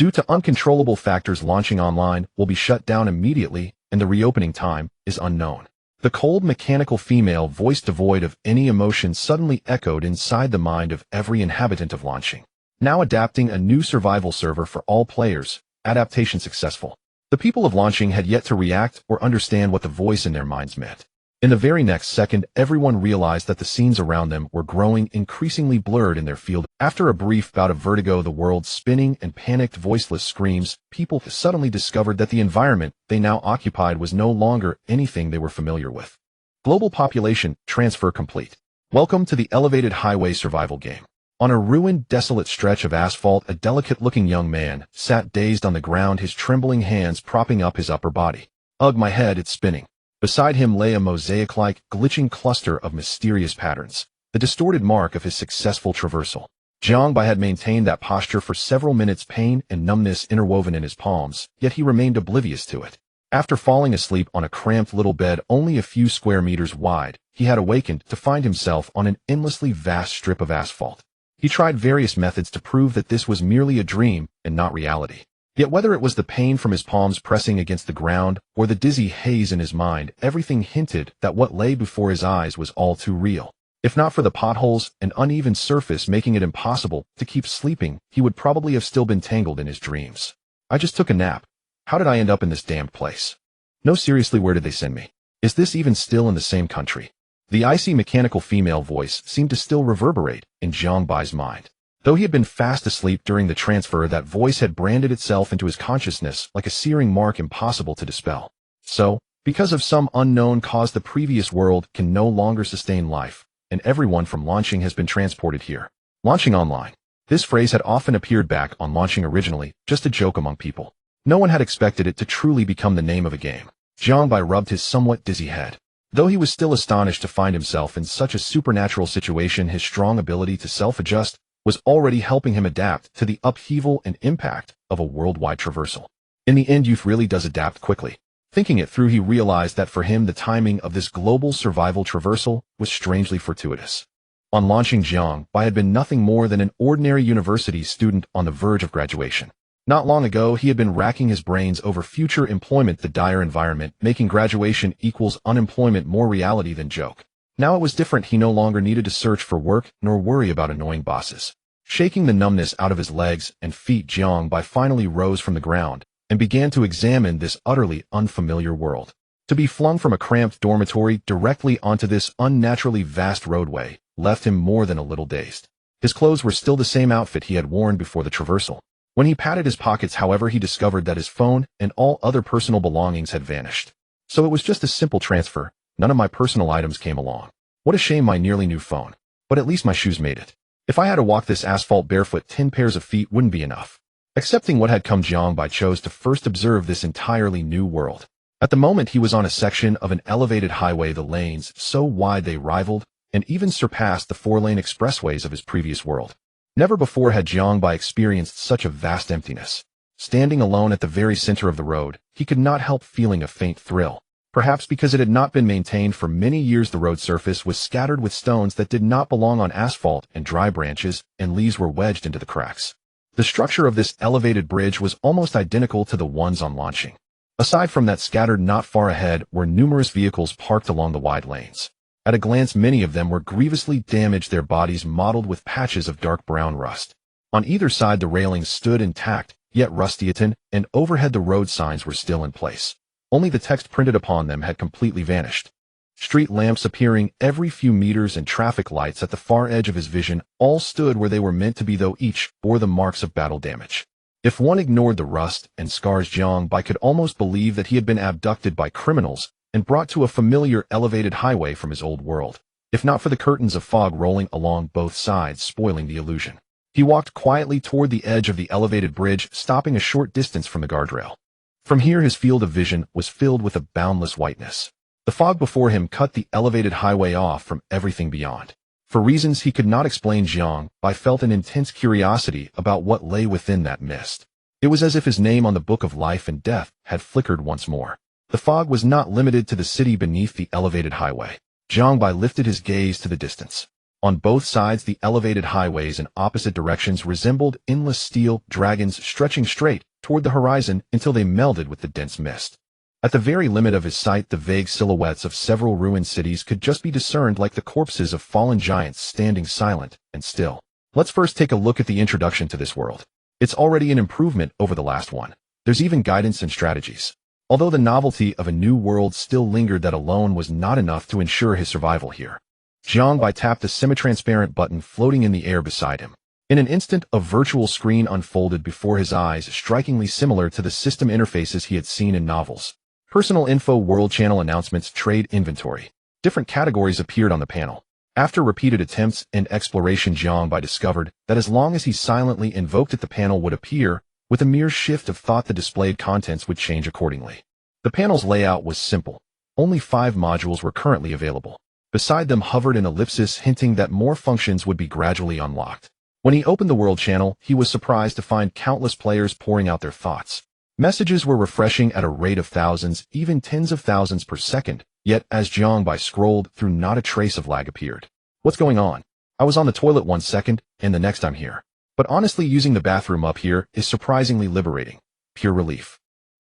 Due to uncontrollable factors, launching online will be shut down immediately, and the reopening time is unknown. The cold mechanical female voice, devoid of any emotion, suddenly echoed inside the mind of every inhabitant of launching. Now adapting a new survival server for all players. Adaptation successful. The people of launching had yet to react or understand what the voice in their minds meant. In the very next second, everyone realized that the scenes around them were growing increasingly blurred in their field. After a brief bout of vertigo, the world spinning, and panicked voiceless screams, people suddenly discovered that the environment they now occupied was no longer anything they were familiar with. Global population transfer complete. Welcome to the elevated highway survival game. On a ruined, desolate stretch of asphalt, a delicate-looking young man sat dazed on the ground, his trembling hands propping up his upper body. Ugh, my head, it's spinning. Beside him lay a mosaic-like, glitching cluster of mysterious patterns, the distorted mark of his successful traversal. Jiangbai had maintained that posture for several minutes, pain and numbness interwoven in his palms, yet he remained oblivious to it. After falling asleep on a cramped little bed only a few square meters wide, he had awakened to find himself on an endlessly vast strip of asphalt. He tried various methods to prove that this was merely a dream and not reality. Yet whether it was the pain from his palms pressing against the ground or the dizzy haze in his mind, everything hinted that what lay before his eyes was all too real. If not for the potholes and uneven surface making it impossible to keep sleeping, he would probably have still been tangled in his dreams. I just took a nap. How did I end up in this damned place? No, seriously, where did they send me? Is this even still in the same country? The icy mechanical female voice seemed to still reverberate in Jiangbai's mind. Though he had been fast asleep during the transfer, that voice had branded itself into his consciousness like a searing mark impossible to dispel. So, because of some unknown cause, the previous world can no longer sustain life, and everyone from launching has been transported here. Launching online. This phrase had often appeared back on launching originally, just a joke among people. No one had expected it to truly become the name of a game. Jiangbai rubbed his somewhat dizzy head. Though he was still astonished to find himself in such a supernatural situation, his strong ability to self-adjust was already helping him adapt to the upheaval and impact of a worldwide traversal. In the end, youth really does adapt quickly. Thinking it through, he realized that for him the timing of this global survival traversal was strangely fortuitous. On launching, Jiangbai had been nothing more than an ordinary university student on the verge of graduation. Not long ago, he had been racking his brains over future employment, the dire environment making graduation equals unemployment more reality than joke. Now it was different. He no longer needed to search for work nor worry about annoying bosses. Shaking the numbness out of his legs and feet, Jiangbai finally rose from the ground and began to examine this utterly unfamiliar world. To be flung from a cramped dormitory directly onto this unnaturally vast roadway left him more than a little dazed. His clothes were still the same outfit he had worn before the traversal. When he patted his pockets, however, he discovered that his phone and all other personal belongings had vanished. So it was just a simple transfer. None of my personal items came along. What a shame, my nearly new phone. But at least my shoes made it. If I had to walk this asphalt barefoot, 10 pairs of feet wouldn't be enough. Accepting what had come, Jiangbai chose to first observe this entirely new world. At the moment, he was on a section of an elevated highway, the lanes so wide they rivaled and even surpassed the 4-lane expressways of his previous world. Never before had Jiangbai experienced such a vast emptiness. Standing alone at the very center of the road, he could not help feeling a faint thrill. Perhaps because it had not been maintained for many years, the road surface was scattered with stones that did not belong on asphalt, and dry branches and leaves were wedged into the cracks. The structure of this elevated bridge was almost identical to the ones on launching. Aside from that, scattered not far ahead were numerous vehicles parked along the wide lanes. At a glance, many of them were grievously damaged, their bodies mottled with patches of dark brown rust. On either side, the railings stood intact, yet rusty-eaten, and overhead the road signs were still in place. Only the text printed upon them had completely vanished. Street lamps appearing every few meters and traffic lights at the far edge of his vision all stood where they were meant to be, though each bore the marks of battle damage. If one ignored the rust and scars, Jiangbai could almost believe that he had been abducted by criminals and brought to a familiar elevated highway from his old world, if not for the curtains of fog rolling along both sides, spoiling the illusion. He walked quietly toward the edge of the elevated bridge, stopping a short distance from the guardrail. From here, his field of vision was filled with a boundless whiteness. The fog before him cut the elevated highway off from everything beyond. For reasons he could not explain, Jiangbai felt an intense curiosity about what lay within that mist. It was as if his name on the book of life and death had flickered once more. The fog was not limited to the city beneath the elevated highway. Jiangbai lifted his gaze to the distance. On both sides, the elevated highways in opposite directions resembled endless steel dragons stretching straight toward the horizon until they melded with the dense mist. At the very limit of his sight, the vague silhouettes of several ruined cities could just be discerned like the corpses of fallen giants standing silent and still. Let's first take a look at the introduction to this world. It's already an improvement over the last one. There's even guidance and strategies. Although the novelty of a new world still lingered, that alone was not enough to ensure his survival here. Jiangbai tapped the semi-transparent button floating in the air beside him. In an instant, a virtual screen unfolded before his eyes, strikingly similar to the system interfaces he had seen in novels. Personal info, world channel announcements, trade inventory. Different categories appeared on the panel. After repeated attempts and exploration, Jiangbai discovered that as long as he silently invoked it, the panel would appear. With a mere shift of thought, the displayed contents would change accordingly. The panel's layout was simple. Only 5 modules were currently available. Beside them hovered an ellipsis, hinting that more functions would be gradually unlocked. When he opened the world channel, he was surprised to find countless players pouring out their thoughts. Messages were refreshing at a rate of thousands, even tens of thousands per second, yet as Jiangbai scrolled through, not a trace of lag appeared. What's going on? I was on the toilet 1 second, and the next I'm here. But honestly, using the bathroom up here is surprisingly liberating. Pure relief.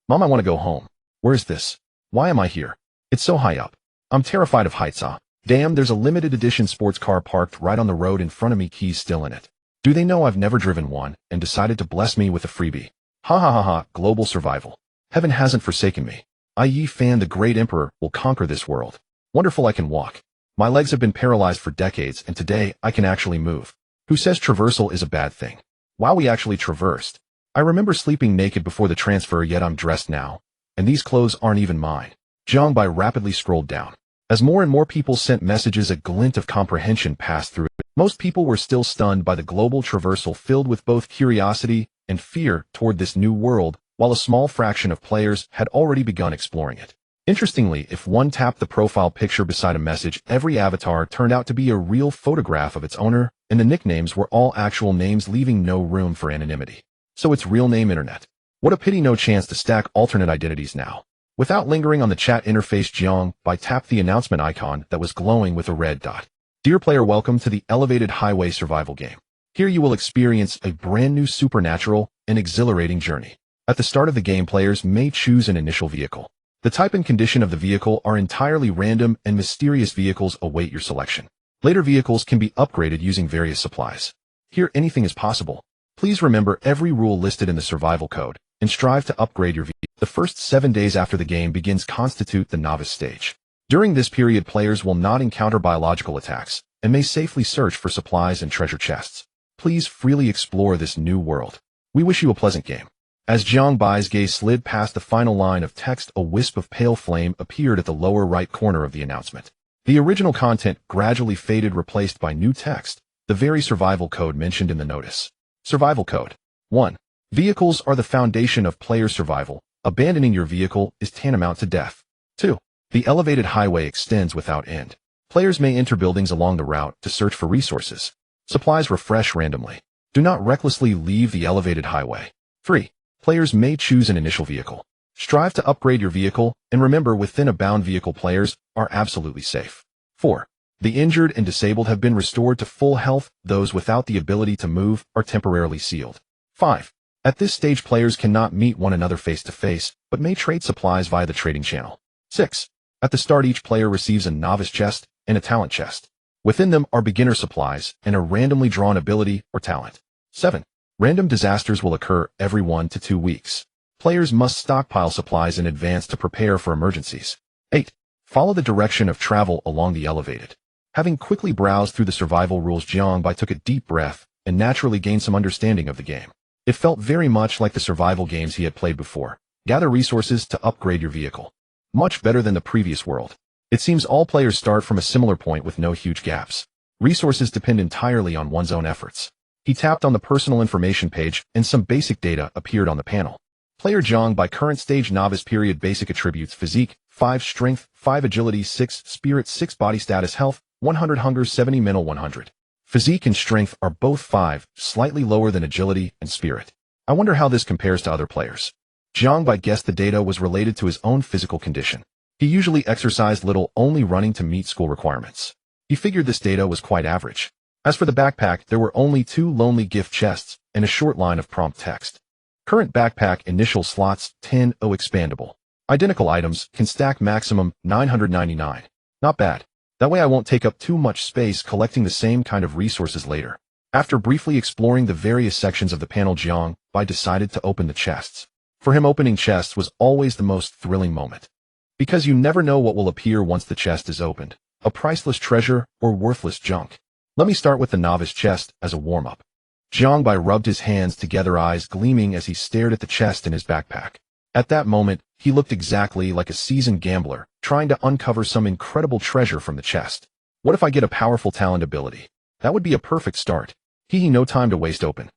Mom, I want to go home. Where is this? Why am I here? It's so high up. I'm terrified of heights. Damn, there's a limited edition sports car parked right on the road in front of me, keys still in it. Do they know I've never driven one and decided to bless me with a freebie? Ha ha ha ha, global survival. Heaven hasn't forsaken me. I.e. Fan the great emperor will conquer this world. Wonderful, I can walk. My legs have been paralyzed for decades and today I can actually move. Who says traversal is a bad thing? Wow, we actually traversed. I remember sleeping naked before the transfer, yet I'm dressed now. And these clothes aren't even mine. Jiangbai rapidly scrolled down. As more and more people sent messages, a glint of comprehension passed through it. Most people were still stunned by the global traversal, filled with both curiosity and fear toward this new world, while a small fraction of players had already begun exploring it. Interestingly, if one tapped the profile picture beside a message, every avatar turned out to be a real photograph of its owner, and the nicknames were all actual names, leaving no room for anonymity. So it's real name internet. What a pity, no chance to stack alternate identities now. Without lingering on the chat interface, Jiangbai tapped the announcement icon that was glowing with a red dot. Dear player, welcome to the Elevated Highway Survival game. Here you will experience a brand new supernatural and exhilarating journey. At the start of the game, players may choose an initial vehicle. The type and condition of the vehicle are entirely random, and mysterious vehicles await your selection. Later, vehicles can be upgraded using various supplies. Here, anything is possible. Please remember every rule listed in the survival code, and strive to upgrade your vehicle. The first 7 days after the game begins constitute the novice stage. During this period, players will not encounter biological attacks, and may safely search for supplies and treasure chests. Please freely explore this new world. We wish you a pleasant game. As Jiangbai's gaze slid past the final line of text, a wisp of pale flame appeared at the lower right corner of the announcement. The original content gradually faded, replaced by new text, the very survival code mentioned in the notice. Survival code. 1. Vehicles are the foundation of player survival. Abandoning your vehicle is tantamount to death. 2. The elevated highway extends without end. Players may enter buildings along the route to search for resources. Supplies refresh randomly. Do not recklessly leave the elevated highway. 3. Players may choose an initial vehicle. Strive to upgrade your vehicle, and remember, within a bound vehicle, players are absolutely safe. 4. The injured and disabled have been restored to full health. Those without the ability to move are temporarily sealed. 5. At this stage, players cannot meet one another face to face, but may trade supplies via the trading channel. 6. At the start, each player receives a novice chest and a talent chest. Within them are beginner supplies and a randomly drawn ability or talent. 7. Random disasters will occur every 1 to 2 weeks. Players must stockpile supplies in advance to prepare for emergencies. 8. Follow the direction of travel along the elevated. Having quickly browsed through the survival rules, Jiangbai took a deep breath and naturally gained some understanding of the game. It felt very much like the survival games he had played before. Gather resources to upgrade your vehicle. Much better than the previous world. It seems all players start from a similar point with no huge gaps. Resources depend entirely on one's own efforts. He tapped on the personal information page, and some basic data appeared on the panel. Player Jiangbai, current stage novice period, basic attributes: physique 5, strength 5, agility 6, spirit 6, body status health 100, hunger 70, mental 100. Physique and strength are both 5, slightly lower than agility and spirit. I wonder how this compares to other players. Jiangbai guessed the data was related to his own physical condition. He usually exercised little, only running to meet school requirements. He figured this data was quite average. As for the backpack, there were only 2 lonely gift chests and a short line of prompt text. Current backpack initial slots 10 O expandable. Identical items can stack maximum 999. Not bad. That way I won't take up too much space collecting the same kind of resources later. After briefly exploring the various sections of the panel, Jiang Bai decided to open the chests. For him, opening chests was always the most thrilling moment. Because you never know what will appear once the chest is opened. A priceless treasure or worthless junk. Let me start with the novice chest as a warm-up. Jiang Bai rubbed his hands together, eyes gleaming as he stared at the chest in his backpack. At that moment, he looked exactly like a seasoned gambler, trying to uncover some incredible treasure from the chest. What if I get a powerful talent ability? That would be a perfect start. No time to waste. Open.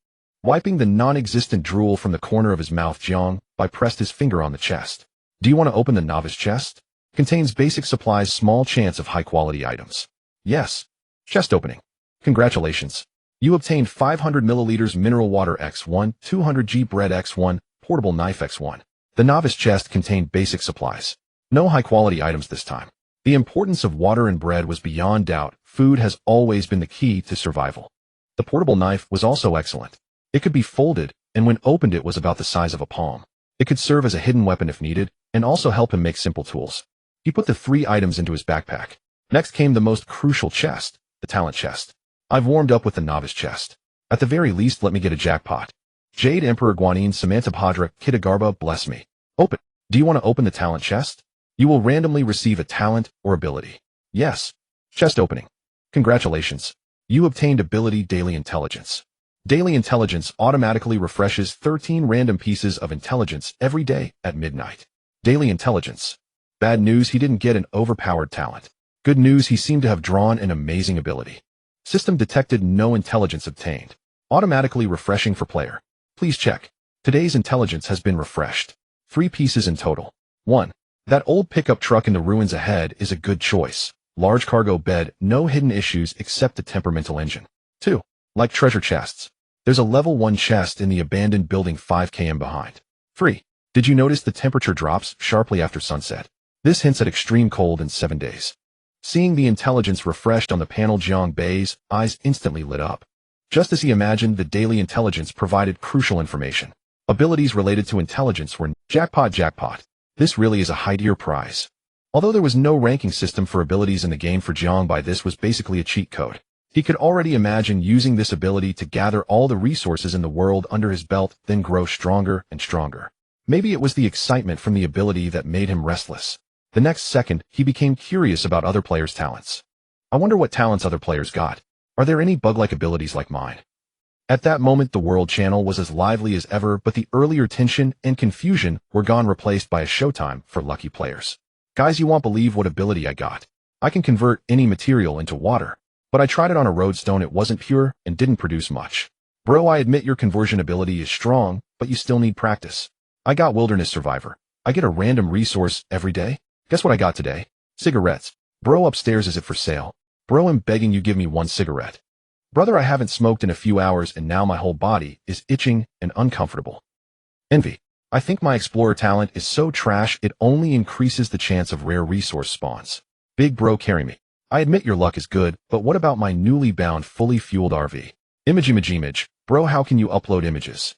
Wiping the non-existent drool from the corner of his mouth, Jiang Bai pressed his finger on the chest. Do you want to open the novice chest? Contains basic supplies, small chance of high-quality items. Yes. Chest opening. Congratulations. You obtained 500 milliliters mineral water X1, 200 G bread X1, portable knife X1. The novice chest contained basic supplies. No high-quality items this time. The importance of water and bread was beyond doubt. Food has always been the key to survival. The portable knife was also excellent. It could be folded, and when opened it was about the size of a palm. It could serve as a hidden weapon if needed, and also help him make simple tools. He put the 3 items into his backpack. Next came the most crucial chest, the talent chest. I've warmed up with the novice chest. At the very least, let me get a jackpot. Jade Emperor Guanyin Samantha Padra Kitagarba, bless me. Open. Do you want to open the talent chest? You will randomly receive a talent or ability. Yes. Chest opening. Congratulations. You obtained ability Daily Intelligence. Daily Intelligence automatically refreshes 13 random pieces of intelligence every day at midnight. Daily Intelligence. Bad news, he didn't get an overpowered talent. Good news, he seemed to have drawn an amazing ability. System detected no intelligence obtained. Automatically refreshing for player. Please check. Today's intelligence has been refreshed. 3 pieces in total. 1. That old pickup truck in the ruins ahead is a good choice. Large cargo bed, no hidden issues except the temperamental engine. 2. Like treasure chests. There's a level 1 chest in the abandoned building 5 km behind. 3. Did you notice the temperature drops sharply after sunset? This hints at extreme cold in 7 days. Seeing the intelligence refreshed on the panel, Jiang Bai's eyes instantly lit up. Just as he imagined, the daily intelligence provided crucial information. Abilities related to intelligence were jackpot. This really is a high-tier prize. Although there was no ranking system for abilities in the game for Jiang Bai, this was basically a cheat code. He could already imagine using this ability to gather all the resources in the world under his belt, then grow stronger and stronger. Maybe it was the excitement from the ability that made him restless. The next second, he became curious about other players' talents. I wonder what talents other players got. Are there any bug-like abilities like mine? At that moment, the world channel was as lively as ever, but the earlier tension and confusion were gone, replaced by a showtime for lucky players. Guys, you won't believe what ability I got. I can convert any material into water. But I tried it on a roadstone, it wasn't pure and didn't produce much. Bro, I admit your conversion ability is strong, but you still need practice. I got Wilderness Survivor. I get a random resource every day. Guess what I got today? Cigarettes. Bro, upstairs, is it for sale? Bro, I'm begging you, give me 1 cigarette. Brother, I haven't smoked in a few hours and now my whole body is itching and uncomfortable. Envy. I think my explorer talent is so trash it only increases the chance of rare resource spawns. Big bro, carry me. I admit your luck is good, but what about my newly bound, fully fueled RV? Image. Bro, how can you upload images?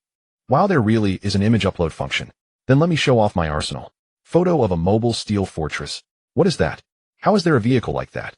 Wow, there really is an image upload function. Then let me show off my arsenal. Photo of a mobile steel fortress. What is that? How is there a vehicle like that?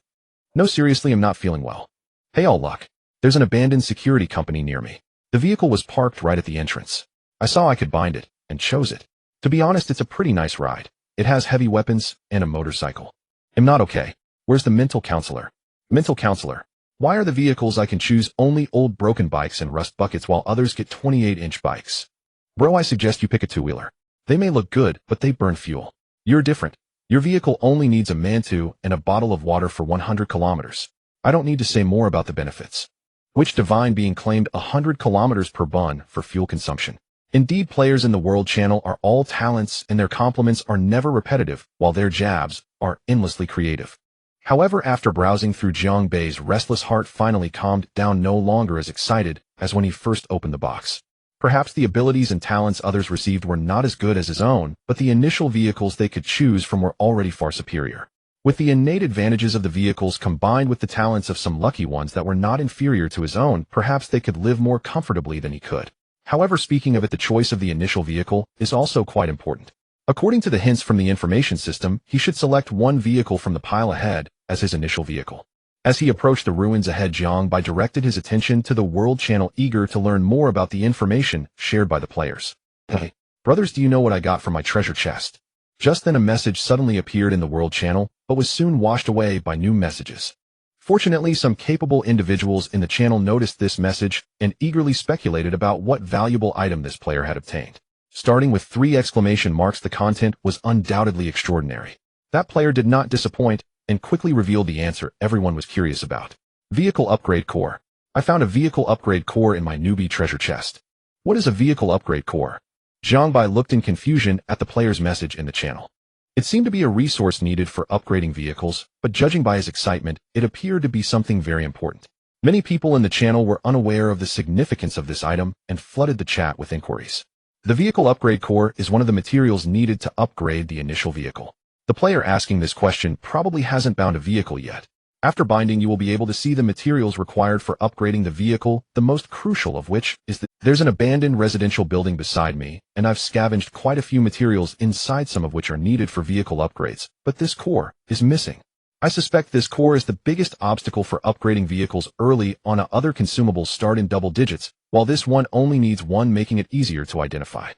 No, seriously, I'm not feeling well. Hey, all luck. There's an abandoned security company near me. The vehicle was parked right at the entrance. I saw I could bind it, and chose it. To be honest, it's a pretty nice ride. It has heavy weapons and a motorcycle. I'm not okay. Where's the mental counselor? Mental counselor. Why are the vehicles I can choose only old broken bikes and rust buckets while others get 28-inch bikes? Bro, I suggest you pick a 2-wheeler. They may look good, but they burn fuel. You're different. Your vehicle only needs a man-to and a bottle of water for 100 kilometers. I don't need to say more about the benefits. Which divine being claimed 100 kilometers per bun for fuel consumption. Indeed, players in the world channel are all talents and their compliments are never repetitive, while their jabs are endlessly creative. However, after browsing through, Jiang Bai's restless heart finally calmed down, no longer as excited as when he first opened the box. Perhaps the abilities and talents others received were not as good as his own, but the initial vehicles they could choose from were already far superior. With the innate advantages of the vehicles combined with the talents of some lucky ones that were not inferior to his own, perhaps they could live more comfortably than he could. However, speaking of it, the choice of the initial vehicle is also quite important. According to the hints from the information system, he should select one vehicle from the pile ahead as his initial vehicle. As he approached the ruins ahead, Jiangbai directed his attention to the world channel, eager to learn more about the information shared by the players. Hey, brothers, do you know what I got from my treasure chest? Just then a message suddenly appeared in the world channel, but was soon washed away by new messages. Fortunately, some capable individuals in the channel noticed this message and eagerly speculated about what valuable item this player had obtained. Starting with 3 exclamation marks, the content was undoubtedly extraordinary. That player did not disappoint and quickly revealed the answer everyone was curious about. Vehicle upgrade core. I found a vehicle upgrade core in my newbie treasure chest. What is a vehicle upgrade core? Jiangbai looked in confusion at the player's message in the channel. It seemed to be a resource needed for upgrading vehicles, but judging by his excitement, it appeared to be something very important. Many people in the channel were unaware of the significance of this item and flooded the chat with inquiries. The vehicle upgrade core is one of the materials needed to upgrade the initial vehicle. The player asking this question probably hasn't bound a vehicle yet. After binding, you will be able to see the materials required for upgrading the vehicle, the most crucial of which is that there's an abandoned residential building beside me, and I've scavenged quite a few materials inside, some of which are needed for vehicle upgrades, but this core is missing. I suspect this core is the biggest obstacle for upgrading vehicles early on. Other consumables start in double digits, while this one only needs 1, making it easier to identify.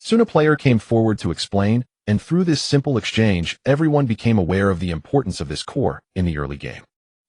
Soon a player came forward to explain, and through this simple exchange, everyone became aware of the importance of this core in the early game.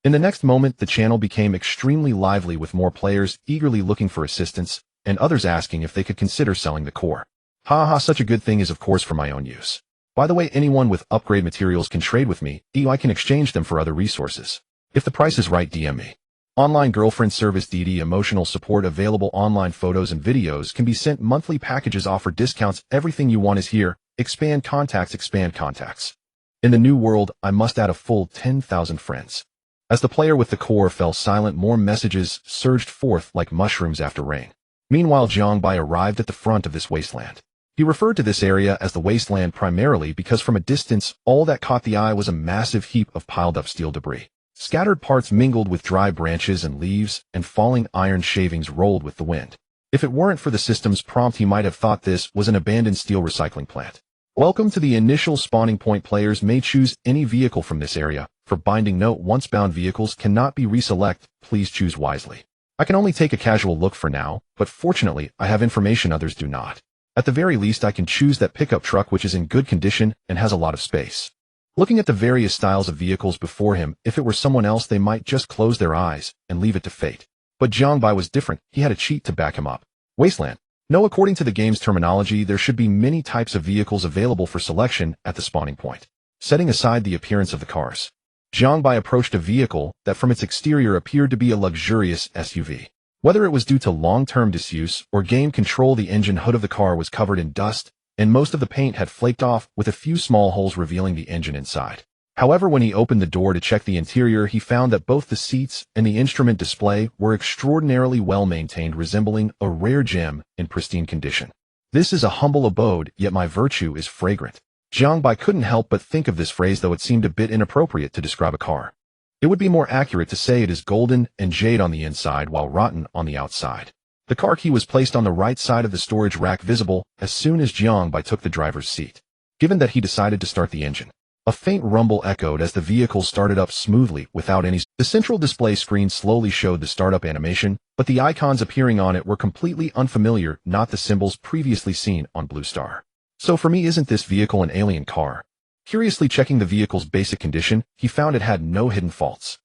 In the next moment, the channel became extremely lively, with more players eagerly looking for assistance, and others asking if they could consider selling the core. Haha, such a good thing is of course for my own use. By the way, anyone with upgrade materials can trade with me, I can exchange them for other resources. If the price is right, DM me. Online girlfriend service, DD emotional support available. Online photos and videos can be sent. Monthly packages offer discounts. Everything you want is here. Expand contacts, expand contacts. In the new world, I must add a full 10,000 friends. As the player with the core fell silent, more messages surged forth like mushrooms after rain. Meanwhile, Jiangbai arrived at the front of this wasteland. He referred to this area as the wasteland primarily because from a distance, all that caught the eye was a massive heap of piled-up steel debris. Scattered parts mingled with dry branches and leaves, and falling iron shavings rolled with the wind. If it weren't for the system's prompt, he might have thought this was an abandoned steel recycling plant. Welcome to the initial spawning point. Players may choose any vehicle from this area. For binding note, once bound vehicles cannot be reselect. Please choose wisely. I can only take a casual look for now, but fortunately, I have information others do not. At the very least, I can choose that pickup truck which is in good condition and has a lot of space. Looking at the various styles of vehicles before him, if it were someone else, they might just close their eyes and leave it to fate. But Jiangbai was different. He had a cheat to back him up. Wasteland. No, according to the game's terminology, there should be many types of vehicles available for selection at the spawning point. Setting aside the appearance of the cars, Jiangbai approached a vehicle that from its exterior appeared to be a luxurious SUV. Whether it was due to long-term disuse or game control, the engine hood of the car was covered in dust, and most of the paint had flaked off, with a few small holes revealing the engine inside. However, when he opened the door to check the interior, he found that both the seats and the instrument display were extraordinarily well maintained, resembling a rare gem in pristine condition. This is a humble abode, yet my virtue is fragrant. Jiangbai couldn't help but think of this phrase, though it seemed a bit inappropriate to describe a car. It would be more accurate to say it is golden and jade on the inside while rotten on the outside. The car key was placed on the right side of the storage rack, visible as soon as Jiangbai took the driver's seat. Given that, he decided to start the engine. A faint rumble echoed as the vehicle started up smoothly without any. The central display screen slowly showed the startup animation, but the icons appearing on it were completely unfamiliar, not the symbols previously seen on Blue Star. So for me, isn't this vehicle an alien car? Curiously checking the vehicle's basic condition, he found it had no hidden faults.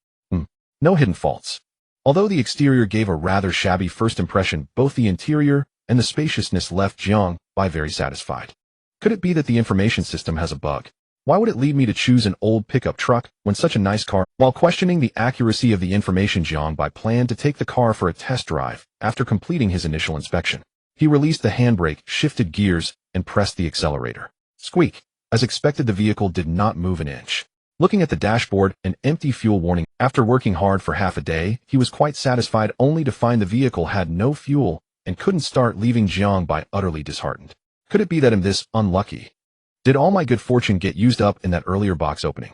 No hidden faults. Although the exterior gave a rather shabby first impression, both the interior and the spaciousness left Jiangbai very satisfied. Could it be that the information system has a bug? Why would it lead me to choose an old pickup truck when such a nice car? While questioning the accuracy of the information, Jiangbai planned to take the car for a test drive. After completing his initial inspection, he released the handbrake, shifted gears, and pressed the accelerator. Squeak! As expected, the vehicle did not move an inch. Looking at the dashboard, an empty fuel warning. After working hard for half a day, he was quite satisfied only to find the vehicle had no fuel and couldn't start, leaving Jiangbai utterly disheartened. Could it be that I'm this unlucky? Did all my good fortune get used up in that earlier box opening?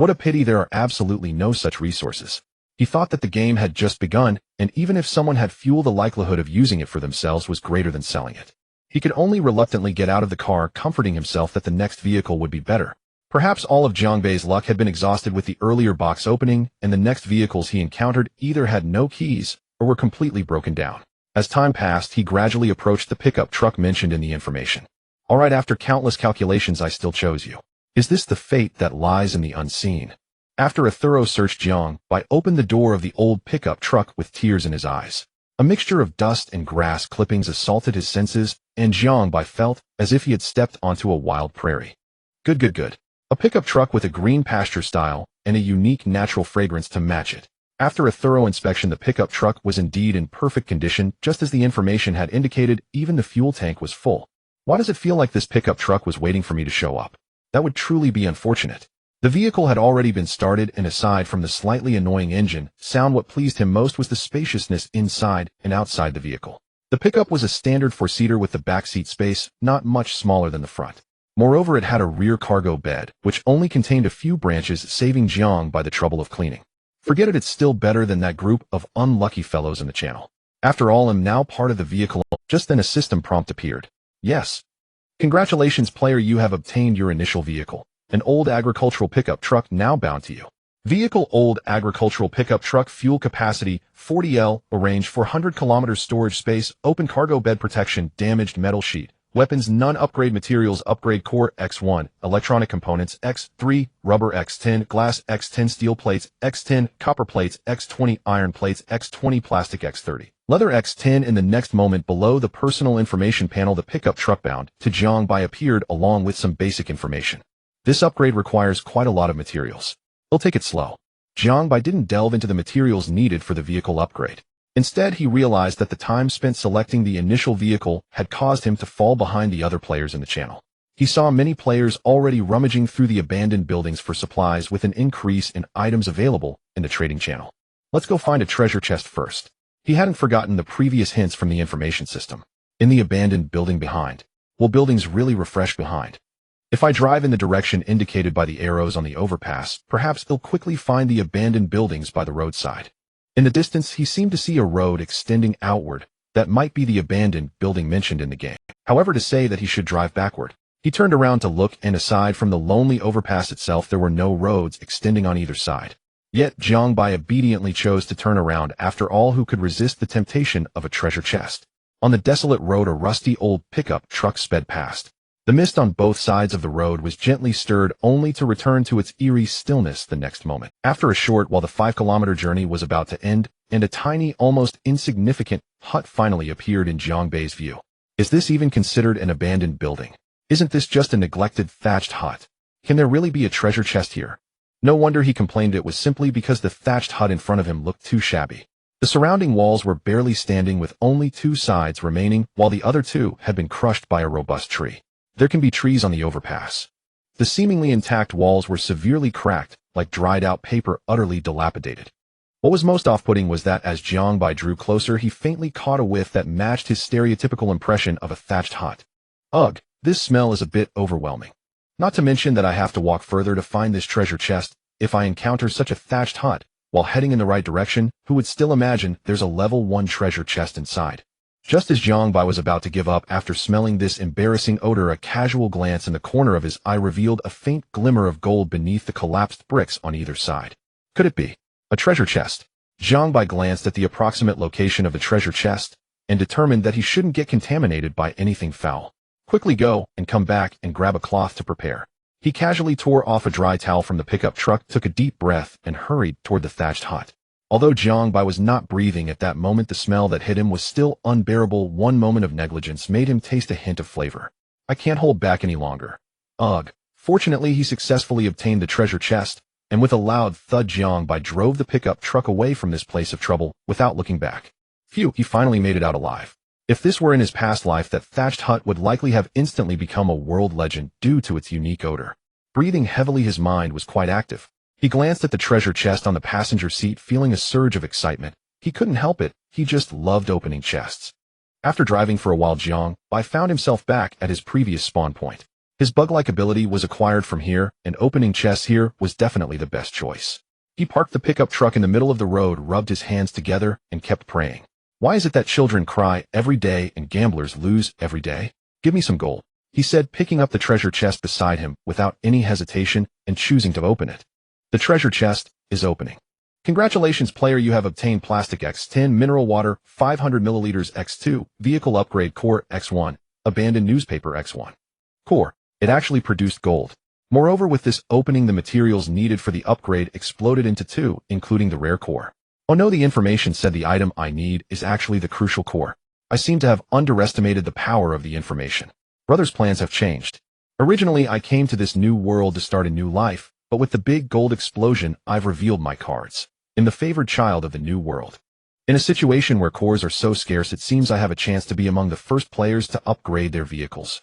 What a pity there are absolutely no such resources. He thought that the game had just begun, and even if someone had fuel, the likelihood of using it for themselves was greater than selling it. He could only reluctantly get out of the car, comforting himself that the next vehicle would be better. Perhaps all of Jiangbei's luck had been exhausted with the earlier box opening, and the next vehicles he encountered either had no keys or were completely broken down. As time passed, he gradually approached the pickup truck mentioned in the information. All right, after countless calculations, I still chose you. Is this the fate that lies in the unseen? After a thorough search, Jiangbei opened the door of the old pickup truck with tears in his eyes. A mixture of dust and grass clippings assaulted his senses, and Jiangbei felt as if he had stepped onto a wild prairie. Good. A pickup truck with a green pasture style and a unique natural fragrance to match it. After a thorough inspection, the pickup truck was indeed in perfect condition, just as the information had indicated. Even the fuel tank was full. Why does it feel like this pickup truck was waiting for me to show up? That would truly be unfortunate. The vehicle had already been started, and aside from the slightly annoying engine sound, what pleased him most was the spaciousness inside and outside the vehicle. The pickup was a standard four-seater with the backseat space not much smaller than the front. Moreover, it had a rear cargo bed, which only contained a few branches, saving Jiangbei the trouble of cleaning. Forget it, it's still better than that group of unlucky fellows in the channel. After all, I'm now part of the vehicle. Just then a system prompt appeared. Yes. Congratulations, player, you have obtained your initial vehicle. An old agricultural pickup truck now bound to you. Vehicle: old agricultural pickup truck, fuel capacity 40L, range 400 km, storage space, open cargo bed, protection, damaged metal sheet, weapons none, upgrade materials, upgrade core X1, electronic components X3, rubber X10, glass X10, steel plates X10, copper plates X20, iron plates X20, plastic X30, leather X10. In the next moment, below the personal information panel, the pickup truck bound to Jiangbei appeared along with some basic information. This upgrade requires quite a lot of materials. He'll take it slow. Jiangbei didn't delve into the materials needed for the vehicle upgrade. Instead, he realized that the time spent selecting the initial vehicle had caused him to fall behind the other players in the channel. He saw many players already rummaging through the abandoned buildings for supplies, with an increase in items available in the trading channel. Let's go find a treasure chest first. He hadn't forgotten the previous hints from the information system. In the abandoned building behind. Will buildings really refresh behind? If I drive in the direction indicated by the arrows on the overpass, perhaps he'll quickly find the abandoned buildings by the roadside. In the distance, he seemed to see a road extending outward. That might be the abandoned building mentioned in the game. However, to say that he should drive backward. He turned around to look, and aside from the lonely overpass itself, there were no roads extending on either side. Yet Jiangbei obediently chose to turn around. After all, who could resist the temptation of a treasure chest? On the desolate road, a rusty old pickup truck sped past. The mist on both sides of the road was gently stirred, only to return to its eerie stillness the next moment. After a short while, the 5-kilometer journey was about to end, and a tiny, almost insignificant hut finally appeared in Jiangbei's view. Is this even considered an abandoned building? Isn't this just a neglected thatched hut? Can there really be a treasure chest here? No wonder he complained. It was simply because the thatched hut in front of him looked too shabby. The surrounding walls were barely standing, with only 2 sides remaining, while the other 2 had been crushed by a robust tree. There can be trees on the overpass. The seemingly intact walls were severely cracked, like dried-out paper, utterly dilapidated. What was most off-putting was that as Jiangbei drew closer, he faintly caught a whiff that matched his stereotypical impression of a thatched hut. Ugh, this smell is a bit overwhelming. Not to mention that I have to walk further to find this treasure chest. If I encounter such a thatched hut while heading in the right direction, who would still imagine there's a level 1 treasure chest inside? Just as Jiangbei was about to give up after smelling this embarrassing odor, a casual glance in the corner of his eye revealed a faint glimmer of gold beneath the collapsed bricks on either side. Could it be a treasure chest? Jiangbei glanced at the approximate location of the treasure chest and determined that he shouldn't get contaminated by anything foul. Quickly go and come back and grab a cloth to prepare. He casually tore off a dry towel from the pickup truck, took a deep breath, and hurried toward the thatched hut. Although Jiangbei was not breathing at that moment, the smell that hit him was still unbearable. One moment of negligence made him taste a hint of flavor. I can't hold back any longer. Ugh. Fortunately, he successfully obtained the treasure chest, and with a loud thud, Jiangbei drove the pickup truck away from this place of trouble without looking back. Phew, he finally made it out alive. If this were in his past life, that thatched hut would likely have instantly become a world legend due to its unique odor. Breathing heavily, his mind was quite active. He glanced at the treasure chest on the passenger seat, feeling a surge of excitement. He couldn't help it. He just loved opening chests. After driving for a while, Jiangbei found himself back at his previous spawn point. His bug-like ability was acquired from here, and opening chests here was definitely the best choice. He parked the pickup truck in the middle of the road, rubbed his hands together, and kept praying. Why is it that children cry every day and gamblers lose every day? Give me some gold, he said, picking up the treasure chest beside him without any hesitation and choosing to open it. The treasure chest is opening. Congratulations, player, you have obtained plastic X10, mineral water 500 milliliters X2, vehicle upgrade core X1, abandoned newspaper X1. Core. It actually produced gold. Moreover, with this opening, the materials needed for the upgrade exploded into two, including the rare core. Oh no, the information said the item I need is actually the crucial core. I seem to have underestimated the power of the information. Brother's plans have changed. Originally, I came to this new world to start a new life, but with the big gold explosion, I've revealed my cards. In the favored child of the new world. In a situation where cores are so scarce, it seems I have a chance to be among the first players to upgrade their vehicles.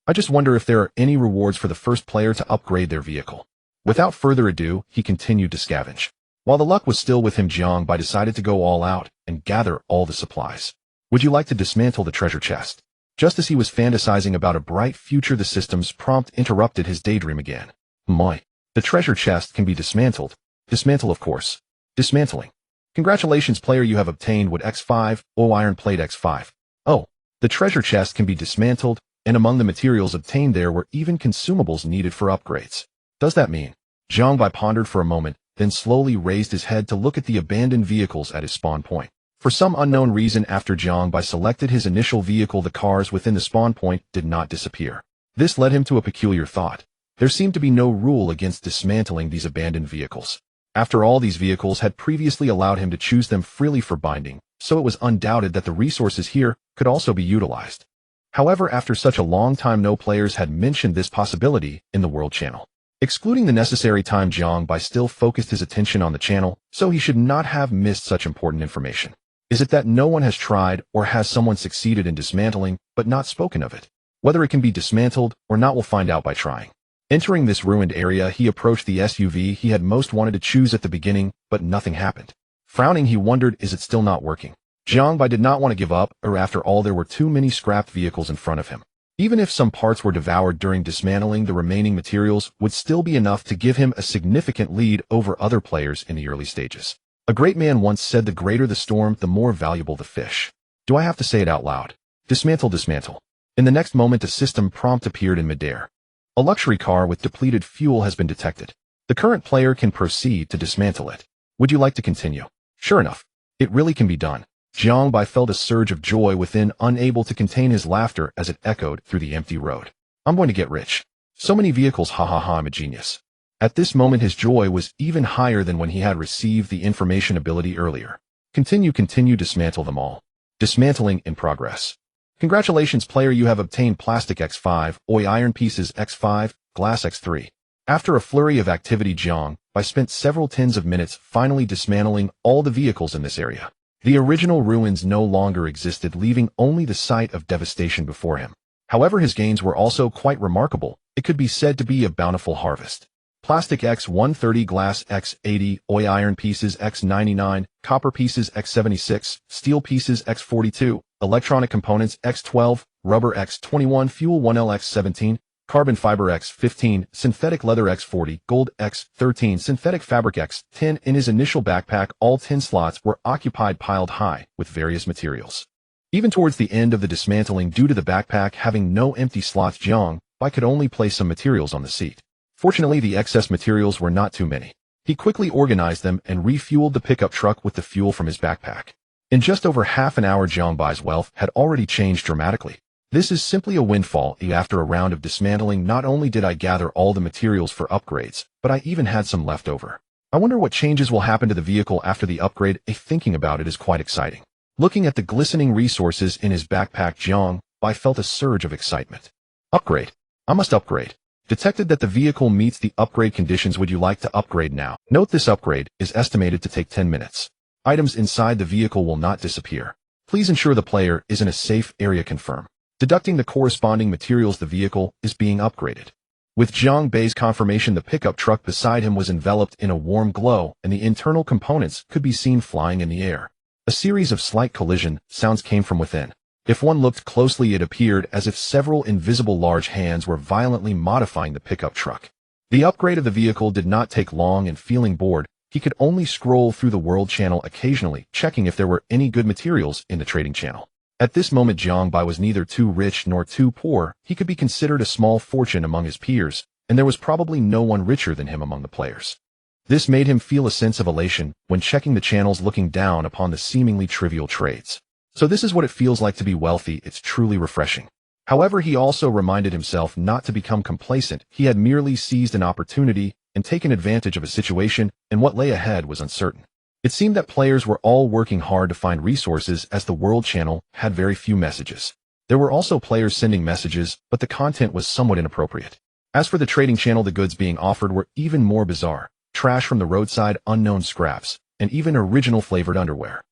I just wonder if there are any rewards for the first player to upgrade their vehicle. Without further ado, he continued to scavenge. While the luck was still with him, Jiangbai decided to go all out and gather all the supplies. Would you like to dismantle the treasure chest? Just as he was fantasizing about a bright future, the system's prompt interrupted his daydream again. My. The treasure chest can be dismantled. Dismantle, of course. Dismantling. Congratulations, player, you have obtained wood X5, iron plate X5. Oh, the treasure chest can be dismantled, and among the materials obtained there were even consumables needed for upgrades. Does that mean? Jiangbai pondered for a moment, then slowly raised his head to look at the abandoned vehicles at his spawn point. For some unknown reason, after Jiangbai selected his initial vehicle, the cars within the spawn point did not disappear. This led him to a peculiar thought. There seemed to be no rule against dismantling these abandoned vehicles. After all, these vehicles had previously allowed him to choose them freely for binding, so it was undoubted that the resources here could also be utilized. However, after such a long time, no players had mentioned this possibility in the World Channel. Excluding the necessary time, Jiangbai still focused his attention on the channel, so he should not have missed such important information. Is it that no one has tried, or has someone succeeded in dismantling, but not spoken of it? Whether it can be dismantled or not, we'll find out by trying. Entering this ruined area, he approached the SUV he had most wanted to choose at the beginning, but nothing happened. Frowning, he wondered, is it still not working? Jiangbai did not want to give up, or after all, there were too many scrapped vehicles in front of him. Even if some parts were devoured during dismantling, the remaining materials would still be enough to give him a significant lead over other players in the early stages. A great man once said, the greater the storm, the more valuable the fish. Do I have to say it out loud? Dismantle, dismantle. In the next moment, a system prompt appeared in midair. A luxury car with depleted fuel has been detected. The current player can proceed to dismantle it. Would you like to continue? Sure enough, it really can be done. Jiangbai felt a surge of joy within, unable to contain his laughter as it echoed through the empty road. I'm going to get rich. So many vehicles, ha ha ha, I'm a genius. At this moment, his joy was even higher than when he had received the information ability earlier. Continue, dismantle them all. Dismantling in progress. Congratulations, player, you have obtained plastic X5, iron pieces X5, glass X3. After a flurry of activity, Jiangbai spent several tens of minutes finally dismantling all the vehicles in this area. The original ruins no longer existed, leaving only the site of devastation before him. However, his gains were also quite remarkable. It could be said to be a bountiful harvest. Plastic X130, glass X80, iron pieces X99, copper pieces X76, steel pieces X42, electronic components X12, rubber X21, fuel 1L X17, carbon fiber X15, synthetic leather X40, gold X13, synthetic fabric X10. In his initial backpack, all 10 slots were occupied, piled high with various materials. Even towards the end of the dismantling, due to the backpack having no empty slots, Jiangbai could only place some materials on the seat. Fortunately, the excess materials were not too many. He quickly organized them and refueled the pickup truck with the fuel from his backpack. In just over half an hour, Jiangbai's wealth had already changed dramatically. This is simply a windfall. After a round of dismantling, not only did I gather all the materials for upgrades, but I even had some left over. I wonder what changes will happen to the vehicle after the upgrade. Thinking about it is quite exciting. Looking at the glistening resources in his backpack, Jiangbai felt a surge of excitement. Upgrade. I must upgrade. Detected that the vehicle meets the upgrade conditions. Would you like to upgrade now? Note, this upgrade is estimated to take 10 minutes. Items inside the vehicle will not disappear. Please ensure the player is in a safe area. Confirm. Deducting the corresponding materials, the vehicle is being upgraded. With Jiangbai's confirmation, the pickup truck beside him was enveloped in a warm glow, and the internal components could be seen flying in the air. A series of slight collision sounds came from within. If one looked closely, it appeared as if several invisible large hands were violently modifying the pickup truck. The upgrade of the vehicle did not take long, and feeling bored, he could only scroll through the world channel occasionally, checking if there were any good materials in the trading channel. At this moment, Jiangbai was neither too rich nor too poor. He could be considered a small fortune among his peers, and there was probably no one richer than him among the players. This made him feel a sense of elation when checking the channels, looking down upon the seemingly trivial trades. So this is what it feels like to be wealthy. It's truly refreshing. However, he also reminded himself not to become complacent. He had merely seized an opportunity and taken advantage of a situation, and what lay ahead was uncertain. It seemed that players were all working hard to find resources, as the world channel had very few messages. There were also players sending messages, but the content was somewhat inappropriate. As for the trading channel, the goods being offered were even more bizarre. Trash from the roadside, unknown scraps, and even original flavored underwear.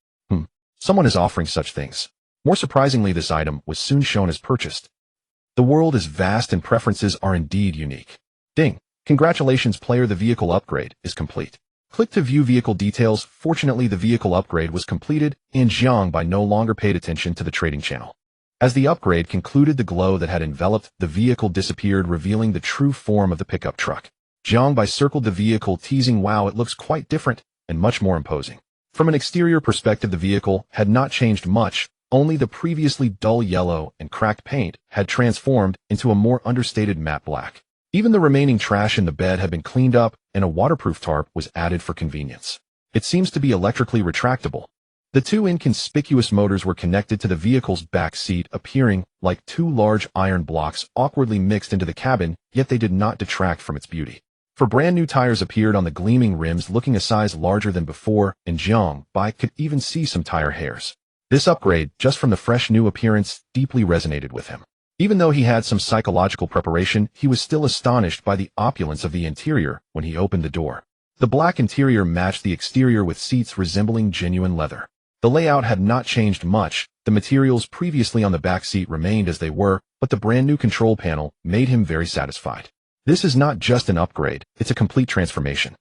Someone is offering such things. More surprisingly, this item was soon shown as purchased. The world is vast and preferences are indeed unique. Ding! Congratulations, player, the vehicle upgrade is complete. Click to view vehicle details. Fortunately, the vehicle upgrade was completed, and Jiangbai no longer paid attention to the trading channel. As the upgrade concluded, the glow that had enveloped the vehicle disappeared, revealing the true form of the pickup truck. Jiangbai circled the vehicle, teasing, "Wow, it looks quite different and much more imposing." From an exterior perspective, the vehicle had not changed much. Only the previously dull yellow and cracked paint had transformed into a more understated matte black. Even the remaining trash in the bed had been cleaned up, and a waterproof tarp was added for convenience. It seems to be electrically retractable. The two inconspicuous motors were connected to the vehicle's back seat, appearing like two large iron blocks awkwardly mixed into the cabin, yet they did not detract from its beauty. For brand new tires appeared on the gleaming rims, looking a size larger than before, and Jiangbai could even see some tire hairs. This upgrade, just from the fresh new appearance, deeply resonated with him. Even though he had some psychological preparation, he was still astonished by the opulence of the interior when he opened the door. The black interior matched the exterior, with seats resembling genuine leather. The layout had not changed much. The materials previously on the back seat remained as they were, but the brand new control panel made him very satisfied. This is not just an upgrade, it's a complete transformation.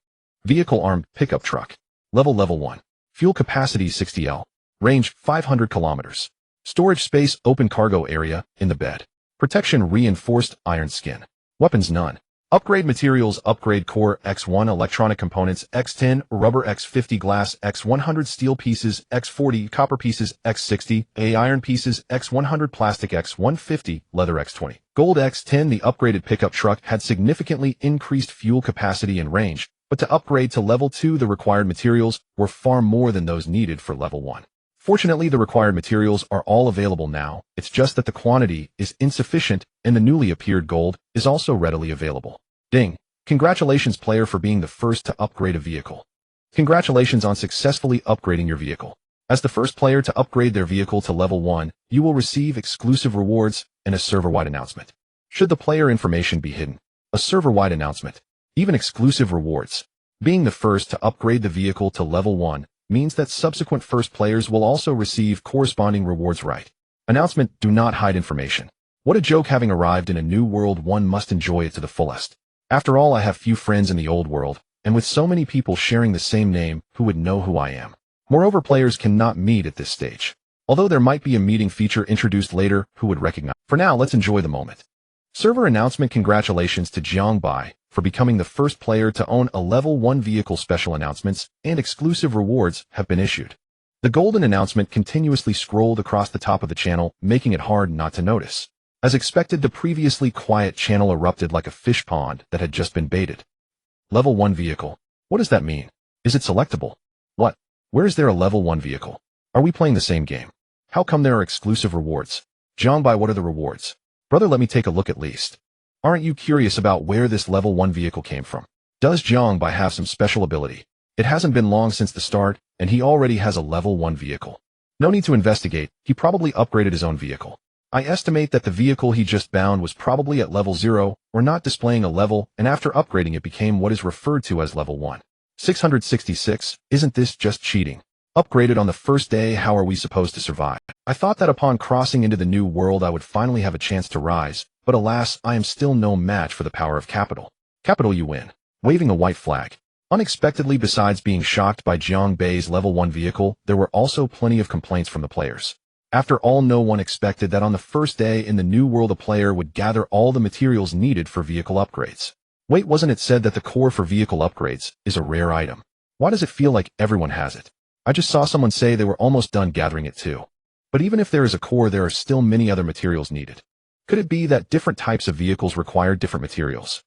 Vehicle armed pickup truck. Level 1. Fuel capacity 60L. Range 500 kilometers. Storage space open cargo area in the bed. Protection reinforced iron skin. Weapons none. Upgrade materials: upgrade core X1 electronic components, X10 rubber, X50 glass, X100 steel pieces, X40 copper pieces, X60 iron pieces, X100 plastic, X150 leather, X20 gold. X10. The upgraded pickup truck had significantly increased fuel capacity and range, but to upgrade to level 2 the required materials were far more than those needed for level 1. Fortunately, the required materials are all available now. It's just that the quantity is insufficient, and the newly appeared gold is also readily available. Ding! Congratulations, player, for being the first to upgrade a vehicle. Congratulations on successfully upgrading your vehicle. As the first player to upgrade their vehicle to level 1, you will receive exclusive rewards and a server-wide announcement. Should the player information be hidden, a server-wide announcement, even exclusive rewards. Being the first to upgrade the vehicle to level 1 means that subsequent first players will also receive corresponding rewards. Right. Announcement: do not hide information. What a joke! Having arrived in a new world, one must enjoy it to the fullest. After all, I have few friends in the old world, and with so many people sharing the same name, who would know who I am? Moreover, players cannot meet at this stage. Although there might be a meeting feature introduced later, who would recognize? For now, let's enjoy the moment. Server announcement: congratulations to Jiangbai for becoming the first player to own a level 1 vehicle. Special announcements and exclusive rewards have been issued. The golden announcement continuously scrolled across the top of the channel, making it hard not to notice. As expected, the previously quiet channel erupted like a fish pond that had just been baited. Level 1 vehicle. What does that mean? Is it selectable? What? Where is there a level 1 vehicle? Are we playing the same game? How come there are exclusive rewards? Jiangbai, what are the rewards? Brother, let me take a look at least. Aren't you curious about where this level 1 vehicle came from? Does Jiangbai have some special ability? It hasn't been long since the start, and he already has a level 1 vehicle. No need to investigate, he probably upgraded his own vehicle. I estimate that the vehicle he just bound was probably at level 0, or not displaying a level, and after upgrading it became what is referred to as level 1. 666, isn't this just cheating? Upgraded on the first day, how are we supposed to survive? I thought that upon crossing into the new world I would finally have a chance to rise, but alas, I am still no match for the power of capital. Capital, you win. Waving a white flag. Unexpectedly, besides being shocked by Jiangbei's level 1 vehicle, there were also plenty of complaints from the players. After all, no one expected that on the first day in the new world a player would gather all the materials needed for vehicle upgrades. Wait, wasn't it said that the core for vehicle upgrades is a rare item? Why does it feel like everyone has it? I just saw someone say they were almost done gathering it too. But even if there is a core, there are still many other materials needed. Could it be that different types of vehicles require different materials?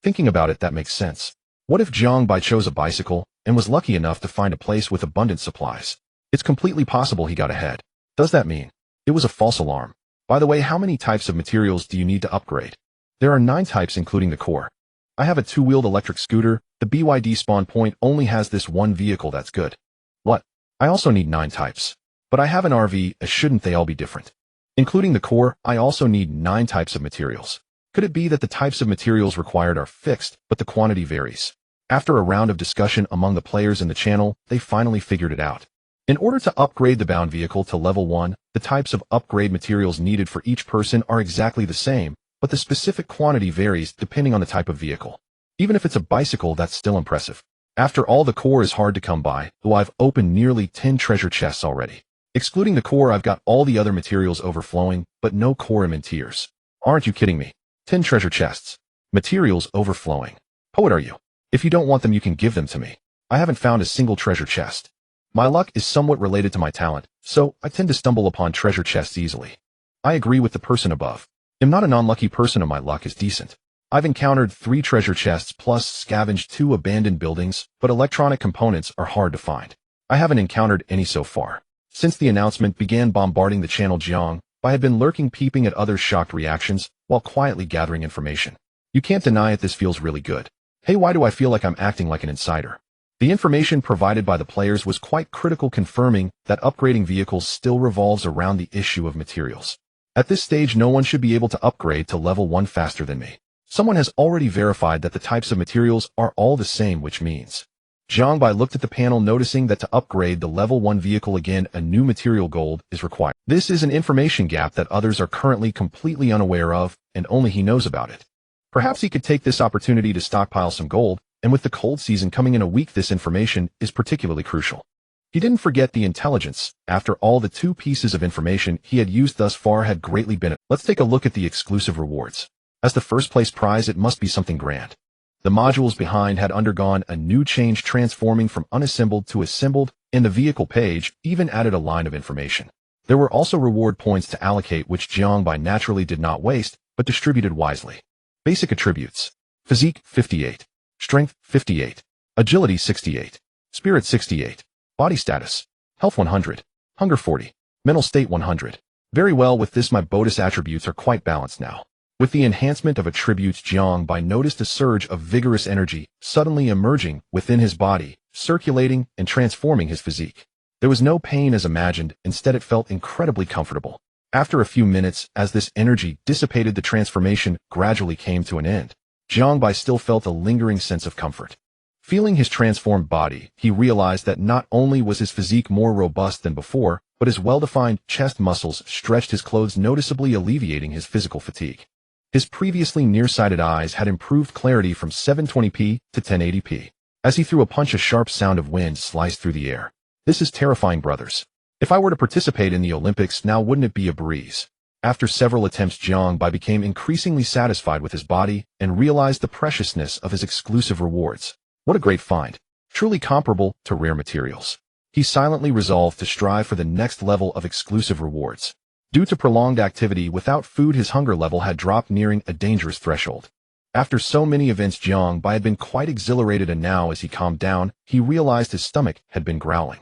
Thinking about it, that makes sense. What if Jiang Bai chose a bicycle and was lucky enough to find a place with abundant supplies? It's completely possible he got ahead. Does that mean it was a false alarm? By the way, how many types of materials do you need to upgrade? There are 9 types including the core. I have a 2-wheeled electric scooter. The BYD spawn point only has this one vehicle. That's good. What? I also need 9 types. But I have an RV, shouldn't they all be different? Including the core, I also need 9 types of materials. Could it be that the types of materials required are fixed, but the quantity varies? After a round of discussion among the players in the channel, they finally figured it out. In order to upgrade the bound vehicle to level 1, the types of upgrade materials needed for each person are exactly the same, but the specific quantity varies depending on the type of vehicle. Even if it's a bicycle, that's still impressive. After all, the core is hard to come by, though I've opened nearly 10 treasure chests already. Excluding the core, I've got all the other materials overflowing, but no core in tiers. Aren't you kidding me? 10 treasure chests. Materials overflowing. Poet are you? If you don't want them, you can give them to me. I haven't found a single treasure chest. My luck is somewhat related to my talent, so I tend to stumble upon treasure chests easily. I agree with the person above. I'm not a non-lucky person and my luck is decent. I've encountered 3 treasure chests plus scavenged 2 abandoned buildings, but electronic components are hard to find. I haven't encountered any so far. Since the announcement began bombarding the channel, Jiang Bai had been lurking, peeping at others' shocked reactions while quietly gathering information. You can't deny it, this feels really good. Hey, why do I feel like I'm acting like an insider? The information provided by the players was quite critical, confirming that upgrading vehicles still revolves around the issue of materials. At this stage, no one should be able to upgrade to level 1 faster than me. Someone has already verified that the types of materials are all the same, which means Jiang Bai looked at the panel, noticing that to upgrade the level 1 vehicle again, a new material gold is required. This is an information gap that others are currently completely unaware of, and only he knows about it. Perhaps he could take this opportunity to stockpile some gold, and with the cold season coming in a week, this information is particularly crucial. He didn't forget the intelligence. After all, the 2 pieces of information he had used thus far had greatly benefited. Let's take a look at the exclusive rewards. As the first place prize, it must be something grand. The modules behind had undergone a new change, transforming from unassembled to assembled, and the vehicle page even added a line of information. There were also reward points to allocate, which Jiang Bai naturally did not waste, but distributed wisely. Basic attributes: Physique 58, Strength 58, Agility 68, Spirit 68, Body status: Health 100, Hunger 40, Mental state 100. Very well, with this my bonus attributes are quite balanced now. With the enhancement of attributes, Jiang Bai noticed a surge of vigorous energy suddenly emerging within his body, circulating and transforming his physique. There was no pain as imagined, instead it felt incredibly comfortable. After a few minutes, as this energy dissipated, the transformation gradually came to an end. Jiang Bai still felt a lingering sense of comfort. Feeling his transformed body, he realized that not only was his physique more robust than before, but his well-defined chest muscles stretched his clothes, noticeably alleviating his physical fatigue. His previously nearsighted eyes had improved clarity from 720p to 1080p. As he threw a punch, a sharp sound of wind sliced through the air. This is terrifying, brothers. If I were to participate in the Olympics now, wouldn't it be a breeze? After several attempts, Jiang Bai became increasingly satisfied with his body and realized the preciousness of his exclusive rewards. What a great find. Truly comparable to rare materials. He silently resolved to strive for the next level of exclusive rewards. Due to prolonged activity without food, his hunger level had dropped, nearing a dangerous threshold. After so many events, Jiang Bai had been quite exhilarated, and now as he calmed down, he realized his stomach had been growling.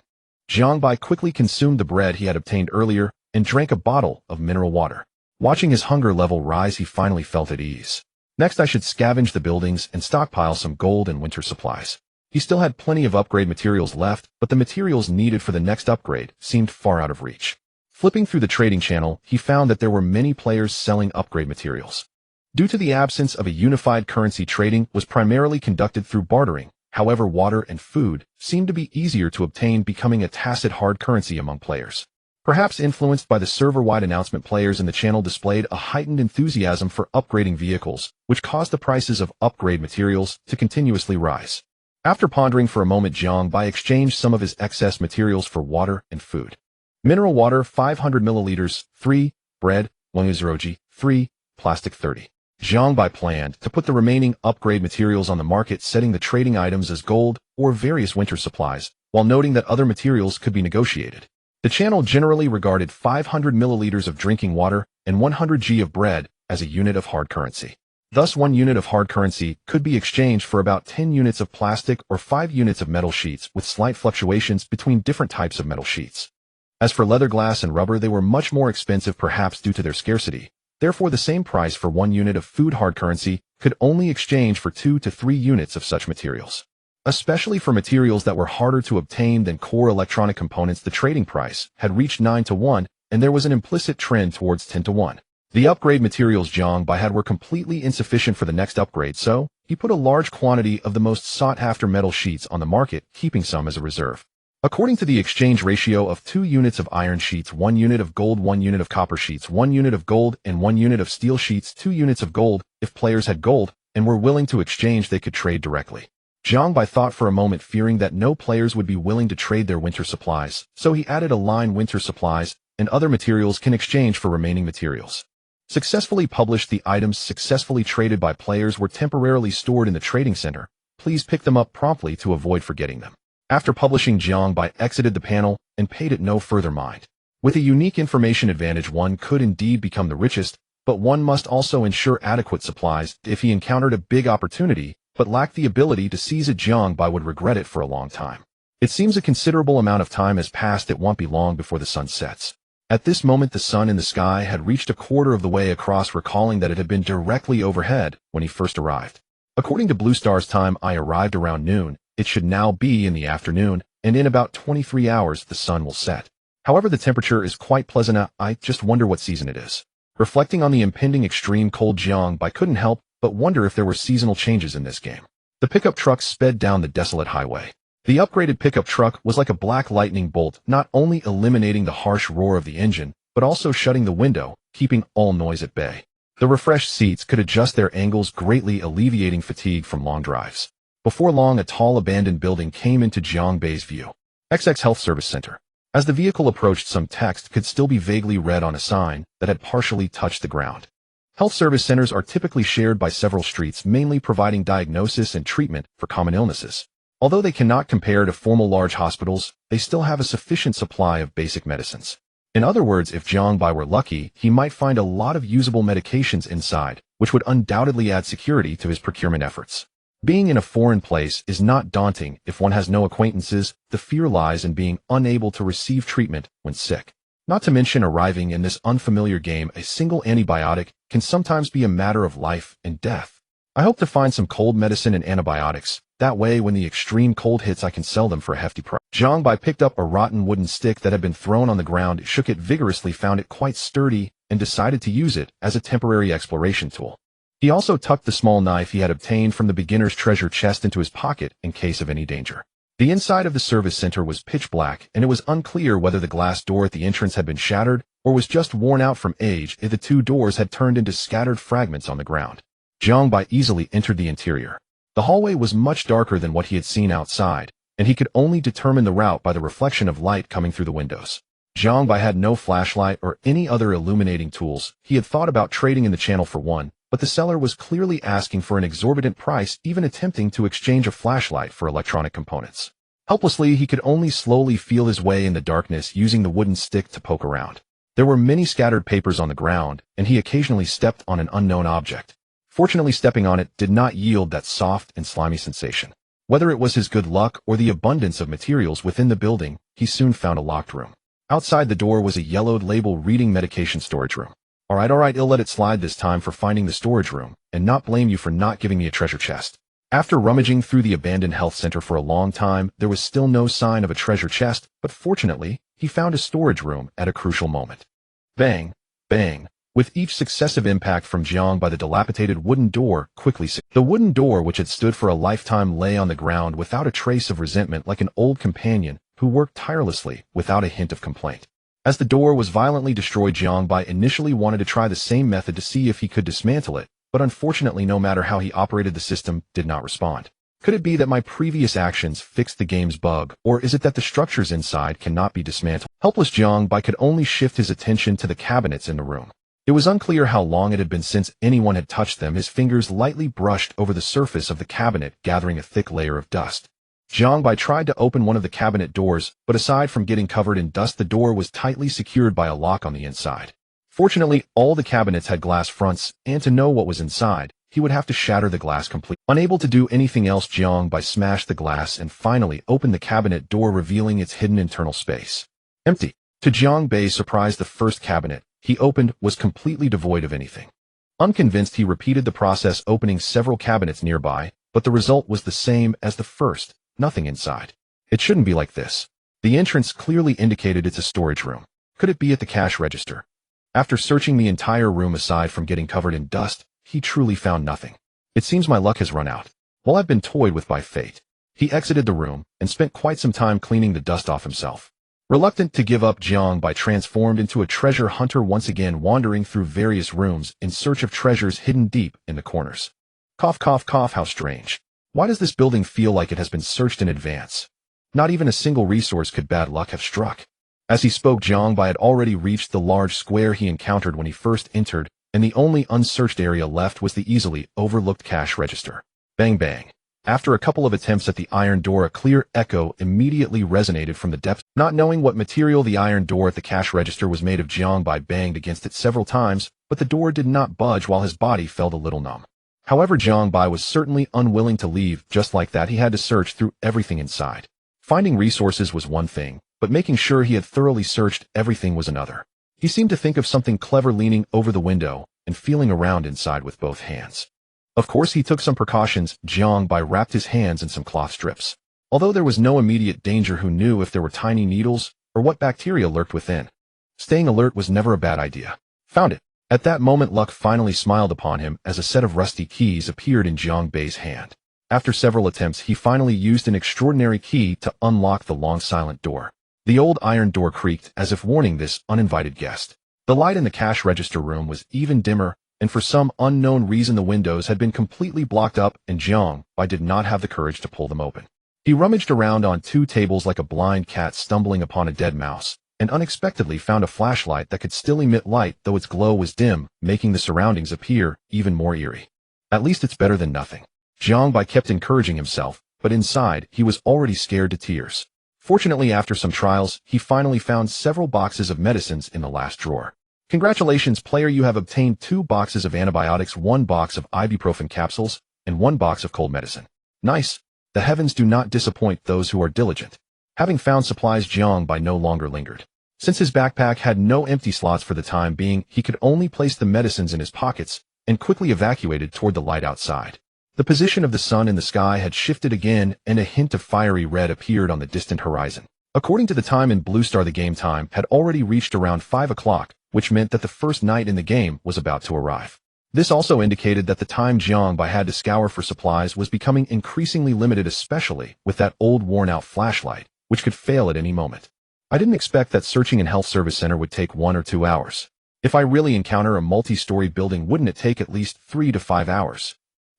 Jiang Bai quickly consumed the bread he had obtained earlier and drank a bottle of mineral water. Watching his hunger level rise, he finally felt at ease. Next, I should scavenge the buildings and stockpile some gold and winter supplies. He still had plenty of upgrade materials left, but the materials needed for the next upgrade seemed far out of reach. Flipping through the trading channel, he found that there were many players selling upgrade materials. Due to the absence of a unified currency, trading was primarily conducted through bartering. However, water and food seemed to be easier to obtain, becoming a tacit hard currency among players. Perhaps influenced by the server-wide announcement, players in the channel displayed a heightened enthusiasm for upgrading vehicles, which caused the prices of upgrade materials to continuously rise. After pondering for a moment, Jiang Bai exchanged some of his excess materials for water and food. Mineral water 500 milliliters, 3, bread, 1 3, plastic 30. Jiangbai planned to put the remaining upgrade materials on the market, setting the trading items as gold or various winter supplies, while noting that other materials could be negotiated. The channel generally regarded 500 milliliters of drinking water and 100 g of bread as a unit of hard currency. Thus, 1 unit of hard currency could be exchanged for about 10 units of plastic or 5 units of metal sheets, with slight fluctuations between different types of metal sheets. As for leather, glass, and rubber, they were much more expensive, perhaps due to their scarcity. Therefore, the same price for 1 unit of food hard currency could only exchange for 2 to 3 units of such materials. Especially for materials that were harder to obtain than core electronic components, the trading price had reached 9 to 1, and there was an implicit trend towards 10 to 1. The upgrade materials Jiangbai had were completely insufficient for the next upgrade, so he put a large quantity of the most sought-after metal sheets on the market, keeping some as a reserve. According to the exchange ratio of 2 units of iron sheets, 1 unit of gold, 1 unit of copper sheets, 1 unit of gold, and 1 unit of steel sheets, 2 units of gold, if players had gold and were willing to exchange, they could trade directly. Jiangbai thought for a moment, fearing that no players would be willing to trade their winter supplies, so he added a line: winter supplies and other materials can exchange for remaining materials. Successfully published. The items successfully traded by players were temporarily stored in the trading center. Please pick them up promptly to avoid forgetting them. After publishing, Jiangbai exited the panel and paid it no further mind. With a unique information advantage, one could indeed become the richest, but one must also ensure adequate supplies. If he encountered a big opportunity, but lacked the ability to seize it, Jiangbai would regret it for a long time. It seems a considerable amount of time has passed. It won't be long before the sun sets. At this moment, the sun in the sky had reached a quarter of the way across, recalling that it had been directly overhead when he first arrived. According to Blue Star's time, I arrived around noon. It should now be in the afternoon, and in about 23 hours the sun will set. However, the temperature is quite pleasant. I just wonder what season it is. Reflecting on the impending extreme cold, Jiangbai couldn't help but wonder if there were seasonal changes in this game. The pickup truck sped down the desolate highway. The upgraded pickup truck was like a black lightning bolt, not only eliminating the harsh roar of the engine, but also shutting the window, keeping all noise at bay. The refreshed seats could adjust their angles, greatly alleviating fatigue from long drives. Before long, a tall abandoned building came into Jiangbai's view. XX Health Service Center. As the vehicle approached, some text could still be vaguely read on a sign that had partially touched the ground. Health service centers are typically shared by several streets, mainly providing diagnosis and treatment for common illnesses. Although they cannot compare to formal large hospitals, they still have a sufficient supply of basic medicines. In other words, if Jiangbai were lucky, he might find a lot of usable medications inside, which would undoubtedly add security to his procurement efforts. Being in a foreign place is not daunting if one has no acquaintances. The fear lies in being unable to receive treatment when sick. Not to mention, arriving in this unfamiliar game, a single antibiotic can sometimes be a matter of life and death. I hope to find some cold medicine and antibiotics. That way, when the extreme cold hits, I can sell them for a hefty price. Jiangbai picked up a rotten wooden stick that had been thrown on the ground, shook it vigorously, found it quite sturdy, and decided to use it as a temporary exploration tool. He also tucked the small knife he had obtained from the beginner's treasure chest into his pocket in case of any danger. The inside of the service center was pitch black, and it was unclear whether the glass door at the entrance had been shattered or was just worn out from age, if the 2 doors had turned into scattered fragments on the ground. Jiangbai easily entered the interior. The hallway was much darker than what he had seen outside, and he could only determine the route by the reflection of light coming through the windows. Jiangbai had no flashlight or any other illuminating tools. He had thought about trading in the channel for one, but the seller was clearly asking for an exorbitant price, even attempting to exchange a flashlight for electronic components. Helplessly, he could only slowly feel his way in the darkness, using the wooden stick to poke around. There were many scattered papers on the ground, and he occasionally stepped on an unknown object. Fortunately, stepping on it did not yield that soft and slimy sensation. Whether it was his good luck or the abundance of materials within the building, he soon found a locked room. Outside the door was a yellowed label reading medication storage room. All right, I'll let it slide this time for finding the storage room, and not blame you for not giving me a treasure chest. After rummaging through the abandoned health center for a long time, there was still no sign of a treasure chest, but fortunately, he found a storage room at a crucial moment. Bang, bang. With each successive impact from Jiangbai, the dilapidated wooden door quickly The wooden door, which had stood for a lifetime, lay on the ground without a trace of resentment, like an old companion who worked tirelessly without a hint of complaint. As the door was violently destroyed, Jiangbai initially wanted to try the same method to see if he could dismantle it, but unfortunately, no matter how he operated, the system did not respond. Could it be that my previous actions fixed the game's bug, or is it that the structures inside cannot be dismantled? Helpless Jiangbai could only shift his attention to the cabinets in the room. It was unclear how long it had been since anyone had touched them. His fingers lightly brushed over the surface of the cabinet, gathering a thick layer of dust. Jiangbai tried to open one of the cabinet doors, but aside from getting covered in dust, the door was tightly secured by a lock on the inside. Fortunately, all the cabinets had glass fronts, and to know what was inside, he would have to shatter the glass completely. Unable to do anything else, Jiangbai smashed the glass and finally opened the cabinet door, revealing its hidden internal space. Empty. To Jiangbai's surprise, the first cabinet he opened was completely devoid of anything. Unconvinced, he repeated the process, opening several cabinets nearby, but the result was the same as the first. Nothing inside. It shouldn't be like this. The entrance clearly indicated it's a storage room. Could it be at the cash register? After searching the entire room aside from getting covered in dust, he truly found nothing. It seems my luck has run out. Well, I've been toyed with by fate. He exited the room and spent quite some time cleaning the dust off himself. Reluctant to give up, Jiangbai transformed into a treasure hunter, once again wandering through various rooms in search of treasures hidden deep in the corners. Cough, cough, cough, how strange. Why does this building feel like it has been searched in advance? Not even a single resource could bad luck have struck. As he spoke, Jiangbai had already reached the large square he encountered when he first entered, and the only unsearched area left was the easily overlooked cash register. Bang bang. After a couple of attempts at the iron door, a clear echo immediately resonated from the depths. Not knowing what material the iron door at the cash register was made of, Jiangbai banged against it several times, but the door did not budge while his body felt a little numb. However, Jiangbai was certainly unwilling to leave. Just like that, he had to search through everything inside. Finding resources was one thing, but making sure he had thoroughly searched everything was another. He seemed to think of something clever, leaning over the window and feeling around inside with both hands. Of course, he took some precautions. Jiangbai wrapped his hands in some cloth strips. Although there was no immediate danger, who knew if there were tiny needles or what bacteria lurked within? Staying alert was never a bad idea. Found it. At that moment, luck finally smiled upon him as a set of rusty keys appeared in Jiangbai's hand. After several attempts, he finally used an extraordinary key to unlock the long silent door. The old iron door creaked as if warning this uninvited guest. The light in the cash register room was even dimmer, and for some unknown reason the windows had been completely blocked up, and Jiangbai did not have the courage to pull them open. He rummaged around on two tables like a blind cat stumbling upon a dead mouse, and unexpectedly found a flashlight that could still emit light, though its glow was dim, making the surroundings appear even more eerie. At least it's better than nothing. Jiangbai kept encouraging himself, but inside he was already scared to tears. Fortunately, after some trials, he finally found several boxes of medicines in the last drawer. Congratulations, player, you have obtained 2 boxes of antibiotics, 1 box of ibuprofen capsules, and 1 box of cold medicine. Nice. The heavens do not disappoint those who are diligent. Having found supplies, Jiangbai no longer lingered. Since his backpack had no empty slots for the time being, he could only place the medicines in his pockets and quickly evacuated toward the light outside. The position of the sun in the sky had shifted again, and a hint of fiery red appeared on the distant horizon. According to the time in Blue Star, the game time had already reached around 5 o'clock, which meant that the first night in the game was about to arrive. This also indicated that the time Jiangbai had to scour for supplies was becoming increasingly limited, especially with that old worn-out flashlight, which could fail at any moment. I didn't expect that searching in Health Service Center would take 1 or 2 hours. If I really encounter a multi-story building, wouldn't it take at least 3 to 5 hours?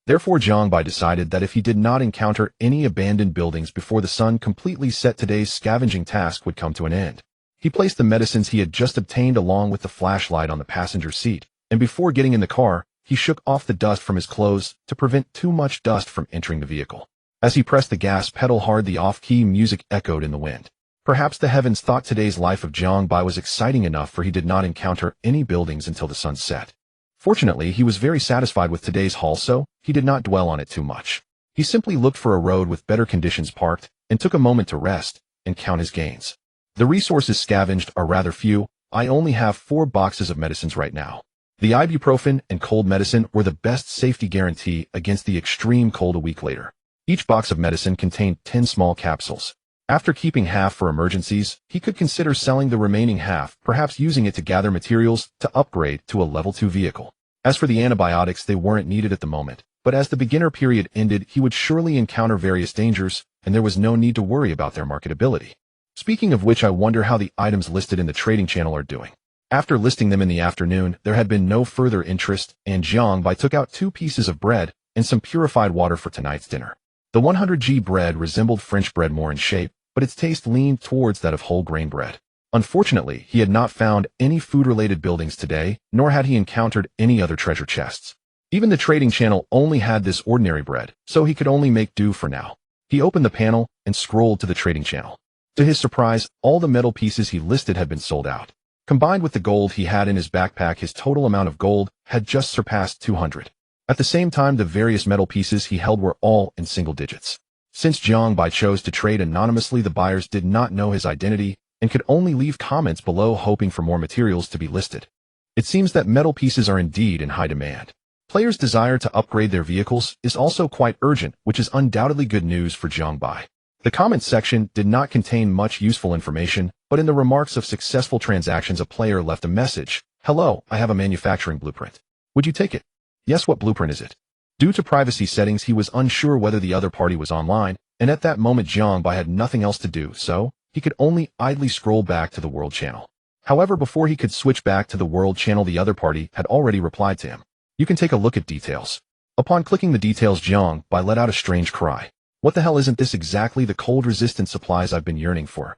Therefore, Jiangbai decided that if he did not encounter any abandoned buildings before the sun completely set, today's scavenging task would come to an end. He placed the medicines he had just obtained along with the flashlight on the passenger seat, and before getting in the car, he shook off the dust from his clothes to prevent too much dust from entering the vehicle. As he pressed the gas pedal hard, the off-key music echoed in the wind. Perhaps the heavens thought today's life of Jiangbai was exciting enough, for he did not encounter any buildings until the sun set. Fortunately, he was very satisfied with today's haul, so he did not dwell on it too much. He simply looked for a road with better conditions, parked, and took a moment to rest and count his gains. The resources scavenged are rather few. I only have 4 boxes of medicines right now. The ibuprofen and cold medicine were the best safety guarantee against the extreme cold a week later. Each box of medicine contained 10 small capsules. After keeping half for emergencies, he could consider selling the remaining half, perhaps using it to gather materials to upgrade to a level 2 vehicle. As for the antibiotics, they weren't needed at the moment, but as the beginner period ended, he would surely encounter various dangers, and there was no need to worry about their marketability. Speaking of which, I wonder how the items listed in the trading channel are doing. After listing them in the afternoon, there had been no further interest, and Jiangbai took out 2 pieces of bread and some purified water for tonight's dinner. The 100G bread resembled French bread more in shape, but its taste leaned towards that of whole grain bread. Unfortunately, he had not found any food-related buildings today, nor had he encountered any other treasure chests. Even the trading channel only had this ordinary bread, so he could only make do for now. He opened the panel and scrolled to the trading channel. To his surprise, all the metal pieces he listed had been sold out. Combined with the gold he had in his backpack, his total amount of gold had just surpassed 200. At the same time, the various metal pieces he held were all in single digits. Since Jiang Bai chose to trade anonymously, the buyers did not know his identity and could only leave comments below hoping for more materials to be listed. It seems that metal pieces are indeed in high demand. Players' desire to upgrade their vehicles is also quite urgent, which is undoubtedly good news for Jiang Bai. The comments section did not contain much useful information, but in the remarks of successful transactions a player left a message. Hello, I have a manufacturing blueprint. Would you take it? Yes, what blueprint is it? Due to privacy settings, he was unsure whether the other party was online, and at that moment Jiang Bai had nothing else to do, so he could only idly scroll back to the world channel. However, before he could switch back to the world channel, the other party had already replied to him. You can take a look at details. Upon clicking the details, Jiang Bai let out a strange cry. What the hell, isn't this exactly the cold-resistant supplies I've been yearning for?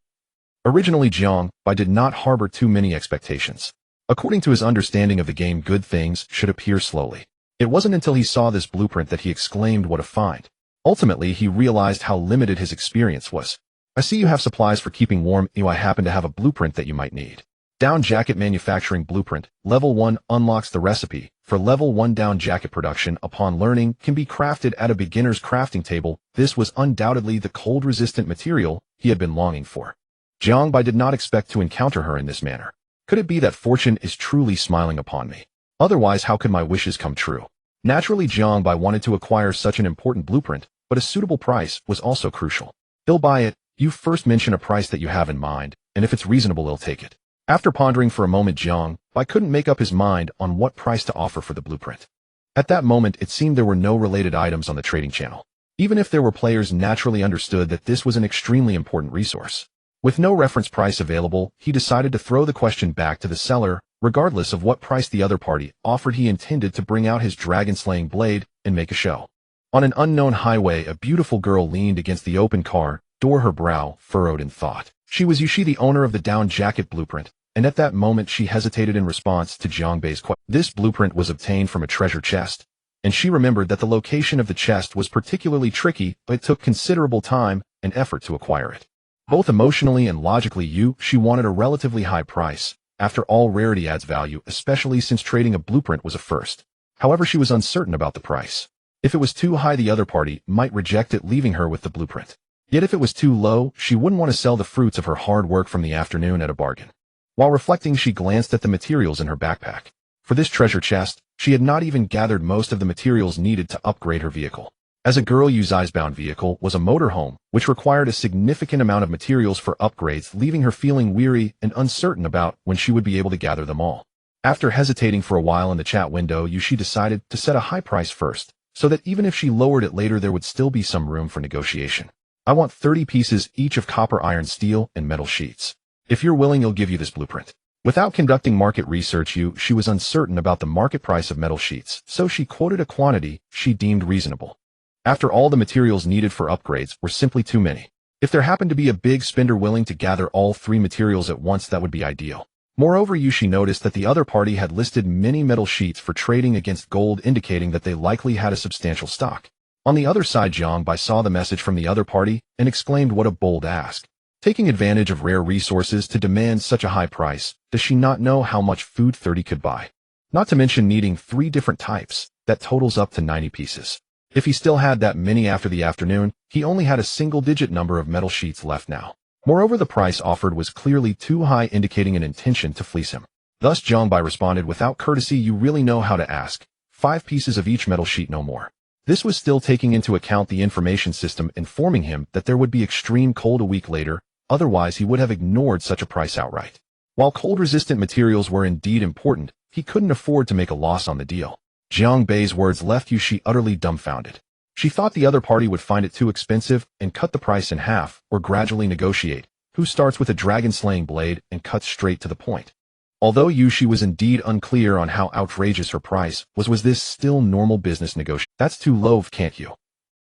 Originally, Jiang Bai did not harbor too many expectations. According to his understanding of the game, good things should appear slowly. It wasn't until he saw this blueprint that he exclaimed, what a find. Ultimately, he realized how limited his experience was. I see you have supplies for keeping warm. I happen to have a blueprint that you might need. Down jacket manufacturing blueprint. Level 1 unlocks the recipe for level 1 down jacket production. Upon learning, can be crafted at a beginner's crafting table. This was undoubtedly the cold-resistant material he had been longing for. Jiang Bai did not expect to encounter her in this manner. Could it be that fortune is truly smiling upon me? Otherwise, how could my wishes come true? Naturally, Jiang Bai wanted to acquire such an important blueprint, but a suitable price was also crucial. He'll buy it. You first mention a price that you have in mind, and if it's reasonable, he'll take it. After pondering for a moment, Jiang Bai couldn't make up his mind on what price to offer for the blueprint. At that moment, it seemed there were no related items on the trading channel. Even if there were, players naturally understood that this was an extremely important resource. With no reference price available, he decided to throw the question back to the seller. Regardless of what price the other party offered, he intended to bring out his dragon-slaying blade and make a show. On an unknown highway, a beautiful girl leaned against the open car door, her brow furrowed in thought. She was Yushi, the owner of the down jacket blueprint, and at that moment she hesitated in response to Jiang Bai's question. This blueprint was obtained from a treasure chest, and she remembered that the location of the chest was particularly tricky, but it took considerable time and effort to acquire it. Both emotionally and logically, she wanted a relatively high price. After all, rarity adds value, especially since trading a blueprint was a first. However, she was uncertain about the price. If it was too high, the other party might reject it, leaving her with the blueprint. Yet if it was too low, she wouldn't want to sell the fruits of her hard work from the afternoon at a bargain. While reflecting, she glanced at the materials in her backpack. For this treasure chest, she had not even gathered most of the materials needed to upgrade her vehicle. As a girl, Yu's icebound vehicle was a motorhome, which required a significant amount of materials for upgrades, leaving her feeling weary and uncertain about when she would be able to gather them all. After hesitating for a while in the chat window, she decided to set a high price first, so that even if she lowered it later, there would still be some room for negotiation. I want 30 pieces each of copper, iron, steel, and metal sheets. If you're willing, you'll give you this blueprint. Without conducting market research, she was uncertain about the market price of metal sheets, so she quoted a quantity she deemed reasonable. After all, the materials needed for upgrades were simply too many. If there happened to be a big spender willing to gather all 3 materials at once, that would be ideal. Moreover, she noticed that the other party had listed many metal sheets for trading against gold, indicating that they likely had a substantial stock. On the other side, Jiang Bai saw the message from the other party and exclaimed, what a bold ask. Taking advantage of rare resources to demand such a high price, does she not know how much food 30 could buy? Not to mention needing 3 different types, that totals up to 90 pieces. If he still had that many after the afternoon, he only had a single-digit number of metal sheets left now. Moreover, the price offered was clearly too high, indicating an intention to fleece him. Thus, Jiang Bai responded without courtesy, you really know how to ask. 5 pieces of each metal sheet, no more. This was still taking into account the information system informing him that there would be extreme cold a week later, otherwise he would have ignored such a price outright. While cold-resistant materials were indeed important, he couldn't afford to make a loss on the deal. Jiang Bai's words left Yushi utterly dumbfounded. She thought the other party would find it too expensive and cut the price in half, or gradually negotiate, who starts with a dragon-slaying blade and cuts straight to the point. Although Yushi was indeed unclear on how outrageous her price was this still normal business negotiation? That's too low, can't you?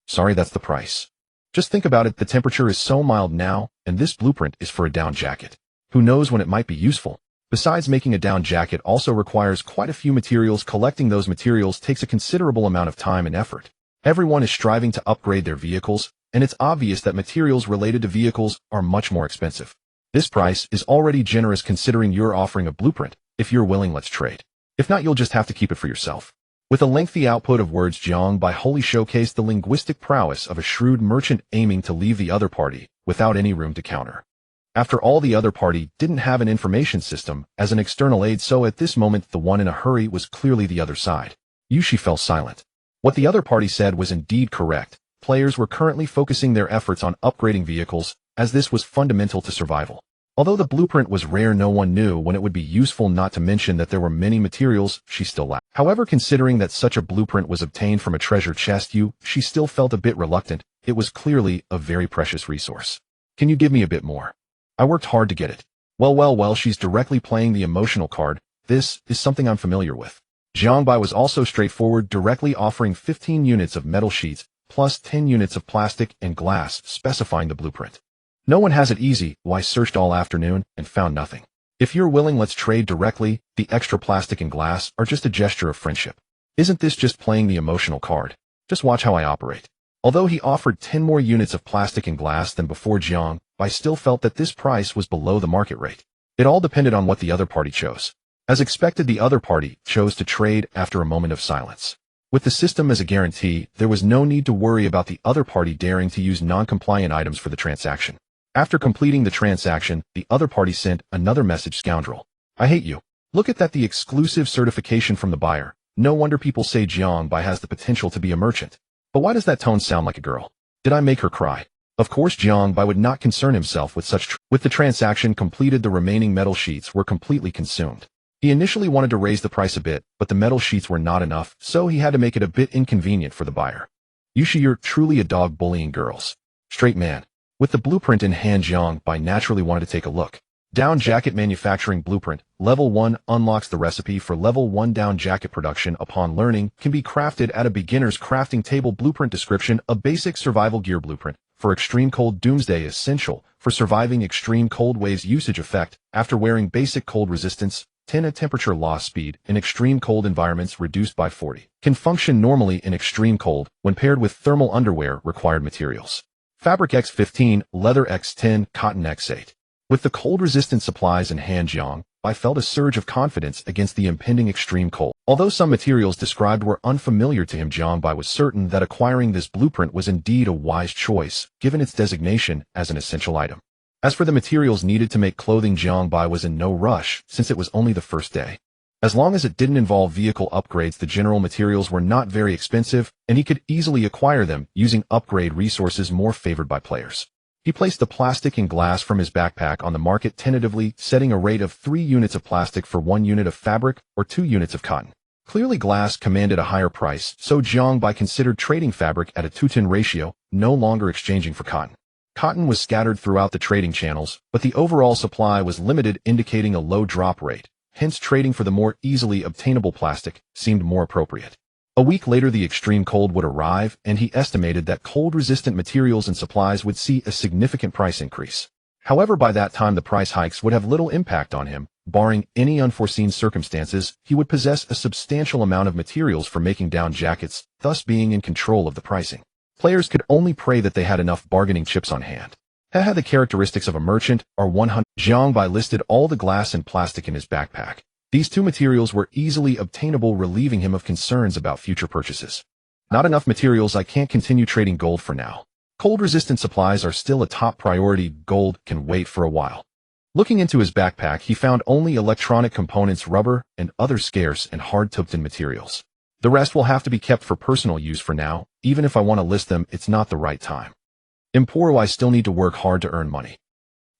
Sorry, that's the price. Just think about it, the temperature is so mild now, and this blueprint is for a down jacket. Who knows when it might be useful? Besides, making a down jacket also requires quite a few materials. Collecting those materials takes a considerable amount of time and effort. Everyone is striving to upgrade their vehicles, and it's obvious that materials related to vehicles are much more expensive. This price is already generous considering you're offering a blueprint. If you're willing, let's trade. If not, you'll just have to keep it for yourself. With a lengthy output of words, Jiang Bai wholly showcased the linguistic prowess of a shrewd merchant aiming to leave the other party without any room to counter. After all, the other party didn't have an information system as an external aid, so at this moment the one in a hurry was clearly the other side. Yushi fell silent. What the other party said was indeed correct. Players were currently focusing their efforts on upgrading vehicles, as this was fundamental to survival. Although the blueprint was rare, no one knew when it would be useful, not to mention that there were many materials she still lacked. However, considering that such a blueprint was obtained from a treasure chest, she still felt a bit reluctant. It was clearly a very precious resource. Can you give me a bit more? I worked hard to get it. Well, she's directly playing the emotional card. This is something I'm familiar with. Jiang Bai was also straightforward, directly offering 15 units of metal sheets, plus 10 units of plastic and glass, specifying the blueprint. No one has it easy. I searched all afternoon and found nothing. If you're willing, let's trade directly. The extra plastic and glass are just a gesture of friendship. Isn't this just playing the emotional card? Just watch how I operate. Although he offered 10 more units of plastic and glass than before, Jiang Bai still felt that this price was below the market rate. It all depended on what the other party chose. As expected, the other party chose to trade after a moment of silence. With the system as a guarantee, there was no need to worry about the other party daring to use non-compliant items for the transaction. After completing the transaction, the other party sent another message: scoundrel. I hate you. Look at that, the exclusive certification from the buyer. No wonder people say Jiang Bai has the potential to be a merchant. But why does that tone sound like a girl? Did I make her cry? Of course, Jiang Bai would not concern himself with such. With the transaction completed, the remaining metal sheets were completely consumed. He initially wanted to raise the price a bit, but the metal sheets were not enough, so he had to make it a bit inconvenient for the buyer. Yushi, you're truly a dog bullying girls. Straight man. With the blueprint in hand, Jiang Bai naturally wanted to take a look. Down jacket manufacturing blueprint. Level 1 unlocks the recipe for level 1 down jacket production. Upon learning, can be crafted at a beginner's crafting table. Blueprint description: a basic survival gear blueprint. For extreme cold, doomsday essential. For surviving extreme cold waves, usage effect. After wearing basic cold resistance, 10 a temperature loss speed in extreme cold environments reduced by 40. Can function normally in extreme cold when paired with thermal underwear. Required materials: fabric X15, leather X10, cotton X8. With the cold-resistant supplies in hand, Jiang Bai felt a surge of confidence against the impending extreme cold. Although some materials described were unfamiliar to him, Jiang Bai was certain that acquiring this blueprint was indeed a wise choice, given its designation as an essential item. As for the materials needed to make clothing, Jiang Bai was in no rush, since it was only the first day. As long as it didn't involve vehicle upgrades, the general materials were not very expensive, and he could easily acquire them using upgrade resources more favored by players. He placed the plastic and glass from his backpack on the market tentatively, setting a rate of 3 units of plastic for 1 unit of fabric or 2 units of cotton. Clearly, glass commanded a higher price, so Jiang Bai considered trading fabric at a 2-to-1 ratio, no longer exchanging for cotton. Cotton was scattered throughout the trading channels, but the overall supply was limited, indicating a low drop rate. Hence, trading for the more easily obtainable plastic seemed more appropriate. A week later, the extreme cold would arrive, and he estimated that cold-resistant materials and supplies would see a significant price increase. However, by that time, the price hikes would have little impact on him. Barring any unforeseen circumstances, he would possess a substantial amount of materials for making down jackets, thus being in control of the pricing. Players could only pray that they had enough bargaining chips on hand. Haha, the characteristics of a merchant are 100. Jiang Bai listed all the glass and plastic in his backpack. These 2 materials were easily obtainable, relieving him of concerns about future purchases. Not enough materials. I can't continue trading gold for now. Cold-resistant supplies are still a top priority. Gold can wait for a while. Looking into his backpack, he found only electronic components, rubber, and other scarce and hard-to-obtain materials. The rest will have to be kept for personal use for now. Even if I want to list them, it's not the right time. I still need to work hard to earn money.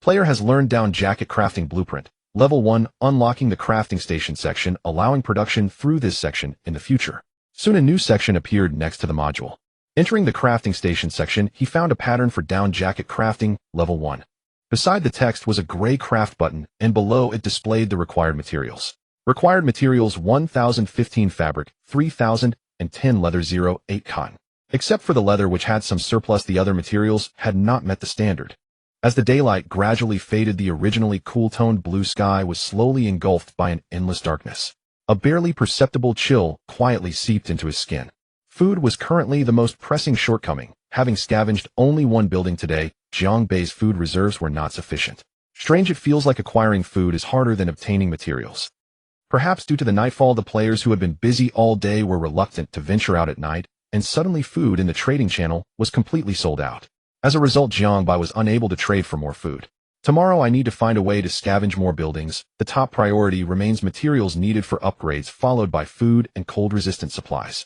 Player has learned down jacket crafting blueprint. Level 1, unlocking the crafting station section, allowing production through this section in the future. Soon a new section appeared next to the module. Entering the crafting station section, he found a pattern for down jacket crafting, level 1. Beside the text was a gray craft button, and below it displayed the required materials. Required materials: 1015 fabric, 3010 leather, 08 cotton. Except for the leather, which had some surplus, the other materials had not met the standard. As the daylight gradually faded, the originally cool-toned blue sky was slowly engulfed by an endless darkness. A barely perceptible chill quietly seeped into his skin. Food was currently the most pressing shortcoming. Having scavenged only one building today, Jiangbei's food reserves were not sufficient. Strange, it feels like acquiring food is harder than obtaining materials. Perhaps due to the nightfall, the players who had been busy all day were reluctant to venture out at night, and suddenly food in the trading channel was completely sold out. As a result, Jiangbai was unable to trade for more food. Tomorrow I need to find a way to scavenge more buildings. The top priority remains materials needed for upgrades, followed by food and cold-resistant supplies.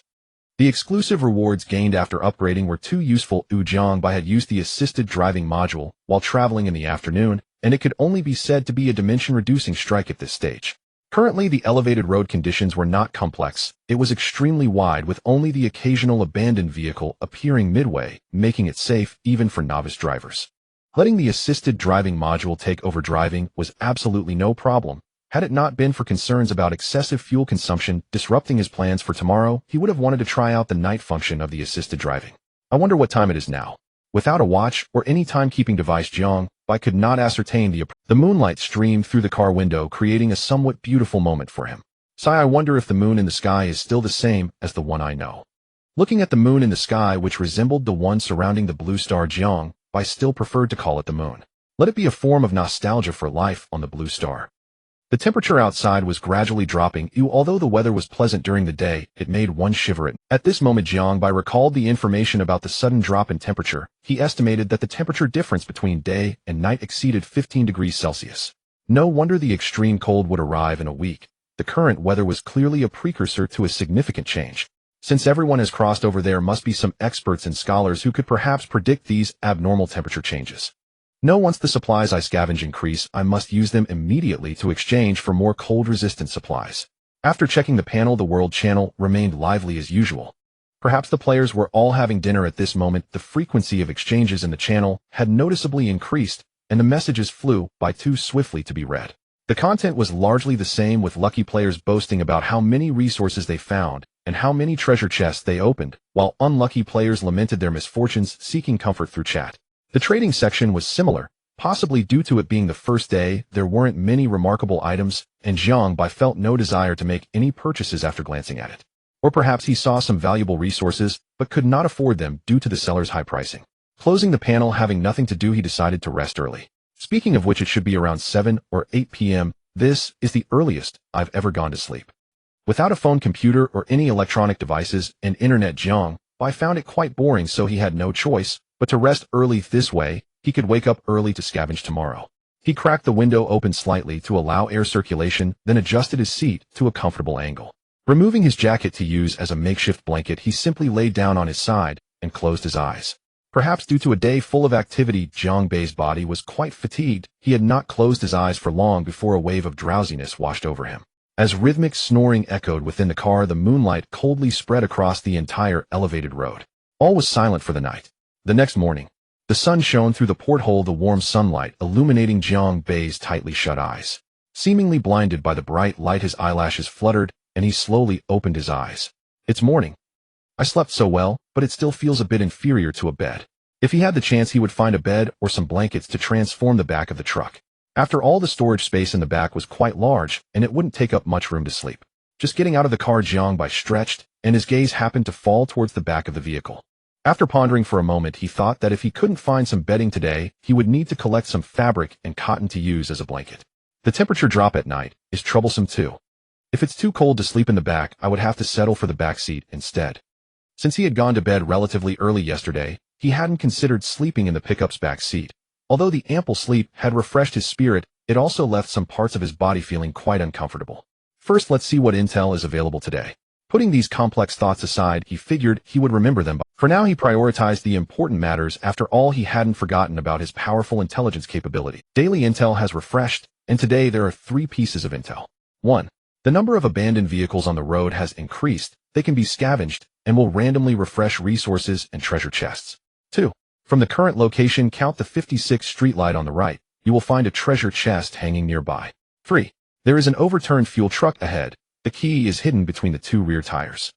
The exclusive rewards gained after upgrading were too useful. Jiangbai had used the assisted driving module while traveling in the afternoon, and it could only be said to be a dimension-reducing strike at this stage. Currently, the elevated road conditions were not complex. It was extremely wide, with only the occasional abandoned vehicle appearing midway, making it safe even for novice drivers. Letting the assisted driving module take over driving was absolutely no problem. Had it not been for concerns about excessive fuel consumption disrupting his plans for tomorrow, he would have wanted to try out the night function of the assisted driving. I wonder what time it is now. Without a watch or any timekeeping device, Jiangbai could not ascertain the moonlight streamed through the car window, creating a somewhat beautiful moment for him. I wonder if the moon in the sky is still the same as the one I know. Looking at the moon in the sky, which resembled the one surrounding the blue star, Jiangbai still preferred to call it the moon. Let it be a form of nostalgia for life on the blue star. The temperature outside was gradually dropping. Although the weather was pleasant during the day, it made one shiver. At this moment, Jiangbai recalled the information about the sudden drop in temperature. He estimated that the temperature difference between day and night exceeded 15 degrees Celsius. No wonder the extreme cold would arrive in a week. The current weather was clearly a precursor to a significant change. Since everyone has crossed over, there must be some experts and scholars who could perhaps predict these abnormal temperature changes. Once the supplies I scavenge increase, I must use them immediately to exchange for more cold-resistant supplies. After checking the panel, the world channel remained lively as usual. Perhaps the players were all having dinner at this moment. The frequency of exchanges in the channel had noticeably increased, and the messages flew by too swiftly to be read. The content was largely the same, with lucky players boasting about how many resources they found and how many treasure chests they opened, while unlucky players lamented their misfortunes, seeking comfort through chat. The trading section was similar. Possibly due to it being the first day, there weren't many remarkable items, and Jiangbai felt no desire to make any purchases after glancing at it. Or perhaps he saw some valuable resources, but could not afford them due to the seller's high pricing. Closing the panel, having nothing to do, he decided to rest early. Speaking of which, it should be around 7 or 8 p.m. This is the earliest I've ever gone to sleep. Without a phone, computer, or any electronic devices and internet, Jiangbai found it quite boring, so he had no choice but to rest early. This way, he could wake up early to scavenge tomorrow. He cracked the window open slightly to allow air circulation, then adjusted his seat to a comfortable angle. Removing his jacket to use as a makeshift blanket, he simply laid down on his side and closed his eyes. Perhaps due to a day full of activity, Jiangbei's body was quite fatigued. He had not closed his eyes for long before a wave of drowsiness washed over him. As rhythmic snoring echoed within the car, the moonlight coldly spread across the entire elevated road. All was silent for the night. The next morning, the sun shone through the porthole, the warm sunlight illuminating Jiangbei's tightly shut eyes. Seemingly blinded by the bright light, his eyelashes fluttered, and he slowly opened his eyes. It's morning. I slept so well, but it still feels a bit inferior to a bed. If he had the chance, he would find a bed or some blankets to transform the back of the truck. After all, the storage space in the back was quite large, and it wouldn't take up much room to sleep. Just getting out of the car, Jiangbai stretched, and his gaze happened to fall towards the back of the vehicle. After pondering for a moment, he thought that if he couldn't find some bedding today, he would need to collect some fabric and cotton to use as a blanket. The temperature drop at night is troublesome too. If it's too cold to sleep in the back, I would have to settle for the back seat instead. Since he had gone to bed relatively early yesterday, he hadn't considered sleeping in the pickup's back seat. Although the ample sleep had refreshed his spirit, it also left some parts of his body feeling quite uncomfortable. First, let's see what intel is available today. Putting these complex thoughts aside, he figured he would remember them. For now, he prioritized the important matters. After all, he hadn't forgotten about his powerful intelligence capability. Daily intel has refreshed, and today there are 3 pieces of intel. 1. The number of abandoned vehicles on the road has increased. They can be scavenged and will randomly refresh resources and treasure chests. 2. From the current location, count the 56th streetlight on the right. You will find a treasure chest hanging nearby. 3. There is an overturned fuel truck ahead. The key is hidden between the 2 rear tires.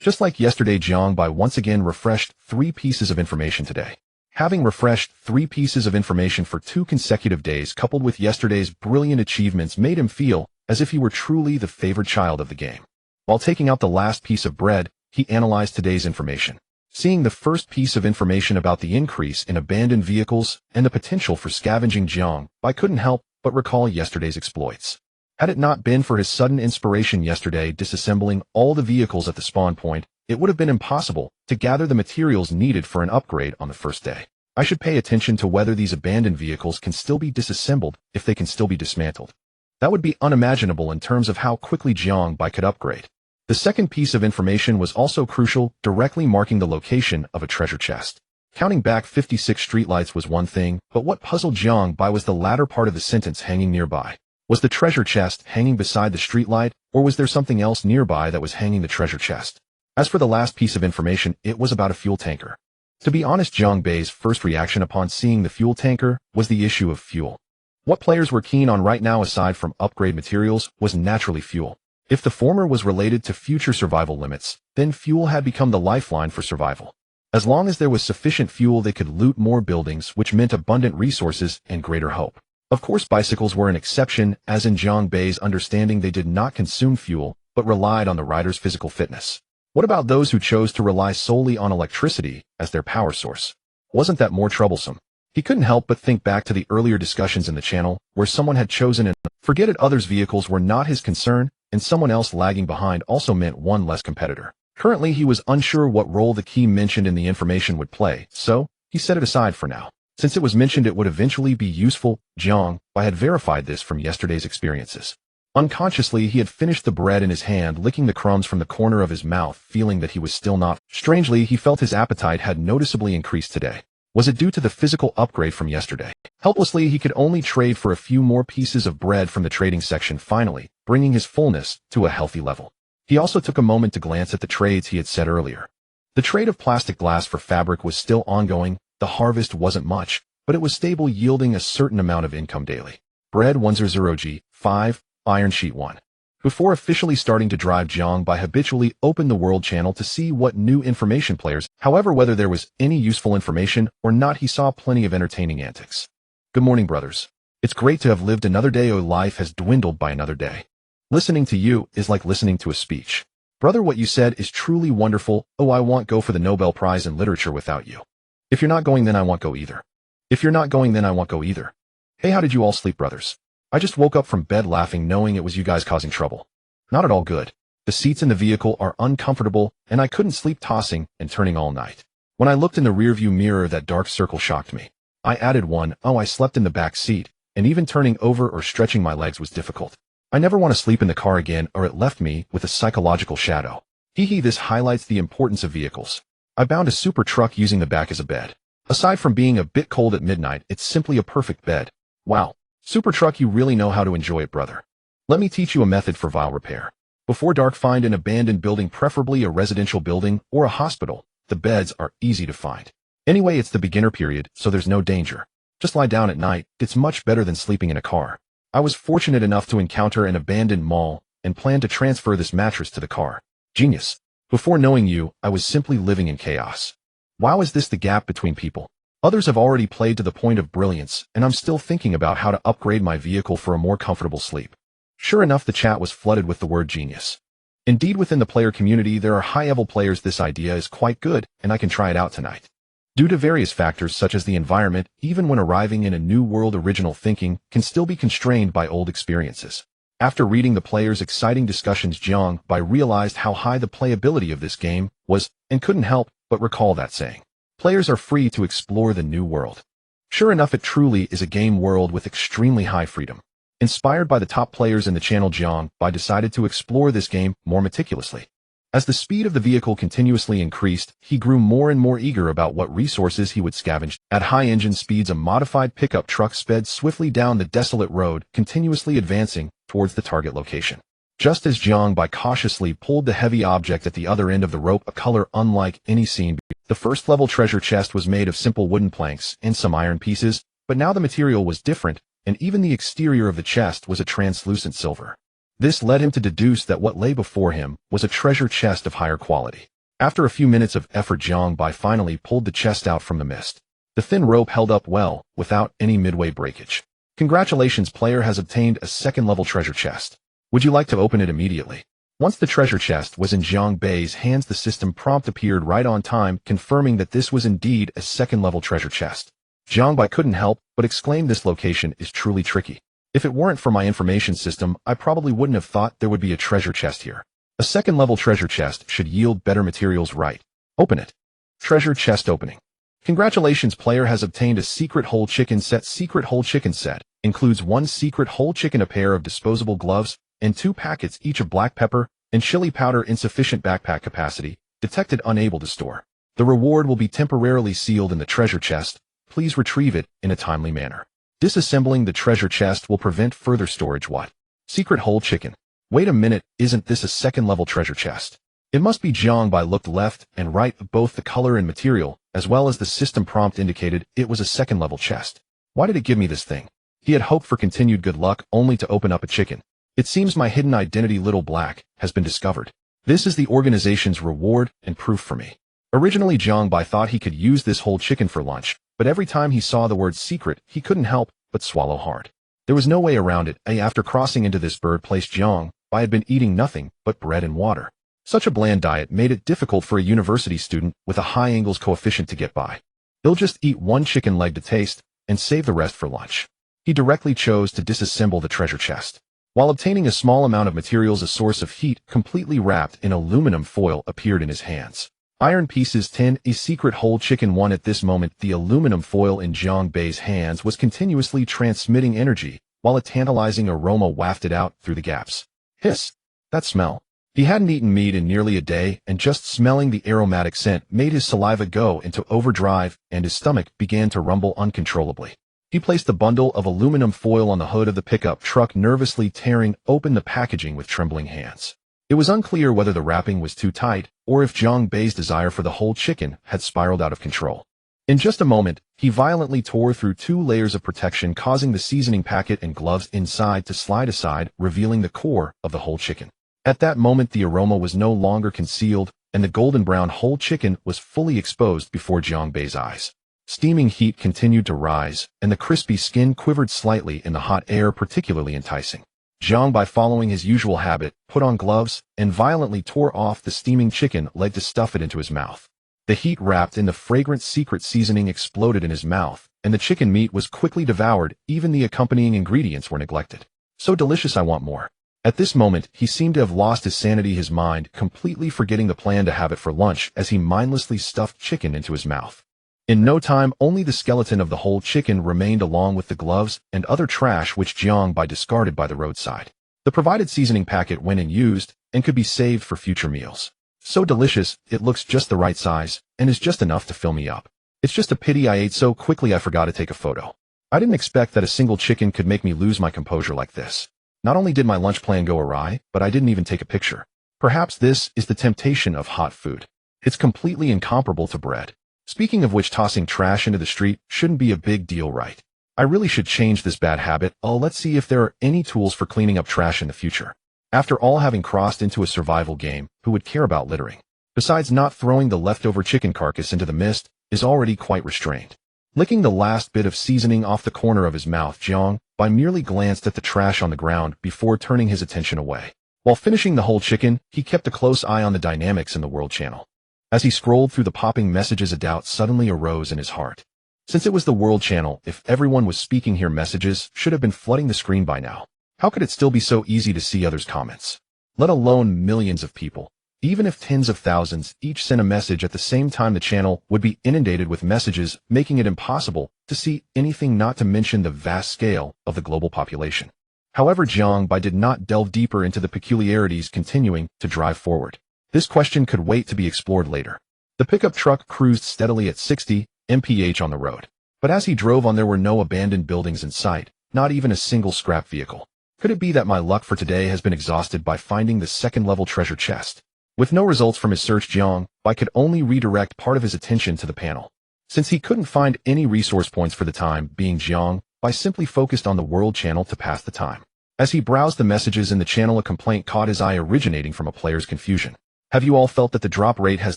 Just like yesterday, Jiangbai once again refreshed 3 pieces of information today. Having refreshed 3 pieces of information for 2 consecutive days coupled with yesterday's brilliant achievements made him feel as if he were truly the favored child of the game. While taking out the last piece of bread, he analyzed today's information. Seeing the first piece of information about the increase in abandoned vehicles and the potential for scavenging, Jiangbai couldn't help but recall yesterday's exploits. Had it not been for his sudden inspiration yesterday disassembling all the vehicles at the spawn point, it would have been impossible to gather the materials needed for an upgrade on the first day. I should pay attention to whether these abandoned vehicles can still be disassembled, if they can still be dismantled. That would be unimaginable in terms of how quickly Jiangbai could upgrade. The second piece of information was also crucial, directly marking the location of a treasure chest. Counting back 56 streetlights was one thing, but what puzzled Jiangbai was the latter part of the sentence hanging nearby. Was the treasure chest hanging beside the streetlight, or was there something else nearby that was hanging the treasure chest? As for the last piece of information, it was about a fuel tanker. To be honest, Jiangbai's first reaction upon seeing the fuel tanker was the issue of fuel. What players were keen on right now aside from upgrade materials was naturally fuel. If the former was related to future survival limits, then fuel had become the lifeline for survival. As long as there was sufficient fuel, they could loot more buildings, which meant abundant resources and greater hope. Of course, bicycles were an exception, as in Jiangbai's understanding they did not consume fuel, but relied on the rider's physical fitness. What about those who chose to rely solely on electricity as their power source? Wasn't that more troublesome? He couldn't help but think back to the earlier discussions in the channel, where someone had chosen and forget it, others' vehicles were not his concern, and someone else lagging behind also meant one less competitor. Currently, he was unsure what role the key mentioned in the information would play, so he set it aside for now. Since it was mentioned it would eventually be useful, Jiangbai had verified this from yesterday's experiences. Unconsciously, he had finished the bread in his hand, licking the crumbs from the corner of his mouth, feeling that he was still not. Strangely, he felt his appetite had noticeably increased today. Was it due to the physical upgrade from yesterday? Helplessly, he could only trade for a few more pieces of bread from the trading section, finally bringing his fullness to a healthy level. He also took a moment to glance at the trades he had set earlier. The trade of plastic glass for fabric was still ongoing. The harvest wasn't much, but it was stable, yielding a certain amount of income daily. Bread 100G, 5, iron sheet 1. Before officially starting to drive, Jiangbai habitually opened the world channel to see what new information players. However, whether there was any useful information or not, he saw plenty of entertaining antics. Good morning, brothers. It's great to have lived another day. Oh, life has dwindled by another day. Listening to you is like listening to a speech. Brother, what you said is truly wonderful. Oh, I won't go for the Nobel Prize in Literature without you. If you're not going, then I won't go either. If you're not going, then I won't go either. Hey, how did you all sleep, brothers? I just woke up from bed laughing, knowing it was you guys causing trouble. Not at all good. The seats in the vehicle are uncomfortable, and I couldn't sleep, tossing and turning all night. When I looked in the rearview mirror, that dark circle shocked me. I added one. Oh, I slept in the back seat, and even turning over or stretching my legs was difficult. I never want to sleep in the car again, or it left me with a psychological shadow. Hee, this highlights the importance of vehicles. I bound a super truck using the back as a bed. Aside from being a bit cold at midnight, it's simply a perfect bed. Wow. Super truck, you really know how to enjoy it, brother. Let me teach you a method for vial repair. Before dark, find an abandoned building, preferably a residential building or a hospital. The beds are easy to find. Anyway, it's the beginner period, so there's no danger. Just lie down at night. It's much better than sleeping in a car. I was fortunate enough to encounter an abandoned mall and plan to transfer this mattress to the car. Genius. Before knowing you, I was simply living in chaos. Wow, is this the gap between people? Others have already played to the point of brilliance, and I'm still thinking about how to upgrade my vehicle for a more comfortable sleep. Sure enough, the chat was flooded with the word genius. Indeed, within the player community, there are high-level players. This idea is quite good, and I can try it out tonight. Due to various factors such as the environment, even when arriving in a new world, original thinking can still be constrained by old experiences. After reading the players' exciting discussions, Jiangbai realized how high the playability of this game was, and couldn't help but recall that saying. Players are free to explore the new world. Sure enough, it truly is a game world with extremely high freedom. Inspired by the top players in the channel, Jiangbai decided to explore this game more meticulously. As the speed of the vehicle continuously increased, he grew more and more eager about what resources he would scavenge. At high engine speeds, a modified pickup truck sped swiftly down the desolate road, continuously advancing towards the target location. Just as Jiangbai cautiously pulled the heavy object at the other end of the rope, a color unlike any seen. The first level treasure chest was made of simple wooden planks and some iron pieces, but now the material was different, and even the exterior of the chest was a translucent silver. This led him to deduce that what lay before him was a treasure chest of higher quality. After a few minutes of effort, Jiang Bai finally pulled the chest out from the mist. The thin rope held up well, without any midway breakage. Congratulations, player has obtained a second-level treasure chest. Would you like to open it immediately? Once the treasure chest was in Jiang Bai's hands, the system prompt appeared right on time, confirming that this was indeed a second-level treasure chest. Jiang Bai couldn't help but exclaim, this location is truly tricky. If it weren't for my information system, I probably wouldn't have thought there would be a treasure chest here. A second-level treasure chest should yield better materials, right? Open it. Treasure chest opening. Congratulations, player has obtained a secret whole chicken set. Secret whole chicken set includes 1 secret whole chicken, a pair of disposable gloves, and 2 packets each of black pepper and chili powder. Insufficient backpack capacity. Detected unable to store. The reward will be temporarily sealed in the treasure chest. Please retrieve it in a timely manner. Disassembling the treasure chest will prevent further storage. What? Secret whole chicken. Wait a minute, isn't this a second-level treasure chest? It must be. Jiang Bai looked left and right. Both the color and material, as well as the system prompt, indicated it was a second-level chest. Why did it give me this thing? He had hoped for continued good luck, only to open up a chicken. It seems my hidden identity, Little Black, has been discovered. This is the organization's reward and proof for me. Originally, Jiang Bai thought he could use this whole chicken for lunch, but every time he saw the word secret, he couldn't help but swallow hard. There was no way around it. After crossing into this bird place, Jiang Bai had been eating nothing but bread and water. Such a bland diet made it difficult for a university student with a high Angles coefficient to get by. He'll just eat 1 chicken leg to taste and save the rest for lunch. He directly chose to disassemble the treasure chest. While obtaining a small amount of materials, a source of heat completely wrapped in aluminum foil appeared in his hands. Iron pieces 10, a secret whole chicken 1. At this moment, the aluminum foil in Jiang Bai's hands was continuously transmitting energy, while a tantalizing aroma wafted out through the gaps. Hiss! That smell. He hadn't eaten meat in nearly a day, and just smelling the aromatic scent made his saliva go into overdrive, and his stomach began to rumble uncontrollably. He placed the bundle of aluminum foil on the hood of the pickup truck, nervously tearing open the packaging with trembling hands. It was unclear whether the wrapping was too tight, or if Jiang Bai's desire for the whole chicken had spiraled out of control. In just a moment, he violently tore through 2 layers of protection, causing the seasoning packet and gloves inside to slide aside, revealing the core of the whole chicken. At that moment, the aroma was no longer concealed, and the golden brown whole chicken was fully exposed before Jiang Bai's eyes. Steaming heat continued to rise, and the crispy skin quivered slightly in the hot air, particularly enticing. Jiang Bai, following his usual habit, put on gloves and violently tore off the steaming chicken leg to stuff it into his mouth. The heat wrapped in the fragrant secret seasoning exploded in his mouth, and the chicken meat was quickly devoured. Even the accompanying ingredients were neglected. So delicious, I want more. At this moment, he seemed to have lost his sanity, his mind completely forgetting the plan to have it for lunch as he mindlessly stuffed chicken into his mouth. In no time, only the skeleton of the whole chicken remained, along with the gloves and other trash which Jiang Bai discarded by the roadside. The provided seasoning packet went unused and could be saved for future meals. So delicious, it looks just the right size and is just enough to fill me up. It's just a pity I ate so quickly I forgot to take a photo. I didn't expect that a single chicken could make me lose my composure like this. Not only did my lunch plan go awry, but I didn't even take a picture. Perhaps this is the temptation of hot food. It's completely incomparable to bread. Speaking of which, tossing trash into the street shouldn't be a big deal, right? I really should change this bad habit. Let's see if there are any tools for cleaning up trash in the future. After all, having crossed into a survival game, who would care about littering? Besides, not throwing the leftover chicken carcass into the mist is already quite restrained. Licking the last bit of seasoning off the corner of his mouth, Jiang Bai merely glanced at the trash on the ground before turning his attention away. While finishing the whole chicken, he kept a close eye on the dynamics in the world channel. As he scrolled through the popping messages, a doubt suddenly arose in his heart. Since it was the world channel, if everyone was speaking here, messages should have been flooding the screen by now. How could it still be so easy to see others' comments? Let alone millions of people. Even if tens of thousands each sent a message at the same time, the channel would be inundated with messages, making it impossible to see anything, not to mention the vast scale of the global population. However, Jiang Bai did not delve deeper into the peculiarities, continuing to drive forward. This question could wait to be explored later. The pickup truck cruised steadily at 60 mph on the road. But as he drove on, there were no abandoned buildings in sight, not even a single scrap vehicle. Could it be that my luck for today has been exhausted by finding the second-level treasure chest? With no results from his search, Jiang Bai could only redirect part of his attention to the panel. Since he couldn't find any resource points for the time being, Jiang Bai simply focused on the world channel to pass the time. As he browsed the messages in the channel, a complaint caught his eye, originating from a player's confusion. Have you all felt that the drop rate has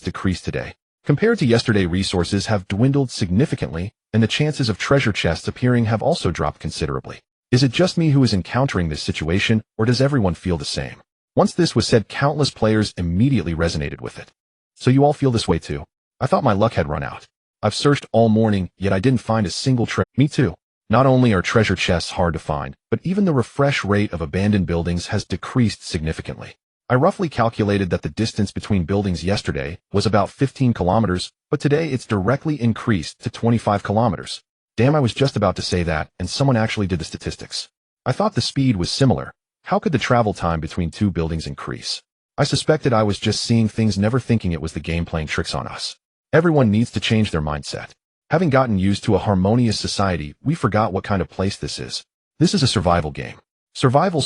decreased today? Compared to yesterday, resources have dwindled significantly, and the chances of treasure chests appearing have also dropped considerably. Is it just me who is encountering this situation, or does everyone feel the same? Once this was said, countless players immediately resonated with it. So you all feel this way too? I thought my luck had run out. I've searched all morning, yet I didn't find a single treasure. Me too. Not only are treasure chests hard to find, but even the refresh rate of abandoned buildings has decreased significantly. I roughly calculated that the distance between buildings yesterday was about 15 kilometers, but today it's directly increased to 25 kilometers. Damn, I was just about to say that, and someone actually did the statistics. I thought the speed was similar. How could the travel time between two buildings increase? I suspected I was just seeing things, never thinking it was the game playing tricks on us. Everyone needs to change their mindset. Having gotten used to a harmonious society, we forgot what kind of place this is. This is a survival game. Survival.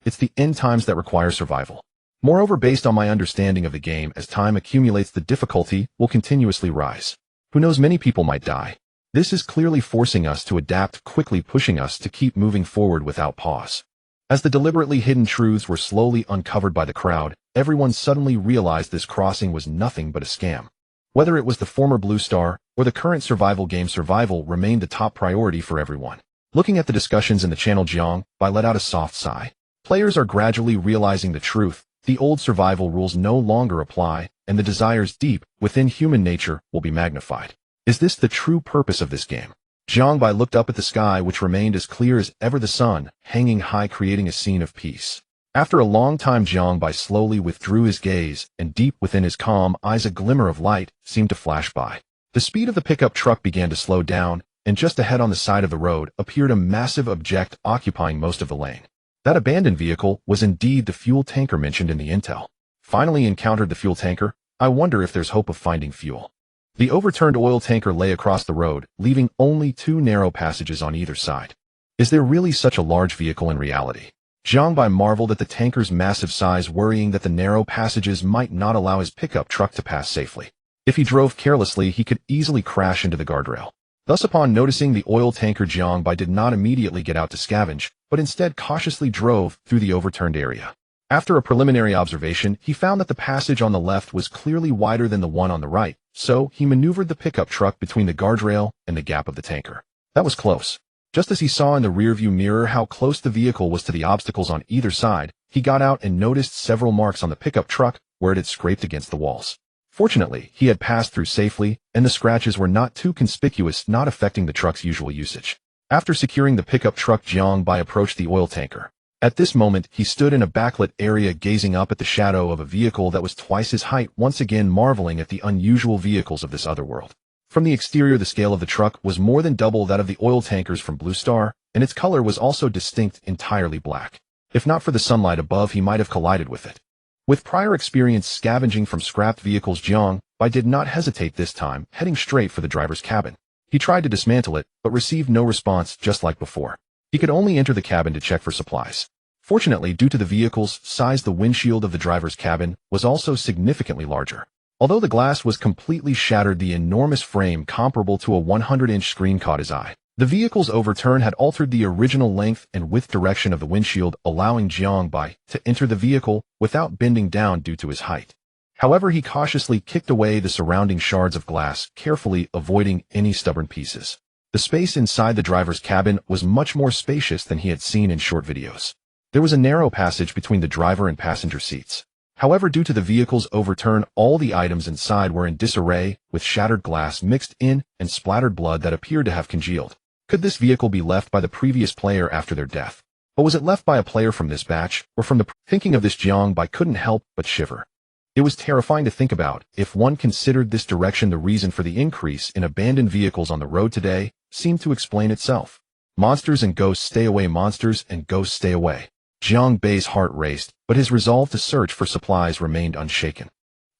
It's the end times that require survival. Moreover, based on my understanding of the game, as time accumulates, the difficulty will continuously rise. Who knows, many people might die. This is clearly forcing us to adapt, quickly pushing us to keep moving forward without pause. As the deliberately hidden truths were slowly uncovered by the crowd, everyone suddenly realized this crossing was nothing but a scam. Whether it was the former Blue Star or the current survival game, survival remained the top priority for everyone. Looking at the discussions in the channel, Jiang Bai let out a soft sigh. Players are gradually realizing the truth. The old survival rules no longer apply, and the desires deep within human nature will be magnified. Is this the true purpose of this game? Jiang Bai looked up at the sky, which remained as clear as ever, the sun hanging high, creating a scene of peace. After a long time, Jiang Bai slowly withdrew his gaze, and deep within his calm eyes a glimmer of light seemed to flash by. The speed of the pickup truck began to slow down, and just ahead on the side of the road appeared a massive object occupying most of the lane. That abandoned vehicle was indeed the fuel tanker mentioned in the intel. Finally encountered the fuel tanker. I wonder if there's hope of finding fuel. The overturned oil tanker lay across the road, leaving only two narrow passages on either side. Is there really such a large vehicle in reality? Jiang Bai marveled at the tanker's massive size, worrying that the narrow passages might not allow his pickup truck to pass safely. If he drove carelessly, he could easily crash into the guardrail. Thus, upon noticing the oil tanker, Jiang Bai did not immediately get out to scavenge, but instead cautiously drove through the overturned area. After a preliminary observation, he found that the passage on the left was clearly wider than the one on the right, so he maneuvered the pickup truck between the guardrail and the gap of the tanker. That was close. Just as he saw in the rearview mirror how close the vehicle was to the obstacles on either side, he got out and noticed several marks on the pickup truck where it had scraped against the walls. Fortunately, he had passed through safely, and the scratches were not too conspicuous, not affecting the truck's usual usage. After securing the pickup truck, Jiang Bai approached the oil tanker. At this moment, he stood in a backlit area gazing up at the shadow of a vehicle that was twice his height, once again marveling at the unusual vehicles of this other world. From the exterior, the scale of the truck was more than double that of the oil tankers from Blue Star, and its color was also distinct, entirely black. If not for the sunlight above, he might have collided with it. With prior experience scavenging from scrapped vehicles, Jiang Bai did not hesitate this time, heading straight for the driver's cabin. He tried to dismantle it, but received no response, just like before. He could only enter the cabin to check for supplies. Fortunately, due to the vehicle's size, the windshield of the driver's cabin was also significantly larger. Although the glass was completely shattered, the enormous frame comparable to a 100-inch screen caught his eye. The vehicle's overturn had altered the original length and width direction of the windshield, allowing Jiang Bai to enter the vehicle without bending down due to his height. However, he cautiously kicked away the surrounding shards of glass, carefully avoiding any stubborn pieces. The space inside the driver's cabin was much more spacious than he had seen in short videos. There was a narrow passage between the driver and passenger seats. However, due to the vehicle's overturn, all the items inside were in disarray, with shattered glass mixed in and splattered blood that appeared to have congealed. Could this vehicle be left by the previous player after their death? But was it left by a player from this batch, or from the... Thinking of this, Jiang Bai couldn't help but shiver. It was terrifying to think about. If one considered this direction, the reason for the increase in abandoned vehicles on the road today seemed to explain itself. Monsters and ghosts stay away, monsters and ghosts stay away. Jiang Bai's heart raced, but his resolve to search for supplies remained unshaken.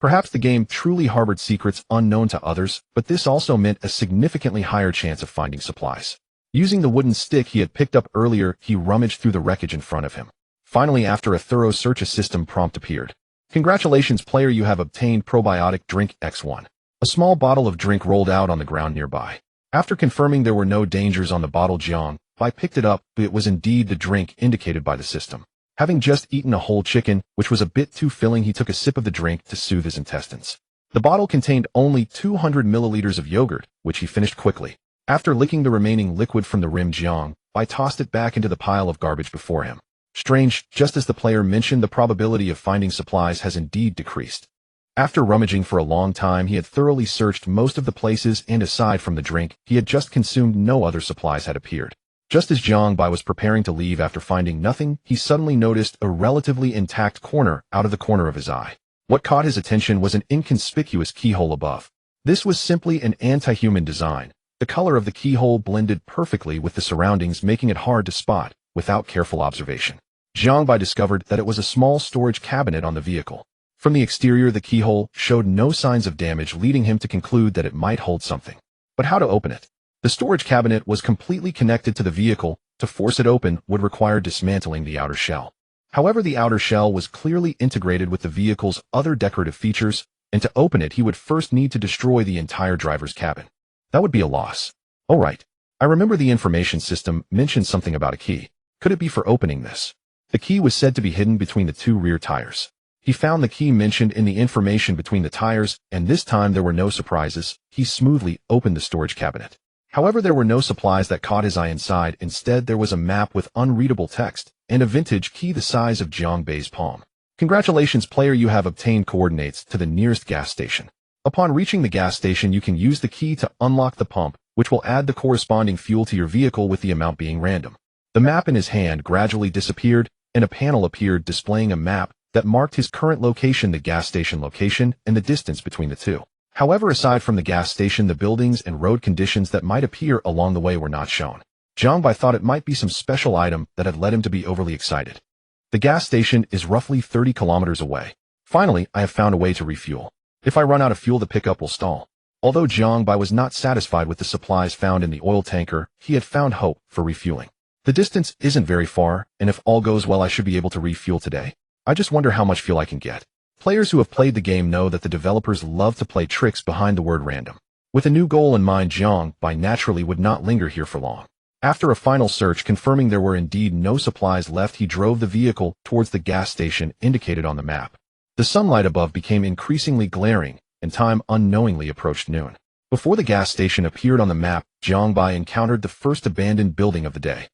Perhaps the game truly harbored secrets unknown to others, but this also meant a significantly higher chance of finding supplies. Using the wooden stick he had picked up earlier, he rummaged through the wreckage in front of him. Finally, after a thorough search, a system prompt appeared. Congratulations, player, you have obtained probiotic drink X1. A small bottle of drink rolled out on the ground nearby. After confirming there were no dangers on the bottle, Jiang Bai picked it up, but it was indeed the drink indicated by the system. Having just eaten a whole chicken, which was a bit too filling, he took a sip of the drink to soothe his intestines. The bottle contained only 200 milliliters of yogurt, which he finished quickly. After licking the remaining liquid from the rim, Jiang Bai tossed it back into the pile of garbage before him. Strange, just as the player mentioned, the probability of finding supplies has indeed decreased. After rummaging for a long time, he had thoroughly searched most of the places, and aside from the drink he had just consumed, no other supplies had appeared. Just as Jiang Bai was preparing to leave after finding nothing, he suddenly noticed a relatively intact corner out of the corner of his eye. What caught his attention was an inconspicuous keyhole above. This was simply an anti-human design. The color of the keyhole blended perfectly with the surroundings, making it hard to spot without careful observation. Jiang Bai discovered that it was a small storage cabinet on the vehicle. From the exterior, the keyhole showed no signs of damage, leading him to conclude that it might hold something. But how to open it? The storage cabinet was completely connected to the vehicle. To force it open would require dismantling the outer shell. However, the outer shell was clearly integrated with the vehicle's other decorative features, and to open it he would first need to destroy the entire driver's cabin. That would be a loss. Oh right. I remember the information system mentioned something about a key. Could it be for opening this? The key was said to be hidden between the two rear tires. He found the key mentioned in the information between the tires, and this time there were no surprises. He smoothly opened the storage cabinet. However, there were no supplies that caught his eye inside. Instead, there was a map with unreadable text and a vintage key the size of Jiang Bai's palm. Congratulations, player, you have obtained coordinates to the nearest gas station. Upon reaching the gas station, you can use the key to unlock the pump, which will add the corresponding fuel to your vehicle, with the amount being random. The map in his hand gradually disappeared, and a panel appeared displaying a map that marked his current location, the gas station location, and the distance between the two. However, aside from the gas station, the buildings and road conditions that might appear along the way were not shown. Jiang Bai thought it might be some special item that had led him to be overly excited. The gas station is roughly 30 kilometers away. Finally, I have found a way to refuel. If I run out of fuel, the pickup will stall. Although Jiang Bai was not satisfied with the supplies found in the oil tanker, he had found hope for refueling. The distance isn't very far, and if all goes well, I should be able to refuel today. I just wonder how much fuel I can get. Players who have played the game know that the developers love to play tricks behind the word random. With a new goal in mind, Jiang Bai naturally would not linger here for long. After a final search confirming there were indeed no supplies left, he drove the vehicle towards the gas station indicated on the map. The sunlight above became increasingly glaring, and time unknowingly approached noon. Before the gas station appeared on the map, Jiang Bai encountered the first abandoned building of the day.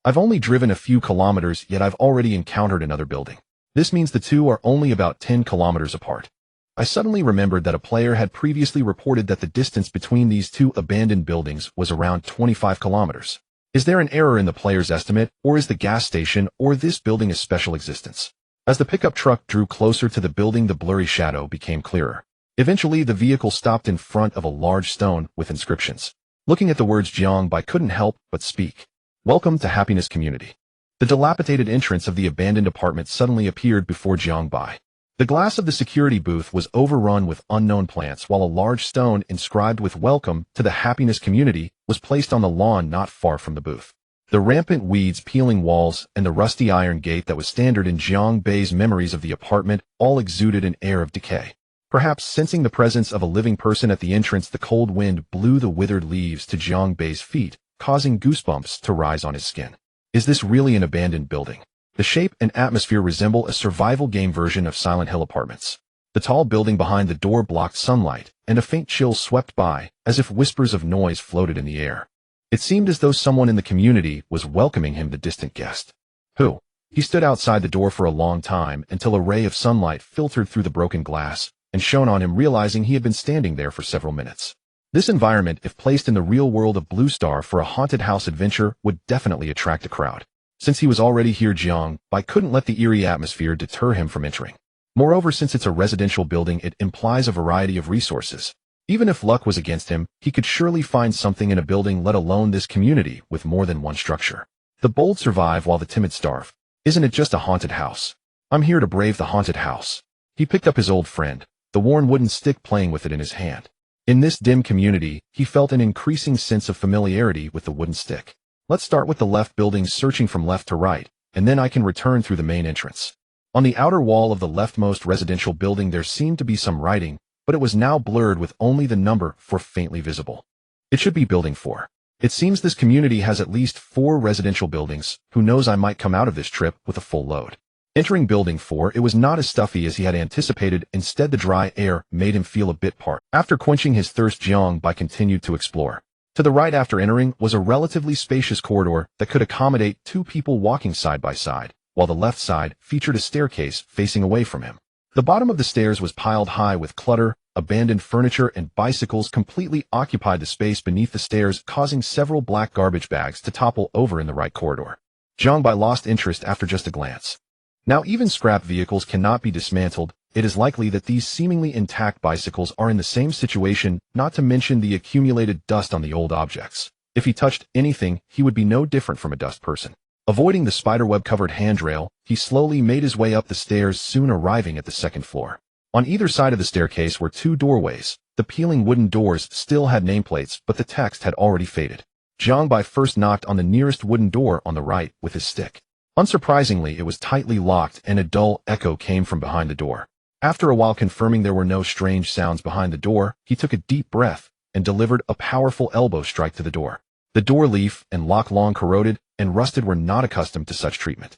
I've only driven a few kilometers, yet I've already encountered another building. This means the two are only about 10 kilometers apart. I suddenly remembered that a player had previously reported that the distance between these two abandoned buildings was around 25 kilometers. Is there an error in the player's estimate, or is the gas station or this building a special existence? As the pickup truck drew closer to the building, the blurry shadow became clearer. Eventually, the vehicle stopped in front of a large stone with inscriptions. Looking at the words, Jiang Bai couldn't help but speak. Welcome to Happiness Community. The dilapidated entrance of the abandoned apartment suddenly appeared before Jiang Bai. The glass of the security booth was overrun with unknown plants, while a large stone inscribed with Welcome to the Happiness Community was placed on the lawn not far from the booth. The rampant weeds, peeling walls, and the rusty iron gate that was standard in Jiang Bai's memories of the apartment all exuded an air of decay. Perhaps sensing the presence of a living person at the entrance, the cold wind blew the withered leaves to Jiang Bai's feet, causing goosebumps to rise on his skin. Is this really an abandoned building? The shape and atmosphere resemble a survival game version of Silent Hill Apartments. The tall building behind the door blocked sunlight, and a faint chill swept by, as if whispers of noise floated in the air. It seemed as though someone in the community was welcoming him, the distant guest. Who? He stood outside the door for a long time until a ray of sunlight filtered through the broken glass and shone on him, realizing he had been standing there for several minutes. This environment, if placed in the real world of Blue Star for a haunted house adventure, would definitely attract a crowd. Since he was already here, Jiang Bai couldn't let the eerie atmosphere deter him from entering. Moreover, since it's a residential building, it implies a variety of resources. Even if luck was against him, he could surely find something in a building, let alone this community with more than one structure. The bold survive while the timid starve. Isn't it just a haunted house? I'm here to brave the haunted house. He picked up his old friend, the worn wooden stick, playing with it in his hand. In this dim community, he felt an increasing sense of familiarity with the wooden stick. Let's start with the left building, searching from left to right, and then I can return through the main entrance. On the outer wall of the leftmost residential building there seemed to be some writing, but it was now blurred with only the number 4 faintly visible. It should be building 4. It seems this community has at least 4 residential buildings. Who knows, I might come out of this trip with a full load. Entering building 4, it was not as stuffy as he had anticipated. Instead, the dry air made him feel a bit parched. After quenching his thirst, Jiangbai continued to explore. To the right after entering was a relatively spacious corridor that could accommodate 2 people walking side by side, while the left side featured a staircase facing away from him. The bottom of the stairs was piled high with clutter, abandoned furniture, and bicycles completely occupied the space beneath the stairs, causing several black garbage bags to topple over in the right corridor. Jiangbai lost interest after just a glance. Now, even scrap vehicles cannot be dismantled. It is likely that these seemingly intact bicycles are in the same situation, not to mention the accumulated dust on the old objects. If he touched anything, he would be no different from a dust person. Avoiding the spiderweb-covered handrail, he slowly made his way up the stairs, soon arriving at the second floor. On either side of the staircase were 2 doorways. The peeling wooden doors still had nameplates, but the text had already faded. Jiangbai first knocked on the nearest wooden door on the right with his stick. Unsurprisingly, it was tightly locked, and a dull echo came from behind the door. After a while confirming there were no strange sounds behind the door, he took a deep breath and delivered a powerful elbow strike to the door. The door leaf and lock, long corroded and rusted, were not accustomed to such treatment.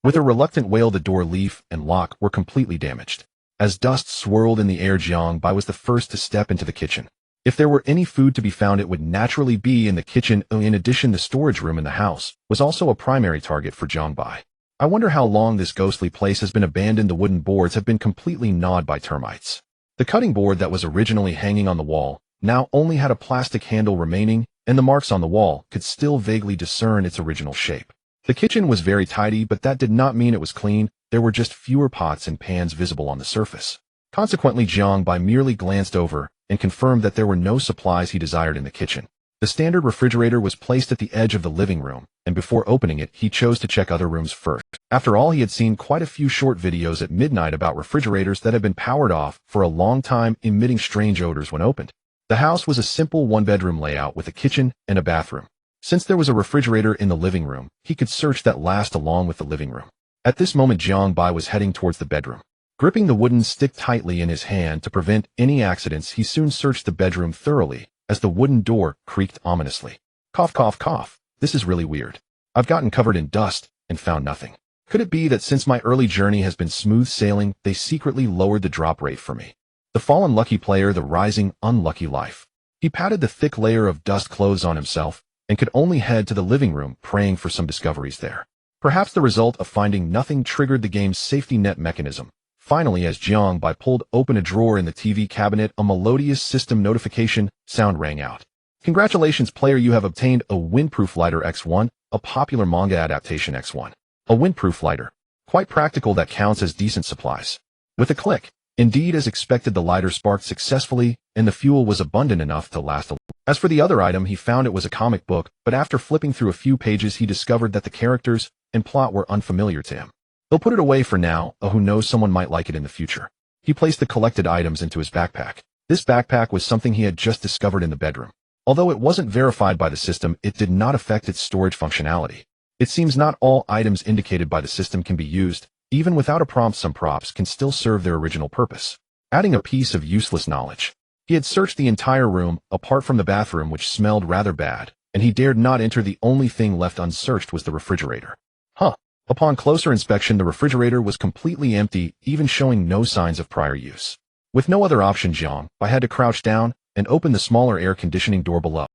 With a reluctant wail, the door leaf and lock were completely damaged. As dust swirled in the air, Jiangbai was the first to step into the kitchen. If there were any food to be found, it would naturally be in the kitchen. In addition, the storage room in the house was also a primary target for Jiangbai. I wonder how long this ghostly place has been abandoned. The wooden boards have been completely gnawed by termites. The cutting board that was originally hanging on the wall now only had a plastic handle remaining, and the marks on the wall could still vaguely discern its original shape. The kitchen was very tidy, but that did not mean it was clean. There were just fewer pots and pans visible on the surface. Consequently, Jiangbai merely glanced over and confirmed that there were no supplies he desired in the kitchen. The standard refrigerator was placed at the edge of the living room, and before opening it, he chose to check other rooms first. After all, he had seen quite a few short videos at midnight about refrigerators that had been powered off for a long time, emitting strange odors when opened. The house was a simple 1-bedroom layout with a kitchen and a bathroom. Since there was a refrigerator in the living room, he could search that last along with the living room. At this moment, Jiangbai was heading towards the bedroom. Gripping the wooden stick tightly in his hand to prevent any accidents, he soon searched the bedroom thoroughly as the wooden door creaked ominously. Cough, cough, cough. This is really weird. I've gotten covered in dust and found nothing. Could it be that since my early journey has been smooth sailing, they secretly lowered the drop rate for me? The fallen lucky player, the rising unlucky life. He patted the thick layer of dust clothes on himself and could only head to the living room, praying for some discoveries there. Perhaps the result of finding nothing triggered the game's safety net mechanism. Finally, as Jiangbai pulled open a drawer in the TV cabinet, a melodious system notification sound rang out. Congratulations, player, you have obtained a windproof lighter X1, a popular manga adaptation X1. A windproof lighter. Quite practical, that counts as decent supplies. With a click, indeed, as expected, the lighter sparked successfully, and the fuel was abundant enough to last a while. As for the other item, he found it was a comic book, but after flipping through a few pages, he discovered that the characters and plot were unfamiliar to him. He'll put it away for now, who knows, someone might like it in the future. He placed the collected items into his backpack. This backpack was something he had just discovered in the bedroom. Although it wasn't verified by the system, it did not affect its storage functionality. It seems not all items indicated by the system can be used. Even without a prompt, some props can still serve their original purpose. Adding a piece of useless knowledge. He had searched the entire room, apart from the bathroom, which smelled rather bad, and he dared not enter. The only thing left unsearched was the refrigerator. Upon closer inspection, the refrigerator was completely empty, even showing no signs of prior use. With no other option, Jiangbai had to crouch down and open the smaller air conditioning door below.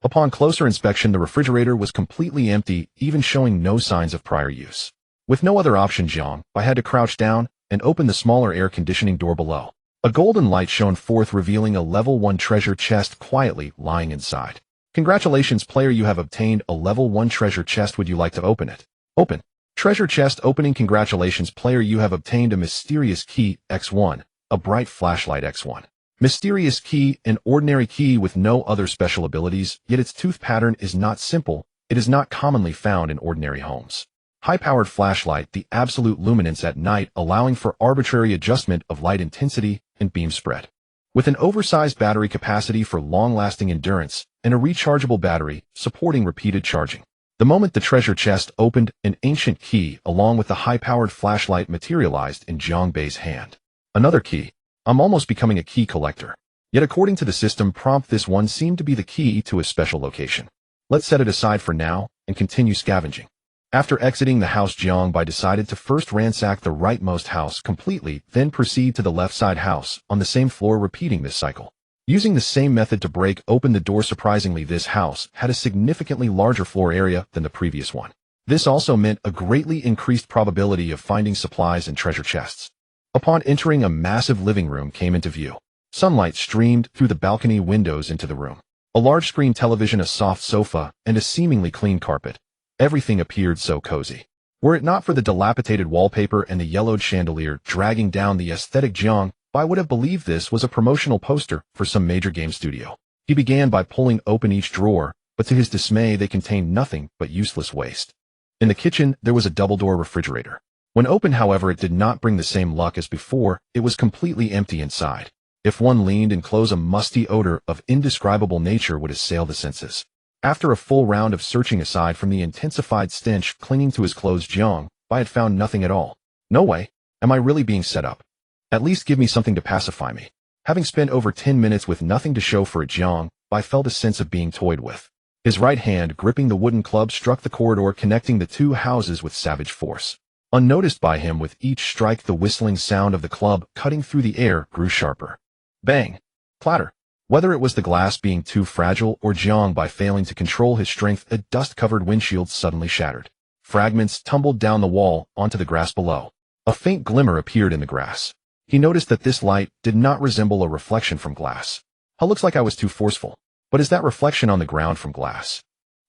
Upon closer inspection, the refrigerator was completely empty, even showing no signs of prior use. With no other option, Jiangbai had to crouch down and open the smaller air conditioning door below. A golden light shone forth, revealing a level 1 treasure chest quietly lying inside. Congratulations, player, you have obtained a level 1 treasure chest. Would you like to open it? Open. Treasure chest opening. Congratulations, player, you have obtained a mysterious key X1, a bright flashlight X1. Mysterious key, an ordinary key with no other special abilities, yet its tooth pattern is not simple. It is not commonly found in ordinary homes. High-powered flashlight, the absolute luminance at night, allowing for arbitrary adjustment of light intensity and beam spread. With an oversized battery capacity for long-lasting endurance and a rechargeable battery supporting repeated charging. The moment the treasure chest opened, an ancient key along with the high-powered flashlight materialized in Jiangbei's hand. Another key. I'm almost becoming a key collector. Yet according to the system prompt, this one seemed to be the key to a special location. Let's set it aside for now and continue scavenging. After exiting the house, Jiangbai decided to first ransack the rightmost house completely, then proceed to the left side house on the same floor, repeating this cycle. Using the same method to break open the door, surprisingly, this house had a significantly larger floor area than the previous one. This also meant a greatly increased probability of finding supplies and treasure chests. Upon entering, a massive living room came into view. Sunlight streamed through the balcony windows into the room. A large screen television, a soft sofa, and a seemingly clean carpet. Everything appeared so cozy. Were it not for the dilapidated wallpaper and the yellowed chandelier dragging down the aesthetic, Jiangbai would have believed this was a promotional poster for some major game studio. He began by pulling open each drawer, but to his dismay they contained nothing but useless waste. In the kitchen, there was a double-door refrigerator. When opened, however, it did not bring the same luck as before. It was completely empty inside. If one leaned and closed, a musty odor of indescribable nature would assail the senses. After a full round of searching, aside from the intensified stench clinging to his clothes, Jiangbai had found nothing at all. No way. Am I really being set up? At least give me something to pacify me. Having spent over 10 minutes with nothing to show for it, Jiangbai felt a sense of being toyed with. His right hand, gripping the wooden club, struck the corridor connecting the two houses with savage force. Unnoticed by him, with each strike, the whistling sound of the club cutting through the air grew sharper. Bang! Clatter! Whether it was the glass being too fragile or Jiangbai failing to control his strength, a dust-covered windshield suddenly shattered. Fragments tumbled down the wall onto the grass below. A faint glimmer appeared in the grass. He noticed that this light did not resemble a reflection from glass. Looks like I was too forceful. But is that reflection on the ground from glass?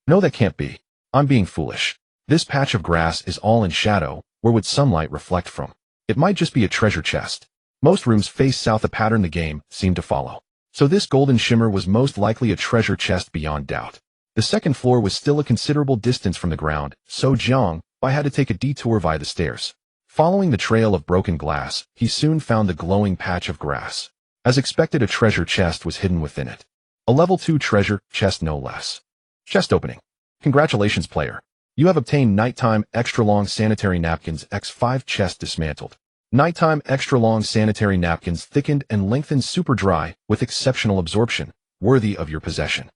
No, that can't be. I'm being foolish. This patch of grass is all in shadow. Where would sunlight reflect from? It might just be a treasure chest. Most rooms face south, a pattern the game seemed to follow. So this golden shimmer was most likely a treasure chest beyond doubt. The second floor was still a considerable distance from the ground, so Jiangbai had to take a detour via the stairs. Following the trail of broken glass, he soon found the glowing patch of grass. As expected, a treasure chest was hidden within it. A level 2 treasure chest, no less. Chest opening. Congratulations, player. You have obtained nighttime extra-long sanitary napkins X5 chest dismantled. Nighttime extra-long sanitary napkins, thickened and lengthened, super dry, with exceptional absorption, worthy of your possession.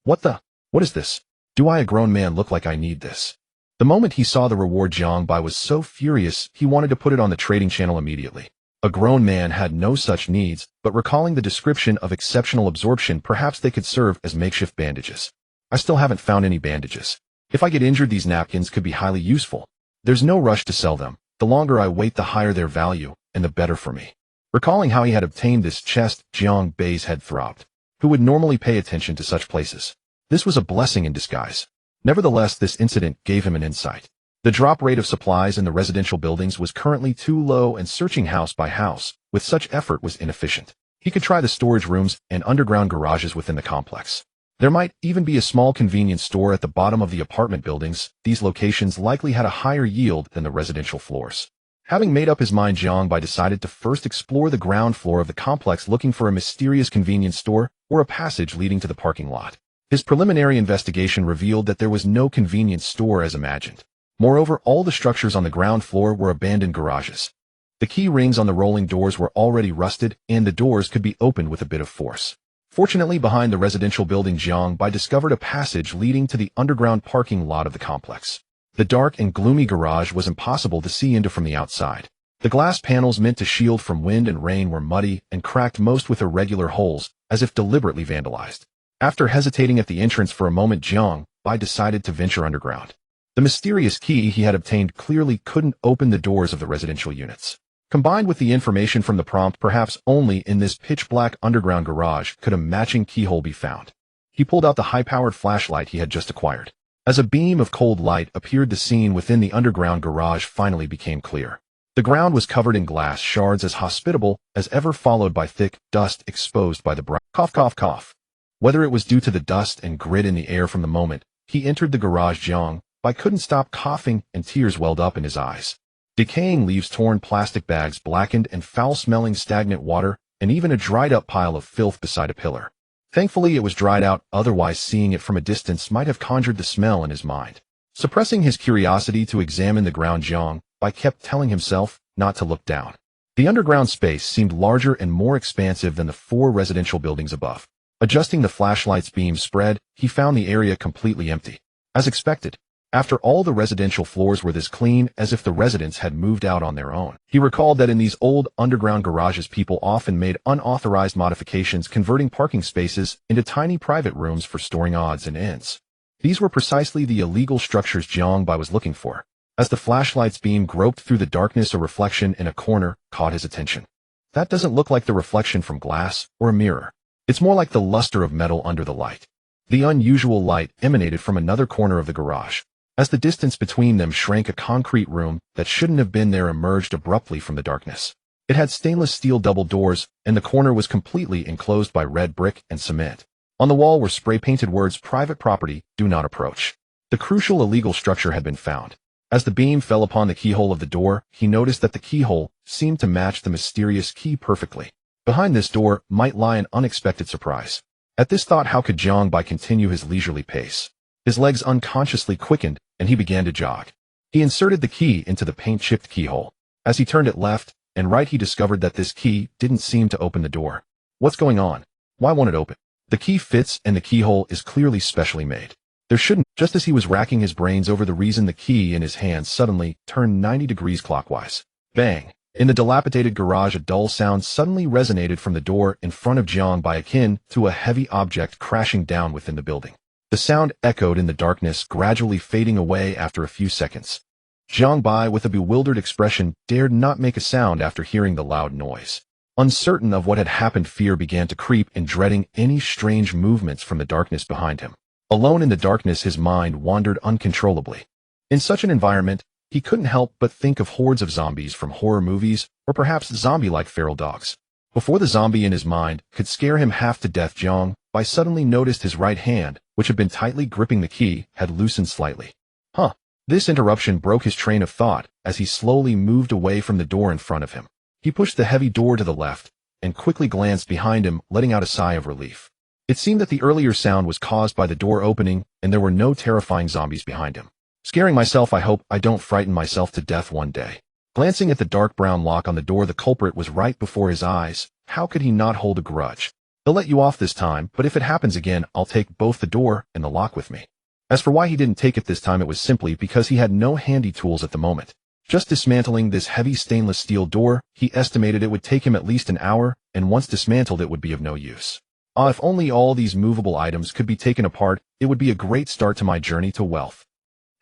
What is this? Do I, a grown man, look like I need this? The moment he saw the reward, Jiangbai was so furious he wanted to put it on the trading channel immediately. A grown man had no such needs, but recalling the description of exceptional absorption, perhaps they could serve as makeshift bandages. I still haven't found any bandages. If I get injured, these napkins could be highly useful. There's no rush to sell them. The longer I wait, the higher their value, and the better for me. Recalling how he had obtained this chest, Jiangbai's head throbbed. Who would normally pay attention to such places? This was a blessing in disguise. Nevertheless, this incident gave him an insight. The drop rate of supplies in the residential buildings was currently too low, and searching house by house with such effort was inefficient. He could try the storage rooms and underground garages within the complex. There might even be a small convenience store at the bottom of the apartment buildings. These locations likely had a higher yield than the residential floors. Having made up his mind, Jiangbai decided to first explore the ground floor of the complex, looking for a mysterious convenience store or a passage leading to the parking lot. His preliminary investigation revealed that there was no convenience store as imagined. Moreover, all the structures on the ground floor were abandoned garages. The key rings on the rolling doors were already rusted, and the doors could be opened with a bit of force. Fortunately, behind the residential building, Jiangbai discovered a passage leading to the underground parking lot of the complex. The dark and gloomy garage was impossible to see into from the outside. The glass panels meant to shield from wind and rain were muddy and cracked, most with irregular holes, as if deliberately vandalized. After hesitating at the entrance for a moment, Jiangbai decided to venture underground. The mysterious key he had obtained clearly couldn't open the doors of the residential units. Combined with the information from the prompt, perhaps only in this pitch-black underground garage could a matching keyhole be found. He pulled out the high-powered flashlight he had just acquired. As a beam of cold light appeared, the scene within the underground garage finally became clear. The ground was covered in glass shards, as hospitable as ever, followed by thick dust exposed by the bright cough, cough, cough. Whether it was due to the dust and grit in the air from the moment he entered the garage, Jiangbai couldn't stop coughing, and tears welled up in his eyes. Decaying leaves, torn plastic bags, blackened and foul-smelling stagnant water, and even a dried-up pile of filth beside a pillar. Thankfully, it was dried out, otherwise seeing it from a distance might have conjured the smell in his mind. Suppressing his curiosity to examine the ground, Jiangbai kept telling himself not to look down. The underground space seemed larger and more expansive than the 4 residential buildings above. Adjusting the flashlight's beam spread, he found the area completely empty. As expected, after all the residential floors were this clean as if the residents had moved out on their own. He recalled that in these old underground garages people often made unauthorized modifications converting parking spaces into tiny private rooms for storing odds and ends. These were precisely the illegal structures Jiangbai was looking for. As the flashlight's beam groped through the darkness, a reflection in a corner caught his attention. That doesn't look like the reflection from glass or a mirror. It's more like the luster of metal under the light. The unusual light emanated from another corner of the garage. As the distance between them shrank, a concrete room that shouldn't have been there emerged abruptly from the darkness. It had stainless steel double doors, and the corner was completely enclosed by red brick and cement. On the wall were spray-painted words, "Private property, do not approach." The crucial illegal structure had been found. As the beam fell upon the keyhole of the door, he noticed that the keyhole seemed to match the mysterious key perfectly. Behind this door might lie an unexpected surprise. At this thought, how could Jiangbai continue his leisurely pace? His legs unconsciously quickened, and he began to jog. He inserted the key into the paint-chipped keyhole. As he turned it left and right, he discovered that this key didn't seem to open the door. What's going on? Why won't it open? The key fits, and the keyhole is clearly specially made. There shouldn't. Just as he was racking his brains over the reason, the key in his hand suddenly turned 90 degrees clockwise. Bang! In the dilapidated garage, a dull sound suddenly resonated from the door in front of Jiangbai, akin to a heavy object crashing down within the building. The sound echoed in the darkness, gradually fading away after a few seconds. Jiangbai, with a bewildered expression, dared not make a sound after hearing the loud noise. Uncertain of what had happened, fear began to creep, and dreading any strange movements from the darkness behind him. Alone in the darkness, his mind wandered uncontrollably. In such an environment, he couldn't help but think of hordes of zombies from horror movies, or perhaps zombie-like feral dogs. Before the zombie in his mind could scare him half to death, Jiangbai suddenly noticed his right hand, which had been tightly gripping the key, had loosened slightly. This interruption broke his train of thought as he slowly moved away from the door in front of him. He pushed the heavy door to the left and quickly glanced behind him, letting out a sigh of relief. It seemed that the earlier sound was caused by the door opening, and there were no terrifying zombies behind him. Scaring myself, I hope I don't frighten myself to death one day. Glancing at the dark brown lock on the door, the culprit was right before his eyes. How could he not hold a grudge? They'll let you off this time, but if it happens again, I'll take both the door and the lock with me. As for why he didn't take it this time, it was simply because he had no handy tools at the moment. Just dismantling this heavy stainless steel door, he estimated it would take him at least an hour, and once dismantled it would be of no use. If only all these movable items could be taken apart, it would be a great start to my journey to wealth.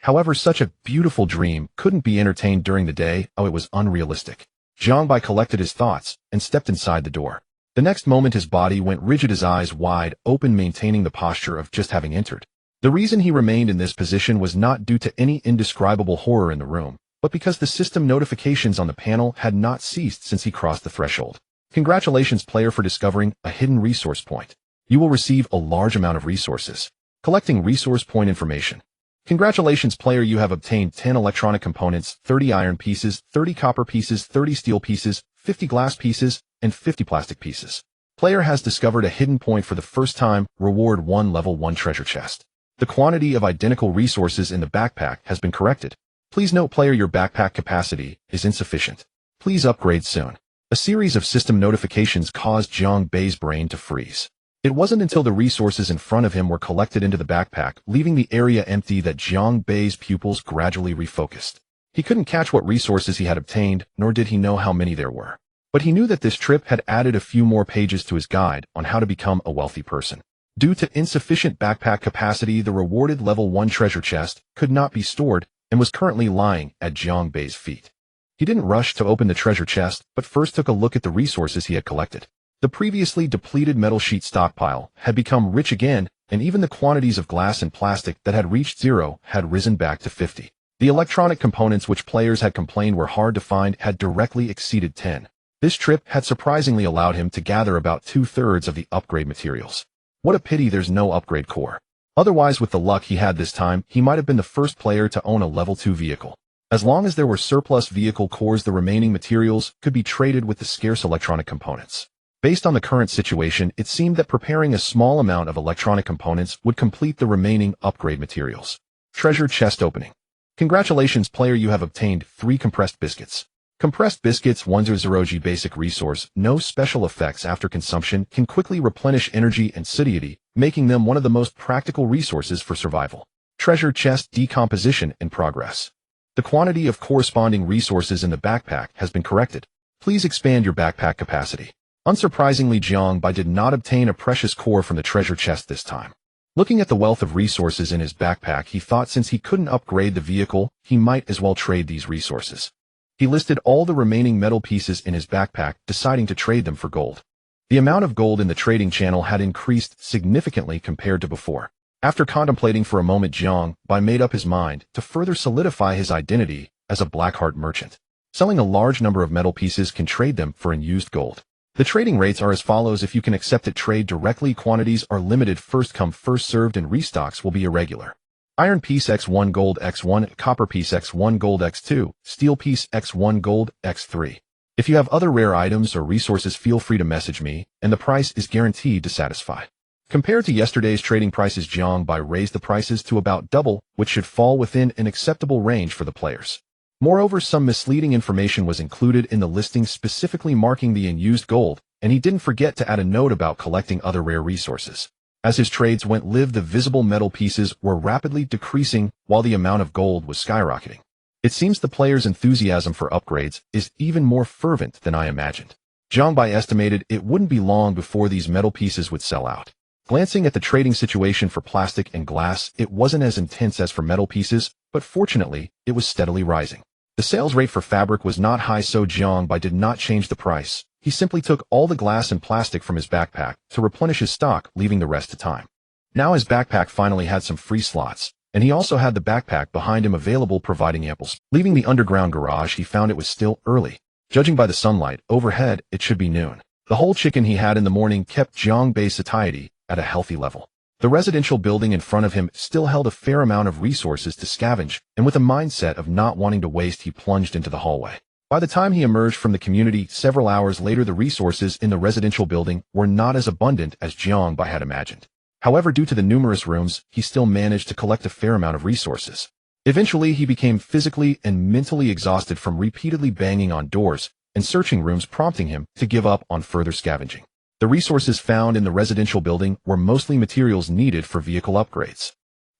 However, such a beautiful dream couldn't be entertained during the day. It was unrealistic. Jiangbai collected his thoughts and stepped inside the door. The next moment his body went rigid, his eyes wide open, maintaining the posture of just having entered. The reason he remained in this position was not due to any indescribable horror in the room, but because the system notifications on the panel had not ceased since he crossed the threshold. Congratulations, player, for discovering a hidden resource point. You will receive a large amount of resources. Collecting resource point information. Congratulations, player, you have obtained 10 electronic components, 30 iron pieces, 30 copper pieces, 30 steel pieces, 50 glass pieces, and 50 plastic pieces. Player has discovered a hidden point for the first time. Reward 1, level 1 treasure chest. The quantity of identical resources in the backpack has been corrected. Please note, player, your backpack capacity is insufficient. Please upgrade soon. A series of system notifications caused Jiangbei's brain to freeze. It wasn't until the resources in front of him were collected into the backpack, leaving the area empty, that Jiangbei's pupils gradually refocused. He couldn't catch what resources he had obtained, nor did he know how many there were. But he knew that this trip had added a few more pages to his guide on how to become a wealthy person. Due to insufficient backpack capacity, the rewarded level 1 treasure chest could not be stored and was currently lying at Jiangbei's feet. He didn't rush to open the treasure chest, but first took a look at the resources he had collected. The previously depleted metal sheet stockpile had become rich again, and even the quantities of glass and plastic that had reached 0 had risen back to 50. The electronic components which players had complained were hard to find had directly exceeded 10. This trip had surprisingly allowed him to gather about 2/3 of the upgrade materials. What a pity there's no upgrade core. Otherwise, with the luck he had this time, he might have been the first player to own a level 2 vehicle. As long as there were surplus vehicle cores, the remaining materials could be traded with the scarce electronic components. Based on the current situation, it seemed that preparing a small amount of electronic components would complete the remaining upgrade materials. Treasure chest opening. Congratulations, player, you have obtained 3 compressed biscuits. Compressed biscuits 100g basic resource, no special effects after consumption, can quickly replenish energy and satiety, making them one of the most practical resources for survival. Treasure chest decomposition in progress. The quantity of corresponding resources in the backpack has been corrected. Please expand your backpack capacity. Unsurprisingly, Jiangbai did not obtain a precious core from the treasure chest this time. Looking at the wealth of resources in his backpack, he thought since he couldn't upgrade the vehicle, he might as well trade these resources. He listed all the remaining metal pieces in his backpack, deciding to trade them for gold. The amount of gold in the trading channel had increased significantly compared to before. After contemplating for a moment, Jiangbai made up his mind to further solidify his identity as a Blackheart merchant. Selling a large number of metal pieces can trade them for unused gold. The trading rates are as follows. If you can accept it, trade directly. Quantities are limited, first come first served, and restocks will be irregular. Iron piece x1 gold x1, copper piece x1 gold x2, steel piece x1 gold x3. If you have other rare items or resources, feel free to message me, and the price is guaranteed to satisfy. Compared to yesterday's trading prices, Jiangbai raised the prices to about double, which should fall within an acceptable range for the players. Moreover, some misleading information was included in the listing, specifically marking the unused gold, and he didn't forget to add a note about collecting other rare resources. As his trades went live, the visible metal pieces were rapidly decreasing while the amount of gold was skyrocketing. It seems the players' enthusiasm for upgrades is even more fervent than I imagined. Jiangbai estimated it wouldn't be long before these metal pieces would sell out. Glancing at the trading situation for plastic and glass, it wasn't as intense as for metal pieces, but fortunately, it was steadily rising. The sales rate for fabric was not high, so Jiangbai did not change the price. He simply took all the glass and plastic from his backpack to replenish his stock, leaving the rest to time. Now his backpack finally had some free slots, and he also had the backpack behind him available, providing ample space. Leaving the underground garage, he found it was still early. Judging by the sunlight overhead, it should be noon. The whole chicken he had in the morning kept Jiangbai's satiety at a healthy level. The residential building in front of him still held a fair amount of resources to scavenge, and with a mindset of not wanting to waste, he plunged into the hallway. By the time he emerged from the community several hours later, the resources in the residential building were not as abundant as Jiangbai had imagined. However, due to the numerous rooms, he still managed to collect a fair amount of resources. Eventually, he became physically and mentally exhausted from repeatedly banging on doors and searching rooms, prompting him to give up on further scavenging. The resources found in the residential building were mostly materials needed for vehicle upgrades.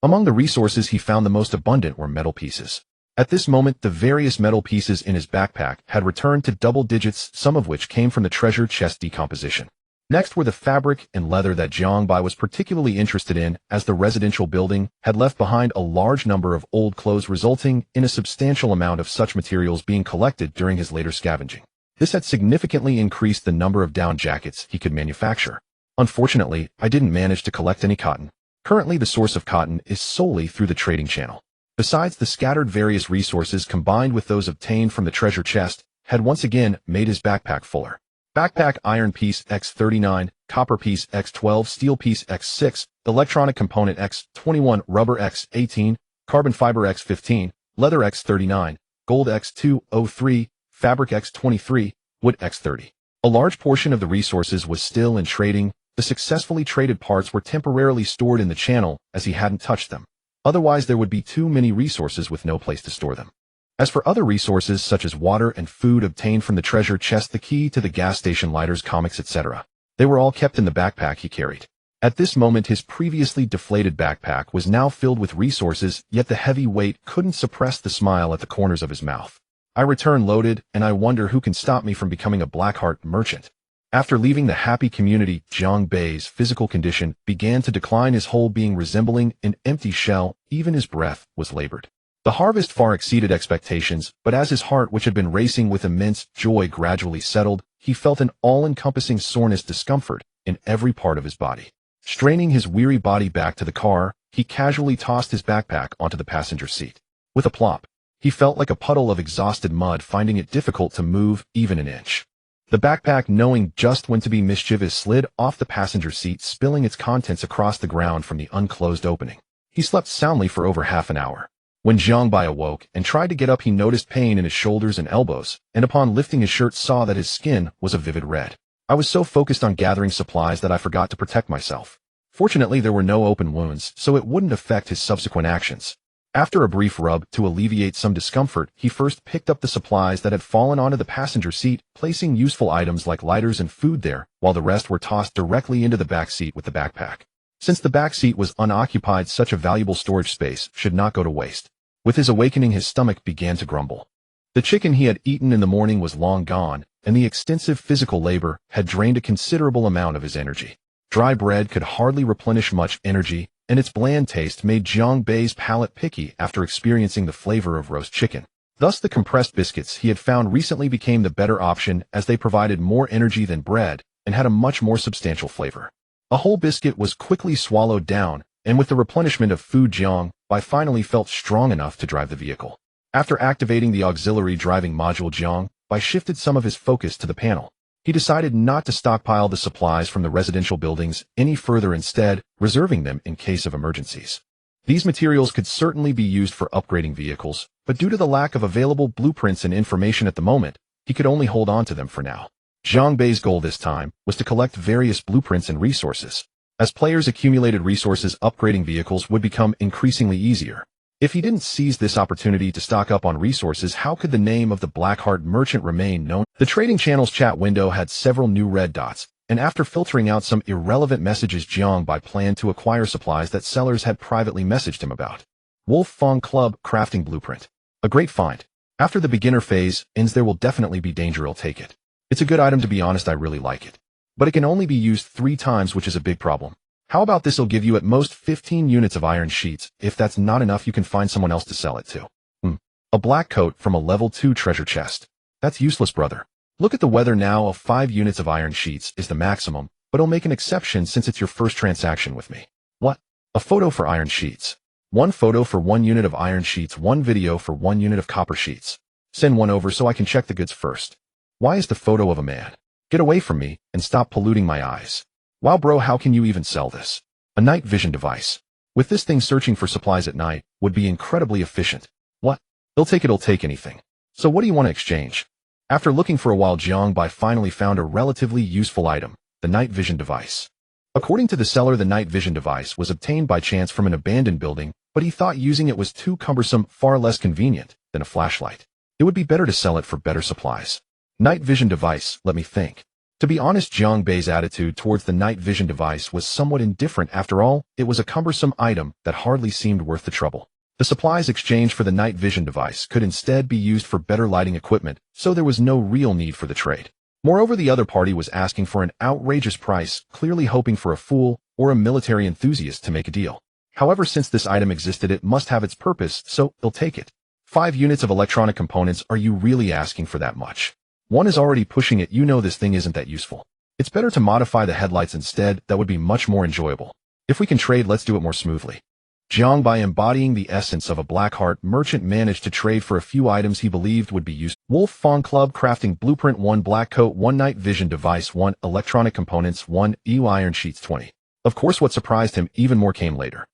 Among the resources he found the most abundant were metal pieces. At this moment, the various metal pieces in his backpack had returned to double digits, some of which came from the treasure chest decomposition. Next were the fabric and leather that Jiangbai was particularly interested in, as the residential building had left behind a large number of old clothes, resulting in a substantial amount of such materials being collected during his later scavenging. This had significantly increased the number of down jackets he could manufacture. Unfortunately, I didn't manage to collect any cotton. Currently, the source of cotton is solely through the trading channel. Besides, the scattered various resources combined with those obtained from the treasure chest had once again made his backpack fuller. Backpack iron piece X39, copper piece X12, steel piece X6, electronic component X21, rubber X18, carbon fiber X15, leather X39, gold X203, fabric X23, wood X30. A large portion of the resources was still in trading. The successfully traded parts were temporarily stored in the channel as he hadn't touched them. Otherwise, there would be too many resources with no place to store them. As for other resources such as water and food obtained from the treasure chest, the key to the gas station, lighters, comics, etc., they were all kept in the backpack he carried. At this moment, his previously deflated backpack was now filled with resources, yet the heavy weight couldn't suppress the smile at the corners of his mouth. I return loaded, and I wonder who can stop me from becoming a Blackheart merchant. After leaving the happy community, Jiangbai's physical condition began to decline, his whole being resembling an empty shell. Even his breath was labored. The harvest far exceeded expectations, but as his heart, which had been racing with immense joy, gradually settled, he felt an all-encompassing soreness, discomfort in every part of his body. Straining his weary body back to the car, he casually tossed his backpack onto the passenger seat. With a plop, he felt like a puddle of exhausted mud, finding it difficult to move even an inch. The backpack, knowing just when to be mischievous, slid off the passenger seat, spilling its contents across the ground from the unclosed opening. He slept soundly for over half an hour. When Jiangbai awoke and tried to get up, he noticed pain in his shoulders and elbows, and upon lifting his shirt saw that his skin was a vivid red. I was so focused on gathering supplies that I forgot to protect myself. Fortunately, there were no open wounds, so it wouldn't affect his subsequent actions. After a brief rub to alleviate some discomfort, he first picked up the supplies that had fallen onto the passenger seat, placing useful items like lighters and food there, while the rest were tossed directly into the back seat with the backpack. Since the back seat was unoccupied, such a valuable storage space should not go to waste. With his awakening, his stomach began to grumble. The chicken he had eaten in the morning was long gone, and the extensive physical labor had drained a considerable amount of his energy. Dry bread could hardly replenish much energy, and its bland taste made Jiang Bei's palate picky after experiencing the flavor of roast chicken. Thus, the compressed biscuits he had found recently became the better option, as they provided more energy than bread and had a much more substantial flavor. A whole biscuit was quickly swallowed down, and with the replenishment of food, Jiang Bei finally felt strong enough to drive the vehicle. After activating the auxiliary driving module, Jiang Bei shifted some of his focus to the panel. He decided not to stockpile the supplies from the residential buildings any further, instead reserving them in case of emergencies. These materials could certainly be used for upgrading vehicles, but due to the lack of available blueprints and information at the moment, he could only hold on to them for now. Jiang Bei's goal this time was to collect various blueprints and resources. As players accumulated resources, upgrading vehicles would become increasingly easier. If he didn't seize this opportunity to stock up on resources, how could the name of the Blackheart merchant remain known? The trading channel's chat window had several new red dots, and after filtering out some irrelevant messages, Jiang Bei planned to acquire supplies that sellers had privately messaged him about. Wolf Fong Club Crafting Blueprint. A great find. After the beginner phase ends, there will definitely be danger. I'll take it. It's a good item, to be honest. I really like it. But it can only be used 3 times, which is a big problem. How about this? Will give you at most 15 units of iron sheets. If that's not enough, you can find someone else to sell it to. A black coat from a level 2 treasure chest. That's useless, brother. Look at the weather now. 5 units of iron sheets is the maximum, but I'll make an exception since it's your first transaction with me. What? A photo for iron sheets. 1 photo for 1 unit of iron sheets. 1 video for 1 unit of copper sheets. Send one over so I can check the goods first. Why is the photo of a man? Get away from me and stop polluting my eyes. Wow, bro, how can you even sell this? A night vision device. With this thing, searching for supplies at night would be incredibly efficient. What? He'll take it. He'll take anything. So what do you want to exchange? After looking for a while, Jiang Bei finally found a relatively useful item, the night vision device. According to the seller, the night vision device was obtained by chance from an abandoned building, but he thought using it was too cumbersome, far less convenient than a flashlight. It would be better to sell it for better supplies. Night vision device, let me think. To be honest, Jiang Bei's attitude towards the night vision device was somewhat indifferent. After all, it was a cumbersome item that hardly seemed worth the trouble. The supplies exchanged for the night vision device could instead be used for better lighting equipment, so there was no real need for the trade. Moreover, the other party was asking for an outrageous price, clearly hoping for a fool or a military enthusiast to make a deal. However, since this item existed, it must have its purpose, so he'll take it. 5 units of electronic components. Are you really asking for that much? One is already pushing it. You know this thing isn't that useful. It's better to modify the headlights instead. That would be much more enjoyable. If we can trade, let's do it more smoothly. Jiang Bei, embodying the essence of a Blackheart merchant, managed to trade for a few items he believed would be used. Wolf Fong Club Crafting Blueprint, 1 black coat, 1 night vision device, 1 electronic components, 1 EU iron sheets, 20. Of course, what surprised him even more came later.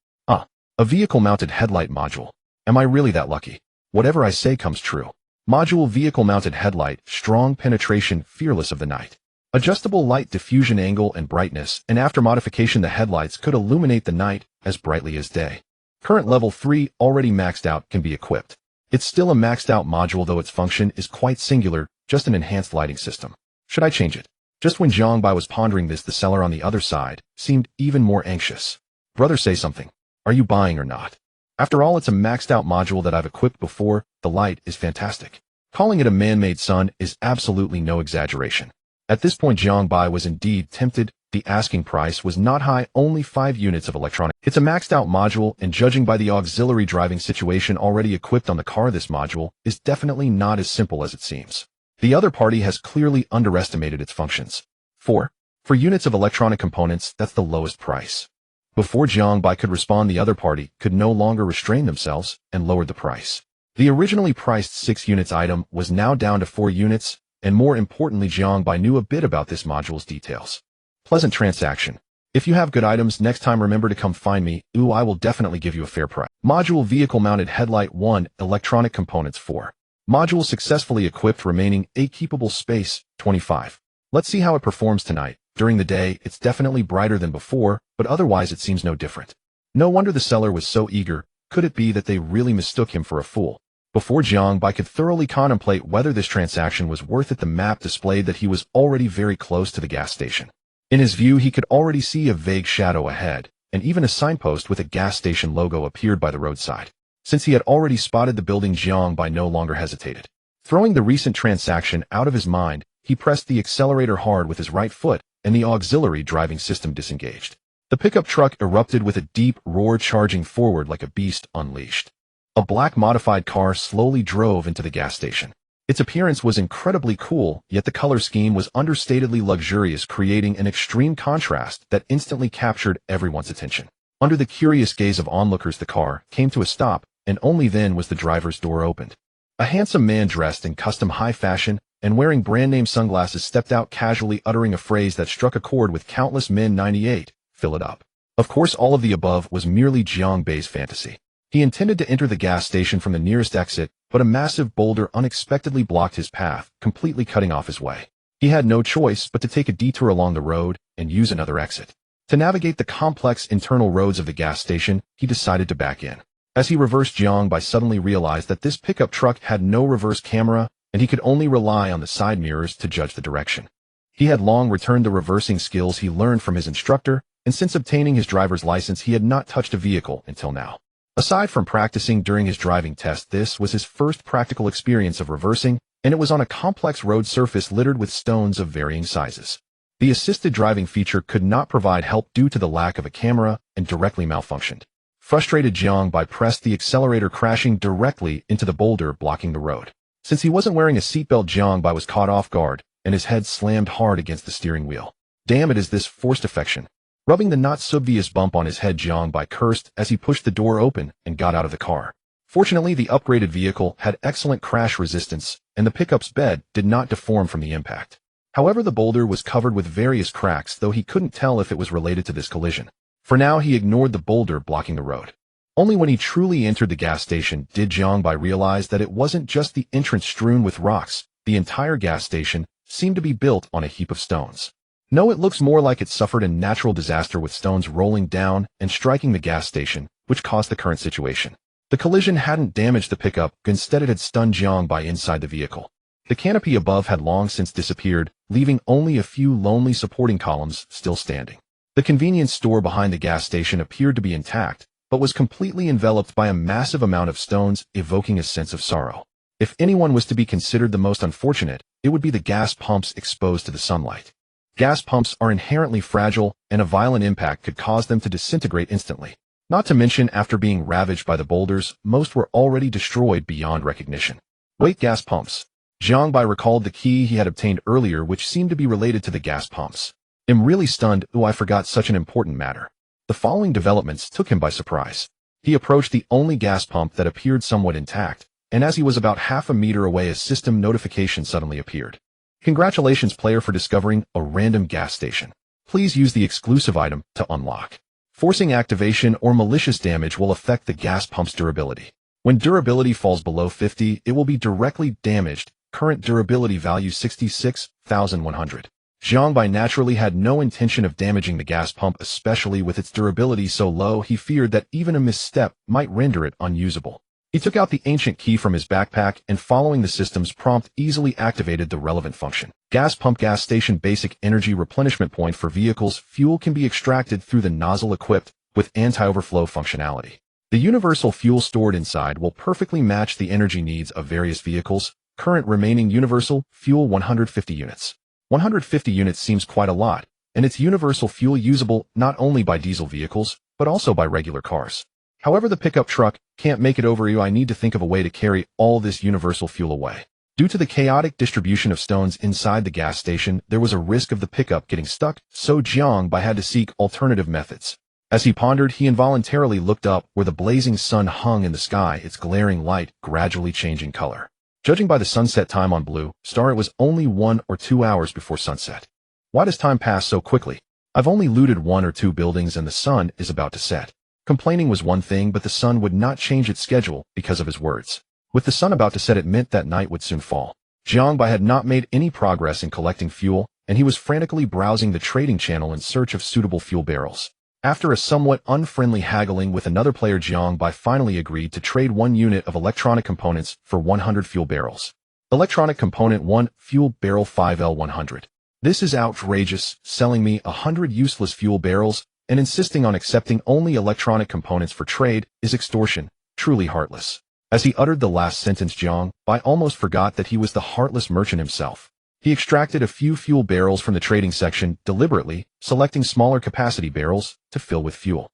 A vehicle-mounted headlight module. Am I really that lucky? Whatever I say comes true. Module: vehicle-mounted headlight, strong penetration, fearless of the night. Adjustable light diffusion angle and brightness, and after modification the headlights could illuminate the night as brightly as day. Current level 3, already maxed out, can be equipped. It's still a maxed out module, though its function is quite singular, just an enhanced lighting system. Should I change it? Just when Jiang Bei was pondering this, the seller on the other side seemed even more anxious. Brother, say something. Are you buying or not? After all, it's a maxed out module that I've equipped before. The light is fantastic. Calling it a man-made sun is absolutely no exaggeration. At this point, Jiang Bei was indeed tempted. The asking price was not high, only 5 units of electronic. It's a maxed out module, and judging by the auxiliary driving situation already equipped on the car, this module is definitely not as simple as it seems. The other party has clearly underestimated its functions. 4. For units of electronic components, that's the lowest price. Before Jiang Bei could respond, the other party could no longer restrain themselves and lowered the price. The originally priced 6 units item was now down to 4 units, and more importantly, Jiang Bei knew a bit about this module's details. Pleasant transaction. If you have good items, next time remember to come find me. I will definitely give you a fair price. Module: vehicle-mounted headlight, 1 electronic components, 4. Module successfully equipped, remaining 8 keepable space, 25. Let's see how it performs tonight. During the day, it's definitely brighter than before, but otherwise it seems no different. No wonder the seller was so eager. Could it be that they really mistook him for a fool? Before Jiangbai could thoroughly contemplate whether this transaction was worth it, the map displayed that he was already very close to the gas station. In his view, he could already see a vague shadow ahead, and even a signpost with a gas station logo appeared by the roadside. Since he had already spotted the building, Jiangbai no longer hesitated. Throwing the recent transaction out of his mind, he pressed the accelerator hard with his right foot, and the auxiliary driving system disengaged. The pickup truck erupted with a deep roar, charging forward like a beast unleashed. A black modified car slowly drove into the gas station. Its appearance was incredibly cool, yet the color scheme was understatedly luxurious, creating an extreme contrast that instantly captured everyone's attention. Under the curious gaze of onlookers, the car came to a stop, and only then was the driver's door opened. A handsome man dressed in custom high fashion and wearing brand-name sunglasses stepped out, casually uttering a phrase that struck a chord with countless men. 98, fill it up. Of course, all of the above was merely Jiangbei's fantasy. He intended to enter the gas station from the nearest exit, but a massive boulder unexpectedly blocked his path, completely cutting off his way. He had no choice but to take a detour along the road and use another exit. To navigate the complex internal roads of the gas station, he decided to back in. As he reversed, Jiangbai suddenly realized that this pickup truck had no reverse camera, and he could only rely on the side mirrors to judge the direction. He had long returned the reversing skills he learned from his instructor, and since obtaining his driver's license, he had not touched a vehicle until now. Aside from practicing during his driving test, this was his first practical experience of reversing, and it was on a complex road surface littered with stones of varying sizes. The assisted driving feature could not provide help due to the lack of a camera and directly malfunctioned. Frustrated, Jiangbai pressed the accelerator, crashing directly into the boulder blocking the road. Since he wasn't wearing a seatbelt, Jiangbai was caught off guard, and his head slammed hard against the steering wheel. Damn it, is this forced affection? Rubbing the not-so-obvious bump on his head, Jiangbai cursed as he pushed the door open and got out of the car. Fortunately, the upgraded vehicle had excellent crash resistance, and the pickup's bed did not deform from the impact. However, the boulder was covered with various cracks, though he couldn't tell if it was related to this collision. For now, he ignored the boulder blocking the road. Only when he truly entered the gas station did Jiangbai realize that it wasn't just the entrance strewn with rocks. The entire gas station seemed to be built on a heap of stones. No, it looks more like it suffered a natural disaster, with stones rolling down and striking the gas station, which caused the current situation. The collision hadn't damaged the pickup, instead it had stunned Jiangbai inside the vehicle. The canopy above had long since disappeared, leaving only a few lonely supporting columns still standing. The convenience store behind the gas station appeared to be intact, but was completely enveloped by a massive amount of stones, evoking a sense of sorrow. If anyone was to be considered the most unfortunate, it would be the gas pumps exposed to the sunlight. Gas pumps are inherently fragile, and a violent impact could cause them to disintegrate instantly. Not to mention, after being ravaged by the boulders, most were already destroyed beyond recognition. Wait, gas pumps. Jiangbai recalled the key he had obtained earlier, which seemed to be related to the gas pumps. I'm really stunned. Ooh, I forgot such an important matter. The following developments took him by surprise. He approached the only gas pump that appeared somewhat intact, and as he was about half a meter away, a system notification suddenly appeared. Congratulations, player, for discovering a random gas station. Please use the exclusive item to unlock. Forcing activation or malicious damage will affect the gas pump's durability. When durability falls below 50, it will be directly damaged. Current durability value 66,100. Jiangbai naturally had no intention of damaging the gas pump, especially with its durability so low. He feared that even a misstep might render it unusable. He took out the ancient key from his backpack and, following the system's prompt, easily activated the relevant function. Gas pump gas station basic energy replenishment point for vehicles. Fuel can be extracted through the nozzle equipped with anti-overflow functionality. The universal fuel stored inside will perfectly match the energy needs of various vehicles. Current remaining universal fuel 150 units. 150 units seems quite a lot, and it's universal fuel usable not only by diesel vehicles, but also by regular cars. However, the pickup truck can't make it over. I need to think of a way to carry all this universal fuel away. Due to the chaotic distribution of stones inside the gas station, there was a risk of the pickup getting stuck, so Jiangbai had to seek alternative methods. As he pondered, he involuntarily looked up where the blazing sun hung in the sky, its glaring light gradually changing color. Judging by the sunset time on Blue Star, it was only 1 or 2 hours before sunset. Why does time pass so quickly? I've only looted 1 or 2 buildings and the sun is about to set. Complaining was one thing, but the sun would not change its schedule because of his words. With the sun about to set, it meant that night would soon fall. Jiangbai had not made any progress in collecting fuel, and he was frantically browsing the trading channel in search of suitable fuel barrels. After a somewhat unfriendly haggling with another player, Jiangbai finally agreed to trade 1 unit of electronic components for 100 fuel barrels. Electronic component 1, fuel barrel 5L100. This is outrageous, selling me 100 useless fuel barrels and insisting on accepting only electronic components for trade is extortion, truly heartless. As he uttered the last sentence, Jiangbai almost forgot that he was the heartless merchant himself. He extracted a few fuel barrels from the trading section, deliberately selecting smaller capacity barrels to fill with fuel.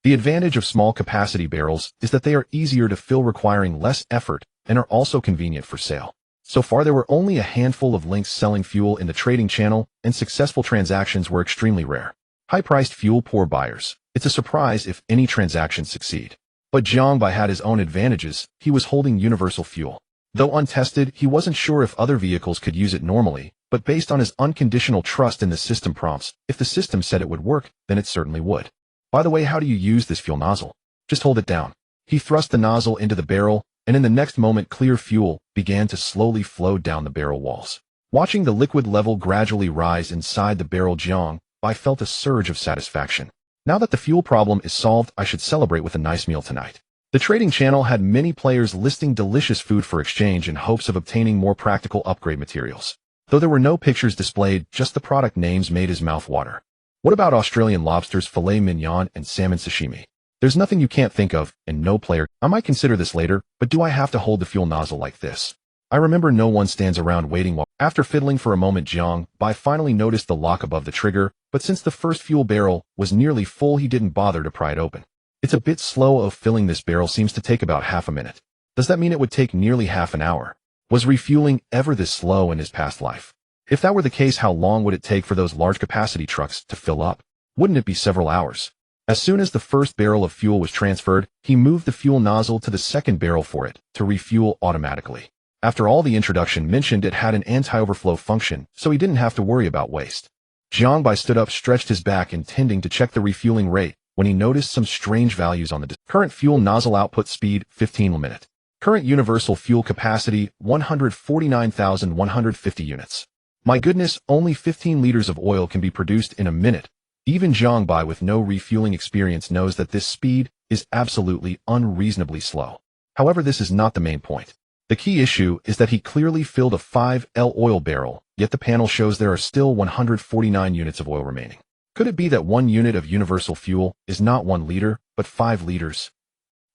The advantage of small capacity barrels is that they are easier to fill, requiring less effort, and are also convenient for sale. So far, there were only a handful of links selling fuel in the trading channel, and successful transactions were extremely rare. High-priced fuel, poor buyers. It's a surprise if any transactions succeed. But Jiangbai had his own advantages. He was holding universal fuel. Though untested, he wasn't sure if other vehicles could use it normally, but based on his unconditional trust in the system prompts, if the system said it would work, then it certainly would. By the way, how do you use this fuel nozzle? Just hold it down. He thrust the nozzle into the barrel, and in the next moment clear fuel began to slowly flow down the barrel walls. Watching the liquid level gradually rise inside the barrel, Jiangbai felt a surge of satisfaction. Now that the fuel problem is solved, I should celebrate with a nice meal tonight. The trading channel had many players listing delicious food for exchange in hopes of obtaining more practical upgrade materials. Though there were no pictures displayed, just the product names made his mouth water. What about Australian lobsters, filet mignon, and salmon sashimi? There's nothing you can't think of, and no player. I might consider this later, but do I have to hold the fuel nozzle like this? I remember no one stands around waiting while. After fiddling for a moment, Jiangbai finally noticed the lock above the trigger, but since the first fuel barrel was nearly full, he didn't bother to pry it open. It's a bit slow of filling. This barrel seems to take about half a minute. Does that mean it would take nearly half an hour? Was refueling ever this slow in his past life? If that were the case, how long would it take for those large capacity trucks to fill up? Wouldn't it be several hours? As soon as the first barrel of fuel was transferred, he moved the fuel nozzle to the second barrel for it to refuel automatically. After all, the introduction mentioned it had an anti-overflow function, so he didn't have to worry about waste. Jiangbai stood up, stretched his back, intending to check the refueling rate, when he noticed some strange values on the current fuel nozzle output speed, 15 minute. Current universal fuel capacity, 149,150 units. My goodness, only 15 liters of oil can be produced in a minute. Even Jiangbai with no refueling experience knows that this speed is absolutely unreasonably slow. However, this is not the main point. The key issue is that he clearly filled a 5L oil barrel, yet the panel shows there are still 149 units of oil remaining. Could it be that 1 unit of universal fuel is not 1 liter, but 5 liters?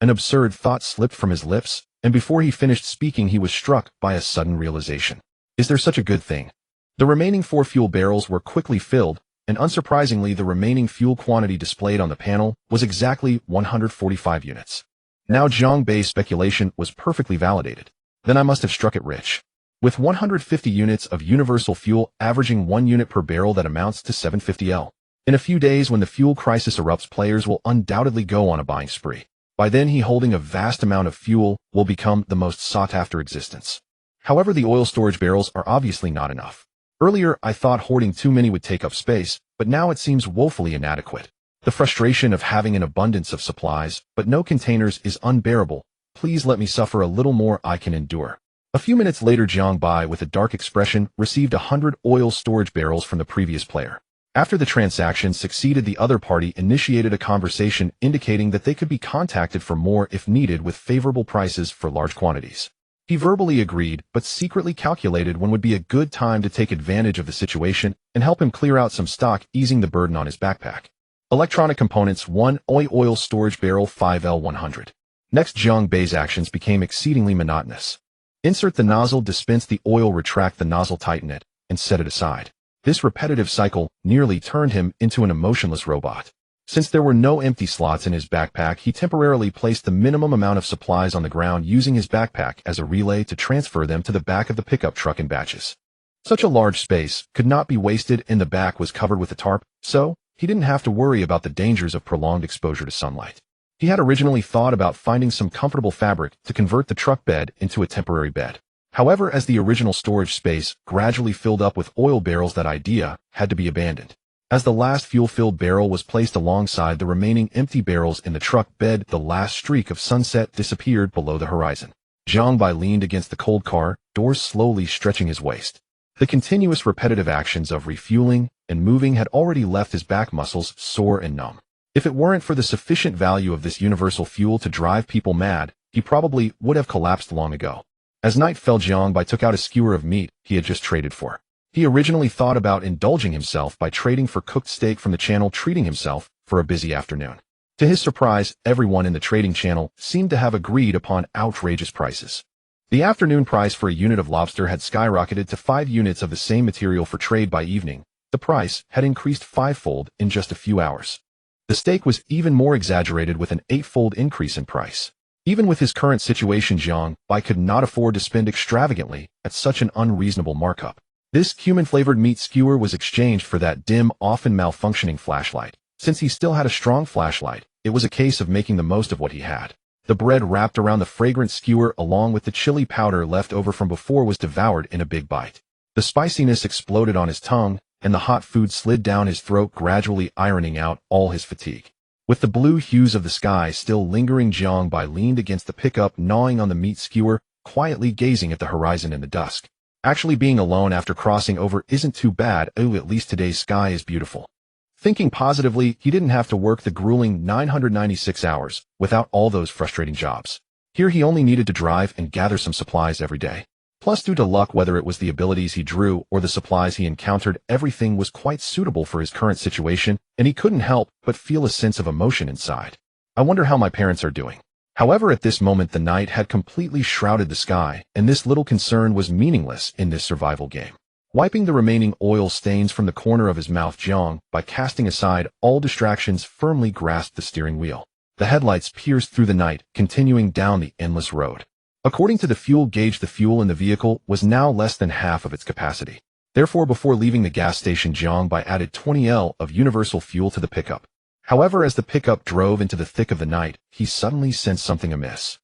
An absurd thought slipped from his lips, and before he finished speaking, he was struck by a sudden realization. Is there such a good thing? The remaining 4 fuel barrels were quickly filled, and unsurprisingly, the remaining fuel quantity displayed on the panel was exactly 145 units. Now Jiangbai's speculation was perfectly validated. Then I must have struck it rich. With 150 units of universal fuel averaging 1 unit per barrel, that amounts to 750L. In a few days, when the fuel crisis erupts, players will undoubtedly go on a buying spree. By then, he holding a vast amount of fuel will become the most sought-after existence. However, the oil storage barrels are obviously not enough. Earlier, I thought hoarding too many would take up space, but now it seems woefully inadequate. The frustration of having an abundance of supplies, but no containers, is unbearable. Please let me suffer a little more. I can endure. A few minutes later, Jiangbai, with a dark expression, received 100 oil storage barrels from the previous player. After the transaction succeeded, the other party initiated a conversation indicating that they could be contacted for more if needed with favorable prices for large quantities. He verbally agreed, but secretly calculated when would be a good time to take advantage of the situation and help him clear out some stock, easing the burden on his backpack. Electronic components 1 oil storage barrel 5L100. Next, Jiangbai's actions became exceedingly monotonous. Insert the nozzle, dispense the oil, retract the nozzle, tighten it, and set it aside. This repetitive cycle nearly turned him into an emotionless robot. Since there were no empty slots in his backpack, he temporarily placed the minimum amount of supplies on the ground, using his backpack as a relay to transfer them to the back of the pickup truck in batches. Such a large space could not be wasted, and the back was covered with a tarp, so he didn't have to worry about the dangers of prolonged exposure to sunlight. He had originally thought about finding some comfortable fabric to convert the truck bed into a temporary bed. However, as the original storage space gradually filled up with oil barrels, that idea had to be abandoned. As the last fuel-filled barrel was placed alongside the remaining empty barrels in the truck bed, the last streak of sunset disappeared below the horizon. Jiangbai leaned against the cold car, doors slowly stretching his waist. The continuous repetitive actions of refueling and moving had already left his back muscles sore and numb. If it weren't for the sufficient value of this universal fuel to drive people mad, he probably would have collapsed long ago. As night fell, Jiangbai took out a skewer of meat he had just traded for. He originally thought about indulging himself by trading for cooked steak from the channel, treating himself for a busy afternoon. To his surprise, everyone in the trading channel seemed to have agreed upon outrageous prices. The afternoon price for a unit of lobster had skyrocketed to 5 units of the same material for trade by evening. The price had increased 5-fold in just a few hours. The steak was even more exaggerated, with an 8-fold increase in price. Even with his current situation, Jiangbai could not afford to spend extravagantly at such an unreasonable markup. This cumin-flavored meat skewer was exchanged for that dim, often malfunctioning flashlight. Since he still had a strong flashlight, it was a case of making the most of what he had. The bread wrapped around the fragrant skewer, along with the chili powder left over from before, was devoured in a big bite. The spiciness exploded on his tongue, and the hot food slid down his throat, gradually ironing out all his fatigue. With the blue hues of the sky still lingering, Jiangbai leaned against the pickup, gnawing on the meat skewer, quietly gazing at the horizon in the dusk. Actually being alone after crossing over isn't too bad. Oh, at least today's sky is beautiful. Thinking positively, he didn't have to work the grueling 996 hours without all those frustrating jobs. Here he only needed to drive and gather some supplies every day. Plus, due to luck, whether it was the abilities he drew or the supplies he encountered, everything was quite suitable for his current situation, and he couldn't help but feel a sense of emotion inside. I wonder how my parents are doing. However, at this moment the night had completely shrouded the sky, and this little concern was meaningless in this survival game. Wiping the remaining oil stains from the corner of his mouth, Jiangbai, casting aside all distractions, firmly grasped the steering wheel. The headlights pierced through the night, continuing down the endless road. According to the fuel gauge, the fuel in the vehicle was now less than half of its capacity. Therefore, before leaving the gas station, Jiangbai added 20 L of universal fuel to the pickup. However, as the pickup drove into the thick of the night, he suddenly sensed something amiss.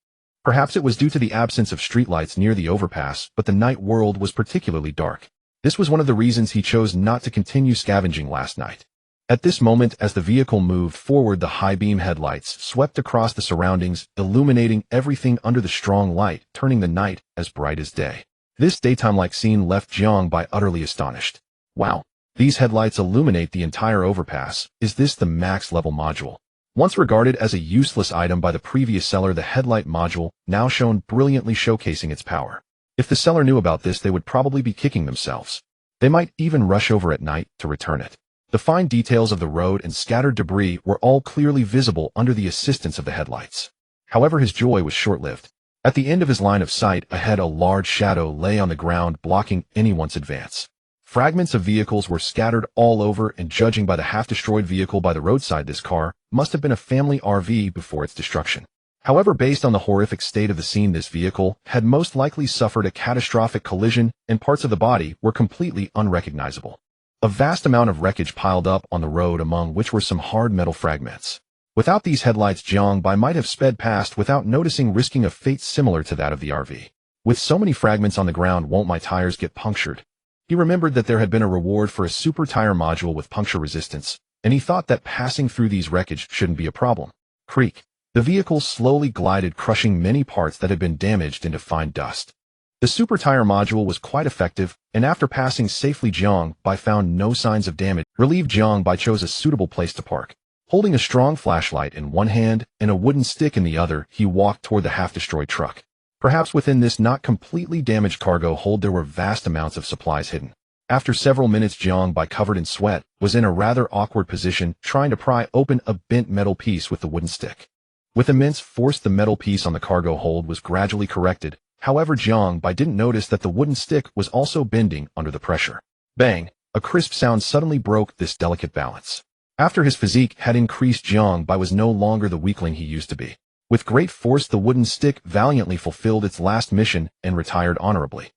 Perhaps it was due to the absence of streetlights near the overpass, but the night world was particularly dark. This was one of the reasons he chose not to continue scavenging last night. At this moment, as the vehicle moved forward, the high-beam headlights swept across the surroundings, illuminating everything under the strong light, turning the night as bright as day. This daytime-like scene left Jiangbai utterly astonished. Wow, these headlights illuminate the entire overpass. Is this the max-level module? Once regarded as a useless item by the previous seller, the headlight module now shone brilliantly, showcasing its power. If the seller knew about this, they would probably be kicking themselves. They might even rush over at night to return it. The fine details of the road and scattered debris were all clearly visible under the assistance of the headlights. However, his joy was short-lived. At the end of his line of sight ahead, a large shadow lay on the ground, blocking anyone's advance. Fragments of vehicles were scattered all over, and judging by the half-destroyed vehicle by the roadside, this car must have been a family RV before its destruction. However, based on the horrific state of the scene, this vehicle had most likely suffered a catastrophic collision, and parts of the body were completely unrecognizable. A vast amount of wreckage piled up on the road, among which were some hard metal fragments. Without these headlights, Jiangbai might have sped past without noticing, risking a fate similar to that of the RV. With so many fragments on the ground, won't my tires get punctured? He remembered that there had been a reward for a super tire module with puncture resistance, and he thought that passing through these wreckage shouldn't be a problem. Creak. The vehicle slowly glided, crushing many parts that had been damaged into fine dust. The super tire module was quite effective, and after passing safely, Jiangbai found no signs of damage. Relieved, Jiangbai chose a suitable place to park. Holding a strong flashlight in one hand and a wooden stick in the other, he walked toward the half-destroyed truck. Perhaps within this not completely damaged cargo hold there were vast amounts of supplies hidden. After several minutes, Jiangbai, covered in sweat, was in a rather awkward position, trying to pry open a bent metal piece with the wooden stick. With immense force, the metal piece on the cargo hold was gradually corrected. However, Jiangbai didn't notice that the wooden stick was also bending under the pressure. Bang! A crisp sound suddenly broke this delicate balance. After his physique had increased, Jiangbai was no longer the weakling he used to be. With great force, the wooden stick valiantly fulfilled its last mission and retired honorably.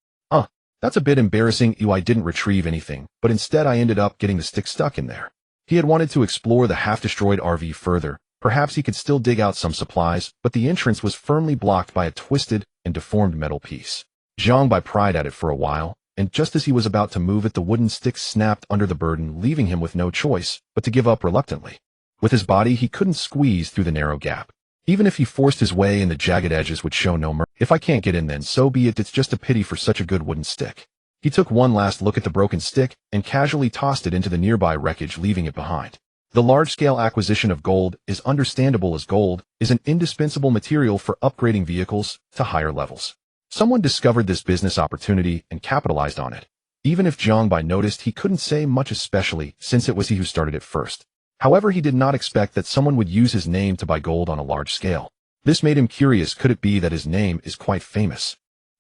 That's a bit embarrassing. I didn't retrieve anything, but instead I ended up getting the stick stuck in there. He had wanted to explore the half-destroyed RV further. Perhaps he could still dig out some supplies, but the entrance was firmly blocked by a twisted and deformed metal piece. Jiangbai pried at it for a while, and just as he was about to move it, the wooden stick snapped under the burden, leaving him with no choice but to give up reluctantly. With his body, he couldn't squeeze through the narrow gap. Even if he forced his way in, the jagged edges would show no mercy. If I can't get in, then so be it. It's just a pity for such a good wooden stick. He took one last look at the broken stick and casually tossed it into the nearby wreckage, leaving it behind. The large-scale acquisition of gold is understandable as gold is an indispensable material for upgrading vehicles to higher levels. Someone discovered this business opportunity and capitalized on it. Even if Jiang Bai noticed, he couldn't say much, especially since it was he who started it first. However, he did not expect that someone would use his name to buy gold on a large scale. This made him curious. Could it be that his name is quite famous?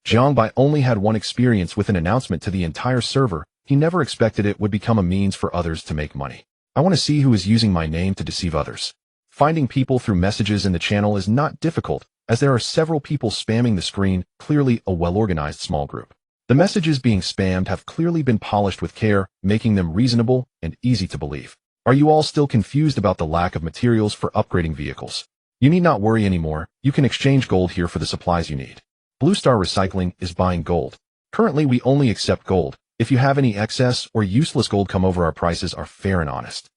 Jiang Bai only had one experience with an announcement to the entire server. He never expected it would become a means for others to make money. I want to see who is using my name to deceive others. Finding people through messages in the channel is not difficult, as there are several people spamming the screen, clearly a well-organized small group. The messages being spammed have clearly been polished with care, making them reasonable and easy to believe. Are you all still confused about the lack of materials for upgrading vehicles? You need not worry anymore. You can exchange gold here for the supplies you need. Blue Star Recycling is buying gold. Currently, we only accept gold. If you have any excess or useless gold come over, our prices are fair and honest.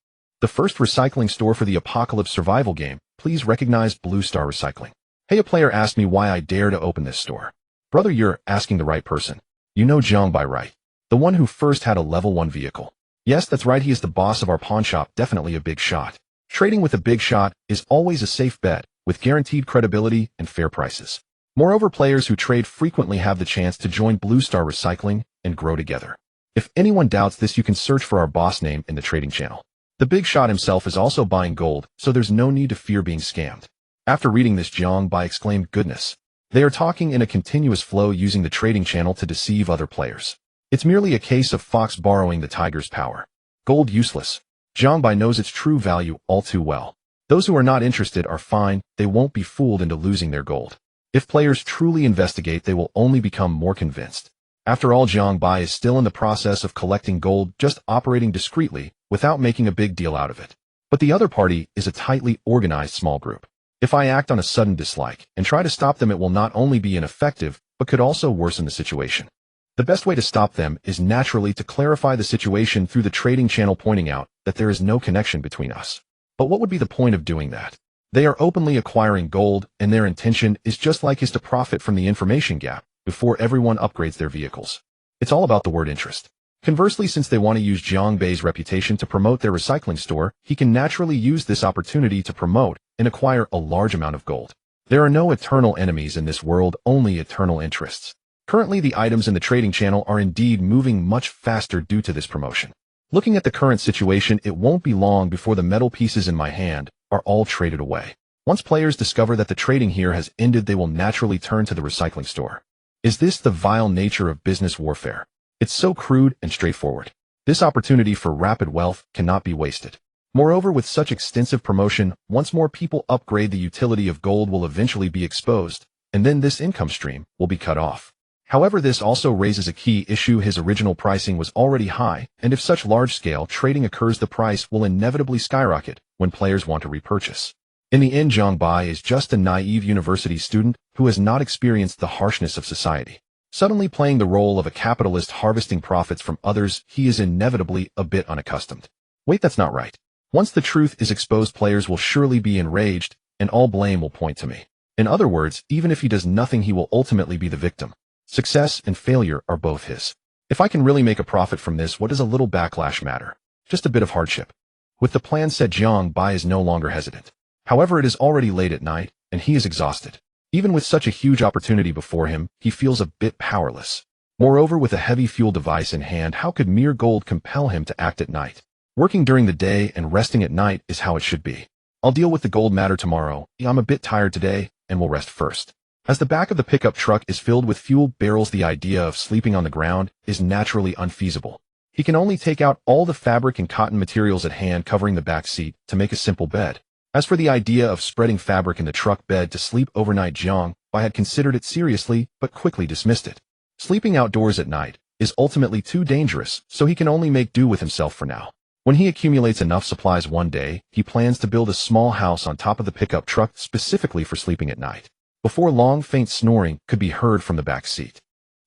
The first recycling store for the Apocalypse survival game. Please recognize Blue Star Recycling. Hey, a player asked me why I dare to open this store. Brother, you're asking the right person. You know Jiang Bai, right? The one who first had a level 1 vehicle. Yes, that's right, he is the boss of our pawn shop, definitely a big shot. Trading with a big shot is always a safe bet, with guaranteed credibility and fair prices. Moreover, players who trade frequently have the chance to join Blue Star Recycling and grow together. If anyone doubts this, you can search for our boss name in the trading channel. The big shot himself is also buying gold, so there's no need to fear being scammed. After reading this, Jiang Bai exclaimed, goodness. They are talking in a continuous flow using the trading channel to deceive other players. It's merely a case of fox borrowing the tiger's power. Gold useless. Jiang Bai knows its true value all too well. Those who are not interested are fine, they won't be fooled into losing their gold. If players truly investigate, they will only become more convinced. After all, Jiang Bai is still in the process of collecting gold, just operating discreetly, without making a big deal out of it. But the other party is a tightly organized small group. If I act on a sudden dislike and try to stop them, it will not only be ineffective, but could also worsen the situation. The best way to stop them is naturally to clarify the situation through the trading channel, pointing out that there is no connection between us. But what would be the point of doing that? They are openly acquiring gold, and their intention is just like his, to profit from the information gap before everyone upgrades their vehicles. It's all about the word interest. Conversely, since they want to use Jiang Bai's reputation to promote their recycling store, he can naturally use this opportunity to promote and acquire a large amount of gold. There are no eternal enemies in this world, only eternal interests. Currently, the items in the trading channel are indeed moving much faster due to this promotion. Looking at the current situation, it won't be long before the metal pieces in my hand are all traded away. Once players discover that the trading here has ended, they will naturally turn to the recycling store. Is this the vile nature of business warfare? It's so crude and straightforward. This opportunity for rapid wealth cannot be wasted. Moreover, with such extensive promotion, once more people upgrade, the utility of gold will eventually be exposed, and then this income stream will be cut off. However, this also raises a key issue. His original pricing was already high, and if such large-scale trading occurs, the price will inevitably skyrocket when players want to repurchase. In the end, Jiang Bai is just a naive university student who has not experienced the harshness of society. Suddenly playing the role of a capitalist harvesting profits from others, he is inevitably a bit unaccustomed. Wait, that's not right. Once the truth is exposed, players will surely be enraged, and all blame will point to me. In other words, even if he does nothing, he will ultimately be the victim. Success and failure are both his. If I can really make a profit from this, what does a little backlash matter? Just a bit of hardship. With the plan set, Jiang Bai is no longer hesitant. However, it is already late at night, and he is exhausted. Even with such a huge opportunity before him, he feels a bit powerless. Moreover, with a heavy fuel device in hand, how could mere gold compel him to act at night? Working during the day and resting at night is how it should be. I'll deal with the gold matter tomorrow. I'm a bit tired today, and will rest first. As the back of the pickup truck is filled with fuel barrels, the idea of sleeping on the ground is naturally unfeasible. He can only take out all the fabric and cotton materials at hand, covering the back seat to make a simple bed. As for the idea of spreading fabric in the truck bed to sleep overnight, Jiang Bai had considered it seriously, but quickly dismissed it. Sleeping outdoors at night is ultimately too dangerous, so he can only make do with himself for now. When he accumulates enough supplies one day, he plans to build a small house on top of the pickup truck specifically for sleeping at night. Before long, faint snoring could be heard from the back seat.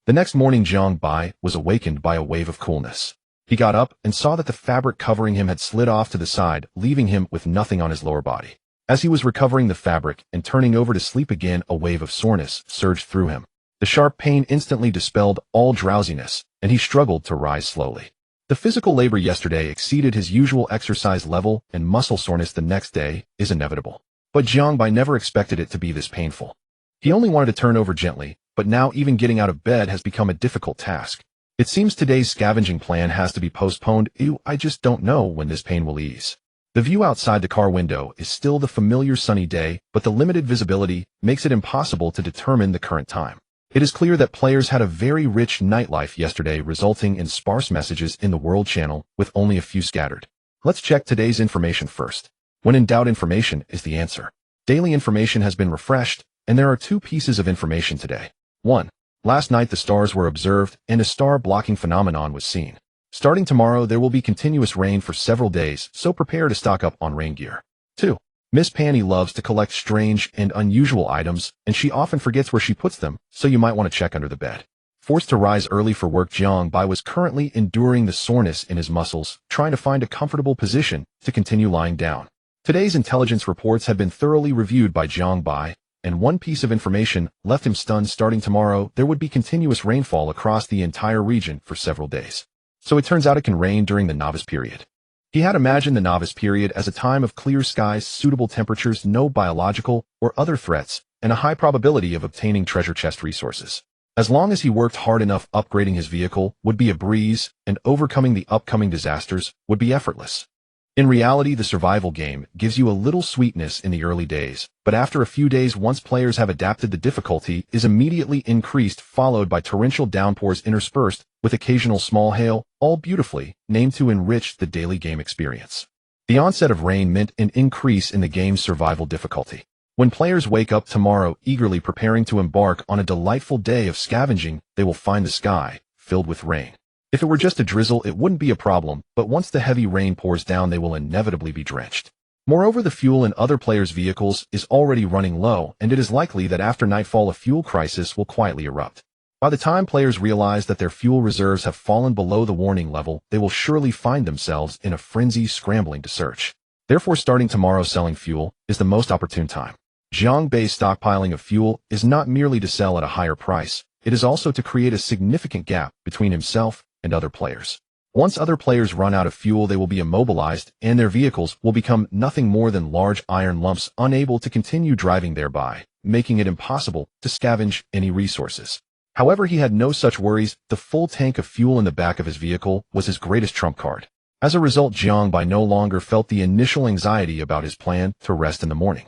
The next morning, Jiang Bai was awakened by a wave of coolness. He got up and saw that the fabric covering him had slid off to the side, leaving him with nothing on his lower body. As he was recovering the fabric and turning over to sleep again, a wave of soreness surged through him. The sharp pain instantly dispelled all drowsiness, and he struggled to rise slowly. The physical labor yesterday exceeded his usual exercise level, and muscle soreness the next day is inevitable. But Jiangbai never expected it to be this painful. He only wanted to turn over gently, but now even getting out of bed has become a difficult task. It seems today's scavenging plan has to be postponed. I just don't know when this pain will ease. The view outside the car window is still the familiar sunny day, but the limited visibility makes it impossible to determine the current time. It is clear that players had a very rich nightlife yesterday, resulting in sparse messages in the World Channel, with only a few scattered. Let's check today's information first. When in doubt, information is the answer. Daily information has been refreshed, and there are two pieces of information today. 1. Last night the stars were observed, and a star-blocking phenomenon was seen. Starting tomorrow, there will be continuous rain for several days, so prepare to stock up on rain gear. 2. Miss Panny loves to collect strange and unusual items, and she often forgets where she puts them, so you might want to check under the bed. Forced to rise early for work, Jiangbai was currently enduring the soreness in his muscles, trying to find a comfortable position to continue lying down. Today's intelligence reports had been thoroughly reviewed by Jiangbai, and one piece of information left him stunned. Starting tomorrow, there would be continuous rainfall across the entire region for several days. So it turns out it can rain during the novice period. He had imagined the novice period as a time of clear skies, suitable temperatures, no biological or other threats, and a high probability of obtaining treasure chest resources. As long as he worked hard enough, upgrading his vehicle would be a breeze, and overcoming the upcoming disasters would be effortless. In reality, the survival game gives you a little sweetness in the early days, but after a few days, once players have adapted, the difficulty is immediately increased, followed by torrential downpours interspersed with occasional small hail, all beautifully named to enrich the daily game experience. The onset of rain meant an increase in the game's survival difficulty. When players wake up tomorrow eagerly preparing to embark on a delightful day of scavenging, they will find the sky filled with rain. If it were just a drizzle, it wouldn't be a problem, but once the heavy rain pours down, they will inevitably be drenched. Moreover, the fuel in other players' vehicles is already running low, and it is likely that after nightfall a fuel crisis will quietly erupt. By the time players realize that their fuel reserves have fallen below the warning level, they will surely find themselves in a frenzy, scrambling to search. Therefore, starting tomorrow, selling fuel is the most opportune time. Jiangbei's stockpiling of fuel is not merely to sell at a higher price, it is also to create a significant gap between himself and other players. Once other players run out of fuel, they will be immobilized, and their vehicles will become nothing more than large iron lumps, unable to continue driving, thereby making it impossible to scavenge any resources. However, he had no such worries. The full tank of fuel in the back of his vehicle was his greatest trump card. As a result, Jiangbai no longer felt the initial anxiety about his plan to rest in the morning.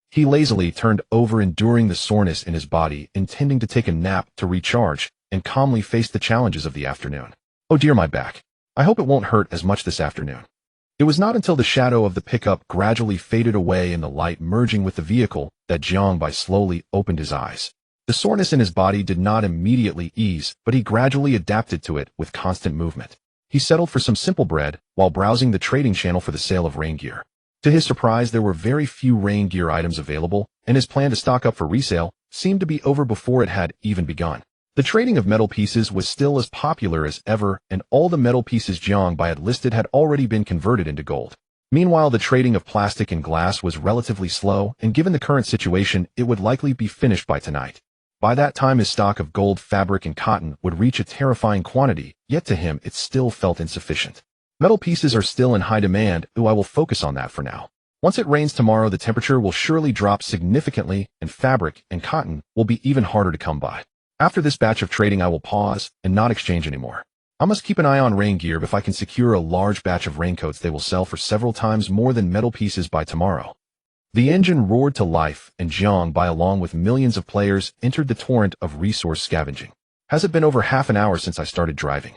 He lazily turned over, enduring the soreness in his body, intending to take a nap to recharge and calmly face the challenges of the afternoon. Oh dear, my back. I hope it won't hurt as much this afternoon. It was not until the shadow of the pickup gradually faded away in the light merging with the vehicle that Jiangbai slowly opened his eyes. The soreness in his body did not immediately ease, but he gradually adapted to it with constant movement. He settled for some simple bread while browsing the trading channel for the sale of rain gear. To his surprise, there were very few rain gear items available, and his plan to stock up for resale seemed to be over before it had even begun. The trading of metal pieces was still as popular as ever, and all the metal pieces Jiangbai had listed had already been converted into gold. Meanwhile, the trading of plastic and glass was relatively slow, and given the current situation, it would likely be finished by tonight. By that time, his stock of gold, fabric, and cotton would reach a terrifying quantity, yet to him it still felt insufficient. Metal pieces are still in high demand. I will focus on that for now. Once it rains tomorrow, the temperature will surely drop significantly, and fabric and cotton will be even harder to come by. After this batch of trading, I will pause and not exchange anymore. I must keep an eye on rain gear. If I can secure a large batch of raincoats, they will sell for several times more than metal pieces by tomorrow. The engine roared to life, and Jiangbai, along with millions of players, entered the torrent of resource scavenging. Has it been over half an hour since I started driving?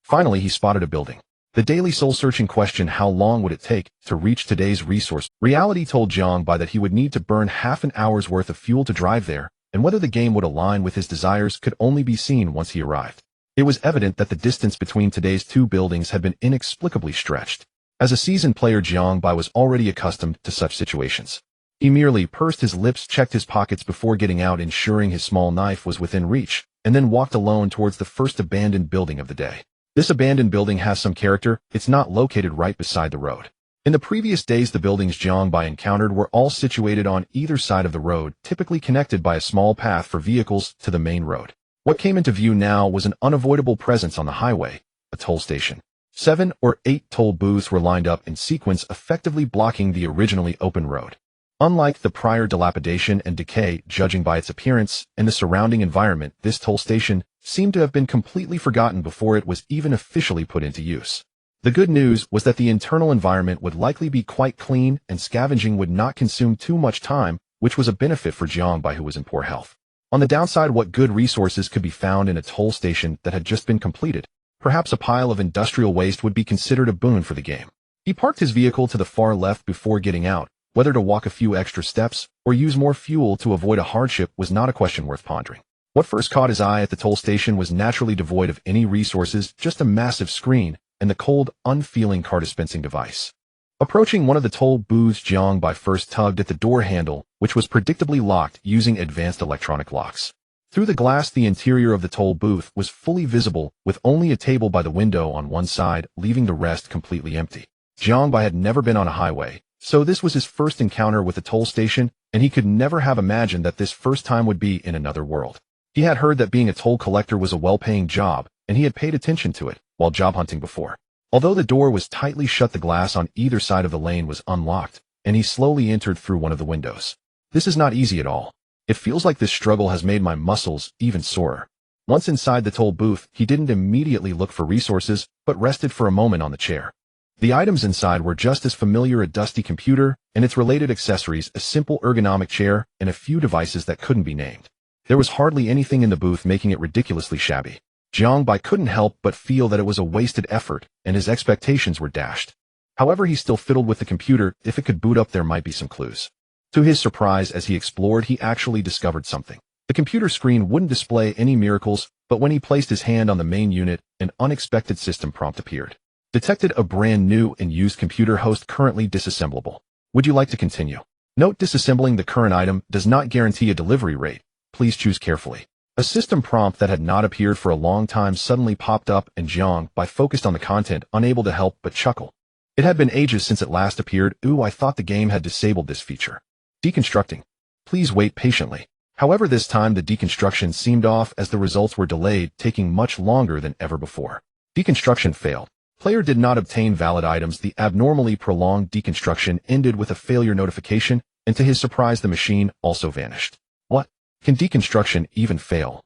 Finally, he spotted a building. The daily soul-searching question, how long would it take to reach today's resource? Reality told Jiangbai that he would need to burn half an hour's worth of fuel to drive there, and whether the game would align with his desires could only be seen once he arrived. It was evident that the distance between today's two buildings had been inexplicably stretched. As a seasoned player, Jiangbai was already accustomed to such situations. He merely pursed his lips, checked his pockets before getting out, ensuring his small knife was within reach, and then walked alone towards the first abandoned building of the day. This abandoned building has some character. It's not located right beside the road. In the previous days, the buildings Jiangbai encountered were all situated on either side of the road, typically connected by a small path for vehicles to the main road. What came into view now was an unavoidable presence on the highway, a toll station. 7 or 8 toll booths were lined up in sequence, effectively blocking the originally open road. Unlike the prior dilapidation and decay, judging by its appearance and the surrounding environment, this toll station seemed to have been completely forgotten before it was even officially put into use. The good news was that the internal environment would likely be quite clean and scavenging would not consume too much time, which was a benefit for Jiangbai, who was in poor health. On the downside, what good resources could be found in a toll station that had just been completed? Perhaps a pile of industrial waste would be considered a boon for the game. He parked his vehicle to the far left before getting out. Whether to walk a few extra steps or use more fuel to avoid a hardship was not a question worth pondering. What first caught his eye at the toll station was naturally devoid of any resources, just a massive screen and the cold, unfeeling car dispensing device. Approaching one of the toll booths, Jiangbai first tugged at the door handle, which was predictably locked using advanced electronic locks. Through the glass, the interior of the toll booth was fully visible, with only a table by the window on one side, leaving the rest completely empty. Jiangbai had never been on a highway, so this was his first encounter with a toll station, and he could never have imagined that this first time would be in another world. He had heard that being a toll collector was a well-paying job, and he had paid attention to it while job hunting before. Although the door was tightly shut, the glass on either side of the lane was unlocked, and he slowly entered through one of the windows. This is not easy at all. It feels like this struggle has made my muscles even sorer. Once inside the toll booth, he didn't immediately look for resources, but rested for a moment on the chair. The items inside were just as familiar: a dusty computer and its related accessories, a simple ergonomic chair, and a few devices that couldn't be named. There was hardly anything in the booth, making it ridiculously shabby. Jiangbai couldn't help but feel that it was a wasted effort, and his expectations were dashed. However, he still fiddled with the computer. If it could boot up, there might be some clues. To his surprise, as he explored, he actually discovered something. The computer screen wouldn't display any miracles, but when he placed his hand on the main unit, an unexpected system prompt appeared. Detected a brand new and used computer host currently disassemblable. Would you like to continue? Note: disassembling the current item does not guarantee a delivery rate. Please choose carefully. A system prompt that had not appeared for a long time suddenly popped up, and Jiangbai focused on the content, unable to help but chuckle. It had been ages since it last appeared. Ooh, I thought the game had disabled this feature. Deconstructing. Please wait patiently. However, this time the deconstruction seemed off, as the results were delayed, taking much longer than ever before. Deconstruction failed. Player did not obtain valid items. The abnormally prolonged deconstruction ended with a failure notification, and to his surprise, the machine also vanished. What? Can deconstruction even fail?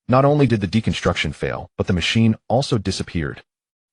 Not only did the deconstruction fail, but the machine also disappeared.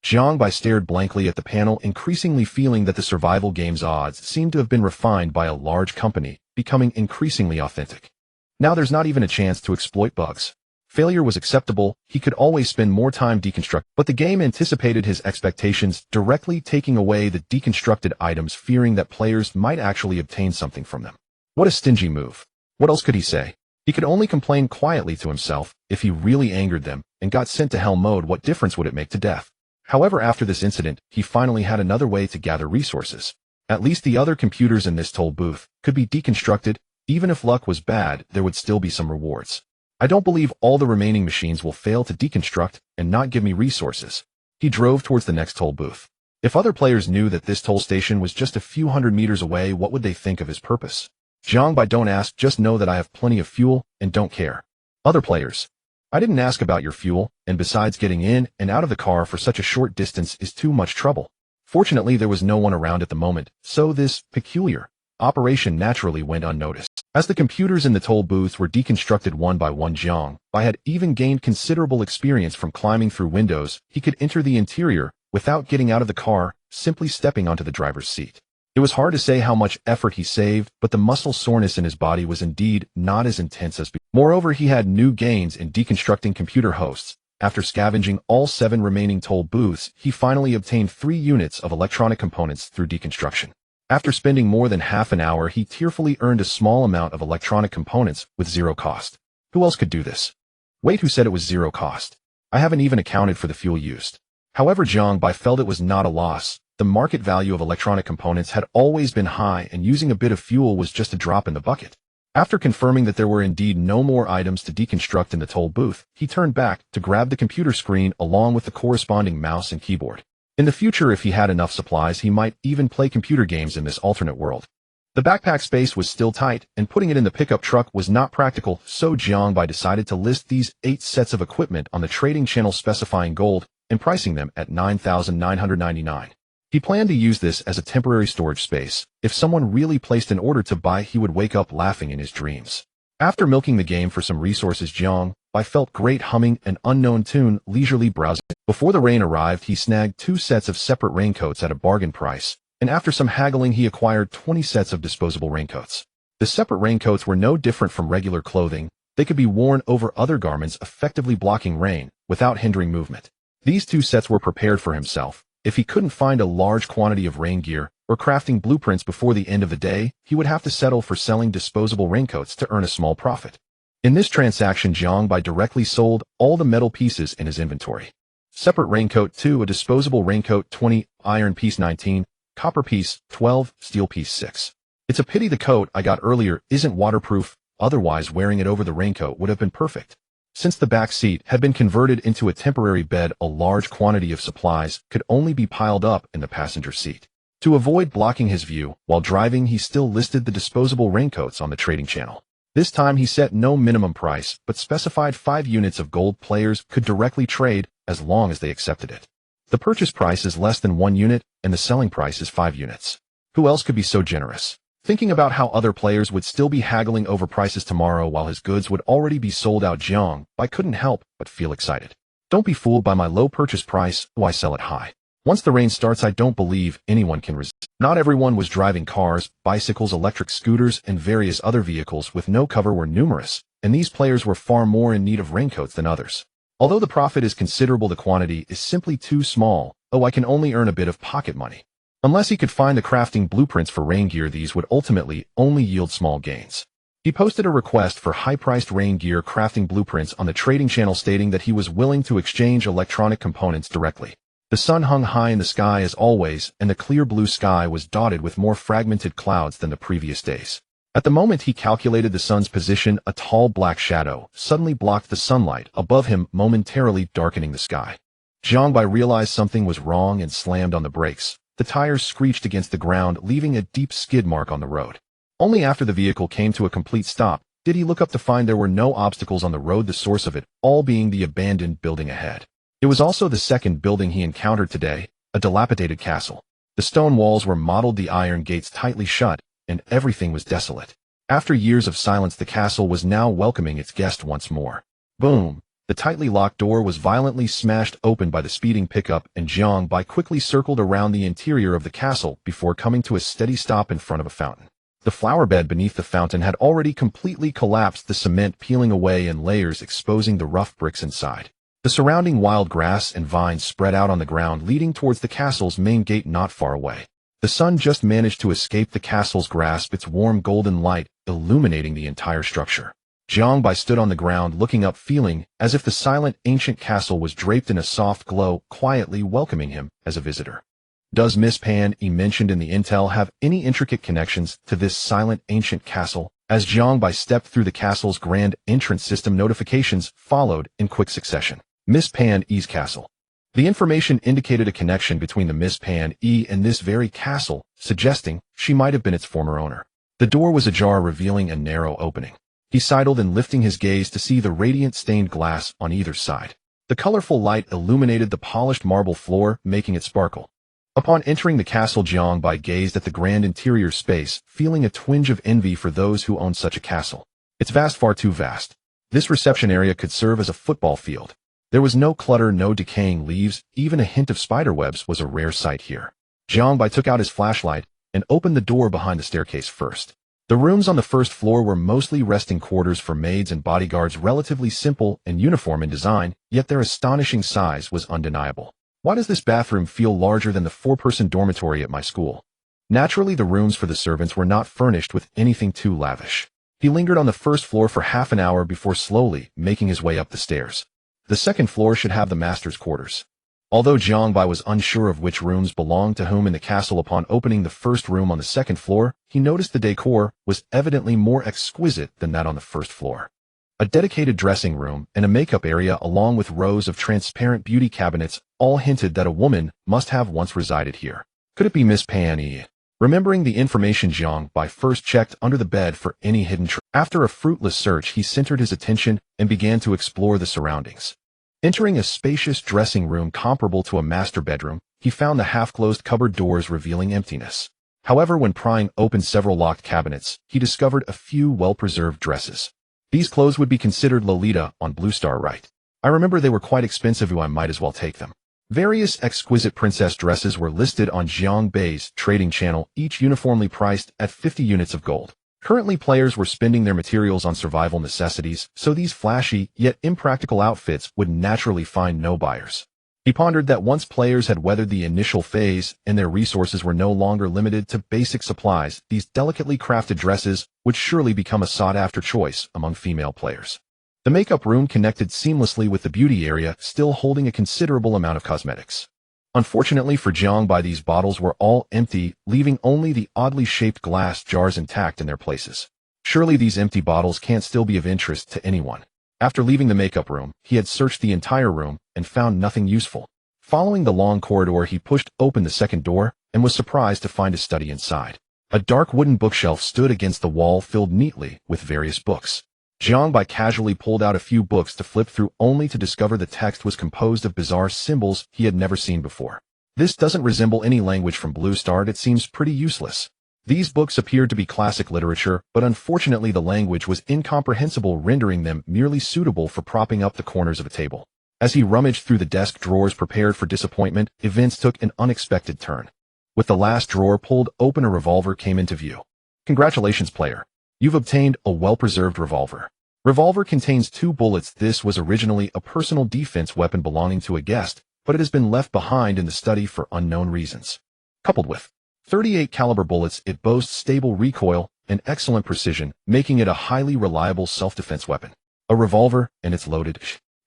Jiangbai stared blankly at the panel, increasingly feeling that the survival game's odds seemed to have been refined by a large company, becoming increasingly authentic. Now there's not even a chance to exploit bugs. Failure was acceptable. He could always spend more time deconstructing, but the game anticipated his expectations, directly taking away the deconstructed items, fearing that players might actually obtain something from them. What a stingy move. What else could he say? He could only complain quietly to himself. If he really angered them and got sent to hell mode, what difference would it make to death? However, after this incident, he finally had another way to gather resources. At least the other computers in this toll booth could be deconstructed. Even if luck was bad, there would still be some rewards. I don't believe all the remaining machines will fail to deconstruct and not give me resources. He drove towards the next toll booth. If other players knew that this toll station was just a few hundred meters away, what would they think of his purpose? Jiangbai, don't ask, just know that I have plenty of fuel and don't care. Other players. I didn't ask about your fuel, and besides, getting in and out of the car for such a short distance is too much trouble. Fortunately, there was no one around at the moment, so this peculiar operation naturally went unnoticed. As the computers in the toll booths were deconstructed one by one, Jiangbai had even gained considerable experience from climbing through windows. He could enter the interior without getting out of the car, simply stepping onto the driver's seat. It was hard to say how much effort he saved, but the muscle soreness in his body was indeed not as intense as before. Moreover, he had new gains in deconstructing computer hosts. After scavenging all 7 remaining toll booths, he finally obtained 3 units of electronic components through deconstruction. After spending more than half an hour, he tearfully earned a small amount of electronic components with 0 cost. Who else could do this? Wait, who said it was 0 cost? I haven't even accounted for the fuel used. However, Jiangbai felt it was not a loss. The market value of electronic components had always been high, and using a bit of fuel was just a drop in the bucket. After confirming that there were indeed no more items to deconstruct in the toll booth, he turned back to grab the computer screen along with the corresponding mouse and keyboard. In the future, if he had enough supplies, he might even play computer games in this alternate world. The backpack space was still tight, and putting it in the pickup truck was not practical, so Jiangbai decided to list these 8 sets of equipment on the trading channel, specifying gold, and pricing them at $9,999. He planned to use this as a temporary storage space. If someone really placed an order to buy, he would wake up laughing in his dreams. After milking the game for some resources, Jiang Bai felt great, humming an unknown tune, leisurely browsing. Before the rain arrived, he snagged 2 sets of separate raincoats at a bargain price, and after some haggling he acquired 20 sets of disposable raincoats. The separate raincoats were no different from regular clothing. They could be worn over other garments, effectively blocking rain without hindering movement. These 2 sets were prepared for himself. If he couldn't find a large quantity of rain gear or crafting blueprints before the end of the day, he would have to settle for selling disposable raincoats to earn a small profit. In this transaction, Jiang Bai directly sold all the metal pieces in his inventory. Separate raincoat 2, a disposable raincoat 20, iron piece 19, copper piece 12, steel piece 6. It's a pity the coat I got earlier isn't waterproof, otherwise wearing it over the raincoat would have been perfect. Since the back seat had been converted into a temporary bed, a large quantity of supplies could only be piled up in the passenger seat. To avoid blocking his view while driving, he still listed the disposable raincoats on the trading channel. This time he set no minimum price, but specified 5 units of gold. Players could directly trade as long as they accepted it. The purchase price is less than 1 unit, and the selling price is 5 units. Who else could be so generous? Thinking about how other players would still be haggling over prices tomorrow while his goods would already be sold out, Jiang Bai couldn't help but feel excited. Don't be fooled by my low purchase price, why sell it high? Once the rain starts, I don't believe anyone can resist. Not everyone was driving cars, bicycles, electric scooters, and various other vehicles with no cover were numerous, and these players were far more in need of raincoats than others. Although the profit is considerable, the quantity is simply too small. Oh, I can only earn a bit of pocket money. Unless he could find the crafting blueprints for rain gear, these would ultimately only yield small gains. He posted a request for high-priced rain gear crafting blueprints on the trading channel, stating that he was willing to exchange electronic components directly. The sun hung high in the sky as always, and the clear blue sky was dotted with more fragmented clouds than the previous days. At the moment he calculated the sun's position, a tall black shadow suddenly blocked the sunlight above him, momentarily darkening the sky. Jiang Bai realized something was wrong and slammed on the brakes. The tires screeched against the ground, leaving a deep skid mark on the road. Only after the vehicle came to a complete stop did he look up to find there were no obstacles on the road, the source of it all being the abandoned building ahead. It was also the second building he encountered today, a dilapidated castle. The stone walls were mottled, the iron gates tightly shut, and everything was desolate. After years of silence, the castle was now welcoming its guest once more. Boom! The tightly locked door was violently smashed open by the speeding pickup, and Jiang Bai quickly circled around the interior of the castle before coming to a steady stop in front of a fountain. The flower bed beneath the fountain had already completely collapsed, the cement peeling away in layers, exposing the rough bricks inside. The surrounding wild grass and vines spread out on the ground, leading towards the castle's main gate not far away. The sun just managed to escape the castle's grasp, its warm golden light illuminating the entire structure. Jiang Bai stood on the ground looking up, feeling as if the silent ancient castle was draped in a soft glow, quietly welcoming him as a visitor. Does Miss Pan E mentioned in the intel have any intricate connections to this silent ancient castle? As Jiang Bai stepped through the castle's grand entrance system, notifications followed in quick succession. Miss Pan E's castle. The information indicated a connection between the Miss Pan E and this very castle, suggesting she might have been its former owner. The door was ajar, revealing a narrow opening. He sidled in, lifting his gaze to see the radiant stained glass on either side. The colorful light illuminated the polished marble floor, making it sparkle. Upon entering the castle, Jiang Bai gazed at the grand interior space, feeling a twinge of envy for those who owned such a castle. It's vast, far too vast. This reception area could serve as a football field. There was no clutter, no decaying leaves, even a hint of spiderwebs was a rare sight here. Jiang Bai took out his flashlight and opened the door behind the staircase first. The rooms on the first floor were mostly resting quarters for maids and bodyguards, relatively simple and uniform in design, yet their astonishing size was undeniable. Why does this bathroom feel larger than the 4-person dormitory at my school? Naturally, the rooms for the servants were not furnished with anything too lavish. He lingered on the first floor for half an hour before slowly making his way up the stairs. The second floor should have the master's quarters. Although Jiang Bai was unsure of which rooms belonged to whom in the castle, upon opening the first room on the second floor, he noticed the decor was evidently more exquisite than that on the first floor. A dedicated dressing room and a makeup area along with rows of transparent beauty cabinets all hinted that a woman must have once resided here. Could it be Miss Pan E? Remembering the information, Jiang Bai first checked under the bed for any hidden treasure. After a fruitless search, he centered his attention and began to explore the surroundings. Entering a spacious dressing room comparable to a master bedroom, he found the half-closed cupboard doors revealing emptiness. However, when prying open several locked cabinets, he discovered a few well-preserved dresses. These clothes would be considered Lolita on Blue Star, right? I remember they were quite expensive, so I might as well take them. Various exquisite princess dresses were listed on Jiang Bei's trading channel, each uniformly priced at 50 units of gold. Currently, players were spending their materials on survival necessities, so these flashy, yet impractical outfits would naturally find no buyers. He pondered that once players had weathered the initial phase and their resources were no longer limited to basic supplies, these delicately crafted dresses would surely become a sought-after choice among female players. The makeup room connected seamlessly with the beauty area, still holding a considerable amount of cosmetics. Unfortunately for Jiang, these bottles were all empty, leaving only the oddly shaped glass jars intact in their places. Surely these empty bottles can't still be of interest to anyone. After leaving the makeup room, he had searched the entire room and found nothing useful. Following the long corridor, he pushed open the second door and was surprised to find a study inside. A dark wooden bookshelf stood against the wall, filled neatly with various books. Jiang casually pulled out a few books to flip through, only to discover the text was composed of bizarre symbols he had never seen before. This doesn't resemble any language from Blue Star. It seems pretty useless. These books appeared to be classic literature, but unfortunately the language was incomprehensible, rendering them merely suitable for propping up the corners of a table. As he rummaged through the desk drawers prepared for disappointment, events took an unexpected turn. With the last drawer pulled open, a revolver came into view. Congratulations, player. You've obtained a well-preserved revolver. Revolver contains 2 bullets. This was originally a personal defense weapon belonging to a guest, but it has been left behind in the study for unknown reasons. Coupled with 38 caliber bullets, it boasts stable recoil and excellent precision, making it a highly reliable self-defense weapon. A revolver, and it's loaded.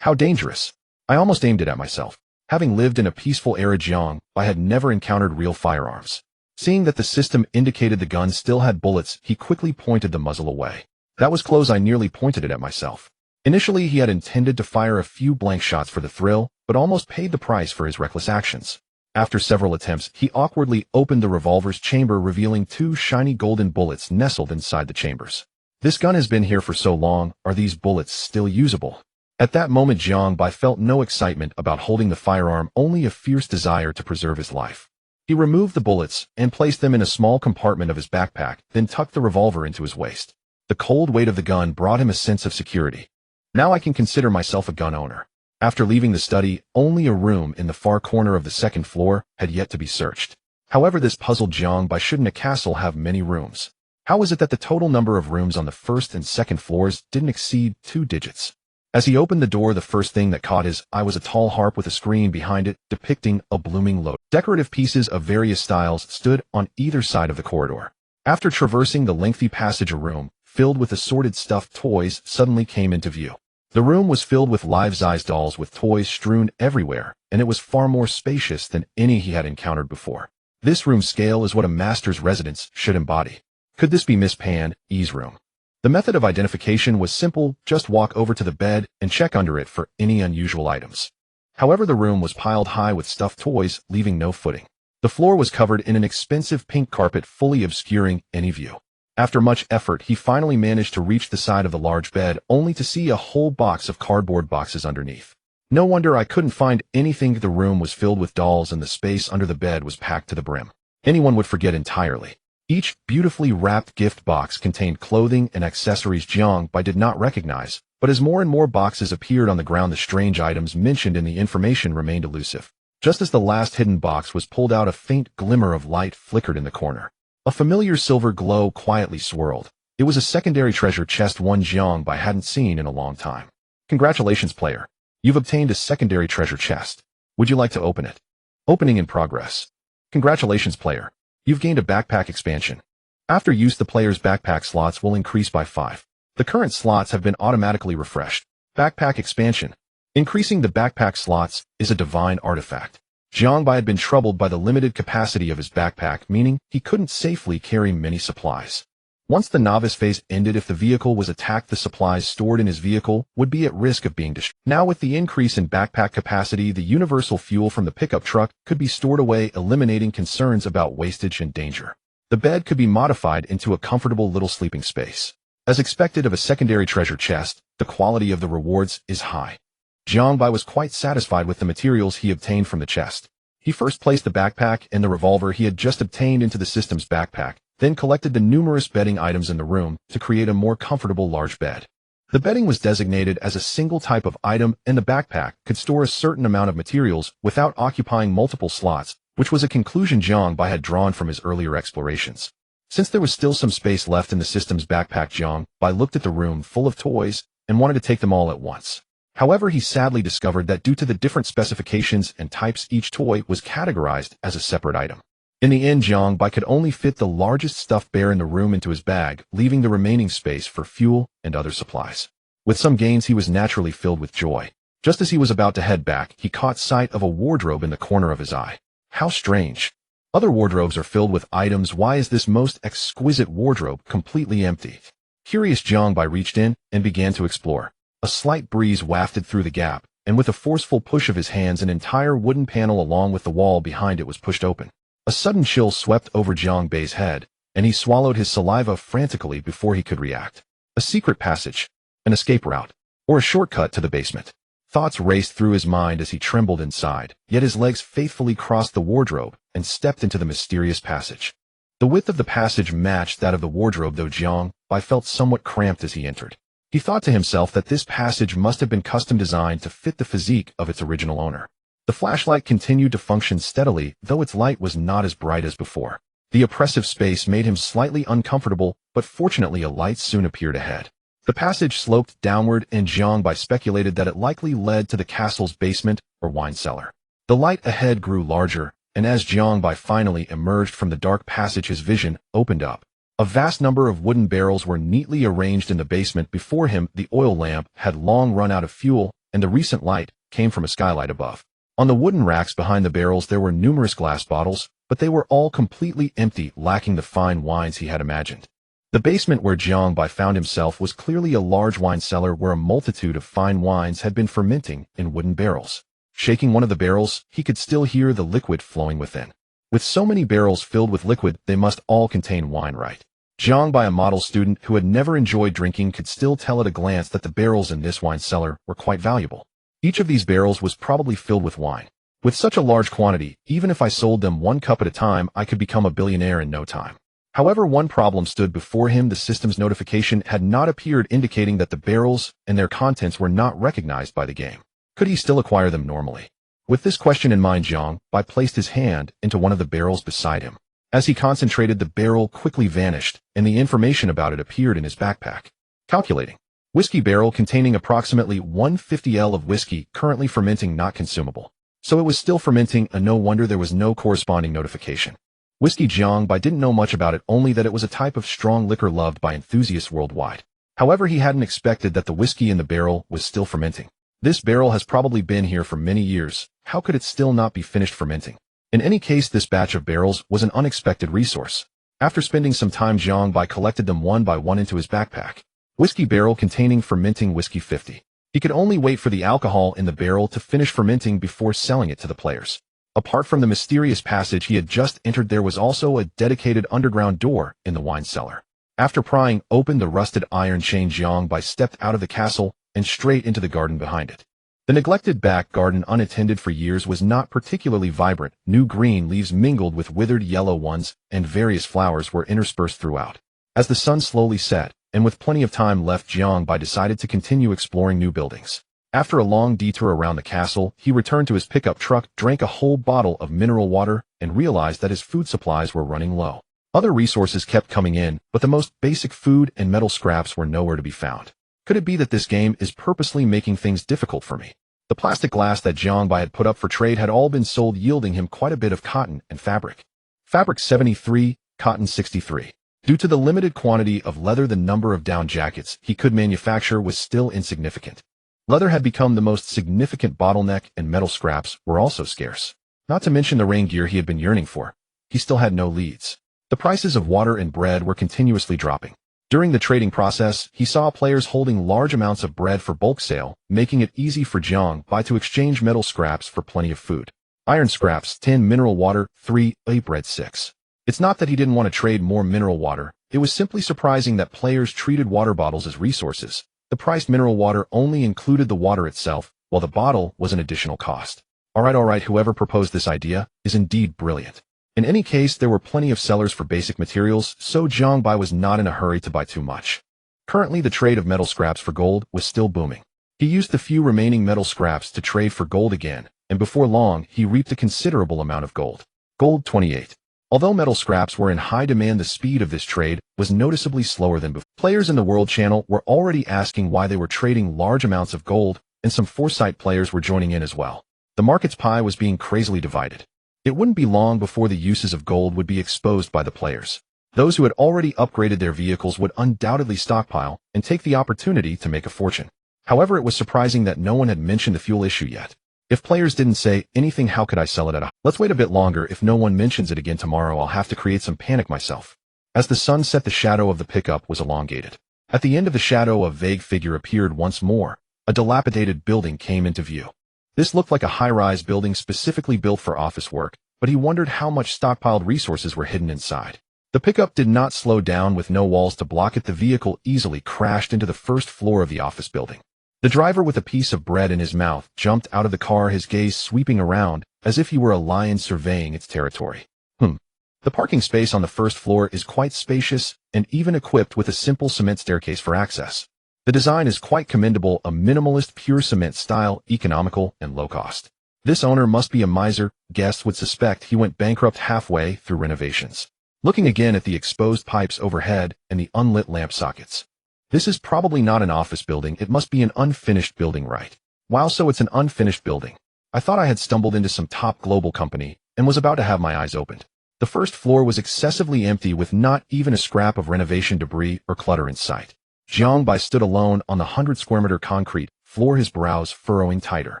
How dangerous. I almost aimed it at myself. Having lived in a peaceful era Jiang, I had never encountered real firearms. Seeing that the system indicated the gun still had bullets, he quickly pointed the muzzle away. That was close. I nearly pointed it at myself. Initially, he had intended to fire a few blank shots for the thrill, but almost paid the price for his reckless actions. After several attempts, he awkwardly opened the revolver's chamber, revealing 2 shiny golden bullets nestled inside the chambers. This gun has been here for so long. Are these bullets still usable? At that moment, Jiang felt no excitement about holding the firearm, only a fierce desire to preserve his life. He removed the bullets and placed them in a small compartment of his backpack, then tucked the revolver into his waist. The cold weight of the gun brought him a sense of security. Now I can consider myself a gun owner. After leaving the study, only a room in the far corner of the second floor had yet to be searched. However, this puzzled Jiang. Shouldn't a castle have many rooms? How is it that the total number of rooms on the first and second floors didn't exceed 2 digits? As he opened the door, the first thing that caught his eye was a tall harp with a screen behind it depicting a blooming lotus. Decorative pieces of various styles stood on either side of the corridor. After traversing the lengthy passage, a room filled with assorted stuffed toys suddenly came into view. The room was filled with life-size dolls with toys strewn everywhere, and it was far more spacious than any he had encountered before. This room scale is what a master's residence should embody. Could this be Miss Pan Yi's room? The method of identification was simple: just walk over to the bed and check under it for any unusual items. However, the room was piled high with stuffed toys, leaving no footing. The floor was covered in an expensive pink carpet, fully obscuring any view. After much effort, he finally managed to reach the side of the large bed, only to see a whole box of cardboard boxes underneath. No wonder I couldn't find anything. The room was filled with dolls, and the space under the bed was packed to the brim. Anyone would forget entirely. Each beautifully wrapped gift box contained clothing and accessories Jiang did not recognize, but as more and more boxes appeared on the ground, the strange items mentioned in the information remained elusive. Just as the last hidden box was pulled out, a faint glimmer of light flickered in the corner. A familiar silver glow quietly swirled. It was a secondary treasure chest, one Jiang hadn't seen in a long time. Congratulations, player. You've obtained a secondary treasure chest. Would you like to open it? Opening in progress. Congratulations, player. You've gained a backpack expansion. After use, the player's backpack slots will increase by 5. The current slots have been automatically refreshed. Backpack expansion. Increasing the backpack slots is a divine artifact. Jiang had been troubled by the limited capacity of his backpack, meaning he couldn't safely carry many supplies. Once the novice phase ended, if the vehicle was attacked, the supplies stored in his vehicle would be at risk of being destroyed. Now, with the increase in backpack capacity, the universal fuel from the pickup truck could be stored away, eliminating concerns about wastage and danger. The bed could be modified into a comfortable little sleeping space. As expected of a secondary treasure chest, the quality of the rewards is high. Jiang Bai was quite satisfied with the materials he obtained from the chest. He first placed the backpack and the revolver he had just obtained into the system's backpack, then collected the numerous bedding items in the room to create a more comfortable large bed. The bedding was designated as a single type of item, and the backpack could store a certain amount of materials without occupying multiple slots, which was a conclusion Jiang Bai had drawn from his earlier explorations. Since there was still some space left in the system's backpack, Jiang Bai looked at the room full of toys and wanted to take them all at once. However, he sadly discovered that due to the different specifications and types, each toy was categorized as a separate item. In the end, Jiang Bai could only fit the largest stuffed bear in the room into his bag, leaving the remaining space for fuel and other supplies. With some gains, he was naturally filled with joy. Just as he was about to head back, he caught sight of a wardrobe in the corner of his eye. How strange. Other wardrobes are filled with items. Why is this most exquisite wardrobe completely empty? Curious, Jiang Bai reached in and began to explore. A slight breeze wafted through the gap, and with a forceful push of his hands, an entire wooden panel along with the wall behind it was pushed open. A sudden chill swept over Jiang Bai's head, and he swallowed his saliva frantically before he could react. A secret passage, an escape route, or a shortcut to the basement. Thoughts raced through his mind as he trembled inside, yet his legs faithfully crossed the wardrobe and stepped into the mysterious passage. The width of the passage matched that of the wardrobe, though Jiang Bai felt somewhat cramped as he entered. He thought to himself that this passage must have been custom designed to fit the physique of its original owner. The flashlight continued to function steadily, though its light was not as bright as before. The oppressive space made him slightly uncomfortable, but fortunately a light soon appeared ahead. The passage sloped downward, and Jiang Bai speculated that it likely led to the castle's basement or wine cellar. The light ahead grew larger, and as Jiang Bai finally emerged from the dark passage, his vision opened up. A vast number of wooden barrels were neatly arranged in the basement before him. The oil lamp had long run out of fuel, and the recent light came from a skylight above. On the wooden racks behind the barrels there were numerous glass bottles, but they were all completely empty, lacking the fine wines he had imagined. The basement where Jiang Bai found himself was clearly a large wine cellar where a multitude of fine wines had been fermenting in wooden barrels. Shaking one of the barrels, he could still hear the liquid flowing within. With so many barrels filled with liquid, they must all contain wine, right? Jiang Bai, a model student who had never enjoyed drinking, could still tell at a glance that the barrels in this wine cellar were quite valuable. Each of these barrels was probably filled with wine. With such a large quantity, even if I sold them 1 cup at a time, I could become a billionaire in no time. However, one problem stood before him. The system's notification had not appeared, indicating that the barrels and their contents were not recognized by the game. Could he still acquire them normally? With this question in mind, Jiang Bai placed his hand into one of the barrels beside him. As he concentrated, the barrel quickly vanished, and the information about it appeared in his backpack. Calculating. Whiskey barrel containing approximately 150 L of whiskey, currently fermenting, not consumable. So it was still fermenting, and no wonder there was no corresponding notification. Whiskey. Jiang Bai didn't know much about it, only that it was a type of strong liquor loved by enthusiasts worldwide. However, he hadn't expected that the whiskey in the barrel was still fermenting. This barrel has probably been here for many years. How could it still not be finished fermenting? In any case, this batch of barrels was an unexpected resource. After spending some time, Jiang Bai collected them one by one into his backpack. Whiskey barrel containing fermenting whiskey 50. He could only wait for the alcohol in the barrel to finish fermenting before selling it to the players. Apart from the mysterious passage he had just entered, there was also a dedicated underground door in the wine cellar. After prying open the rusted iron chain, Jiang Bai stepped out of the castle and straight into the garden behind it. The neglected back garden, unattended for years, was not particularly vibrant. New green leaves mingled with withered yellow ones, and various flowers were interspersed throughout. As the sun slowly set, and with plenty of time left, Jiang Bai decided to continue exploring new buildings. After a long detour around the castle, he returned to his pickup truck, drank a whole bottle of mineral water, and realized that his food supplies were running low. Other resources kept coming in, but the most basic food and metal scraps were nowhere to be found. Could it be that this game is purposely making things difficult for me? The plastic glass that Jiang Bai had put up for trade had all been sold, yielding him quite a bit of cotton and fabric. Fabric 73, cotton 63. Due to the limited quantity of leather, the number of down jackets he could manufacture was still insignificant. Leather had become the most significant bottleneck, and metal scraps were also scarce. Not to mention the rain gear he had been yearning for. He still had no leads. The prices of water and bread were continuously dropping. During the trading process, he saw players holding large amounts of bread for bulk sale, making it easy for Jiang Bai to exchange metal scraps for plenty of food. Iron scraps 10, mineral water 3, bread 6. It's not that he didn't want to trade more mineral water. It was simply surprising that players treated water bottles as resources. The priced mineral water only included the water itself, while the bottle was an additional cost. Alright, whoever proposed this idea is indeed brilliant. In any case, there were plenty of sellers for basic materials, so Jiang Bai was not in a hurry to buy too much. Currently, the trade of metal scraps for gold was still booming. He used the few remaining metal scraps to trade for gold again, and before long, he reaped a considerable amount of gold. Gold 28. Although metal scraps were in high demand, the speed of this trade was noticeably slower than before. Players in the World Channel were already asking why they were trading large amounts of gold, and some Foresight players were joining in as well. The market's pie was being crazily divided. It wouldn't be long before the uses of gold would be exposed by the players. Those who had already upgraded their vehicles would undoubtedly stockpile and take the opportunity to make a fortune. However, it was surprising that no one had mentioned the fuel issue yet. If players didn't say anything, how could I sell it at a... Let's wait a bit longer. If no one mentions it again tomorrow, I'll have to create some panic myself. As the sun set, the shadow of the pickup was elongated. At the end of the shadow, a vague figure appeared once more. A dilapidated building came into view. This looked like a high-rise building specifically built for office work, but he wondered how much stockpiled resources were hidden inside. The pickup did not slow down. With no walls to block it, the vehicle easily crashed into the first floor of the office building. The driver, with a piece of bread in his mouth, jumped out of the car, his gaze sweeping around as if he were a lion surveying its territory. The parking space on the first floor is quite spacious and even equipped with a simple cement staircase for access. The design is quite commendable, a minimalist, pure cement style, economical, and low cost. This owner must be a miser. Guests would suspect he went bankrupt halfway through renovations. Looking again at the exposed pipes overhead and the unlit lamp sockets. This is probably not an office building. It must be an unfinished building, right? Wow, so it's an unfinished building. I thought I had stumbled into some top global company and was about to have my eyes opened. The first floor was excessively empty, with not even a scrap of renovation debris or clutter in sight. Jiang Bai stood alone on the 100-square-meter concrete floor, his brows furrowing tighter.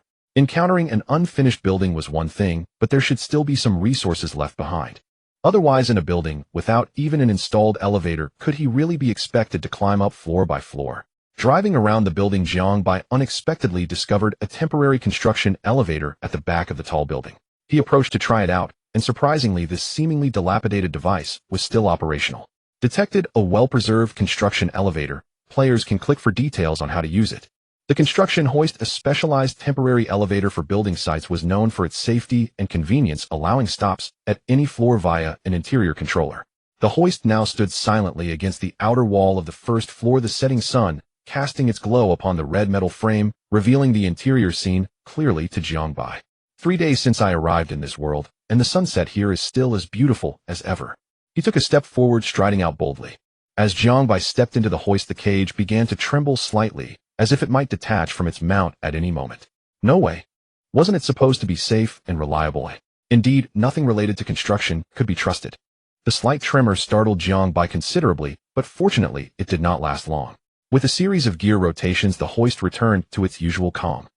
Encountering an unfinished building was one thing, but there should still be some resources left behind. Otherwise, in a building without even an installed elevator, could he really be expected to climb up floor by floor? Driving around the building, Jiang Bai unexpectedly discovered a temporary construction elevator at the back of the tall building. He approached to try it out, and surprisingly, this seemingly dilapidated device was still operational. Detected: a well-preserved construction elevator. Players can click for details on how to use it. The construction hoist, a specialized temporary elevator for building sites, was known for its safety and convenience, allowing stops at any floor via an interior controller. The hoist now stood silently against the outer wall of the first floor, the setting sun casting its glow upon the red metal frame, revealing the interior scene clearly to Jiang Bai. 3 days since I arrived in this world, and the sunset here is still as beautiful as ever. He took a step forward, striding out boldly. As Jiang Bai stepped into the hoist, the cage began to tremble slightly, as if it might detach from its mount at any moment. No way. Wasn't it supposed to be safe and reliable? Indeed, nothing related to construction could be trusted. The slight tremor startled Jiang Bai considerably, but fortunately, it did not last long. With a series of gear rotations, the hoist returned to its usual calm.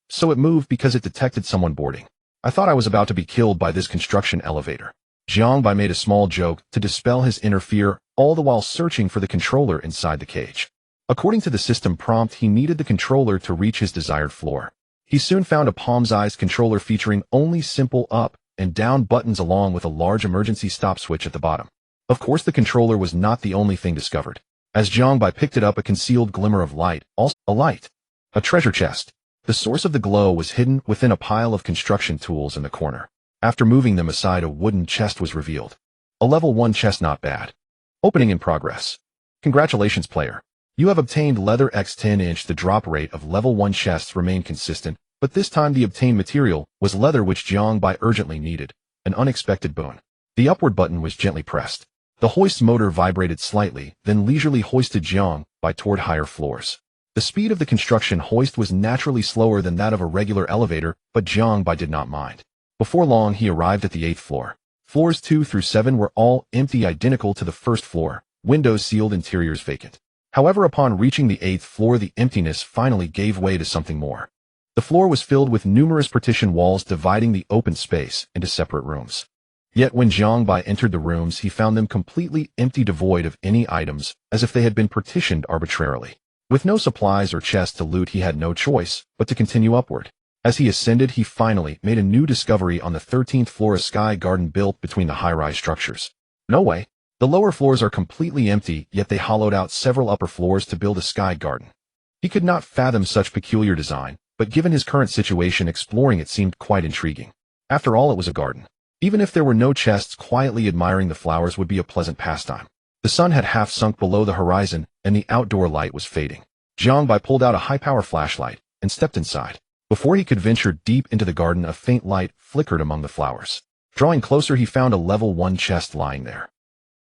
So it moved because it detected someone boarding. I thought I was about to be killed by this construction elevator. Jiang Bai made a small joke to dispel his inner fear, all the while searching for the controller inside the cage. According to the system prompt, he needed the controller to reach his desired floor. He soon found a palm-sized controller featuring only simple up and down buttons along with a large emergency stop switch at the bottom. Of course, the controller was not the only thing discovered. As Jiang Bai picked it up, a concealed glimmer of light, also a light. A treasure chest. The source of the glow was hidden within a pile of construction tools in the corner. After moving them aside, a wooden chest was revealed. A level 1 chest, not bad. Opening in progress. Congratulations, player. You have obtained leather X 10-inch. The drop rate of level 1 chests remained consistent, but this time the obtained material was leather, which Jiang Bai urgently needed. An unexpected boon. The upward button was gently pressed. The hoist's motor vibrated slightly, then leisurely hoisted Jiang Bai toward higher floors. The speed of the construction hoist was naturally slower than that of a regular elevator, but Jiang Bai did not mind. Before long, he arrived at the 8th floor. Floors 2 through 7 were all empty, identical to the first floor, windows sealed, interiors vacant. However, upon reaching the 8th floor, the emptiness finally gave way to something more. The floor was filled with numerous partition walls dividing the open space into separate rooms. Yet when Jiang Bai entered the rooms, he found them completely empty, devoid of any items, as if they had been partitioned arbitrarily. With no supplies or chests to loot, he had no choice but to continue upward. As he ascended, he finally made a new discovery on the 13th floor, a sky garden built between the high-rise structures. No way. The lower floors are completely empty, yet they hollowed out several upper floors to build a sky garden. He could not fathom such peculiar design, but given his current situation, exploring it seemed quite intriguing. After all, it was a garden. Even if there were no chests, quietly admiring the flowers would be a pleasant pastime. The sun had half sunk below the horizon, and the outdoor light was fading. Jiang Bai pulled out a high-power flashlight and stepped inside. Before he could venture deep into the garden, a faint light flickered among the flowers. Drawing closer, he found a level 1 chest lying there.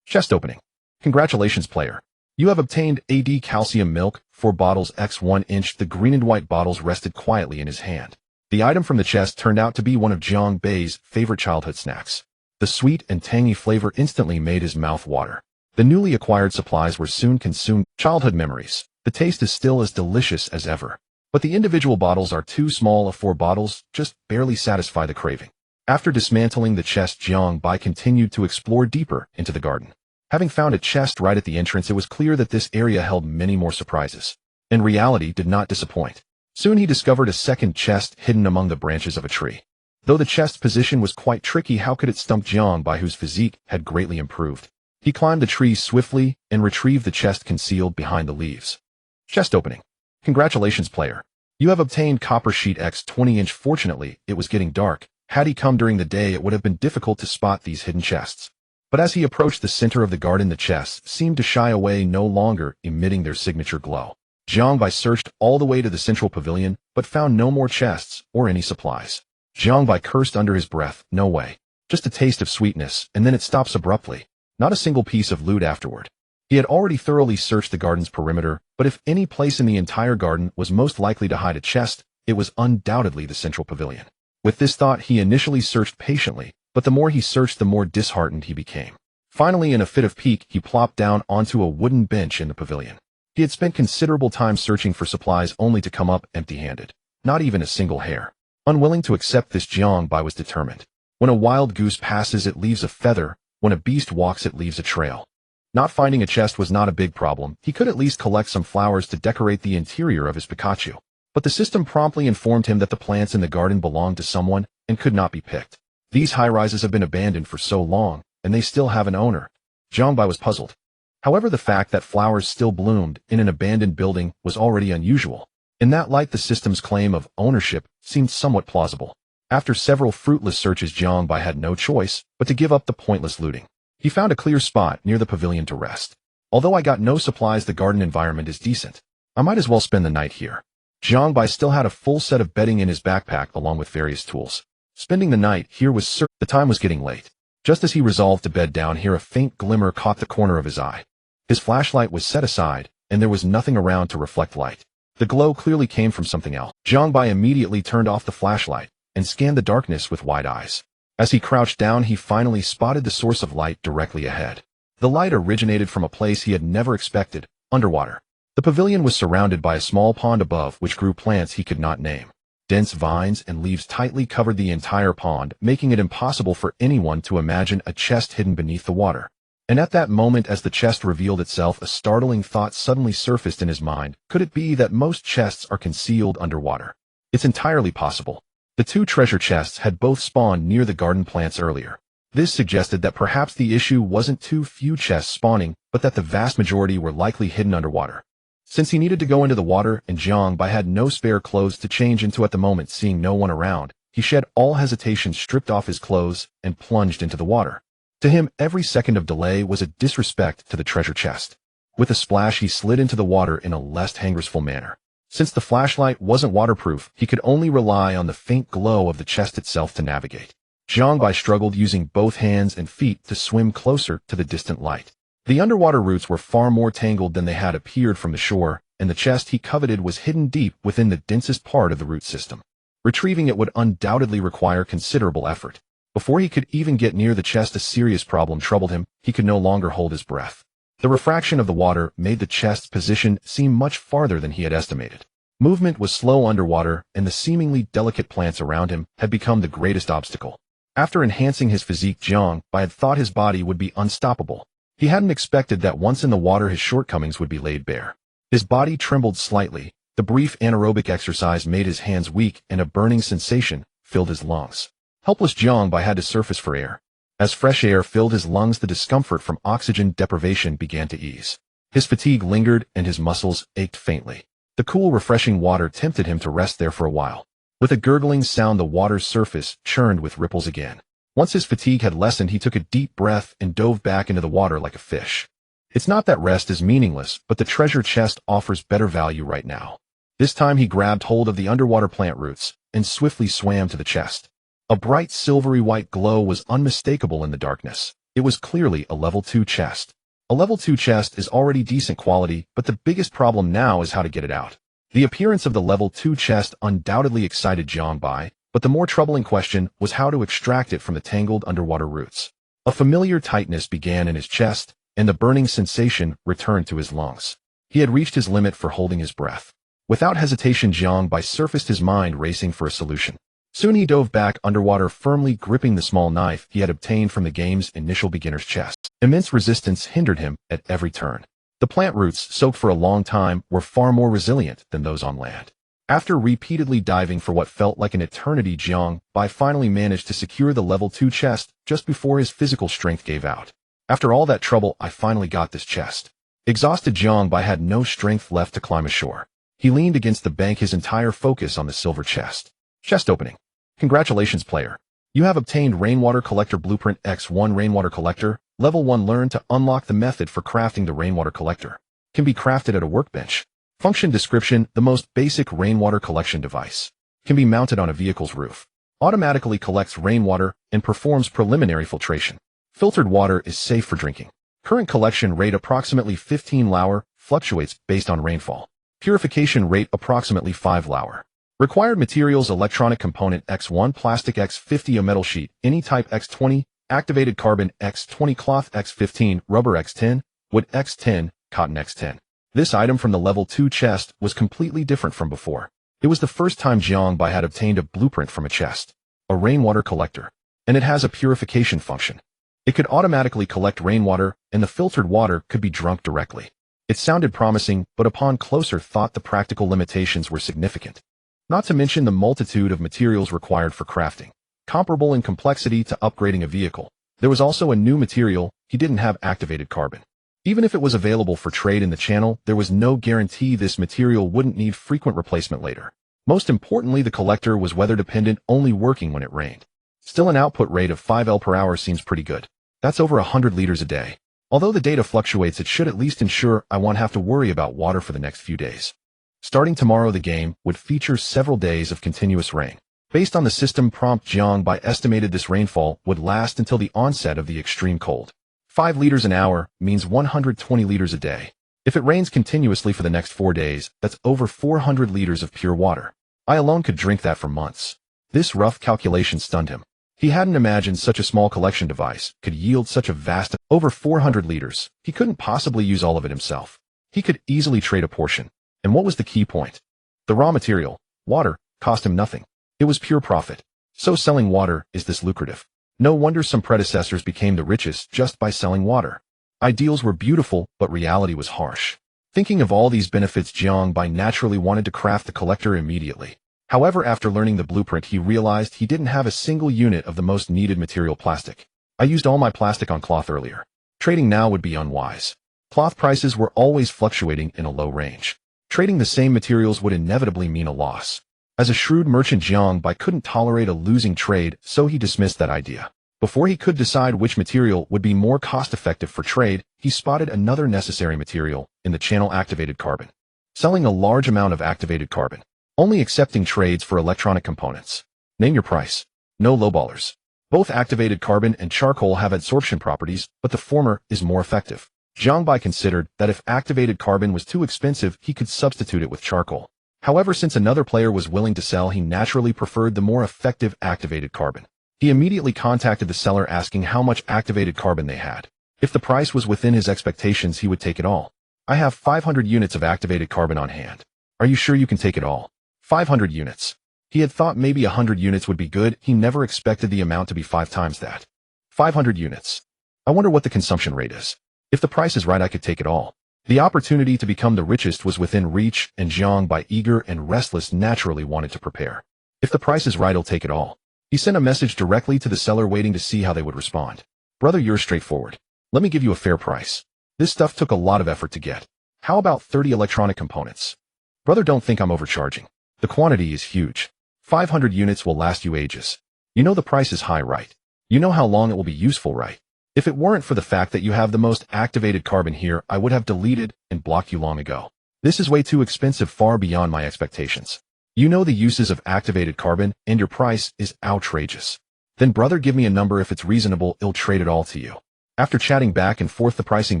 Chest opening. Congratulations, player. You have obtained AD calcium milk, 4 bottles x 1 inch. The green and white bottles rested quietly in his hand. The item from the chest turned out to be one of Jiang Bai's favorite childhood snacks. The sweet and tangy flavor instantly made his mouth water. The newly acquired supplies were soon consumed. Childhood memories. The taste is still as delicious as ever. But the individual bottles are too small. 4 bottles just barely satisfy the craving. After dismantling the chest, Jiang Bai continued to explore deeper into the garden. Having found a chest right at the entrance, it was clear that this area held many more surprises. And reality did not disappoint. Soon he discovered a second chest hidden among the branches of a tree. Though the chest's position was quite tricky, how could it stump Jiang Bai, whose physique had greatly improved? He climbed the tree swiftly and retrieved the chest concealed behind the leaves. Chest opening. Congratulations, player. You have obtained copper sheet x 20 inch. Fortunately, it was getting dark. Had he come during the day, it would have been difficult to spot these hidden chests. But as he approached the center of the garden, the chests seemed to shy away, no longer emitting their signature glow. Jiang Bai searched all the way to the central pavilion, but found no more chests or any supplies. Jiang Bai cursed under his breath. No way. Just a taste of sweetness, and then it stops abruptly. Not a single piece of loot afterward. He had already thoroughly searched the garden's perimeter, but if any place in the entire garden was most likely to hide a chest, it was undoubtedly the central pavilion. With this thought, he initially searched patiently, but the more he searched, the more disheartened he became. Finally, in a fit of pique, he plopped down onto a wooden bench in the pavilion. He had spent considerable time searching for supplies only to come up empty-handed. Not even a single hair. Unwilling to accept this, Jiang Bai was determined. When a wild goose passes, it leaves a feather. When a beast walks, it leaves a trail. Not finding a chest was not a big problem. He could at least collect some flowers to decorate the interior of his Pikachu. But the system promptly informed him that the plants in the garden belonged to someone and could not be picked. These high-rises have been abandoned for so long, and they still have an owner. Jiang Bai was puzzled. However, the fact that flowers still bloomed in an abandoned building was already unusual. In that light, the system's claim of ownership seemed somewhat plausible. After several fruitless searches, Jiang Bai had no choice but to give up the pointless looting. He found a clear spot near the pavilion to rest. Although I got no supplies, the garden environment is decent. I might as well spend the night here. Jiang Bai still had a full set of bedding in his backpack along with various tools. Spending the night here was certain. The time was getting late. Just as he resolved to bed down here, a faint glimmer caught the corner of his eye. His flashlight was set aside, and there was nothing around to reflect light. The glow clearly came from something else. Jiang Bai immediately turned off the flashlight and scanned the darkness with wide eyes. As he crouched down, he finally spotted the source of light directly ahead. The light originated from a place he had never expected, underwater. The pavilion was surrounded by a small pond above which grew plants he could not name. Dense vines and leaves tightly covered the entire pond, making it impossible for anyone to imagine a chest hidden beneath the water. And at that moment, as the chest revealed itself, a startling thought suddenly surfaced in his mind. Could it be that most chests are concealed underwater? It's entirely possible. The 2 treasure chests had both spawned near the garden plants earlier. This suggested that perhaps the issue wasn't too few chests spawning, but that the vast majority were likely hidden underwater. Since he needed to go into the water and Jiang Bai had no spare clothes to change into at the moment, seeing no one around, he shed all hesitation, stripped off his clothes, and plunged into the water. To him, every second of delay was a disrespect to the treasure chest. With a splash, he slid into the water in a less graceful manner. Since the flashlight wasn't waterproof, he could only rely on the faint glow of the chest itself to navigate. Jiang Bai struggled, using both hands and feet to swim closer to the distant light. The underwater roots were far more tangled than they had appeared from the shore, and the chest he coveted was hidden deep within the densest part of the root system. Retrieving it would undoubtedly require considerable effort. Before he could even get near the chest, a serious problem troubled him. He could no longer hold his breath. The refraction of the water made the chest's position seem much farther than he had estimated. Movement was slow underwater, and the seemingly delicate plants around him had become the greatest obstacle. After enhancing his physique, Jiang Bai had thought his body would be unstoppable. He hadn't expected that once in the water his shortcomings would be laid bare. His body trembled slightly. The brief anaerobic exercise made his hands weak, and a burning sensation filled his lungs. Helpless, Jiang Bai had to surface for air. As fresh air filled his lungs, the discomfort from oxygen deprivation began to ease. His fatigue lingered, and his muscles ached faintly. The cool, refreshing water tempted him to rest there for a while. With a gurgling sound, the water's surface churned with ripples again. Once his fatigue had lessened, he took a deep breath and dove back into the water like a fish. It's not that rest is meaningless, but the treasure chest offers better value right now. This time he grabbed hold of the underwater plant roots and swiftly swam to the chest. A bright silvery white glow was unmistakable in the darkness. It was clearly a level 2 chest. A level 2 chest is already decent quality, but the biggest problem now is how to get it out. The appearance of the level 2 chest undoubtedly excited Jiang Bai, but the more troubling question was how to extract it from the tangled underwater roots. A familiar tightness began in his chest, and the burning sensation returned to his lungs. He had reached his limit for holding his breath. Without hesitation, Jiang Bai surfaced, his mind racing for a solution. Soon he dove back underwater, firmly gripping the small knife he had obtained from the game's initial beginner's chest. Immense resistance hindered him at every turn. The plant roots, soaked for a long time, were far more resilient than those on land. After repeatedly diving for what felt like an eternity, Jiang Bai finally managed to secure the level 2 chest just before his physical strength gave out. After all that trouble, I finally got this chest. Exhausted, Jiang Bai had no strength left to climb ashore. He leaned against the bank, his entire focus on the silver chest. Chest opening. Congratulations, player. You have obtained Rainwater Collector Blueprint X1 Rainwater Collector. Level 1. Learn to unlock the method for crafting the Rainwater Collector. Can be crafted at a workbench. Function description: the most basic rainwater collection device. Can be mounted on a vehicle's roof. Automatically collects rainwater and performs preliminary filtration. Filtered water is safe for drinking. Current collection rate approximately 15 Lauer, fluctuates based on rainfall. Purification rate approximately 5 Lauer. Required materials: electronic component X1, plastic X50, a metal sheet, any type X20, activated carbon X20, cloth X15, rubber X10, wood X10, cotton X10. This item from the level 2 chest was completely different from before. It was the first time Jiang Bai had obtained a blueprint from a chest. A rainwater collector. And it has a purification function. It could automatically collect rainwater, and the filtered water could be drunk directly. It sounded promising, but upon closer thought the practical limitations were significant. Not to mention the multitude of materials required for crafting, comparable in complexity to upgrading a vehicle. There was also a new material: he didn't have activated carbon. Even if it was available for trade in the channel, there was no guarantee this material wouldn't need frequent replacement later. Most importantly, the collector was weather dependent, only working when it rained. Still, an output rate of 5 L per hour seems pretty good. That's over 100 liters a day. Although the data fluctuates, it should at least ensure I won't have to worry about water for the next few days. Starting tomorrow, the game would feature several days of continuous rain. Based on the system prompt, Jiang Bai estimated this rainfall would last until the onset of the extreme cold. 5 liters an hour means 120 liters a day. If it rains continuously for the next 4 days, that's over 400 liters of pure water. I alone could drink that for months. This rough calculation stunned him. He hadn't imagined such a small collection device could yield such a vast, over 400 liters. He couldn't possibly use all of it himself. He could easily trade a portion. And what was the key point? The raw material, water, cost him nothing. It was pure profit. So selling water is this lucrative. No wonder some predecessors became the richest just by selling water. Ideals were beautiful, but reality was harsh. Thinking of all these benefits, Jiang Bai naturally wanted to craft the collector immediately. However, after learning the blueprint, he realized he didn't have a single unit of the most needed material, plastic. I used all my plastic on cloth earlier. Trading now would be unwise. Cloth prices were always fluctuating in a low range. Trading the same materials would inevitably mean a loss. As a shrewd merchant, Jiang Bai couldn't tolerate a losing trade, so he dismissed that idea. Before he could decide which material would be more cost-effective for trade, he spotted another necessary material in the channel: activated carbon. Selling a large amount of activated carbon. Only accepting trades for electronic components. Name your price. No lowballers. Both activated carbon and charcoal have adsorption properties, but the former is more effective. Jiang Bai considered that if activated carbon was too expensive, he could substitute it with charcoal. However, since another player was willing to sell, he naturally preferred the more effective activated carbon. He immediately contacted the seller asking how much activated carbon they had. If the price was within his expectations, he would take it all. I have 500 units of activated carbon on hand. Are you sure you can take it all? 500 units. He had thought maybe 100 units would be good. He never expected the amount to be 5 times that. 500 units. I wonder what the consumption rate is. If the price is right, I could take it all. The opportunity to become the richest was within reach, and Jiang Bai, eager and restless, naturally wanted to prepare. If the price is right, I'll take it all. He sent a message directly to the seller, waiting to see how they would respond. Brother, you're straightforward. Let me give you a fair price. This stuff took a lot of effort to get. How about 30 electronic components? Brother, don't think I'm overcharging. The quantity is huge. 500 units will last you ages. You know the price is high, right? You know how long it will be useful, right? If it weren't for the fact that you have the most activated carbon here, I would have deleted and blocked you long ago. This is way too expensive, far beyond my expectations. You know the uses of activated carbon, and your price is outrageous. Then brother, give me a number. If it's reasonable, I'll trade it all to you. After chatting back and forth, the pricing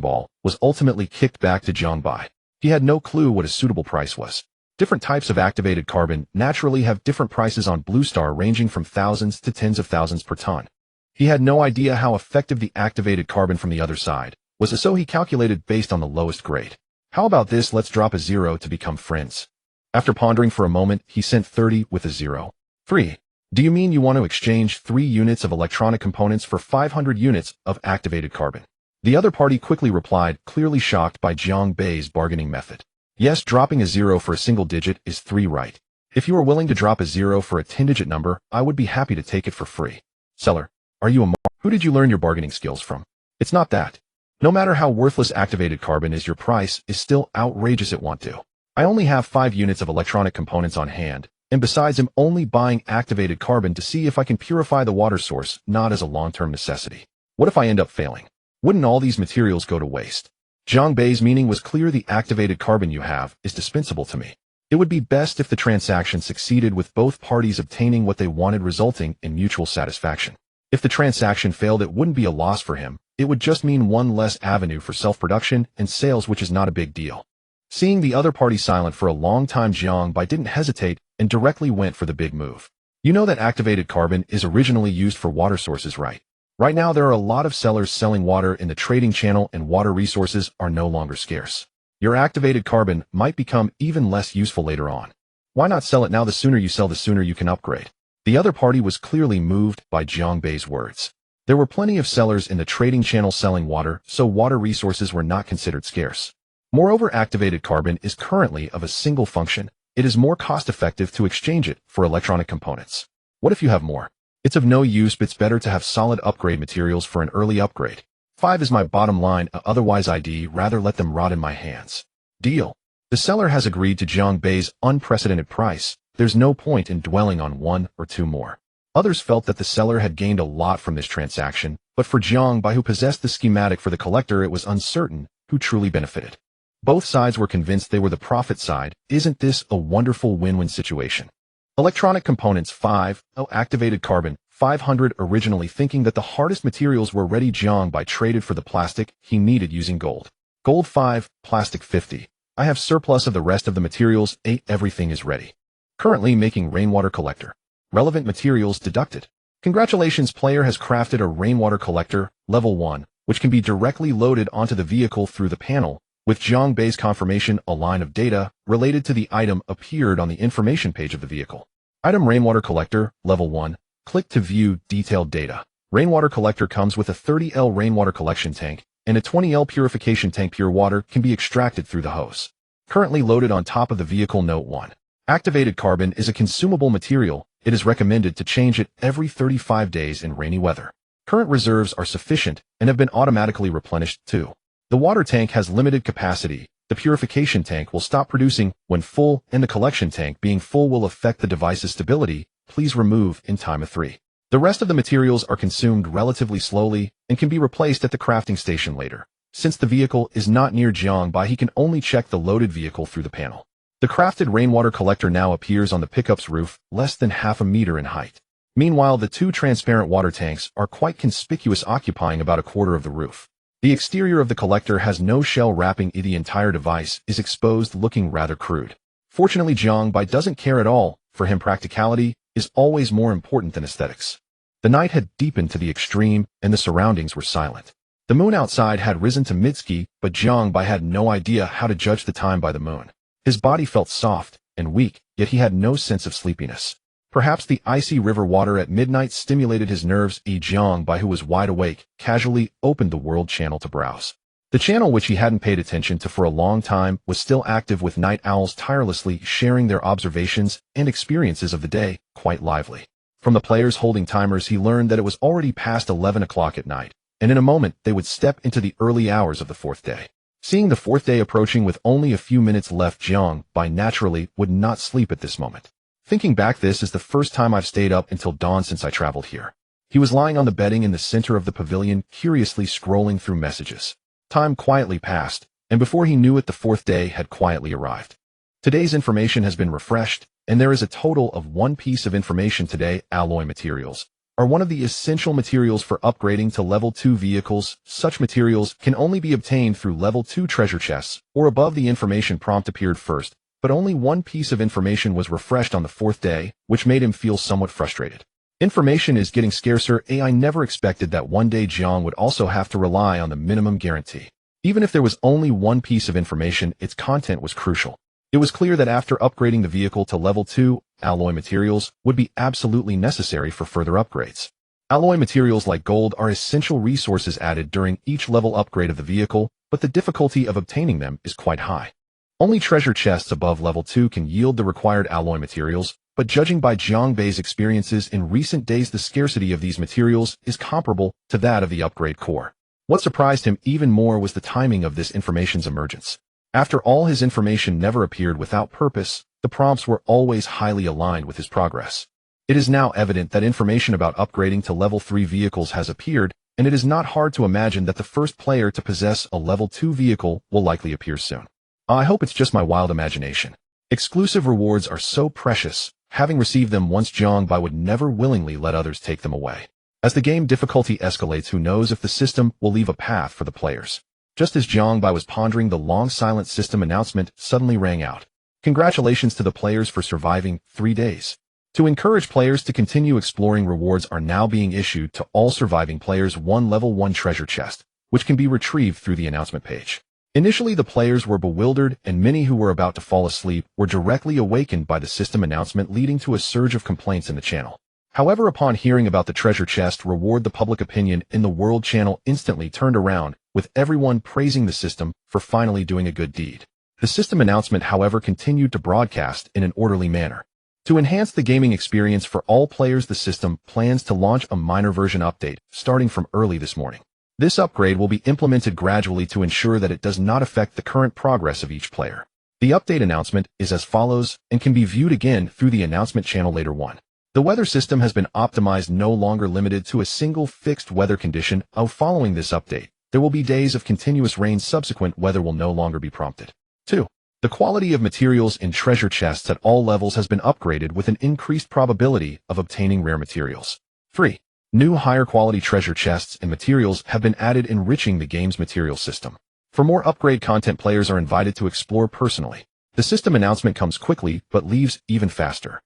ball was ultimately kicked back to Jiangbai. He had no clue what a suitable price was. Different types of activated carbon naturally have different prices on Blue Star, ranging from thousands to tens of thousands per ton. He had no idea how effective the activated carbon from the other side was, so he calculated based on the lowest grade. How about this? Let's drop a 0 to become friends. After pondering for a moment, he sent 30 with a 0. 3. Do you mean you want to exchange 3 units of electronic components for 500 units of activated carbon? The other party quickly replied, clearly shocked by Jiang Bei's bargaining method. Yes, dropping a 0 for a single digit is 3, right? If you are willing to drop a 0 for a 10-digit number, I would be happy to take it for free. Seller, are you a mark? Who did you learn your bargaining skills from? It's not that. No matter how worthless activated carbon is, your price is still outrageous at want to. I only have 5 units of electronic components on hand, and besides, I'm only buying activated carbon to see if I can purify the water source, not as a long-term necessity. What if I end up failing? Wouldn't all these materials go to waste? Jiang Bei's meaning was clear. The activated carbon you have is dispensable to me. It would be best if the transaction succeeded with both parties obtaining what they wanted, resulting in mutual satisfaction. If the transaction failed, it wouldn't be a loss for him. It would just mean one less avenue for self-production and sales, which is not a big deal. Seeing the other party silent for a long time, Jiang Bei didn't hesitate and directly went for the big move. You know that activated carbon is originally used for water sources, right? Right now, there are a lot of sellers selling water in the trading channel, and water resources are no longer scarce. Your activated carbon might become even less useful later on. Why not sell it now? The sooner you sell, the sooner you can upgrade. The other party was clearly moved by Jiang Bei's words. There were plenty of sellers in the trading channel selling water, so water resources were not considered scarce. Moreover, activated carbon is currently of a single function. It is more cost-effective to exchange it for electronic components. What if you have more? It's of no use, but it's better to have solid upgrade materials for an early upgrade. 5 is my bottom line, otherwise I'd rather let them rot in my hands. Deal. The seller has agreed to Jiang Bei's unprecedented price. There's no point in dwelling on 1 or 2 more. Others felt that the seller had gained a lot from this transaction, but for Jiang Bei, who possessed the schematic for the collector, it was uncertain who truly benefited. Both sides were convinced they were the profit side. Isn't this a wonderful win-win situation? Electronic components 5, activated carbon 500. Originally thinking that the hardest materials were ready, Jiang Bei traded for the plastic he needed using gold. Gold 5, plastic 50. I have surplus of the rest of the materials. 8, everything is ready. Currently making rainwater collector. Relevant materials deducted. Congratulations, player has crafted a rainwater collector, level 1, which can be directly loaded onto the vehicle through the panel. With Jiang Bei's confirmation, a line of data related to the item appeared on the information page of the vehicle. Item rainwater collector, level 1. Click to view detailed data. Rainwater collector comes with a 30L rainwater collection tank and a 20L purification tank. Pure water can be extracted through the hose. Currently loaded on top of the vehicle. Note 1. Activated carbon is a consumable material. It is recommended to change it every 35 days in rainy weather. Current reserves are sufficient and have been automatically replenished too. The water tank has limited capacity. The purification tank will stop producing when full, and the collection tank being full will affect the device's stability. Please remove in time of 3. The rest of the materials are consumed relatively slowly and can be replaced at the crafting station later. Since the vehicle is not near Jiang Bei, he can only check the loaded vehicle through the panel. The crafted rainwater collector now appears on the pickup's roof, less than half a meter in height. Meanwhile, the 2 transparent water tanks are quite conspicuous, occupying about a quarter of the roof. The exterior of the collector has no shell wrapping. The entire device is exposed, looking rather crude. Fortunately, Jiang Bei doesn't care at all. For him, practicality is always more important than aesthetics. The night had deepened to the extreme, and the surroundings were silent. The moon outside had risen to mid-ski, but Jiang Bei had no idea how to judge the time by the moon. His body felt soft and weak, yet he had no sense of sleepiness. Perhaps the icy river water at midnight stimulated his nerves. Jiang Bei, who was wide awake, casually opened the world channel to browse. The channel, which he hadn't paid attention to for a long time, was still active, with night owls tirelessly sharing their observations and experiences of the day, quite lively. From the players holding timers, he learned that it was already past 11 o'clock at night, and in a moment they would step into the early hours of the 4th day. Seeing the fourth day approaching with only a few minutes left, Jiang Bai naturally would not sleep at this moment. Thinking back, this is the first time I've stayed up until dawn since I traveled here. He was lying on the bedding in the center of the pavilion, curiously scrolling through messages. Time quietly passed, and before he knew it, the fourth day had quietly arrived. Today's information has been refreshed, and there is a total of one piece of information today. Alloy materials are one of the essential materials for upgrading to level 2 vehicles. Such materials can only be obtained through level 2 treasure chests or above. The information prompt appeared first, but only one piece of information was refreshed on the fourth day, which made him feel somewhat frustrated. Information is getting scarcer. I never expected that one day Jiang would also have to rely on the minimum guarantee. Even if there was only one piece of information, its content was crucial. It was clear that after upgrading the vehicle to level 2, alloy materials would be absolutely necessary for further upgrades. Alloy materials like gold are essential resources added during each level upgrade of the vehicle, but the difficulty of obtaining them is quite high. Only treasure chests above level 2 can yield the required alloy materials, but judging by Jiang Bai's experiences in recent days, the scarcity of these materials is comparable to that of the upgrade core. What surprised him even more was the timing of this information's emergence. After all, his information never appeared without purpose. The prompts were always highly aligned with his progress. It is now evident that information about upgrading to level 3 vehicles has appeared, and it is not hard to imagine that the first player to possess a level 2 vehicle will likely appear soon. I hope it's just my wild imagination. Exclusive rewards are so precious. Having received them once, Jiang Bai would never willingly let others take them away. As the game difficulty escalates, who knows if the system will leave a path for the players. Just as Jiang Bai was pondering, the long silent system announcement suddenly rang out. Congratulations to the players for surviving 3 days. To encourage players to continue exploring, rewards are now being issued to all surviving players. One level 1 treasure chest, which can be retrieved through the announcement page. Initially, the players were bewildered, and many who were about to fall asleep were directly awakened by the system announcement, leading to a surge of complaints in the channel. However, upon hearing about the treasure chest reward, the public opinion in the World channel instantly turned around, with everyone praising the system for finally doing a good deed. The system announcement, however, continued to broadcast in an orderly manner. To enhance the gaming experience for all players, the system plans to launch a minor version update starting from early this morning. This upgrade will be implemented gradually to ensure that it does not affect the current progress of each player. The update announcement is as follows and can be viewed again through the announcement channel later. 1. The weather system has been optimized, no longer limited to a single fixed weather condition. Following this update, there will be days of continuous rain. Subsequent weather will no longer be prompted. 2. The quality of materials in treasure chests at all levels has been upgraded with an increased probability of obtaining rare materials. 3. New higher quality treasure chests and materials have been added, enriching the game's material system. For more upgrade content, players are invited to explore personally. The system announcement comes quickly but leaves even faster.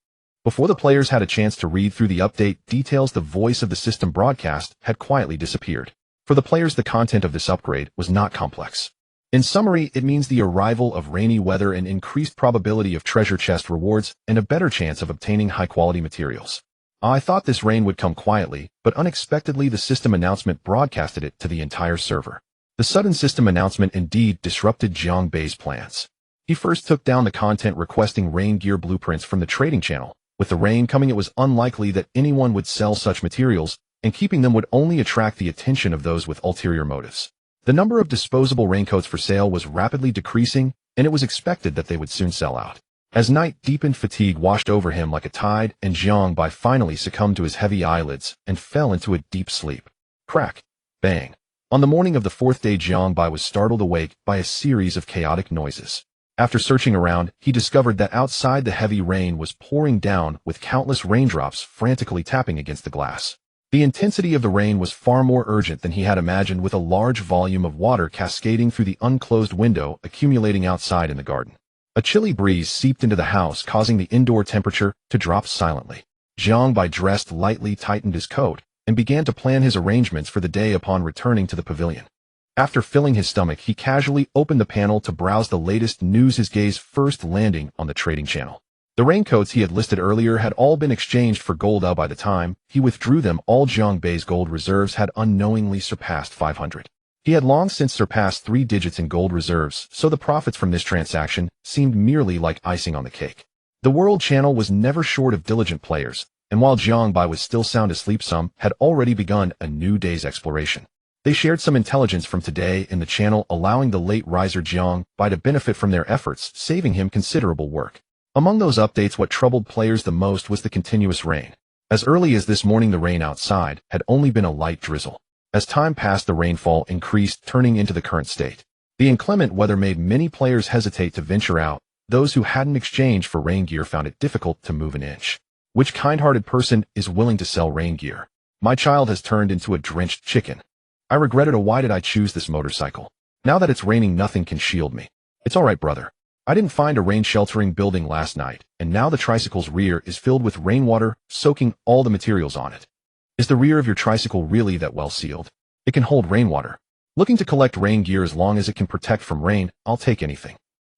Before the players had a chance to read through the update details, the voice of the system broadcast had quietly disappeared. For the players, the content of this upgrade was not complex. In summary, it means the arrival of rainy weather, an increased probability of treasure chest rewards, and a better chance of obtaining high-quality materials. I thought this rain would come quietly, but unexpectedly the system announcement broadcasted it to the entire server. The sudden system announcement indeed disrupted Jiang Bai's plans. He first took down the content requesting rain gear blueprints from the trading channel. With the rain coming, it was unlikely that anyone would sell such materials, and keeping them would only attract the attention of those with ulterior motives. The number of disposable raincoats for sale was rapidly decreasing, and it was expected that they would soon sell out. As night deepened, fatigue washed over him like a tide, and Jiang Bai finally succumbed to his heavy eyelids and fell into a deep sleep. Crack. Bang. On the morning of the fourth day, Jiang Bai was startled awake by a series of chaotic noises. After searching around, he discovered that outside the heavy rain was pouring down, with countless raindrops frantically tapping against the glass. The intensity of the rain was far more urgent than he had imagined, with a large volume of water cascading through the unclosed window, accumulating outside in the garden. A chilly breeze seeped into the house, causing the indoor temperature to drop silently. Jiang Bai dressed lightly, tightened his coat, and began to plan his arrangements for the day. Upon returning to the pavilion, after filling his stomach, he casually opened the panel to browse the latest news, his gaze first landing on the trading channel. The raincoats he had listed earlier had all been exchanged for gold. By the time he withdrew them, all Jiang Bai's gold reserves had unknowingly surpassed 500. He had long since surpassed 3 digits in gold reserves, so the profits from this transaction seemed merely like icing on the cake. The World channel was never short of diligent players, and while Jiang Bai was still sound asleep, some had already begun a new day's exploration. They shared some intelligence from today in the channel, allowing the late riser Jiang Bai to benefit from their efforts, saving him considerable work. Among those updates, what troubled players the most was the continuous rain. As early as this morning, the rain outside had only been a light drizzle. As time passed, the rainfall increased, turning into the current state. The inclement weather made many players hesitate to venture out. Those who hadn't exchanged for rain gear found it difficult to move an inch. Which kind-hearted person is willing to sell rain gear? My child has turned into a drenched chicken. I regretted it. Why did I choose this motorcycle? Now that it's raining, nothing can shield me. It's all right, brother. I didn't find a rain-sheltering building last night, and now the tricycle's rear is filled with rainwater, soaking all the materials on it. Is the rear of your tricycle really that well sealed? It can hold rainwater. Looking to collect rain gear as long as it can protect from rain, I'll take anything.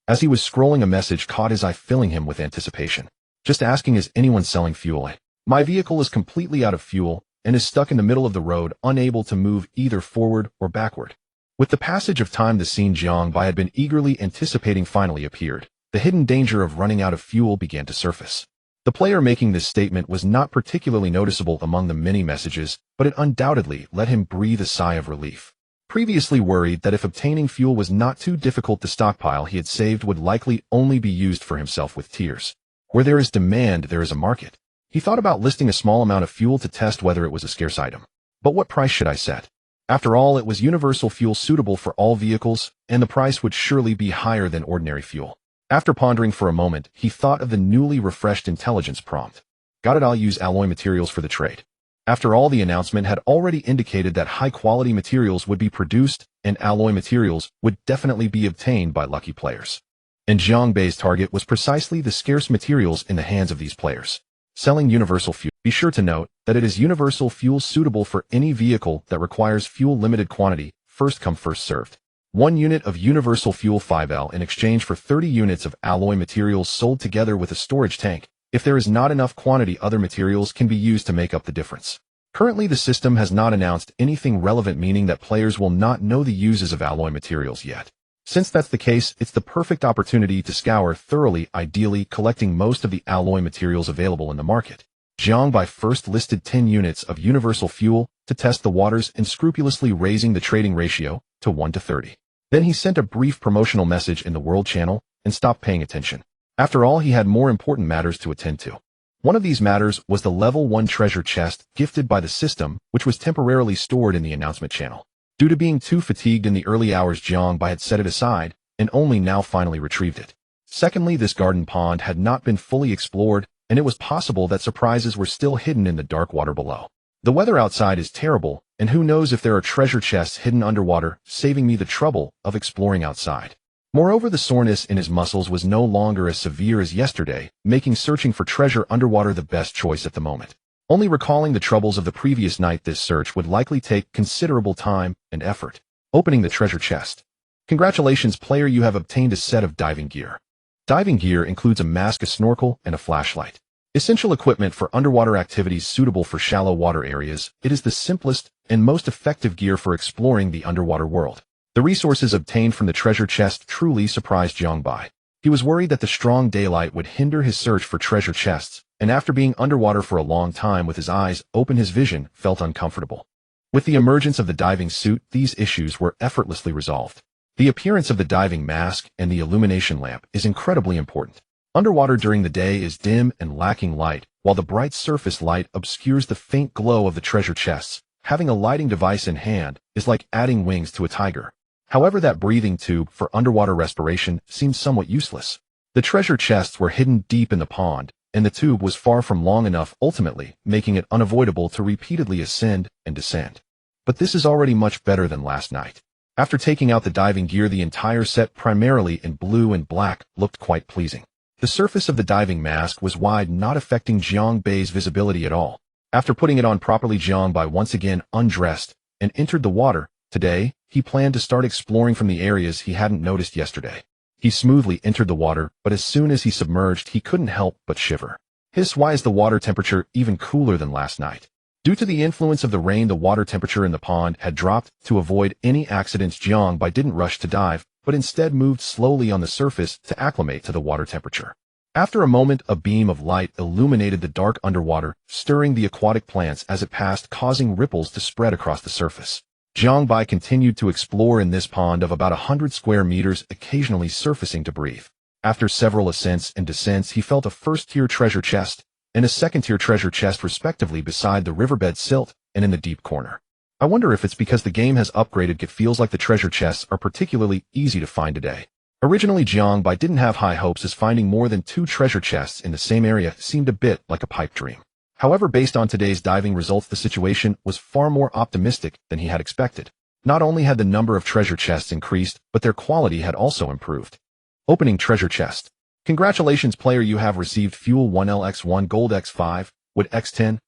As he was scrolling, a message caught his eye, filling him with anticipation. Just asking, is anyone selling fuel? My vehicle is completely out of fuel and is stuck in the middle of the road, unable to move either forward or backward. With the passage of time, the scene Jiang Bai had been eagerly anticipating finally appeared. The hidden danger of running out of fuel began to surface. The player making this statement was not particularly noticeable among the many messages, but it undoubtedly let him breathe a sigh of relief. Previously worried that if obtaining fuel was not too difficult, the stockpile he had saved would likely only be used for himself with tears. Where there is demand, there is a market. He thought about listing a small amount of fuel to test whether it was a scarce item. But what price should I set? After all, it was universal fuel suitable for all vehicles, and the price would surely be higher than ordinary fuel. After pondering for a moment, he thought of the newly refreshed intelligence prompt. Got it, I'll use alloy materials for the trade. After all, the announcement had already indicated that high-quality materials would be produced, and alloy materials would definitely be obtained by lucky players. And Jiang Bai's target was precisely the scarce materials in the hands of these players. Selling universal fuel. Be sure to note that it is universal fuel suitable for any vehicle that requires fuel. Limited quantity, first come first served. 1 unit of universal fuel 5L in exchange for 30 units of alloy materials sold together with a storage tank. If there is not enough quantity, other materials can be used to make up the difference. Currently, the system has not announced anything relevant, meaning that players will not know the uses of alloy materials yet. Since that's the case, it's the perfect opportunity to scour thoroughly, ideally collecting most of the alloy materials available in the market. Jiang Bai first listed 10 units of universal fuel to test the waters and scrupulously raising the trading ratio to 1:30. Then he sent a brief promotional message in the World Channel and stopped paying attention. After all, he had more important matters to attend to. One of these matters was the level 1 treasure chest gifted by the system, which was temporarily stored in the announcement channel. Due to being too fatigued in the early hours, Jiang Bai had set it aside and only now finally retrieved it. Secondly, this garden pond had not been fully explored, and it was possible that surprises were still hidden in the dark water below. The weather outside is terrible, and who knows if there are treasure chests hidden underwater, saving me the trouble of exploring outside. Moreover, the soreness in his muscles was no longer as severe as yesterday, making searching for treasure underwater the best choice at the moment. Only recalling the troubles of the previous night, this search would likely take considerable time and effort. Opening the treasure chest. Congratulations, player, you have obtained a set of diving gear. Diving gear includes a mask, a snorkel, and a flashlight. Essential equipment for underwater activities suitable for shallow water areas. It is the simplest and most effective gear for exploring the underwater world. The resources obtained from the treasure chest truly surprised Jiang Bai. He was worried that the strong daylight would hinder his search for treasure chests, and after being underwater for a long time with his eyes open, his vision felt uncomfortable. With the emergence of the diving suit, these issues were effortlessly resolved. The appearance of the diving mask and the illumination lamp is incredibly important. Underwater during the day is dim and lacking light, while the bright surface light obscures the faint glow of the treasure chests. Having a lighting device in hand is like adding wings to a tiger. However, that breathing tube for underwater respiration seems somewhat useless. The treasure chests were hidden deep in the pond, and the tube was far from long enough, ultimately making it unavoidable to repeatedly ascend and descend. But this is already much better than last night. After taking out the diving gear, the entire set, primarily in blue and black, looked quite pleasing. The surface of the diving mask was wide, not affecting Jiang Bai's visibility at all. After putting it on properly, Jiang Bai once again undressed and entered the water. Today, he planned to start exploring from the areas he hadn't noticed yesterday. He smoothly entered the water, but as soon as he submerged, he couldn't help but shiver. Why is the water temperature even cooler than last night? Due to the influence of the rain, the water temperature in the pond had dropped. To avoid any accidents, Jiang Bai didn't rush to dive, but instead moved slowly on the surface to acclimate to the water temperature. After a moment, a beam of light illuminated the dark underwater, stirring the aquatic plants as it passed, causing ripples to spread across the surface. Jiang Bai continued to explore in this pond of about 100 square meters, occasionally surfacing to breathe. After several ascents and descents, he felt a first-tier treasure chest and a second-tier treasure chest respectively beside the riverbed silt and in the deep corner. I wonder if it's because the game has upgraded. It feels like the treasure chests are particularly easy to find today. Originally, Jiang Bai didn't have high hopes, as finding more than 2 treasure chests in the same area seemed a bit like a pipe dream. However, based on today's diving results, the situation was far more optimistic than he had expected. Not only had the number of treasure chests increased, but their quality had also improved. Opening treasure chest. Congratulations, player, you have received Fuel 1LX1 Gold X5, Wood X10.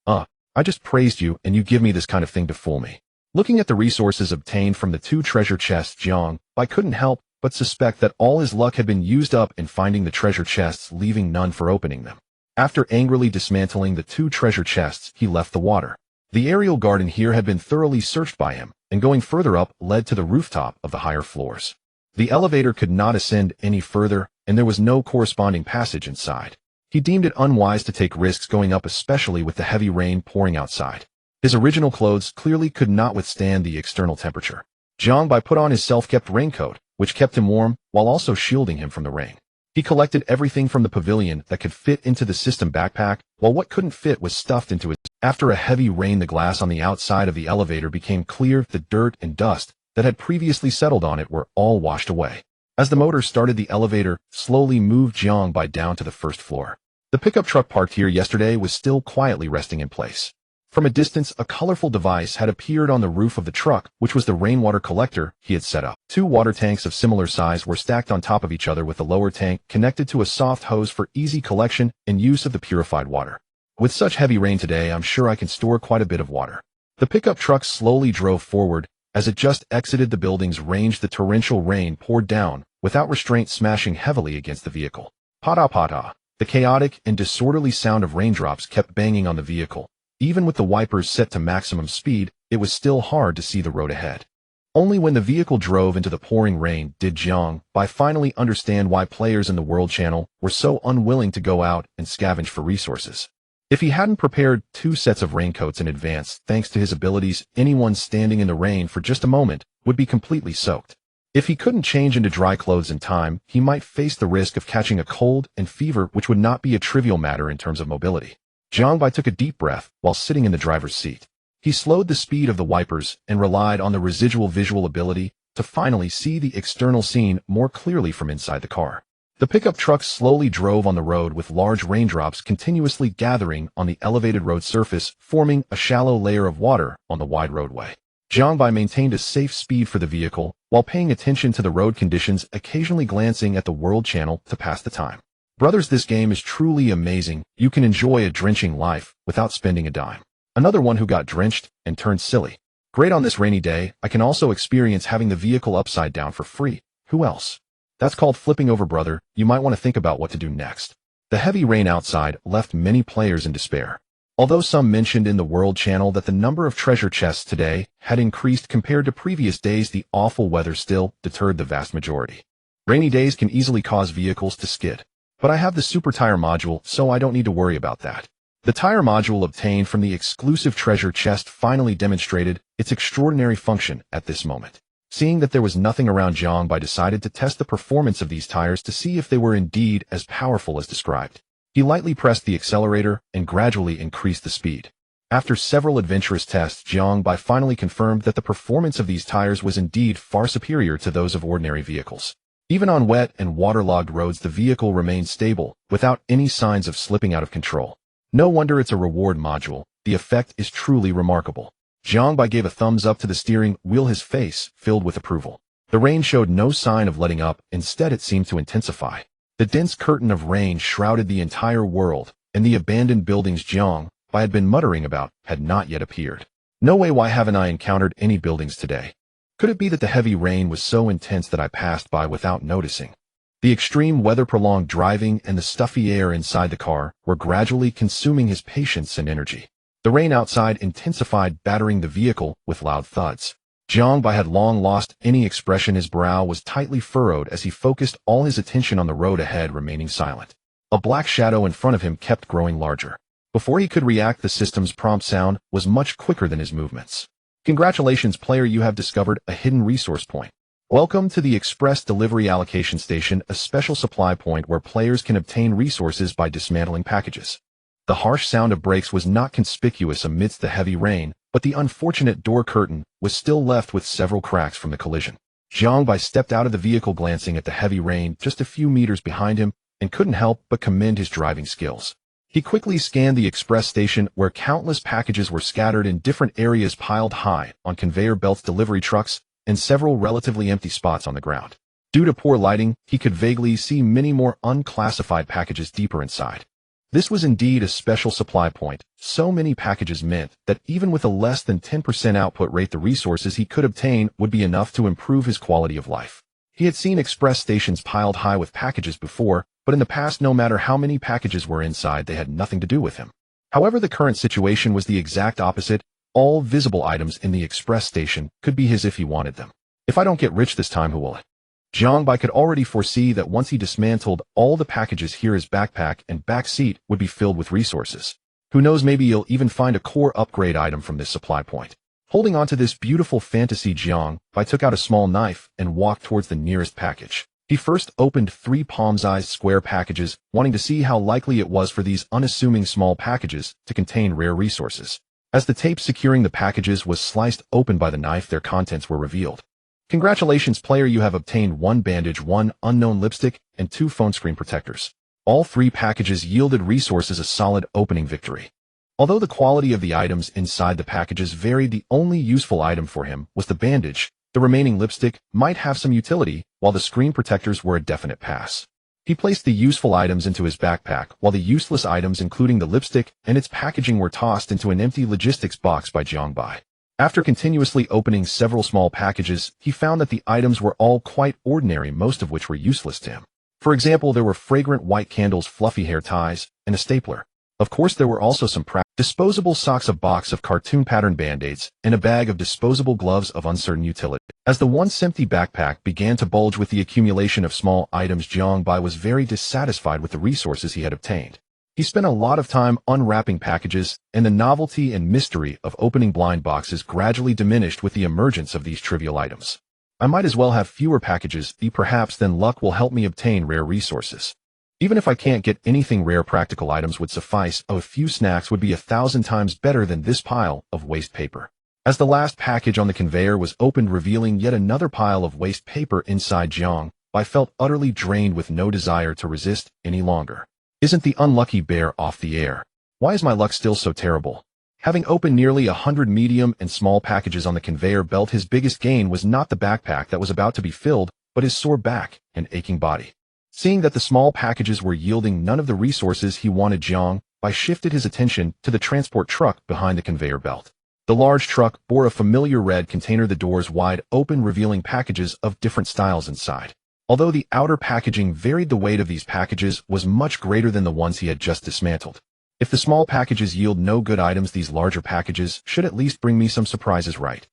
I just praised you and you give me this kind of thing to fool me. Looking at the resources obtained from the 2 treasure chests, Jiang Bai couldn't help but suspect that all his luck had been used up in finding the treasure chests, leaving none for opening them. After angrily dismantling the 2 treasure chests, he left the water. The aerial garden here had been thoroughly searched by him, and going further up led to the rooftop of the higher floors. The elevator could not ascend any further, and there was no corresponding passage inside. He deemed it unwise to take risks going up, especially with the heavy rain pouring outside. His original clothes clearly could not withstand the external temperature. Jiang Bai put on his self-kept raincoat, which kept him warm while also shielding him from the rain. He collected everything from the pavilion that could fit into the system backpack, while what couldn't fit was stuffed into it. After a heavy rain, the glass on the outside of the elevator became clear. The dirt and dust that had previously settled on it were all washed away. As the motor started, the elevator slowly moved Jiang Bai down to the first floor. The pickup truck parked here yesterday was still quietly resting in place. From a distance, a colorful device had appeared on the roof of the truck, which was the rainwater collector he had set up. 2 water tanks of similar size were stacked on top of each other, with the lower tank connected to a soft hose for easy collection and use of the purified water. With such heavy rain today, I'm sure I can store quite a bit of water. The pickup truck slowly drove forward. As it just exited the building's range, the torrential rain poured down, without restraint, smashing heavily against the vehicle. Pata-pata. The chaotic and disorderly sound of raindrops kept banging on the vehicle. Even with the wipers set to maximum speed, it was still hard to see the road ahead. Only when the vehicle drove into the pouring rain did Jiang Bai finally understand why players in the World Channel were so unwilling to go out and scavenge for resources. If he hadn't prepared 2 sets of raincoats in advance, thanks to his abilities, anyone standing in the rain for just a moment would be completely soaked. If he couldn't change into dry clothes in time, he might face the risk of catching a cold and fever, which would not be a trivial matter in terms of mobility. Jiang Bai took a deep breath while sitting in the driver's seat. He slowed the speed of the wipers and relied on the residual visual ability to finally see the external scene more clearly from inside the car. The pickup truck slowly drove on the road, with large raindrops continuously gathering on the elevated road surface, forming a shallow layer of water on the wide roadway. Jiang Bai maintained a safe speed for the vehicle while paying attention to the road conditions, occasionally glancing at the World Channel to pass the time. Brothers, this game is truly amazing. You can enjoy a drenching life without spending a dime. Another one who got drenched and turned silly. Great on this rainy day. I can also experience having the vehicle upside down for free. Who else? That's called flipping over, brother. You might want to think about what to do next. The heavy rain outside left many players in despair. Although some mentioned in the World Channel that the number of treasure chests today had increased compared to previous days, the awful weather still deterred the vast majority. Rainy days can easily cause vehicles to skid. But I have the super tire module, so I don't need to worry about that. The tire module obtained from the exclusive treasure chest finally demonstrated its extraordinary function at this moment. Seeing that there was nothing around, Jiang Bai decided to test the performance of these tires to see if they were indeed as powerful as described. He lightly pressed the accelerator and gradually increased the speed. After several adventurous tests, Jiang Bai finally confirmed that the performance of these tires was indeed far superior to those of ordinary vehicles. Even on wet and waterlogged roads, the vehicle remained stable, without any signs of slipping out of control. No wonder it's a reward module. The effect is truly remarkable. Jiang Bai gave a thumbs up to the steering wheel, his face filled with approval. The rain showed no sign of letting up. Instead, it seemed to intensify. The dense curtain of rain shrouded the entire world, and the abandoned buildings Jiang Bai had been muttering about had not yet appeared. No way, why haven't I encountered any buildings today? Could it be that the heavy rain was so intense that I passed by without noticing? The extreme weather, prolonged driving, and the stuffy air inside the car were gradually consuming his patience and energy. The rain outside intensified, battering the vehicle with loud thuds. Jiang Bai had long lost any expression. His brow was tightly furrowed as he focused all his attention on the road ahead, remaining silent. A black shadow in front of him kept growing larger. Before he could react, the system's prompt sound was much quicker than his movements. Congratulations, player, you have discovered a hidden resource point. Welcome to the Express Delivery Allocation Station, a special supply point where players can obtain resources by dismantling packages. The harsh sound of brakes was not conspicuous amidst the heavy rain, but the unfortunate door curtain was still left with several cracks from the collision. Jiangbai stepped out of the vehicle glancing at the heavy rain just a few meters behind him and couldn't help but commend his driving skills. He quickly scanned the express station where countless packages were scattered in different areas piled high on conveyor belts, delivery trucks, and several relatively empty spots on the ground. Due to poor lighting, he could vaguely see many more unclassified packages deeper inside. This was indeed a special supply point. So many packages meant that even with a less than 10% output rate, the resources he could obtain would be enough to improve his quality of life. He had seen express stations piled high with packages before, but in the past, no matter how many packages were inside, they had nothing to do with him. However, the current situation was the exact opposite. All visible items in the express station could be his if he wanted them. If I don't get rich this time, who will it? Jiangbai could already foresee that once he dismantled all the packages here, his backpack and back seat would be filled with resources. Who knows, maybe you'll even find a core upgrade item from this supply point. Holding on to this beautiful fantasy, Jiangbai took out a small knife and walked towards the nearest package. He first opened 3 palm-sized square packages, wanting to see how likely it was for these unassuming small packages to contain rare resources. As the tape securing the packages was sliced open by the knife, their contents were revealed. Congratulations, player, you have obtained 1 bandage, 1 unknown lipstick, and 2 phone screen protectors. All 3 packages yielded resources, a solid opening victory. Although the quality of the items inside the packages varied, the only useful item for him was the bandage. The remaining lipstick might have some utility, while the screen protectors were a definite pass. He placed the useful items into his backpack, while the useless items, including the lipstick and its packaging, were tossed into an empty logistics box by Jiangbai. After continuously opening several small packages, he found that the items were all quite ordinary, most of which were useless to him. For example, there were fragrant white candles, fluffy hair ties, and a stapler. Of course, there were also some disposable socks, a box of cartoon pattern band-aids, and a bag of disposable gloves of uncertain utility. As the once empty backpack began to bulge with the accumulation of small items, Jiangbai was very dissatisfied with the resources he had obtained. He spent a lot of time unwrapping packages, and the novelty and mystery of opening blind boxes gradually diminished with the emergence of these trivial items. I might as well have fewer packages, perhaps then luck will help me obtain rare resources. Even if I can't get anything rare, practical items would suffice. A few snacks would be 1,000 times better than this pile of waste paper. As the last package on the conveyor was opened, revealing yet another pile of waste paper inside, Jiangbai felt utterly drained with no desire to resist any longer. Isn't the unlucky bear off the air? Why is my luck still so terrible? Having opened nearly 100 medium and small packages on the conveyor belt, his biggest gain was not the backpack that was about to be filled, but his sore back and aching body. Seeing that the small packages were yielding none of the resources he wanted, Jiangbai shifted his attention to the transport truck behind the conveyor belt. The large truck bore a familiar red container, the doors wide open, revealing packages of different styles inside. Although the outer packaging varied, the weight of these packages was much greater than the ones he had just dismantled. If the small packages yield no good items, these larger packages should at least bring me some surprises, right?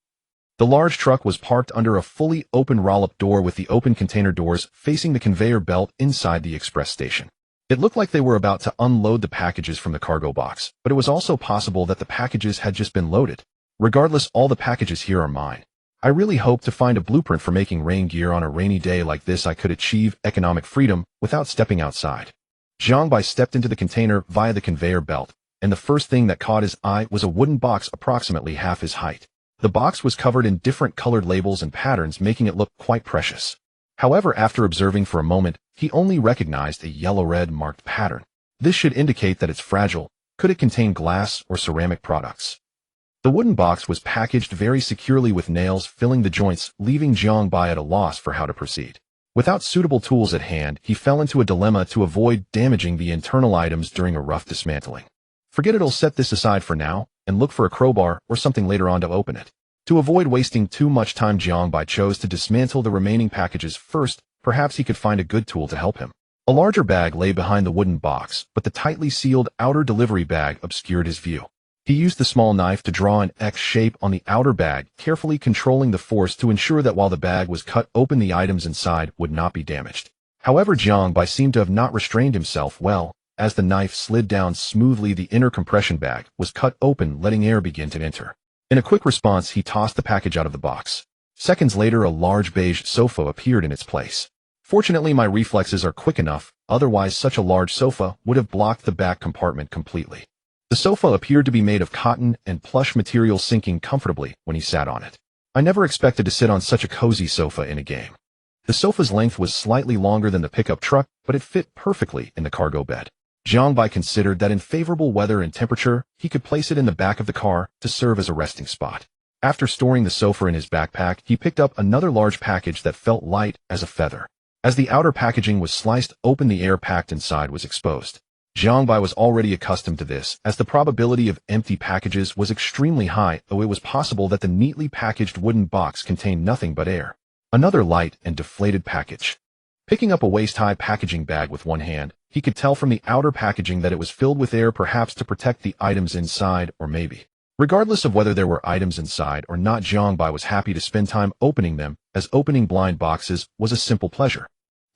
The large truck was parked under a fully open roll-up door with the open container doors facing the conveyor belt inside the express station. It looked like they were about to unload the packages from the cargo box, but it was also possible that the packages had just been loaded. Regardless, all the packages here are mine. I really hope to find a blueprint for making rain gear. On a rainy day like this, I could achieve economic freedom without stepping outside. Jiangbai stepped into the container via the conveyor belt, and the first thing that caught his eye was a wooden box approximately half his height. The box was covered in different colored labels and patterns, making it look quite precious. However, after observing for a moment, he only recognized a yellow-red marked pattern. This should indicate that it's fragile. Could it contain glass or ceramic products? The wooden box was packaged very securely with nails filling the joints, leaving Jiangbai at a loss for how to proceed. Without suitable tools at hand, he fell into a dilemma to avoid damaging the internal items during a rough dismantling. Forget it, I'll set this aside for now and look for a crowbar or something later on to open it. To avoid wasting too much time, Jiangbai chose to dismantle the remaining packages first. Perhaps he could find a good tool to help him. A larger bag lay behind the wooden box, but the tightly sealed outer delivery bag obscured his view. He used the small knife to draw an X shape on the outer bag, carefully controlling the force to ensure that while the bag was cut open, the items inside would not be damaged. However, Jiangbai seemed to have not restrained himself well. As the knife slid down smoothly, the inner compression bag was cut open, letting air begin to enter. In a quick response, he tossed the package out of the box. Seconds later, a large beige sofa appeared in its place. Fortunately, my reflexes are quick enough, otherwise such a large sofa would have blocked the back compartment completely. The sofa appeared to be made of cotton and plush material, sinking comfortably when he sat on it. I never expected to sit on such a cozy sofa in a game. The sofa's length was slightly longer than the pickup truck, but it fit perfectly in the cargo bed. Jiang Bai considered that in favorable weather and temperature, he could place it in the back of the car to serve as a resting spot. After storing the sofa in his backpack, he picked up another large package that felt light as a feather. As the outer packaging was sliced open, the air packed inside was exposed. Jiang Bai was already accustomed to this, as the probability of empty packages was extremely high, though it was possible that the neatly packaged wooden box contained nothing but air. Another light and deflated package. Picking up a waist-high packaging bag with one hand, he could tell from the outer packaging that it was filled with air, perhaps to protect the items inside, or maybe. Regardless of whether there were items inside or not, Jiang Bai was happy to spend time opening them, as opening blind boxes was a simple pleasure.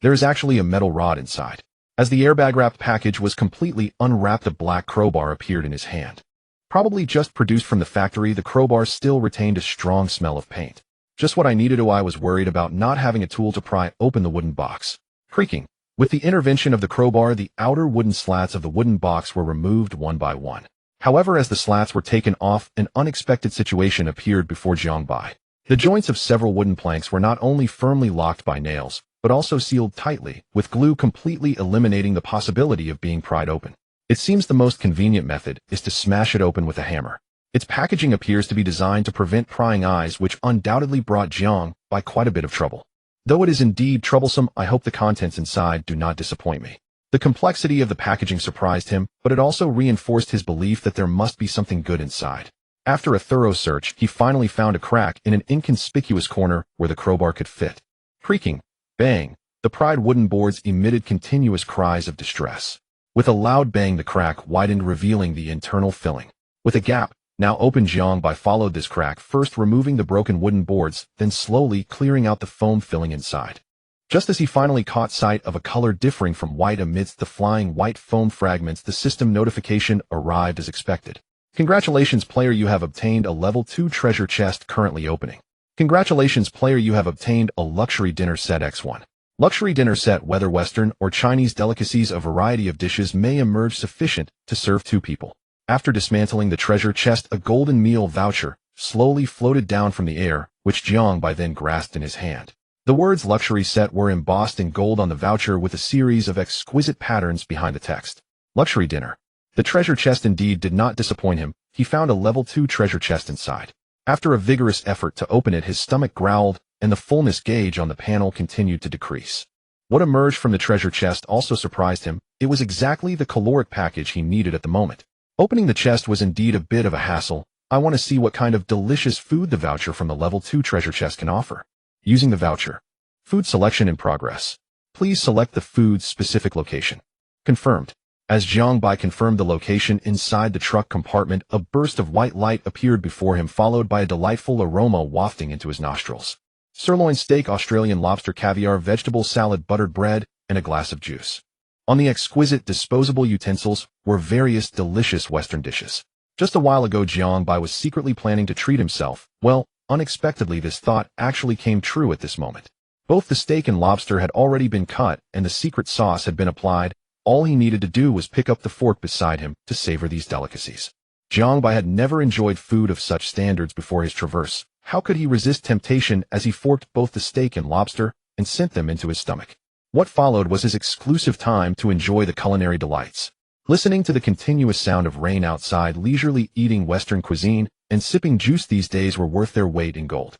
There is actually a metal rod inside. As the airbag-wrapped package was completely unwrapped, a black crowbar appeared in his hand. Probably just produced from the factory, the crowbar still retained a strong smell of paint. Just what I needed. I was worried about not having a tool to pry open the wooden box. Creaking. With the intervention of the crowbar, the outer wooden slats of the wooden box were removed one by one. However, as the slats were taken off, an unexpected situation appeared before Jiang Bai. The joints of several wooden planks were not only firmly locked by nails, but also sealed tightly, with glue, completely eliminating the possibility of being pried open. It seems the most convenient method is to smash it open with a hammer. Its packaging appears to be designed to prevent prying eyes, which undoubtedly brought Jiang Bai quite a bit of trouble. Though it is indeed troublesome, I hope the contents inside do not disappoint me. The complexity of the packaging surprised him, but it also reinforced his belief that there must be something good inside. After a thorough search, he finally found a crack in an inconspicuous corner where the crowbar could fit. Creaking. Bang. The pried wooden boards emitted continuous cries of distress. With a loud bang, the crack widened, revealing the internal filling. With a gap now open, Jiang Bai followed this crack, first removing the broken wooden boards, then slowly clearing out the foam filling inside. Just as he finally caught sight of a color differing from white amidst the flying white foam fragments, the system notification arrived as expected. Congratulations, player, you have obtained a level 2 treasure chest currently opening. Congratulations, player, you have obtained a luxury dinner set X1. Luxury dinner set, whether Western or Chinese delicacies, a variety of dishes may emerge sufficient to serve 2 people. After dismantling the treasure chest, a golden meal voucher slowly floated down from the air, which Jiang Bai then grasped in his hand. The words luxury set were embossed in gold on the voucher, with a series of exquisite patterns behind the text. Luxury dinner. The treasure chest indeed did not disappoint him. He found a level 2 treasure chest inside. After a vigorous effort to open it, his stomach growled, and the fullness gauge on the panel continued to decrease. What emerged from the treasure chest also surprised him. It was exactly the caloric package he needed at the moment. Opening the chest was indeed a bit of a hassle. I want to see what kind of delicious food the voucher from the level 2 treasure chest can offer. Using the voucher. Food selection in progress. Please select the food's specific location. Confirmed. As Jiang Bai confirmed the location inside the truck compartment, a burst of white light appeared before him, followed by a delightful aroma wafting into his nostrils. Sirloin steak, Australian lobster, caviar, vegetable salad, buttered bread, and a glass of juice. On the exquisite disposable utensils were various delicious Western dishes. Just a while ago, Jiang Bai was secretly planning to treat himself. Well, unexpectedly, this thought actually came true at this moment. Both the steak and lobster had already been cut, and the secret sauce had been applied. All he needed to do was pick up the fork beside him to savor these delicacies. Jiang Bai had never enjoyed food of such standards before his traverse. How could he resist temptation as he forked both the steak and lobster and sent them into his stomach? What followed was his exclusive time to enjoy the culinary delights. Listening to the continuous sound of rain outside, leisurely eating Western cuisine, and sipping juice these days were worth their weight in gold.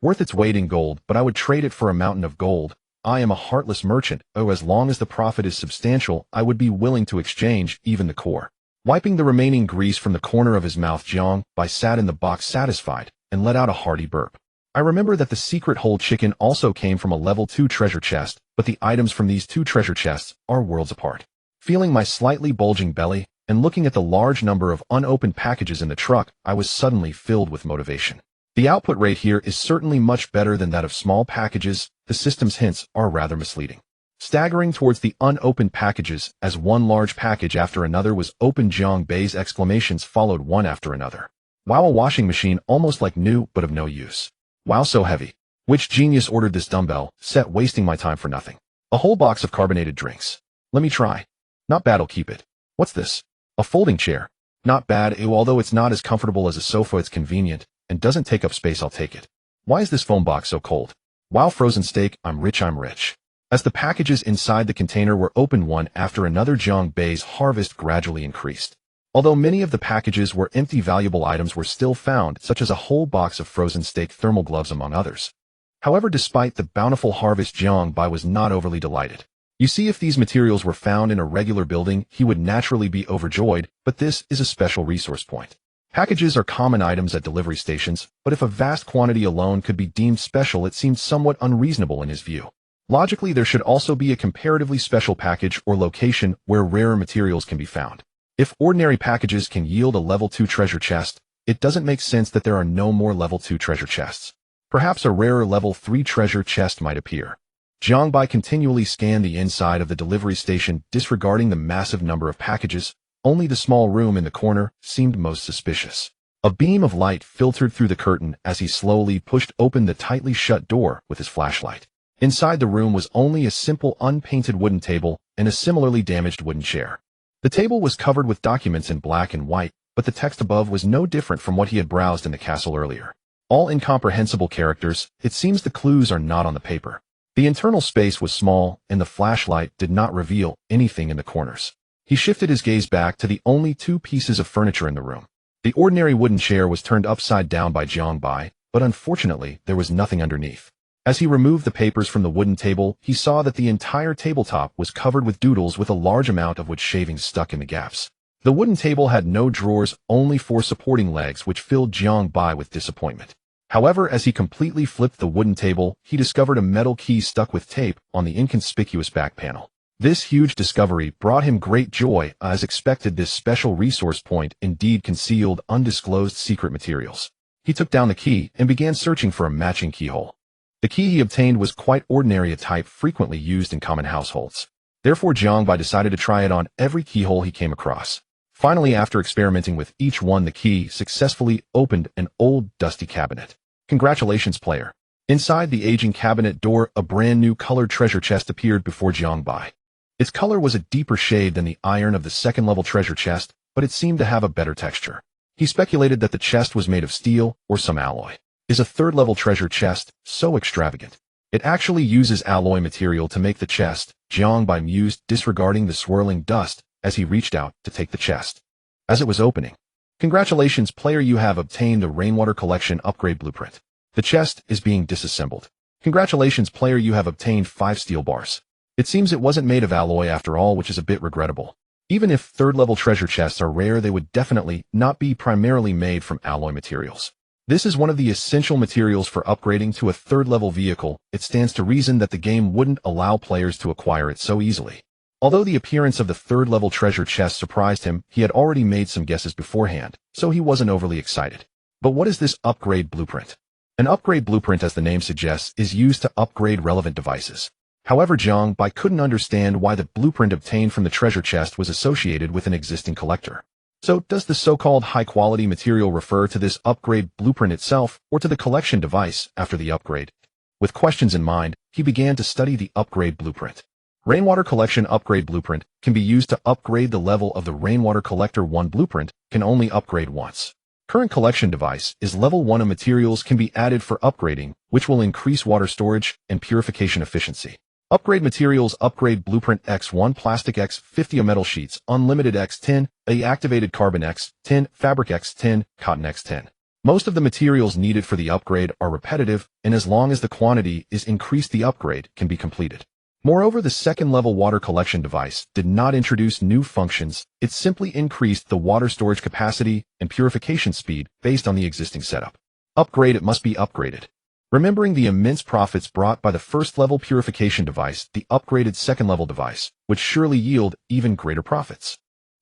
Worth its weight in gold, but I would trade it for a mountain of gold. I am a heartless merchant. Oh, as long as the profit is substantial, I would be willing to exchange even the core. Wiping the remaining grease from the corner of his mouth, Jiang Bai sat in the box satisfied and let out a hearty burp. I remember that the secret whole chicken also came from a level 2 treasure chest, but the items from these 2 treasure chests are worlds apart. Feeling my slightly bulging belly and looking at the large number of unopened packages in the truck, I was suddenly filled with motivation. The output rate here is certainly much better than that of small packages. The system's hints are rather misleading. Staggering towards the unopened packages as one large package after another was opened, Jiang Bai's exclamations followed one after another. Wow, a washing machine almost like new but of no use. Wow, so heavy. Which genius ordered this dumbbell set, wasting my time for nothing? A whole box of carbonated drinks. Let me try. Not bad, I'll keep it. What's this? A folding chair. Not bad, although it's not as comfortable as a sofa, it's convenient and doesn't take up space, I'll take it. Why is this foam box so cold? Wow, frozen steak, I'm rich, I'm rich. As the packages inside the container were opened one after another, Jiang Bei's harvest gradually increased. Although many of the packages were empty, valuable items were still found, such as a whole box of frozen steak, thermal gloves, among others. However, despite the bountiful harvest, Jiang Bei was not overly delighted. You see, if these materials were found in a regular building, he would naturally be overjoyed, but this is a special resource point. Packages are common items at delivery stations, but if a vast quantity alone could be deemed special, it seemed somewhat unreasonable in his view. Logically, there should also be a comparatively special package or location where rarer materials can be found. If ordinary packages can yield a level 2 treasure chest, it doesn't make sense that there are no more level 2 treasure chests. Perhaps a rarer level 3 treasure chest might appear. Jiang Bei continually scanned the inside of the delivery station, disregarding the massive number of packages. Only the small room in the corner seemed most suspicious. A beam of light filtered through the curtain as he slowly pushed open the tightly shut door with his flashlight. Inside the room was only a simple unpainted wooden table and a similarly damaged wooden chair. The table was covered with documents in black and white, but the text above was no different from what he had browsed in the castle earlier. All incomprehensible characters. It seems the clues are not on the paper. The internal space was small, and the flashlight did not reveal anything in the corners. He shifted his gaze back to the only two pieces of furniture in the room. The ordinary wooden chair was turned upside down by Jiang Bei, but unfortunately there was nothing underneath. As he removed the papers from the wooden table, he saw that the entire tabletop was covered with doodles, with a large amount of wood shavings stuck in the gaps. The wooden table had no drawers, only 4 supporting legs, which filled Jiang Bei with disappointment. However, as he completely flipped the wooden table, he discovered a metal key stuck with tape on the inconspicuous back panel. This huge discovery brought him great joy. As expected, this special resource point indeed concealed undisclosed secret materials. He took down the key and began searching for a matching keyhole. The key he obtained was quite ordinary, a type frequently used in common households. Therefore, Jiang Bei decided to try it on every keyhole he came across. Finally, after experimenting with each one, the key successfully opened an old, dusty cabinet. Congratulations, player. Inside the aging cabinet door, a brand new colored treasure chest appeared before Jiang Bei. Its color was a deeper shade than the iron of the second-level treasure chest, but it seemed to have a better texture. He speculated that the chest was made of steel or some alloy. Is a third-level treasure chest so extravagant? It actually uses alloy material to make the chest, Jiang Bei mused, disregarding the swirling dust as he reached out to take the chest. As it was opening, congratulations, player, you have obtained the Rainwater Collection upgrade blueprint. The chest is being disassembled. Congratulations, player, you have obtained 5 steel bars. It seems it wasn't made of alloy after all, which is a bit regrettable. Even if third-level treasure chests are rare, they would definitely not be primarily made from alloy materials. This is one of the essential materials for upgrading to a third-level vehicle. It stands to reason that the game wouldn't allow players to acquire it so easily. Although the appearance of the third-level treasure chest surprised him, he had already made some guesses beforehand, so he wasn't overly excited. But what is this upgrade blueprint? An upgrade blueprint, as the name suggests, is used to upgrade relevant devices. However, Jiang Bei couldn't understand why the blueprint obtained from the treasure chest was associated with an existing collector. So, does the so-called high-quality material refer to this upgrade blueprint itself, or to the collection device after the upgrade? With questions in mind, he began to study the upgrade blueprint. Rainwater Collection Upgrade Blueprint can be used to upgrade the level of the Rainwater Collector 1 blueprint, can only upgrade once. Current collection device is level 1 of materials can be added for upgrading, which will increase water storage and purification efficiency. Upgrade materials: Upgrade Blueprint X1 Plastic X50 Metal Sheets Unlimited X10 A Activated Carbon X10 Fabric X10 Cotton X10. Most of the materials needed for the upgrade are repetitive, and as long as the quantity is increased, the upgrade can be completed. Moreover, the second-level water collection device did not introduce new functions. It simply increased the water storage capacity and purification speed based on the existing setup. Upgrade: it must be upgraded. Remembering the immense profits brought by the first-level purification device, the upgraded second-level device would surely yield even greater profits.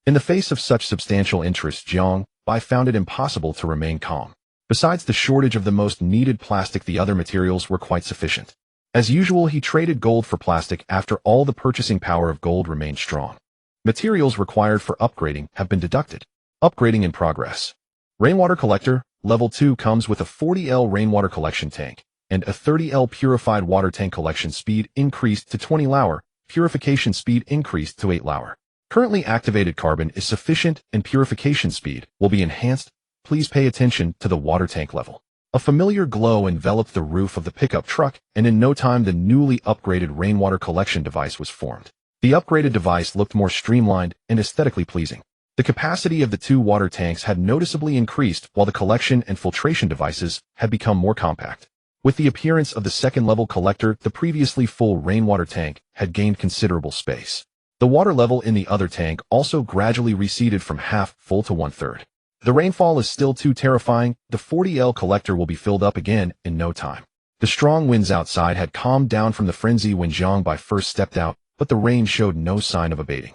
In the face of such substantial interest, Jiang Bei found it impossible to remain calm. Besides the shortage of the most needed plastic, the other materials were quite sufficient. As usual, he traded gold for plastic. After all, the purchasing power of gold remained strong. Materials required for upgrading have been deducted. Upgrading in progress. Rainwater Collector, Level 2 comes with a 40L rainwater collection tank, and a 30L purified water tank collection speed increased to 20 Lauer, purification speed increased to 8 Lauer. Currently activated carbon is sufficient and purification speed will be enhanced. Please pay attention to the water tank level. A familiar glow enveloped the roof of the pickup truck, and in no time the newly upgraded rainwater collection device was formed. The upgraded device looked more streamlined and aesthetically pleasing. The capacity of the two water tanks had noticeably increased while the collection and filtration devices had become more compact. With the appearance of the second-level collector, the previously full rainwater tank had gained considerable space. The water level in the other tank also gradually receded from half full to one-third. The rainfall is still too terrifying. The 40L collector will be filled up again in no time. The strong winds outside had calmed down from the frenzy when Zhang Bai first stepped out, but the rain showed no sign of abating.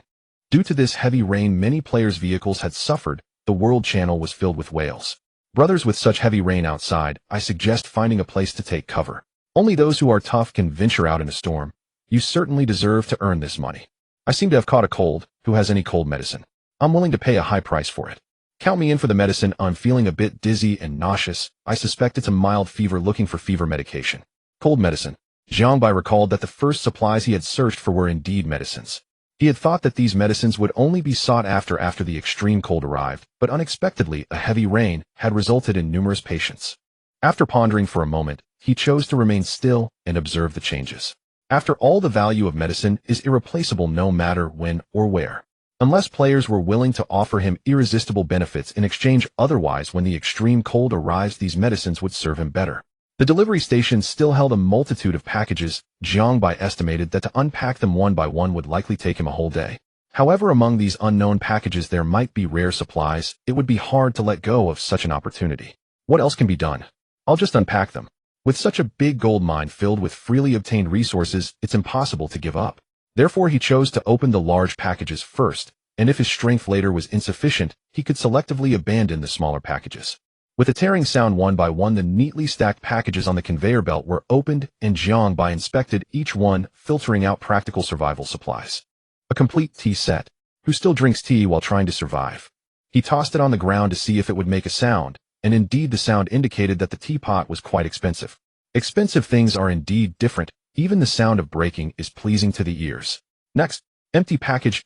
Due to this heavy rain, many players' vehicles had suffered. The world channel was filled with whales. Brothers, with such heavy rain outside, I suggest finding a place to take cover. Only those who are tough can venture out in a storm. You certainly deserve to earn this money. I seem to have caught a cold. Who has any cold medicine? I'm willing to pay a high price for it. Count me in for the medicine. I'm feeling a bit dizzy and nauseous. I suspect it's a mild fever. Looking for fever medication. Cold medicine. Zhang Bai recalled that the first supplies he had searched for were indeed medicines. He had thought that these medicines would only be sought after the extreme cold arrived, but unexpectedly a heavy rain had resulted in numerous patients. After pondering for a moment, he chose to remain still and observe the changes. After all, the value of medicine is irreplaceable no matter when or where. Unless players were willing to offer him irresistible benefits in exchange, otherwise when the extreme cold arrives these medicines would serve him better. The delivery station still held a multitude of packages. Zhang Bai estimated that to unpack them one by one would likely take him a whole day. However, among these unknown packages there might be rare supplies. It would be hard to let go of such an opportunity. What else can be done? I'll just unpack them. With such a big gold mine filled with freely obtained resources, it's impossible to give up. Therefore, he chose to open the large packages first, and if his strength later was insufficient, he could selectively abandon the smaller packages. With a tearing sound, one by one the neatly stacked packages on the conveyor belt were opened, and Zhang Bai inspected each one, filtering out practical survival supplies. A complete tea set. Who still drinks tea while trying to survive? He tossed it on the ground to see if it would make a sound, and indeed the sound indicated that the teapot was quite expensive. Expensive things are indeed different. Even the sound of breaking is pleasing to the ears. Next, empty package,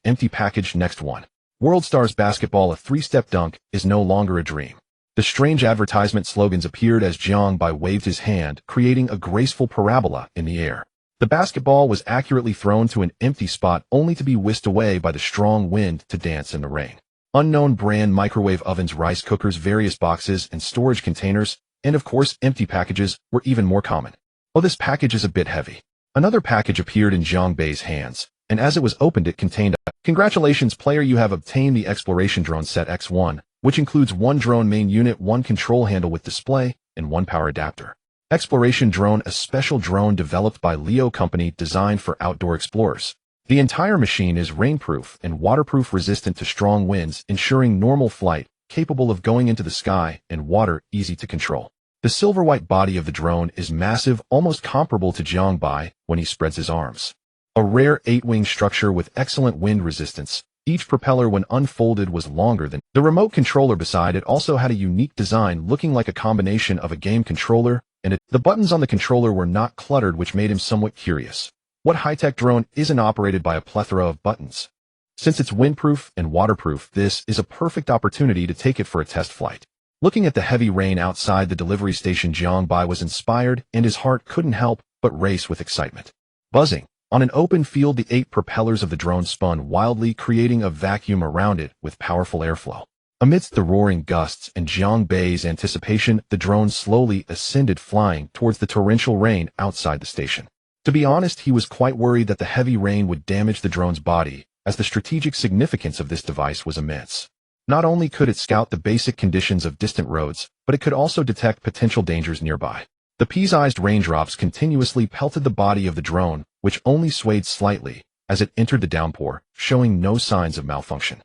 next one. World Stars Basketball, a three-step dunk, is no longer a dream. The strange advertisement slogans appeared as Zhang Bai waved his hand, creating a graceful parabola in the air. The basketball was accurately thrown to an empty spot only to be whisked away by the strong wind to dance in the rain. Unknown brand microwave ovens, rice cookers, various boxes and storage containers, and of course empty packages were even more common. Oh, this package is a bit heavy. Another package appeared in Zhang Bai's hands, and as it was opened it contained a "Congratulations player, you have obtained the Exploration Drone Set X1, which includes one drone main unit, one control handle with display, and one power adapter. Exploration Drone, a special drone developed by Leo Company designed for outdoor explorers. The entire machine is rainproof and waterproof, resistant to strong winds, ensuring normal flight, capable of going into the sky and water, easy to control. The silver-white body of the drone is massive, almost comparable to Zhang Bai when he spreads his arms. A rare 8-wing structure with excellent wind resistance. Each propeller, when unfolded, was longer than the remote controller beside it. Also had a unique design, looking like a combination of a game controller and the buttons on the controller were not cluttered, which made him somewhat curious. What high-tech drone isn't operated by a plethora of buttons? Since it's windproof and waterproof, this is a perfect opportunity to take it for a test flight. Looking at the heavy rain outside the delivery station, Zhang Bai was inspired, and his heart couldn't help but race with excitement. Buzzing. On an open field, the 8 propellers of the drone spun wildly, creating a vacuum around it with powerful airflow. Amidst the roaring gusts and Zhang Bai's anticipation, the drone slowly ascended, flying towards the torrential rain outside the station. To be honest, he was quite worried that the heavy rain would damage the drone's body, as the strategic significance of this device was immense. Not only could it scout the basic conditions of distant roads, but it could also detect potential dangers nearby. The pea-sized raindrops continuously pelted the body of the drone, which only swayed slightly as it entered the downpour, showing no signs of malfunction.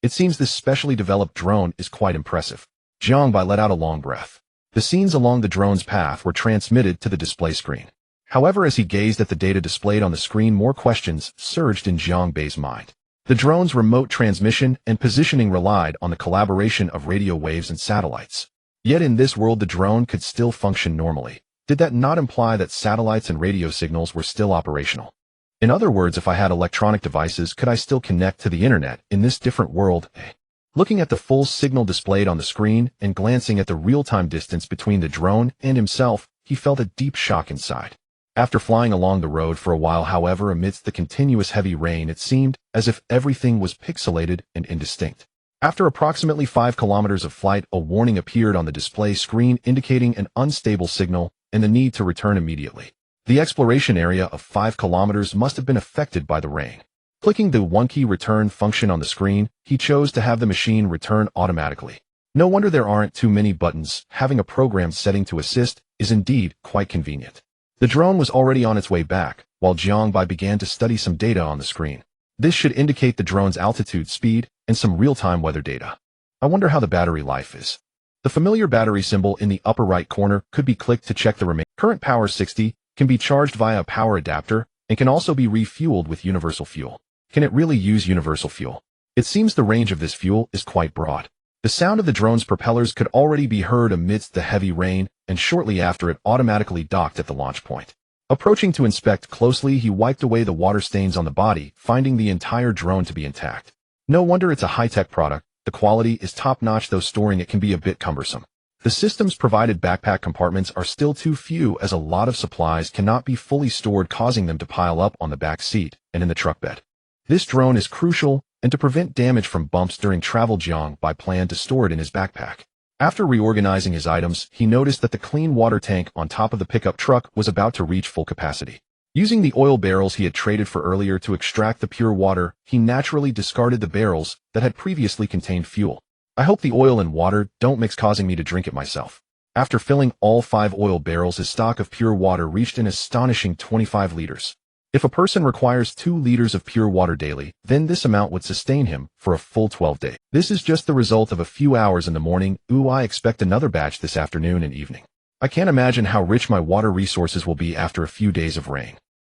It seems this specially developed drone is quite impressive. Zhang Bai let out a long breath. The scenes along the drone's path were transmitted to the display screen. However, as he gazed at the data displayed on the screen, more questions surged in Zhang Bai's mind. The drone's remote transmission and positioning relied on the collaboration of radio waves and satellites. Yet in this world the drone could still function normally. Did that not imply that satellites and radio signals were still operational? In other words, if I had electronic devices, could I still connect to the internet in this different world? Looking at the full signal displayed on the screen and glancing at the real-time distance between the drone and himself, he felt a deep shock inside. After flying along the road for a while, however, amidst the continuous heavy rain, it seemed as if everything was pixelated and indistinct. After approximately 5 kilometers of flight, a warning appeared on the display screen indicating an unstable signal and the need to return immediately. The exploration area of 5 kilometers must have been affected by the rain. Clicking the one-key return function on the screen, he chose to have the machine return automatically. No wonder there aren't too many buttons. Having a programmed setting to assist is indeed quite convenient. The drone was already on its way back, while Jiangbai began to study some data on the screen. This should indicate the drone's altitude, speed, and some real-time weather data. I wonder how the battery life is. The familiar battery symbol in the upper right corner could be clicked to check the remaining. Current power 60, can be charged via a power adapter, and can also be refueled with universal fuel. Can it really use universal fuel? It seems the range of this fuel is quite broad. The sound of the drone's propellers could already be heard amidst the heavy rain, and shortly after it automatically docked at the launch point. Approaching to inspect closely, he wiped away the water stains on the body, finding the entire drone to be intact. No wonder it's a high-tech product. The quality is top-notch, though storing it can be a bit cumbersome. The system's provided backpack compartments are still too few, as a lot of supplies cannot be fully stored, causing them to pile up on the back seat and in the truck bed. This drone is crucial, and to prevent damage from bumps during travel, Jiangbai planned to store it in his backpack. After reorganizing his items, he noticed that the clean water tank on top of the pickup truck was about to reach full capacity. Using the oil barrels he had traded for earlier to extract the pure water, he naturally discarded the barrels that had previously contained fuel. I hope the oil and water don't mix, causing me to drink it myself. After filling all 5 oil barrels, his stock of pure water reached an astonishing 25 liters. If a person requires 2 liters of pure water daily, then this amount would sustain him for a full 12 days. This is just the result of a few hours in the morning. I expect another batch this afternoon and evening. I can't imagine how rich my water resources will be after a few days of rain.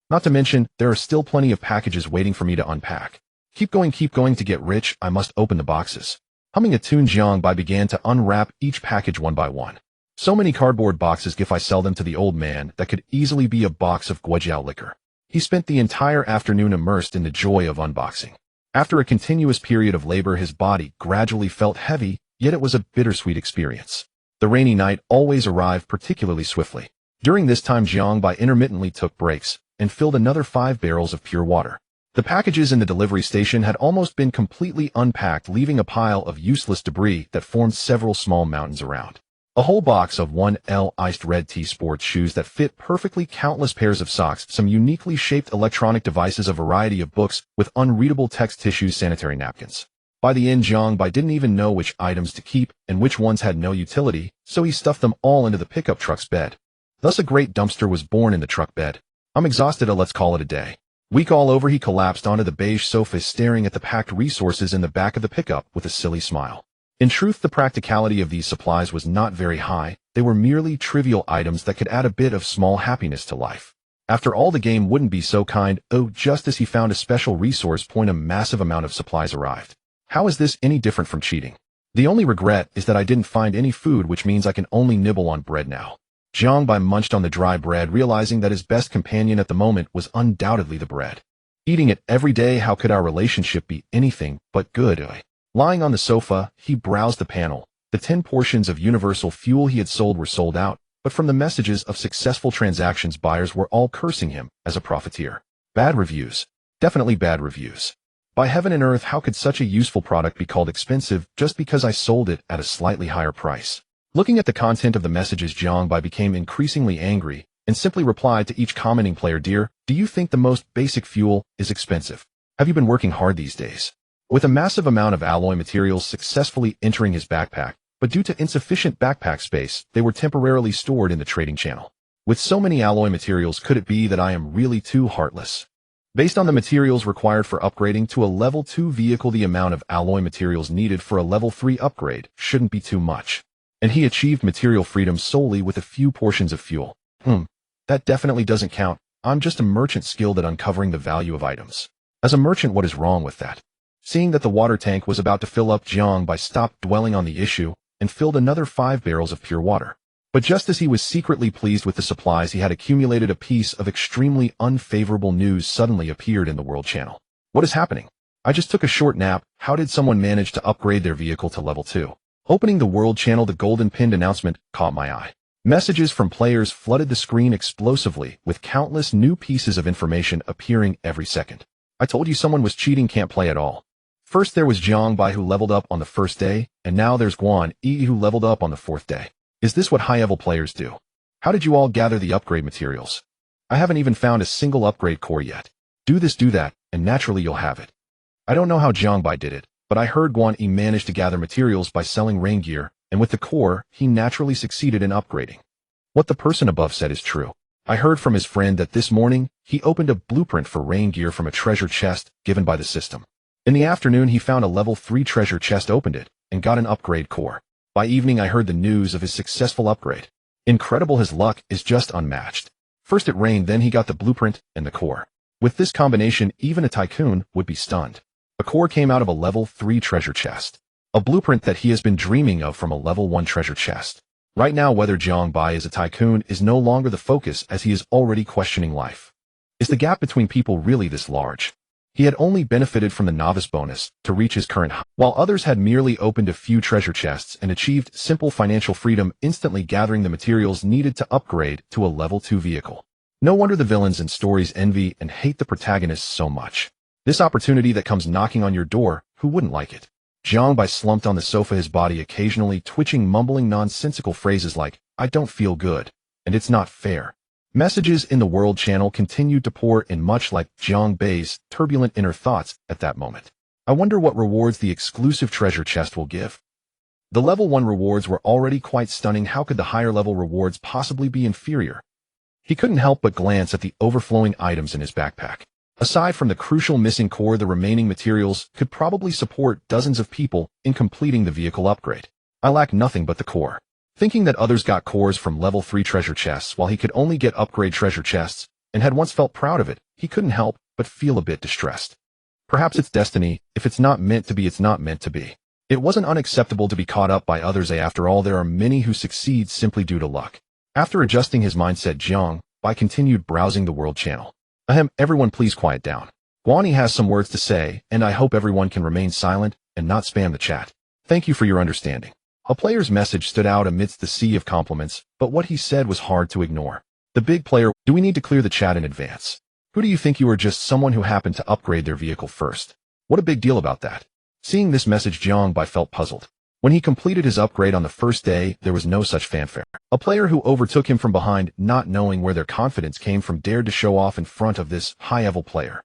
Not to mention, there are still plenty of packages waiting for me to unpack. Keep going to get rich. I must open the boxes. Humming a tune, Jiangbai began to unwrap each package one by one. So many cardboard boxes. If I sell them to the old man, that could easily be a box of guojiao liquor. He spent the entire afternoon immersed in the joy of unboxing. After a continuous period of labor, his body gradually felt heavy, yet it was a bittersweet experience. The rainy night always arrived particularly swiftly. During this time, Jiangbai intermittently took breaks and filled another 5 barrels of pure water. The packages in the delivery station had almost been completely unpacked, leaving a pile of useless debris that formed several small mountains around. A whole box of 1L iced red tea sports shoes that fit perfectly, countless pairs of socks, some uniquely shaped electronic devices, a variety of books with unreadable text, tissues, sanitary napkins. By the end, Jiangbai didn't even know which items to keep and which ones had no utility, so he stuffed them all into the pickup truck's bed. Thus a great dumpster was born in the truck bed. I'm exhausted, let's call it a day. Weak all over, he collapsed onto the beige sofa, staring at the packed resources in the back of the pickup with a silly smile. In truth, the practicality of these supplies was not very high. They were merely trivial items that could add a bit of small happiness to life. After all, the game wouldn't be so kind. Just as he found a special resource point, a massive amount of supplies arrived. How is this any different from cheating? The only regret is that I didn't find any food, which means I can only nibble on bread now. Jiangbai munched on the dry bread, realizing that his best companion at the moment was undoubtedly the bread. Eating it every day, how could our relationship be anything but good? Lying on the sofa, he browsed the panel. The 10 portions of universal fuel he had sold were sold out, but from the messages of successful transactions, buyers were all cursing him as a profiteer. Bad reviews. Definitely bad reviews. By heaven and earth, how could such a useful product be called expensive just because I sold it at a slightly higher price? Looking at the content of the messages, Jiangbai became increasingly angry and simply replied to each commenting player, "Dear, do you think the most basic fuel is expensive? Have you been working hard these days?" With a massive amount of alloy materials successfully entering his backpack, but due to insufficient backpack space, they were temporarily stored in the trading channel. With so many alloy materials, could it be that I am really too heartless? Based on the materials required for upgrading to a level 2 vehicle, the amount of alloy materials needed for a level 3 upgrade shouldn't be too much. And he achieved material freedom solely with a few portions of fuel. That definitely doesn't count. I'm just a merchant skilled at uncovering the value of items. As a merchant, what is wrong with that? Seeing that the water tank was about to fill up, Jiang stopped dwelling on the issue and filled another 5 barrels of pure water. But just as he was secretly pleased with the supplies he had accumulated, a piece of extremely unfavorable news suddenly appeared in the World Channel. What is happening? I just took a short nap. How did someone manage to upgrade their vehicle to level 2? Opening the World Channel, the golden pinned announcement caught my eye. Messages from players flooded the screen explosively, with countless new pieces of information appearing every second. I told you someone was cheating, can't play at all. First there was Jiang Bai, who leveled up on the first day, and now there's Guan Yi, who leveled up on the 4th day. Is this what high-level players do? How did you all gather the upgrade materials? I haven't even found a single upgrade core yet. Do this, do that, and naturally you'll have it. I don't know how Jiang Bai did it, but I heard Guan Yi managed to gather materials by selling rain gear, and with the core, he naturally succeeded in upgrading. What the person above said is true. I heard from his friend that this morning, he opened a blueprint for rain gear from a treasure chest given by the system. In the afternoon, he found a level 3 treasure chest, opened it, and got an upgrade core. By evening, I heard the news of his successful upgrade. Incredible, his luck is just unmatched. First it rained, then he got the blueprint and the core. With this combination, even a tycoon would be stunned. A core came out of a level 3 treasure chest. A blueprint that he has been dreaming of from a level 1 treasure chest. Right now, whether Jiang Bai is a tycoon is no longer the focus, as he is already questioning life. Is the gap between people really this large? He had only benefited from the novice bonus to reach his current high, while others had merely opened a few treasure chests and achieved simple financial freedom, instantly gathering the materials needed to upgrade to a level 2 vehicle. No wonder the villains in stories envy and hate the protagonists so much. This opportunity that comes knocking on your door, who wouldn't like it? Jiang Bai slumped on the sofa, his body occasionally twitching, mumbling nonsensical phrases like, "I don't feel good," and "it's not fair." Messages in the World Channel continued to pour in, much like Jiang Bai's turbulent inner thoughts at that moment. I wonder what rewards the exclusive treasure chest will give. The level 1 rewards were already quite stunning. How could the higher level rewards possibly be inferior? He couldn't help but glance at the overflowing items in his backpack. Aside from the crucial missing core, the remaining materials could probably support dozens of people in completing the vehicle upgrade. I lack nothing but the core. Thinking that others got cores from level 3 treasure chests while he could only get upgrade treasure chests, and had once felt proud of it, he couldn't help but feel a bit distressed. Perhaps it's destiny. If it's not meant to be, it's not meant to be. It wasn't unacceptable to be caught up by others. After all, there are many who succeed simply due to luck. After adjusting his mindset, Jiang Bai continued browsing the World Channel. Ahem, everyone please quiet down. Guan Yi has some words to say, and I hope everyone can remain silent and not spam the chat. Thank you for your understanding. A player's message stood out amidst the sea of compliments, but what he said was hard to ignore. The big player, do we need to clear the chat in advance? Who do you think you are? Just someone who happened to upgrade their vehicle first. What a big deal about that. Seeing this message, Jiang Bai felt puzzled. When he completed his upgrade on the first day, there was no such fanfare. A player who overtook him from behind, not knowing where their confidence came from, dared to show off in front of this high-level player.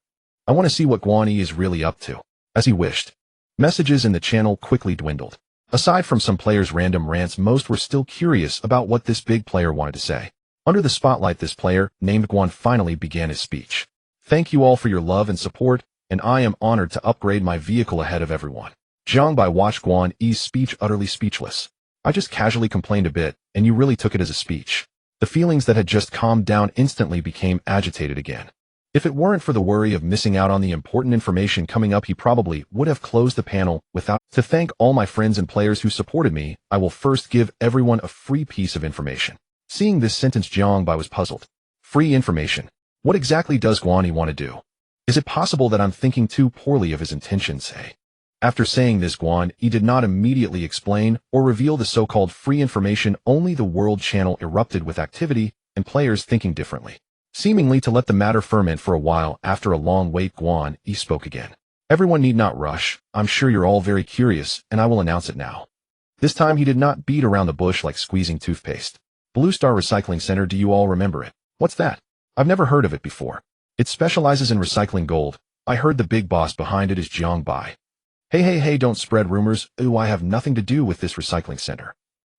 I want to see what Guan Yi is really up to. As he wished. Messages in the channel quickly dwindled. Aside from some players' random rants, most were still curious about what this big player wanted to say. Under the spotlight, this player, named Guan, finally began his speech. Thank you all for your love and support, and I am honored to upgrade my vehicle ahead of everyone. Jiang Bai watched Guan Yi's speech, utterly speechless. I just casually complained a bit, and you really took it as a speech. The feelings that had just calmed down instantly became agitated again. If it weren't for the worry of missing out on the important information coming up, he probably would have closed the panel without. To thank all my friends and players who supported me, I will first give everyone a free piece of information. Seeing this sentence, Jiang Bai was puzzled. Free information. What exactly does Guan Yi want to do? Is it possible that I'm thinking too poorly of his intentions? After saying this, Guan Yi did not immediately explain or reveal the so-called free information. Only the World Channel erupted with activity and players thinking differently. Seemingly to let the matter ferment for a while, after a long wait, Guan Yi spoke again. Everyone need not rush. I'm sure you're all very curious, and I will announce it now. This time he did not beat around the bush like squeezing toothpaste. Blue Star Recycling Center, do you all remember it? What's that? I've never heard of it before. It specializes in recycling gold. I heard the big boss behind it is Jiang Bai. Hey, don't spread rumors. Ooh, I have nothing to do with this recycling center.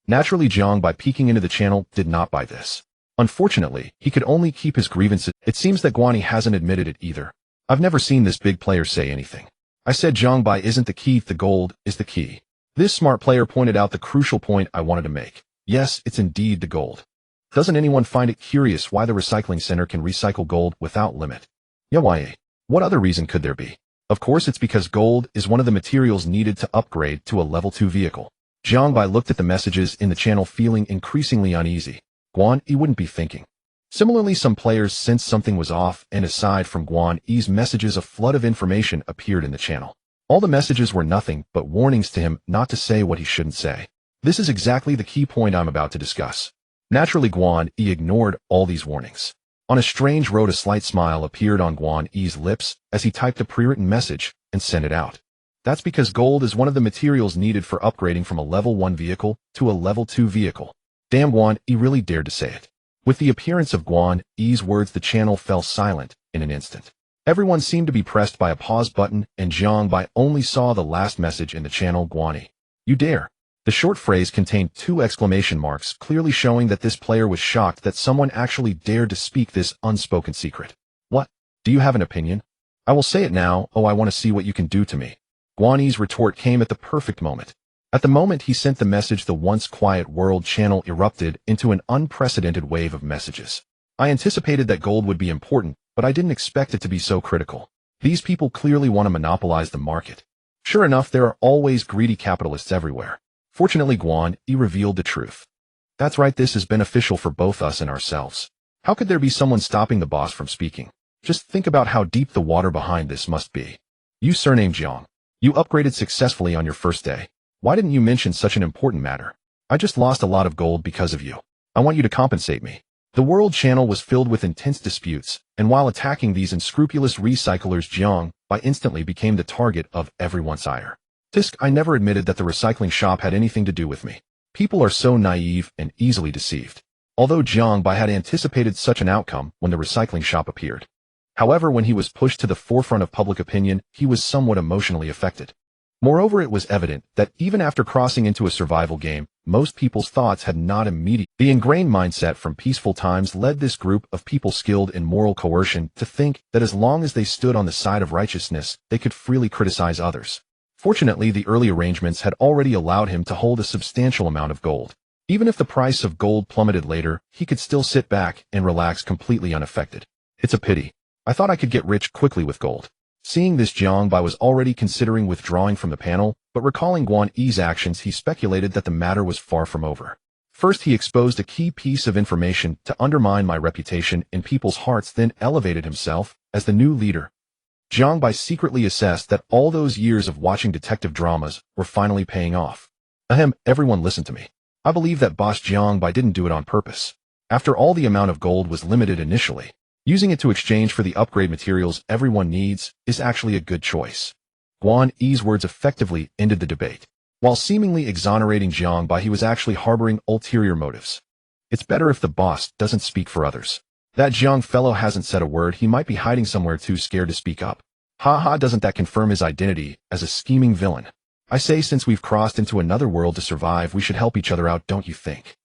Naturally, Jiang Bai, peeking into the channel, did not buy this. Unfortunately, he could only keep his grievances. It seems that Guan Yi hasn't admitted it either. I've never seen this big player say anything. I said Jiang Bai isn't the key, the gold is the key. This smart player pointed out the crucial point I wanted to make. Yes, it's indeed the gold. Doesn't anyone find it curious why the recycling center can recycle gold without limit? Yeah, why? What other reason could there be? Of course it's because gold is one of the materials needed to upgrade to a level 2 vehicle. Jiangbai looked at the messages in the channel feeling increasingly uneasy. Guan Yi wouldn't be thinking. Similarly, some players sensed something was off, and aside from Guan Yi's messages, a flood of information appeared in the channel. All the messages were nothing but warnings to him not to say what he shouldn't say. This is exactly the key point I'm about to discuss. Naturally, Guan Yi ignored all these warnings. On a strange road, a slight smile appeared on Guan Yi's lips as he typed a pre-written message and sent it out. That's because gold is one of the materials needed for upgrading from a level 1 vehicle to a level 2 vehicle. Damn, Guan Yi really dared to say it. With the appearance of Guan Yi's words, the channel fell silent in an instant. Everyone seemed to be pressed by a pause button, and Jiangbai only saw the last message in the channel. Guan Yi, you dare. The short phrase contained 2 exclamation marks, clearly showing that this player was shocked that someone actually dared to speak this unspoken secret. What? Do you have an opinion? I will say it now. Oh, I want to see what you can do to me. Guan Yi's retort came at the perfect moment. At the moment he sent the message, the once quiet world channel erupted into an unprecedented wave of messages. I anticipated that gold would be important, but I didn't expect it to be so critical. These people clearly want to monopolize the market. Sure enough, there are always greedy capitalists everywhere. Fortunately, Guan Yi revealed the truth. That's right, this is beneficial for both us and ourselves. How could there be someone stopping the boss from speaking? Just think about how deep the water behind this must be. You surnamed Jiang. You upgraded successfully on your first day. Why didn't you mention such an important matter? I just lost a lot of gold because of you. I want you to compensate me. The world channel was filled with intense disputes, and while attacking these unscrupulous recyclers, Jiangbai instantly became the target of everyone's ire. Tisk, I never admitted that the recycling shop had anything to do with me. People are so naive and easily deceived. Although Jiangbai had anticipated such an outcome when the recycling shop appeared. However, when he was pushed to the forefront of public opinion, he was somewhat emotionally affected. Moreover, it was evident that even after crossing into a survival game, most people's thoughts had not immediately. The ingrained mindset from peaceful times led this group of people skilled in moral coercion to think that as long as they stood on the side of righteousness, they could freely criticize others. Fortunately, the early arrangements had already allowed him to hold a substantial amount of gold. Even if the price of gold plummeted later, he could still sit back and relax completely unaffected. It's a pity. I thought I could get rich quickly with gold. Seeing this, Jiangbai was already considering withdrawing from the panel, but recalling Guan Yi's actions, he speculated that the matter was far from over. First, he exposed a key piece of information to undermine my reputation in people's hearts, then elevated himself as the new leader. Jiangbai secretly assessed that all those years of watching detective dramas were finally paying off. Ahem, everyone listen to me. I believe that boss Jiangbai didn't do it on purpose. After all, the amount of gold was limited initially. Using it to exchange for the upgrade materials everyone needs is actually a good choice. Guan Yi's words effectively ended the debate. While seemingly exonerating Jiangbai, he was actually harboring ulterior motives. It's better if the boss doesn't speak for others. That Jiang fellow hasn't said a word. He might be hiding somewhere too scared to speak up. Ha, doesn't that confirm his identity as a scheming villain? I say, since we've crossed into another world to survive, we should help each other out, don't you think?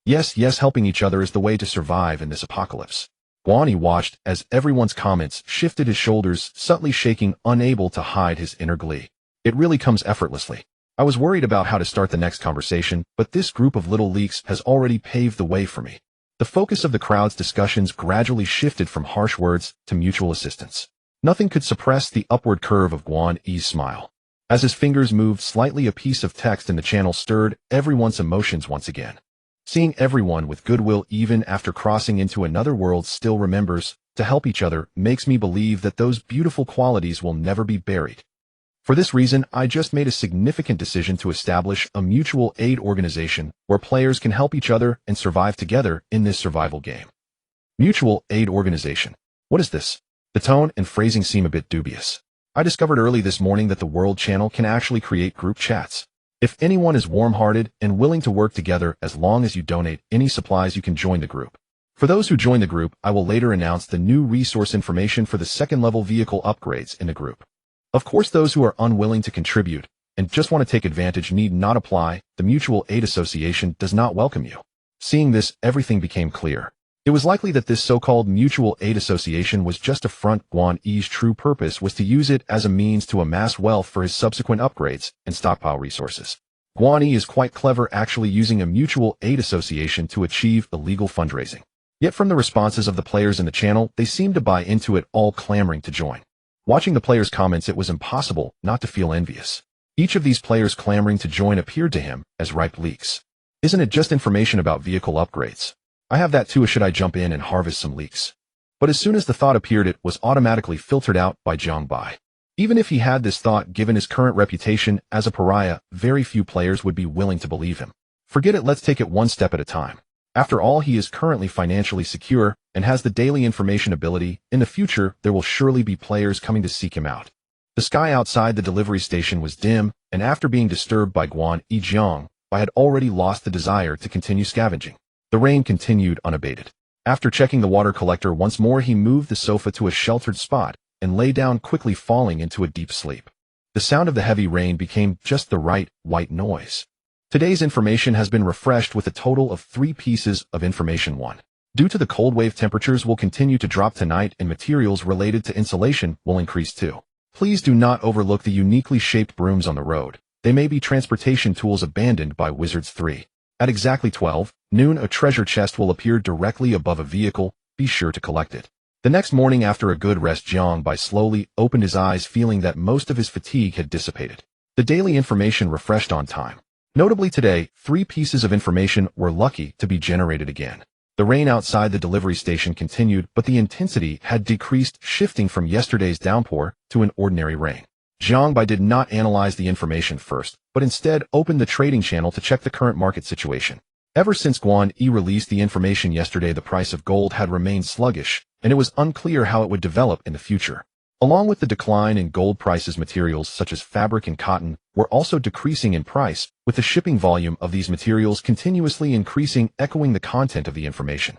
Yes, helping each other is the way to survive in this apocalypse. Guan Yi watched as everyone's comments, shifted his shoulders, subtly shaking, unable to hide his inner glee. It really comes effortlessly. I was worried about how to start the next conversation, but this group of little leaks has already paved the way for me. The focus of the crowd's discussions gradually shifted from harsh words to mutual assistance. Nothing could suppress the upward curve of Guan Yi's smile. As his fingers moved slightly, a piece of text in the channel stirred everyone's emotions once again. Seeing everyone with goodwill even after crossing into another world still remembers to help each other makes me believe that those beautiful qualities will never be buried. For this reason, I just made a significant decision to establish a mutual aid organization where players can help each other and survive together in this survival game. Mutual aid organization. What is this? The tone and phrasing seem a bit dubious. I discovered early this morning that the World Channel can actually create group chats. If anyone is warm-hearted and willing to work together, as long as you donate any supplies, you can join the group. For those who join the group, I will later announce the new resource information for the second-level vehicle upgrades in the group. Of course, those who are unwilling to contribute and just want to take advantage need not apply. The Mutual Aid Association does not welcome you. Seeing this, everything became clear. It was likely that this so-called Mutual Aid Association was just a front. Guan Yi's true purpose was to use it as a means to amass wealth for his subsequent upgrades and stockpile resources. Guan Yi is quite clever, actually using a Mutual Aid Association to achieve illegal fundraising. Yet from the responses of the players in the channel, they seemed to buy into it, all clamoring to join. Watching the players' comments, it was impossible not to feel envious. Each of these players clamoring to join appeared to him as ripe leaks. Isn't it just information about vehicle upgrades? I have that too, should I jump in and harvest some leaks? But as soon as the thought appeared, it was automatically filtered out by Jiang Bai. Even if he had this thought, given his current reputation as a pariah, very few players would be willing to believe him. Forget it, let's take it one step at a time. After all, he is currently financially secure and has the daily information ability. In the future, there will surely be players coming to seek him out. The sky outside the delivery station was dim, and after being disturbed by Guan Yi, Jiang Bai had already lost the desire to continue scavenging. The rain continued unabated. After checking the water collector once more, he moved the sofa to a sheltered spot and lay down, quickly falling into a deep sleep. The sound of the heavy rain became just the right white noise. Today's information has been refreshed with a total of 3 pieces of information. 1. Due to the cold wave, temperatures will continue to drop tonight and materials related to insulation will increase too. Please do not overlook the uniquely shaped brooms on the road. They may be transportation tools abandoned by wizards. 3. At exactly 12 noon, a treasure chest will appear directly above a vehicle. Be sure to collect it. The next morning, after a good rest, Jiang Bai slowly opened his eyes, feeling that most of his fatigue had dissipated. The daily information refreshed on time. Notably today, 3 pieces of information were lucky to be generated again. The rain outside the delivery station continued, but the intensity had decreased, shifting from yesterday's downpour to an ordinary rain. Jiang Bai did not analyze the information first, but instead opened the trading channel to check the current market situation. Ever since Guan Yi released the information yesterday, the price of gold had remained sluggish, and it was unclear how it would develop in the future. Along with the decline in gold prices, materials such as fabric and cotton were also decreasing in price, with the shipping volume of these materials continuously increasing, echoing the content of the information.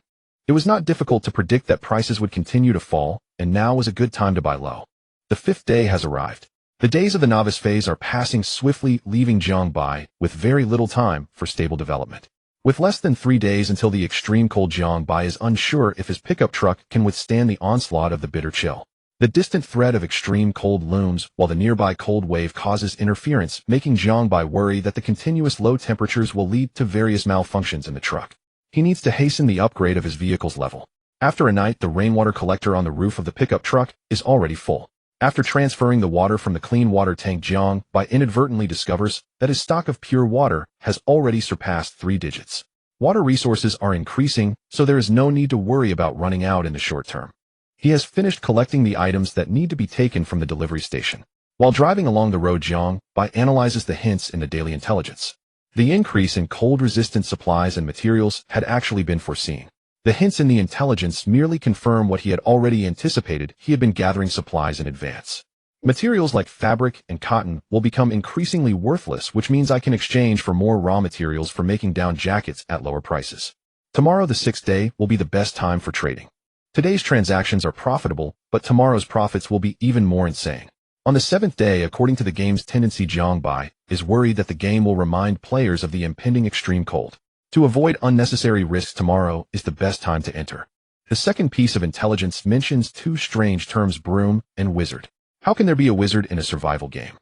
It was not difficult to predict that prices would continue to fall, and now was a good time to buy low. The 5th day has arrived. The days of the novice phase are passing swiftly, leaving Jiang Bai with very little time for stable development. With less than 3 days until the extreme cold, Jiang Bai is unsure if his pickup truck can withstand the onslaught of the bitter chill. The distant threat of extreme cold looms, while the nearby cold wave causes interference, making Jiang Bai worry that the continuous low temperatures will lead to various malfunctions in the truck. He needs to hasten the upgrade of his vehicle's level. After a night, the rainwater collector on the roof of the pickup truck is already full. After transferring the water from the clean water tank, Jiang Bai inadvertently discovers that his stock of pure water has already surpassed 3 digits. Water resources are increasing, so there is no need to worry about running out in the short term. He has finished collecting the items that need to be taken from the delivery station. While driving along the road, Jiang Bai analyzes the hints in the daily intelligence. The increase in cold-resistant supplies and materials had actually been foreseen. The hints in the intelligence merely confirm what he had already anticipated. He had been gathering supplies in advance. Materials like fabric and cotton will become increasingly worthless, which means I can exchange for more raw materials for making down jackets at lower prices. Tomorrow, the 6th day, will be the best time for trading. Today's transactions are profitable, but tomorrow's profits will be even more insane. On the 7th day, according to the game's tendency, Jiang Bai is worried that the game will remind players of the impending extreme cold. To avoid unnecessary risks, tomorrow is the best time to enter. The second piece of intelligence mentions 2 strange terms: broom and wizard. How can there be a wizard in a survival game?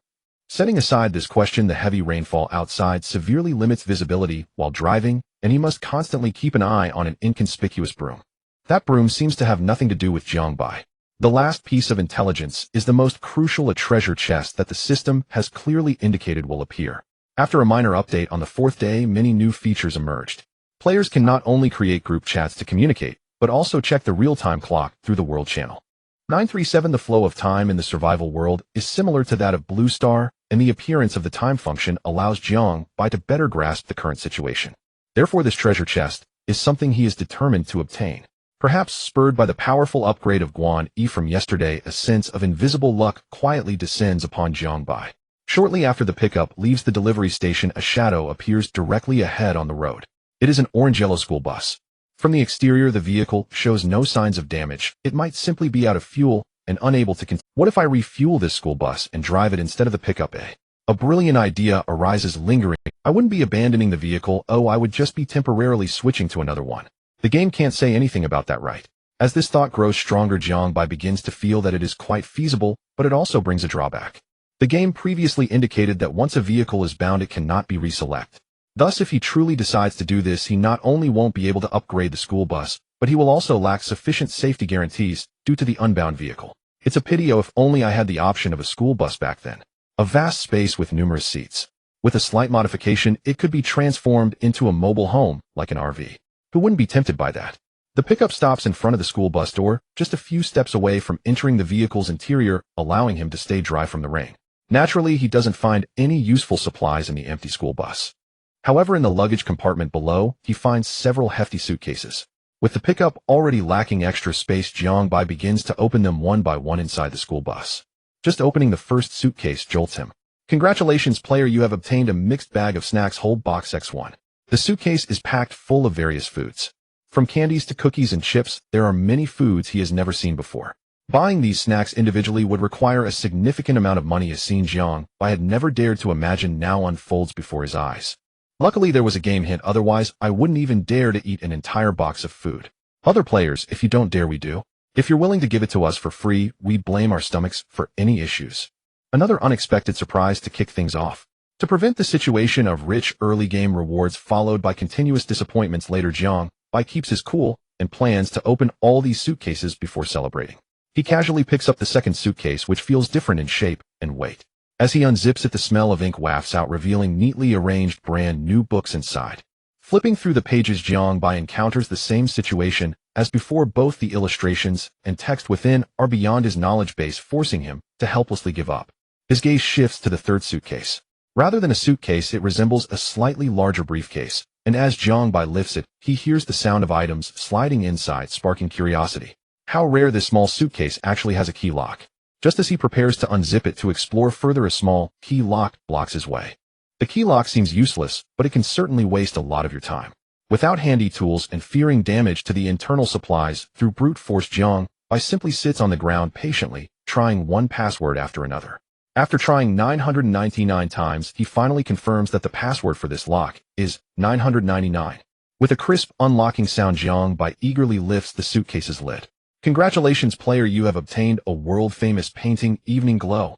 Setting aside this question, the heavy rainfall outside severely limits visibility while driving, and he must constantly keep an eye on an inconspicuous broom. That broom seems to have nothing to do with Jiang Bai. The last piece of intelligence is the most crucial: a treasure chest that the system has clearly indicated will appear. After a minor update on the 4th day, many new features emerged. Players can not only create group chats to communicate, but also check the real-time clock through the world channel. 937 The flow of time in the survival world is similar to that of Blue Star, and the appearance of the time function allows Jiang Bai to better grasp the current situation. Therefore, this treasure chest is something he is determined to obtain. Perhaps spurred by the powerful upgrade of Guan Yi from yesterday, a sense of invisible luck quietly descends upon Jiang Bai. Shortly after the pickup leaves the delivery station, a shadow appears directly ahead on the road. It is an orange-yellow school bus. From the exterior, the vehicle shows no signs of damage. It might simply be out of fuel and unable to continue. What if I refuel this school bus and drive it instead of the pickup? A brilliant idea arises lingering. I wouldn't be abandoning the vehicle. Oh, I would just be temporarily switching to another one. The game can't say anything about that, right? As this thought grows stronger, Jiang Bai begins to feel that it is quite feasible, but it also brings a drawback. The game previously indicated that once a vehicle is bound, it cannot be reselected. Thus, if he truly decides to do this, he not only won't be able to upgrade the school bus, but he will also lack sufficient safety guarantees due to the unbound vehicle. It's a pity if only I had the option of a school bus back then. A vast space with numerous seats. With a slight modification, it could be transformed into a mobile home, like an RV. Who wouldn't be tempted by that? The pickup stops in front of the school bus door, just a few steps away from entering the vehicle's interior, allowing him to stay dry from the rain. Naturally, he doesn't find any useful supplies in the empty school bus. However, in the luggage compartment below, he finds several hefty suitcases. With the pickup already lacking extra space, Jiangbai begins to open them one by one inside the school bus. Just opening the first suitcase jolts him. Congratulations, player, you have obtained a mixed bag of snacks hold box X1. The suitcase is packed full of various foods. From candies to cookies and chips, there are many foods he has never seen before. Buying these snacks individually would require a significant amount of money, as seen Jiangbai had never dared to imagine now unfolds before his eyes. Luckily, there was a game hint, otherwise I wouldn't even dare to eat an entire box of food. Other players, if you don't dare, we do. If you're willing to give it to us for free, we blame our stomachs for any issues. Another unexpected surprise to kick things off. To prevent the situation of rich early game rewards followed by continuous disappointments later, Jiangbai keeps his cool and plans to open all these suitcases before celebrating. He casually picks up the second suitcase, which feels different in shape and weight. As he unzips it, the smell of ink wafts out, revealing neatly arranged brand new books inside. Flipping through the pages, Jiangbai encounters the same situation as before. Both the illustrations and text within are beyond his knowledge base, forcing him to helplessly give up. His gaze shifts to the third suitcase. Rather than a suitcase, it resembles a slightly larger briefcase, and as Jiangbai lifts it, he hears the sound of items sliding inside, sparking curiosity. How rare this small suitcase actually has a key lock. Just as he prepares to unzip it to explore further, a small key lock blocks his way. The key lock seems useless, but it can certainly waste a lot of your time. Without handy tools and fearing damage to the internal supplies through brute force, Jiangbai simply sits on the ground patiently, trying one password after another. After trying 999 times, he finally confirms that the password for this lock is 999. With a crisp unlocking sound, Jiangbai eagerly lifts the suitcase's lid. Congratulations, player, you have obtained a world-famous painting, Evening Glow.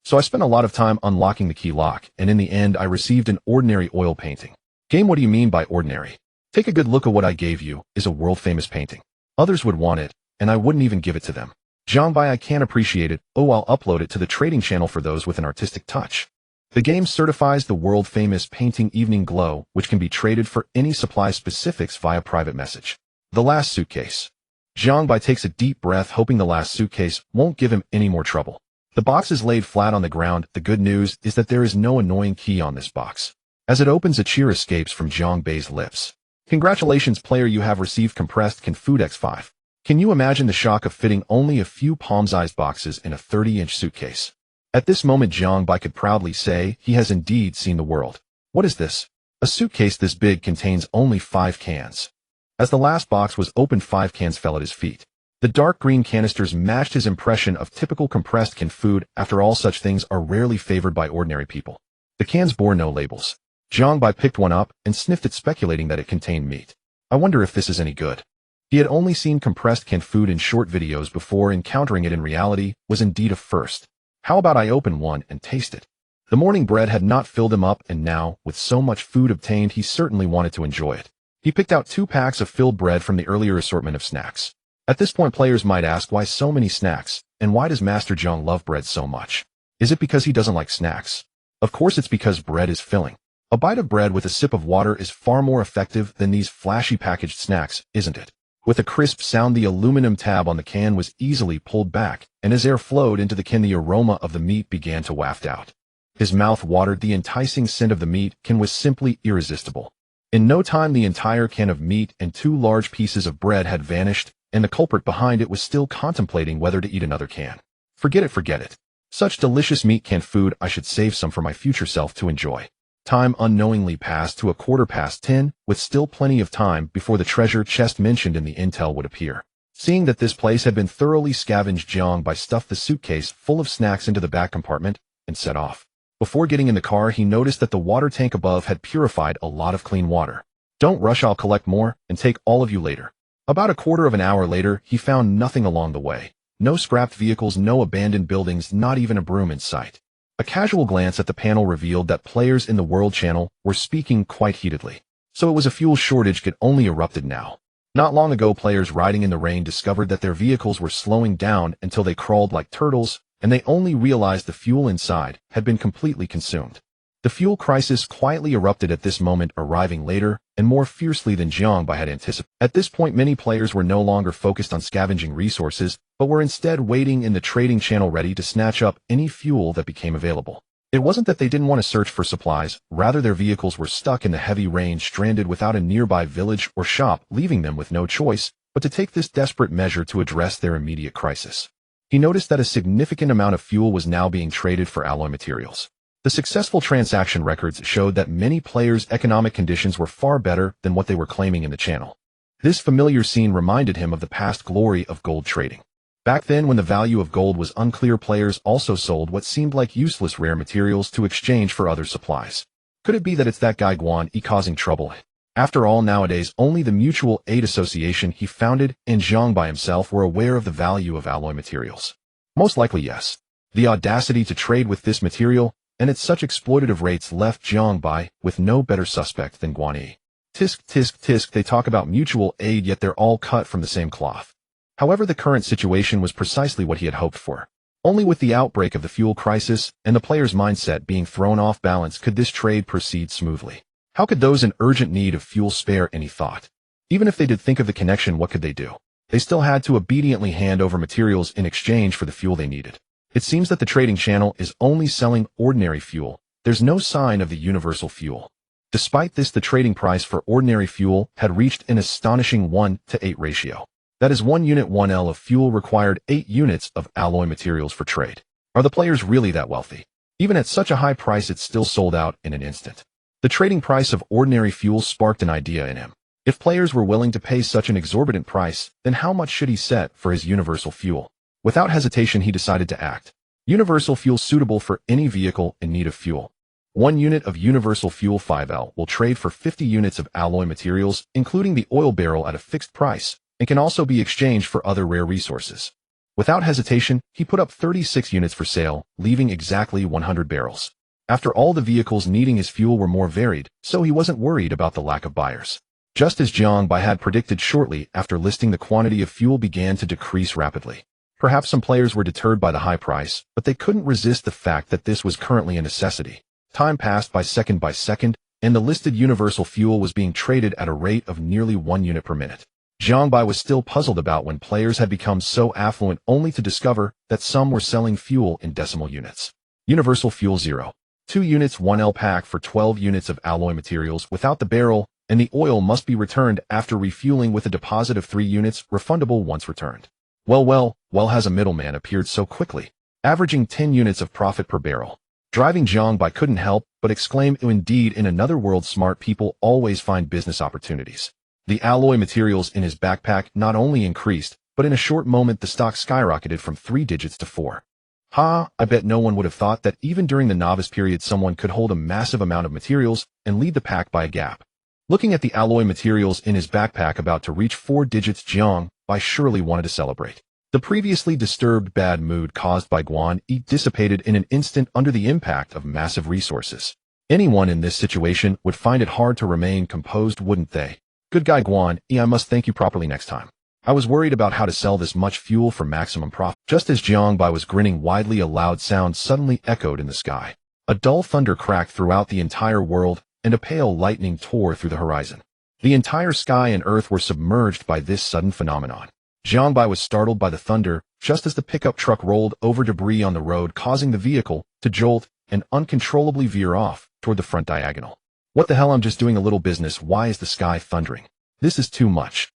So I spent a lot of time unlocking the key lock, and in the end I received an ordinary oil painting. Game, what do you mean by ordinary? Take a good look at what I gave you is a world-famous painting. Others would want it, and I wouldn't even give it to them. Jiangbai, I can't appreciate it. Oh, I'll upload it to the trading channel for those with an artistic touch. The game certifies the world-famous painting Evening Glow, which can be traded for any supply specifics via private message. The last suitcase. Jiangbai takes a deep breath, hoping the last suitcase won't give him any more trouble. The box is laid flat on the ground. The good news is that there is no annoying key on this box. As it opens, a cheer escapes from Jiangbai's lips. Congratulations, player, you have received compressed canned food X5. Can you imagine the shock of fitting only a few palm-sized boxes in a 30-inch suitcase? At this moment, Jiangbai could proudly say he has indeed seen the world. What is this? A suitcase this big contains only 5 cans. As the last box was opened, 5 cans fell at his feet. The dark green canisters matched his impression of typical compressed canned food. After all, such things are rarely favored by ordinary people. The cans bore no labels. Jiangbai picked one up and sniffed it, speculating that it contained meat. I wonder if this is any good. He had only seen compressed canned food in short videos before. Encountering it in reality was indeed a first. How about I open one and taste it? The morning bread had not filled him up, and now, with so much food obtained, he certainly wanted to enjoy it. He picked out 2 packs of filled bread from the earlier assortment of snacks. At this point, players might ask, why so many snacks, and why does Master Jiang love bread so much? Is it because he doesn't like snacks? Of course it's because bread is filling. A bite of bread with a sip of water is far more effective than these flashy packaged snacks, isn't it? With a crisp sound, the aluminum tab on the can was easily pulled back, and as air flowed into the can, the aroma of the meat began to waft out. His mouth watered. The enticing scent of the meat can was simply irresistible. In no time, the entire can of meat and 2 large pieces of bread had vanished, and the culprit behind it was still contemplating whether to eat another can. Forget it. Such delicious meat canned food, I should save some for my future self to enjoy. Time unknowingly passed to 10:15, with still plenty of time before the treasure chest mentioned in the intel would appear. Seeing that this place had been thoroughly scavenged, Jiangbai stuffed the suitcase full of snacks into the back compartment and set off. Before getting in the car, he noticed that the water tank above had purified a lot of clean water. Don't rush, I'll collect more and take all of you later. About a quarter of an hour later, he found nothing along the way. No scrapped vehicles, no abandoned buildings, not even a broom in sight. A casual glance at the panel revealed that players in the World Channel were speaking quite heatedly. So it was a fuel shortage that only erupted now. Not long ago, players riding in the rain discovered that their vehicles were slowing down until they crawled like turtles, and they only realized the fuel inside had been completely consumed. The fuel crisis quietly erupted at this moment, arriving later and more fiercely than Jiangbai had anticipated. At this point, many players were no longer focused on scavenging resources, but were instead waiting in the trading channel ready to snatch up any fuel that became available. It wasn't that they didn't want to search for supplies, rather their vehicles were stuck in the heavy rain, stranded without a nearby village or shop, leaving them with no choice but to take this desperate measure to address their immediate crisis. He noticed that a significant amount of fuel was now being traded for alloy materials. The successful transaction records showed that many players' economic conditions were far better than what they were claiming in the channel. This familiar scene reminded him of the past glory of gold trading. Back then, when the value of gold was unclear, players also sold what seemed like useless rare materials to exchange for other supplies. Could it be that it's that guy Guan Yi causing trouble? After all, nowadays, only the mutual aid association he founded and Jiangbai himself were aware of the value of alloy materials. Most likely, yes. The audacity to trade with this material and at such exploitative rates left Jiangbai with no better suspect than Guan Yi. Tisk, tisk, tisk, they talk about mutual aid, yet they're all cut from the same cloth. However, the current situation was precisely what he had hoped for. Only with the outbreak of the fuel crisis and the player's mindset being thrown off balance could this trade proceed smoothly. How could those in urgent need of fuel spare any thought? Even if they did think of the connection, what could they do? They still had to obediently hand over materials in exchange for the fuel they needed. It seems that the trading channel is only selling ordinary fuel. There's no sign of the universal fuel. Despite this, the trading price for ordinary fuel had reached an astonishing 1-to-8 ratio. That is 1 unit 1L of fuel required 8 units of alloy materials for trade. Are the players really that wealthy? Even at such a high price, it still sold out in an instant. The trading price of ordinary fuel sparked an idea in him. If players were willing to pay such an exorbitant price, then how much should he set for his universal fuel? Without hesitation, he decided to act. Universal fuel suitable for any vehicle in need of fuel. 1 unit of universal fuel 5L will trade for 50 units of alloy materials, including the oil barrel, at a fixed price, and can also be exchanged for other rare resources. Without hesitation, he put up 36 units for sale, leaving exactly 100 barrels. After all, the vehicles needing his fuel were more varied, so he wasn't worried about the lack of buyers. Just as Jiangbai had predicted, shortly after listing, the quantity of fuel began to decrease rapidly. Perhaps some players were deterred by the high price, but they couldn't resist the fact that this was currently a necessity. Time passed by second, and the listed universal fuel was being traded at a rate of nearly 1 unit per minute. Jiangbai was still puzzled about when players had become so affluent, only to discover that some were selling fuel in decimal units. Universal fuel 0. 2 units 1L pack for 12 units of alloy materials without the barrel, and the oil must be returned after refueling with a deposit of 3 units, refundable once returned. Well, has a middleman appeared so quickly, averaging 10 units of profit per barrel. Driving Jiangbai couldn't help but exclaim, indeed, in another world, smart people always find business opportunities. The alloy materials in his backpack not only increased, but in a short moment the stock skyrocketed from 3 digits to 4. I bet no one would have thought that even during the novice period someone could hold a massive amount of materials and lead the pack by a gap. Looking at the alloy materials in his backpack about to reach 4 digits, Jiangbai surely wanted to celebrate. The previously disturbed bad mood caused by Guan Yi dissipated in an instant under the impact of massive resources. Anyone in this situation would find it hard to remain composed, wouldn't they? Good guy Guan Yi, I must thank you properly next time. I was worried about how to sell this much fuel for maximum profit. Just as Jiangbai was grinning widely, a loud sound suddenly echoed in the sky. A dull thunder cracked throughout the entire world, and a pale lightning tore through the horizon. The entire sky and earth were submerged by this sudden phenomenon. Jiangbai was startled by the thunder just as the pickup truck rolled over debris on the road, causing the vehicle to jolt and uncontrollably veer off toward the front diagonal. What the hell, I'm just doing a little business. Why is the sky thundering? This is too much.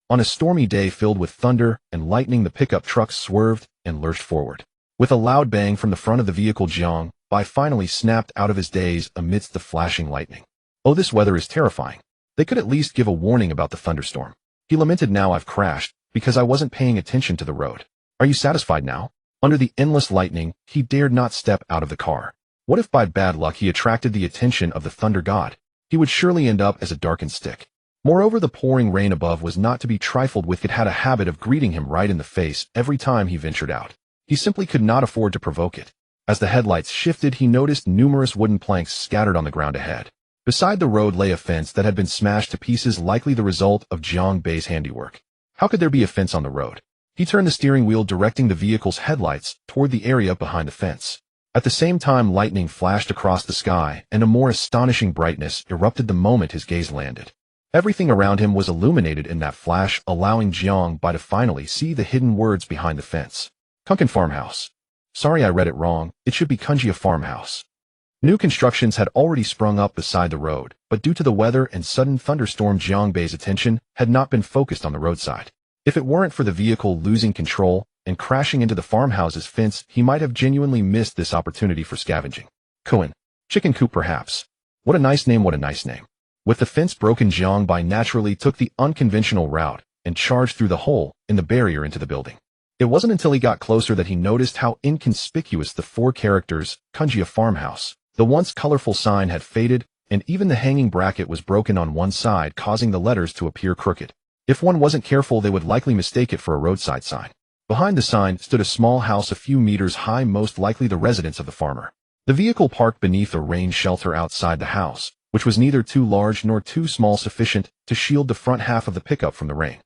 On a stormy day filled with thunder and lightning, the pickup truck swerved and lurched forward. With a loud bang from the front of the vehicle, Jiangbai finally snapped out of his daze amidst the flashing lightning. Oh, this weather is terrifying. They could at least give a warning about the thunderstorm. He lamented, now I've crashed because I wasn't paying attention to the road. Are you satisfied now? Under the endless lightning, he dared not step out of the car. What if by bad luck he attracted the attention of the thunder god? He would surely end up as a darkened stick. Moreover, the pouring rain above was not to be trifled with. It had a habit of greeting him right in the face every time he ventured out. He simply could not afford to provoke it. As the headlights shifted, he noticed numerous wooden planks scattered on the ground ahead. Beside the road lay a fence that had been smashed to pieces, likely the result of Jiang Bei's handiwork. How could there be a fence on the road? He turned the steering wheel, directing the vehicle's headlights toward the area behind the fence. At the same time, lightning flashed across the sky, and a more astonishing brightness erupted the moment his gaze landed. Everything around him was illuminated in that flash, allowing Jiang Bei to finally see the hidden words behind the fence. Kunkan Farmhouse. Sorry, I read it wrong. It should be Kunjia Farmhouse. New constructions had already sprung up beside the road, but due to the weather and sudden thunderstorm, Jiang Bei's attention had not been focused on the roadside. If it weren't for the vehicle losing control and crashing into the farmhouse's fence, he might have genuinely missed this opportunity for scavenging. Kuan. Chicken coop, perhaps. What a nice name, what a nice name. With the fence broken, Jiang Bei naturally took the unconventional route and charged through the hole in the barrier into the building. It wasn't until he got closer that he noticed how inconspicuous the 4 characters, Kunjia Farmhouse. The once colorful sign had faded, and even the hanging bracket was broken on one side, causing the letters to appear crooked. If one wasn't careful, they would likely mistake it for a roadside sign. Behind the sign stood a small house a few meters high, most likely the residence of the farmer. The vehicle parked beneath a rain shelter outside the house, which was neither too large nor too small, sufficient to shield the front half of the pickup from the rain.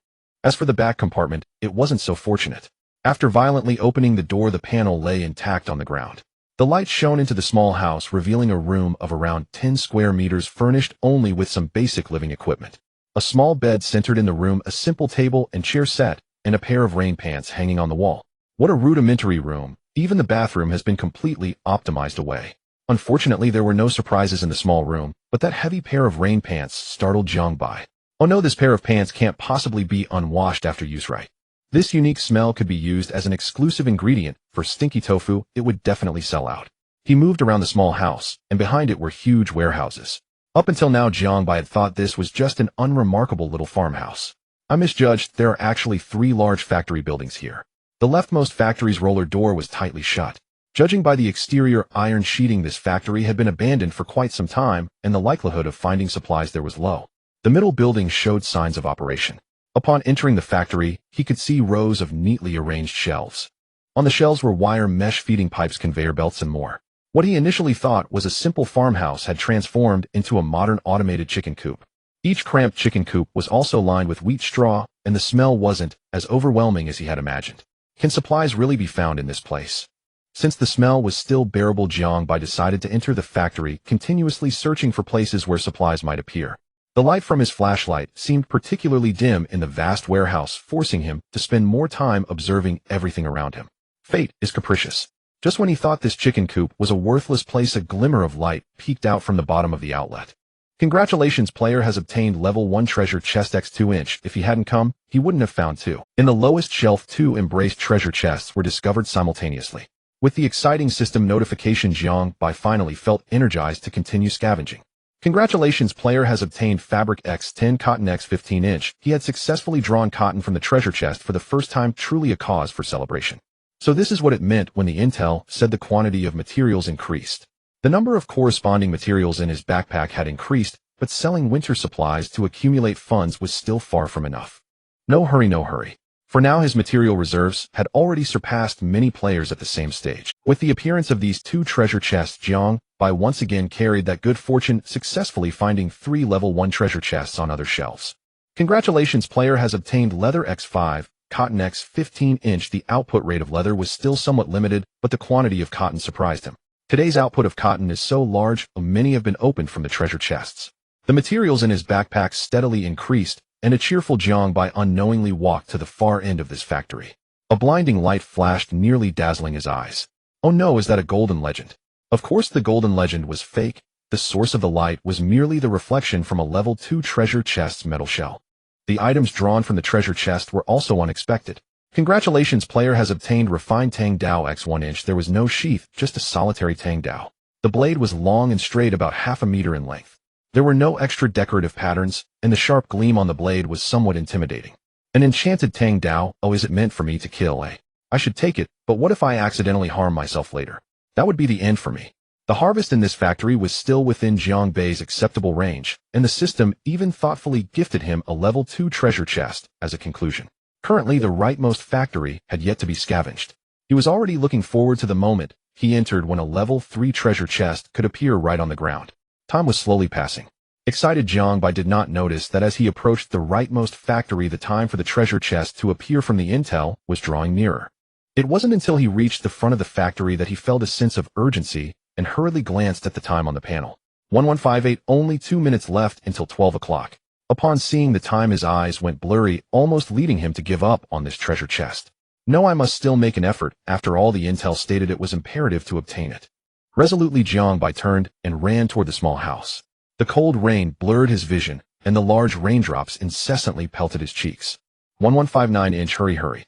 As for the back compartment, it wasn't so fortunate. After violently opening the door, the panel lay intact on the ground. The light shone into the small house, revealing a room of around 10 square meters, furnished only with some basic living equipment. A small bed centered in the room, a simple table and chair set, and a pair of rain pants hanging on the wall. What a rudimentary room. Even the bathroom has been completely optimized away. Unfortunately, there were no surprises in the small room, but that heavy pair of rain pants startled Jiang Bei. Oh no, this pair of pants can't possibly be unwashed after use, right? This unique smell could be used as an exclusive ingredient for stinky tofu. It would definitely sell out. He moved around the small house, and behind it were huge warehouses. Up until now, Jiang Bei had thought this was just an unremarkable little farmhouse. I misjudged. There are actually 3 large factory buildings here. The leftmost factory's roller door was tightly shut. Judging by the exterior iron sheeting, this factory had been abandoned for quite some time, and the likelihood of finding supplies there was low. The middle building showed signs of operation. Upon entering the factory, he could see rows of neatly arranged shelves. On the shelves were wire mesh feeding pipes, conveyor belts, and more. What he initially thought was a simple farmhouse had transformed into a modern automated chicken coop. Each cramped chicken coop was also lined with wheat straw, and the smell wasn't as overwhelming as he had imagined. Can supplies really be found in this place? Since the smell was still bearable, Jiang Bei decided to enter the factory, continuously searching for places where supplies might appear. The light from his flashlight seemed particularly dim in the vast warehouse, forcing him to spend more time observing everything around him. Fate is capricious. Just when he thought this chicken coop was a worthless place, a glimmer of light peeked out from the bottom of the outlet. Congratulations, player has obtained level 1 treasure chest x 2-inch. If he hadn't come, he wouldn't have found 2. In the lowest shelf, 2 embraced treasure chests were discovered simultaneously. With the exciting system notification, Jiang Bei finally felt energized to continue scavenging. Congratulations, player has obtained fabric x10 cotton x 15-inch. He had successfully drawn cotton from the treasure chest for the first time, truly a cause for celebration. So this is what it meant when the intel said the quantity of materials increased. The number of corresponding materials in his backpack had increased, but selling winter supplies to accumulate funds was still far from enough. No hurry, no hurry. For now, his material reserves had already surpassed many players at the same stage. With the appearance of these 2 treasure chests, Jiang Bei once again carried that good fortune, successfully finding 3 level 1 treasure chests on other shelves. Congratulations, player has obtained leather x5, cotton x 15-inch. The output rate of leather was still somewhat limited, but the quantity of cotton surprised him. Today's output of cotton is so large, many have been opened from the treasure chests. The materials in his backpack steadily increased, and a cheerful Jiang Bei unknowingly walked to the far end of this factory. A blinding light flashed, nearly dazzling his eyes. Oh no, is that a golden legend? Of course the golden legend was fake. The source of the light was merely the reflection from a level 2 treasure chest's metal shell. The items drawn from the treasure chest were also unexpected. Congratulations, player has obtained refined Tang Dao x 1-inch. There was no sheath, just a solitary Tang Dao. The blade was long and straight, about half a meter in length. There were no extra decorative patterns, and the sharp gleam on the blade was somewhat intimidating. An enchanted Tang Dao. Oh, is it meant for me to kill, eh? I should take it, but what if I accidentally harm myself later? That would be the end for me. The harvest in this factory was still within Jiang Bei's acceptable range, and the system even thoughtfully gifted him a level 2 treasure chest as a conclusion. Currently, the rightmost factory had yet to be scavenged. He was already looking forward to the moment he entered when a level 3 treasure chest could appear right on the ground. Time was slowly passing. Excited Jiangbai did not notice that as he approached the rightmost factory, the time for the treasure chest to appear from the intel was drawing nearer. It wasn't until he reached the front of the factory that he felt a sense of urgency and hurriedly glanced at the time on the panel. 1158, only 2 minutes left until 12 o'clock. Upon seeing the time, his eyes went blurry, almost leading him to give up on this treasure chest. No, I must still make an effort. After all, the intel stated it was imperative to obtain it. Resolutely, Jiangbai turned and ran toward the small house. The cold rain blurred his vision, and the large raindrops incessantly pelted his cheeks. 1159 hurry.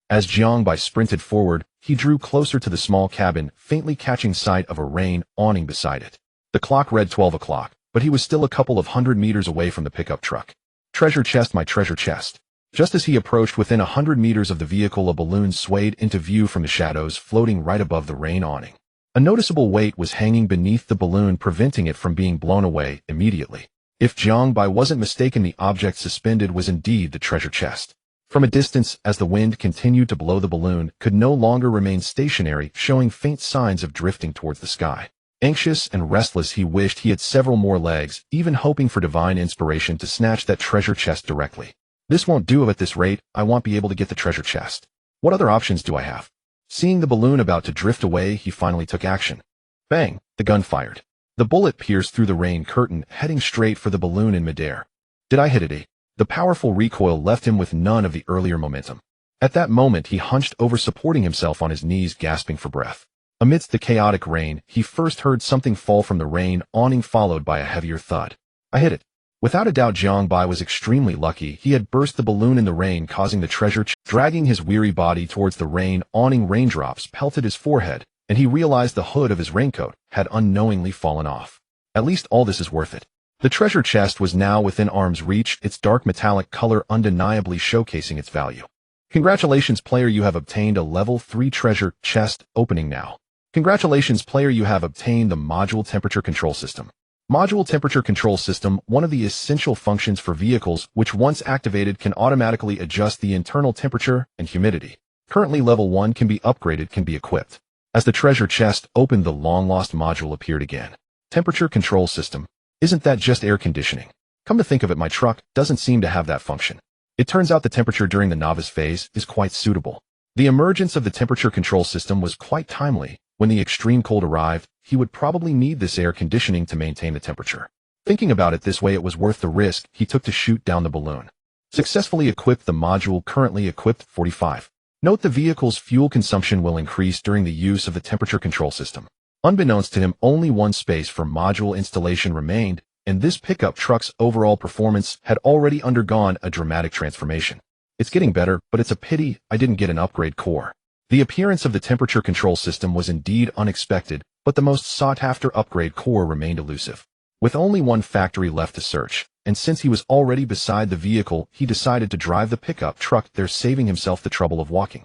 As Jiangbai sprinted forward, he drew closer to the small cabin, faintly catching sight of a rain awning beside it. The clock read 12 o'clock, but he was still a couple of 100 meters away from the pickup truck. Treasure chest, my treasure chest. Just as he approached within 100 meters of the vehicle, a balloon swayed into view from the shadows, floating right above the rain awning. A noticeable weight was hanging beneath the balloon, preventing it from being blown away immediately. If Jiangbai wasn't mistaken, the object suspended was indeed the treasure chest. From a distance, as the wind continued to blow, the balloon could no longer remain stationary, showing faint signs of drifting towards the sky. Anxious and restless, he wished he had several more legs, even hoping for divine inspiration to snatch that treasure chest directly. This won't do. At this rate, I won't be able to get the treasure chest. What other options do I have? Seeing the balloon about to drift away, he finally took action. Bang! The gun fired. The bullet pierced through the rain curtain, heading straight for the balloon in midair. Did I hit it? The powerful recoil left him with none of the earlier momentum. At that moment, he hunched over, supporting himself on his knees, gasping for breath. Amidst the chaotic rain, he first heard something fall from the rain awning, followed by a heavier thud. I hit it. Without a doubt, Jiangbai was extremely lucky. He had burst the balloon in the rain, causing the treasure chest. Dragging his weary body towards the rain awning, raindrops pelted his forehead, and he realized the hood of his raincoat had unknowingly fallen off. At least all this is worth it. The treasure chest was now within arm's reach, its dark metallic color undeniably showcasing its value. Congratulations, player, you have obtained a level 3 treasure chest. Opening now. Congratulations, player, you have obtained the Module Temperature Control System. Module Temperature Control System, one of the essential functions for vehicles, which once activated can automatically adjust the internal temperature and humidity. Currently level 1, can be upgraded, can be equipped. As the treasure chest opened, the long-lost module appeared again. Temperature Control System. Isn't that just air conditioning? Come to think of it, my truck doesn't seem to have that function. It turns out the temperature during the novice phase is quite suitable. The emergence of the temperature control system was quite timely. When the extreme cold arrived, he would probably need this air conditioning to maintain the temperature. Thinking about it this way, it was worth the risk he took to shoot down the balloon. Successfully equipped. The module currently equipped 45. Note the vehicle's fuel consumption will increase during the use of the temperature control system. Unbeknownst to him, only one space for module installation remained, and this pickup truck's overall performance had already undergone a dramatic transformation. It's getting better, but it's a pity I didn't get an upgrade core. The appearance of the temperature control system was indeed unexpected, but the most sought-after upgrade core remained elusive. With only one factory left to search, and since he was already beside the vehicle, he decided to drive the pickup truck there, saving himself the trouble of walking.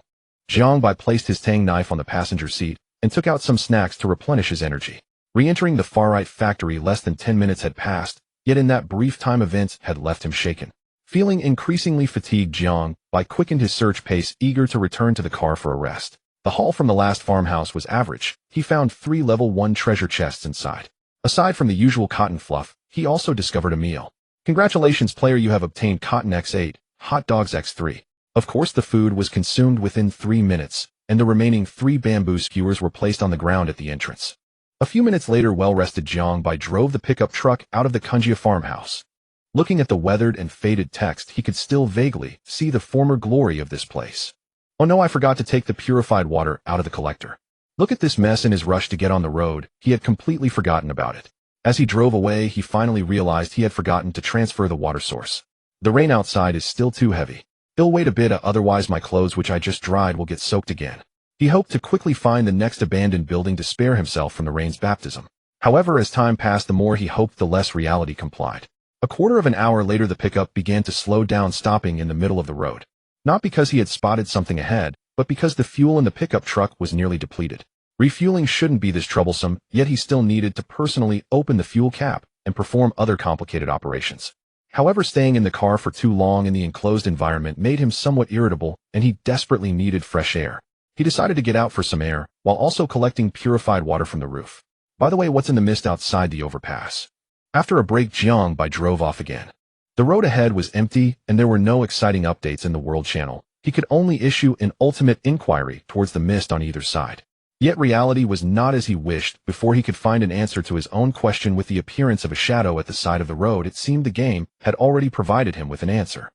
Jiangbai placed his tang knife on the passenger seat and took out some snacks to replenish his energy. Re-entering the far right factory, less than 10 minutes had passed, yet in that brief time events had left him shaken. Feeling increasingly fatigued, Jiangbai quickened his search pace, eager to return to the car for a rest. The haul from the last farmhouse was average. He found 3 level 1 treasure chests inside. Aside from the usual cotton fluff, he also discovered a meal. Congratulations, player, you have obtained Cotton X8, Hot Dogs X3. Of course, the food was consumed within 3 minutes, and the remaining 3 bamboo skewers were placed on the ground at the entrance. A few minutes later, well-rested Jiangbai drove the pickup truck out of the Kunjia farmhouse. Looking at the weathered and faded text, he could still vaguely see the former glory of this place. Oh no, I forgot to take the purified water out of the collector. Look at this mess. In his rush to get on the road, he had completely forgotten about it. As he drove away, he finally realized he had forgotten to transfer the water source. The rain outside is still too heavy. It'll wait a bit, otherwise my clothes which I just dried will get soaked again. He hoped to quickly find the next abandoned building to spare himself from the rain's baptism. However, as time passed, the more he hoped, the less reality complied. A quarter of an hour later, the pickup began to slow down, stopping in the middle of the road. Not because he had spotted something ahead, but because the fuel in the pickup truck was nearly depleted. Refueling shouldn't be this troublesome, yet he still needed to personally open the fuel cap and perform other complicated operations. However, staying in the car for too long in the enclosed environment made him somewhat irritable, and he desperately needed fresh air. He decided to get out for some air, while also collecting purified water from the roof. By the way, what's in the mist outside the overpass? After a break, Jiang drove off again. The road ahead was empty, and there were no exciting updates in the World Channel. He could only issue an ultimate inquiry towards the mist on either side. Yet reality was not as he wished. Before he could find an answer to his own question with the appearance of a shadow at the side of the road, it seemed the game had already provided him with an answer.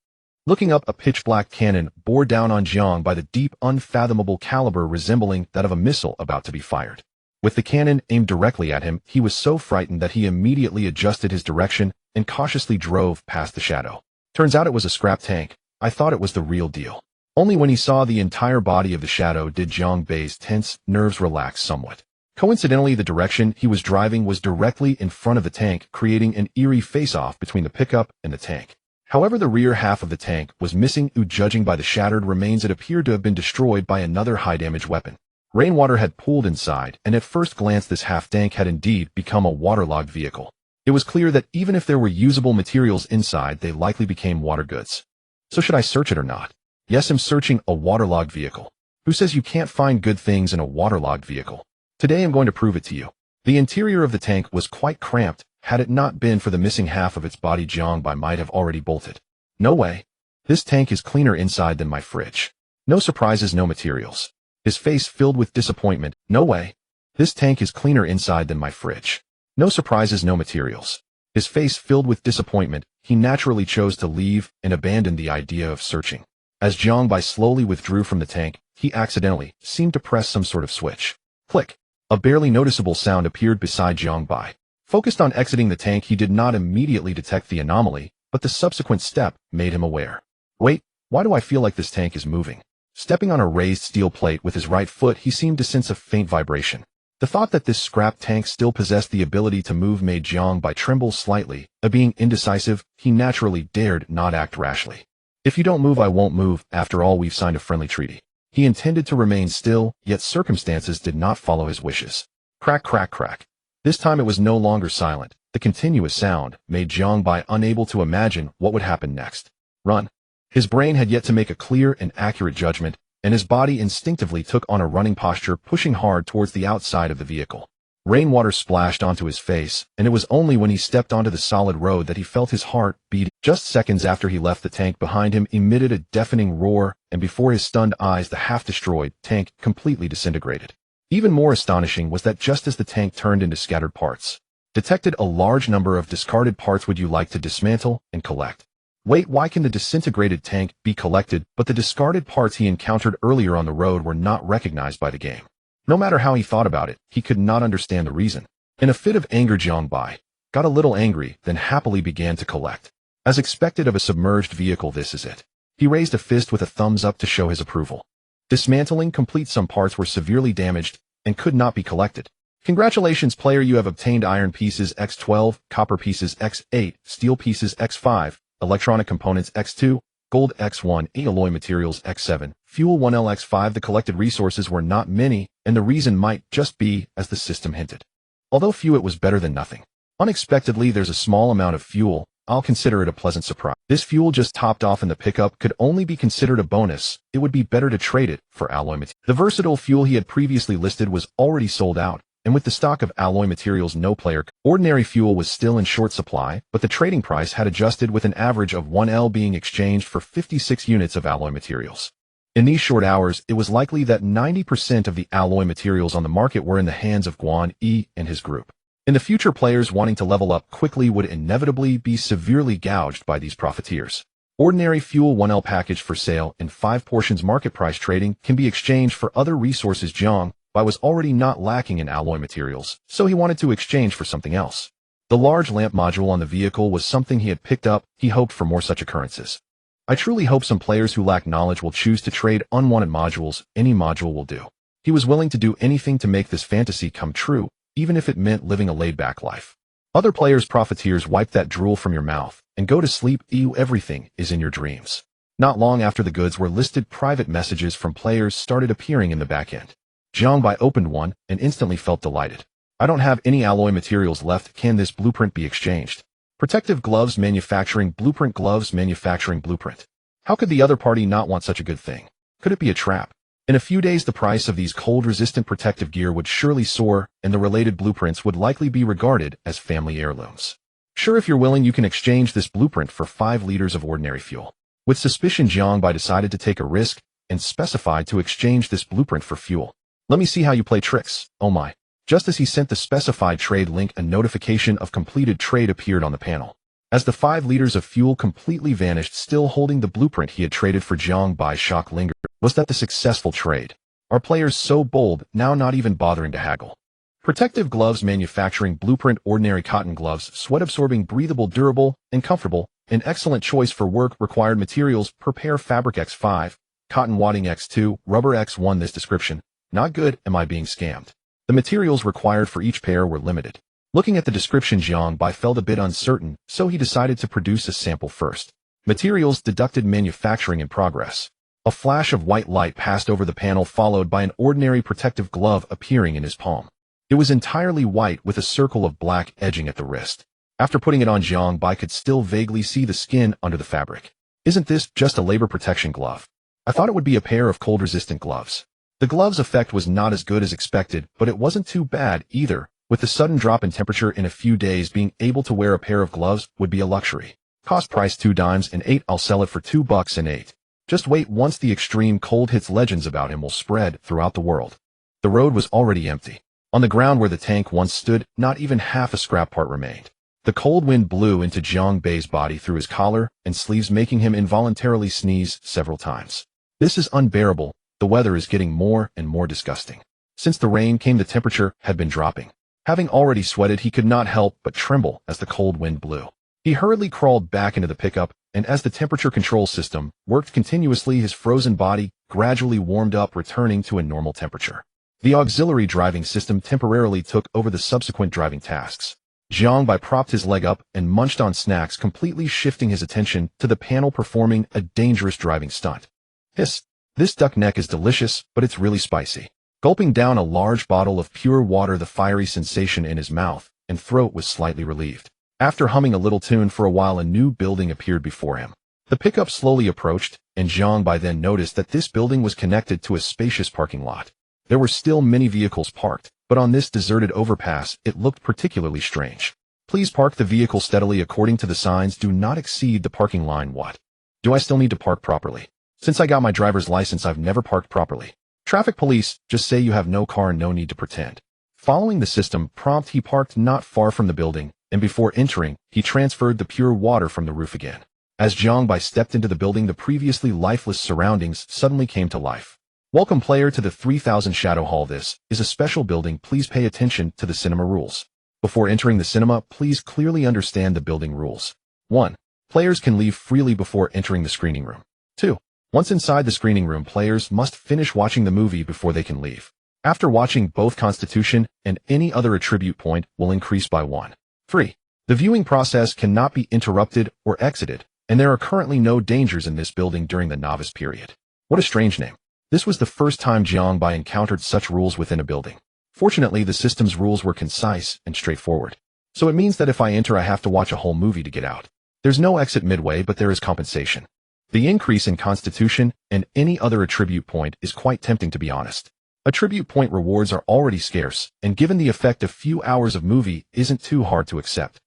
Looking up, a pitch-black cannon bore down on Jiang by the deep, unfathomable caliber resembling that of a missile about to be fired. With the cannon aimed directly at him, he was so frightened that he immediately adjusted his direction and cautiously drove past the shadow. Turns out it was a scrap tank. I thought it was the real deal. Only when he saw the entire body of the shadow did Jiang Bei's tense nerves relax somewhat. Coincidentally, the direction he was driving was directly in front of the tank, creating an eerie face-off between the pickup and the tank. However, the rear half of the tank was missing. Judging by the shattered remains, it appeared to have been destroyed by another high-damage weapon. Rainwater had pooled inside, and at first glance this half-tank had indeed become a waterlogged vehicle. It was clear that even if there were usable materials inside, they likely became water goods. So should I search it or not? Yes, I'm searching a waterlogged vehicle. Who says you can't find good things in a waterlogged vehicle? Today I'm going to prove it to you. The interior of the tank was quite cramped. Had it not been for the missing half of its body, Jiang Bei might have already bolted. No way. This tank is cleaner inside than my fridge. No surprises, no materials. His face filled with disappointment. No way. This tank is cleaner inside than my fridge. No surprises, no materials. His face filled with disappointment. He naturally chose to leave and abandoned the idea of searching. As Jiang Bei slowly withdrew from the tank, he accidentally seemed to press some sort of switch. Click. A barely noticeable sound appeared beside Jiang Bei. Focused on exiting the tank, he did not immediately detect the anomaly, but the subsequent step made him aware. Wait, why do I feel like this tank is moving? Stepping on a raised steel plate with his right foot, he seemed to sense a faint vibration. The thought that this scrap tank still possessed the ability to move made Jiang Bei tremble slightly. Being indecisive, he naturally dared not act rashly. If you don't move, I won't move. After all, we've signed a friendly treaty. He intended to remain still, yet circumstances did not follow his wishes. Crack, crack, crack. This time it was no longer silent. The continuous sound made Jiang Bei unable to imagine what would happen next. Run. His brain had yet to make a clear and accurate judgment, and his body instinctively took on a running posture, pushing hard towards the outside of the vehicle. Rainwater splashed onto his face, and it was only when he stepped onto the solid road that he felt his heart beat. Just seconds after he left, the tank behind him emitted a deafening roar, and before his stunned eyes, the half-destroyed tank completely disintegrated. Even more astonishing was that just as the tank turned into scattered parts, detected a large number of discarded parts. Would you like to dismantle and collect? Wait, why can the disintegrated tank be collected, but the discarded parts he encountered earlier on the road were not recognized by the game? No matter how he thought about it, he could not understand the reason. In a fit of anger, Jiang Bei got a little angry, then happily began to collect. As expected of a submerged vehicle, this is it. He raised a fist with a thumbs up to show his approval. Dismantling complete. Some parts were severely damaged and could not be collected. Congratulations, player, you have obtained iron pieces X12, copper pieces X8, steel pieces X5, electronic components X2, gold X1, alloy materials X7, fuel 1L X5. The collected resources were not many, and the reason might just be as the system hinted. Although few, it was better than nothing. Unexpectedly, there's a small amount of fuel. I'll consider it a pleasant surprise. This fuel just topped off in the pickup could only be considered a bonus. It would be better to trade it for alloy materials. The versatile fuel he had previously listed was already sold out, and with the stock of alloy materials no player. Ordinary fuel was still in short supply, but the trading price had adjusted, with an average of 1L being exchanged for 56 units of alloy materials. In these short hours, it was likely that 90% of the alloy materials on the market were in the hands of Guan Yi and his group. In the future, players wanting to level up quickly would inevitably be severely gouged by these profiteers. Ordinary fuel 1L package for sale in 5 portions. Market price trading can be exchanged for other resources. Jiang Bei was already not lacking in alloy materials, so he wanted to exchange for something else. The large lamp module on the vehicle was something he had picked up. He hoped for more such occurrences. I truly hope some players who lack knowledge will choose to trade unwanted modules. Any module will do. He was willing to do anything to make this fantasy come true, even if it meant living a laid-back life. Other players, profiteers, wipe that drool from your mouth and go to sleep. Everything is in your dreams. Not long after the goods were listed, private messages from players started appearing in the back end. Jiang Bei opened one and instantly felt delighted. I don't have any alloy materials left. Can this blueprint be exchanged? Protective gloves manufacturing blueprint. Gloves manufacturing blueprint. How could the other party not want such a good thing? Could it be a trap? In a few days, the price of these cold-resistant protective gear would surely soar, and the related blueprints would likely be regarded as family heirlooms. Sure, if you're willing, you can exchange this blueprint for 5 liters of ordinary fuel. With suspicion, Jiangbai decided to take a risk and specified to exchange this blueprint for fuel. Let me see how you play tricks, oh my. Just as he sent the specified trade link, a notification of completed trade appeared on the panel. As the 5 liters of fuel completely vanished, still holding the blueprint he had traded for, Jiangbai's shock lingered. Was that the successful trade? Are players so bold, now not even bothering to haggle? Protective gloves manufacturing blueprint, ordinary cotton gloves, sweat-absorbing, breathable, durable, and comfortable. An excellent choice for work. Required materials per pair: fabric X5, cotton wadding X2, rubber X1. This description, not good. Am I being scammed? The materials required for each pair were limited. Looking at the description, Jiangbai felt a bit uncertain, so he decided to produce a sample first. Materials deducted: manufacturing in progress. A flash of white light passed over the panel, followed by an ordinary protective glove appearing in his palm. It was entirely white with a circle of black edging at the wrist. After putting it on, Jiangbai could still vaguely see the skin under the fabric. Isn't this just a labor protection glove? I thought it would be a pair of cold-resistant gloves. The glove's effect was not as good as expected, but it wasn't too bad either. With the sudden drop in temperature in a few days, being able to wear a pair of gloves would be a luxury. Cost price $2.08. I'll sell it for $2.08. Just wait, once the extreme cold hits, legends about him will spread throughout the world. The road was already empty. On the ground where the tank once stood, not even half a scrap part remained. The cold wind blew into Jiangbai's body through his collar and sleeves, making him involuntarily sneeze several times. This is unbearable. The weather is getting more and more disgusting. Since the rain came, the temperature had been dropping. Having already sweated, he could not help but tremble as the cold wind blew. He hurriedly crawled back into the pickup, and as the temperature control system worked continuously, his frozen body gradually warmed up, returning to a normal temperature. The auxiliary driving system temporarily took over the subsequent driving tasks. Jiangbai propped his leg up and munched on snacks, completely shifting his attention to the panel, performing a dangerous driving stunt. Hiss! This duck neck is delicious, but it's really spicy. Gulping down a large bottle of pure water, the fiery sensation in his mouth and throat was slightly relieved. After humming a little tune for a while, a new building appeared before him. The pickup slowly approached, and Jiangbai then noticed that this building was connected to a spacious parking lot. There were still many vehicles parked, but on this deserted overpass, it looked particularly strange. Please park the vehicle steadily according to the signs. Do not exceed the parking line. What? Do I still need to park properly? Since I got my driver's license, I've never parked properly. Traffic police, just say you have no car and no need to pretend. Following the system prompt, he parked not far from the building, and before entering, he transferred the pure water from the roof again. As Jiangbai stepped into the building, the previously lifeless surroundings suddenly came to life. Welcome, player, to the 3000 Shadow Hall. This is a special building. Please pay attention to the cinema rules. Before entering the cinema, please clearly understand the building rules. 1. Players can leave freely before entering the screening room. 2. Once inside the screening room, players must finish watching the movie before they can leave. After watching, both Constitution and any other attribute point will increase by 1. 3. The viewing process cannot be interrupted or exited, and there are currently no dangers in this building during the novice period. What a strange name. This was the first time Jiangbai encountered such rules within a building. Fortunately, the system's rules were concise and straightforward. So it means that if I enter, I have to watch a whole movie to get out. There's no exit midway, but there is compensation. The increase in Constitution and any other attribute point is quite tempting, to be honest. Attribute point rewards are already scarce, and given the effect, a few hours of movie isn't too hard to accept.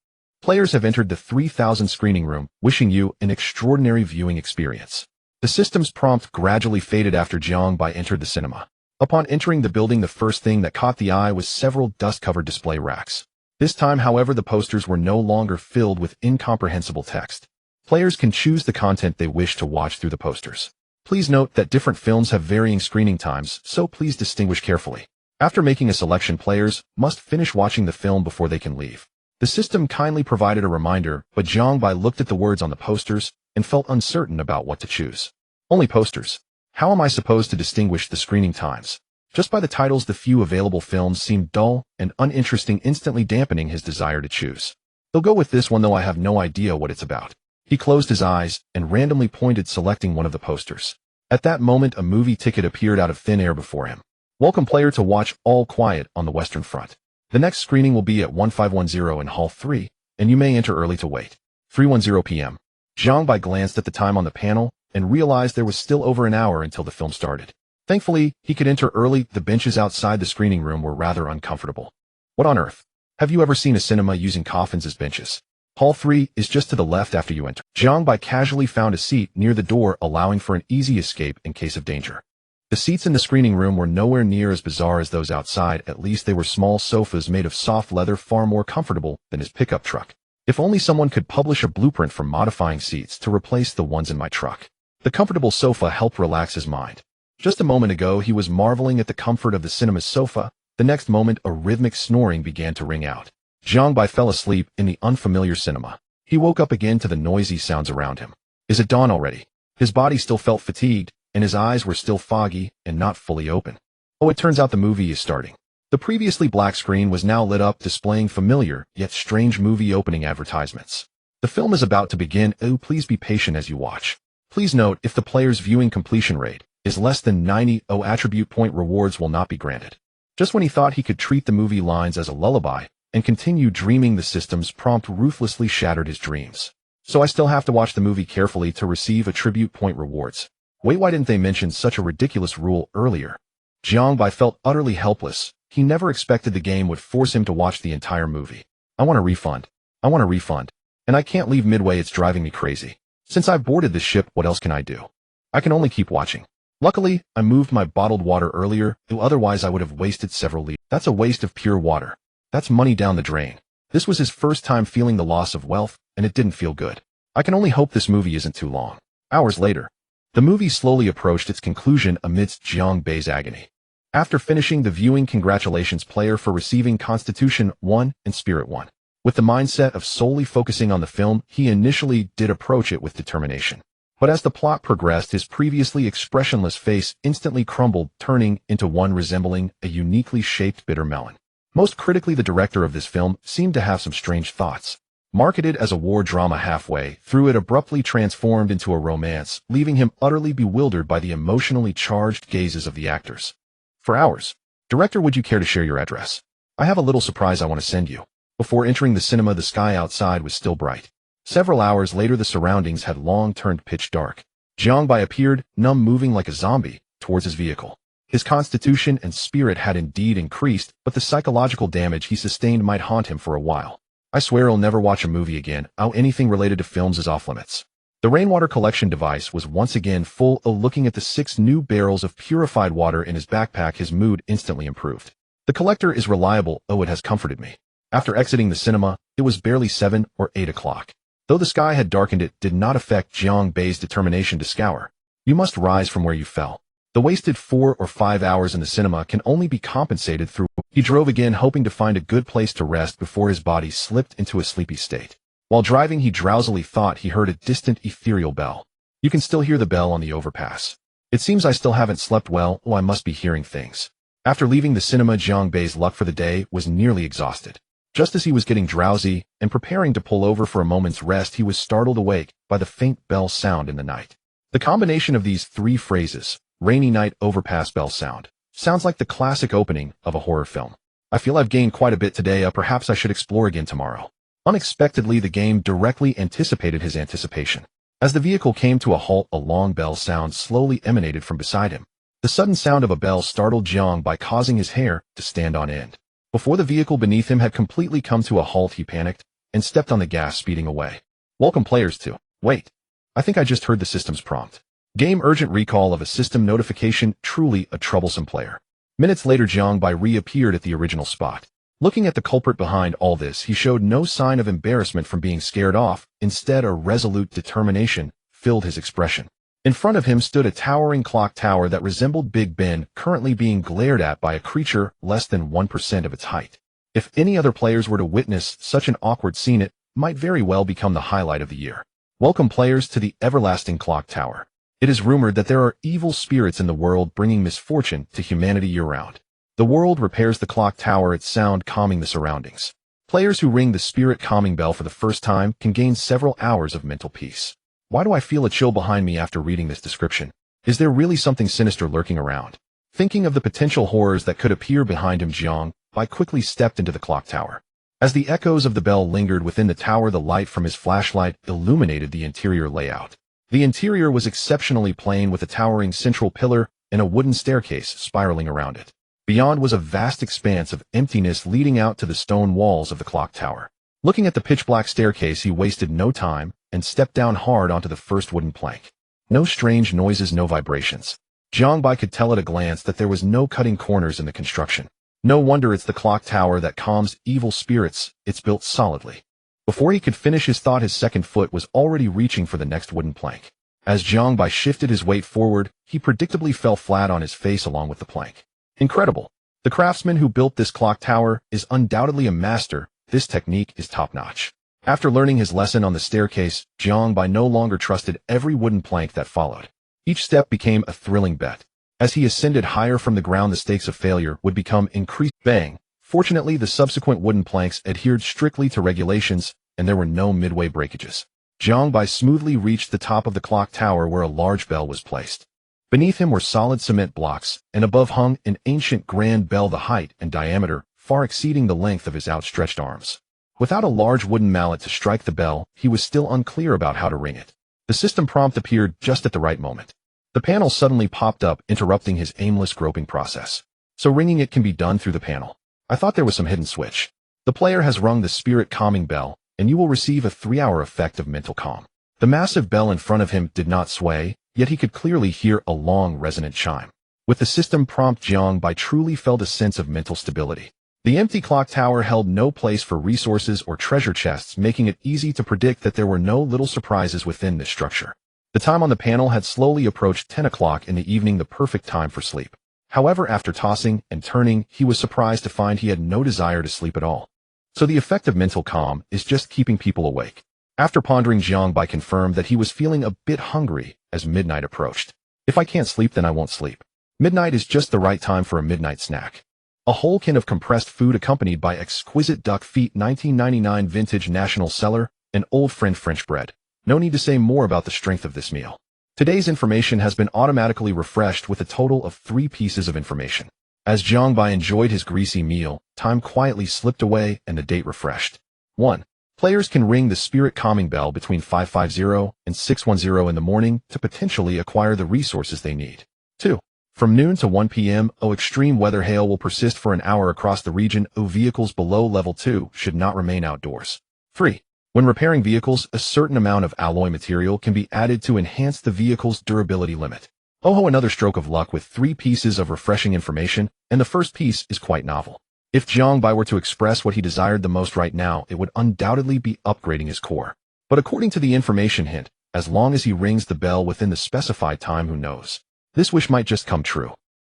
Players have entered the 3000 screening room, wishing you an extraordinary viewing experience. The system's prompt gradually faded after Jiangbai entered the cinema. Upon entering the building, the first thing that caught the eye was several dust-covered display racks. This time, however, the posters were no longer filled with incomprehensible text. Players can choose the content they wish to watch through the posters. Please note that different films have varying screening times, so please distinguish carefully. After making a selection, players must finish watching the film before they can leave. The system kindly provided a reminder, but Jiangbai looked at the words on the posters and felt uncertain about what to choose. Only posters. How am I supposed to distinguish the screening times? Just by the titles, the few available films seemed dull and uninteresting, instantly dampening his desire to choose. They'll go with this one, though I have no idea what it's about. He closed his eyes and randomly pointed, selecting one of the posters. At that moment, a movie ticket appeared out of thin air before him. Welcome, player, to watch All Quiet on the Western Front. The next screening will be at 1510 in Hall 3, and you may enter early to wait. 3:10 p.m. Jiangbai glanced at the time on the panel and realized there was still over an hour until the film started. Thankfully, he could enter early. The benches outside the screening room were rather uncomfortable. What on earth? Have you ever seen a cinema using coffins as benches? Hall 3 is just to the left after you enter. Jiangbai casually found a seat near the door, allowing for an easy escape in case of danger. The seats in the screening room were nowhere near as bizarre as those outside. At least they were small sofas made of soft leather, far more comfortable than his pickup truck. If only someone could publish a blueprint for modifying seats to replace the ones in my truck. The comfortable sofa helped relax his mind. Just a moment ago, he was marveling at the comfort of the cinema's sofa. The next moment, a rhythmic snoring began to ring out. Jiangbai fell asleep in the unfamiliar cinema. He woke up again to the noisy sounds around him. Is it dawn already? His body still felt fatigued, and his eyes were still foggy and not fully open. Oh, it turns out the movie is starting. The previously black screen was now lit up, displaying familiar, yet strange movie opening advertisements. The film is about to begin. Oh, please be patient as you watch. Please note, if the player's viewing completion rate is less than 90, attribute point rewards will not be granted. Just when he thought he could treat the movie lines as a lullaby and continue dreaming, the system's prompt ruthlessly shattered his dreams. So I still have to watch the movie carefully to receive attribute point rewards. Wait, why didn't they mention such a ridiculous rule earlier? Jiangbai felt utterly helpless. He never expected the game would force him to watch the entire movie. I want a refund. I want a refund. And I can't leave midway, it's driving me crazy. Since I've boarded the ship, what else can I do? I can only keep watching. Luckily, I moved my bottled water earlier, otherwise I would have wasted several liters. That's a waste of pure water. That's money down the drain. This was his first time feeling the loss of wealth, and it didn't feel good. I can only hope this movie isn't too long. Hours later, the movie slowly approached its conclusion amidst Jiangbei's agony. After finishing the viewing, congratulations player for receiving Constitution 1 and Spirit 1. With the mindset of solely focusing on the film, he initially did approach it with determination. But as the plot progressed, his previously expressionless face instantly crumbled, turning into one resembling a uniquely shaped bitter melon. Most critically, the director of this film seemed to have some strange thoughts. Marketed as a war drama, halfway through it abruptly transformed into a romance, leaving him utterly bewildered by the emotionally charged gazes of the actors. For hours. Director, would you care to share your address? I have a little surprise I want to send you. Before entering the cinema, the sky outside was still bright. Several hours later, the surroundings had long turned pitch dark. Jiangbai appeared, numb, moving like a zombie, towards his vehicle. His constitution and spirit had indeed increased, but the psychological damage he sustained might haunt him for a while. I swear I'll never watch a movie again. Anything related to films is off limits. The rainwater collection device was once again full. Looking at the 6 new barrels of purified water in his backpack, his mood instantly improved. The collector is reliable. It has comforted me. After exiting the cinema, it was barely 7 or 8 o'clock. Though the sky had darkened, it did not affect Jiangbei's determination to scour. You must rise from where you fell. The wasted 4 or 5 hours in the cinema can only be compensated through. He drove again, hoping to find a good place to rest before his body slipped into a sleepy state. While driving, he drowsily thought he heard a distant ethereal bell. You can still hear the bell on the overpass. It seems I still haven't slept well. I must be hearing things. After leaving the cinema, Jiangbei's luck for the day was nearly exhausted. Just as he was getting drowsy and preparing to pull over for a moment's rest, he was startled awake by the faint bell sound in the night. The combination of these 3 phrases, rainy night, overpass, bell sound, sounds like the classic opening of a horror film. I feel I've gained quite a bit today. Perhaps I should explore again tomorrow. Unexpectedly, the game directly anticipated his anticipation. As the vehicle came to a halt, a long bell sound slowly emanated from beside him. The sudden sound of a bell startled Jiang by causing his hair to stand on end. Before the vehicle beneath him had completely come to a halt, he panicked and stepped on the gas, speeding away. Welcome players to... Wait. I think I just heard the system's prompt. Game urgent recall of a system notification, truly a troublesome player. Minutes later, Jiangbai reappeared at the original spot. Looking at the culprit behind all this, he showed no sign of embarrassment from being scared off. Instead, a resolute determination filled his expression. In front of him stood a towering clock tower that resembled Big Ben, currently being glared at by a creature less than 1% of its height. If any other players were to witness such an awkward scene, it might very well become the highlight of the year. Welcome players to the everlasting clock tower. It is rumored that there are evil spirits in the world, bringing misfortune to humanity year-round. The world repairs the clock tower, its sound calming the surroundings. Players who ring the spirit calming bell for the first time can gain several hours of mental peace. Why do I feel a chill behind me after reading this description? Is there really something sinister lurking around? Thinking of the potential horrors that could appear behind him, Jiangbai quickly stepped into the clock tower. As the echoes of the bell lingered within the tower, the light from his flashlight illuminated the interior layout. The interior was exceptionally plain, with a towering central pillar and a wooden staircase spiraling around it. Beyond was a vast expanse of emptiness leading out to the stone walls of the clock tower. Looking at the pitch-black staircase, he wasted no time and stepped down hard onto the first wooden plank. No strange noises, no vibrations. Jiangbai could tell at a glance that there was no cutting corners in the construction. No wonder it's the clock tower that calms evil spirits. It's built solidly. Before he could finish his thought, his second foot was already reaching for the next wooden plank. As Jiangbai shifted his weight forward, he predictably fell flat on his face along with the plank. Incredible. The craftsman who built this clock tower is undoubtedly a master. This technique is top-notch. After learning his lesson on the staircase, Jiangbai no longer trusted every wooden plank that followed. Each step became a thrilling bet. As he ascended higher from the ground, the stakes of failure would become increased. Bang! Fortunately, the subsequent wooden planks adhered strictly to regulations, and there were no midway breakages. Jiangbai smoothly reached the top of the clock tower where a large bell was placed. Beneath him were solid cement blocks, and above hung an ancient grand bell, the height and diameter far exceeding the length of his outstretched arms. Without a large wooden mallet to strike the bell, he was still unclear about how to ring it. The system prompt appeared just at the right moment. The panel suddenly popped up, interrupting his aimless groping process. So ringing it can be done through the panel. I thought there was some hidden switch. The player has rung the spirit calming bell, and you will receive a 3-hour effect of mental calm. The massive bell in front of him did not sway, yet he could clearly hear a long resonant chime. With the system prompt, Jiangbai truly felt a sense of mental stability. The empty clock tower held no place for resources or treasure chests, making it easy to predict that there were no little surprises within this structure. The time on the panel had slowly approached 10 o'clock in the evening, the perfect time for sleep. However, after tossing and turning, he was surprised to find he had no desire to sleep at all. So the effect of mental calm is just keeping people awake. After pondering, Jiangbai confirmed that he was feeling a bit hungry as midnight approached. If I can't sleep, then I won't sleep. Midnight is just the right time for a midnight snack. A whole can of compressed food accompanied by exquisite duck feet, 1999 vintage national cellar, and old friend French bread. No need to say more about the strength of this meal. Today's information has been automatically refreshed with a total of 3 pieces of information. As Jiangbai enjoyed his greasy meal, time quietly slipped away and the date refreshed. 1. Players can ring the spirit calming bell between 5:50 and 6:10 in the morning to potentially acquire the resources they need. 2. From noon to 1 p.m., extreme weather hail will persist for an hour across the region. Vehicles below level 2 should not remain outdoors. 3. When repairing vehicles, a certain amount of alloy material can be added to enhance the vehicle's durability limit. Another stroke of luck with 3 pieces of refreshing information, and the first piece is quite novel. If Jiangbai were to express what he desired the most right now, it would undoubtedly be upgrading his core. But according to the information hint, as long as he rings the bell within the specified time, who knows? This wish might just come true.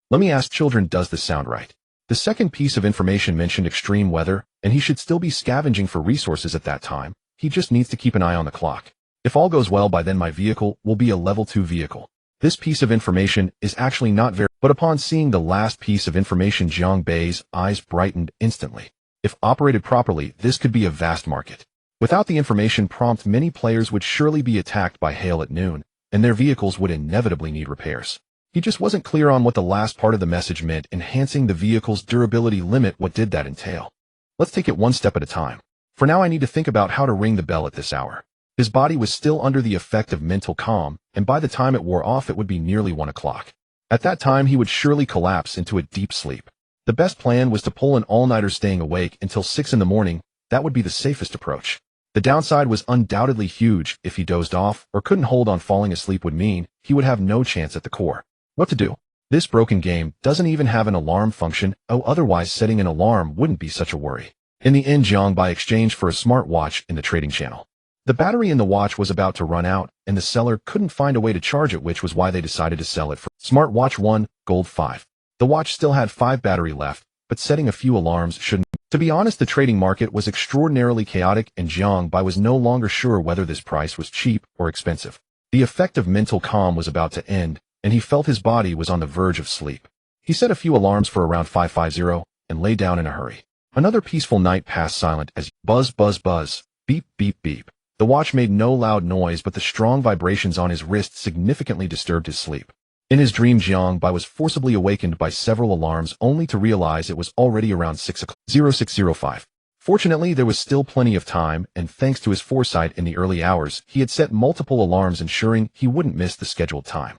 Let me ask children, does this sound right? The second piece of information mentioned extreme weather, and he should still be scavenging for resources at that time. He just needs to keep an eye on the clock. If all goes well, by then my vehicle will be a level 2 vehicle. This piece of information is actually not very, but upon seeing the last piece of information, Jiangbai's eyes brightened instantly. If operated properly, this could be a vast market. Without the information prompt, many players would surely be attacked by hail at noon, and their vehicles would inevitably need repairs. He just wasn't clear on what the last part of the message meant, enhancing the vehicle's durability limit. What did that entail? Let's take it one step at a time. For now, I need to think about how to ring the bell at this hour. His body was still under the effect of mental calm, and by the time it wore off, it would be nearly 1 o'clock. At that time, he would surely collapse into a deep sleep. The best plan was to pull an all-nighter, staying awake until 6 in the morning. That would be the safest approach. The downside was undoubtedly huge. If he dozed off or couldn't hold on, falling asleep would mean he would have no chance at the core. What to do? This broken game doesn't even have an alarm function. Otherwise setting an alarm wouldn't be such a worry. In the end, Jiangbai exchanged for a smartwatch in the trading channel. The battery in the watch was about to run out, and the seller couldn't find a way to charge it, which was why they decided to sell it for smartwatch 1, gold 5. The watch still had 5 battery left, but setting a few alarms shouldn't. To be honest, the trading market was extraordinarily chaotic, and Jiangbai was no longer sure whether this price was cheap or expensive. The effect of mental calm was about to end, and he felt his body was on the verge of sleep. He set a few alarms for around 5:50 and lay down in a hurry. Another peaceful night passed silent as buzz, buzz, buzz, beep, beep, beep. The watch made no loud noise, but the strong vibrations on his wrist significantly disturbed his sleep. In his dream, Jiangbai was forcibly awakened by several alarms, only to realize it was already around 6 o'clock. 0605. Fortunately, there was still plenty of time, and thanks to his foresight in the early hours, he had set multiple alarms, ensuring he wouldn't miss the scheduled time.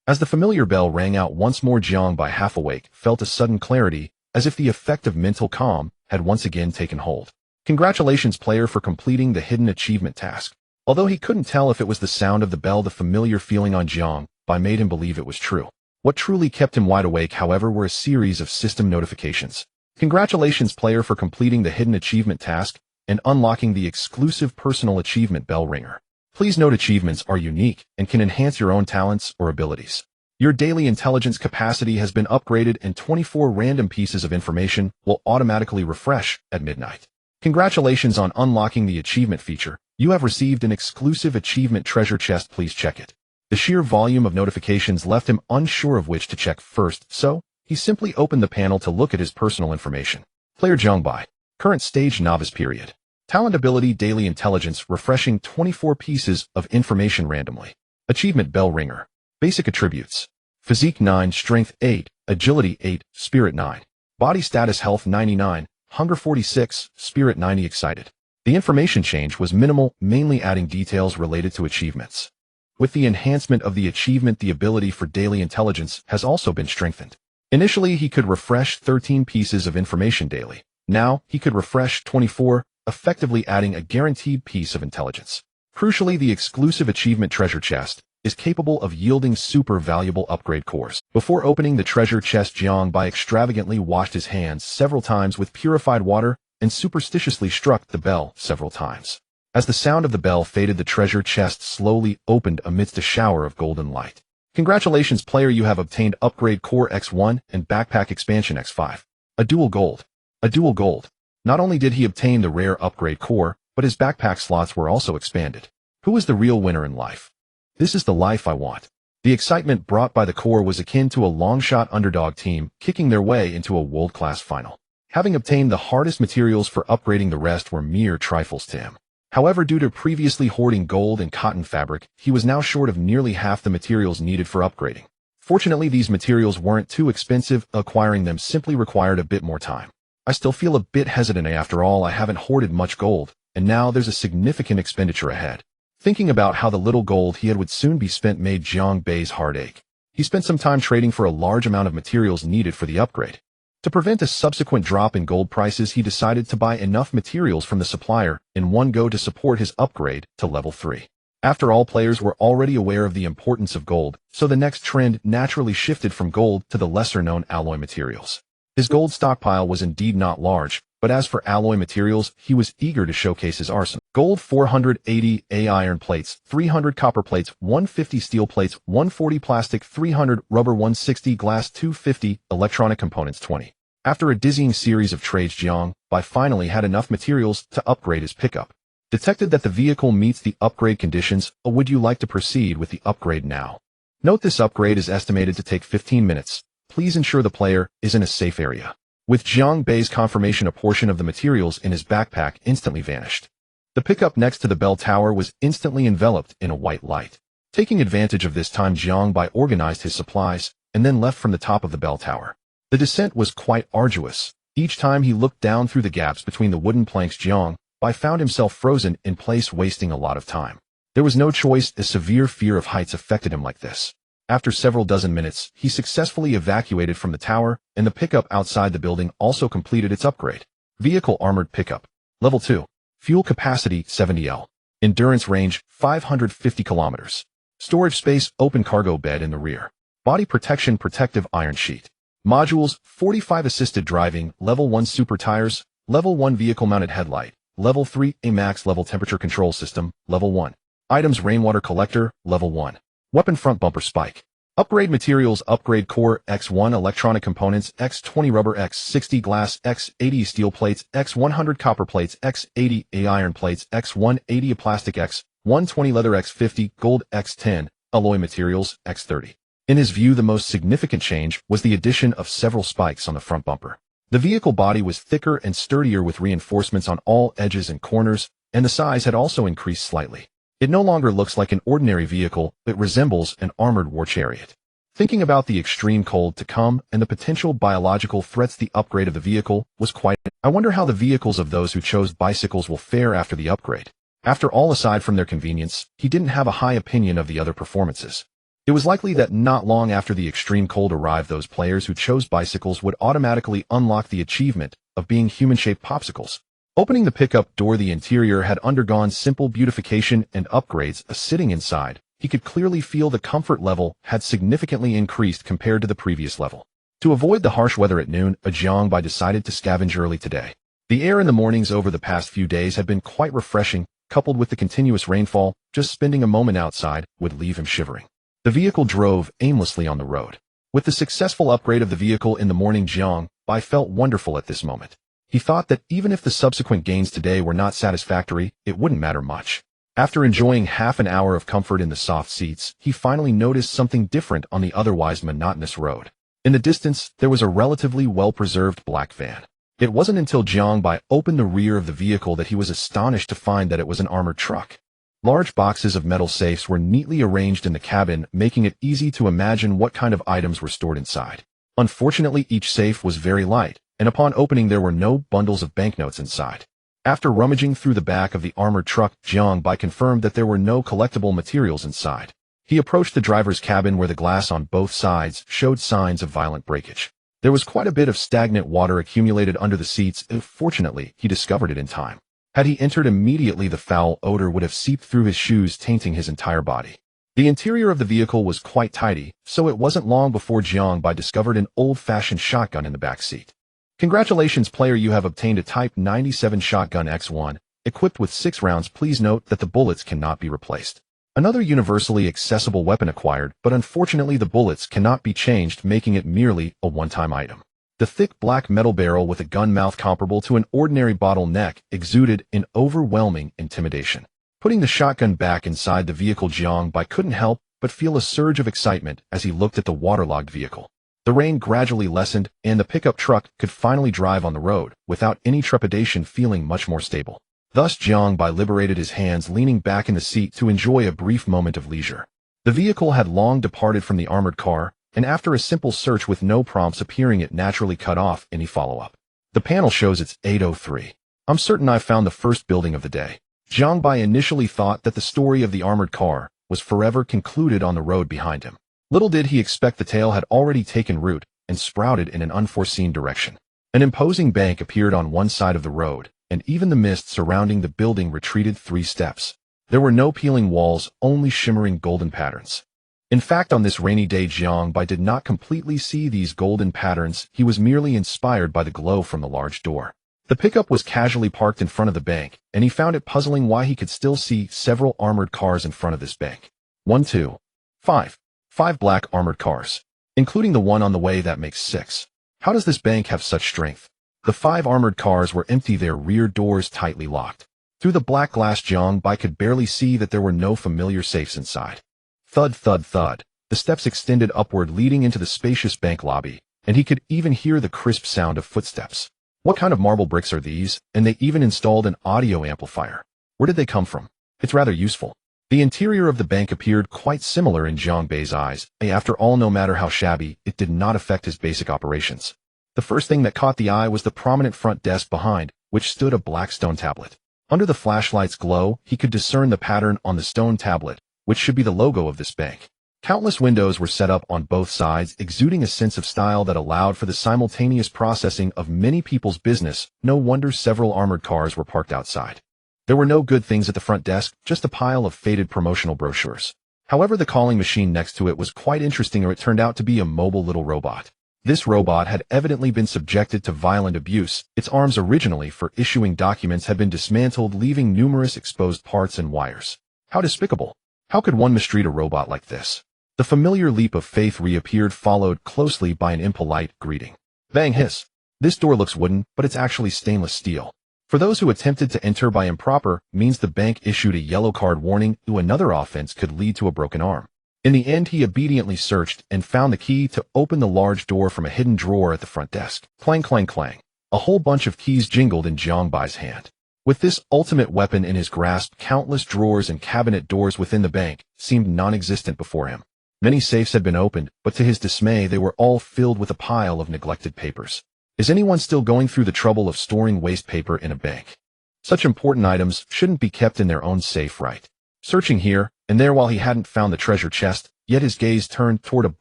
As the familiar bell rang out once more, Jiangbai, half awake, felt a sudden clarity, as if the effect of mental calm had once again taken hold. Congratulations, player, for completing the hidden achievement task. Although he couldn't tell if it was the sound of the bell, the familiar feeling on Jiang Bai made him believe it was true. What truly kept him wide awake, however, were a series of system notifications. Congratulations, player, for completing the hidden achievement task and unlocking the exclusive personal achievement bell ringer. Please note, achievements are unique and can enhance your own talents or abilities. Your daily intelligence capacity has been upgraded, and 24 random pieces of information will automatically refresh at midnight. Congratulations on unlocking the achievement feature. You have received an exclusive achievement treasure chest. Please check it. The sheer volume of notifications left him unsure of which to check first, so he simply opened the panel to look at his personal information. Player Jiang Bai. Current stage, novice period. Talent, ability, daily intelligence, refreshing 24 pieces of information randomly. Achievement bell ringer. Basic attributes. Physique 9, strength 8, agility 8, spirit 9. Body status, health 99, hunger 46, spirit 90. Excited. The information change was minimal, mainly adding details related to achievements. With the enhancement of the achievement, the ability for daily intelligence has also been strengthened. Initially, he could refresh 13 pieces of information daily. Now, he could refresh 24, effectively adding a guaranteed piece of intelligence. Crucially, the exclusive achievement treasure chest is capable of yielding super valuable upgrade cores. Before opening the treasure chest, Jiang Bai extravagantly washed his hands several times with purified water and superstitiously struck the bell several times. As the sound of the bell faded, the treasure chest slowly opened amidst a shower of golden light. Congratulations, player, you have obtained upgrade core X1 and backpack expansion X5. A dual gold. A dual gold. Not only did he obtain the rare upgrade core, but his backpack slots were also expanded. Who is the real winner in life? This is the life I want. The excitement brought by the core was akin to a long-shot underdog team kicking their way into a world-class final. Having obtained the hardest materials for upgrading, the rest were mere trifles to him. However, due to previously hoarding gold and cotton fabric, he was now short of nearly half the materials needed for upgrading. Fortunately, these materials weren't too expensive. Acquiring them simply required a bit more time. I still feel a bit hesitant. After all, I haven't hoarded much gold, and now there's a significant expenditure ahead. Thinking about how the little gold he had would soon be spent made Jiang Bai's heart ache. He spent some time trading for a large amount of materials needed for the upgrade. To prevent a subsequent drop in gold prices, he decided to buy enough materials from the supplier in one go to support his upgrade to level 3. After all, players were already aware of the importance of gold, so the next trend naturally shifted from gold to the lesser-known alloy materials. His gold stockpile was indeed not large, but as for alloy materials, he was eager to showcase his arsenal. Gold 480 iron plates, 300 copper plates, 150 steel plates, 140 plastic, 300 rubber, 160 glass, 250 electronic components, 20. After a dizzying series of trades, Jiang Bai finally had enough materials to upgrade his pickup. Detected that the vehicle meets the upgrade conditions. Would you like to proceed with the upgrade now? Note, this upgrade is estimated to take 15 minutes. Please ensure the player is in a safe area. With Jiang Bai's confirmation, a portion of the materials in his backpack instantly vanished. The pickup next to the bell tower was instantly enveloped in a white light. Taking advantage of this time, Jiang Bai organized his supplies and then left from the top of the bell tower. The descent was quite arduous. Each time he looked down through the gaps between the wooden planks, Jiang Bai found himself frozen in place, wasting a lot of time. There was no choice, a severe fear of heights affected him like this. After several dozen minutes, he successfully evacuated from the tower, and the pickup outside the building also completed its upgrade. Vehicle armored pickup. Level 2. Fuel capacity 70L. Endurance range 550 kilometers. Storage space, open cargo bed in the rear. Body protection, protective iron sheet. Modules 45 assisted driving, level 1 super tires, level 1 vehicle mounted headlight, level 3 AMAX level temperature control system, level 1. Items rainwater collector, level 1. Weapon front bumper spike. Upgrade materials, upgrade core X1 electronic components, X20 rubber, X60 glass, X80 steel plates, X100 copper plates, X80 iron plates, X180 plastic, X120 leather, X50 gold, X10 alloy materials, X30. In his view, the most significant change was the addition of several spikes on the front bumper. The vehicle body was thicker and sturdier with reinforcements on all edges and corners, and the size had also increased slightly. It no longer looks like an ordinary vehicle, it resembles an armored war chariot. Thinking about the extreme cold to come and the potential biological threats, the upgrade of the vehicle was quite... I wonder how the vehicles of those who chose bicycles will fare after the upgrade. After all, aside from their convenience, he didn't have a high opinion of the other performances. It was likely that not long after the extreme cold arrived, those players who chose bicycles would automatically unlock the achievement of being human-shaped popsicles. Opening the pickup door, the interior had undergone simple beautification and upgrades. Sitting inside, he could clearly feel the comfort level had significantly increased compared to the previous level. To avoid the harsh weather at noon, Jiangbai decided to scavenge early today. The air in the mornings over the past few days had been quite refreshing, coupled with the continuous rainfall. Just spending a moment outside would leave him shivering. The vehicle drove aimlessly on the road. With the successful upgrade of the vehicle in the morning, Jiangbai felt wonderful at this moment. He thought that even if the subsequent gains today were not satisfactory, it wouldn't matter much. After enjoying half an hour of comfort in the soft seats, he finally noticed something different on the otherwise monotonous road. In the distance, there was a relatively well-preserved black van. It wasn't until Jiangbai opened the rear of the vehicle that he was astonished to find that it was an armored truck. Large boxes of metal safes were neatly arranged in the cabin, making it easy to imagine what kind of items were stored inside. Unfortunately, each safe was very light, and upon opening there were no bundles of banknotes inside. After rummaging through the back of the armored truck, Jiangbai confirmed that there were no collectible materials inside. He approached the driver's cabin where the glass on both sides showed signs of violent breakage. There was quite a bit of stagnant water accumulated under the seats. Fortunately, he discovered it in time. Had he entered immediately, the foul odor would have seeped through his shoes, tainting his entire body. The interior of the vehicle was quite tidy, so it wasn't long before Jiangbai discovered an old-fashioned shotgun in the back seat. Congratulations, player, you have obtained a Type 97 Shotgun X1, equipped with 6 rounds. Please note that the bullets cannot be replaced. Another universally accessible weapon acquired, but unfortunately the bullets cannot be changed, making it merely a one-time item. The thick black metal barrel with a gun mouth comparable to an ordinary bottle neck exuded an overwhelming intimidation. Putting the shotgun back inside the vehicle, Jiangbai couldn't help but feel a surge of excitement as he looked at the waterlogged vehicle. The rain gradually lessened, and the pickup truck could finally drive on the road, without any trepidation, feeling much more stable. Thus Jiangbai liberated his hands, leaning back in the seat to enjoy a brief moment of leisure. The vehicle had long departed from the armored car, and after a simple search with no prompts appearing, it naturally cut off any follow-up. The panel shows it's 8:03. I'm certain I found the first building of the day. Jiangbai initially thought that the story of the armored car was forever concluded on the road behind him. Little did he expect the tale had already taken root and sprouted in an unforeseen direction. An imposing bank appeared on one side of the road, and even the mist surrounding the building retreated 3 steps. There were no peeling walls, only shimmering golden patterns. In fact, on this rainy day, Jiangbai did not completely see these golden patterns. He was merely inspired by the glow from the large door. The pickup was casually parked in front of the bank, and he found it puzzling why he could still see several armored cars in front of this bank. 1, 2, 5. 5 black armored cars. Including the one on the way, that makes 6. How does this bank have such strength? The 5 armored cars were empty, their rear doors tightly locked. Through the black glass, Jiangbai could barely see that there were no familiar safes inside. Thud, thud, thud. The steps extended upward, leading into the spacious bank lobby, and he could even hear the crisp sound of footsteps. What kind of marble bricks are these? And they even installed an audio amplifier. Where did they come from? It's rather useful. The interior of the bank appeared quite similar in Jiangbei's eyes. After all, no matter how shabby, it did not affect his basic operations. The first thing that caught the eye was the prominent front desk behind, which stood a black stone tablet. Under the flashlight's glow, he could discern the pattern on the stone tablet, which should be the logo of this bank. Countless windows were set up on both sides, exuding a sense of style that allowed for the simultaneous processing of many people's business. No wonder several armored cars were parked outside. There were no good things at the front desk, just a pile of faded promotional brochures. However, the calling machine next to it was quite interesting, or it turned out to be a mobile little robot. This robot had evidently been subjected to violent abuse. Its arms, originally for issuing documents, had been dismantled, leaving numerous exposed parts and wires. How despicable! How could one mistreat a robot like this? The familiar leap of faith reappeared, followed closely by an impolite greeting. Bang, hiss. This door looks wooden, but it's actually stainless steel. For those who attempted to enter by improper means, the bank issued a yellow card warning. Another offense could lead to a broken arm. In the end, he obediently searched and found the key to open the large door from a hidden drawer at the front desk. Clang, clang, clang. A whole bunch of keys jingled in Jiangbai's hand. With this ultimate weapon in his grasp, countless drawers and cabinet doors within the bank seemed non-existent before him. Many safes had been opened, but to his dismay, they were all filled with a pile of neglected papers. Is anyone still going through the trouble of storing waste paper in a bank? Such important items shouldn't be kept in their own safe, right? Searching here and there while he hadn't found the treasure chest, yet his gaze turned toward a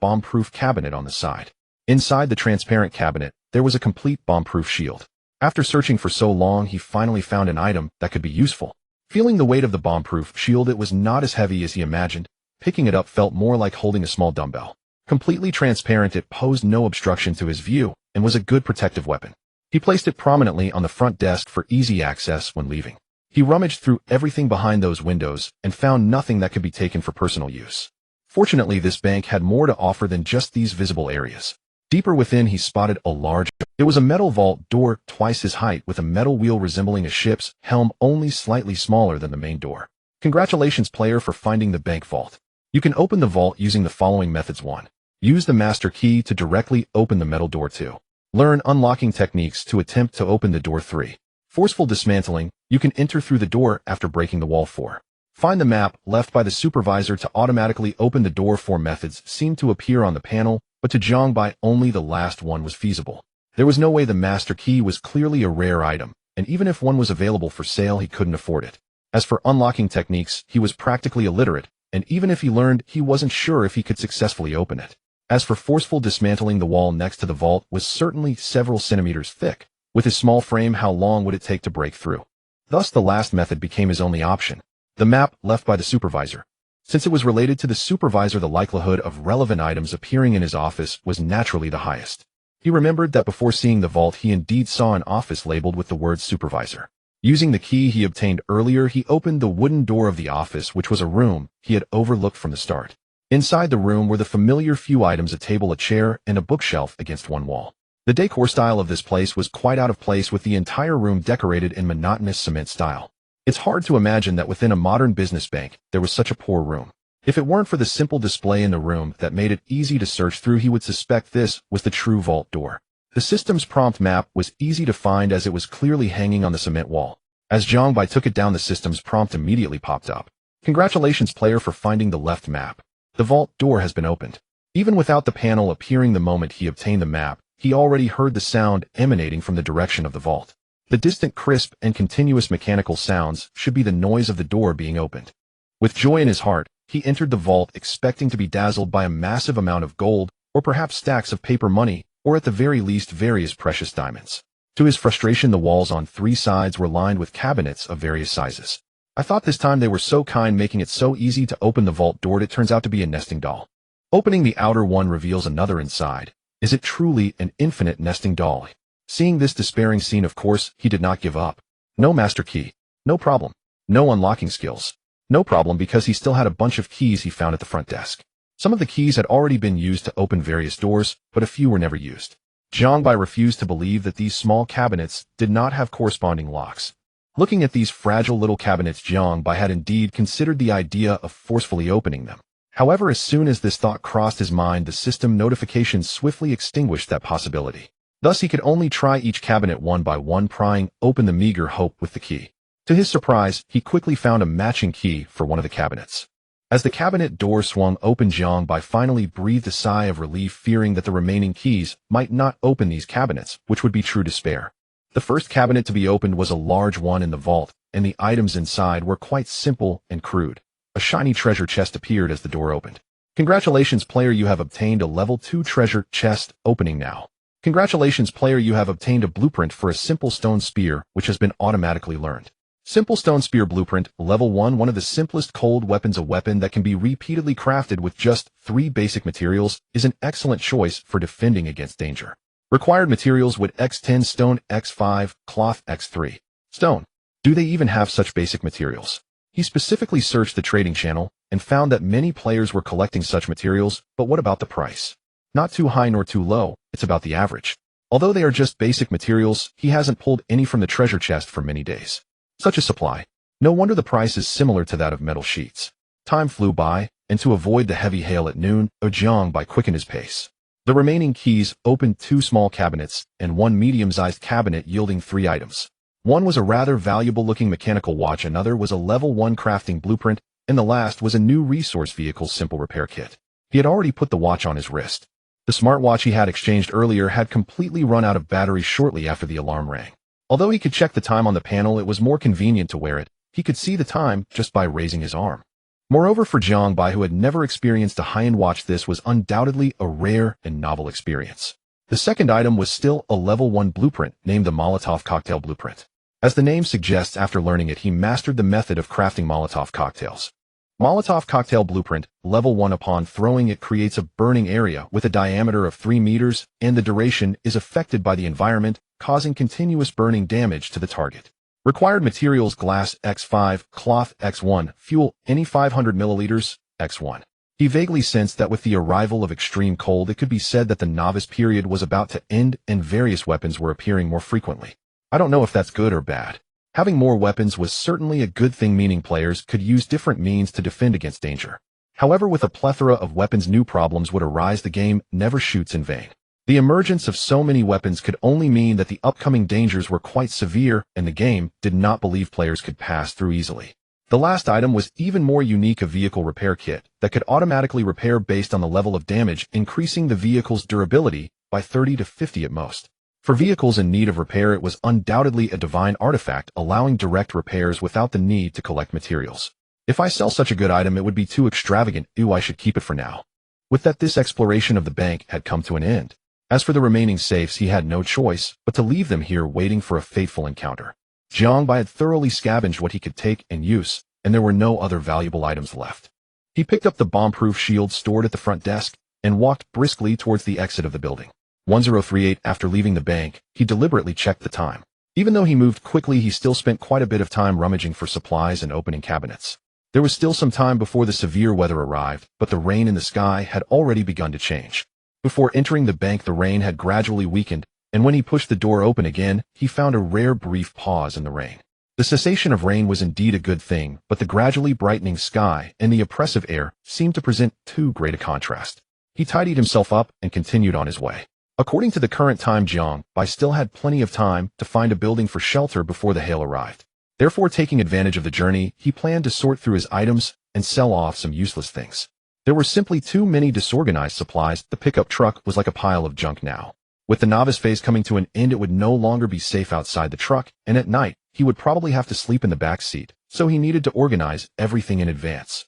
bomb-proof cabinet on the side. Inside the transparent cabinet, there was a complete bomb-proof shield. After searching for so long, he finally found an item that could be useful. Feeling the weight of the bomb-proof shield, it was not as heavy as he imagined. Picking it up felt more like holding a small dumbbell. Completely transparent, it posed no obstruction to his view and was a good protective weapon. He placed it prominently on the front desk for easy access when leaving. He rummaged through everything behind those windows and found nothing that could be taken for personal use. Fortunately, this bank had more to offer than just these visible areas. Deeper within, he spotted a large... It was a metal vault door twice his height with a metal wheel resembling a ship's helm, only slightly smaller than the main door. Congratulations, player, for finding the bank vault. You can open the vault using the following methods. 1. Use the master key to directly open the metal door. 2. Learn unlocking techniques to attempt to open the door. 3. Forceful dismantling. You can enter through the door after breaking the wall. 4. Find the map left by the supervisor to automatically open the door. 4 methods seemed to appear on the panel, but to Zhang only the last one was feasible. There was no way. The master key was clearly a rare item, and even if one was available for sale, he couldn't afford it. As for unlocking techniques, he was practically illiterate, and even if he learned, he wasn't sure if he could successfully open it. As for forceful dismantling, the wall next to the vault was certainly several centimeters thick. With his small frame, how long would it take to break through? Thus, the last method became his only option. The map left by the supervisor. Since it was related to the supervisor, the likelihood of relevant items appearing in his office was naturally the highest. He remembered that before seeing the vault, he indeed saw an office labeled with the word supervisor. Using the key he obtained earlier, he opened the wooden door of the office, which was a room he had overlooked from the start. Inside the room were the familiar few items: a table, a chair, and a bookshelf against one wall. The decor style of this place was quite out of place, with the entire room decorated in monotonous cement style. It's hard to imagine that within a modern business bank, there was such a poor room. If it weren't for the simple display in the room that made it easy to search through, he would suspect this was the true vault door. The system's prompt map was easy to find as it was clearly hanging on the cement wall. As Zhang took it down, the system's prompt immediately popped up. Congratulations, player, for finding the left map. The vault door has been opened. Even without the panel appearing the moment he obtained the map, he already heard the sound emanating from the direction of the vault. The distant, crisp, and continuous mechanical sounds should be the noise of the door being opened. With joy in his heart, he entered the vault, expecting to be dazzled by a massive amount of gold, or perhaps stacks of paper money, or at the very least various precious diamonds. To his frustration, the walls on 3 sides were lined with cabinets of various sizes. I thought this time they were so kind, making it so easy to open the vault door. It turns out to be a nesting doll. Opening the outer one reveals another inside. Is it truly an infinite nesting doll? Seeing this despairing scene, of course, he did not give up. No master key. No problem. No unlocking skills. No problem, because he still had a bunch of keys he found at the front desk. Some of the keys had already been used to open various doors, but a few were never used. Zhang refused to believe that these small cabinets did not have corresponding locks. Looking at these fragile little cabinets, Zhang had indeed considered the idea of forcefully opening them. However, as soon as this thought crossed his mind, the system notification swiftly extinguished that possibility. Thus, he could only try each cabinet one by one, prying open the meager hope with the key. To his surprise, he quickly found a matching key for one of the cabinets. As the cabinet door swung open, Zhang finally breathed a sigh of relief, fearing that the remaining keys might not open these cabinets, which would be true despair. The first cabinet to be opened was a large one in the vault, and the items inside were quite simple and crude. A shiny treasure chest appeared as the door opened. Congratulations, player, you have obtained a level 2 treasure chest. Opening now. Congratulations, player, you have obtained a blueprint for a simple stone spear, which has been automatically learned. Simple stone spear blueprint, level 1, one of the simplest cold weapons. A weapon that can be repeatedly crafted with just 3 basic materials is an excellent choice for defending against danger. Required materials: wood X10, stone X5, cloth X3. Stone. Do they even have such basic materials? He specifically searched the trading channel and found that many players were collecting such materials, but what about the price? Not too high nor too low, it's about the average. Although they are just basic materials, he hasn't pulled any from the treasure chest for many days. Such a supply. No wonder the price is similar to that of metal sheets. Time flew by, and to avoid the heavy hail at noon, Zhang quickened his pace. The remaining keys opened 2 small cabinets and 1 medium-sized cabinet, yielding 3 items. One was a rather valuable-looking mechanical watch, another was a level 1 crafting blueprint, and the last was a new resource vehicle simple repair kit. He had already put the watch on his wrist. The smartwatch he had exchanged earlier had completely run out of battery shortly after the alarm rang. Although he could check the time on the panel, it was more convenient to wear it. He could see the time just by raising his arm. Moreover, for Zhang, who had never experienced a high-end watch, this was undoubtedly a rare and novel experience. The second item was still a level 1 blueprint named the Molotov Cocktail Blueprint. As the name suggests, after learning it, he mastered the method of crafting Molotov cocktails. Molotov Cocktail Blueprint, level 1. Upon throwing it creates a burning area with a diameter of 3 meters, and the duration is affected by the environment, causing continuous burning damage to the target. Required materials: glass X5, cloth X1, fuel any 500 milliliters X1. He vaguely sensed that with the arrival of extreme cold, it could be said that the novice period was about to end and various weapons were appearing more frequently. I don't know if that's good or bad. Having more weapons was certainly a good thing, meaning players could use different means to defend against danger. However, with a plethora of weapons, new problems would arise. The game never shoots in vain. The emergence of so many weapons could only mean that the upcoming dangers were quite severe, and the game did not believe players could pass through easily. The last item was even more unique: a vehicle repair kit that could automatically repair based on the level of damage, increasing the vehicle's durability by 30 to 50 at most. For vehicles in need of repair, it was undoubtedly a divine artifact, allowing direct repairs without the need to collect materials. If I sell such a good item, it would be too extravagant. I should keep it for now. With that, this exploration of the bank had come to an end. As for the remaining safes, he had no choice but to leave them here, waiting for a fateful encounter. Jiangbai had thoroughly scavenged what he could take and use, and there were no other valuable items left. He picked up the bomb-proof shield stored at the front desk and walked briskly towards the exit of the building. 1038. After leaving the bank, he deliberately checked the time. Even though he moved quickly, he still spent quite a bit of time rummaging for supplies and opening cabinets. There was still some time before the severe weather arrived, but the rain in the sky had already begun to change. Before entering the bank, the rain had gradually weakened, and when he pushed the door open again, he found a rare brief pause in the rain. The cessation of rain was indeed a good thing, but the gradually brightening sky and the oppressive air seemed to present too great a contrast. He tidied himself up and continued on his way. According to the current time, Jiangbai still had plenty of time to find a building for shelter before the hail arrived. Therefore, taking advantage of the journey, he planned to sort through his items and sell off some useless things. There were simply too many disorganized supplies. The pickup truck was like a pile of junk now. With the novice phase coming to an end, it would no longer be safe outside the truck, and at night, he would probably have to sleep in the back seat, so he needed to organize everything in advance.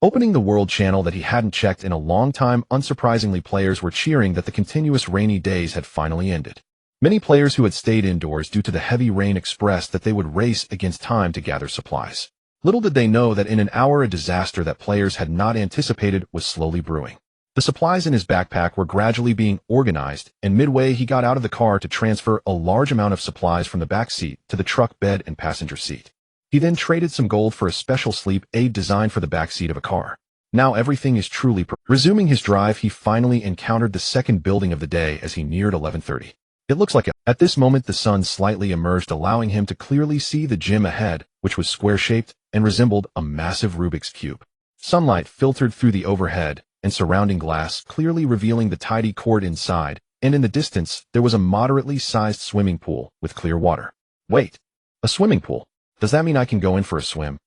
Opening the world channel that he hadn't checked in a long time, unsurprisingly, players were cheering that the continuous rainy days had finally ended. Many players who had stayed indoors due to the heavy rain expressed that they would race against time to gather supplies. Little did they know that in an hour, a disaster that players had not anticipated was slowly brewing. The supplies in his backpack were gradually being organized, and midway he got out of the car to transfer a large amount of supplies from the back seat to the truck bed and passenger seat. He then traded some gold for a special sleep aid designed for the back seat of a car. Now everything is truly Resuming his drive, he finally encountered the second building of the day as he neared 11:30. It looks like At this moment, the sun slightly emerged, allowing him to clearly see the gym ahead, which was square-shaped and resembled a massive Rubik's Cube. Sunlight filtered through the overhead and surrounding glass, clearly revealing the tidy court inside, and in the distance, there was a moderately sized swimming pool with clear water. Wait, a swimming pool? Does that mean I can go in for a swim?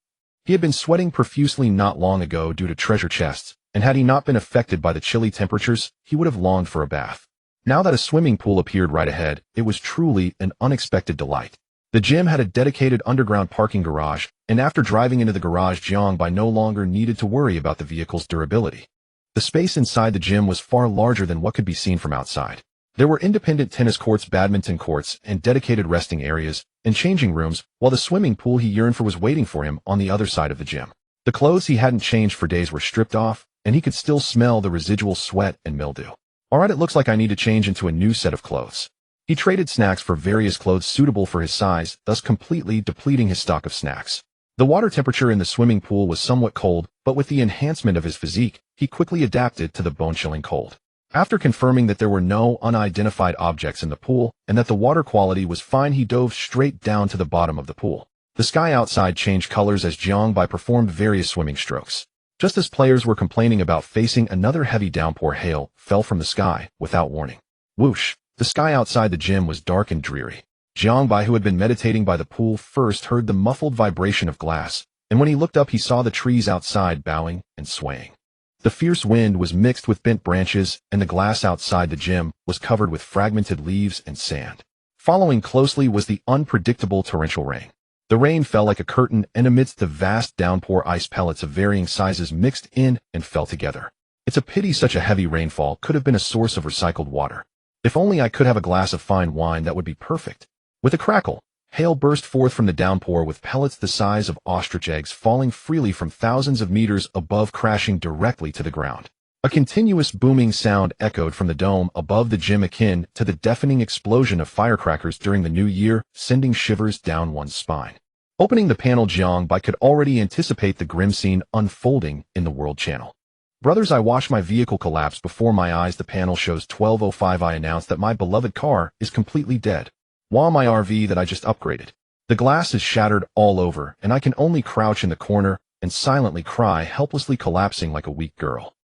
He had been sweating profusely not long ago due to treasure chests, and had he not been affected by the chilly temperatures, he would have longed for a bath. Now that a swimming pool appeared right ahead, it was truly an unexpected delight. The gym had a dedicated underground parking garage, and after driving into the garage, Jiangbai no longer needed to worry about the vehicle's durability. The space inside the gym was far larger than what could be seen from outside. There were independent tennis courts, badminton courts, and dedicated resting areas and changing rooms, while the swimming pool he yearned for was waiting for him on the other side of the gym. The clothes he hadn't changed for days were stripped off, and he could still smell the residual sweat and mildew. Alright, it looks like I need to change into a new set of clothes. He traded snacks for various clothes suitable for his size, thus completely depleting his stock of snacks. The water temperature in the swimming pool was somewhat cold, but with the enhancement of his physique, he quickly adapted to the bone-chilling cold. After confirming that there were no unidentified objects in the pool and that the water quality was fine, he dove straight down to the bottom of the pool. The sky outside changed colors as Jiangbai performed various swimming strokes. Just as players were complaining about facing another heavy downpour, hail fell from the sky without warning. Whoosh! The sky outside the gym was dark and dreary. Jiangbai, who had been meditating by the pool, first heard the muffled vibration of glass, and when he looked up, he saw the trees outside bowing and swaying. The fierce wind was mixed with bent branches, and the glass outside the gym was covered with fragmented leaves and sand. Following closely was the unpredictable torrential rain. The rain fell like a curtain, and amidst the vast downpour, ice pellets of varying sizes mixed in and fell together. It's a pity such a heavy rainfall could have been a source of recycled water. If only I could have a glass of fine wine, that would be perfect. With a crackle, hail burst forth from the downpour with pellets the size of ostrich eggs falling freely from thousands of meters above, crashing directly to the ground. A continuous booming sound echoed from the dome above the gym, akin to the deafening explosion of firecrackers during the new year, sending shivers down one's spine. Opening the panel, Jiangbai could already anticipate the grim scene unfolding in the World Channel. Brothers, I watched my vehicle collapse before my eyes. The panel shows 12:05. I announced that my beloved car is completely dead, while my RV that I just upgraded. The glass is shattered all over, and I can only crouch in the corner and silently cry, helplessly collapsing like a weak girl.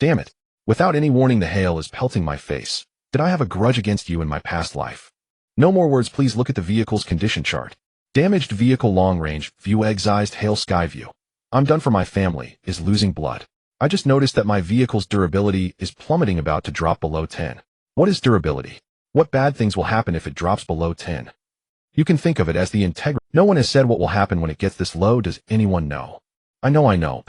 Damn it. Without any warning, the hail is pelting my face. Did I have a grudge against you in my past life? No more words, please. Look at the vehicle's condition chart. Damaged vehicle, long range, view, excised, hail, sky view. I'm done for. My family is losing blood. I just noticed that my vehicle's durability is plummeting, about to drop below 10. What is durability? What bad things will happen if it drops below 10? You can think of it as the integrity. No one has said what will happen when it gets this low. Does anyone know? I know.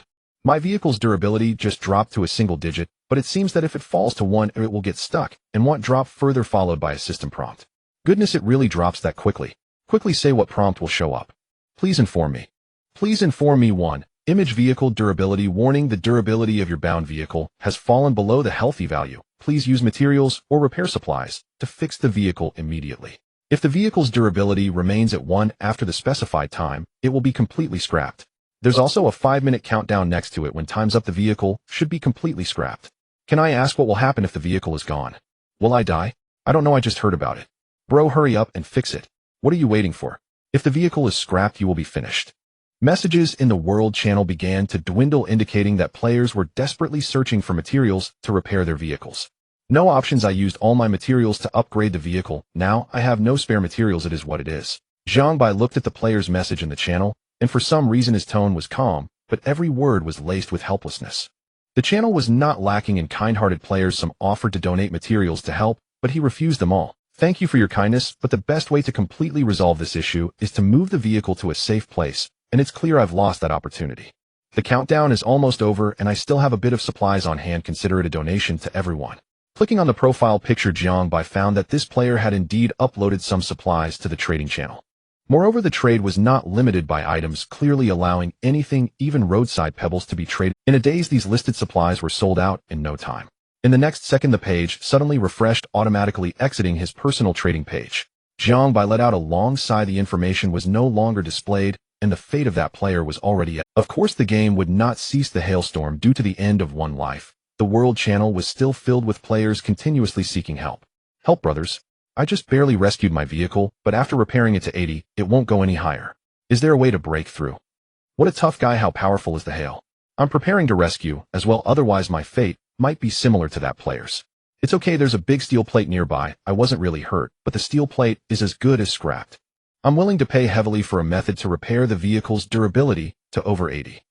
My vehicle's durability just dropped to a single digit, but it seems that if it falls to 1, it will get stuck and won't drop further, followed by a system prompt. Goodness, it really drops that quickly. Quickly say what prompt will show up. Please inform me. Please inform me. 1. Image vehicle durability warning. The durability of your bound vehicle has fallen below the healthy value. Please use materials or repair supplies to fix the vehicle immediately. If the vehicle's durability remains at 1 after the specified time, it will be completely scrapped. There's also a 5-minute countdown next to it. When time's up, the vehicle should be completely scrapped. Can I ask what will happen if the vehicle is gone? Will I die? I don't know, I just heard about it. Bro, hurry up and fix it. What are you waiting for? If the vehicle is scrapped, you will be finished. Messages in the World Channel began to dwindle, indicating that players were desperately searching for materials to repair their vehicles. No options. I used all my materials to upgrade the vehicle. Now I have no spare materials. It is what it is. Jiangbai looked at the player's message in the channel, and for some reason his tone was calm, but every word was laced with helplessness. The channel was not lacking in kind-hearted players. Some offered to donate materials to help, but he refused them all. Thank you for your kindness, but the best way to completely resolve this issue is to move the vehicle to a safe place, and it's clear I've lost that opportunity. The countdown is almost over, and I still have a bit of supplies on hand. Consider it a donation to everyone. Clicking on the profile picture, Jiangbai found that this player had indeed uploaded some supplies to the trading channel. Moreover, the trade was not limited by items, clearly allowing anything, even roadside pebbles, to be traded. In a daze, these listed supplies were sold out in no time. In the next second, the page suddenly refreshed, automatically exiting his personal trading page. Jiangbai let out a long sigh. The information was no longer displayed, and the fate of that player was already at. Of course, the game would not cease the hailstorm due to the end of one life. The World Channel was still filled with players continuously seeking help. Help, brothers. I just barely rescued my vehicle, but after repairing it to 80, it won't go any higher. Is there a way to break through? What a tough guy. How powerful is the hail? I'm preparing to rescue as well, otherwise my fate might be similar to that player's. It's okay, there's a big steel plate nearby. I wasn't really hurt, but the steel plate is as good as scrapped. I'm willing to pay heavily for a method to repair the vehicle's durability to over 80.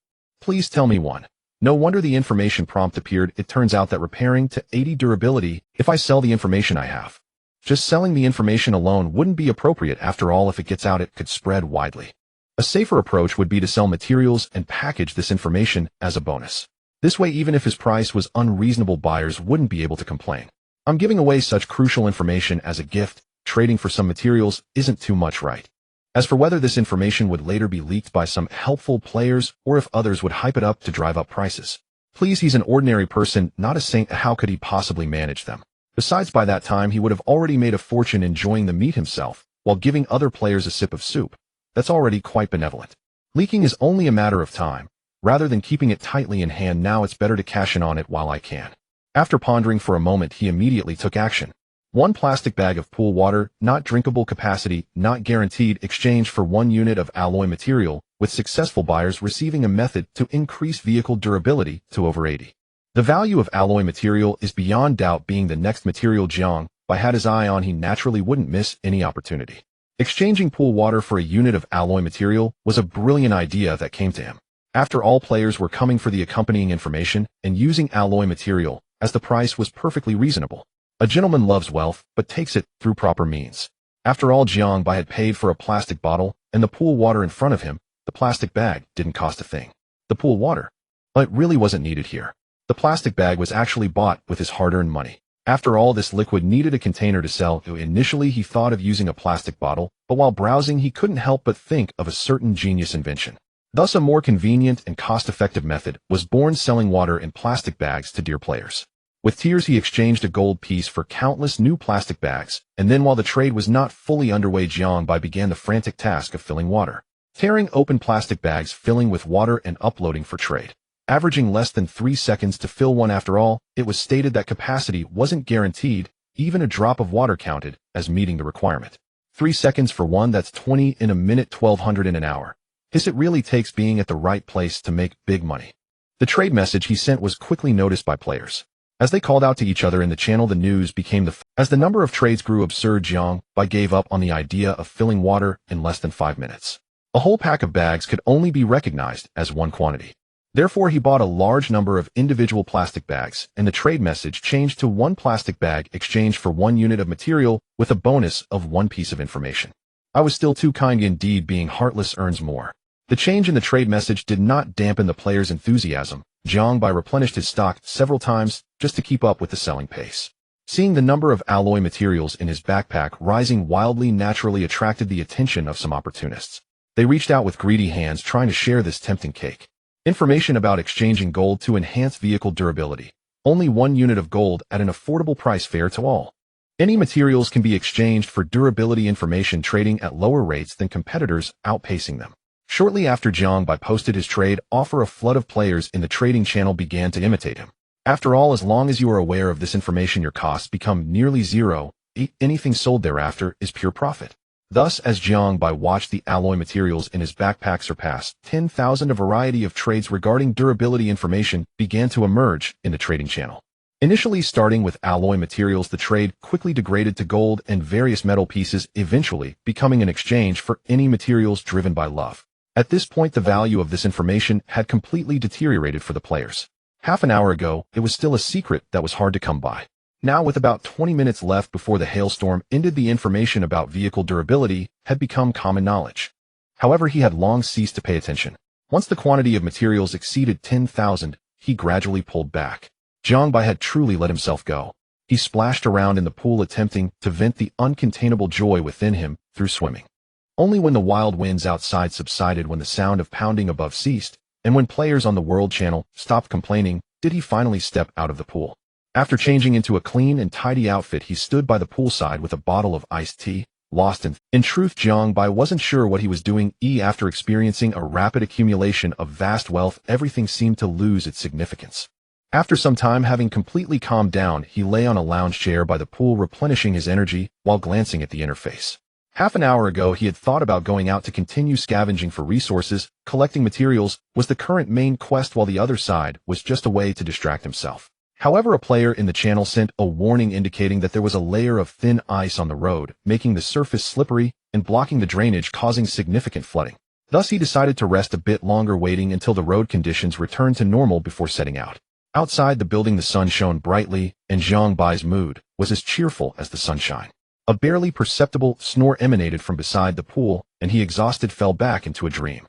Please tell me one. No wonder the information prompt appeared. It turns out that repairing to 80 durability, if I sell the information I have. Just selling the information alone wouldn't be appropriate. After all, if it gets out, it could spread widely. A safer approach would be to sell materials and package this information as a bonus. This way, even if his price was unreasonable, buyers wouldn't be able to complain. I'm giving away such crucial information as a gift. Trading for some materials isn't too much, right? As for whether this information would later be leaked by some helpful players or if others would hype it up to drive up prices. Please, he's an ordinary person, not a saint. How could he possibly manage them? Besides, by that time, he would have already made a fortune enjoying the meat himself, while giving other players a sip of soup. That's already quite benevolent. Leaking is only a matter of time. Rather than keeping it tightly in hand, now it's better to cash in on it while I can. After pondering for a moment, he immediately took action. 1 plastic bag of pool water, not drinkable capacity, not guaranteed, exchanged for 1 unit of alloy material, with successful buyers receiving a method to increase vehicle durability to over 80. The value of alloy material is beyond doubt being the next material Jiangbai had his eye on. He naturally wouldn't miss any opportunity. Exchanging pool water for a unit of alloy material was a brilliant idea that came to him. After all, players were coming for the accompanying information and using alloy material, as the price was perfectly reasonable. A gentleman loves wealth, but takes it through proper means. After all, Jiangbai had paid for a plastic bottle and the pool water in front of him. The plastic bag didn't cost a thing. The pool water, it really wasn't needed here. The plastic bag was actually bought with his hard-earned money. After all, this liquid needed a container to sell. Initially, he thought of using a plastic bottle, but while browsing, he couldn't help but think of a certain genius invention. Thus, a more convenient and cost-effective method was born, selling water in plastic bags to dear players. With tears, he exchanged a gold piece for countless new plastic bags, and then while the trade was not fully underway, Jiangbai began the frantic task of filling water. Tearing open plastic bags, filling with water, and uploading for trade. Averaging less than 3 seconds to fill one. After all, it was stated that capacity wasn't guaranteed, even a drop of water counted as meeting the requirement. 3 seconds for one, that's 20 in a minute, 1200 in an hour. It really takes being at the right place to make big money. The trade message he sent was quickly noticed by players. As they called out to each other in the channel, the news became as the number of trades grew absurd. Jiangbai gave up on the idea of filling water in less than 5 minutes. A whole pack of bags could only be recognized as one quantity. Therefore, he bought a large number of individual plastic bags, and the trade message changed to 1 plastic bag exchanged for 1 unit of material with a bonus of 1 piece of information. I was still too kind. Indeed, being heartless earns more. The change in the trade message did not dampen the players' enthusiasm. Jiangbai replenished his stock several times just to keep up with the selling pace. Seeing the number of alloy materials in his backpack rising wildly naturally attracted the attention of some opportunists. They reached out with greedy hands, trying to share this tempting cake. Information about exchanging gold to enhance vehicle durability. Only 1 unit of gold at an affordable price, fair to all. Any materials can be exchanged for durability information, trading at lower rates than competitors, outpacing them. Shortly after Jiangbai posted his trade offer, a flood of players in the trading channel began to imitate him. After all, as long as you are aware of this information, your costs become nearly zero. Anything sold thereafter is pure profit. Thus, as Jiangbai watched the alloy materials in his backpack surpass 10,000, a variety of trades regarding durability information began to emerge in the trading channel. Initially starting with alloy materials, the trade quickly degraded to gold and various metal pieces, eventually becoming an exchange for any materials driven by love. At this point, the value of this information had completely deteriorated for the players. Half an hour ago, it was still a secret that was hard to come by. Now, with about 20 minutes left before the hailstorm ended, the information about vehicle durability had become common knowledge. However, he had long ceased to pay attention. Once the quantity of materials exceeded 10,000, he gradually pulled back. Jiangbai had truly let himself go. He splashed around in the pool, attempting to vent the uncontainable joy within him through swimming. Only when the wild winds outside subsided, when the sound of pounding above ceased, and when players on the World Channel stopped complaining, did he finally step out of the pool. After changing into a clean and tidy outfit, he stood by the poolside with a bottle of iced tea, lost in truth. Jiangbai wasn't sure what he was doing. After experiencing a rapid accumulation of vast wealth, everything seemed to lose its significance. After some time, having completely calmed down, he lay on a lounge chair by the pool, replenishing his energy while glancing at the interface. Half an hour ago, he had thought about going out to continue scavenging for resources. Collecting materials was the current main quest, while the other side was just a way to distract himself. However, a player in the channel sent a warning indicating that there was a layer of thin ice on the road, making the surface slippery and blocking the drainage, causing significant flooding. Thus, he decided to rest a bit longer, waiting until the road conditions returned to normal before setting out. Outside the building, the sun shone brightly, and Jiangbai's mood was as cheerful as the sunshine. A barely perceptible snore emanated from beside the pool, and he, exhausted, fell back into a dream.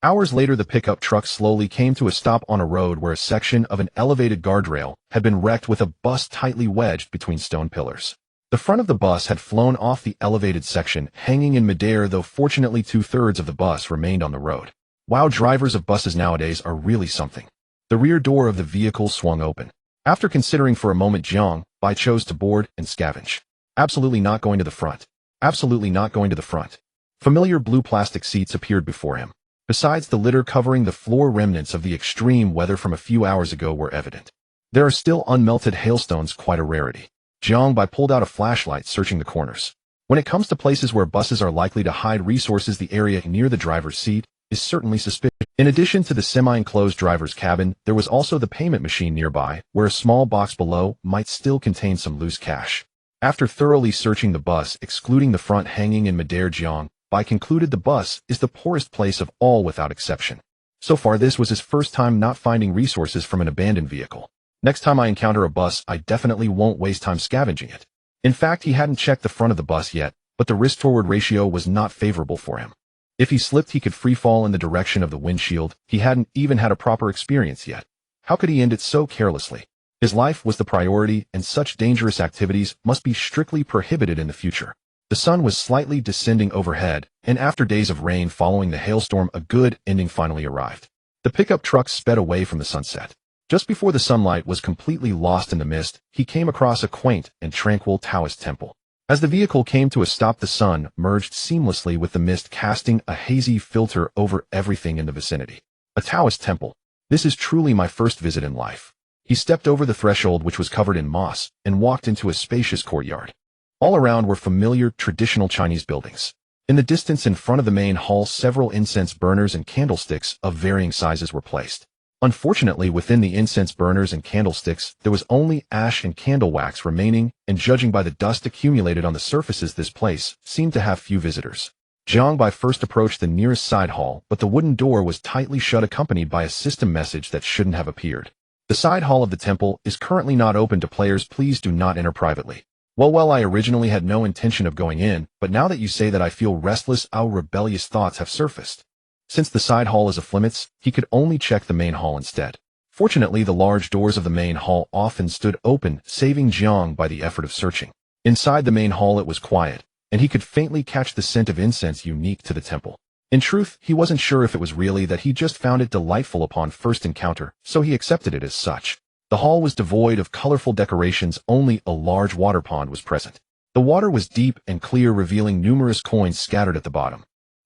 Hours later, the pickup truck slowly came to a stop on a road where a section of an elevated guardrail had been wrecked, with a bus tightly wedged between stone pillars. The front of the bus had flown off the elevated section, hanging in midair, though fortunately 2/3 of the bus remained on the road. Wow, drivers of buses nowadays are really something. The rear door of the vehicle swung open. After considering for a moment, Jiangbai chose to board and scavenge. Absolutely not going to the front. Absolutely not going to the front. Familiar blue plastic seats appeared before him. Besides the litter covering the floor, remnants of the extreme weather from a few hours ago were evident. There are still unmelted hailstones, quite a rarity. Jiangbai pulled out a flashlight, searching the corners. When it comes to places where buses are likely to hide resources, the area near the driver's seat is certainly suspicious. In addition to the semi-enclosed driver's cabin, there was also the payment machine nearby, where a small box below might still contain some loose cash. After thoroughly searching the bus, excluding the front hanging in midair, Jiangbai concluded the bus is the poorest place of all without exception. So far, this was his first time not finding resources from an abandoned vehicle. Next time I encounter a bus, I definitely won't waste time scavenging it. In fact, he hadn't checked the front of the bus yet, but the risk-to-reward ratio was not favorable for him. If he slipped, he could freefall in the direction of the windshield. He hadn't even had a proper experience yet. How could he end it so carelessly? His life was the priority, and such dangerous activities must be strictly prohibited in the future. The sun was slightly descending overhead, and after days of rain following the hailstorm, a good ending finally arrived. The pickup truck sped away from the sunset. Just before the sunlight was completely lost in the mist, he came across a quaint and tranquil Taoist temple. As the vehicle came to a stop, the sun merged seamlessly with the mist, casting a hazy filter over everything in the vicinity. A Taoist temple. This is truly my first visit in life. He stepped over the threshold, which was covered in moss, and walked into a spacious courtyard. All around were familiar, traditional Chinese buildings. In the distance in front of the main hall, several incense burners and candlesticks of varying sizes were placed. Unfortunately, within the incense burners and candlesticks, there was only ash and candle wax remaining, and judging by the dust accumulated on the surfaces, this place seemed to have few visitors. Jiang Bai first approached the nearest side hall, but the wooden door was tightly shut, accompanied by a system message that shouldn't have appeared. The side hall of the temple is currently not open to players. Please do not enter privately. Well, I originally had no intention of going in, but now that you say that, I feel restless. Our rebellious thoughts have surfaced. Since the side hall is off limits, he could only check the main hall instead. Fortunately, the large doors of the main hall often stood open, saving Jiang by the effort of searching. Inside the main hall, it was quiet, and he could faintly catch the scent of incense unique to the temple. In truth, he wasn't sure if it was really that. He just found it delightful upon first encounter, so he accepted it as such. The hall was devoid of colorful decorations. Only a large water pond was present. The water was deep and clear, revealing numerous coins scattered at the bottom.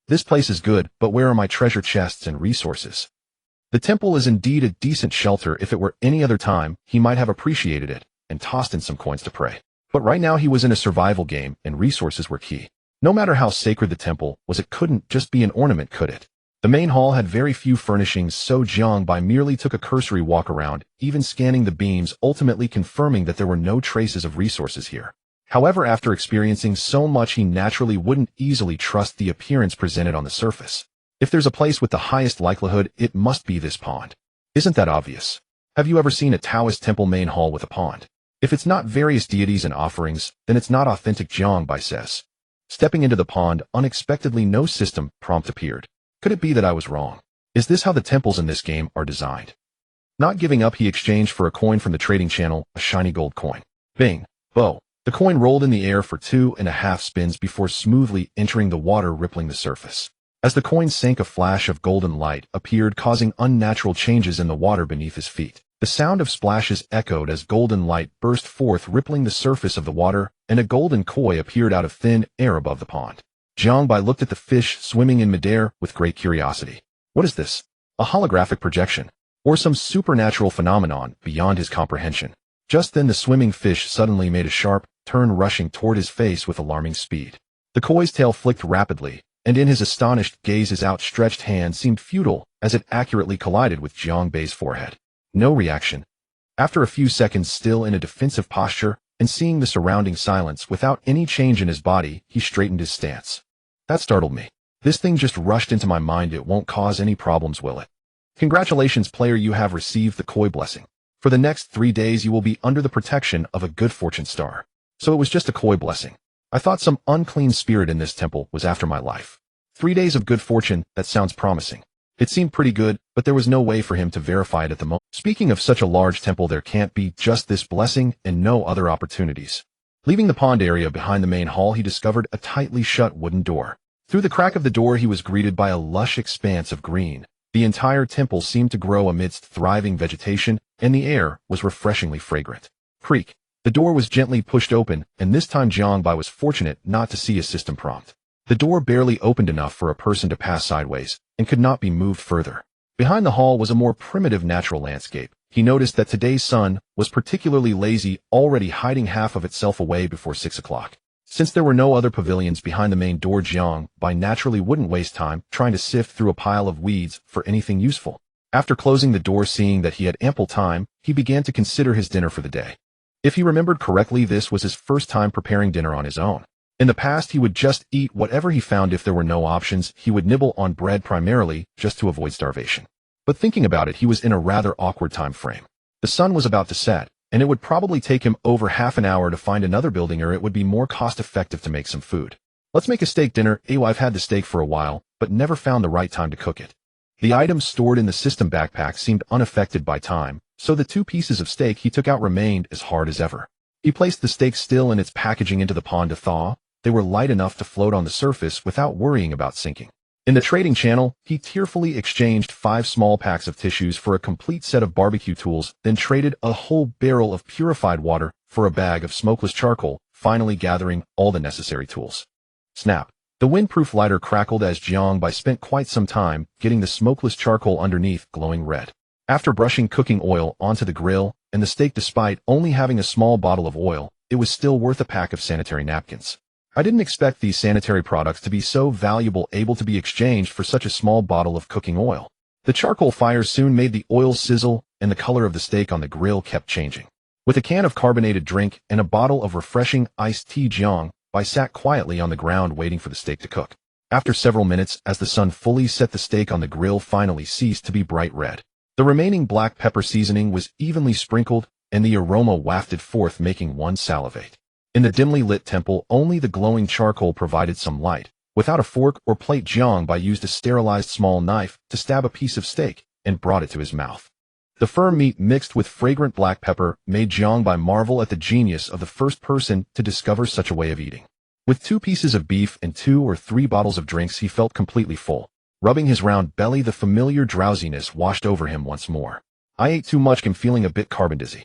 This place is good, but where are my treasure chests and resources? The temple is indeed a decent shelter. If it were any other time, he might have appreciated it and tossed in some coins to pray. But right now he was in a survival game, and resources were key. No matter how sacred the temple was, it couldn't just be an ornament, could it? The main hall had very few furnishings, so Jiang Bai merely took a cursory walk around, even scanning the beams, ultimately confirming that there were no traces of resources here. However, after experiencing so much, he naturally wouldn't easily trust the appearance presented on the surface. If there's a place with the highest likelihood, it must be this pond. Isn't that obvious? Have you ever seen a Taoist temple main hall with a pond? If it's not various deities and offerings, then it's not authentic, Jiang Bai says. Stepping into the pond, unexpectedly no system prompt appeared. Could it be that I was wrong? Is this how the temples in this game are designed? Not giving up, he exchanged for a coin from the trading channel, a shiny gold coin. Bing! Bo! The coin rolled in the air for 2.5 spins before smoothly entering the water, rippling the surface. As the coin sank, a flash of golden light appeared, causing unnatural changes in the water beneath his feet. The sound of splashes echoed as golden light burst forth, rippling the surface of the water, and a golden koi appeared out of thin air above the pond. Jiang Bai looked at the fish swimming in midair with great curiosity. What is this? A holographic projection? Or some supernatural phenomenon beyond his comprehension? Just then the swimming fish suddenly made a sharp turn, rushing toward his face with alarming speed. The koi's tail flicked rapidly, and in his astonished gaze his outstretched hand seemed futile as it accurately collided with Jiang Bai's forehead. No reaction. After a few seconds, still in a defensive posture, and seeing the surrounding silence without any change in his body, he straightened his stance. That startled me. This thing just rushed into my mind. It won't cause any problems, will it? Congratulations, player, you have received the koi blessing. For the next 3 days you will be under the protection of a good fortune star. So it was just a koi blessing. I thought some unclean spirit in this temple was after my life. 3 days of good fortune, that sounds promising. It seemed pretty good, but there was no way for him to verify it at the moment. Speaking of such a large temple, there can't be just this blessing and no other opportunities. Leaving the pond area behind the main hall, he discovered a tightly shut wooden door. Through the crack of the door, he was greeted by a lush expanse of green. The entire temple seemed to grow amidst thriving vegetation, and the air was refreshingly fragrant. Creak. The door was gently pushed open, and this time Jiang Bai was fortunate not to see a system prompt. The door barely opened enough for a person to pass sideways, and could not be moved further. Behind the hall was a more primitive natural landscape. He noticed that today's sun was particularly lazy, already hiding half of itself away before 6 o'clock. Since there were no other pavilions behind the main door, Jiang Bai naturally wouldn't waste time trying to sift through a pile of weeds for anything useful. After closing the door, seeing that he had ample time, he began to consider his dinner for the day. If he remembered correctly, this was his first time preparing dinner on his own. In the past, he would just eat whatever he found. If there were no options, he would nibble on bread primarily just to avoid starvation. But thinking about it, he was in a rather awkward time frame. The sun was about to set, and it would probably take him over half an hour to find another building, or it would be more cost-effective to make some food. Let's make a steak dinner. I've had the steak for a while, but never found the right time to cook it. The items stored in the system backpack seemed unaffected by time, so the 2 pieces of steak he took out remained as hard as ever. He placed the steak still in its packaging into the pond to thaw. They were light enough to float on the surface without worrying about sinking. In the trading channel, he tearfully exchanged 5 small packs of tissues for a complete set of barbecue tools, then traded a whole barrel of purified water for a bag of smokeless charcoal, finally gathering all the necessary tools. Snap! The windproof lighter crackled as Jiang Bai spent quite some time getting the smokeless charcoal underneath glowing red. After brushing cooking oil onto the grill and the steak, despite only having a small bottle of oil, it was still worth a pack of sanitary napkins. I didn't expect these sanitary products to be so valuable, able to be exchanged for such a small bottle of cooking oil. The charcoal fire soon made the oil sizzle, and the color of the steak on the grill kept changing. With a can of carbonated drink and a bottle of refreshing iced tea, Jiang Bai sat quietly on the ground waiting for the steak to cook. After several minutes, as the sun fully set, the steak on the grill finally ceased to be bright red. The remaining black pepper seasoning was evenly sprinkled, and the aroma wafted forth, making one salivate. In the dimly lit temple, only the glowing charcoal provided some light. Without a fork or plate, Jiang Bai used a sterilized small knife to stab a piece of steak and brought it to his mouth. The firm meat mixed with fragrant black pepper made Jiang Bai marvel at the genius of the first person to discover such a way of eating. With 2 pieces of beef and 2 or 3 bottles of drinks, he felt completely full. Rubbing his round belly, the familiar drowsiness washed over him once more. I ate too much, I'm feeling a bit carbon dizzy.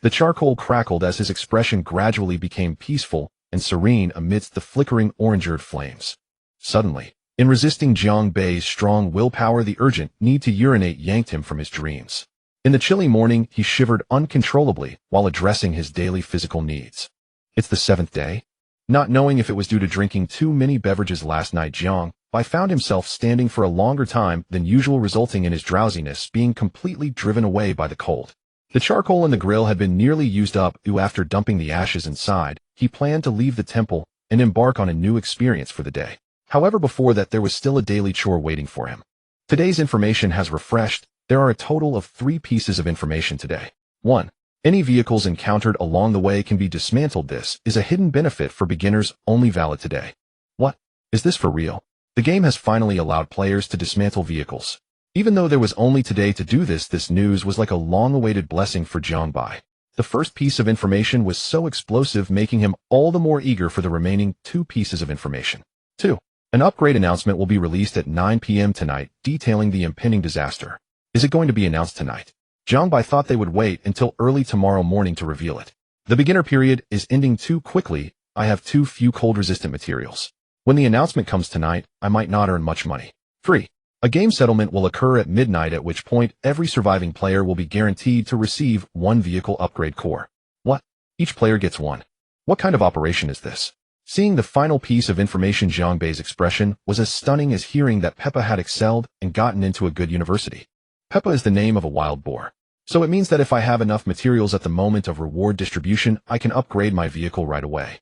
The charcoal crackled as his expression gradually became peaceful and serene amidst the flickering orange-earth flames. Suddenly, in resisting Jiang Bai's strong willpower, the urgent need to urinate yanked him from his dreams. In the chilly morning, he shivered uncontrollably while addressing his daily physical needs. It's the 7th day. Not knowing if it was due to drinking too many beverages last night, Jiang Bai found himself standing for a longer time than usual, resulting in his drowsiness being completely driven away by the cold. The charcoal in the grill had been nearly used up, after dumping the ashes inside. He planned to leave the temple and embark on a new experience for the day. However, before that, there was still a daily chore waiting for him. Today's information has refreshed. There are a total of 3 pieces of information today. 1. Any vehicles encountered along the way can be dismantled. This is a hidden benefit for beginners, only valid today. What? Is this for real? The game has finally allowed players to dismantle vehicles. Even though there was only today to do this, this news was like a long-awaited blessing for Jiang Bai. The first piece of information was so explosive, making him all the more eager for the remaining 2 pieces of information. 2. An upgrade announcement will be released at 9 p.m. tonight, detailing the impending disaster. Is it going to be announced tonight? Jiang Bai thought they would wait until early tomorrow morning to reveal it. The beginner period is ending too quickly. I have too few cold-resistant materials. When the announcement comes tonight, I might not earn much money. 3. A game settlement will occur at midnight, at which point every surviving player will be guaranteed to receive 1 vehicle upgrade core. What? Each player gets 1. What kind of operation is this? Seeing the final piece of information, Jiang Bai's expression was as stunning as hearing that Peppa had excelled and gotten into a good university. Peppa is the name of a wild boar. So it means that if I have enough materials at the moment of reward distribution, I can upgrade my vehicle right away.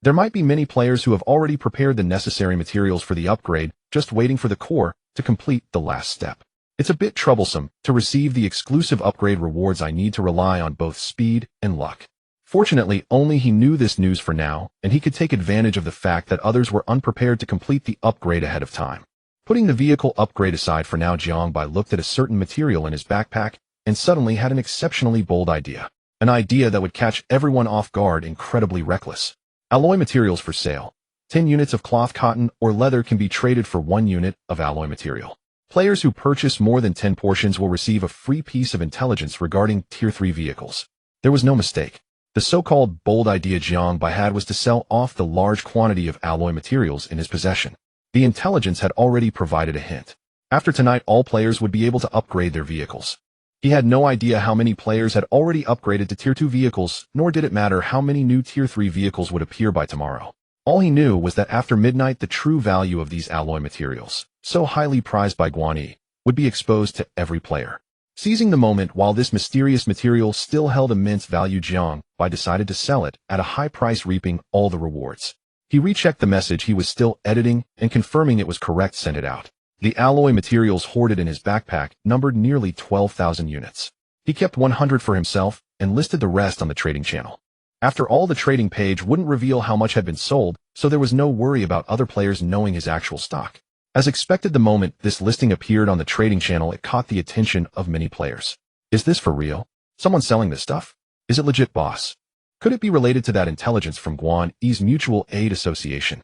There might be many players who have already prepared the necessary materials for the upgrade, just waiting for the core to complete the last step. It's a bit troublesome. To receive the exclusive upgrade rewards, I need to rely on both speed and luck. Fortunately, only he knew this news for now, and he could take advantage of the fact that others were unprepared to complete the upgrade ahead of time. Putting the vehicle upgrade aside for now, Jiang Bai looked at a certain material in his backpack and suddenly had an exceptionally bold idea. An idea that would catch everyone off guard, incredibly reckless. Alloy materials for sale. 10 units of cloth, cotton, or leather can be traded for 1 unit of alloy material. Players who purchase more than 10 portions will receive a free piece of intelligence regarding Tier 3 vehicles. There was no mistake. The so-called bold idea Jiang Bai had was to sell off the large quantity of alloy materials in his possession. The intelligence had already provided a hint. After tonight, all players would be able to upgrade their vehicles. He had no idea how many players had already upgraded to Tier 2 vehicles, nor did it matter how many new Tier 3 vehicles would appear by tomorrow. All he knew was that after midnight, the true value of these alloy materials, so highly prized by Guan Yi, would be exposed to every player. Seizing the moment while this mysterious material still held immense value, Jiang Bai decided to sell it at a high price, reaping all the rewards. He rechecked the message he was still editing and, confirming it was correct, sent it out. The alloy materials hoarded in his backpack numbered nearly 12,000 units. He kept 100 for himself and listed the rest on the trading channel. After all, the trading page wouldn't reveal how much had been sold, so there was no worry about other players knowing his actual stock. As expected, the moment this listing appeared on the trading channel, it caught the attention of many players. Is this for real? Someone selling this stuff? Is it legit, boss? Could it be related to that intelligence from Guan-Yi's Mutual Aid Association?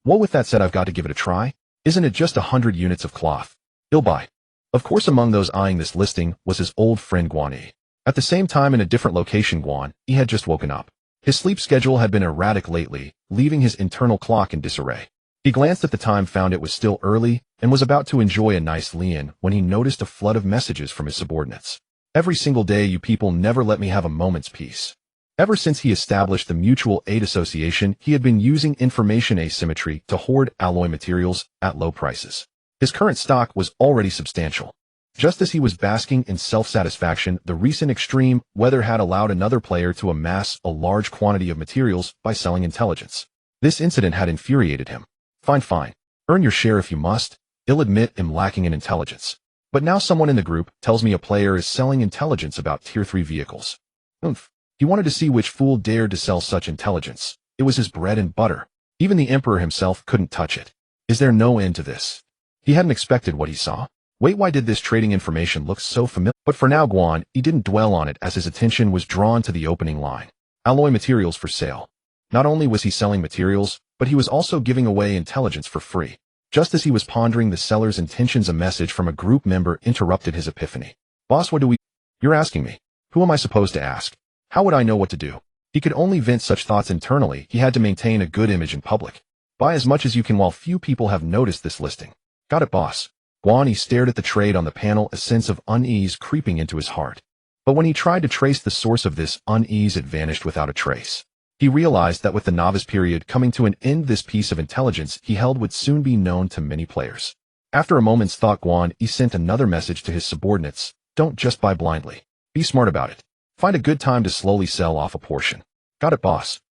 Well, with that said, I've got to give it a try. Isn't it just 100 units of cloth? He'll buy. Of course, among those eyeing this listing was his old friend Guan-Yi. At the same time, in a different location, Guan-Yi had just woken up. His sleep schedule had been erratic lately, leaving his internal clock in disarray. He glanced at the time, found it was still early, and was about to enjoy a nice lien when he noticed a flood of messages from his subordinates. Every single day, you people never let me have a moment's peace. Ever since he established the Mutual Aid Association, he had been using information asymmetry to hoard alloy materials at low prices. His current stock was already substantial. Just as he was basking in self-satisfaction, the recent extreme weather had allowed another player to amass a large quantity of materials by selling intelligence. This incident had infuriated him. Fine. Earn your share if you must. I'll admit I'm lacking in intelligence. But now someone in the group tells me a player is selling intelligence about Tier 3 vehicles. Oomph. He wanted to see which fool dared to sell such intelligence. It was his bread and butter. Even the Emperor himself couldn't touch it. Is there no end to this? He hadn't expected what he saw. Wait, why did this trading information look so familiar? But for now, Guan-Yi didn't dwell on it as his attention was drawn to the opening line. Alloy materials for sale. Not only was he selling materials, but he was also giving away intelligence for free. Just as he was pondering the seller's intentions, a message from a group member interrupted his epiphany. Boss, what do we... You're asking me. Who am I supposed to ask? How would I know what to do? He could only vent such thoughts internally. He had to maintain a good image in public. Buy as much as you can while few people have noticed this listing. Got it, boss. Guan-Yi stared at the trade on the panel, a sense of unease creeping into his heart. But when he tried to trace the source of this unease, it vanished without a trace. He realized that with the novice period coming to an end, this piece of intelligence he held would soon be known to many players. After a moment's thought, Guan-Yi sent another message to his subordinates. Don't just buy blindly. Be smart about it. Find a good time to slowly sell off a portion. Got it, boss.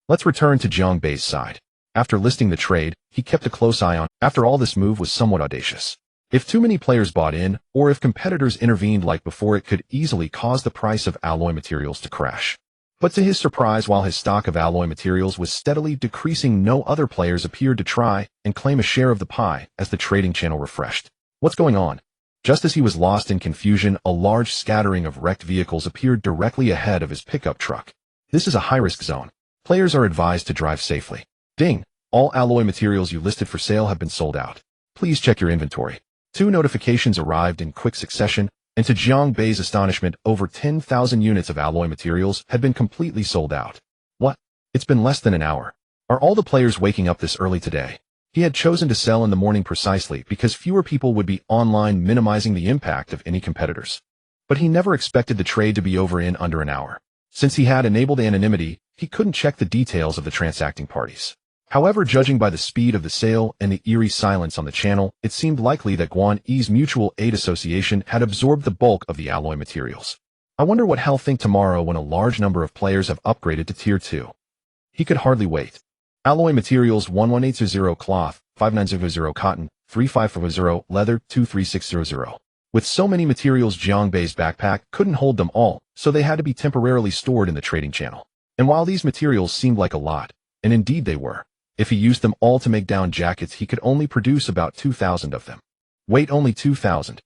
Let's return to Jiang Bei's side. After listing the trade, he kept a close eye on. After all, this move was somewhat audacious. If too many players bought in, or if competitors intervened like before, it could easily cause the price of alloy materials to crash. But to his surprise, while his stock of alloy materials was steadily decreasing, no other players appeared to try and claim a share of the pie as the trading channel refreshed. What's going on? Just as he was lost in confusion, a large scattering of wrecked vehicles appeared directly ahead of his pickup truck. This is a high-risk zone. Players are advised to drive safely. Ding! All alloy materials you listed for sale have been sold out. Please check your inventory. 2 notifications arrived in quick succession, and to Jiang Bei's astonishment, over 10,000 units of alloy materials had been completely sold out. What? It's been less than an hour. Are all the players waking up this early today? He had chosen to sell in the morning precisely because fewer people would be online, minimizing the impact of any competitors. But he never expected the trade to be over in under an hour. Since he had enabled anonymity, he couldn't check the details of the transacting parties. However, judging by the speed of the sale and the eerie silence on the channel, it seemed likely that Guan-Yi's Mutual Aid Association had absorbed the bulk of the alloy materials. I wonder what he'll think tomorrow when a large number of players have upgraded to Tier 2. He could hardly wait. Alloy materials: 11800 cloth, 5900 cotton, 3540 leather, 23600. With so many materials, Jiang Bei's backpack couldn't hold them all, so they had to be temporarily stored in the trading channel. And while these materials seemed like a lot, and indeed they were, if he used them all to make down jackets, he could only produce about 2,000 of them. Wait, only 2,000?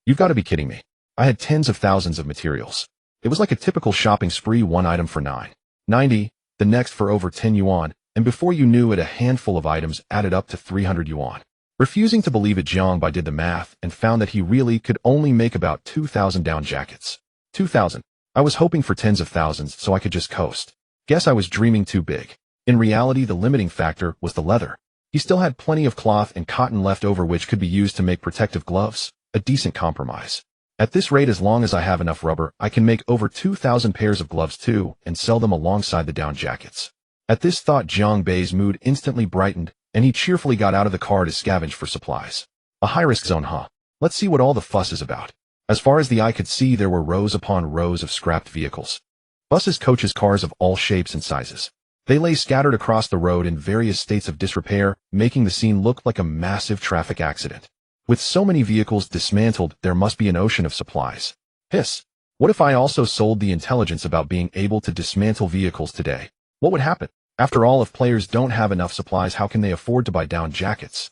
You've got to be kidding me. I had tens of thousands of materials. It was like a typical shopping spree: one item for 9.90, the next for over 10 yuan, and before you knew it, a handful of items added up to 300 yuan. Refusing to believe it, Jiang Bei did the math and found that he really could only make about 2,000 down jackets. 2,000. I was hoping for tens of thousands so I could just coast. Guess I was dreaming too big. In reality, the limiting factor was the leather. He still had plenty of cloth and cotton left over, which could be used to make protective gloves, a decent compromise. At this rate, as long as I have enough rubber, I can make over 2,000 pairs of gloves too and sell them alongside the down jackets. At this thought, Jiang Bei's mood instantly brightened, and he cheerfully got out of the car to scavenge for supplies. A high-risk zone, huh? Let's see what all the fuss is about. As far as the eye could see, there were rows upon rows of scrapped vehicles. Buses, coaches, cars of all shapes and sizes. They lay scattered across the road in various states of disrepair, making the scene look like a massive traffic accident. With so many vehicles dismantled, there must be an ocean of supplies. Hiss! What if I also sold the intelligence about being able to dismantle vehicles today? What would happen? After all, if players don't have enough supplies, how can they afford to buy down jackets?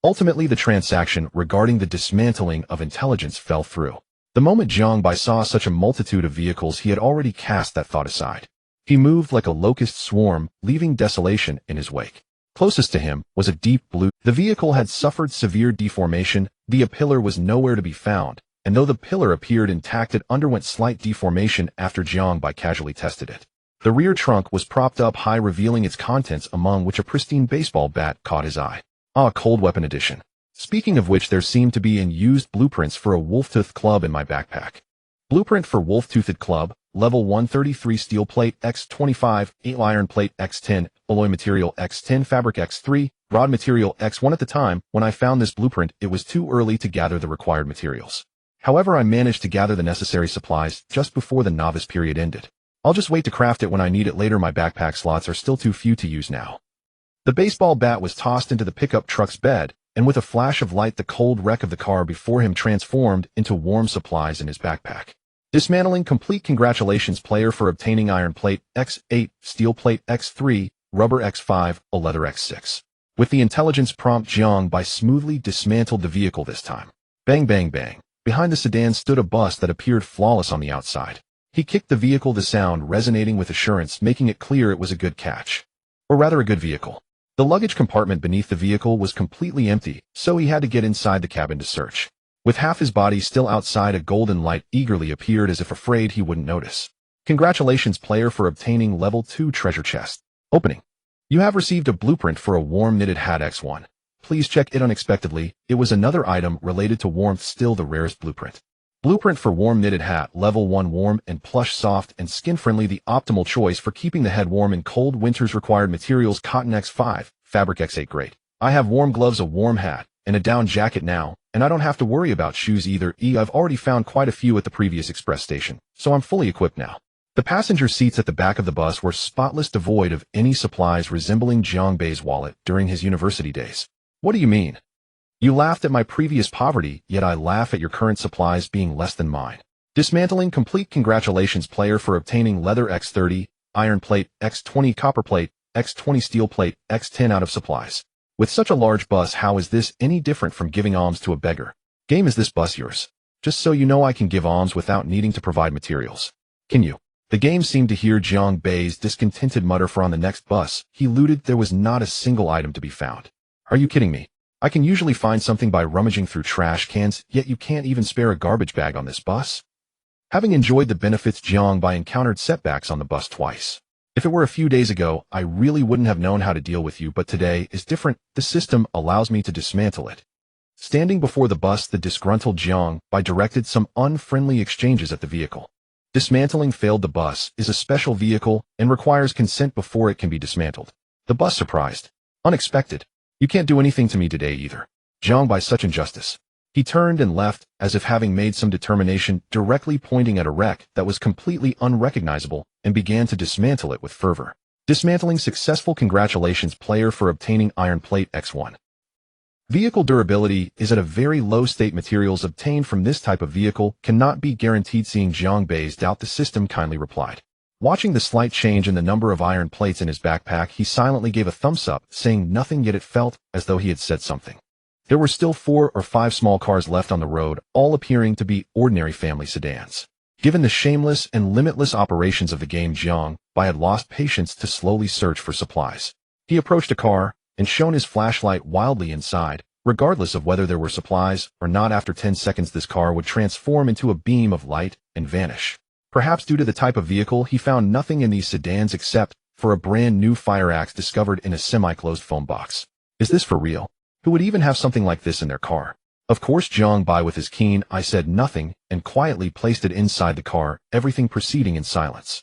Ultimately, the transaction regarding the dismantling of intelligence fell through. The moment Jiang Bai saw such a multitude of vehicles, he had already cast that thought aside. He moved like a locust swarm, leaving desolation in his wake. Closest to him was a deep blue. The vehicle had suffered severe deformation, the pillar was nowhere to be found, and though the pillar appeared intact, it underwent slight deformation after Jiang Bai casually tested it. The rear trunk was propped up high, revealing its contents, among which a pristine baseball bat caught his eye. Ah, cold weapon edition. Speaking of which, there seemed to be unused blueprints for a wolf-toothed club in my backpack. Blueprint for wolf-toothed club, level 133, steel plate X25, 8 iron plate X10, alloy material X10, fabric X3, rod material X1. At the time when I found this blueprint, it was too early to gather the required materials. However, I managed to gather the necessary supplies just before the novice period ended. I'll just wait to craft it when I need it later. My backpack slots are still too few to use now. The baseball bat was tossed into the pickup truck's bed, and with a flash of light, the cold wreck of the car before him transformed into warm supplies in his backpack. Dismantling complete. Congratulations, player, for obtaining iron plate X8, steel plate X3, rubber X5, a leather X6. With the intelligence prompt, Jiang Bai smoothly dismantled the vehicle this time. Bang, bang, bang. Behind the sedan stood a bus that appeared flawless on the outside. He kicked the vehicle, the sound resonating with assurance, making it clear it was a good catch. Or rather, a good vehicle. The luggage compartment beneath the vehicle was completely empty, so he had to get inside the cabin to search. With half his body still outside, a golden light eagerly appeared, as if afraid he wouldn't notice. Congratulations, player, for obtaining level 2 treasure chest. Opening. You have received a blueprint for a warm knitted hat X1. Please check it. Unexpectedly, it was another item related to warmth, still the rarest blueprint. Blueprint for warm knitted hat, level 1, warm and plush, soft and skin-friendly, the optimal choice for keeping the head warm in cold winters. Required materials: cotton X5, fabric X8. Great. I have warm gloves, a warm hat, and a down jacket now, and I don't have to worry about shoes either. I've already found quite a few at the previous express station, so I'm fully equipped now. The passenger seats at the back of the bus were spotless, devoid of any supplies, resembling Jiang Bai's wallet during his university days. What do you mean? You laughed at my previous poverty, yet I laugh at your current supplies being less than mine. Dismantling complete. Congratulations, player, for obtaining leather X30, iron plate X20, copper plate X20, steel plate X10 out of supplies. With such a large bus, how is this any different from giving alms to a beggar? Game, is this bus yours? Just so you know, I can give alms without needing to provide materials. Can you? The game seemed to hear Jiang Bai's discontented mutter, for on the next bus he looted, there was not a single item to be found. Are you kidding me? I can usually find something by rummaging through trash cans, yet you can't even spare a garbage bag on this bus? Having enjoyed the benefits, Jiang Bai encountered setbacks on the bus twice. If it were a few days ago, I really wouldn't have known how to deal with you, but today is different. The system allows me to dismantle it. Standing before the bus, the disgruntled Jiang Bai directed some unfriendly exchanges at the vehicle. Dismantling failed. The bus is a special vehicle and requires consent before it can be dismantled. The bus surprised. Unexpected. You can't do anything to me today either. Jiang Bai, such injustice. He turned and left, as if having made some determination, directly pointing at a wreck that was completely unrecognizable, and began to dismantle it with fervor. Dismantling successful. Congratulations, player, for obtaining iron plate X1. Vehicle durability is at a very low state. Materials obtained from this type of vehicle cannot be guaranteed. Seeing Jiang Bai's doubt, the system kindly replied. Watching the slight change in the number of iron plates in his backpack, he silently gave a thumbs up, saying nothing, yet it felt as though he had said something. There were still 4 or 5 small cars left on the road, all appearing to be ordinary family sedans. Given the shameless and limitless operations of the game, Jiang Bai had lost patience to slowly search for supplies. He approached a car and shone his flashlight wildly inside, regardless of whether there were supplies or not. After 10 seconds, this car would transform into a beam of light and vanish. Perhaps due to the type of vehicle, he found nothing in these sedans except for a brand new fire axe discovered in a semi-closed foam box. Is this for real? Who would even have something like this in their car? Of course, Jiang Bai, with his keen eye, said nothing and quietly placed it inside the car, everything proceeding in silence.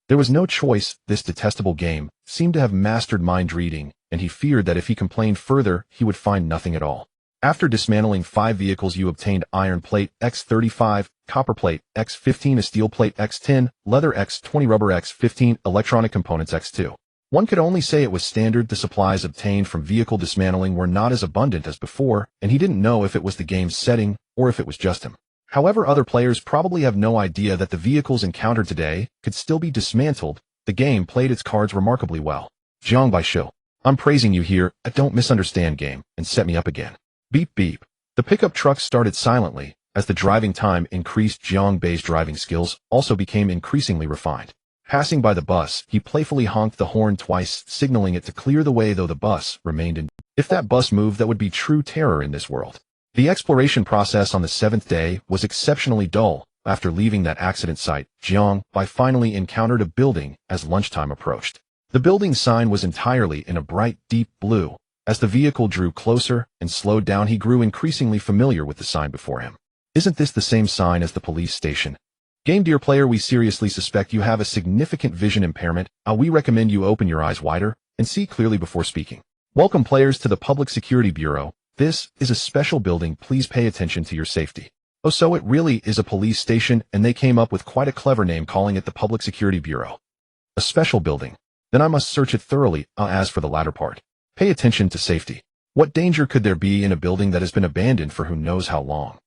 There was no choice. This detestable game seemed to have mastered mind reading, and he feared that if he complained further, he would find nothing at all. After dismantling 5 vehicles, you obtained iron plate X35, copper plate X15, a steel plate X10, leather X20, rubber X15, electronic components X2. One could only say it was standard. The supplies obtained from vehicle dismantling were not as abundant as before, and he didn't know if it was the game's setting or if it was just him. However, other players probably have no idea that the vehicles encountered today could still be dismantled. The game played its cards remarkably well. Jiang Bai, show. I'm praising you here. Don't misunderstand, game, and set me up again. Beep beep. The pickup truck started silently, As the driving time increased, Jiang Bei's driving skills also became increasingly refined. Passing by the bus, he playfully honked the horn twice, signaling it to clear the way, though the bus remained in. If that bus moved, that would be true terror in this world. The exploration process on the 7th day was exceptionally dull. After leaving that accident site, Jiang Bei finally encountered a building as lunchtime approached. The building's sign was entirely in a bright, deep blue. As the vehicle drew closer and slowed down, he grew increasingly familiar with the sign before him. Isn't this the same sign as the police station? Game dear player, we seriously suspect you have a significant vision impairment. We recommend you open your eyes wider and see clearly before speaking. Welcome players to the Public Security Bureau. This is a special building. Please pay attention to your safety. Oh, so it really is a police station, and they came up with quite a clever name calling it the Public Security Bureau. A special building. Then I must search it thoroughly. As for the latter part, pay attention to safety. What danger could there be in a building that has been abandoned for who knows how long?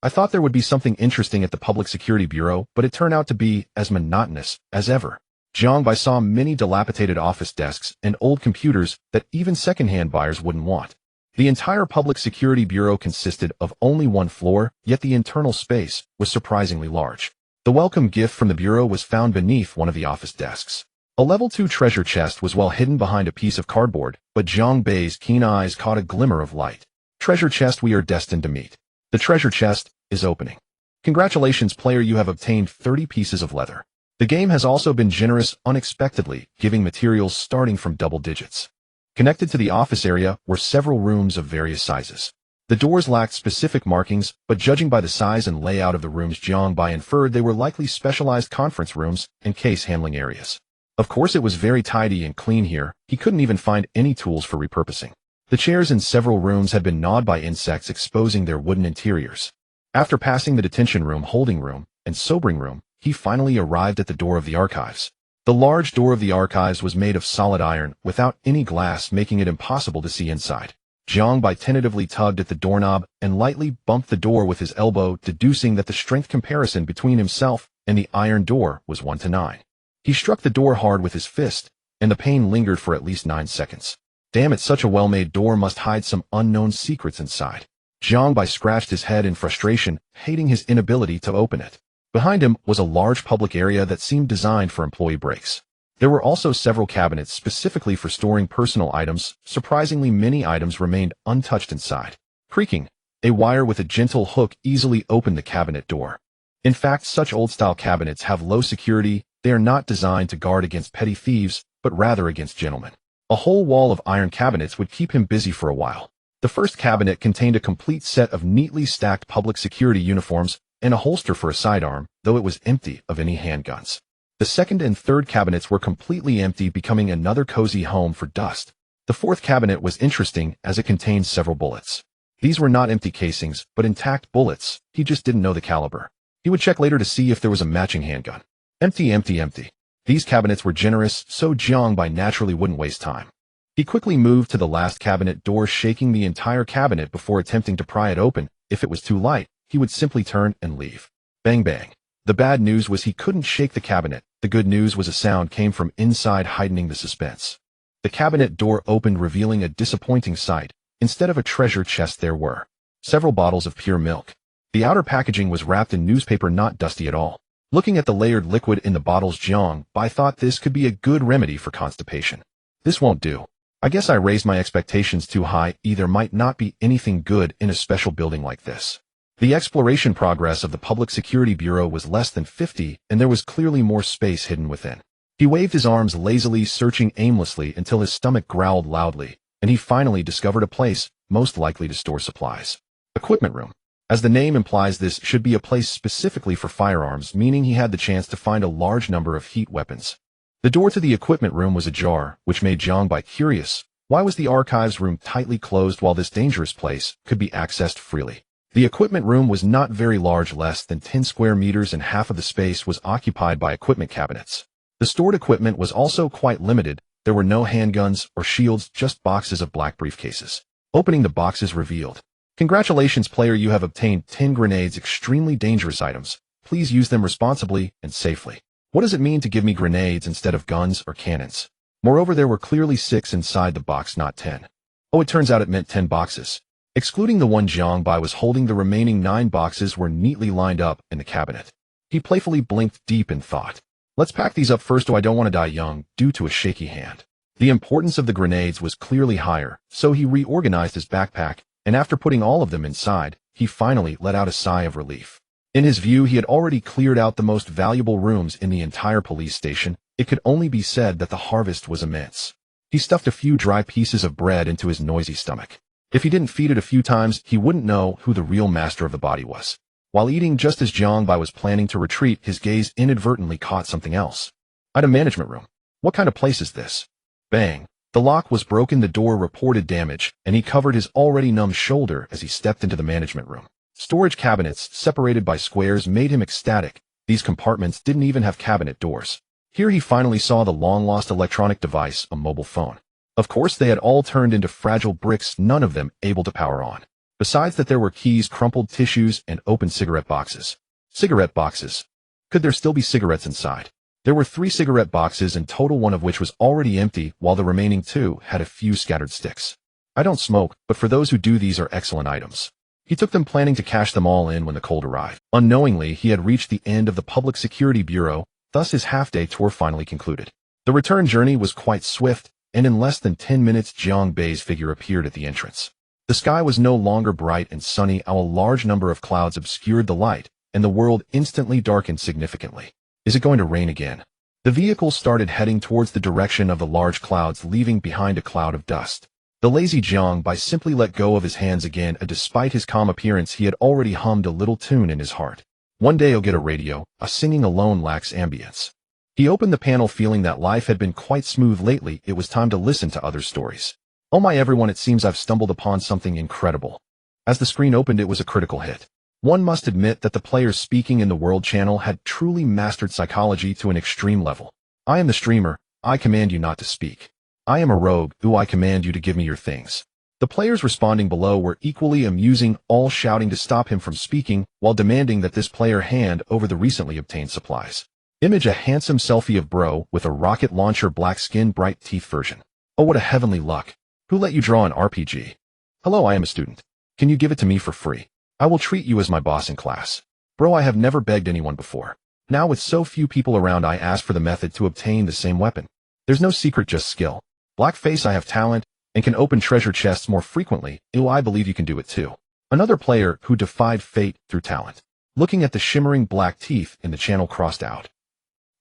I thought there would be something interesting at the Public Security Bureau, but it turned out to be as monotonous as ever. Jiang Bei saw many dilapidated office desks and old computers that even second-hand buyers wouldn't want. The entire Public Security Bureau consisted of only one floor, yet the internal space was surprisingly large. The welcome gift from the Bureau was found beneath one of the office desks. A level 2 treasure chest was well hidden behind a piece of cardboard, but Jiang Bei's keen eyes caught a glimmer of light. Treasure chest, we are destined to meet. The treasure chest is opening. Congratulations player, you have obtained 30 pieces of leather. The game has also been generous unexpectedly, giving materials starting from double digits. Connected to the office area were several rooms of various sizes. The doors lacked specific markings, but judging by the size and layout of the rooms, Jiang Bei inferred they were likely specialized conference rooms and case handling areas. Of course, it was very tidy and clean here. He couldn't even find any tools for repurposing. The chairs in several rooms had been gnawed by insects, exposing their wooden interiors. After passing the detention room, holding room, and sobering room, he finally arrived at the door of the archives. The large door of the archives was made of solid iron, without any glass, making it impossible to see inside. Jiang Bei tentatively tugged at the doorknob and lightly bumped the door with his elbow, deducing that the strength comparison between himself and the iron door was 1-9. He struck the door hard with his fist, and the pain lingered for at least 9 seconds. Damn it, such a well-made door must hide some unknown secrets inside. Jiang Bei scratched his head in frustration, hating his inability to open it. Behind him was a large public area that seemed designed for employee breaks. There were also several cabinets specifically for storing personal items. Surprisingly, many items remained untouched inside. Creaking, a wire with a gentle hook easily opened the cabinet door. In fact, such old-style cabinets have low security. They are not designed to guard against petty thieves, but rather against gentlemen. A whole wall of iron cabinets would keep him busy for a while. The first cabinet contained a complete set of neatly stacked public security uniforms and a holster for a sidearm, though it was empty of any handguns. The second and third cabinets were completely empty, becoming another cozy home for dust. The fourth cabinet was interesting as it contained several bullets. These were not empty casings, but intact bullets. He just didn't know the caliber. He would check later to see if there was a matching handgun. Empty, empty, empty. These cabinets were generous, so Jiang Bei naturally wouldn't waste time. He quickly moved to the last cabinet door, shaking the entire cabinet before attempting to pry it open. If it was too light, he would simply turn and leave. Bang bang. The bad news was he couldn't shake the cabinet. The good news was a sound came from inside, heightening the suspense. The cabinet door opened, revealing a disappointing sight. Instead of a treasure chest, there were several bottles of pure milk. The outer packaging was wrapped in newspaper, not dusty at all. Looking at the layered liquid in the bottles, Jiang Bei thought this could be a good remedy for constipation. This won't do. I guess I raised my expectations too high. There might not be anything good in a special building like this. The exploration progress of the Public Security Bureau was less than 50, and there was clearly more space hidden within. He waved his arms lazily, searching aimlessly until his stomach growled loudly, and he finally discovered a place most likely to store supplies. Equipment room. As the name implies, this should be a place specifically for firearms, meaning he had the chance to find a large number of heat weapons. The door to the equipment room was ajar, which made Jiang Bei curious. Why was the archives room tightly closed while this dangerous place could be accessed freely? The equipment room was not very large, less than 10 square meters, and half of the space was occupied by equipment cabinets. The stored equipment was also quite limited. There were no handguns or shields, just boxes of black briefcases. Opening the boxes revealed. Congratulations player, you have obtained 10 grenades, extremely dangerous items. Please use them responsibly and safely. What does it mean to give me grenades instead of guns or cannons? Moreover, there were clearly 6 inside the box, not 10. Oh, it turns out it meant 10 boxes. Excluding the one Jiang Bai was holding, the remaining 9 boxes were neatly lined up in the cabinet. He playfully blinked deep in thought. Let's pack these up first, or I don't want to die young due to a shaky hand. The importance of the grenades was clearly higher, so he reorganized his backpack, and after putting all of them inside, he finally let out a sigh of relief. In his view, he had already cleared out the most valuable rooms in the entire police station. It could only be said that the harvest was immense. He stuffed a few dry pieces of bread into his noisy stomach. If he didn't feed it a few times, he wouldn't know who the real master of the body was. While eating, just as Jiang Bai was planning to retreat, his gaze inadvertently caught something else. At a management room. What kind of place is this? Bang. The lock was broken, the door reported damage, and he covered his already numb shoulder as he stepped into the management room. Storage cabinets, separated by squares, made him ecstatic. These compartments didn't even have cabinet doors. Here he finally saw the long-lost electronic device, a mobile phone. Of course, they had all turned into fragile bricks, none of them able to power on. Besides that, there were keys, crumpled tissues, and open cigarette boxes. Cigarette boxes. Could there still be cigarettes inside? There were 3 cigarette boxes in total, one of which was already empty, while the remaining 2 had a few scattered sticks. I don't smoke, but for those who do, these are excellent items. He took them, planning to cash them all in when the cold arrived. Unknowingly, he had reached the end of the Public Security Bureau, thus his half-day tour finally concluded. The return journey was quite swift, and in less than 10 minutes Jiang Bai's figure appeared at the entrance. The sky was no longer bright and sunny, a large number of clouds obscured the light, and the world instantly darkened significantly. Is it going to rain again? The vehicle started heading towards the direction of the large clouds, leaving behind a cloud of dust. The lazy Jiang Bai simply let go of his hands again, and despite his calm appearance, he had already hummed a little tune in his heart. One day I'll get a radio, a singing alone lacks ambience. He opened the panel, feeling that life had been quite smooth lately. It was time to listen to other stories. Oh my everyone, it seems I've stumbled upon something incredible. As the screen opened, it was a critical hit. One must admit that the players speaking in the World Channel had truly mastered psychology to an extreme level. I am the streamer, I command you not to speak. I am a rogue, who I command you to give me your things. The players responding below were equally amusing, all shouting to stop him from speaking, while demanding that this player hand over the recently obtained supplies. Image: a handsome selfie of bro with a rocket launcher, black skin, bright teeth version. Oh, what a heavenly luck. Who let you draw an RPG? Hello, I am a student. Can you give it to me for free? I will treat you as my boss in class. Bro, I have never begged anyone before. Now with so few people around, I asked for the method to obtain the same weapon. There's no secret, just skill. Blackface, I have talent, and can open treasure chests more frequently. Ew, I believe you can do it too. Another player who defied fate through talent. Looking at the shimmering black teeth in the channel, crossed out.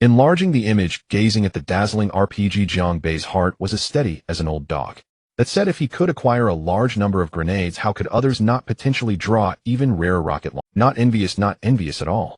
Enlarging the image, gazing at the dazzling RPG, Jiang Bai's heart was as steady as an old dog. That said, if he could acquire a large number of grenades, how could others not potentially draw even rarer rocket launchers? Not envious at all.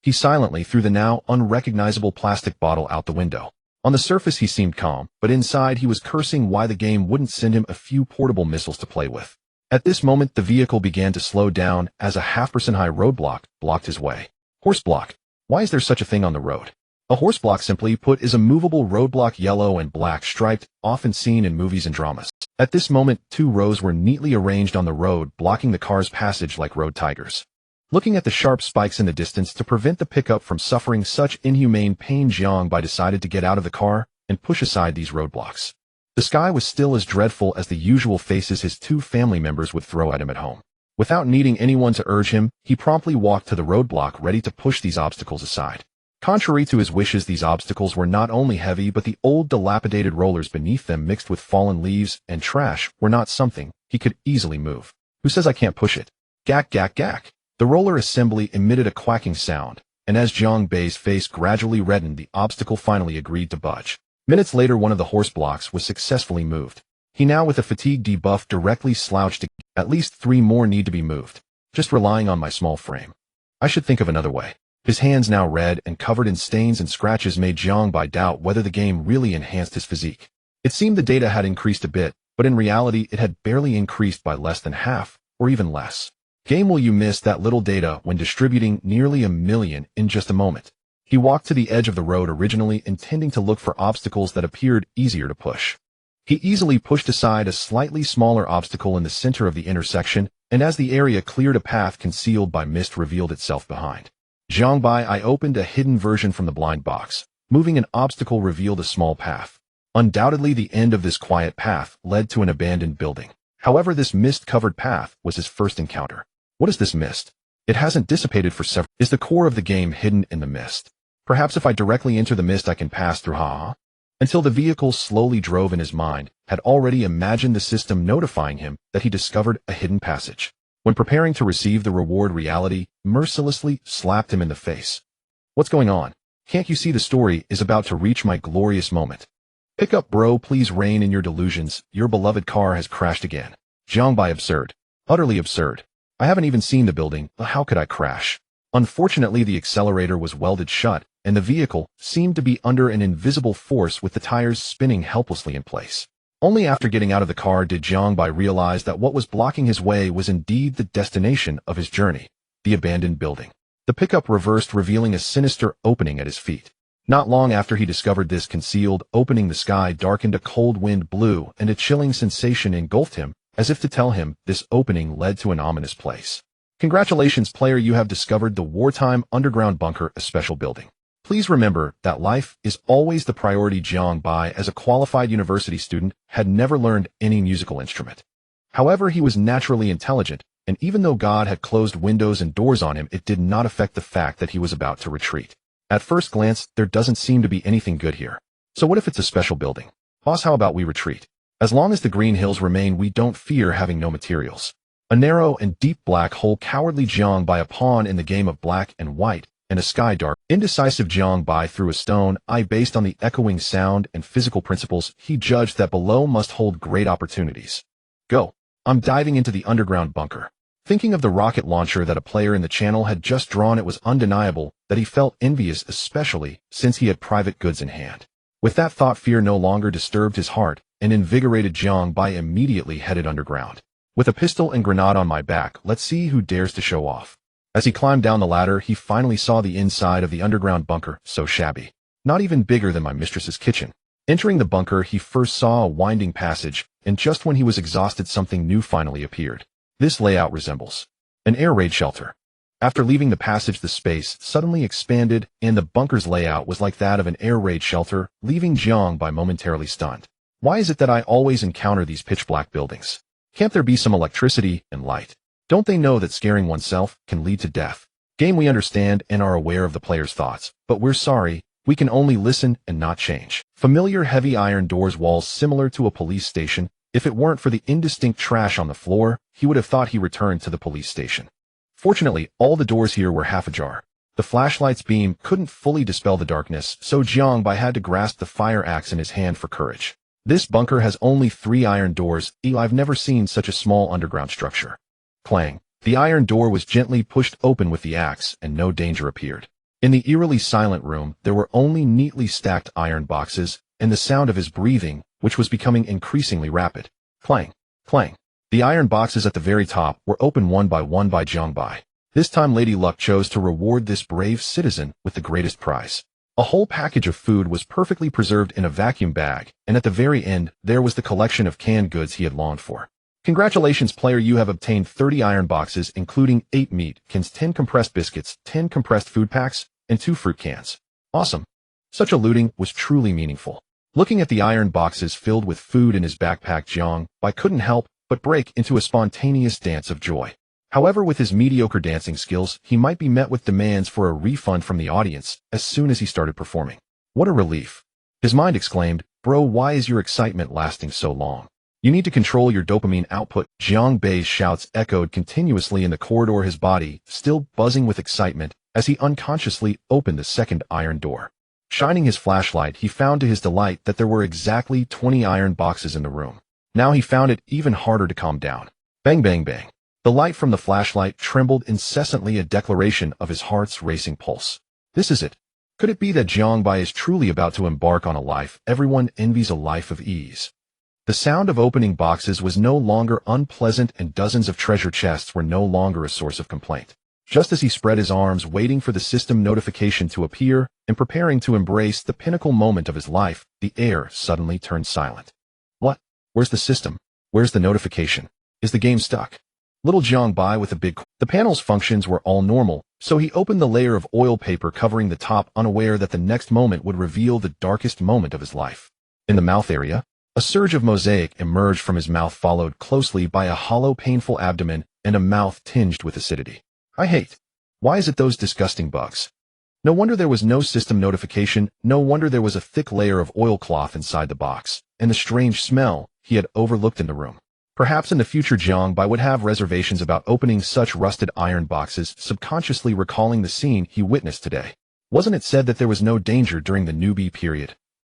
He silently threw the now unrecognizable plastic bottle out the window. On the surface he seemed calm, but inside he was cursing why the game wouldn't send him a few portable missiles to play with. At this moment the vehicle began to slow down as a half-percent high roadblock blocked his way. Horse block. Why is there such a thing on the road? A horse block, simply put, is a movable roadblock, yellow and black striped, often seen in movies and dramas. At this moment 2 rows were neatly arranged on the road, blocking the car's passage like road tigers. Looking at the sharp spikes in the distance to prevent the pickup from suffering such inhumane pain, Jiang Bai decided to get out of the car and push aside these roadblocks. The sky was still as dreadful as the usual faces his 2 family members would throw at him at home. Without needing anyone to urge him, he promptly walked to the roadblock, ready to push these obstacles aside. Contrary to his wishes, these obstacles were not only heavy, but the old dilapidated rollers beneath them, mixed with fallen leaves and trash, were not something he could easily move. Who says I can't push it? Gack, gack, gack. The roller assembly emitted a quacking sound, and as Jiang Bai's face gradually reddened, the obstacle finally agreed to budge. Minutes later, one of the horse blocks was successfully moved. He now, with a fatigue debuff, directly slouched. At least 3 more need to be moved. Just relying on my small frame. I should think of another way. His hands, now red and covered in stains and scratches, made Jiang Bai doubt whether the game really enhanced his physique. It seemed the data had increased a bit, but in reality it had barely increased by less than half, or even less. Game, will you miss that little data when distributing nearly 1 million in just a moment? He walked to the edge of the road, originally intending to look for obstacles that appeared easier to push. He easily pushed aside a slightly smaller obstacle in the center of the intersection, and as the area cleared, a path concealed by mist revealed itself behind. Jiang Bai, I opened a hidden version from the blind box. Moving an obstacle revealed a small path. Undoubtedly the end of this quiet path led to an abandoned building. However, this mist-covered path was his first encounter. What is this mist? It hasn't dissipated for several. Is the core of the game hidden in the mist? Perhaps if I directly enter the mist I can pass through, Until the vehicle slowly drove in his mind, had already imagined the system notifying him that he discovered a hidden passage. When preparing to receive the reward, reality mercilessly slapped him in the face. What's going on? Can't you see the story is about to reach my glorious moment? Pick up, bro, please rein in your delusions. Your beloved car has crashed again. Jiangbai, absurd. Utterly absurd. I haven't even seen the building, but how could I crash? Unfortunately, the accelerator was welded shut, and the vehicle seemed to be under an invisible force with the tires spinning helplessly in place. Only after getting out of the car did Jiangbai realize that what was blocking his way was indeed the destination of his journey, the abandoned building. The pickup reversed, revealing a sinister opening at his feet. Not long after he discovered this concealed opening, the sky darkened, a cold wind blew, and a chilling sensation engulfed him, as if to tell him this opening led to an ominous place. Congratulations, player, you have discovered the wartime underground bunker, a special building. Please remember that life is always the priority. Jiangbai, as a qualified university student, had never learned any musical instrument. However, he was naturally intelligent, and even though God had closed windows and doors on him, it did not affect the fact that he was about to retreat. At first glance, there doesn't seem to be anything good here. So what if it's a special building? Boss, how about we retreat? As long as the green hills remain, we don't fear having no materials. A narrow and deep black hole, cowardly Jiangbai, a pawn in the game of black and white, and a sky dark, indecisive Jiangbai threw a stone. Based on the echoing sound and physical principles, he judged that below must hold great opportunities. Go. I'm diving into the underground bunker. Thinking of the rocket launcher that a player in the channel had just drawn, it was undeniable that he felt envious, especially since he had private goods in hand. With that thought, fear no longer disturbed his heart, and invigorated Jiangbai immediately headed underground. With a pistol and grenade on my back, let's see who dares to show off. As he climbed down the ladder, he finally saw the inside of the underground bunker, so shabby. Not even bigger than my mistress's kitchen. Entering the bunker, he first saw a winding passage, and just when he was exhausted, something new finally appeared. This layout resembles an air raid shelter. After leaving the passage, the space suddenly expanded, and the bunker's layout was like that of an air raid shelter, leaving Jiangbai momentarily stunned. Why is it that I always encounter these pitch-black buildings? Can't there be some electricity and light? Don't they know that scaring oneself can lead to death? Game, we understand and are aware of the player's thoughts, but we're sorry, we can only listen and not change. Familiar heavy iron doors, walls similar to a police station. If it weren't for the indistinct trash on the floor, he would have thought he returned to the police station. Fortunately, all the doors here were half ajar. The flashlight's beam couldn't fully dispel the darkness, so Jiangbai had to grasp the fire axe in his hand for courage. This bunker has only 3 iron doors. I've never seen such a small underground structure. Clang. The iron door was gently pushed open with the axe, and no danger appeared. In the eerily silent room, there were only neatly stacked iron boxes, and the sound of his breathing, which was becoming increasingly rapid. Clang. Clang. The iron boxes at the very top were opened one by Jiangbai. This time Lady Luck chose to reward this brave citizen with the greatest prize. A whole package of food was perfectly preserved in a vacuum bag, and at the very end, there was the collection of canned goods he had longed for. Congratulations, player, you have obtained 30 iron boxes, including 8 meat cans, 10 compressed biscuits, 10 compressed food packs, and 2 fruit cans. Awesome. Such a looting was truly meaningful. Looking at the iron boxes filled with food in his backpack, Jiangbai couldn't help but break into a spontaneous dance of joy. However, with his mediocre dancing skills, he might be met with demands for a refund from the audience as soon as he started performing. What a relief. His mind exclaimed, bro, why is your excitement lasting so long? You need to control your dopamine output. Jiangbai's shouts echoed continuously in the corridor, his body still buzzing with excitement as he unconsciously opened the second iron door. Shining his flashlight, he found to his delight that there were exactly 20 iron boxes in the room. Now he found it even harder to calm down. Bang, bang, bang. The light from the flashlight trembled incessantly, a declaration of his heart's racing pulse. This is it. Could it be that Jiangbai is truly about to embark on a life everyone envies, a life of ease? The sound of opening boxes was no longer unpleasant, and dozens of treasure chests were no longer a source of complaint. Just as he spread his arms, waiting for the system notification to appear and preparing to embrace the pinnacle moment of his life, the air suddenly turned silent. What? Where's the system? Where's the notification? Is the game stuck? Little Jiangbai with a big... The panel's functions were all normal, so he opened the layer of oil paper covering the top, unaware that the next moment would reveal the darkest moment of his life. In the mouth area, A surge of mosaic emerged from his mouth, followed closely by a hollow, painful abdomen and a mouth tinged with acidity. I hate. Why is it those disgusting bugs? No wonder there was no system notification, no wonder there was a thick layer of oilcloth inside the box, and the strange smell he had overlooked in the room. Perhaps in the future Jiang Bai would have reservations about opening such rusted iron boxes, subconsciously recalling the scene he witnessed today. Wasn't it said that there was no danger during the newbie period?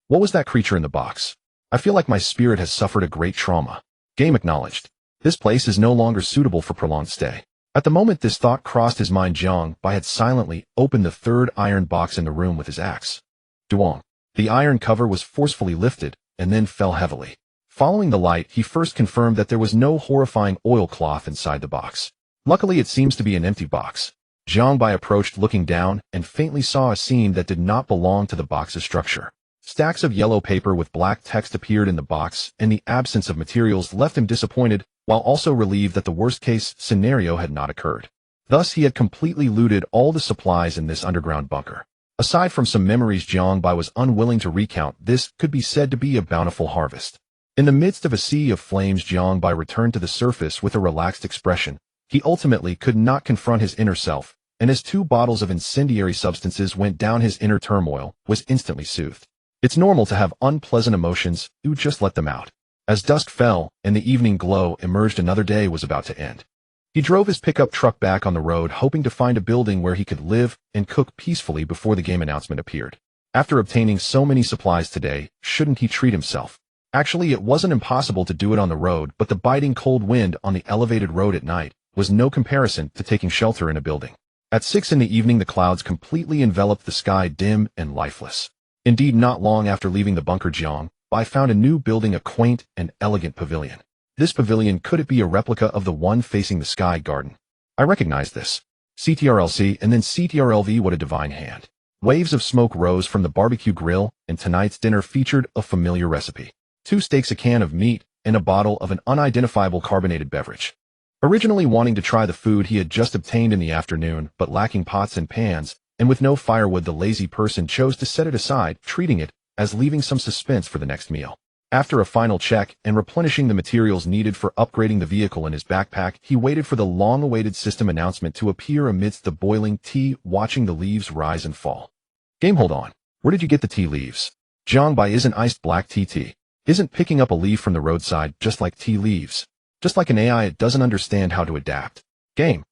What was that creature in the box? I feel like my spirit has suffered a great trauma. Game acknowledged. This place is no longer suitable for prolonged stay. At the moment this thought crossed his mind, Jiang Bai had silently opened the third iron box in the room with his axe. Duong. The iron cover was forcefully lifted, and then fell heavily. Following the light, he first confirmed that there was no horrifying oilcloth inside the box. Luckily it seems to be an empty box. Jiang Bai approached, looking down, and faintly saw a scene that did not belong to the box's structure. Stacks of yellow paper with black text appeared in the box, and the absence of materials left him disappointed, while also relieved that the worst-case scenario had not occurred. Thus, he had completely looted all the supplies in this underground bunker. Aside from some memories Jiang Bai was unwilling to recount, this could be said to be a bountiful harvest. In the midst of a sea of flames, Jiang Bai returned to the surface with a relaxed expression. He ultimately could not confront his inner self, and as 2 bottles of incendiary substances went down his inner turmoil, was instantly soothed. It's normal to have unpleasant emotions, you just let them out. As dusk fell and the evening glow emerged, another day was about to end. He drove his pickup truck back on the road, hoping to find a building where he could live and cook peacefully before the game announcement appeared. After obtaining so many supplies today, shouldn't he treat himself? Actually, it wasn't impossible to do it on the road, but the biting cold wind on the elevated road at night was no comparison to taking shelter in a building. At 6 in the evening, the clouds completely enveloped the sky, dim and lifeless. Indeed, not long after leaving the bunker, Jiang Bai found a new building, a quaint and elegant pavilion. This pavilion, could it be a replica of the one facing the sky garden? I recognized this. CTRLC and then CTRLV, what a divine hand. Waves of smoke rose from the barbecue grill, and tonight's dinner featured a familiar recipe. 2 steaks, a can of meat, and a bottle of an unidentifiable carbonated beverage. Originally wanting to try the food he had just obtained in the afternoon, but lacking pots and pans, and with no firewood, the lazy person chose to set it aside, treating it as leaving some suspense for the next meal. After a final check and replenishing the materials needed for upgrading the vehicle in his backpack, he waited for the long-awaited system announcement to appear amidst the boiling tea, watching the leaves rise and fall. Game, hold on. Where did you get the tea leaves? Jiang Bai isn't iced black tea. Isn't picking up a leaf from the roadside just like tea leaves. Just like an AI, it doesn't understand how to adapt. Game.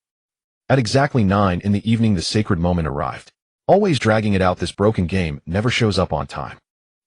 At exactly 9 in the evening, the sacred moment arrived. Always dragging it out, this broken game never shows up on time.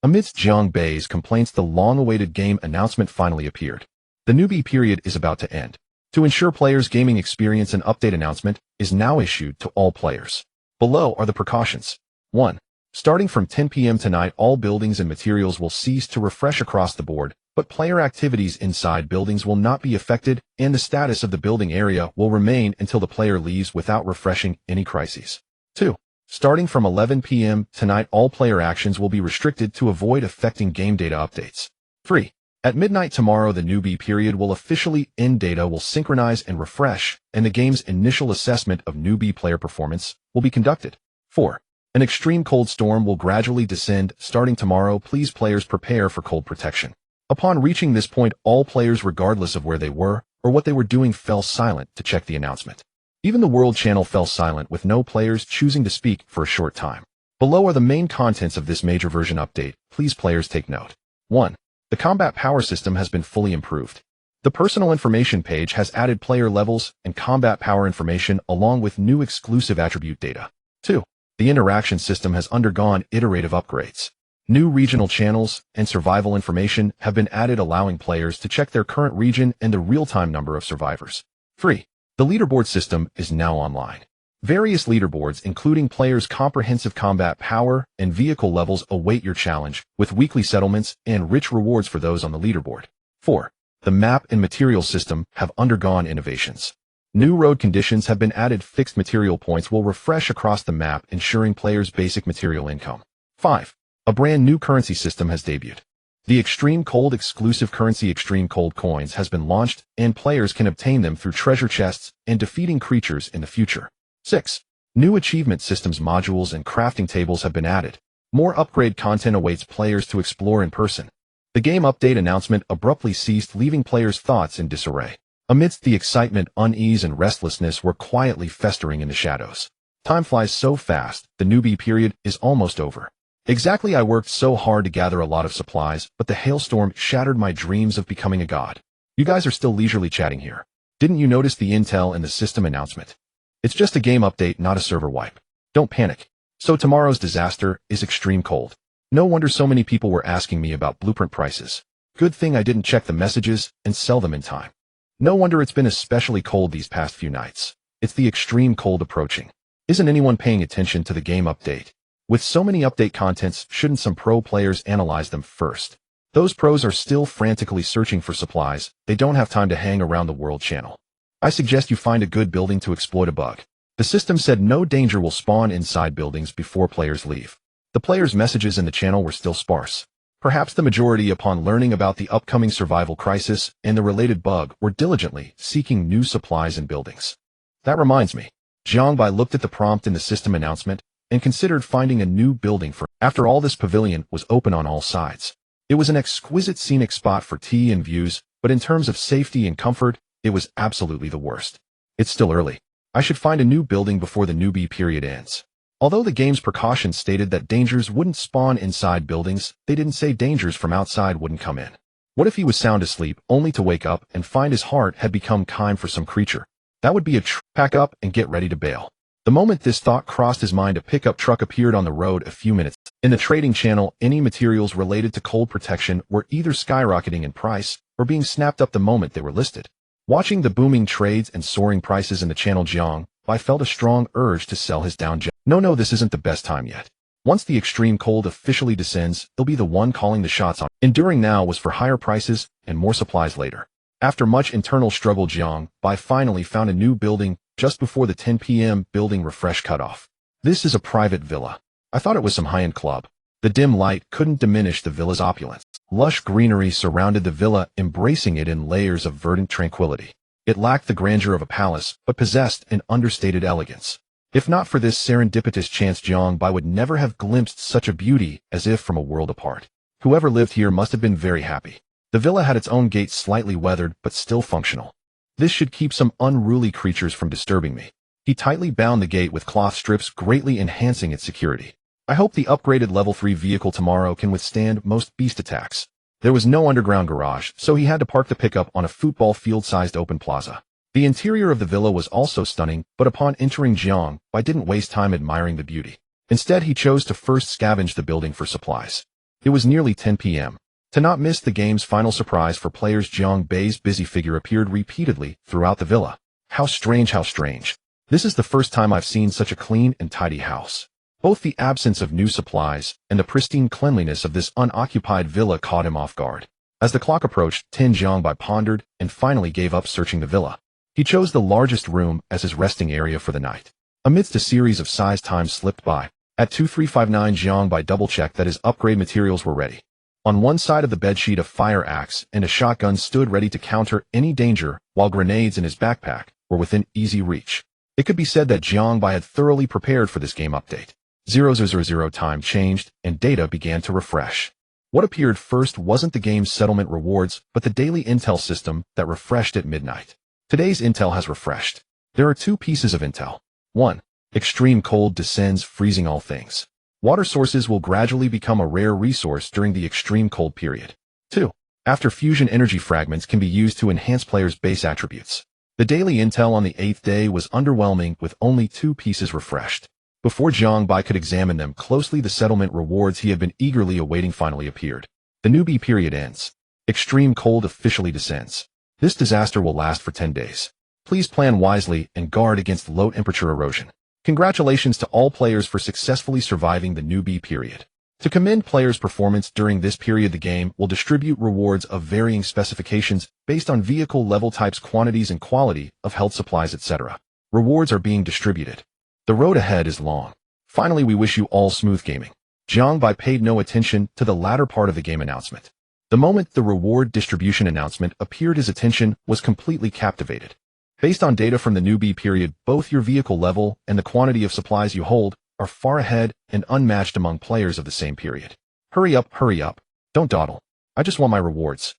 Amidst Jiang Bai's complaints, the long-awaited game announcement finally appeared. The newbie period is about to end. To ensure players' gaming experience, an update announcement is now issued to all players. Below are the precautions. 1. Starting from 10 p.m. tonight, all buildings and materials will cease to refresh across the board, but player activities inside buildings will not be affected, and the status of the building area will remain until the player leaves without refreshing any crises. 2. Starting from 11 p.m. tonight, all player actions will be restricted to avoid affecting game data updates. 3. At midnight tomorrow, the newbie period will officially end. Data will synchronize and refresh, and the game's initial assessment of newbie player performance will be conducted. 4. An extreme cold storm will gradually descend starting tomorrow. Please players prepare for cold protection. Upon reaching this point, all players, regardless of where they were or what they were doing, fell silent to check the announcement. Even the world channel fell silent, with no players choosing to speak for a short time. Below are the main contents of this major version update. Please players take note. 1. The combat power system has been fully improved. The personal information page has added player levels and combat power information along with new exclusive attribute data. 2. The interaction system has undergone iterative upgrades. New regional channels and survival information have been added, allowing players to check their current region and the real-time number of survivors. 3. The leaderboard system is now online. Various leaderboards, including players' comprehensive combat power and vehicle levels, await your challenge, with weekly settlements and rich rewards for those on the leaderboard. 4. The map and material system have undergone innovations. New road conditions have been added. Fixed material points will refresh across the map, ensuring players' basic material income. 5. A brand new currency system has debuted. The Extreme Cold exclusive currency Extreme Cold coins has been launched, and players can obtain them through treasure chests and defeating creatures in the future. 6. New achievement systems, modules, and crafting tables have been added. More upgrade content awaits players to explore in person. The game update announcement abruptly ceased, leaving players' thoughts in disarray. Amidst the excitement, unease and restlessness were quietly festering in the shadows. Time flies so fast, the newbie period is almost over. Exactly, I worked so hard to gather a lot of supplies, but the hailstorm shattered my dreams of becoming a god. You guys are still leisurely chatting here. Didn't you notice the intel in the system announcement? It's just a game update, not a server wipe. Don't panic. So tomorrow's disaster is extreme cold. No wonder so many people were asking me about blueprint prices. Good thing I didn't check the messages and sell them in time. No wonder it's been especially cold these past few nights. It's the extreme cold approaching. Isn't anyone paying attention to the game update? With so many update contents, shouldn't some pro players analyze them first? Those pros are still frantically searching for supplies. They don't have time to hang around the world channel. I suggest you find a good building to exploit a bug. The system said no danger will spawn inside buildings before players leave. The players' messages in the channel were still sparse. Perhaps the majority, upon learning about the upcoming survival crisis and the related bug, were diligently seeking new supplies and buildings. That reminds me. Jiangbai looked at the prompt in the system announcement and considered finding a new building for. After all, this pavilion was open on all sides. It was an exquisite scenic spot for tea and views, but in terms of safety and comfort, it was absolutely the worst. It's still early. I should find a new building before the newbie period ends. Although the game's precautions stated that dangers wouldn't spawn inside buildings, they didn't say dangers from outside wouldn't come in. What if he was sound asleep, only to wake up and find his heart had become kind for some creature? That would be pack up and get ready to bail. The moment this thought crossed his mind, a pickup truck appeared on the road a few minutes. In the trading channel, any materials related to cold protection were either skyrocketing in price or being snapped up the moment they were listed. Watching the booming trades and soaring prices in the channel, Jiangbai felt a strong urge to sell his down. No, this isn't the best time yet. Once the extreme cold officially descends, he'll be the one calling the shots on. Enduring now was for higher prices and more supplies later. After much internal struggle, Jiangbai finally found a new building just before the 10 p.m. building refresh cutoff. This is a private villa. I thought it was some high-end club. The dim light couldn't diminish the villa's opulence. Lush greenery surrounded the villa, embracing it in layers of verdant tranquility. It lacked the grandeur of a palace, but possessed an understated elegance. If not for this serendipitous chance, Jiangbai would never have glimpsed such a beauty, as if from a world apart. Whoever lived here must have been very happy. The villa had its own gate, slightly weathered, but still functional. This should keep some unruly creatures from disturbing me. He tightly bound the gate with cloth strips, greatly enhancing its security. I hope the upgraded level 3 vehicle tomorrow can withstand most beast attacks. There was no underground garage, so he had to park the pickup on a football field-sized open plaza. The interior of the villa was also stunning, but upon entering, Jiangbai didn't waste time admiring the beauty. Instead, he chose to first scavenge the building for supplies. It was nearly 10 p.m. To not miss the game's final surprise for players, Jiangbai's busy figure appeared repeatedly throughout the villa. How strange, how strange. This is the first time I've seen such a clean and tidy house. Both the absence of new supplies and the pristine cleanliness of this unoccupied villa caught him off guard. As the clock approached 10, Jiangbai pondered and finally gave up searching the villa. He chose the largest room as his resting area for the night. Amidst a series of size times slipped by, at 2359, Jiangbai double-checked that his upgrade materials were ready. On one side of the bedsheet, a fire axe and a shotgun stood ready to counter any danger, while grenades in his backpack were within easy reach. It could be said that Jiangbai had thoroughly prepared for this game update. 0000 time changed, and data began to refresh. What appeared first wasn't the game's settlement rewards, but the daily intel system that refreshed at midnight. Today's intel has refreshed. There are two pieces of intel. 1. Extreme cold descends, freezing all things. Water sources will gradually become a rare resource during the extreme cold period. 2. After fusion energy fragments can be used to enhance players' base attributes. The daily intel on the 8th day was underwhelming, with only 2 pieces refreshed. Before Jiangbai could examine them closely, the settlement rewards he had been eagerly awaiting finally appeared. The newbie period ends. Extreme cold officially descends. This disaster will last for 10 days. Please plan wisely and guard against low temperature erosion. Congratulations to all players for successfully surviving the newbie period. To commend players' performance during this period, the game will distribute rewards of varying specifications based on vehicle level types, quantities, and quality of health supplies, etc. Rewards are being distributed. The road ahead is long. Finally, we wish you all smooth gaming. Jiangbai paid no attention to the latter part of the game announcement. The moment the reward distribution announcement appeared, his attention was completely captivated. Based on data from the newbie period, both your vehicle level and the quantity of supplies you hold are far ahead and unmatched among players of the same period. Hurry up, don't dawdle. I just want my rewards.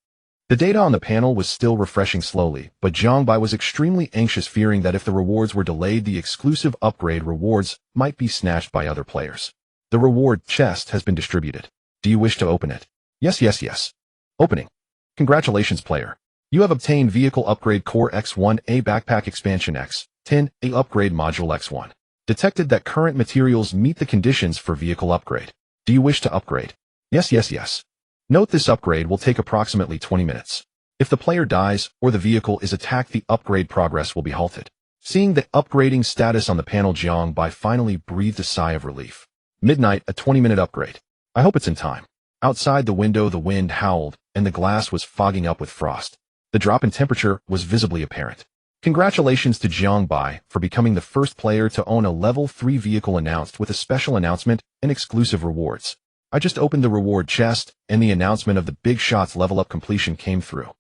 The data on the panel was still refreshing slowly, but Jiangbai was extremely anxious, fearing that if the rewards were delayed, the exclusive upgrade rewards might be snatched by other players. The reward chest has been distributed. Do you wish to open it? Yes, yes, yes. Opening. Congratulations, player. You have obtained Vehicle Upgrade Core X1A Backpack Expansion X10A Upgrade Module X1. Detected that current materials meet the conditions for vehicle upgrade. Do you wish to upgrade? Yes, yes, yes. Note this upgrade will take approximately 20 minutes. If the player dies or the vehicle is attacked, the upgrade progress will be halted. Seeing the upgrading status on the panel, Jiangbai finally breathed a sigh of relief. Midnight, a 20-minute upgrade. I hope it's in time. Outside the window, the wind howled, and the glass was fogging up with frost. The drop in temperature was visibly apparent. Congratulations to Jiangbai for becoming the first player to own a level 3 vehicle, announced with a special announcement and exclusive rewards. I just opened the reward chest, and the announcement of the big shots level up completion came through.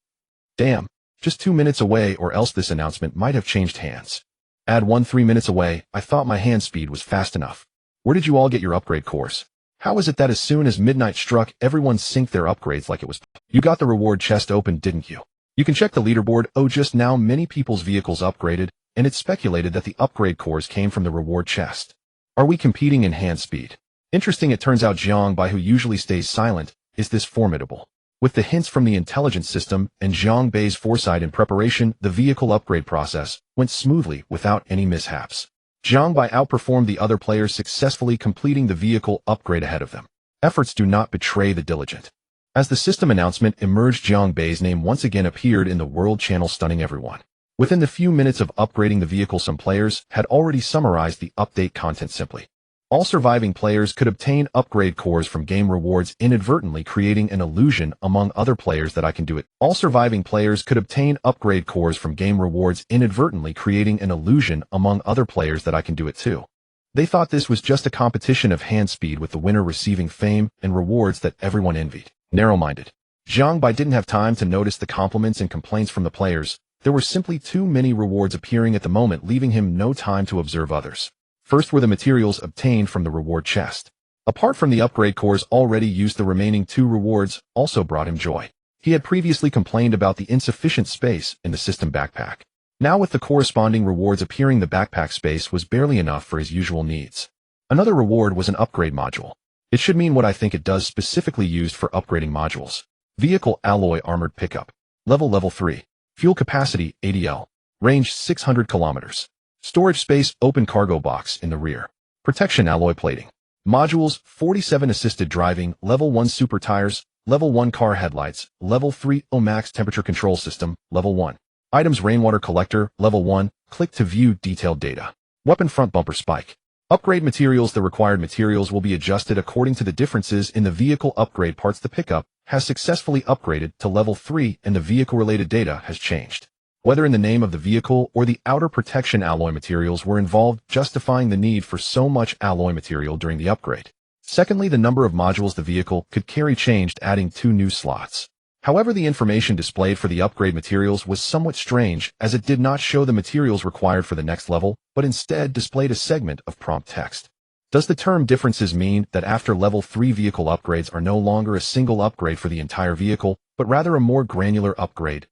Damn, just 2 minutes away, or else this announcement might have changed hands. Add 3 minutes away. I thought my hand speed was fast enough. Where did you all get your upgrade cores? How is it that as soon as midnight struck, everyone synced their upgrades like it was? You got the reward chest open, didn't you? You can check the leaderboard. Oh, just now many people's vehicles upgraded, and it's speculated that the upgrade cores came from the reward chest. Are we competing in hand speed? Interesting. It turns out Jiangbai, who usually stays silent, is this formidable. With the hints from the intelligence system and Jiangbai's foresight and preparation, the vehicle upgrade process went smoothly without any mishaps. Jiangbai outperformed the other players, successfully completing the vehicle upgrade ahead of them. Efforts do not betray the diligent. As the system announcement emerged, Jiangbai's name once again appeared in the world channel, stunning everyone. Within the few minutes of upgrading the vehicle, some players had already summarized the update content simply. All surviving players could obtain upgrade cores from game rewards, inadvertently creating an illusion among other players that I can do it. All surviving players could obtain upgrade cores from game rewards, inadvertently creating an illusion among other players that I can do it too. They thought this was just a competition of hand speed, with the winner receiving fame and rewards that everyone envied. Narrow-minded. Jiangbai didn't have time to notice the compliments and complaints from the players. There were simply too many rewards appearing at the moment, leaving him no time to observe others. First were the materials obtained from the reward chest. Apart from the upgrade cores already used, the remaining 2 rewards also brought him joy. He had previously complained about the insufficient space in the system backpack. Now, with the corresponding rewards appearing, the backpack space was barely enough for his usual needs. Another reward was an upgrade module. It should mean what I think it does, specifically used for upgrading modules. Vehicle alloy armored pickup. Level 3. Fuel capacity 80L. Range 600 kilometers. Storage space open cargo box in the rear. Protection alloy plating. Modules 47 assisted driving, level 1 super tires, level 1 car headlights, level 3 max temperature control system, level 1. Items rainwater collector, level 1, click to view detailed data. Weapon front bumper spike. Upgrade materials. The required materials will be adjusted according to the differences in the vehicle upgrade parts. The pickup has successfully upgraded to level 3 and the vehicle-related data has changed. Whether in the name of the vehicle or the outer protection alloy materials were involved, justifying the need for so much alloy material during the upgrade. Secondly, the number of modules the vehicle could carry changed, adding 2 new slots. However, the information displayed for the upgrade materials was somewhat strange, as it did not show the materials required for the next level, but instead displayed a segment of prompt text. Does the term differences mean that after level 3 vehicle upgrades are no longer a single upgrade for the entire vehicle, but rather a more granular upgrade?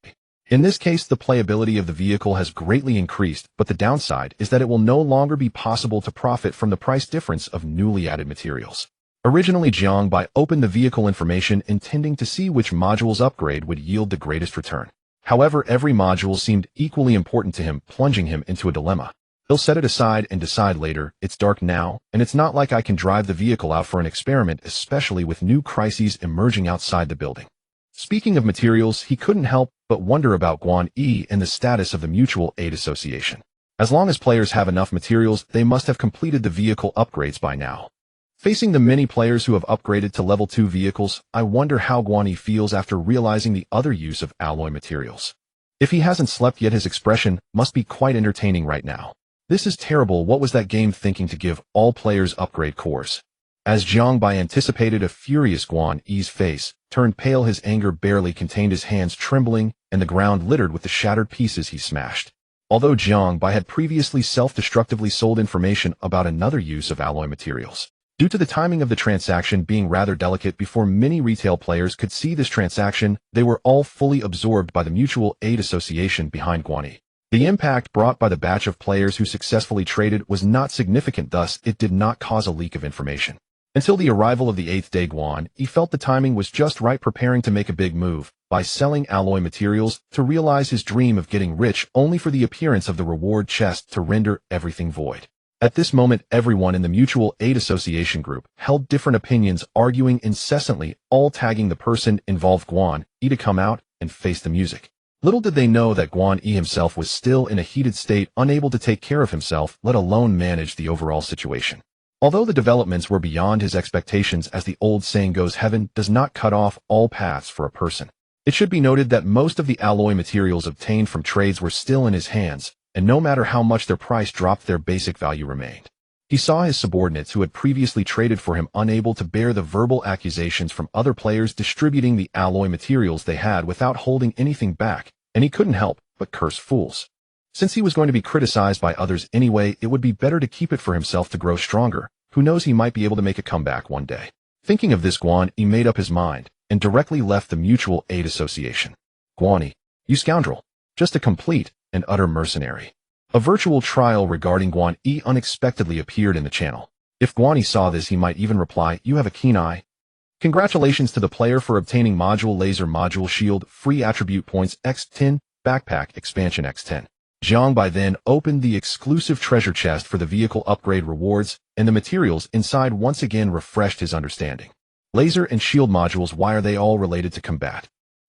In this case, the playability of the vehicle has greatly increased, but the downside is that it will no longer be possible to profit from the price difference of newly added materials. Originally, Jiangbai opened the vehicle information intending to see which module's upgrade would yield the greatest return. However, every module seemed equally important to him, plunging him into a dilemma. He'll set it aside and decide later. It's dark now, and it's not like I can drive the vehicle out for an experiment, especially with new crises emerging outside the building. Speaking of materials, he couldn't help but wonder about Guan Yi and the status of the Mutual Aid Association. As long as players have enough materials, they must have completed the vehicle upgrades by now. Facing the many players who have upgraded to level 2 vehicles, I wonder how Guan Yi feels after realizing the other use of alloy materials. If he hasn't slept yet, his expression must be quite entertaining right now. This is terrible. What was that game thinking to give all players upgrade cores? As Jiangbai anticipated, a furious Guan Yi's face turned pale. His anger barely contained, his hands trembling and the ground littered with the shattered pieces he smashed. Although Jiangbai had previously self-destructively sold information about another use of alloy materials, Due to the timing of the transaction being rather delicate before many retail players could see this transaction, they were all fully absorbed by the mutual aid association behind Guani. The impact brought by the batch of players who successfully traded was not significant, thus it did not cause a leak of information. Until the arrival of the 8th day, Guan, he felt the timing was just right, preparing to make a big move by selling alloy materials to realize his dream of getting rich, only for the appearance of the reward chest to render everything void. At this moment, everyone in the Mutual Aid Association group held different opinions, arguing incessantly, all tagging the person involved, Guan Yi, to come out and face the music. Little did they know that Guan Yi himself was still in a heated state, unable to take care of himself, let alone manage the overall situation. Although the developments were beyond his expectations, as the old saying goes, heaven does not cut off all paths for a person. It should be noted that most of the alloy materials obtained from trades were still in his hands, and no matter how much their price dropped, their basic value remained. He saw his subordinates who had previously traded for him unable to bear the verbal accusations from other players distributing the alloy materials they had without holding anything back, and he couldn't help but curse fools. Since he was going to be criticized by others anyway, it would be better to keep it for himself to grow stronger. Who knows, he might be able to make a comeback one day. Thinking of this, Guan Yi made up his mind and directly left the Mutual Aid Association. Guan Yi, you scoundrel, just a complete and utter mercenary. A virtual trial regarding Guan Yi unexpectedly appeared in the channel. If Guan Yi saw this, he might even reply, you have a keen eye. Congratulations to the player for obtaining Module Laser Module Shield, free attribute points X10, Backpack Expansion X10. Zhang Bai then opened the exclusive treasure chest for the vehicle upgrade rewards, and the materials inside once again refreshed his understanding. Laser and shield modules, why are they all related to combat?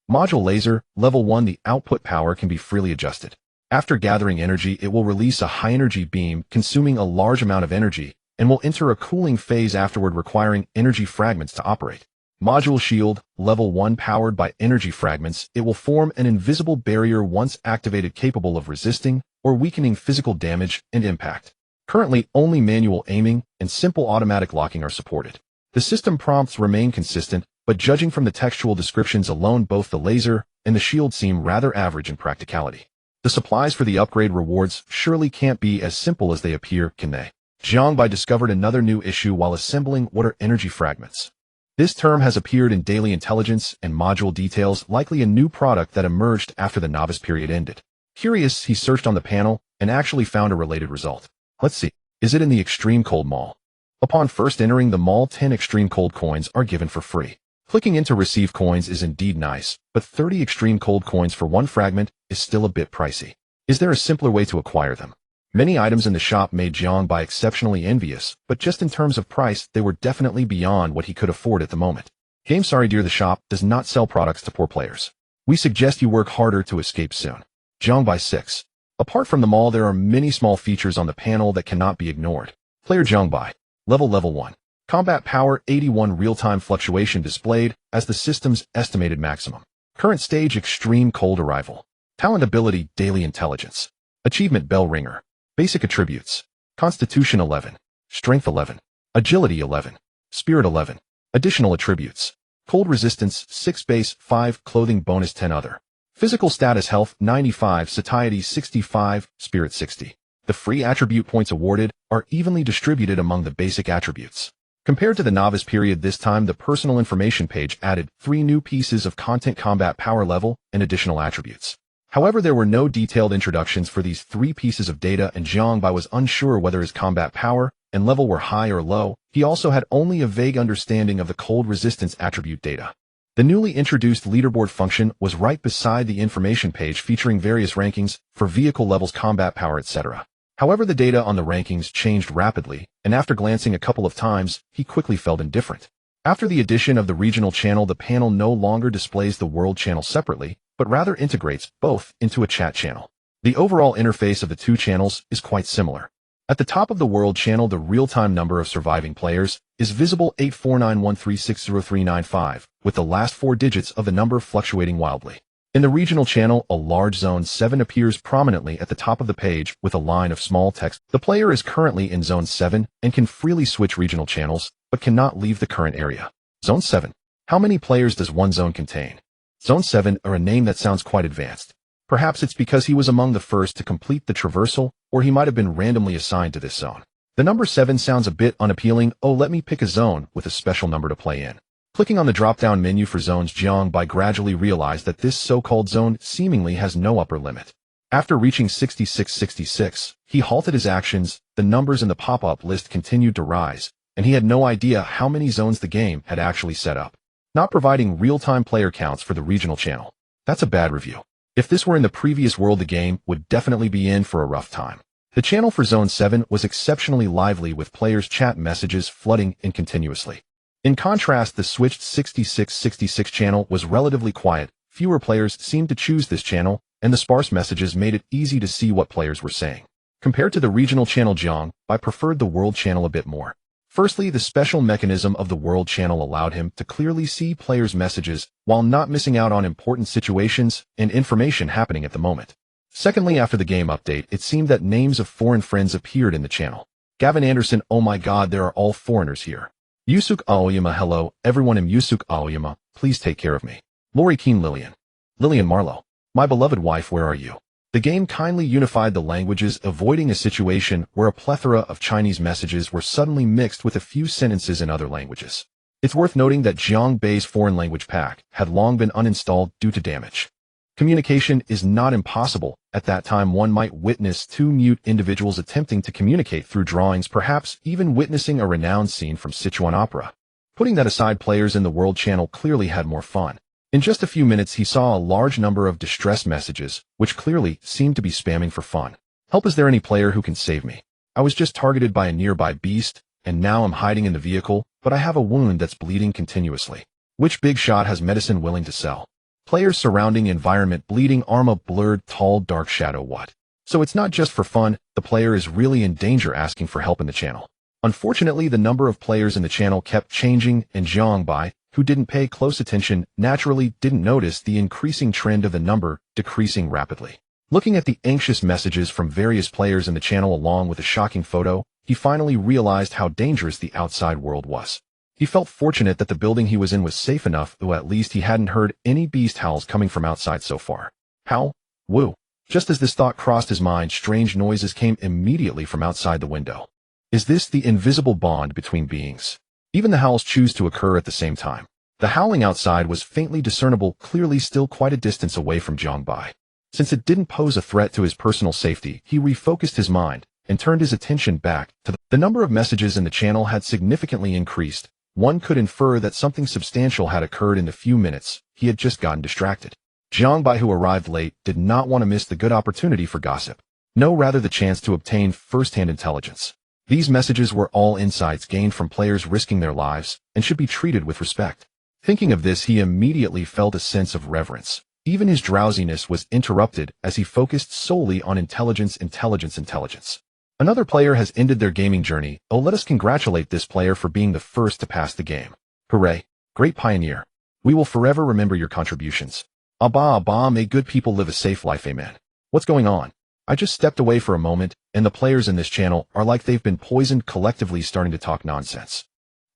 Module Laser, level 1, the output power can be freely adjusted. After gathering energy, it will release a high-energy beam, consuming a large amount of energy, and will enter a cooling phase afterward, requiring energy fragments to operate. Module Shield, level 1, powered by energy fragments, it will form an invisible barrier once activated, capable of resisting or weakening physical damage and impact. Currently, only manual aiming and simple automatic locking are supported. The system prompts remain consistent, but judging from the textual descriptions alone, both the laser and the shield seem rather average in practicality. The supplies for the upgrade rewards surely can't be as simple as they appear, can they? Zhang Bai discovered another new issue while assembling. What are energy fragments? This term has appeared in daily intelligence and module details, likely a new product that emerged after the novice period ended. Curious, he searched on the panel and actually found a related result. Let's see. Is it in the Extreme Cold Mall? Upon first entering the mall, 10 Extreme Cold coins are given for free. Clicking in to receive coins is indeed nice, but 30 Extreme Cold coins for one fragment is still a bit pricey. Is there a simpler way to acquire them? Many items in the shop made Zhang Bai exceptionally envious, but just in terms of price, they were definitely beyond what he could afford at the moment. Game, sorry dear, the shop does not sell products to poor players. We suggest you work harder to escape soon. Zhang Bai 6. Apart from the mall, there are many small features on the panel that cannot be ignored. Player Zhang Bai. Level 1. Combat power 81, real-time fluctuation displayed as the system's estimated maximum. Current stage, Extreme Cold Arrival. Talent ability, Daily Intelligence. Achievement, Bell Ringer. Basic attributes: Constitution 11, Strength 11, Agility 11, Spirit 11. Additional attributes: Cold Resistance 6, Base 5, Clothing bonus 10 other. Physical status: Health 95, Satiety 65, Spirit 60. The free attribute points awarded are evenly distributed among the basic attributes. Compared to the novice period, this time the personal information page added 3 new pieces of content: combat power level and additional attributes. However, there were no detailed introductions for these 3 pieces of data, and Zhang Bai was unsure whether his combat power and level were high or low. He also had only a vague understanding of the cold resistance attribute data. The newly introduced leaderboard function was right beside the information page, featuring various rankings for vehicle levels, combat power, etc. However, the data on the rankings changed rapidly, and after glancing a couple of times, he quickly felt indifferent. After the addition of the regional channel, the panel no longer displays the world channel separately, but rather integrates both into a chat channel. The overall interface of the 2 channels is quite similar. At the top of the world channel, the real-time number of surviving players is visible, 84913603995, with the last 4 digits of the number fluctuating wildly. In the regional channel, a large Zone 7 appears prominently at the top of the page with a line of small text. The player is currently in Zone 7 and can freely switch regional channels, but cannot leave the current area. Zone 7. How many players does one zone contain? Zone 7 are a name that sounds quite advanced. Perhaps it's because he was among the first to complete the traversal, or he might have been randomly assigned to this zone. The number 7 sounds a bit unappealing. Oh, let me pick a zone with a special number to play in. Clicking on the drop-down menu for zones, Jiangbai gradually realized that this so-called zone seemingly has no upper limit. After reaching 6666, he halted his actions. The numbers in the pop-up list continued to rise, and he had no idea how many zones the game had actually set up. Not providing real-time player counts for the regional channel. That's a bad review. If this were in the previous world, the game would definitely be in for a rough time. The channel for Zone 7 was exceptionally lively, with players' chat messages flooding in continuously. In contrast, the switched 6666 channel was relatively quiet. Fewer players seemed to choose this channel, and the sparse messages made it easy to see what players were saying. Compared to the regional channel, Jiangbai preferred the world channel a bit more. Firstly, the special mechanism of the world channel allowed him to clearly see players' messages while not missing out on important situations and information happening at the moment. Secondly, after the game update, it seemed that names of foreign friends appeared in the channel. Gavin Anderson, oh my god, there are all foreigners here. Yusuke Aoyama, hello, everyone. I'm Yusuke Aoyama, please take care of me. Lori Keen, Lillian Marlowe, my beloved wife, where are you? The game kindly unified the languages, avoiding a situation where a plethora of Chinese messages were suddenly mixed with a few sentences in other languages. It's worth noting that Jiangbai's foreign language pack had long been uninstalled due to damage. Communication is not impossible. At that time, one might witness two mute individuals attempting to communicate through drawings, perhaps even witnessing a renowned scene from Sichuan opera. Putting that aside, players in the world channel clearly had more fun. In just a few minutes, he saw a large number of distress messages, which clearly seemed to be spamming for fun. Help, is there any player who can save me? I was just targeted by a nearby beast, and now I'm hiding in the vehicle, but I have a wound that's bleeding continuously. Which big shot has medicine willing to sell? Players surrounding environment, bleeding arm, a blurred, tall, dark shadow. What? So it's not just for fun, the player is really in danger, asking for help in the channel. Unfortunately, the number of players in the channel kept changing, and Jiangbai, who didn't pay close attention, naturally didn't notice the increasing trend of the number decreasing rapidly. Looking at the anxious messages from various players in the channel along with a shocking photo, he finally realized how dangerous the outside world was. He felt fortunate that the building he was in was safe enough, though at least he hadn't heard any beast howls coming from outside so far. Howl? Woo. Just as this thought crossed his mind, strange noises came immediately from outside the window. Is this the invisible bond between beings? Even the howls choose to occur at the same time. The howling outside was faintly discernible, clearly still quite a distance away from Jiangbai. Since it didn't pose a threat to his personal safety, he refocused his mind and turned his attention back to the number of messages in the channel had significantly increased. One could infer that something substantial had occurred in the few minutes he had just gotten distracted. Jiangbai, who arrived late, did not want to miss the good opportunity for gossip. No, rather the chance to obtain first-hand intelligence. These messages were all insights gained from players risking their lives and should be treated with respect. Thinking of this, he immediately felt a sense of reverence. Even his drowsiness was interrupted as he focused solely on intelligence. Another player has ended their gaming journey. Oh, let us congratulate this player for being the first to pass the game. Hooray! Great pioneer. We will forever remember your contributions. Abba, may good people live a safe life, amen. What's going on? I just stepped away for a moment, and the players in this channel are like they've been poisoned, collectively starting to talk nonsense.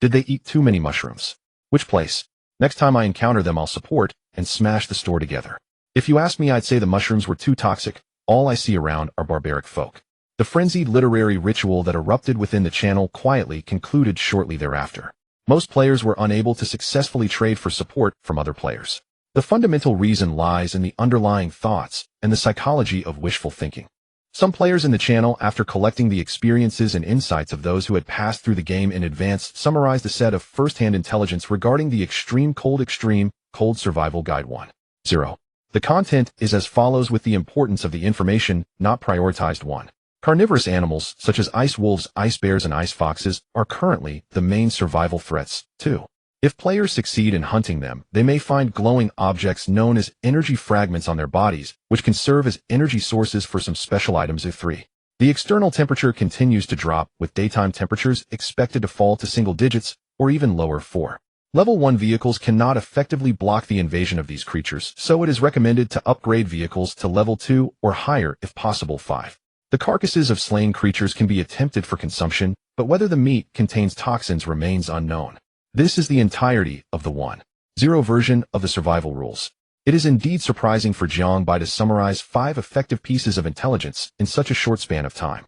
Did they eat too many mushrooms? Which place? Next time I encounter them, I'll support and smash the store together. If you ask me, I'd say the mushrooms were too toxic. All I see around are barbaric folk. The frenzied literary ritual that erupted within the channel quietly concluded shortly thereafter. Most players were unable to successfully trade for support from other players. The fundamental reason lies in the underlying thoughts and the psychology of wishful thinking. Some players in the channel, after collecting the experiences and insights of those who had passed through the game in advance, summarized a set of first-hand intelligence regarding the Extreme Cold Survival Guide 1.0. The content is as follows, with the importance of the information not prioritized. 1. Carnivorous animals, such as ice wolves, ice bears, and ice foxes, are currently the main survival threats. 2. If players succeed in hunting them, they may find glowing objects known as energy fragments on their bodies, which can serve as energy sources for some special items. 3. The external temperature continues to drop, with daytime temperatures expected to fall to single digits or even lower. 4. Level 1 vehicles cannot effectively block the invasion of these creatures, so it is recommended to upgrade vehicles to level 2 or higher if possible. 5. The carcasses of slain creatures can be attempted for consumption, but whether the meat contains toxins remains unknown. This is the entirety of the 1.0 version of the survival rules. It is indeed surprising for Jiangbai to summarize 5 effective pieces of intelligence in such a short span of time.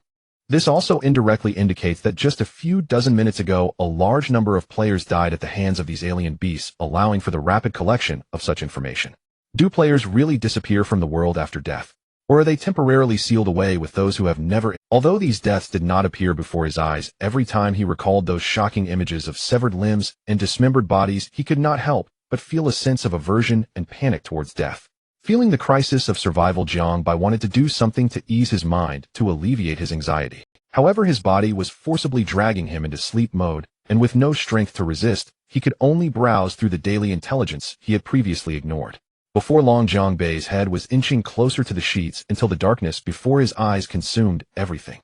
This also indirectly indicates that just a few dozen minutes ago, a large number of players died at the hands of these alien beasts, allowing for the rapid collection of such information. Do players really disappear from the world after death? Or are they temporarily sealed away with those who have never? Although these deaths did not appear before his eyes, every time he recalled those shocking images of severed limbs and dismembered bodies, he could not help but feel a sense of aversion and panic towards death. Feeling the crisis of survival, Jiang Bai wanted to do something to ease his mind, to alleviate his anxiety. However, his body was forcibly dragging him into sleep mode, and with no strength to resist, he could only browse through the daily intelligence he had previously ignored. Before long, Jiang Bai's head was inching closer to the sheets until the darkness before his eyes consumed everything.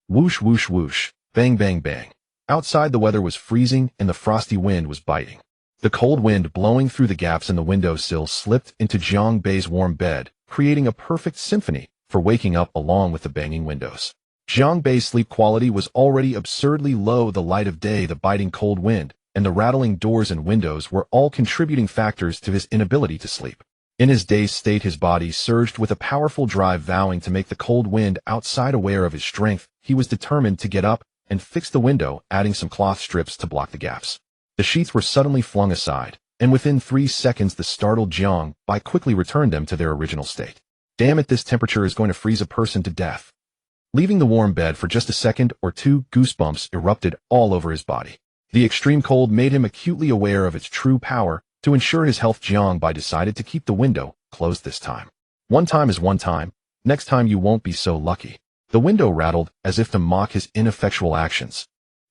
Whoosh, whoosh, whoosh, bang, bang, bang. Outside, the weather was freezing and the frosty wind was biting. The cold wind blowing through the gaps in the windowsill slipped into Jiang Bai's warm bed, creating a perfect symphony for waking up along with the banging windows. Jiang Bai's sleep quality was already absurdly low. The light of day, the biting cold wind, and the rattling doors and windows were all contributing factors to his inability to sleep. In his dazed state, his body surged with a powerful drive, vowing to make the cold wind outside aware of his strength. He was determined to get up and fix the window, adding some cloth strips to block the gaps. The sheets were suddenly flung aside, and within 3 seconds the startled Jiang Bai quickly returned them to their original state. Damn it, this temperature is going to freeze a person to death. Leaving the warm bed for just a second or two, goosebumps erupted all over his body. The extreme cold made him acutely aware of its true power. To ensure his health, Jiang Bai decided to keep the window closed this time. One time is one time, next time you won't be so lucky. The window rattled as if to mock his ineffectual actions.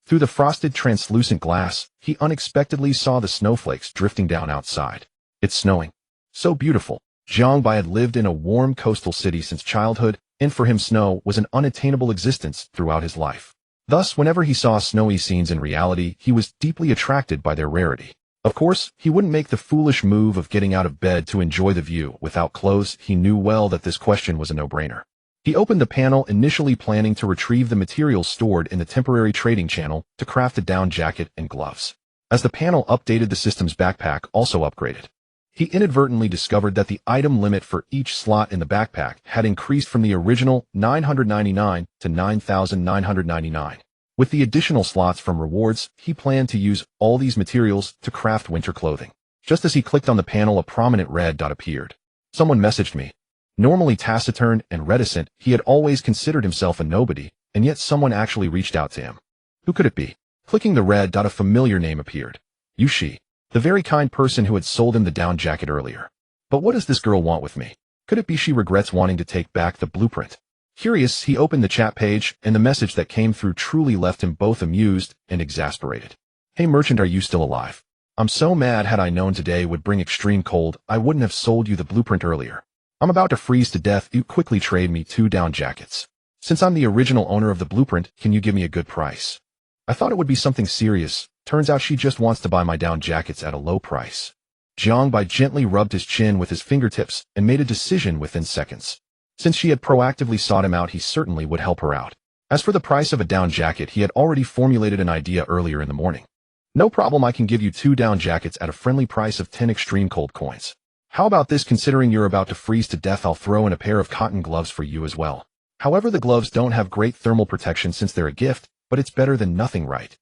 Through the frosted, translucent glass, he unexpectedly saw the snowflakes drifting down outside. It's snowing. So beautiful. Jiang Bai had lived in a warm coastal city since childhood, and for him snow was an unattainable existence throughout his life. Thus, whenever he saw snowy scenes in reality, he was deeply attracted by their rarity. Of course, he wouldn't make the foolish move of getting out of bed to enjoy the view without clothes. He knew well that this question was a no-brainer. He opened the panel, initially planning to retrieve the materials stored in the temporary trading channel to craft a down jacket and gloves. As the panel updated, the system's backpack also upgraded. He inadvertently discovered that the item limit for each slot in the backpack had increased from the original 999 to 9,999. With the additional slots from rewards, he planned to use all these materials to craft winter clothing. Just as he clicked on the panel, a prominent red dot appeared. Someone messaged me. Normally taciturn and reticent, he had always considered himself a nobody, and yet someone actually reached out to him. Who could it be? Clicking the red dot, a familiar name appeared. Yushi, the very kind person who had sold him the down jacket earlier. But what does this girl want with me? Could it be she regrets wanting to take back the blueprint? Curious, he opened the chat page, and the message that came through truly left him both amused and exasperated. Hey merchant, are you still alive? I'm so mad. Had I known today would bring extreme cold, I wouldn't have sold you the blueprint earlier. I'm about to freeze to death. You quickly trade me 2 down jackets. Since I'm the original owner of the blueprint, can you give me a good price? I thought it would be something serious. Turns out she just wants to buy my down jackets at a low price. Jiang Bai gently rubbed his chin with his fingertips and made a decision within seconds. Since she had proactively sought him out, he certainly would help her out. As for the price of a down jacket, he had already formulated an idea earlier in the morning. No problem, I can give you 2 down jackets at a friendly price of 10 extreme cold coins. How about this? Considering you're about to freeze to death, I'll throw in a pair of cotton gloves for you as well. However, the gloves don't have great thermal protection since they're a gift, but it's better than nothing, right?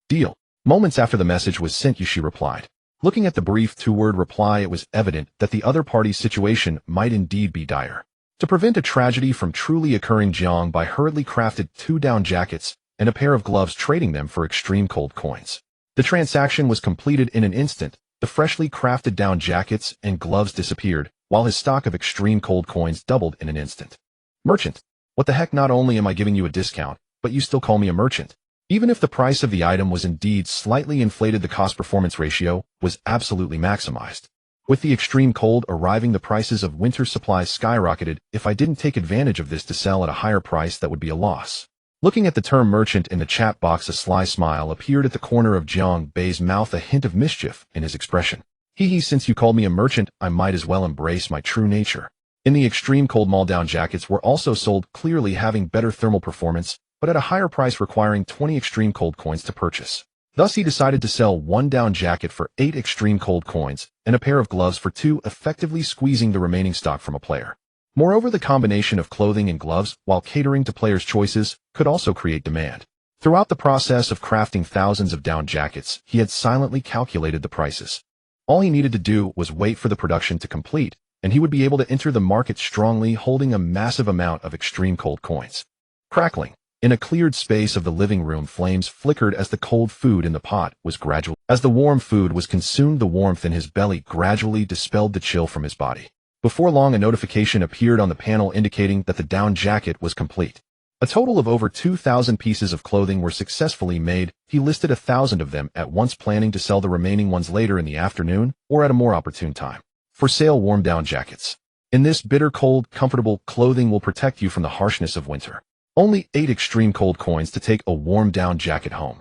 Deal. Moments after the message was sent, Yushi replied. Looking at the brief 2-word reply, it was evident that the other party's situation might indeed be dire. To prevent a tragedy from truly occurring, Jiang Bai hurriedly crafted 2 down jackets and a pair of gloves, trading them for extreme cold coins. The transaction was completed in an instant. The freshly crafted down jackets and gloves disappeared, while his stock of extreme cold coins doubled in an instant. Merchant. What the heck? Not only am I giving you a discount, but you still call me a merchant. Even if the price of the item was indeed slightly inflated, the cost-performance ratio was absolutely maximized. With the extreme cold arriving, the prices of winter supplies skyrocketed. If I didn't take advantage of this to sell at a higher price, that would be a loss. Looking at the term merchant in the chat box, a sly smile appeared at the corner of Jiang Bai's mouth, a hint of mischief in his expression. Hee, since you called me a merchant, I might as well embrace my true nature. In the extreme cold, mall down jackets were also sold, clearly having better thermal performance, but at a higher price, requiring 20 extreme cold coins to purchase. Thus, he decided to sell 1 down jacket for 8 extreme cold coins and a pair of gloves for 2, effectively squeezing the remaining stock from a player. Moreover, the combination of clothing and gloves, while catering to players' choices, could also create demand. Throughout the process of crafting thousands of down jackets, he had silently calculated the prices. All he needed to do was wait for the production to complete, and he would be able to enter the market strongly, holding a massive amount of extreme cold coins. Crackling. In a cleared space of the living room, flames flickered as the cold food in the pot was gradually. As the warm food was consumed, the warmth in his belly gradually dispelled the chill from his body. Before long, a notification appeared on the panel indicating that the down jacket was complete. A total of over 2,000 pieces of clothing were successfully made. He listed 1,000 of them at once, planning to sell the remaining ones later in the afternoon or at a more opportune time. For sale, warm down jackets. In this bitter cold, comfortable clothing will protect you from the harshness of winter. Only 8 extreme cold coins to take a warm down jacket home.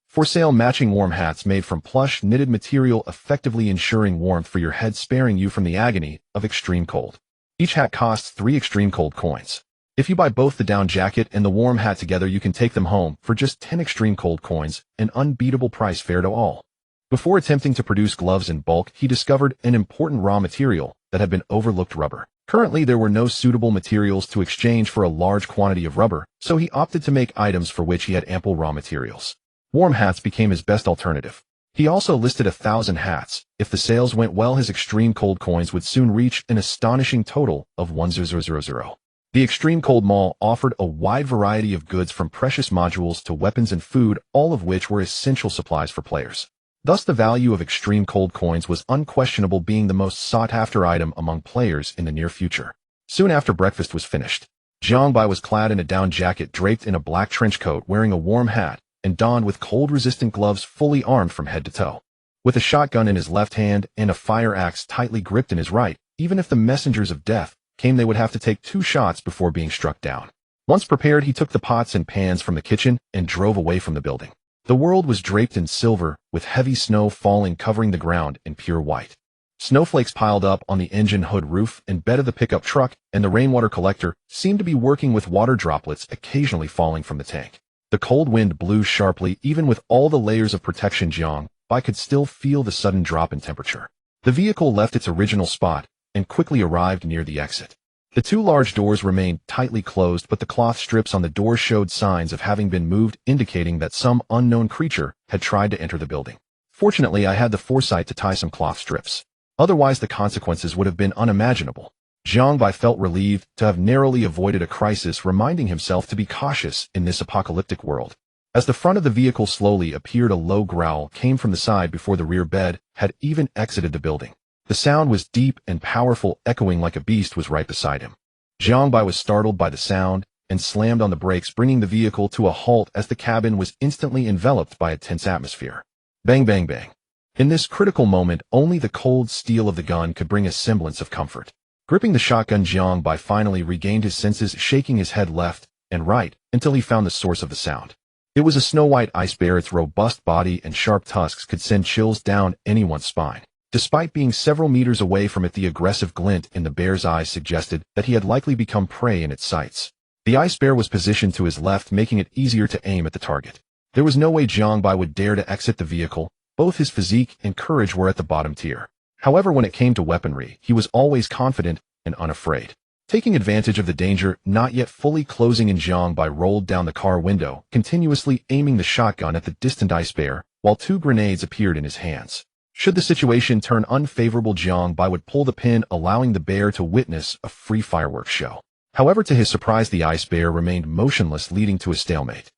For sale, matching warm hats made from plush knitted material, effectively ensuring warmth for your head, sparing you from the agony of extreme cold. Each hat costs 3 extreme cold coins. If you buy both the down jacket and the warm hat together, you can take them home for just 10 extreme cold coins, an unbeatable price, fair to all. Before attempting to produce gloves in bulk, he discovered an important raw material that had been overlooked: rubber. Currently, there were no suitable materials to exchange for a large quantity of rubber, so he opted to make items for which he had ample raw materials. Warm hats became his best alternative. He also listed 1,000 hats. If the sales went well, his extreme cold coins would soon reach an astonishing total of 1,000. The Extreme Cold Mall offered a wide variety of goods, from precious modules to weapons and food, all of which were essential supplies for players. Thus, the value of extreme cold coins was unquestionable, being the most sought-after item among players in the near future. Soon after breakfast was finished, Jiangbai was clad in a down jacket draped in a black trench coat, wearing a warm hat, and donned with cold-resistant gloves, fully armed from head to toe. With a shotgun in his left hand and a fire axe tightly gripped in his right, even if the messengers of death came, they would have to take 2 shots before being struck down. Once prepared, he took the pots and pans from the kitchen and drove away from the building. The world was draped in silver, with heavy snow falling, covering the ground in pure white. Snowflakes piled up on the engine hood roof and bed of the pickup truck, and the rainwater collector seemed to be working with water droplets occasionally falling from the tank. The cold wind blew sharply. Even with all the layers of protection, Jiangbai could still feel the sudden drop in temperature. The vehicle left its original spot and quickly arrived near the exit. The 2 large doors remained tightly closed, but the cloth strips on the door showed signs of having been moved, indicating that some unknown creature had tried to enter the building. Fortunately, I had the foresight to tie some cloth strips. Otherwise, the consequences would have been unimaginable. Jiangbai felt relieved to have narrowly avoided a crisis, reminding himself to be cautious in this apocalyptic world. As the front of the vehicle slowly appeared, a low growl came from the side before the rear bed had even exited the building. The sound was deep and powerful, echoing like a beast was right beside him. Jiangbai was startled by the sound and slammed on the brakes, bringing the vehicle to a halt as the cabin was instantly enveloped by a tense atmosphere. Bang, bang, bang. In this critical moment, only the cold steel of the gun could bring a semblance of comfort. Gripping the shotgun, Jiangbai finally regained his senses, shaking his head left and right until he found the source of the sound. It was a snow-white ice bear. Its robust body and sharp tusks could send chills down anyone's spine. Despite being several meters away from it, the aggressive glint in the bear's eyes suggested that he had likely become prey in its sights. The ice bear was positioned to his left, making it easier to aim at the target. There was no way Jiangbai would dare to exit the vehicle. Both his physique and courage were at the bottom tier. However, when it came to weaponry, he was always confident and unafraid. Taking advantage of the danger not yet fully closing in, Jiangbai rolled down the car window, continuously aiming the shotgun at the distant ice bear, while 2 grenades appeared in his hands. Should the situation turn unfavorable, Jiangbai would pull the pin, allowing the bear to witness a free fireworks show. However, to his surprise, the ice bear remained motionless, leading to a stalemate.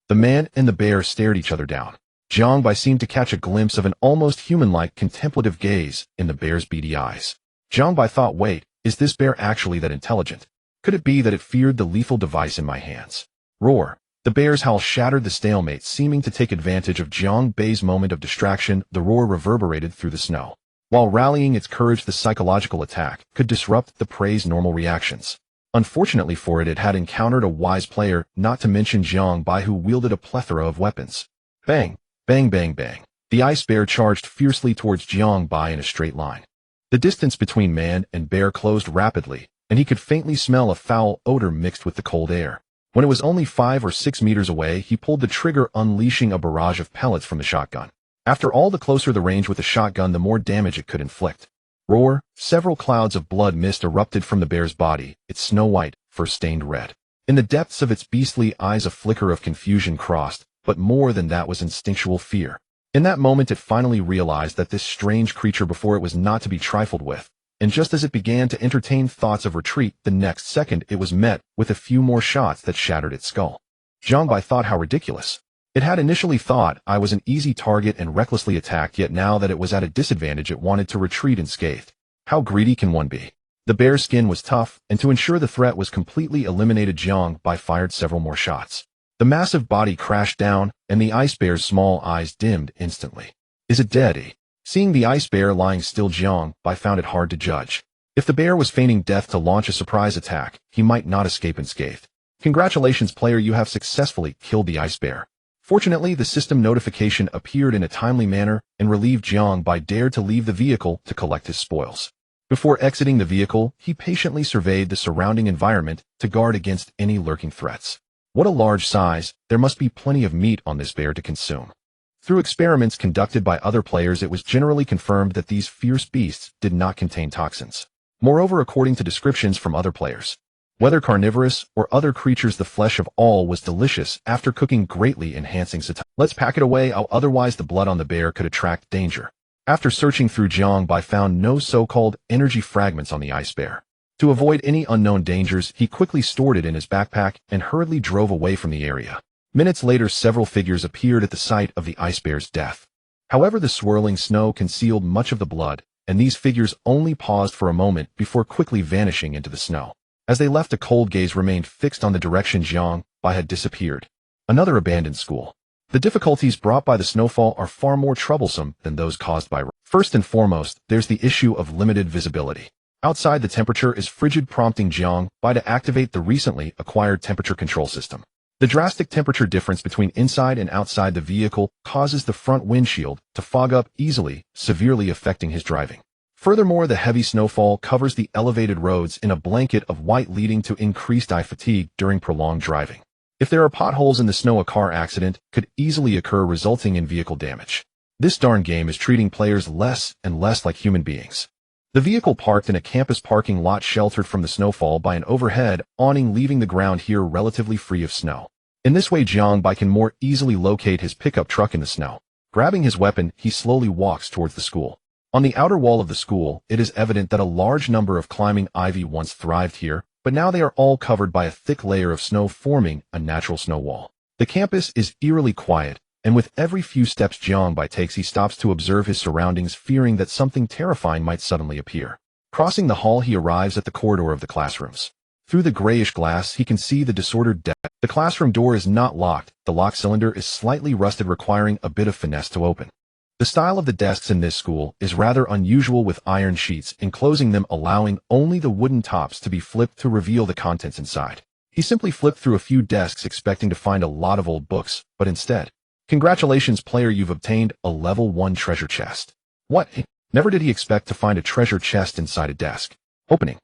The man and the bear stared each other down. Jiangbai seemed to catch a glimpse of an almost human-like contemplative gaze in the bear's beady eyes. Jiangbai thought, wait, is this bear actually that intelligent? Could it be that it feared the lethal device in my hands? Roar. The bear's howl shattered the stalemate, seeming to take advantage of Jiangbai's moment of distraction. The roar reverberated through the snow. While rallying its courage, the psychological attack could disrupt the prey's normal reactions. Unfortunately for it, it had encountered a wise player, not to mention Jiangbai, who wielded a plethora of weapons. Bang, bang, bang, bang. The ice bear charged fiercely towards Jiangbai in a straight line. The distance between man and bear closed rapidly, and he could faintly smell a foul odor mixed with the cold air. When it was only 5 or 6 meters away, he pulled the trigger, unleashing a barrage of pellets from the shotgun. After all, the closer the range with the shotgun, the more damage it could inflict. roar, several clouds of blood mist erupted from the bear's body, its snow-white fur stained red. In the depths of its beastly eyes a flicker of confusion crossed, but more than that was instinctual fear. In that moment it finally realized that this strange creature before it was not to be trifled with, and just as it began to entertain thoughts of retreat, the next second it was met with a few more shots that shattered its skull. Jiangbai thought how ridiculous. It had initially thought I was an easy target and recklessly attacked, yet now that it was at a disadvantage it wanted to retreat unscathed. How greedy can one be? The bear's skin was tough, and to ensure the threat was completely eliminated, Jiangbai fired several more shots. The massive body crashed down, and the ice bear's small eyes dimmed instantly. Is it dead? Seeing the ice bear lying still, Jiangbai found it hard to judge. If the bear was feigning death to launch a surprise attack, he might not escape unscathed. Congratulations, player, you have successfully killed the ice bear. Fortunately, the system notification appeared in a timely manner, and relieved Jiangbai dared to leave the vehicle to collect his spoils. Before exiting the vehicle, he patiently surveyed the surrounding environment to guard against any lurking threats. What a large size, there must be plenty of meat on this bear to consume. Through experiments conducted by other players, it was generally confirmed that these fierce beasts did not contain toxins. Moreover, according to descriptions from other players, whether carnivorous or other creatures, the flesh of all was delicious after cooking, greatly enhancing satiety. Let's pack it away, otherwise the blood on the bear could attract danger. After searching through, Jiangbai found no so-called energy fragments on the ice bear. To avoid any unknown dangers, he quickly stored it in his backpack and hurriedly drove away from the area. Minutes later, several figures appeared at the site of the ice bear's death. However, the swirling snow concealed much of the blood, and these figures only paused for a moment before quickly vanishing into the snow. As they left, a cold gaze remained fixed on the direction Jiangbai had disappeared. Another abandoned school. The difficulties brought by the snowfall are far more troublesome than those caused by rain. First and foremost, there's the issue of limited visibility. Outside, the temperature is frigid, prompting Jiangbai to activate the recently acquired temperature control system. The drastic temperature difference between inside and outside the vehicle causes the front windshield to fog up easily, severely affecting his driving. Furthermore, the heavy snowfall covers the elevated roads in a blanket of white, leading to increased eye fatigue during prolonged driving. If there are potholes in the snow, a car accident could easily occur, resulting in vehicle damage. This darn game is treating players less and less like human beings. The vehicle parked in a campus parking lot, sheltered from the snowfall by an overhead awning, leaving the ground here relatively free of snow. In this way, Jiangbai can more easily locate his pickup truck in the snow. Grabbing his weapon, he slowly walks towards the school. On the outer wall of the school, it is evident that a large number of climbing ivy once thrived here, but now they are all covered by a thick layer of snow, forming a natural snow wall. The campus is eerily quiet, and with every few steps Jiangbai takes, he stops to observe his surroundings, fearing that something terrifying might suddenly appear. Crossing the hall, he arrives at the corridor of the classrooms. Through the grayish glass, he can see the disordered desk. The classroom door is not locked. The lock cylinder is slightly rusted, requiring a bit of finesse to open. The style of the desks in this school is rather unusual, with iron sheets enclosing them, allowing only the wooden tops to be flipped to reveal the contents inside. He simply flipped through a few desks expecting to find a lot of old books, but instead, congratulations, player, you've obtained a level 1 treasure chest. What? Never did he expect to find a treasure chest inside a desk. Opening.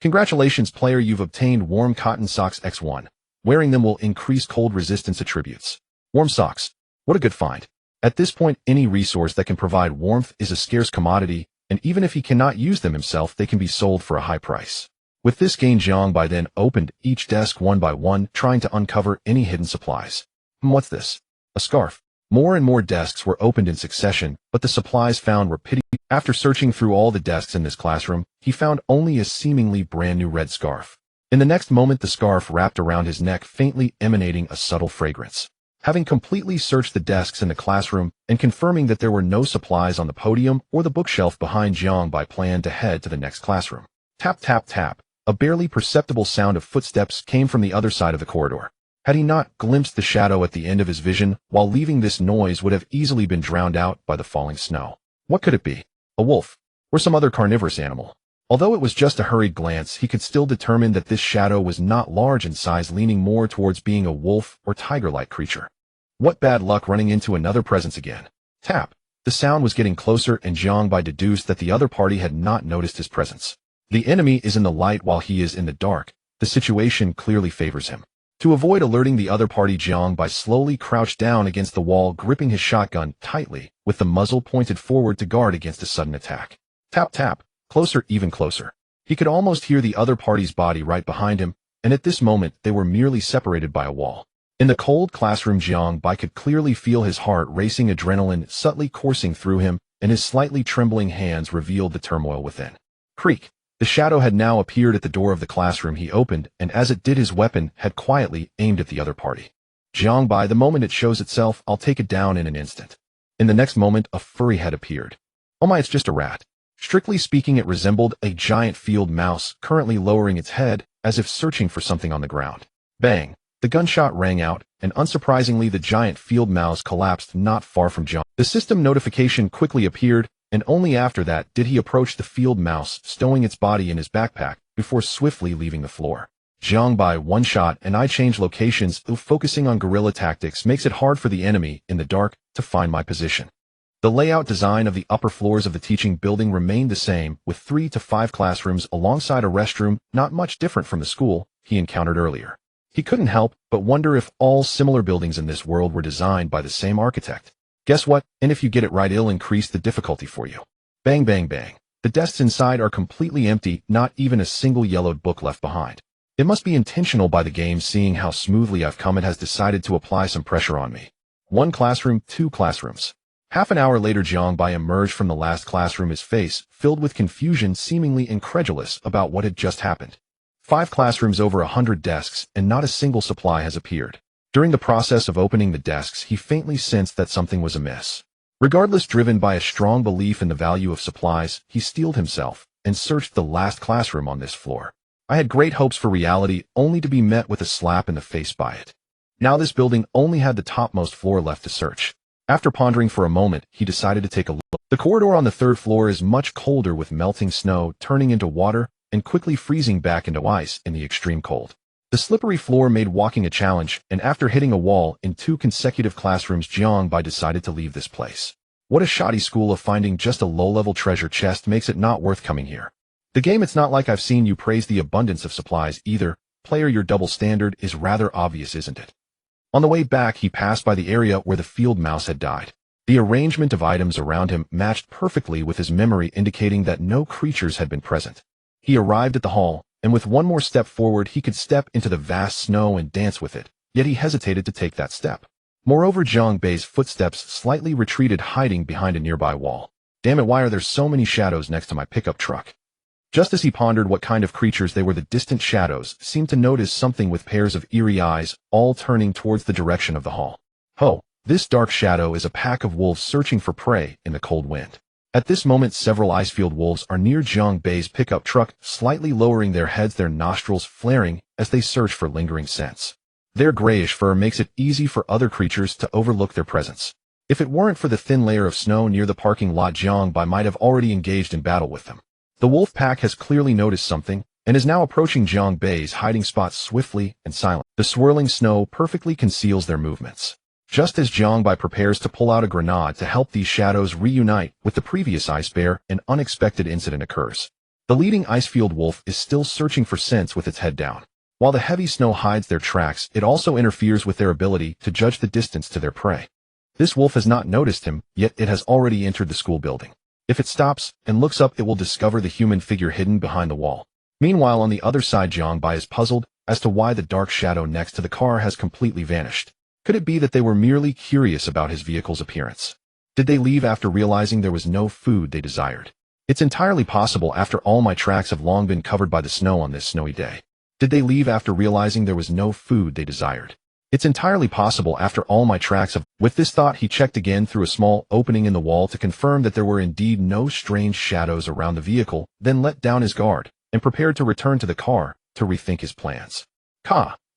Congratulations, player, you've obtained warm cotton socks X1. Wearing them will increase cold resistance attributes. Warm socks. What a good find. At this point, any resource that can provide warmth is a scarce commodity, and even if he cannot use them himself, they can be sold for a high price. With this gain, Jiangbai then opened each desk one by one, trying to uncover any hidden supplies. What's this? A scarf. More and more desks were opened in succession, but the supplies found were pitiable. After searching through all the desks in this classroom, he found only a seemingly brand new red scarf. In the next moment, the scarf wrapped around his neck, faintly emanating a subtle fragrance. Having completely searched the desks in the classroom and confirming that there were no supplies on the podium or the bookshelf behind, Jiangbai planned to head to the next classroom. Tap, tap, tap. A barely perceptible sound of footsteps came from the other side of the corridor. Had he not glimpsed the shadow at the end of his vision, while leaving, this noise would have easily been drowned out by the falling snow. What could it be? A wolf? Or some other carnivorous animal? Although it was just a hurried glance, he could still determine that this shadow was not large in size, leaning more towards being a wolf or tiger-like creature. What bad luck, running into another presence again. Tap. The sound was getting closer, and Jiangbai deduced that the other party had not noticed his presence. The enemy is in the light while he is in the dark. The situation clearly favors him. To avoid alerting the other party, Jiangbai slowly crouched down against the wall, gripping his shotgun tightly, with the muzzle pointed forward to guard against a sudden attack. Tap, tap. Closer, even closer. He could almost hear the other party's body right behind him, and at this moment they were merely separated by a wall. In the cold classroom, Jiang Bai could clearly feel his heart racing, adrenaline subtly coursing through him, and his slightly trembling hands revealed the turmoil within. Creak. The shadow had now appeared at the door of the classroom he opened, and as it did, his weapon had quietly aimed at the other party. Jiang Bai, the moment it shows itself, I'll take it down in an instant. In the next moment, a furry head appeared. Oh my, it's just a rat. Strictly speaking, it resembled a giant field mouse, currently lowering its head, as if searching for something on the ground. Bang! The gunshot rang out, and unsurprisingly the giant field mouse collapsed not far from Jiang. The system notification quickly appeared, and only after that did he approach the field mouse, stowing its body in his backpack, before swiftly leaving the floor. Jiang Bai, one shot, and I change locations. Focusing on guerrilla tactics makes it hard for the enemy, in the dark, to find my position. The layout design of the upper floors of the teaching building remained the same, with 3 to 5 classrooms alongside a restroom, not much different from the school he encountered earlier. He couldn't help but wonder if all similar buildings in this world were designed by the same architect. Guess what? And if you get it right, it'll increase the difficulty for you. Bang, bang, bang. The desks inside are completely empty, not even a single yellowed book left behind. It must be intentional by the game, seeing how smoothly I've come. It has decided to apply some pressure on me. 1 classroom, 2 classrooms. Half an hour later, Jiang Bai emerged from the last classroom, his face filled with confusion, seemingly incredulous about what had just happened. 5 classrooms, over 100 desks, and not a single supply has appeared. During the process of opening the desks, he faintly sensed that something was amiss. Regardless, driven by a strong belief in the value of supplies, he steeled himself and searched the last classroom on this floor. I had great hopes for reality, only to be met with a slap in the face by it. Now this building only had the topmost floor left to search. After pondering for a moment, he decided to take a look. The corridor on the 3rd floor is much colder, with melting snow turning into water and quickly freezing back into ice in the extreme cold. The slippery floor made walking a challenge, and after hitting a wall in 2 consecutive classrooms, Jiang Bai decided to leave this place. What a shoddy school of finding just a low-level treasure chest makes it not worth coming here. The game, it's not like I've seen you praise the abundance of supplies either. Player, your double standard is rather obvious, isn't it? On the way back, he passed by the area where the field mouse had died. The arrangement of items around him matched perfectly with his memory, indicating that no creatures had been present. He arrived at the hall, and with one more step forward, he could step into the vast snow and dance with it, yet he hesitated to take that step. Moreover, Jiang Bai's footsteps slightly retreated, hiding behind a nearby wall. Damn it, why are there so many shadows next to my pickup truck? Just as he pondered what kind of creatures they were, the distant shadows seemed to notice something, with pairs of eerie eyes, all turning towards the direction of the hall. Ho! This dark shadow is a pack of wolves searching for prey in the cold wind. At this moment, several ice-field wolves are near Jiang Bai's pickup truck, slightly lowering their heads, their nostrils flaring as they search for lingering scents. Their grayish fur makes it easy for other creatures to overlook their presence. If it weren't for the thin layer of snow near the parking lot, Jiang Bai might have already engaged in battle with them. The wolf pack has clearly noticed something, and is now approaching Jiang Bai's hiding spot swiftly and silently. The swirling snow perfectly conceals their movements. Just as Jiang Bai prepares to pull out a grenade to help these shadows reunite with the previous ice bear, an unexpected incident occurs. The leading icefield wolf is still searching for scents with its head down. While the heavy snow hides their tracks, it also interferes with their ability to judge the distance to their prey. This wolf has not noticed him, yet it has already entered the school building. If it stops and looks up, it will discover the human figure hidden behind the wall. Meanwhile, on the other side, Jiang Bai is puzzled as to why the dark shadow next to the car has completely vanished. Could it be that they were merely curious about his vehicle's appearance? Did they leave after realizing there was no food they desired? It's entirely possible, after all my tracks have long been covered by the snow on this snowy day. Did they leave after realizing there was no food they desired? It's entirely possible, after all my tracks have... With this thought, he checked again through a small opening in the wall to confirm that there were indeed no strange shadows around the vehicle, then let down his guard, and prepared to return to the car to rethink his plans.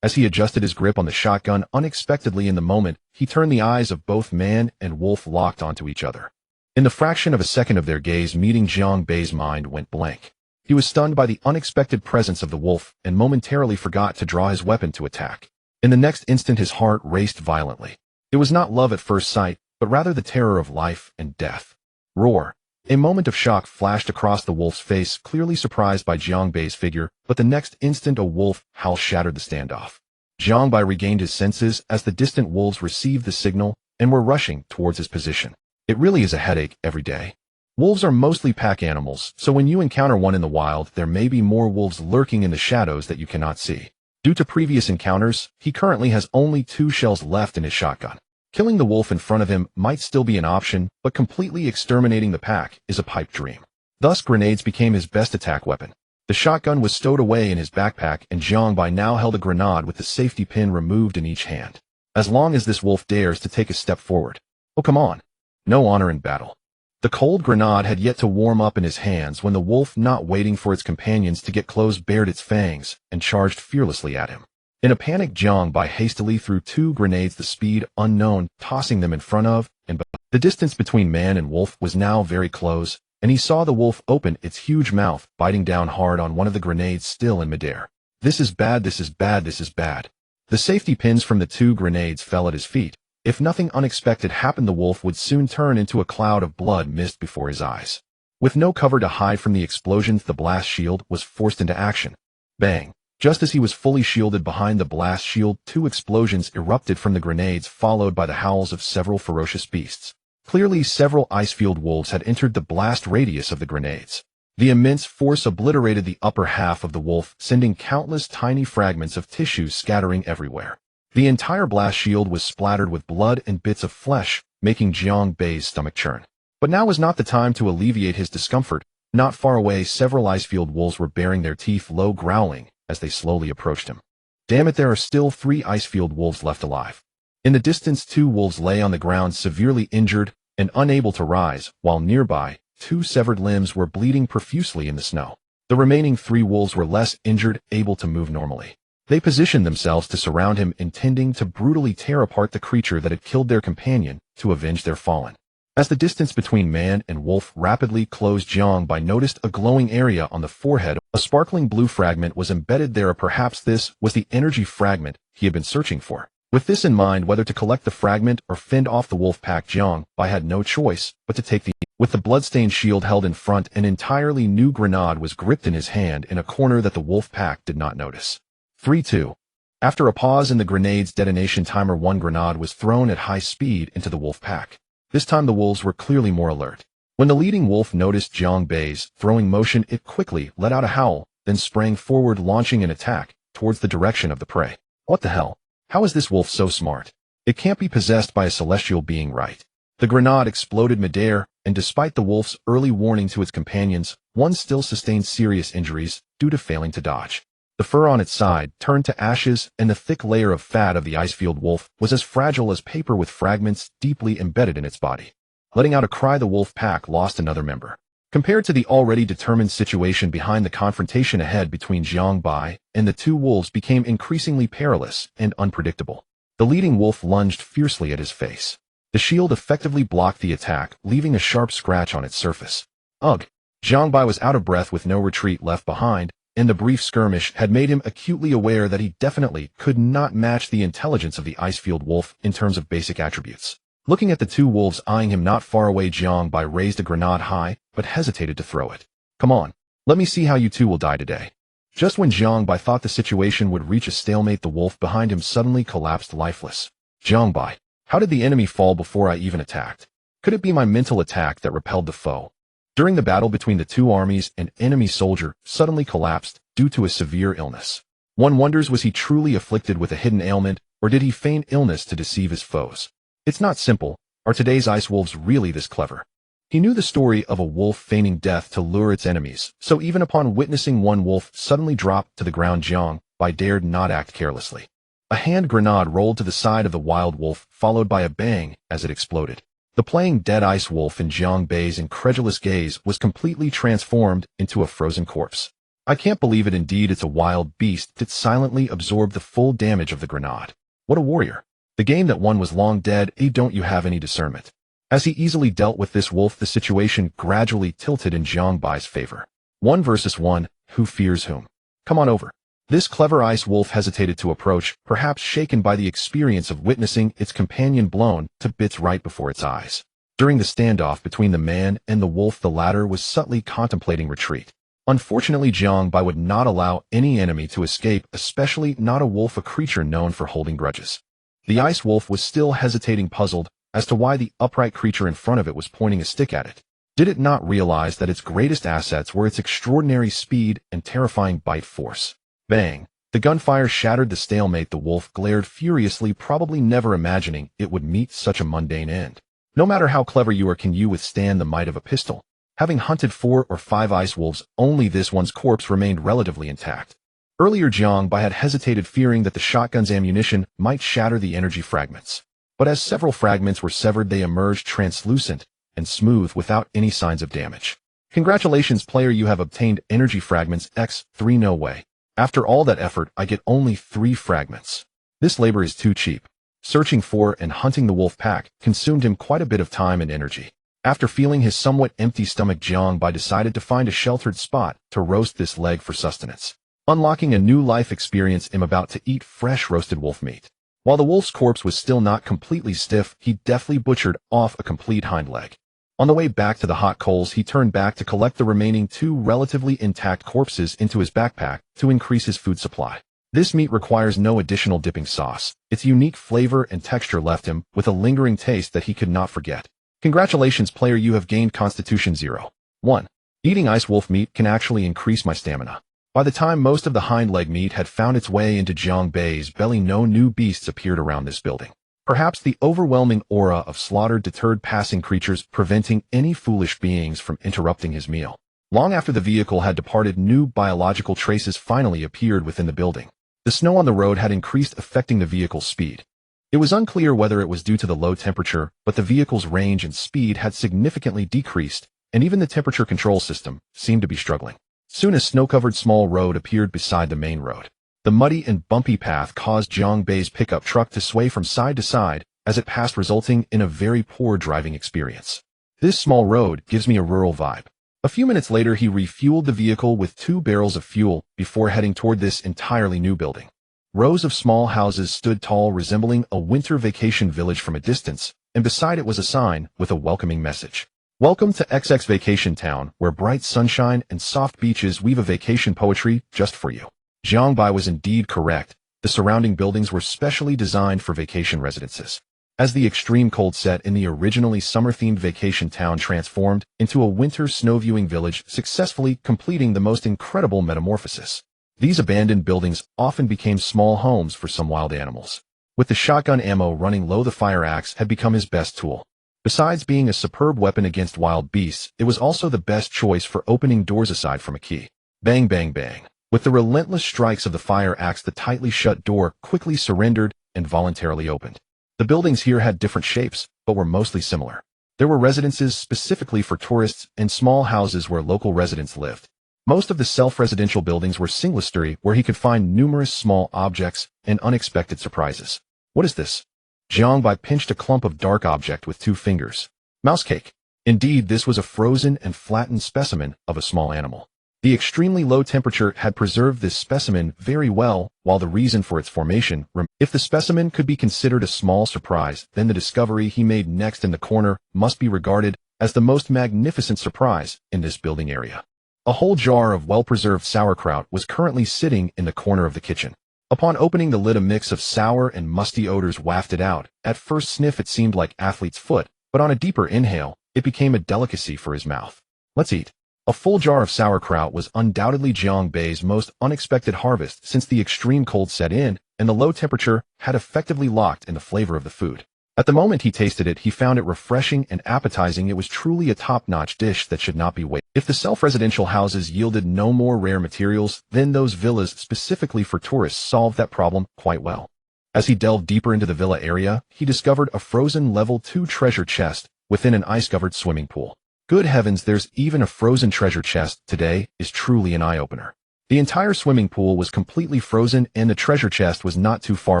As he adjusted his grip on the shotgun, unexpectedly in the moment, he turned, the eyes of both man and wolf locked onto each other. In the fraction of a second of their gaze meeting, Jiang Bai's mind went blank. He was stunned by the unexpected presence of the wolf and momentarily forgot to draw his weapon to attack. In the next instant, his heart raced violently. It was not love at first sight, but rather the terror of life and death. Roar! A moment of shock flashed across the wolf's face, clearly surprised by Jiang Bai's figure, but the next instant a wolf howl shattered the standoff. Jiang Bai regained his senses as the distant wolves received the signal and were rushing towards his position. It really is a headache every day. Wolves are mostly pack animals, so when you encounter one in the wild, there may be more wolves lurking in the shadows that you cannot see. Due to previous encounters, he currently has only 2 shells left in his shotgun. Killing the wolf in front of him might still be an option, but completely exterminating the pack is a pipe dream. Thus, grenades became his best attack weapon. The shotgun was stowed away in his backpack, and Jiangbai now held a grenade with the safety pin removed in each hand. As long as this wolf dares to take a step forward. Oh, come on. No honor in battle. The cold grenade had yet to warm up in his hands when the wolf, not waiting for its companions to get close, bared its fangs and charged fearlessly at him. In a panic, Jiangbai hastily threw 2 grenades, the speed unknown, tossing them in front of and behind. The distance between man and wolf was now very close, and he saw the wolf open its huge mouth, biting down hard on one of the grenades still in midair. This is bad, this is bad, this is bad. The safety pins from the 2 grenades fell at his feet. If nothing unexpected happened, the wolf would soon turn into a cloud of blood mist before his eyes. With no cover to hide from the explosions, the blast shield was forced into action. Bang! Just as he was fully shielded behind the blast shield, 2 explosions erupted from the grenades, followed by the howls of several ferocious beasts. Clearly, several ice-field wolves had entered the blast radius of the grenades. The immense force obliterated the upper half of the wolf, sending countless tiny fragments of tissue scattering everywhere. The entire blast shield was splattered with blood and bits of flesh, making Jiangbei's stomach churn. But now was not the time to alleviate his discomfort. Not far away, several icefield wolves were baring their teeth, low growling, as they slowly approached him. Damn it, there are still 3 icefield wolves left alive. In the distance, 2 wolves lay on the ground, severely injured and unable to rise, while nearby, 2 severed limbs were bleeding profusely in the snow. The remaining 3 wolves were less injured, able to move normally. They positioned themselves to surround him, intending to brutally tear apart the creature that had killed their companion to avenge their fallen. As the distance between man and wolf rapidly closed, Jiangbai noticed a glowing area on the forehead. A sparkling blue fragment was embedded there. Perhaps this was the energy fragment he had been searching for. With this in mind, whether to collect the fragment or fend off the wolf pack, Jiangbai had no choice but to take the. With the bloodstained shield held in front, an entirely new grenade was gripped in his hand in a corner that the wolf pack did not notice. 3-2. After a pause in the grenade's detonation timer, 1 grenade was thrown at high speed into the wolf pack. This time the wolves were clearly more alert. When the leading wolf noticed Jiangbei's throwing motion, it quickly let out a howl, then sprang forward, launching an attack towards the direction of the prey. What the hell? How is this wolf so smart? It can't be possessed by a celestial being, right? The grenade exploded midair, and despite the wolf's early warning to its companions, one still sustained serious injuries due to failing to dodge. The fur on its side turned to ashes, and the thick layer of fat of the icefield wolf was as fragile as paper, with fragments deeply embedded in its body. Letting out a cry, the wolf pack lost another member. Compared to the already determined situation behind, the confrontation ahead between Jiangbai and the 2 wolves became increasingly perilous and unpredictable. The leading wolf lunged fiercely at his face. The shield effectively blocked the attack, leaving a sharp scratch on its surface. Ugh! Jiangbai was out of breath with no retreat left behind, and the brief skirmish had made him acutely aware that he definitely could not match the intelligence of the icefield wolf in terms of basic attributes. Looking at the 2 wolves eyeing him not far away, Jiangbai raised a grenade high, but hesitated to throw it. Come on, let me see how you 2 will die today. Just when Jiangbai thought the situation would reach a stalemate, the wolf behind him suddenly collapsed lifeless. Jiangbai, how did the enemy fall before I even attacked? Could it be my mental attack that repelled the foe? During the battle between the 2 armies, an enemy soldier suddenly collapsed due to a severe illness. One wonders, was he truly afflicted with a hidden ailment, or did he feign illness to deceive his foes? It's not simple. Are today's ice wolves really this clever? He knew the story of a wolf feigning death to lure its enemies, so even upon witnessing one wolf suddenly drop to the ground, Jiangbai dared not act carelessly. A hand grenade rolled to the side of the wild wolf, followed by a bang as it exploded. The playing dead ice wolf in Jiangbei's incredulous gaze was completely transformed into a frozen corpse. I can't believe it, indeed it's a wild beast that silently absorbed the full damage of the grenade. What a warrior. The game that won was long dead. Don't you have any discernment? As he easily dealt with this wolf, the situation gradually tilted in Jiangbai's favor. 1 versus 1, who fears whom? Come on over. This clever ice wolf hesitated to approach, perhaps shaken by the experience of witnessing its companion blown to bits right before its eyes. During the standoff between the man and the wolf, the latter was subtly contemplating retreat. Unfortunately, Jiangbai would not allow any enemy to escape, especially not a wolf, a creature known for holding grudges. The ice wolf was still hesitating, puzzled as to why the upright creature in front of it was pointing a stick at it. Did it not realize that its greatest assets were its extraordinary speed and terrifying bite force? Bang! The gunfire shattered the stalemate. The wolf glared furiously, probably never imagining it would meet such a mundane end. No matter how clever you are, can you withstand the might of a pistol? Having hunted 4 or 5 ice wolves, only this one's corpse remained relatively intact. Earlier Jiang Bai had hesitated, fearing that the shotgun's ammunition might shatter the energy fragments. But as several fragments were severed, they emerged translucent and smooth without any signs of damage. Congratulations, player, you have obtained energy fragments X3. No way. After all that effort, I get only 3 fragments. This labor is too cheap. Searching for and hunting the wolf pack consumed him quite a bit of time and energy. After feeling his somewhat empty stomach, Jiang Bai decided to find a sheltered spot to roast this leg for sustenance. Unlocking a new life experience, I'm about to eat fresh roasted wolf meat. While the wolf's corpse was still not completely stiff, he deftly butchered off a complete hind leg. On the way back to the hot coals, he turned back to collect the remaining 2 relatively intact corpses into his backpack to increase his food supply. This meat requires no additional dipping sauce. Its unique flavor and texture left him with a lingering taste that he could not forget. Congratulations, player, you have gained Constitution 0. 1. Eating ice wolf meat can actually increase my stamina. By the time most of the hind leg meat had found its way into Jiang Bai's belly, no new beasts appeared around this building. Perhaps the overwhelming aura of slaughter deterred passing creatures, preventing any foolish beings from interrupting his meal. Long after the vehicle had departed, new biological traces finally appeared within the building. The snow on the road had increased, affecting the vehicle's speed. It was unclear whether it was due to the low temperature, but the vehicle's range and speed had significantly decreased, and even the temperature control system seemed to be struggling. Soon a snow-covered small road appeared beside the main road. The muddy and bumpy path caused Jiang Bai's pickup truck to sway from side to side as it passed, resulting in a very poor driving experience. This small road gives me a rural vibe. A few minutes later, he refueled the vehicle with 2 barrels of fuel before heading toward this entirely new building. Rows of small houses stood tall, resembling a winter vacation village from a distance, and beside it was a sign with a welcoming message. Welcome to XX Vacation Town, where bright sunshine and soft beaches weave a vacation poetry just for you. Jiang Bai was indeed correct. The surrounding buildings were specially designed for vacation residences. As the extreme cold set in the originally summer-themed vacation town transformed into a winter snow-viewing village, successfully completing the most incredible metamorphosis. These abandoned buildings often became small homes for some wild animals. With the shotgun ammo running low, the fire axe had become his best tool. Besides being a superb weapon against wild beasts, it was also the best choice for opening doors aside from a key. Bang, bang, bang. With the relentless strikes of the fire axe, the tightly shut door quickly surrendered and voluntarily opened. The buildings here had different shapes, but were mostly similar. There were residences specifically for tourists and small houses where local residents lived. Most of the self-residential buildings were single-story, where he could find numerous small objects and unexpected surprises. What is this? Jiang Bai pinched a clump of dark object with 2 fingers. Mouse cake. Indeed, this was a frozen and flattened specimen of a small animal. The extremely low temperature had preserved this specimen very well, while the reason for its formation remained. If the specimen could be considered a small surprise, then the discovery he made next in the corner must be regarded as the most magnificent surprise in this building area. A whole jar of well-preserved sauerkraut was currently sitting in the corner of the kitchen. Upon opening the lid, a mix of sour and musty odors wafted out. At first sniff, it seemed like athlete's foot, but on a deeper inhale, it became a delicacy for his mouth. Let's eat. A full jar of sauerkraut was undoubtedly Jiang Bai's most unexpected harvest, since the extreme cold set in and the low temperature had effectively locked in the flavor of the food. At the moment he tasted it, he found it refreshing and appetizing. It was truly a top-notch dish that should not be wasted. If the self-residential houses yielded no more rare materials, then those villas specifically for tourists solved that problem quite well. As he delved deeper into the villa area, he discovered a frozen level 2 treasure chest within an ice-covered swimming pool. Good heavens, there's even a frozen treasure chest. Today is truly an eye-opener. The entire swimming pool was completely frozen, and the treasure chest was not too far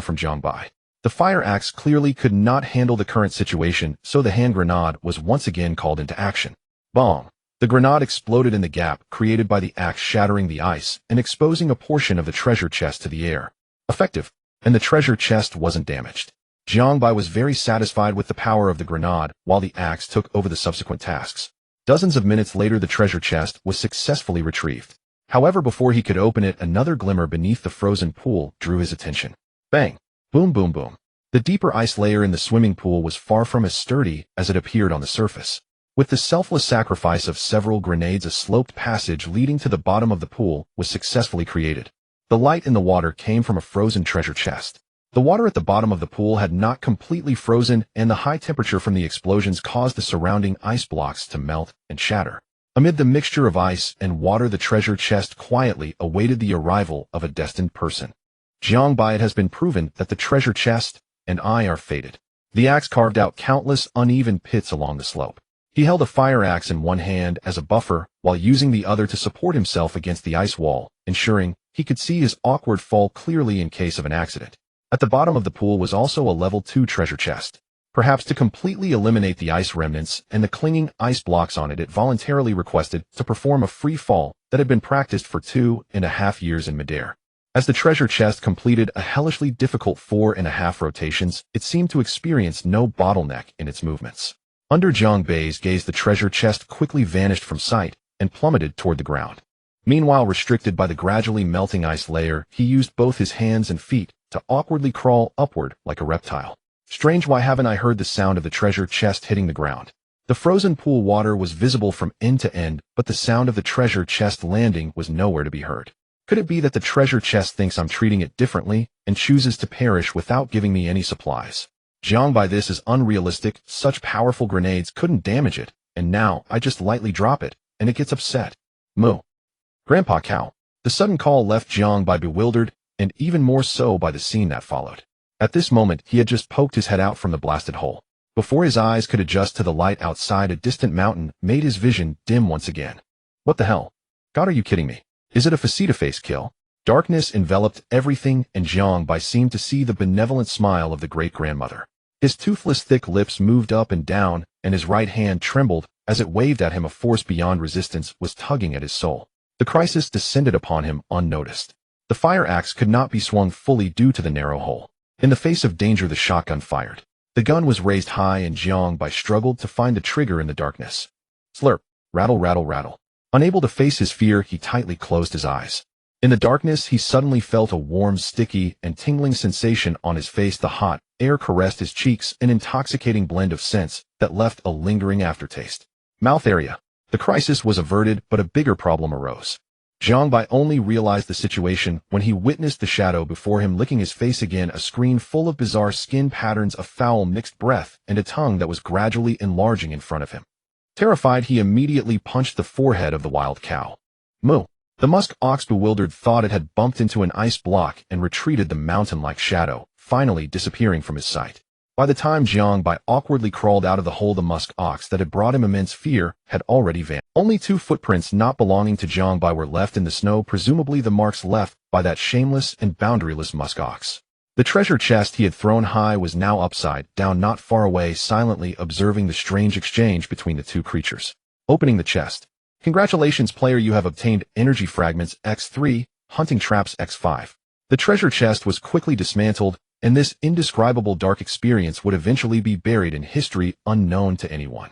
from Jiang Bai. The fire axe clearly could not handle the current situation, so the hand grenade was once again called into action. Bong! The grenade exploded in the gap created by the axe, shattering the ice and exposing a portion of the treasure chest to the air. Effective, and the treasure chest wasn't damaged. Jiang Bai was very satisfied with the power of the grenade, while the axe took over the subsequent tasks. Dozens of minutes later, the treasure chest was successfully retrieved. However, before he could open it, another glimmer beneath the frozen pool drew his attention. Bang! Boom, boom, boom. The deeper ice layer in the swimming pool was far from as sturdy as it appeared on the surface. With the selfless sacrifice of several grenades, a sloped passage leading to the bottom of the pool was successfully created. The light in the water came from a frozen treasure chest. The water at the bottom of the pool had not completely frozen, and the high temperature from the explosions caused the surrounding ice blocks to melt and shatter. Amid the mixture of ice and water, the treasure chest quietly awaited the arrival of a destined person. Jiang Bai, it has been proven that the treasure chest and I are fated. The axe carved out countless uneven pits along the slope. He held a fire axe in one hand as a buffer, while using the other to support himself against the ice wall, ensuring he could see his awkward fall clearly in case of an accident. At the bottom of the pool was also a level 2 treasure chest. Perhaps to completely eliminate the ice remnants and the clinging ice blocks on it, it voluntarily requested to perform a free fall that had been practiced for 2.5 years in midair. As the treasure chest completed a hellishly difficult 4.5 rotations, it seemed to experience no bottleneck in its movements. Under Jiang Bai's gaze, the treasure chest quickly vanished from sight and plummeted toward the ground. Meanwhile, restricted by the gradually melting ice layer, he used both his hands and feet to awkwardly crawl upward like a reptile. Strange, why haven't I heard the sound of the treasure chest hitting the ground? The frozen pool water was visible from end to end, but the sound of the treasure chest landing was nowhere to be heard. Could it be that the treasure chest thinks I'm treating it differently and chooses to perish without giving me any supplies? Jiang Bai, this is unrealistic. Such powerful grenades couldn't damage it, and now I just lightly drop it, and it gets upset. Moo. Grandpa Cow. The sudden call left Jiang Bai bewildered, and even more so by the scene that followed. At this moment, he had just poked his head out from the blasted hole. Before his eyes could adjust to the light outside, a distant mountain made his vision dim once again. What the hell? God, are you kidding me? Is it a face-to-face kill? Darkness enveloped everything, and Jiang Bai seemed to see the benevolent smile of the great-grandmother. His toothless thick lips moved up and down, and his right hand trembled as it waved at him. A force beyond resistance was tugging at his soul. The crisis descended upon him unnoticed. The fire axe could not be swung fully due to the narrow hole. In the face of danger, the shotgun fired. The gun was raised high, and Jiang Bai struggled to find the trigger in the darkness. Slurp, rattle, rattle, rattle. Unable to face his fear, he tightly closed his eyes. In the darkness, he suddenly felt a warm, sticky, and tingling sensation on his face. The hot air caressed his cheeks, an intoxicating blend of scents that left a lingering aftertaste. Mouth area. The crisis was averted, but a bigger problem arose. Jiang Bai only realized the situation when he witnessed the shadow before him licking his face again, a screen full of bizarre skin patterns, a foul mixed breath, and a tongue that was gradually enlarging in front of him. Terrified, he immediately punched the forehead of the wild cow. Moo. The musk ox, bewildered, thought it had bumped into an ice block and retreated, the mountain-like shadow finally disappearing from his sight. By the time Jiang Bai awkwardly crawled out of the hole, the musk ox that had brought him immense fear had already vanished. Only 2 footprints not belonging to Jiang Bai were left in the snow, presumably the marks left by that shameless and boundaryless musk ox. The treasure chest he had thrown high was now upside down, not far away, silently observing the strange exchange between the 2 creatures. Opening the chest. Congratulations, player, you have obtained energy fragments X3, hunting traps X5. The treasure chest was quickly dismantled, and this indescribable dark experience would eventually be buried in history unknown to anyone.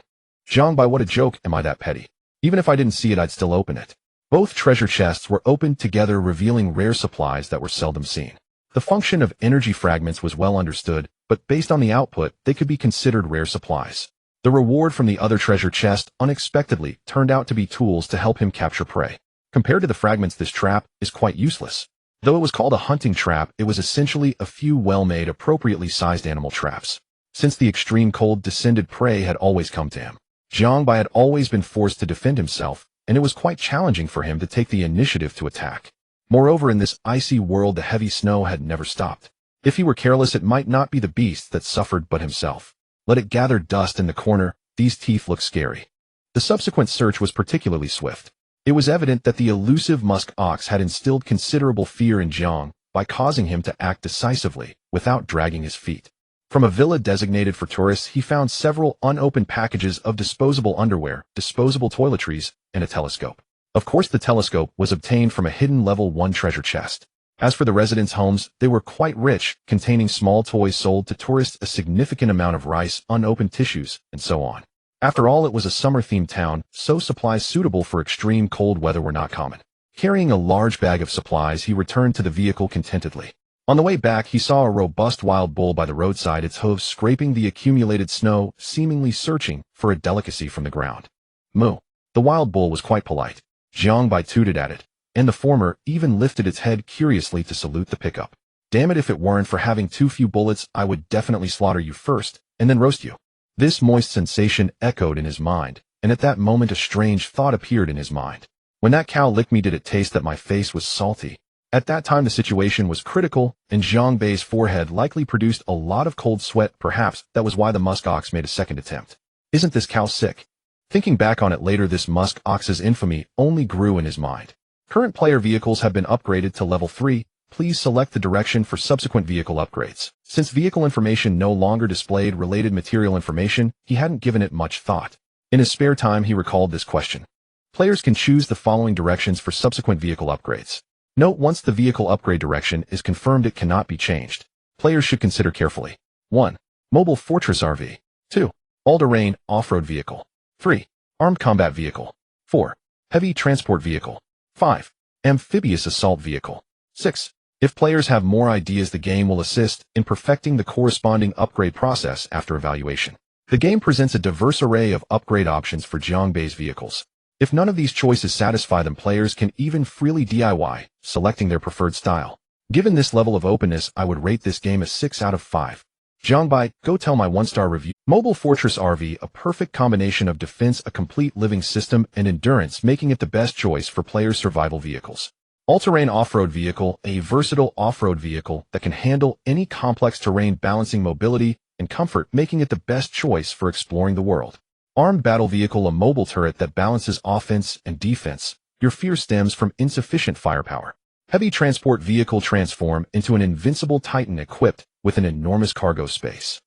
Jiang Bai, what a joke. Am I that petty? Even if I didn't see it, I'd still open it. Both treasure chests were opened together, revealing rare supplies that were seldom seen. The function of energy fragments was well understood, but based on the output, they could be considered rare supplies. The reward from the other treasure chest unexpectedly turned out to be tools to help him capture prey. Compared to the fragments, this trap is quite useless. Though it was called a hunting trap, it was essentially a few well-made, appropriately sized animal traps. Since the extreme cold descended, prey had always come to him. Jiang Bai had always been forced to defend himself, and it was quite challenging for him to take the initiative to attack. Moreover, in this icy world, the heavy snow had never stopped. If he were careless, it might not be the beast that suffered but himself. Let it gather dust in the corner. These teeth look scary. The subsequent search was particularly swift. It was evident that the elusive musk ox had instilled considerable fear in Jiang by causing him to act decisively without dragging his feet. From a villa designated for tourists, he found several unopened packages of disposable underwear, disposable toiletries, and a telescope. Of course, the telescope was obtained from a hidden level 1 treasure chest. As for the residents' homes, they were quite rich, containing small toys sold to tourists, a significant amount of rice, unopened tissues, and so on. After all, it was a summer-themed town, so supplies suitable for extreme cold weather were not common. Carrying a large bag of supplies, he returned to the vehicle contentedly. On the way back, he saw a robust wild bull by the roadside, its hooves scraping the accumulated snow, seemingly searching for a delicacy from the ground. Moo. The wild bull was quite polite. Jiangbai tooted at it, and the former even lifted its head curiously to salute the pickup. Damn it, if it weren't for having too few bullets, I would definitely slaughter you first, and then roast you. This moist sensation echoed in his mind, and at that moment a strange thought appeared in his mind. When that cow licked me, did it taste that my face was salty? At that time the situation was critical, and Zhang Bei's forehead likely produced a lot of cold sweat. Perhaps that was why the musk ox made a second attempt. Isn't this cow sick? Thinking back on it later, this musk ox's infamy only grew in his mind. Current player vehicles have been upgraded to level 3. Please select the direction for subsequent vehicle upgrades. Since vehicle information no longer displayed related material information, he hadn't given it much thought. In his spare time, he recalled this question. Players can choose the following directions for subsequent vehicle upgrades. Note: once the vehicle upgrade direction is confirmed, it cannot be changed. Players should consider carefully. 1. Mobile Fortress RV. 2. All-terrain off-road vehicle. 3. Armed combat vehicle. 4. Heavy transport vehicle. 5. Amphibious assault vehicle. 6. If players have more ideas, the game will assist in perfecting the corresponding upgrade process after evaluation. The game presents a diverse array of upgrade options for Jiangbei's vehicles. If none of these choices satisfy them, players can even freely DIY, selecting their preferred style. Given this level of openness, I would rate this game a 6 out of 5. Jiangbai, go tell my 1-star review. Mobile Fortress RV, a perfect combination of defense, a complete living system, and endurance, making it the best choice for players' survival vehicles. All-terrain off-road vehicle, a versatile off-road vehicle that can handle any complex terrain, balancing mobility and comfort, making it the best choice for exploring the world. Armed battle vehicle, a mobile turret that balances offense and defense. Your fear stems from insufficient firepower. Heavy transport vehicle, transform into an invincible titan equipped with an enormous cargo space.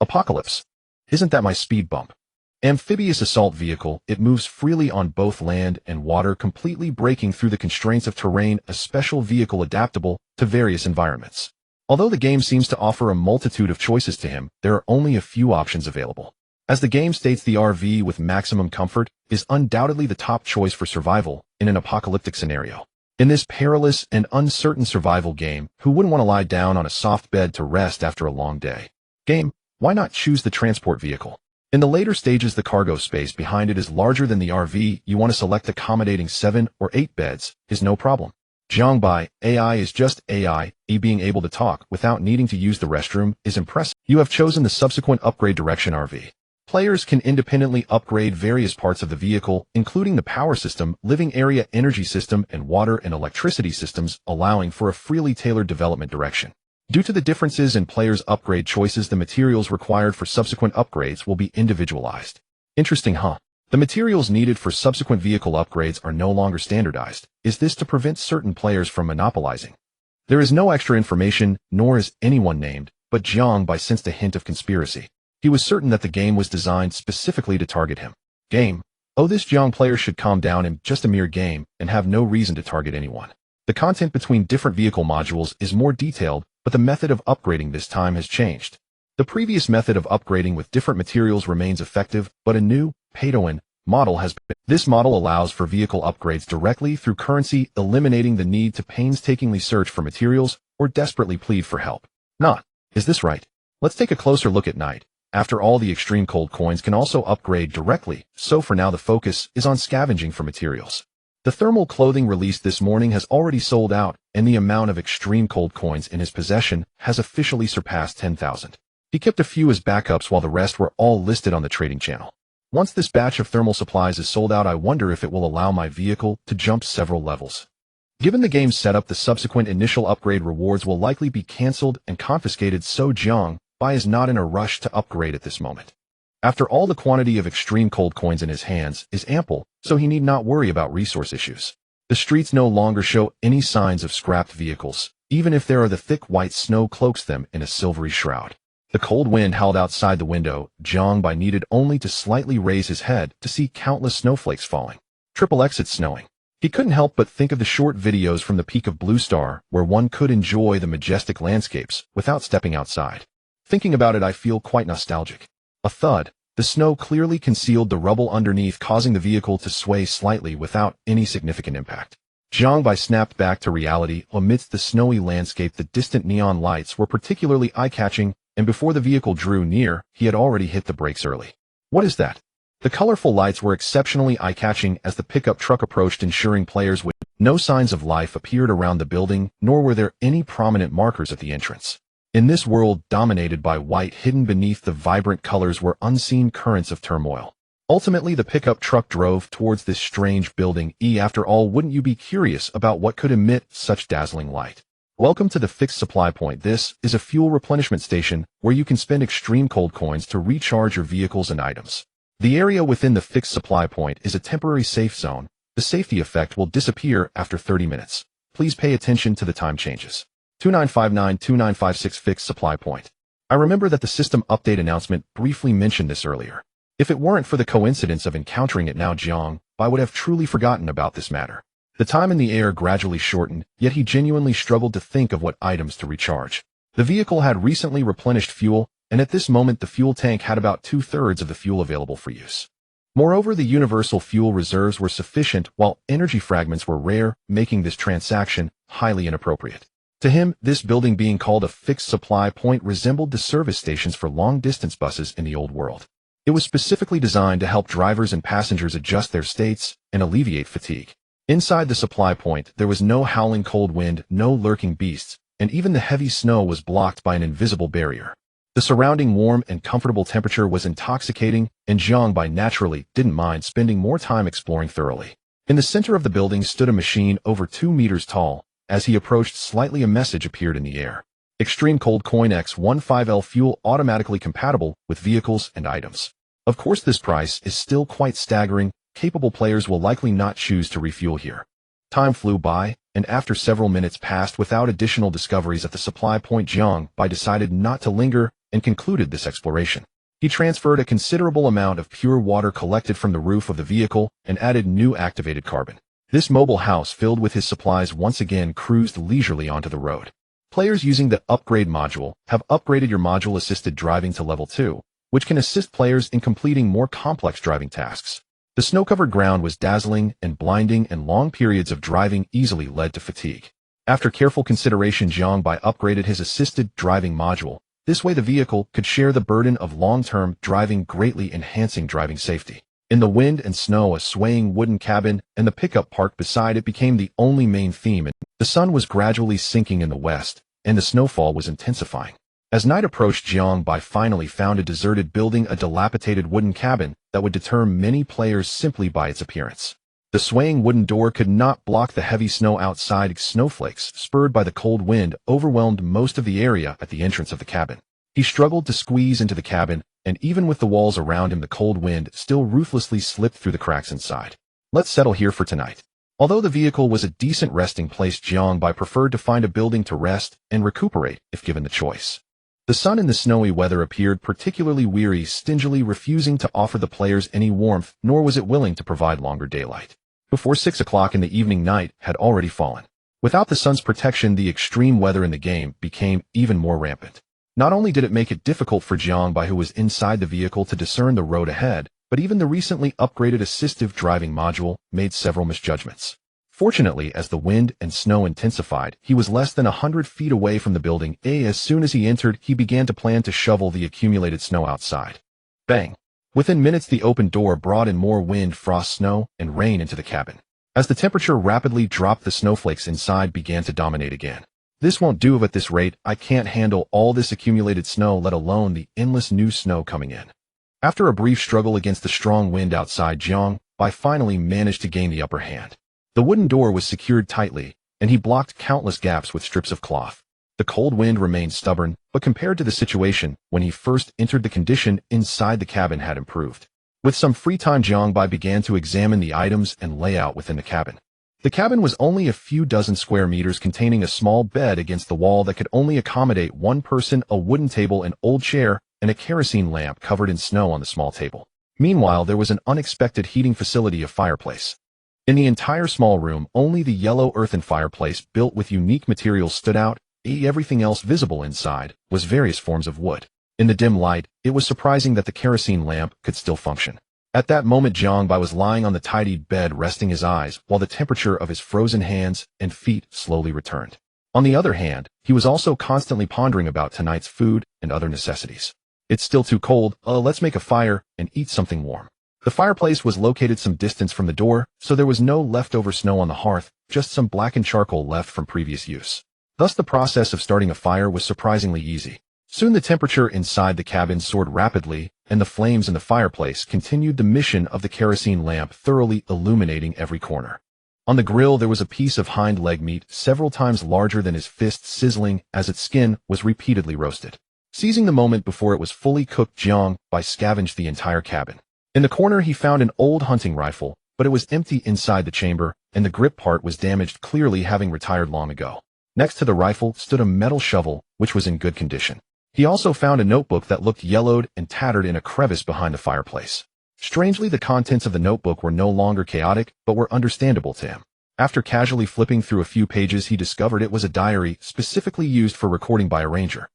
Apocalypse. Isn't that my speed bump? Amphibious assault vehicle, it moves freely on both land and water, completely breaking through the constraints of terrain, a special vehicle adaptable to various environments. Although the game seems to offer a multitude of choices to him, there are only a few options available. As the game states, the RV with maximum comfort is undoubtedly the top choice for survival in an apocalyptic scenario. In this perilous and uncertain survival game, who wouldn't want to lie down on a soft bed to rest after a long day? Game, why not choose the transport vehicle? In the later stages, the cargo space behind it is larger than the RV. You want to select accommodating 7 or 8 beds is no problem. Jiangbai, AI is just AI. Being able to talk without needing to use the restroom is impressive. You have chosen the subsequent upgrade direction RV. Players can independently upgrade various parts of the vehicle, including the power system, living area, energy system, and water and electricity systems, allowing for a freely tailored development direction. Due to the differences in players' upgrade choices, the materials required for subsequent upgrades will be individualized. Interesting, huh? The materials needed for subsequent vehicle upgrades are no longer standardized. Is this to prevent certain players from monopolizing? There is no extra information, nor is anyone named, but Jiangbai sensed a hint of conspiracy. He was certain that the game was designed specifically to target him. Game. Oh, this Jiang player should calm down. And just a mere game and have no reason to target anyone. The content between different vehicle modules is more detailed, but the method of upgrading this time has changed. The previous method of upgrading with different materials remains effective, but a new, pay-to-win model has been. This model allows for vehicle upgrades directly through currency, eliminating the need to painstakingly search for materials or desperately plead for help. Not. Is this right? Let's take a closer look at night. After all, the extreme cold coins can also upgrade directly, so for now the focus is on scavenging for materials. The thermal clothing released this morning has already sold out, and the amount of extreme cold coins in his possession has officially surpassed 10,000. He kept a few as backups while the rest were all listed on the trading channel. Once this batch of thermal supplies is sold out, I wonder if it will allow my vehicle to jump several levels. Given the game's setup, the subsequent initial upgrade rewards will likely be cancelled and confiscated, so Jiangbai is not in a rush to upgrade at this moment. After all, the quantity of extreme cold coins in his hands is ample, so he need not worry about resource issues. The streets no longer show any signs of scrapped vehicles, even if there are the thick white snow cloaks them in a silvery shroud. The cold wind howled outside the window. Jiangbai needed only to slightly raise his head to see countless snowflakes falling. XXX, it's snowing. He couldn't help but think of the short videos from the peak of Blue Star, where one could enjoy the majestic landscapes without stepping outside. Thinking about it, I feel quite nostalgic. A thud. The snow clearly concealed the rubble underneath, causing the vehicle to sway slightly without any significant impact. Jiangbai snapped back to reality. Amidst the snowy landscape, the distant neon lights were particularly eye-catching, and before the vehicle drew near, he had already hit the brakes early. What is that? The colorful lights were exceptionally eye-catching as the pickup truck approached, ensuring players would. No signs of life appeared around the building, nor were there any prominent markers at the entrance. In this world dominated by white, hidden beneath the vibrant colors were unseen currents of turmoil. Ultimately, the pickup truck drove towards this strange building. After all, wouldn't you be curious about what could emit such dazzling light? Welcome to the fixed supply point. This is a fuel replenishment station where you can spend extreme cold coins to recharge your vehicles and items. The area within the fixed supply point is a temporary safe zone. The safety effect will disappear after 30 minutes. Please pay attention to the time changes. 2959-2956 fixed supply point. I remember that the system update announcement briefly mentioned this earlier. If it weren't for the coincidence of encountering it now, Jiangbai would have truly forgotten about this matter. The time in the air gradually shortened, yet he genuinely struggled to think of what items to recharge. The vehicle had recently replenished fuel, and at this moment the fuel tank had about 2/3 of the fuel available for use. Moreover, the universal fuel reserves were sufficient, while energy fragments were rare, making this transaction highly inappropriate. To him, this building being called a fixed supply point resembled the service stations for long-distance buses in the old world. It was specifically designed to help drivers and passengers adjust their states and alleviate fatigue. Inside the supply point, there was no howling cold wind, no lurking beasts, and even the heavy snow was blocked by an invisible barrier. The surrounding warm and comfortable temperature was intoxicating, and Jiangbai naturally didn't mind spending more time exploring thoroughly. In the center of the building stood a machine over 2 meters tall. As he approached slightly, a message appeared in the air. Extreme Cold Coin X15L fuel automatically compatible with vehicles and items. Of course, this price is still quite staggering. Capable players will likely not choose to refuel here. Time flew by, and after several minutes passed without additional discoveries at the supply point, Jiangbai decided not to linger and concluded this exploration. He transferred a considerable amount of pure water collected from the roof of the vehicle and added new activated carbon. This mobile house, filled with his supplies, once again cruised leisurely onto the road. Players using the upgrade module have upgraded your module-assisted driving to level 2, which can assist players in completing more complex driving tasks. The snow-covered ground was dazzling and blinding, and long periods of driving easily led to fatigue. After careful consideration, Jiangbai upgraded his assisted driving module. This way the vehicle could share the burden of long-term driving, greatly enhancing driving safety. In the wind and snow, a swaying wooden cabin and the pickup parked beside it became the only main theme, and the sun was gradually sinking in the west, and the snowfall was intensifying. As night approached, Jiangbai finally found a deserted building, a dilapidated wooden cabin that would deter many players simply by its appearance. The swaying wooden door could not block the heavy snow outside. Snowflakes, spurred by the cold wind, overwhelmed most of the area at the entrance of the cabin. He struggled to squeeze into the cabin, and even with the walls around him, the cold wind still ruthlessly slipped through the cracks inside. Let's settle here for tonight. Although the vehicle was a decent resting place, Jiangbai preferred to find a building to rest and recuperate if given the choice. The sun in the snowy weather appeared particularly weary, stingily refusing to offer the players any warmth, nor was it willing to provide longer daylight. Before 6 o'clock in the evening, night had already fallen. Without the sun's protection, the extreme weather in the game became even more rampant. Not only did it make it difficult for Jiangbai, who was inside the vehicle, to discern the road ahead, but even the recently upgraded assistive driving module made several misjudgments. Fortunately, as the wind and snow intensified, he was less than 100 feet away from the building. As soon as he entered, he began to plan to shovel the accumulated snow outside. Bang! Within minutes, the open door brought in more wind, frost, snow, and rain into the cabin. As the temperature rapidly dropped, the snowflakes inside began to dominate again. This won't do at this rate. I can't handle all this accumulated snow, let alone the endless new snow coming in. After a brief struggle against the strong wind outside, Jiangbai finally managed to gain the upper hand. The wooden door was secured tightly, and he blocked countless gaps with strips of cloth. The cold wind remained stubborn, but compared to the situation when he first entered, the condition inside the cabin had improved. With some free time, Jiangbai began to examine the items and layout within the cabin. The cabin was only a few dozen square meters, containing a small bed against the wall that could only accommodate one person, a wooden table, an old chair, and a kerosene lamp covered in snow on the small table. Meanwhile, there was an unexpected heating facility, a fireplace. In the entire small room, only the yellow earthen fireplace built with unique materials stood out. Everything else visible inside was various forms of wood. In the dim light, it was surprising that the kerosene lamp could still function. At that moment Jiangbai was lying on the tidied bed resting his eyes while the temperature of his frozen hands and feet slowly returned. On the other hand, he was also constantly pondering about tonight's food and other necessities. It's still too cold, let's make a fire and eat something warm. The fireplace was located some distance from the door, so there was no leftover snow on the hearth, just some blackened charcoal left from previous use. Thus the process of starting a fire was surprisingly easy. Soon the temperature inside the cabin soared rapidly, and the flames in the fireplace continued the mission of the kerosene lamp, thoroughly illuminating every corner. On the grill there was a piece of hind leg meat several times larger than his fist, sizzling as its skin was repeatedly roasted. Seizing the moment before it was fully cooked, Jiangbai scavenged the entire cabin. In the corner he found an old hunting rifle, but it was empty inside the chamber, and the grip part was damaged, clearly having retired long ago. Next to the rifle stood a metal shovel, which was in good condition. He also found a notebook that looked yellowed and tattered in a crevice behind the fireplace. Strangely, the contents of the notebook were no longer chaotic, but were understandable to him. After casually flipping through a few pages, he discovered it was a diary specifically used for recording by a ranger.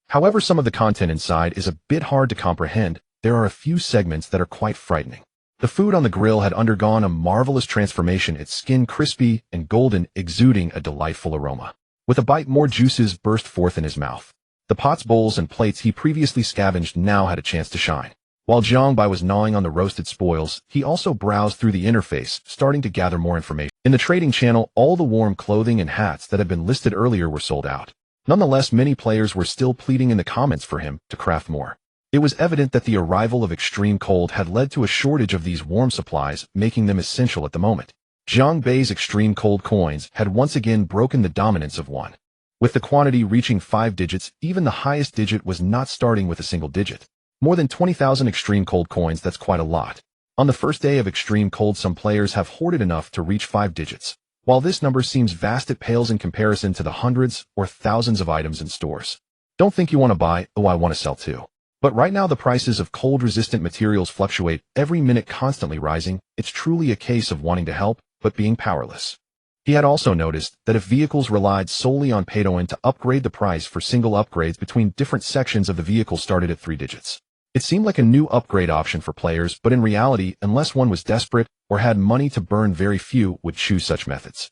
However, some of the content inside is a bit hard to comprehend. There are a few segments that are quite frightening. The food on the grill had undergone a marvelous transformation, its skin crispy and golden, exuding a delightful aroma. With a bite, more juices burst forth in his mouth. The pots, bowls, and plates he previously scavenged now had a chance to shine. While Jiangbai was gnawing on the roasted spoils, he also browsed through the interface, starting to gather more information. In the trading channel, all the warm clothing and hats that had been listed earlier were sold out. Nonetheless, many players were still pleading in the comments for him to craft more. It was evident that the arrival of extreme cold had led to a shortage of these warm supplies, making them essential at the moment. Jiangbai's extreme cold coins had once again broken the dominance of one. With the quantity reaching 5 digits, even the highest digit was not starting with a single digit. More than 20,000 extreme cold coins, that's quite a lot. On the first day of extreme cold, some players have hoarded enough to reach 5 digits. While this number seems vast, it pales in comparison to the hundreds or thousands of items in stores. Don't think you want to buy, I want to sell too. But right now the prices of cold-resistant materials fluctuate every minute, constantly rising. It's truly a case of wanting to help, but being powerless. He had also noticed that if vehicles relied solely on pay-to-win to upgrade, the price for single upgrades between different sections of the vehicle started at 3 digits. It seemed like a new upgrade option for players, but in reality, unless one was desperate or had money to burn, very few would choose such methods.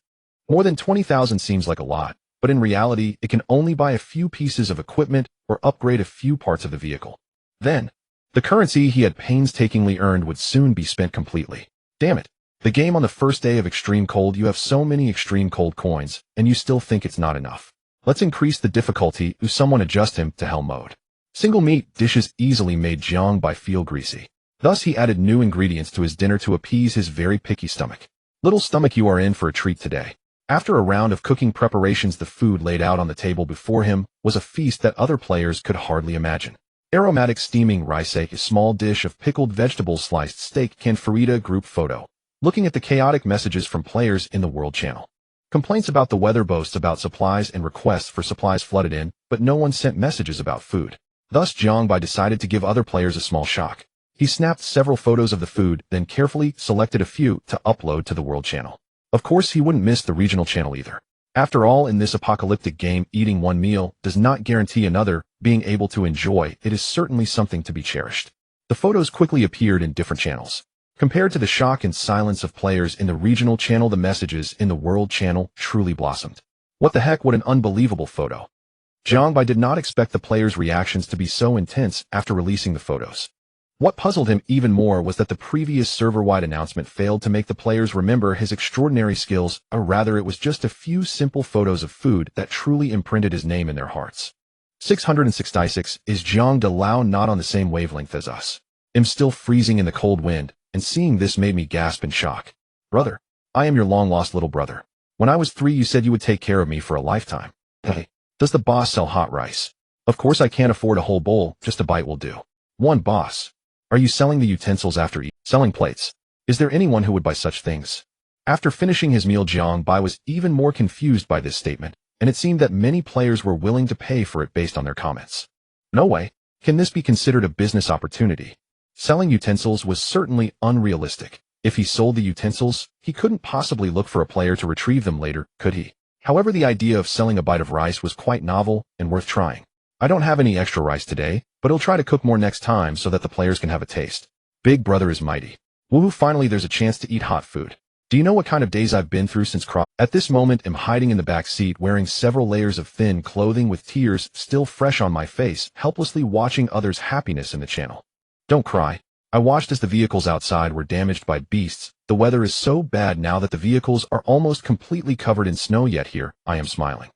More than 20,000 seems like a lot, but in reality, it can only buy a few pieces of equipment or upgrade a few parts of the vehicle. Then, the currency he had painstakingly earned would soon be spent completely. Damn it. The game on the first day of extreme cold, you have so many extreme cold coins, and you still think it's not enough. Let's increase the difficulty. Someone adjust him to hell mode. Single meat dishes easily made Jiangbai feel greasy. Thus he added new ingredients to his dinner to appease his very picky stomach. Little stomach, you are in for a treat today. After a round of cooking preparations, the food laid out on the table before him was a feast that other players could hardly imagine. Aromatic steaming rice, a small dish of pickled vegetables, sliced steak, canned farita. Group photo. Looking at the chaotic messages from players in the World Channel. Complaints about the weather, boasts about supplies, and requests for supplies flooded in, but no one sent messages about food. Thus Jiangbai decided to give other players a small shock. He snapped several photos of the food, then carefully selected a few to upload to the World Channel. Of course, he wouldn't miss the regional channel either. After all, in this apocalyptic game, eating one meal does not guarantee another being able to enjoy. It is certainly something to be cherished. The photos quickly appeared in different channels. Compared to the shock and silence of players in the regional channel, the messages in the World Channel truly blossomed. What the heck, what an unbelievable photo. Jiangbai did not expect the players' reactions to be so intense after releasing the photos. What puzzled him even more was that the previous server-wide announcement failed to make the players remember his extraordinary skills, or rather it was just a few simple photos of food that truly imprinted his name in their hearts. 666 is Jiang De Lao not on the same wavelength as us. I'm still freezing in the cold wind, and seeing this made me gasp in shock. Brother, I am your long-lost little brother. When I was 3, you said you would take care of me for a lifetime. Hey, does the boss sell hot rice? Of course I can't afford a whole bowl, just a bite will do. One boss. Are you selling the utensils after eating? Selling plates? Is there anyone who would buy such things? After finishing his meal, Jiangbai was even more confused by this statement, and it seemed that many players were willing to pay for it based on their comments. No way. Can this be considered a business opportunity? Selling utensils was certainly unrealistic. If he sold the utensils, he couldn't possibly look for a player to retrieve them later, could he? However, the idea of selling a bite of rice was quite novel and worth trying. I don't have any extra rice today, but he'll try to cook more next time so that the players can have a taste. Big brother is mighty. Woohoo, finally there's a chance to eat hot food. Do you know what kind of days I've been through since At this moment, am hiding in the back seat wearing several layers of thin clothing with tears still fresh on my face, helplessly watching others' happiness in the channel. Don't cry. I watched as the vehicles outside were damaged by beasts. The weather is so bad now that the vehicles are almost completely covered in snow, yet here, I am smiling.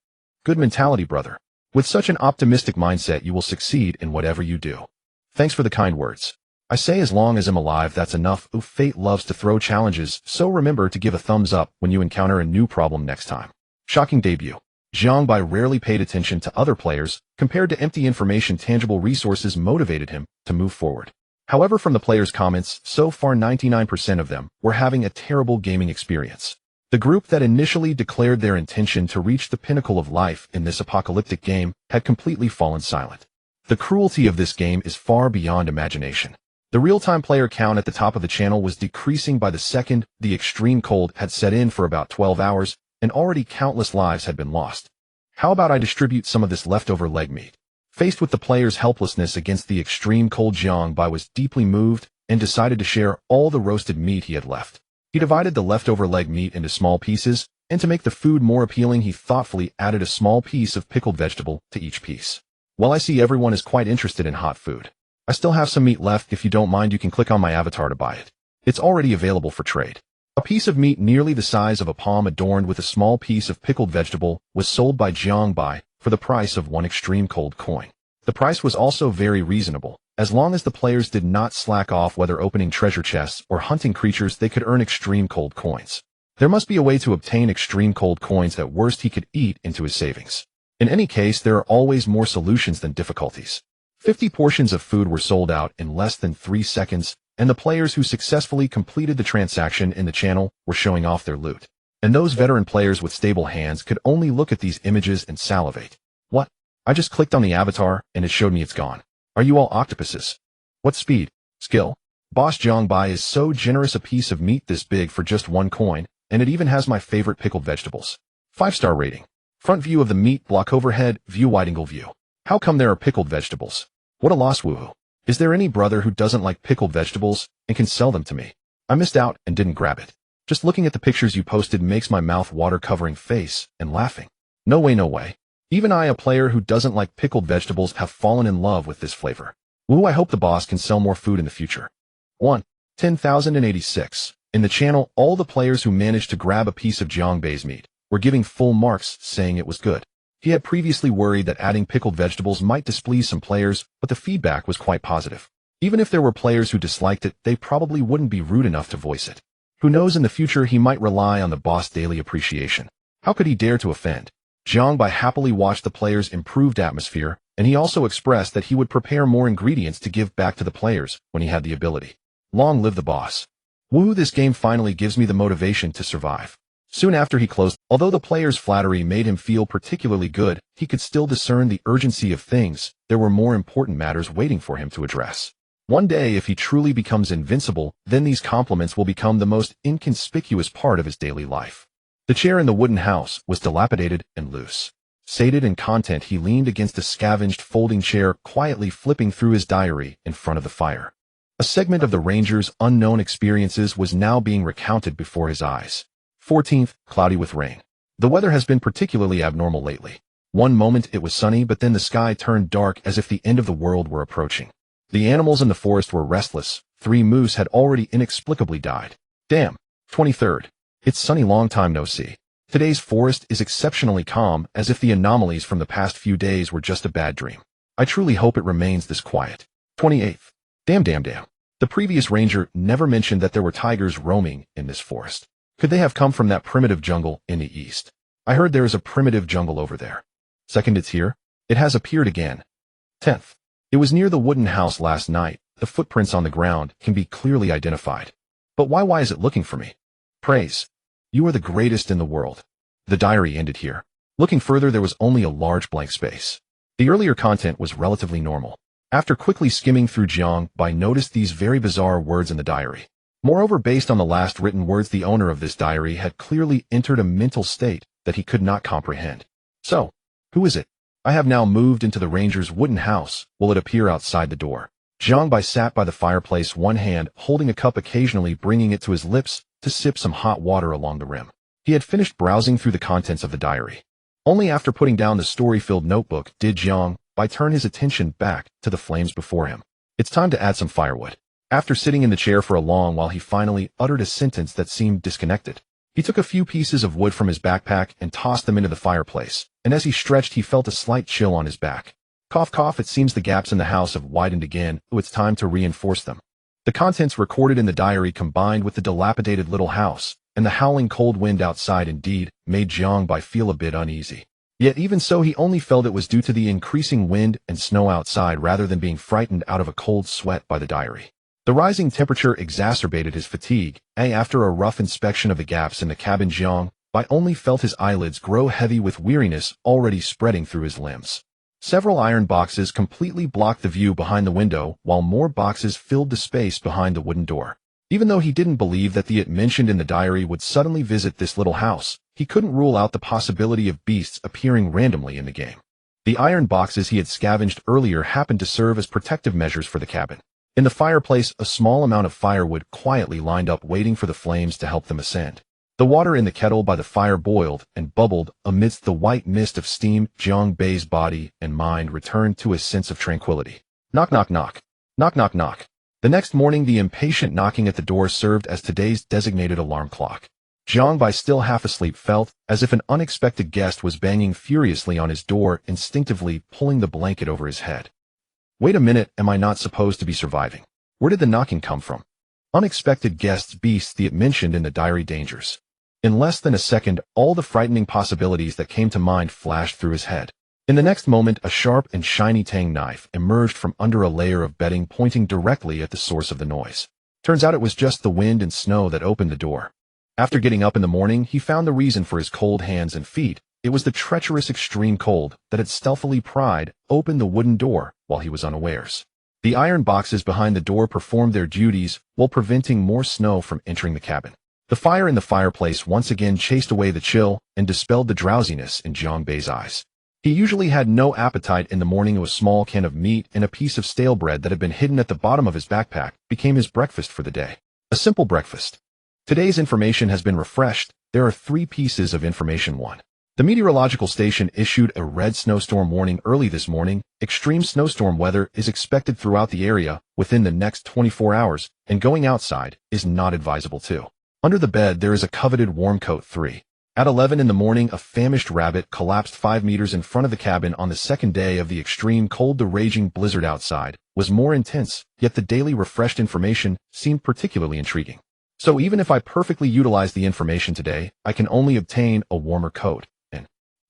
Good mentality, brother. With such an optimistic mindset, you will succeed in whatever you do. Thanks for the kind words. I say as long as I'm alive, that's enough. Ooh, fate loves to throw challenges, so remember to give a thumbs up when you encounter a new problem next time. Shocking debut. Zhang Bai rarely paid attention to other players. Compared to empty information, tangible resources motivated him to move forward. However, from the players' comments, so far 99% of them were having a terrible gaming experience. The group that initially declared their intention to reach the pinnacle of life in this apocalyptic game had completely fallen silent. The cruelty of this game is far beyond imagination. The real-time player count at the top of the channel was decreasing by the second. The extreme cold had set in for about 12 hours, and already countless lives had been lost. How about I distribute some of this leftover leg meat? Faced with the player's helplessness against the extreme cold, Zhang Bai was deeply moved and decided to share all the roasted meat he had left. He divided the leftover leg meat into small pieces, and to make the food more appealing, he thoughtfully added a small piece of pickled vegetable to each piece. Well, I see everyone is quite interested in hot food. I still have some meat left. If you don't mind, you can click on my avatar to buy it. It's already available for trade. A piece of meat nearly the size of a palm adorned with a small piece of pickled vegetable was sold by Zhang Bai for the price of one extreme cold coin. The price was also very reasonable. As long as the players did not slack off, whether opening treasure chests or hunting creatures, they could earn extreme cold coins. There must be a way to obtain extreme cold coins. At worst, he could eat into his savings. In any case, there are always more solutions than difficulties. 50 portions of food were sold out in less than 3 seconds, and the players who successfully completed the transaction in the channel were showing off their loot. And those veteran players with stable hands could only look at these images and salivate. What? I just clicked on the avatar, and it showed me it's gone. Are you all octopuses? What speed? Skill? Boss Zhang Bai is so generous, a piece of meat this big for just 1 coin, and it even has my favorite pickled vegetables. 5-star rating. Front view of the meat block, overhead view, wide angle view. How come there are pickled vegetables? What a loss, woohoo. Is there any brother who doesn't like pickled vegetables and can sell them to me? I missed out and didn't grab it. Just looking at the pictures you posted makes my mouth water, covering face and laughing. No way, no way. Even I, a player who doesn't like pickled vegetables, have fallen in love with this flavor. Woo, I hope the boss can sell more food in the future. 1. 10,086. In the channel, all the players who managed to grab a piece of Zhang Bai's meat were giving full marks, saying it was good. He had previously worried that adding pickled vegetables might displease some players, but the feedback was quite positive. Even if there were players who disliked it, they probably wouldn't be rude enough to voice it. Who knows, in the future he might rely on the boss' daily appreciation. How could he dare to offend? Zhang Bai happily watched the players' improved atmosphere, and he also expressed that he would prepare more ingredients to give back to the players when he had the ability. Long live the boss. Woo, this game finally gives me the motivation to survive. Soon after he closed, although the players' flattery made him feel particularly good, he could still discern the urgency of things. There were more important matters waiting for him to address. One day, if he truly becomes invincible, then these compliments will become the most inconspicuous part of his daily life. The chair in the wooden house was dilapidated and loose. Sated in content, he leaned against a scavenged folding chair, quietly flipping through his diary in front of the fire. A segment of the Ranger's unknown experiences was now being recounted before his eyes. 14th, cloudy with rain. The weather has been particularly abnormal lately. One moment it was sunny, but then the sky turned dark as if the end of the world were approaching. The animals in the forest were restless. 3 moose had already inexplicably died. Damn. 23rd. It's sunny, long time no see. Today's forest is exceptionally calm, as if the anomalies from the past few days were just a bad dream. I truly hope it remains this quiet. 28th. Damn. The previous ranger never mentioned that there were tigers roaming in this forest. Could they have come from that primitive jungle in the east? I heard there is a primitive jungle over there. 2nd, it's here. It has appeared again. 10th. It was near the wooden house last night. The footprints on the ground can be clearly identified. But why is it looking for me? Praise. You are the greatest in the world. The diary ended here. Looking further, there was only a large blank space. The earlier content was relatively normal. After quickly skimming through, Zhang Bai noticed these very bizarre words in the diary. Moreover, based on the last written words, the owner of this diary had clearly entered a mental state that he could not comprehend. So, who is it? I have now moved into the ranger's wooden house. Will it appear outside the door? Jiang Bai sat by the fireplace, one hand holding a cup, occasionally bringing it to his lips to sip some hot water along the rim. He had finished browsing through the contents of the diary. Only after putting down the story-filled notebook did Jiang Bai turn his attention back to the flames before him. It's time to add some firewood. After sitting in the chair for a long while, he finally uttered a sentence that seemed disconnected. He took a few pieces of wood from his backpack and tossed them into the fireplace, and as he stretched he felt a slight chill on his back. Cough cough, it seems the gaps in the house have widened again, so it's time to reinforce them. The contents recorded in the diary, combined with the dilapidated little house and the howling cold wind outside, indeed made Jiang Bai feel a bit uneasy. Yet even so, he only felt it was due to the increasing wind and snow outside rather than being frightened out of a cold sweat by the diary. The rising temperature exacerbated his fatigue, and after a rough inspection of the gaps in the cabin, Jiang Bai only felt his eyelids grow heavy with weariness already spreading through his limbs. Several iron boxes completely blocked the view behind the window, while more boxes filled the space behind the wooden door. Even though he didn't believe that the it mentioned in the diary would suddenly visit this little house, he couldn't rule out the possibility of beasts appearing randomly in the game. The iron boxes he had scavenged earlier happened to serve as protective measures for the cabin. In the fireplace, a small amount of firewood quietly lined up, waiting for the flames to help them ascend. The water in the kettle by the fire boiled and bubbled amidst the white mist of steam. Jiang Bai's body and mind returned to a sense of tranquility. Knock, knock, knock. Knock, knock, knock. The next morning, the impatient knocking at the door served as today's designated alarm clock. Jiang Bai, still half asleep, felt as if an unexpected guest was banging furiously on his door, instinctively pulling the blanket over his head. Wait a minute, am I not supposed to be surviving? Where did the knocking come from? Unexpected guests, beasts, the it mentioned in the diary, dangers. In less than a second, all the frightening possibilities that came to mind flashed through his head. In the next moment, a sharp and shiny tang knife emerged from under a layer of bedding, pointing directly at the source of the noise. Turns out it was just the wind and snow that opened the door. After getting up in the morning, he found the reason for his cold hands and feet. It was the treacherous extreme cold that had stealthily pried open the wooden door while he was unawares. The iron boxes behind the door performed their duties while preventing more snow from entering the cabin. The fire in the fireplace once again chased away the chill and dispelled the drowsiness in Jiang Bai's eyes. He usually had no appetite in the morning. A small can of meat and a piece of stale bread that had been hidden at the bottom of his backpack became his breakfast for the day. A simple breakfast. Today's information has been refreshed. There are 3 pieces of information. 1. The meteorological station issued a red snowstorm warning early this morning. Extreme snowstorm weather is expected throughout the area within the next 24 hours, and going outside is not advisable. 2. Under the bed there is a coveted warm coat. 3. At 11 in the morning, a famished rabbit collapsed 5 meters in front of the cabin on the second day of the extreme cold. The raging blizzard outside was more intense, yet the daily refreshed information seemed particularly intriguing. So even if I perfectly utilize the information today, I can only obtain a warmer coat. And,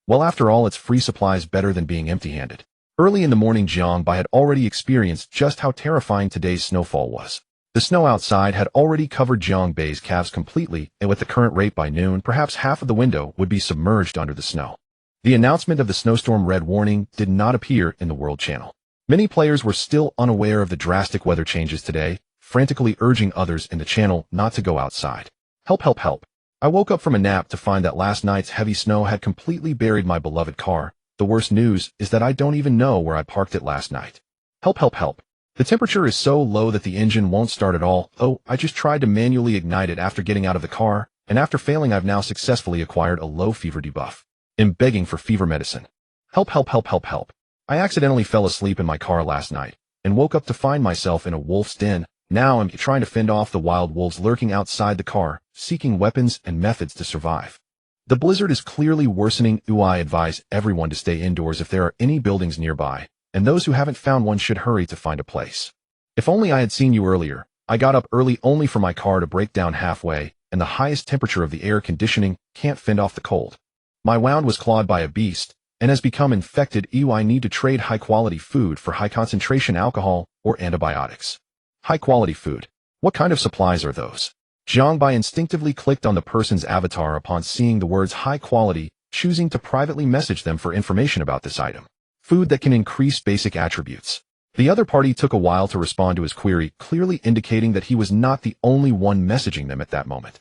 well, after all, it's free supplies, better than being empty-handed. Early in the morning, Jiang Bai had already experienced just how terrifying today's snowfall was. The snow outside had already covered Jiang Bai's calves completely, and with the current rate by noon, perhaps half of the window would be submerged under the snow. The announcement of the snowstorm red warning did not appear in the World Channel. Many players were still unaware of the drastic weather changes today, frantically urging others in the channel not to go outside. Help, help, help. I woke up from a nap to find that last night's heavy snow had completely buried my beloved car. The worst news is that I don't even know where I parked it last night. Help, help, help. The temperature is so low that the engine won't start at all. Oh, I just tried to manually ignite it after getting out of the car, and after failing, I've now successfully acquired a low fever debuff. I'm begging for fever medicine. Help, help, help, help, help. I accidentally fell asleep in my car last night, and woke up to find myself in a wolf's den. Now I'm trying to fend off the wild wolves lurking outside the car, seeking weapons and methods to survive. The blizzard is clearly worsening. I advise everyone to stay indoors if there are any buildings nearby, and those who haven't found one should hurry to find a place. If only I had seen you earlier. I got up early only for my car to break down halfway, and the highest temperature of the air conditioning can't fend off the cold. My wound was clawed by a beast, and has become infected. I need to trade high-quality food for high-concentration alcohol or antibiotics. High-quality food. What kind of supplies are those? Jiang Bai instinctively clicked on the person's avatar upon seeing the words high-quality, choosing to privately message them for information about this item. Food that can increase basic attributes. The other party took a while to respond to his query, clearly indicating that he was not the only one messaging them at that moment.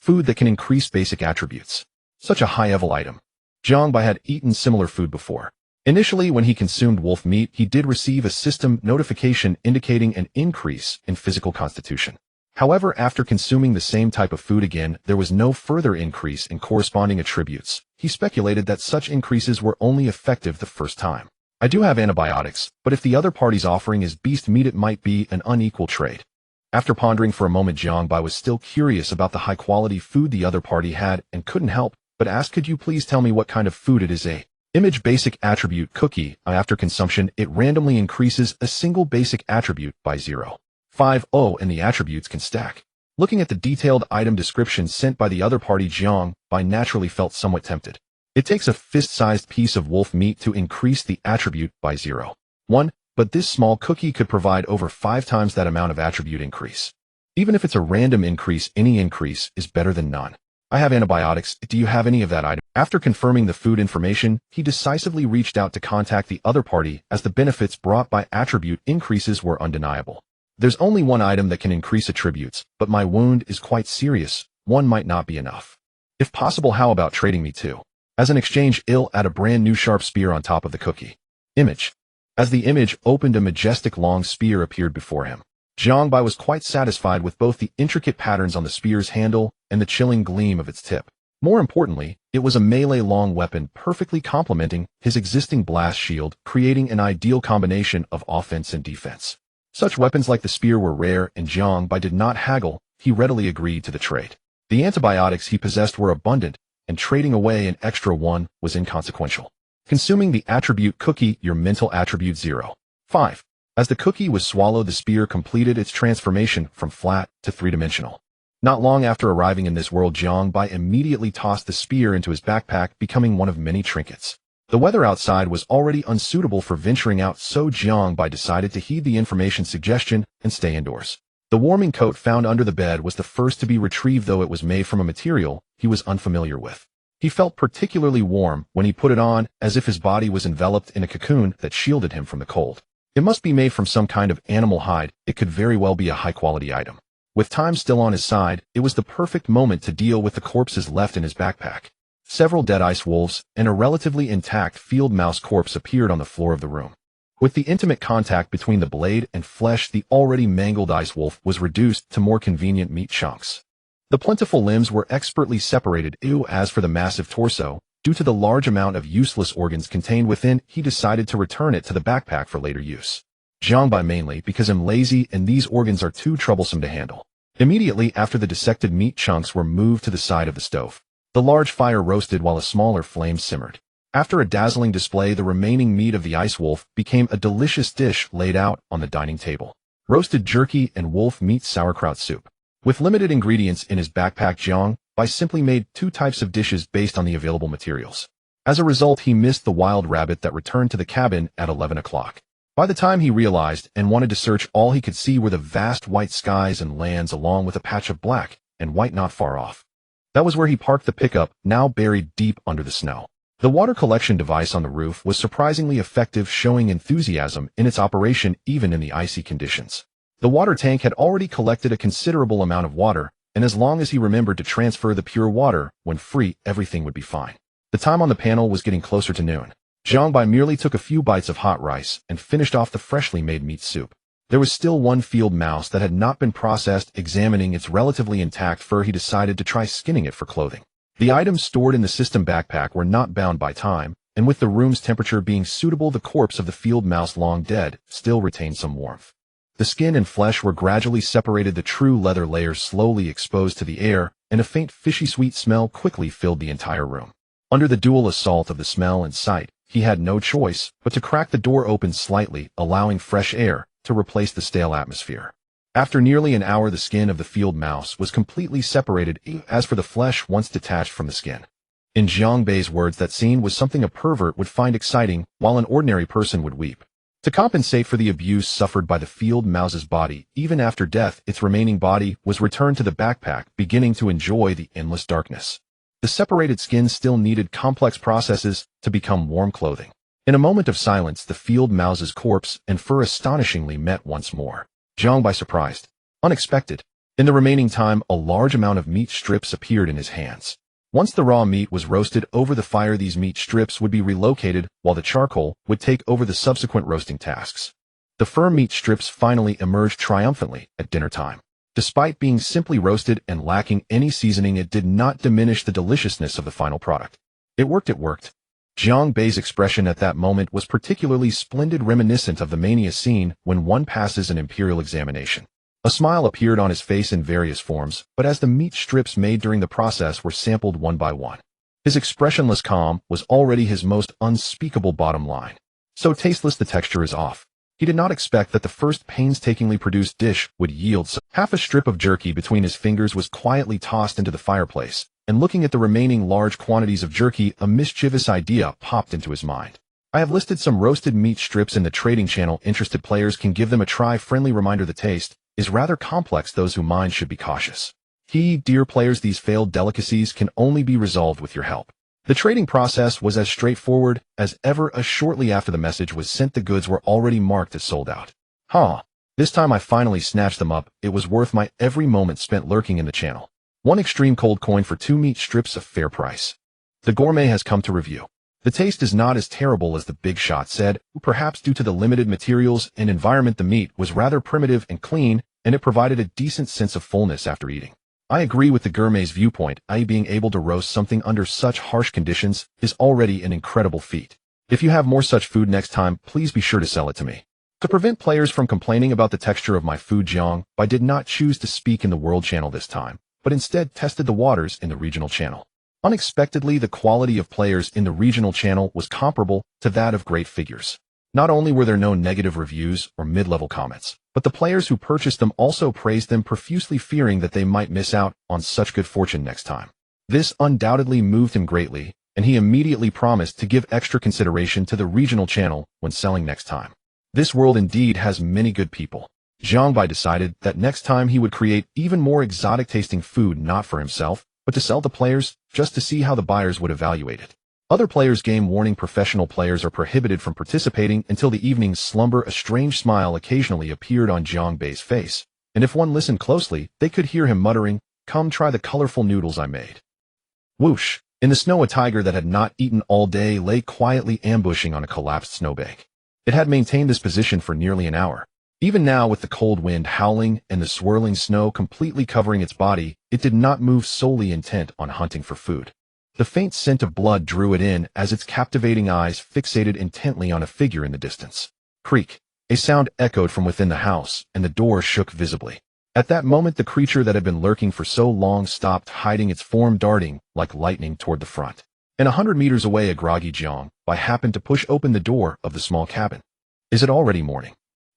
Food that can increase basic attributes. Such a high-level item. Jiang Bai had eaten similar food before. Initially, when he consumed wolf meat, he did receive a system notification indicating an increase in physical constitution. However, after consuming the same type of food again, there was no further increase in corresponding attributes. He speculated that such increases were only effective the first time. I do have antibiotics, but if the other party's offering is beast meat, it might be an unequal trade. After pondering for a moment, Jiang Bai was still curious about the high-quality food the other party had and couldn't help but ask, could you please tell me what kind of food it is? Image basic attribute cookie. After consumption, it randomly increases a single basic attribute by 0.50 and the attributes can stack. Looking at the detailed item description sent by the other party, Jiang Bai naturally felt somewhat tempted. It takes a fist-sized piece of wolf meat to increase the attribute by 0.1, but this small cookie could provide over 5 times that amount of attribute increase. Even if it's a random increase, any increase is better than none. I have antibiotics. Do you have any of that item? After confirming the food information, he decisively reached out to contact the other party as the benefits brought by attribute increases were undeniable. There's only one item that can increase attributes, but my wound is quite serious. One might not be enough. If possible, how about trading me too? As an exchange, I'll add a brand new sharp spear on top of the cookie. Image. As the image opened, a majestic long spear appeared before him. Jiang Bai was quite satisfied with both the intricate patterns on the spear's handle and the chilling gleam of its tip. More importantly, it was a melee long weapon perfectly complementing his existing blast shield, creating an ideal combination of offense and defense. Such weapons like the spear were rare, and Jiang Bai did not haggle. He readily agreed to the trade. The antibiotics he possessed were abundant, and trading away an extra one was inconsequential. Consuming the attribute cookie, your mental attribute 0.5. As the cookie was swallowed, the spear completed its transformation from flat to three-dimensional. Not long after arriving in this world, Jiang Bai immediately tossed the spear into his backpack, becoming one of many trinkets. The weather outside was already unsuitable for venturing out, so Jiang Bai decided to heed the information suggestion and stay indoors. The warming coat found under the bed was the first to be retrieved, though it was made from a material he was unfamiliar with. He felt particularly warm when he put it on, as if his body was enveloped in a cocoon that shielded him from the cold. It must be made from some kind of animal hide. It could very well be a high-quality item. With time still on his side, it was the perfect moment to deal with the corpses left in his backpack. Several dead ice wolves and a relatively intact field mouse corpse appeared on the floor of the room. With the intimate contact between the blade and flesh, the already mangled ice wolf was reduced to more convenient meat chunks. The plentiful limbs were expertly separated. As for the massive torso, due to the large amount of useless organs contained within, he decided to return it to the backpack for later use. Jiang Bai mainly because I'm lazy and these organs are too troublesome to handle. Immediately after the dissected meat chunks were moved to the side of the stove, the large fire roasted while a smaller flame simmered. After a dazzling display, the remaining meat of the ice wolf became a delicious dish laid out on the dining table. Roasted jerky and wolf meat sauerkraut soup. With limited ingredients in his backpack, Jiang Bai simply made 2 types of dishes based on the available materials. As a result, he missed the wild rabbit that returned to the cabin at 11 o'clock. By the time he realized and wanted to search, all he could see were the vast white skies and lands, along with a patch of black and white not far off. That was where he parked the pickup, now buried deep under the snow. The water collection device on the roof was surprisingly effective, showing enthusiasm in its operation even in the icy conditions. The water tank had already collected a considerable amount of water, and as long as he remembered to transfer the pure water when free, everything would be fine. The time on the panel was getting closer to noon. Jiang Bai merely took a few bites of hot rice and finished off the freshly made meat soup. There was still one field mouse that had not been processed. Examining its relatively intact fur, he decided to try skinning it for clothing. The items stored in the system backpack were not bound by time, and with the room's temperature being suitable, the corpse of the field mouse, long dead, still retained some warmth. The skin and flesh were gradually separated, the true leather layers slowly exposed to the air, and a faint fishy sweet smell quickly filled the entire room. Under the dual assault of the smell and sight, he had no choice but to crack the door open slightly, allowing fresh air to replace the stale atmosphere. After nearly an hour, the skin of the field mouse was completely separated. As for the flesh, once detached from the skin, in Jiang Bai's words, that scene was something a pervert would find exciting, while an ordinary person would weep. To compensate for the abuse suffered by the field mouse's body, even after death, its remaining body was returned to the backpack, beginning to enjoy the endless darkness. The separated skin still needed complex processes to become warm clothing. In a moment of silence, the field mouse's corpse and fur astonishingly met once more. Jiang Bai surprised. Unexpected. In the remaining time, a large amount of meat strips appeared in his hands. Once the raw meat was roasted over the fire, these meat strips would be relocated while the charcoal would take over the subsequent roasting tasks. The firm meat strips finally emerged triumphantly at dinner time. Despite being simply roasted and lacking any seasoning, it did not diminish the deliciousness of the final product. It worked. Jiang Bei's expression at that moment was particularly splendid, reminiscent of the mania scene when one passes an imperial examination. A smile appeared on his face in various forms, but as the meat strips made during the process were sampled one by one, his expressionless calm was already his most unspeakable bottom line. So tasteless, the texture is off. He did not expect that the first painstakingly produced dish would yield so. Half a strip of jerky between his fingers was quietly tossed into the fireplace, and looking at the remaining large quantities of jerky, a mischievous idea popped into his mind. I have listed some roasted meat strips in the trading channel. Interested players can give them a try. Friendly reminder: the taste is rather complex. Those who mind should be cautious. Dear players, these failed delicacies can only be resolved with your help. The trading process was as straightforward as ever. Shortly after the message was sent, the goods were already marked as sold out. This time I finally snatched them up. It was worth my every moment spent lurking in the channel. One extreme cold coin for 2 meat strips, a fair price. The gourmet has come to review. The taste is not as terrible as the big shot said. Perhaps due to the limited materials and environment, the meat was rather primitive and clean, and it provided a decent sense of fullness after eating. I agree with the gourmet's viewpoint. Being able to roast something under such harsh conditions is already an incredible feat. If you have more such food next time, please be sure to sell it to me. To prevent players from complaining about the texture of my food, Jiang Bei did not choose to speak in the World Channel this time, but instead tested the waters in the Regional Channel. Unexpectedly, the quality of players in the Regional Channel was comparable to that of great figures. Not only were there no negative reviews or mid-level comments, but the players who purchased them also praised them profusely, fearing that they might miss out on such good fortune next time. This undoubtedly moved him greatly, and he immediately promised to give extra consideration to the Regional Channel when selling next time. This world indeed has many good people. Jiang Bei decided that next time he would create even more exotic-tasting food, not for himself, but to sell to players, just to see how the buyers would evaluate it. Other players. Game warning: professional players are prohibited from participating until the evening's slumber. A strange smile occasionally appeared on Jiang Bei's face, and if one listened closely, they could hear him muttering, "Come try the colorful noodles I made." Whoosh! In the snow, a tiger that had not eaten all day lay quietly ambushing on a collapsed snowbank. It had maintained this position for nearly an hour. Even now, with the cold wind howling and the swirling snow completely covering its body, it did not move, solely intent on hunting for food. The faint scent of blood drew it in as its captivating eyes fixated intently on a figure in the distance. Creak! A sound echoed from within the house, and the door shook visibly. At that moment, the creature that had been lurking for so long stopped hiding its form, darting like lightning toward the front. And 100 meters away, a groggy Jiang Bei happened to push open the door of the small cabin. Is it already morning?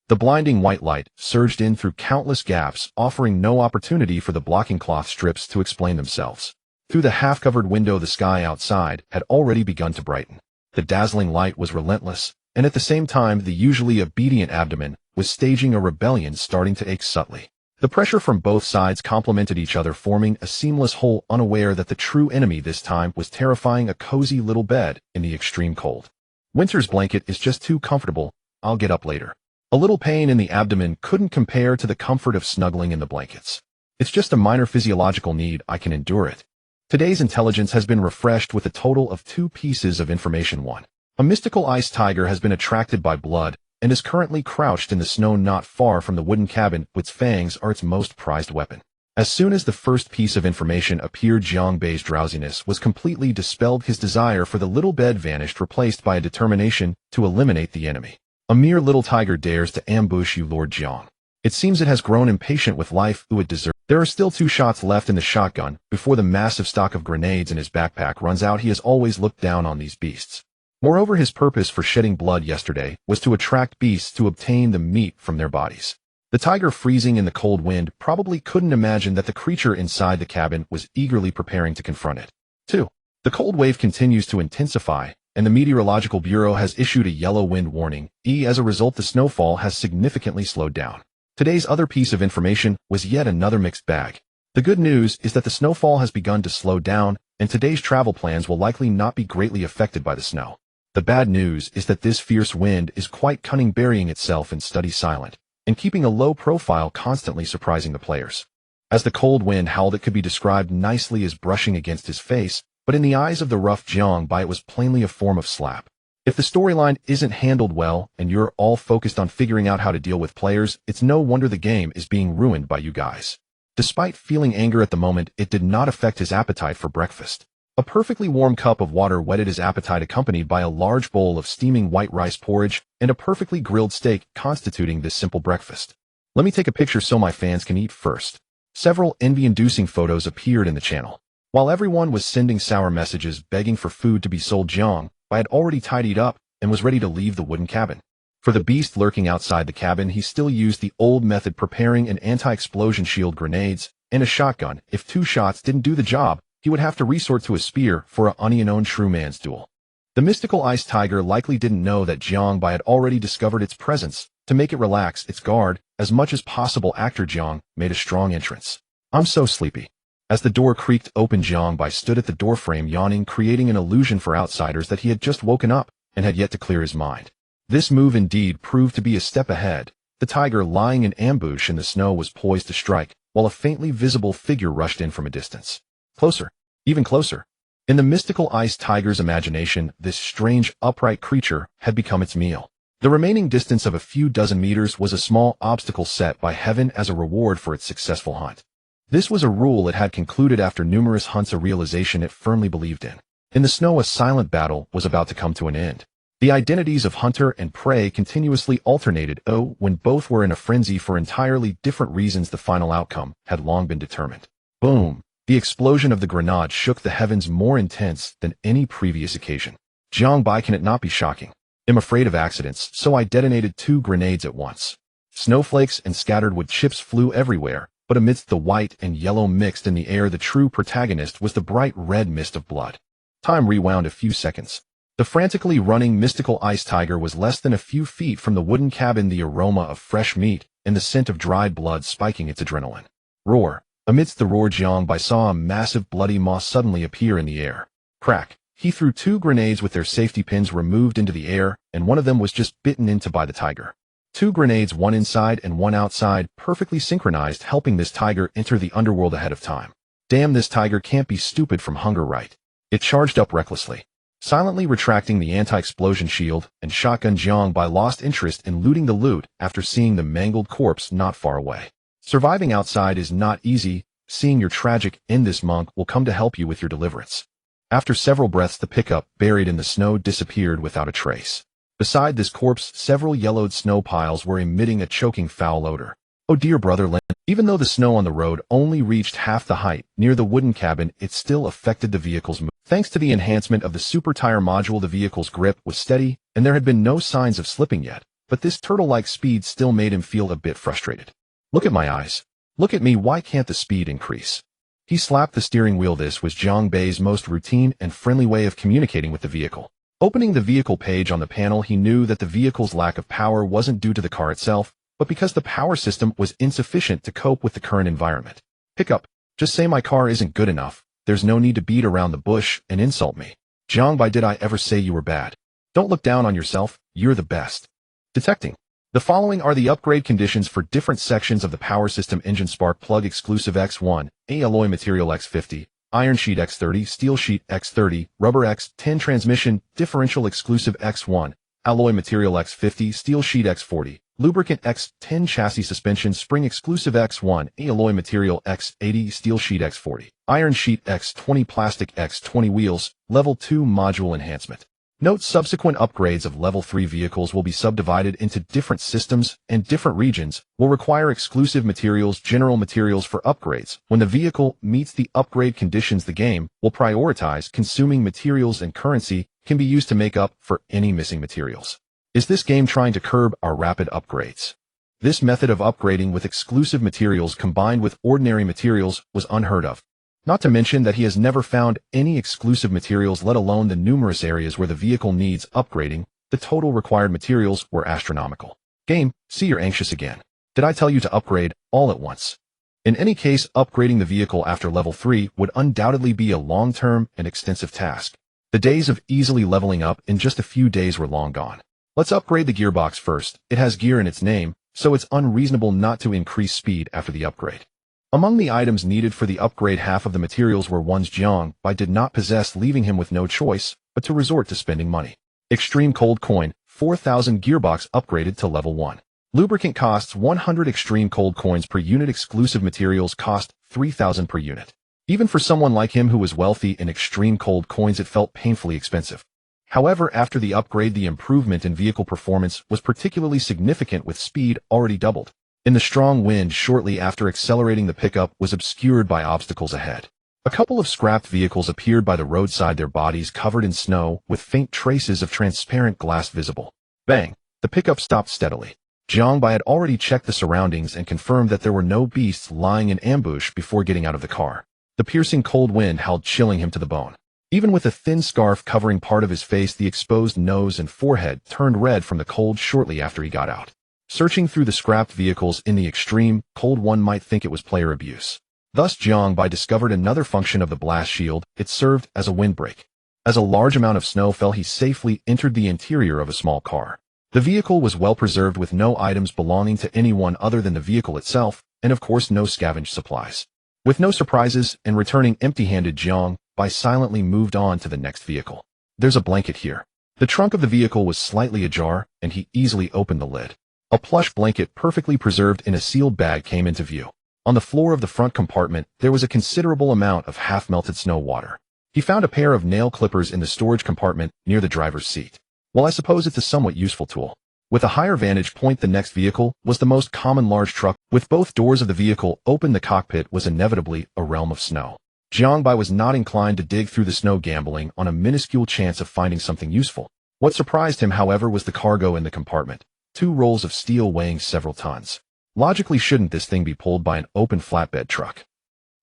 The blinding white light surged in through countless gaps, offering no opportunity for the blocking cloth strips to explain themselves. Through the half-covered window, the sky outside had already begun to brighten. The dazzling light was relentless, and at the same time, the usually obedient abdomen was staging a rebellion, starting to ache subtly. The pressure from both sides complemented each other, forming a seamless whole, unaware that the true enemy this time was terrifying a cozy little bed in the extreme cold. Winter's blanket is just too comfortable. I'll get up later. A little pain in the abdomen couldn't compare to the comfort of snuggling in the blankets. It's just a minor physiological need. I can endure it. Today's intelligence has been refreshed with a total of 2 pieces of information. 1. A mystical ice tiger has been attracted by blood and is currently crouched in the snow not far from the wooden cabin. Its fangs are its most prized weapon. As soon as the first piece of information appeared, Jiang Bei's drowsiness was completely dispelled. His desire for the little bed vanished, replaced by a determination to eliminate the enemy. A mere little tiger dares to ambush you, Lord Jiang. It seems it has grown impatient with life. It deserves. There are still 2 shots left in the shotgun before the massive stock of grenades in his backpack runs out. He has always looked down on these beasts. Moreover, his purpose for shedding blood yesterday was to attract beasts to obtain the meat from their bodies. The tiger, freezing in the cold wind, probably couldn't imagine that the creature inside the cabin was eagerly preparing to confront it. 2. The cold wave continues to intensify, and the Meteorological Bureau has issued a yellow wind warning. As a result, the snowfall has significantly slowed down. Today's other piece of information was yet another mixed bag. The good news is that the snowfall has begun to slow down, and today's travel plans will likely not be greatly affected by the snow. The bad news is that this fierce wind is quite cunning, burying itself in steady silent, and keeping a low profile, constantly surprising the players. As the cold wind howled, it could be described nicely as brushing against his face, but in the eyes of the rough Jiangbai it was plainly a form of slap. If the storyline isn't handled well and you're all focused on figuring out how to deal with players, it's no wonder the game is being ruined by you guys. Despite feeling anger at the moment, it did not affect his appetite for breakfast. A perfectly warm cup of water whetted his appetite, accompanied by a large bowl of steaming white rice porridge and a perfectly grilled steak constituting this simple breakfast. Let me take a picture so my fans can eat first. Several envy-inducing photos appeared in the channel. While everyone was sending sour messages begging for food to be sold, Jiang Bai had already tidied up and was ready to leave the wooden cabin. For the beast lurking outside the cabin, he still used the old method, preparing an anti-explosion shield, grenades, and a shotgun. If 2 shots didn't do the job, he would have to resort to a spear for a unknown true man's duel. The mystical ice tiger likely didn't know that Jiang Bai had already discovered its presence. To make it relax its guard as much as possible, actor Jiang made a strong entrance. "I'm so sleepy." As the door creaked open, Jiang Bai stood at the doorframe yawning, creating an illusion for outsiders that he had just woken up and had yet to clear his mind. This move indeed proved to be a step ahead. The tiger, lying in ambush in the snow, was poised to strike, while a faintly visible figure rushed in from a distance. Closer, even closer. In the mystical ice tiger's imagination, this strange, upright creature had become its meal. The remaining distance of a few dozen meters was a small obstacle set by heaven as a reward for its successful hunt. This was a rule it had concluded after numerous hunts, a realization it firmly believed in. In the snow, a silent battle was about to come to an end. The identities of hunter and prey continuously alternated. When both were in a frenzy for entirely different reasons, the final outcome had long been determined. Boom! The explosion of the grenade shook the heavens more intense than any previous occasion. Jiang Bai, can it not be shocking? I'm afraid of accidents, so I detonated 2 grenades at once. Snowflakes and scattered wood chips flew everywhere, but amidst the white and yellow mixed in the air, the true protagonist was the bright red mist of blood. Time rewound a few seconds. The frantically running mystical ice tiger was less than a few feet from the wooden cabin, the aroma of fresh meat and the scent of dried blood spiking its adrenaline. Roar! Amidst the roar, Jiang Bai saw a massive bloody maw suddenly appear in the air. Crack! He threw 2 grenades with their safety pins removed into the air, and one of them was just bitten into by the tiger. 2 grenades, one inside and one outside, perfectly synchronized, helping this tiger enter the underworld ahead of time. Damn, this tiger can't be stupid from hunger, right? It charged up recklessly. Silently retracting the anti-explosion shield and shotgun, Jiang Bai lost interest in looting the loot after seeing the mangled corpse not far away. Surviving outside is not easy. Seeing your tragic end, this monk will come to help you with your deliverance. After several breaths, the pickup, buried in the snow, disappeared without a trace. Beside this corpse, several yellowed snow piles were emitting a choking foul odor. Oh dear, brother Lin. Even though the snow on the road only reached half the height near the wooden cabin, it still affected the vehicle's movement. Thanks to the enhancement of the super tire module, the vehicle's grip was steady, and there had been no signs of slipping yet, but this turtle-like speed still made him feel a bit frustrated. Look at my eyes. Look at me, why can't the speed increase? He slapped the steering wheel. This was Jiang Bai's most routine and friendly way of communicating with the vehicle. Opening the vehicle page on the panel, he knew that the vehicle's lack of power wasn't due to the car itself, but because the power system was insufficient to cope with the current environment. Pickup, just say my car isn't good enough. There's no need to beat around the bush and insult me. Jiang Bai, did I ever say you were bad? Don't look down on yourself, you're the best. Detecting. The following are the upgrade conditions for different sections of the power system: engine spark plug exclusive X1, alloy material X50, iron sheet X30, steel sheet X30, rubber X10, transmission differential exclusive X1, alloy material X50, steel sheet X40, lubricant X10, chassis suspension spring exclusive X1, alloy material X80, steel sheet X40, iron sheet X20, plastic X20, wheels, level 2 module enhancement. Note: subsequent upgrades of level 3 vehicles will be subdivided into different systems, and different regions will require exclusive materials. General materials for upgrades. When the vehicle meets the upgrade conditions, the game will prioritize consuming materials, and currency can be used to make up for any missing materials. Is this game trying to curb our rapid upgrades? This method of upgrading with exclusive materials combined with ordinary materials was unheard of. Not to mention that he has never found any exclusive materials, let alone the numerous areas where the vehicle needs upgrading. The total required materials were astronomical. Game, see you're anxious again. Did I tell you to upgrade all at once? In any case, upgrading the vehicle after level 3 would undoubtedly be a long-term and extensive task. The days of easily leveling up in just a few days were long gone. Let's upgrade the gearbox first. It has gear in its name, so it's unreasonable not to increase speed after the upgrade. Among the items needed for the upgrade, half of the materials were ones Jiang Bai did not possess, leaving him with no choice but to resort to spending money. Extreme Cold Coin, 4,000 gearbox upgraded to level 1. Lubricant costs 100 extreme cold coins per unit. Exclusive materials cost 3,000 per unit. Even for someone like him who was wealthy in extreme cold coins, it felt painfully expensive. However, after the upgrade, the improvement in vehicle performance was particularly significant, with speed already doubled. In the strong wind shortly after accelerating, the pickup was obscured by obstacles ahead. A couple of scrapped vehicles appeared by the roadside, their bodies covered in snow with faint traces of transparent glass visible. Bang! The pickup stopped steadily. Jiang Bai had already checked the surroundings and confirmed that there were no beasts lying in ambush before getting out of the car. The piercing cold wind howled, chilling him to the bone. Even with a thin scarf covering part of his face, the exposed nose and forehead turned red from the cold shortly after he got out. Searching through the scrapped vehicles in the extreme cold, one might think it was player abuse. Thus Jiang Bai discovered another function of the blast shield. It served as a windbreak. As a large amount of snow fell, he safely entered the interior of a small car. The vehicle was well preserved, with no items belonging to anyone other than the vehicle itself, and of course no scavenge supplies. With no surprises and returning empty-handed, Jiang Bai silently moved on to the next vehicle. There's a blanket here. The trunk of the vehicle was slightly ajar, and he easily opened the lid. A plush blanket perfectly preserved in a sealed bag came into view. On the floor of the front compartment, there was a considerable amount of half-melted snow water. He found a pair of nail clippers in the storage compartment near the driver's seat. Well, I suppose it's a somewhat useful tool. With a higher vantage point, the next vehicle was the most common large truck. With both doors of the vehicle open, the cockpit was inevitably a realm of snow. Jiang Bai was not inclined to dig through the snow, gambling on a minuscule chance of finding something useful. What surprised him, however, was the cargo in the compartment. 2 rolls of steel weighing several tons. Logically, shouldn't this thing be pulled by an open flatbed truck?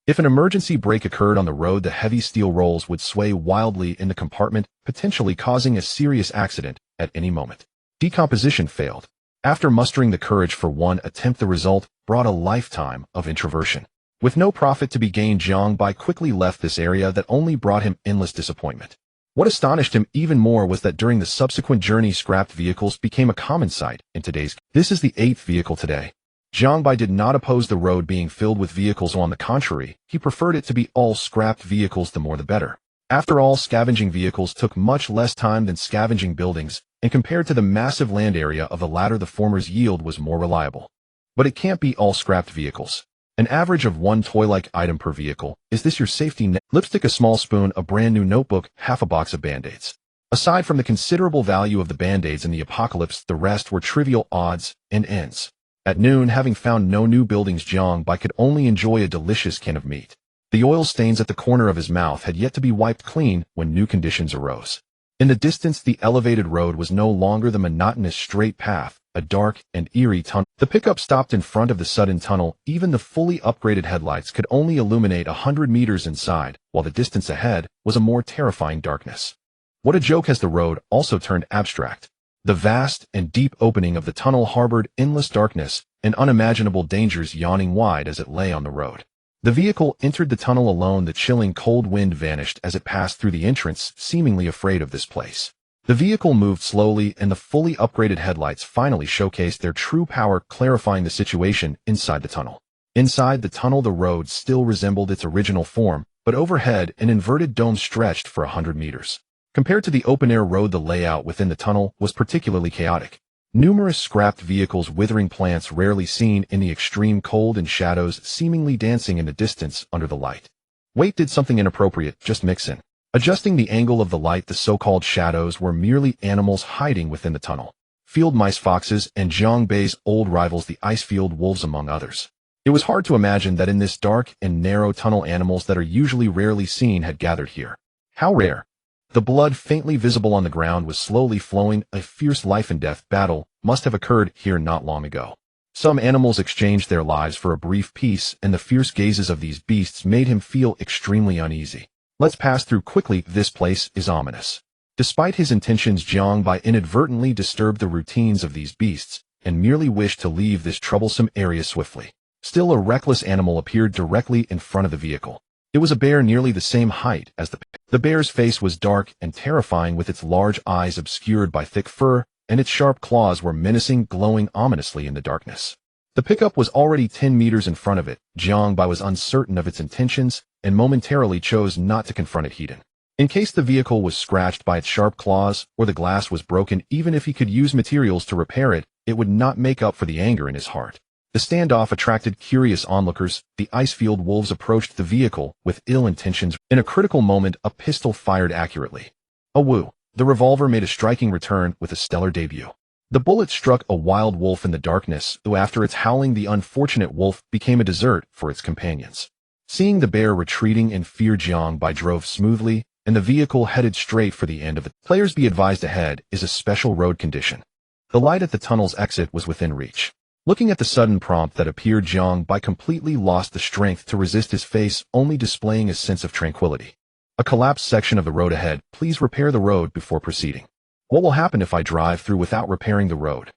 If an emergency brake occurred on the road, the heavy steel rolls would sway wildly in the compartment, potentially causing a serious accident at any moment. Decomposition failed. After mustering the courage for one attempt, the result brought a lifetime of introversion. With no profit to be gained, Jiang Bai quickly left this area that only brought him endless disappointment. What astonished him even more was that during the subsequent journey, scrapped vehicles became a common sight in today's. This is the 8th vehicle today. Jiang Bai did not oppose the road being filled with vehicles. On the contrary, he preferred it to be all scrapped vehicles, the more the better. After all, scavenging vehicles took much less time than scavenging buildings, and compared to the massive land area of the latter, the former's yield was more reliable. But it can't be all scrapped vehicles. An average of 1 toy-like item per vehicle. Is this your safety net? Lipstick, a small spoon, a brand new notebook, half a box of band-aids. Aside from the considerable value of the band-aids in the apocalypse, the rest were trivial odds and ends. At noon, having found no new buildings, Jiang Bai could only enjoy a delicious can of meat. The oil stains at the corner of his mouth had yet to be wiped clean when new conditions arose. In the distance, the elevated road was no longer the monotonous straight path, a dark and eerie tunnel. The pickup stopped in front of the sudden tunnel. Even the fully upgraded headlights could only illuminate 100 meters inside, while the distance ahead was a more terrifying darkness. What a joke as the road also turned abstract. The vast and deep opening of the tunnel harbored endless darkness and unimaginable dangers yawning wide as it lay on the road. The vehicle entered the tunnel alone. The chilling cold wind vanished as it passed through the entrance, seemingly afraid of this place. The vehicle moved slowly, and the fully upgraded headlights finally showcased their true power, clarifying the situation inside the tunnel. Inside the tunnel, the road still resembled its original form, but overhead an inverted dome stretched for 100 meters. Compared to the open-air road, the layout within the tunnel was particularly chaotic. Numerous scrapped vehicles, withering plants rarely seen in the extreme cold, and shadows seemingly dancing in the distance under the light. Wait, did something inappropriate just mix in? Adjusting the angle of the light, the so-called shadows were merely animals hiding within the tunnel. Field mice, foxes, and Jiang Bai's old rivals, the ice-field wolves, among others. It was hard to imagine that in this dark and narrow tunnel, animals that are usually rarely seen had gathered here. How rare! The blood faintly visible on the ground was slowly flowing. A fierce life-and-death battle must have occurred here not long ago. Some animals exchanged their lives for a brief peace, and the fierce gazes of these beasts made him feel extremely uneasy. Let's pass through quickly. This place is ominous. Despite his intentions, Jiang Bai inadvertently disturbed the routines of these beasts and merely wished to leave this troublesome area swiftly. Still, a reckless animal appeared directly in front of the vehicle. It was a bear nearly the same height as the bear's face was dark and terrifying, with its large eyes obscured by thick fur, and its sharp claws were menacing, glowing ominously in the darkness. The pickup was already 10 meters in front of it. Jiang Bai was uncertain of its intentions and momentarily chose not to confront it head-on. In case the vehicle was scratched by its sharp claws or the glass was broken, even if he could use materials to repair it, it would not make up for the anger in his heart. The standoff attracted curious onlookers. The ice-field wolves approached the vehicle with ill intentions. In a critical moment, a pistol fired accurately. Woo! The revolver made a striking return with a stellar debut. The bullet struck a wild wolf in the darkness, who after its howling the unfortunate wolf became a dessert for its companions. Seeing the bear retreating in fear, Jiang Bai drove smoothly, and the vehicle headed straight for the end of it. Players be advised ahead is a special road condition. The light at the tunnel's exit was within reach. Looking at the sudden prompt that appeared, Jiang Bai completely lost the strength to resist, his face only displaying a sense of tranquility. A collapsed section of the road ahead. Please repair the road before proceeding. What will happen if I drive through without repairing the road?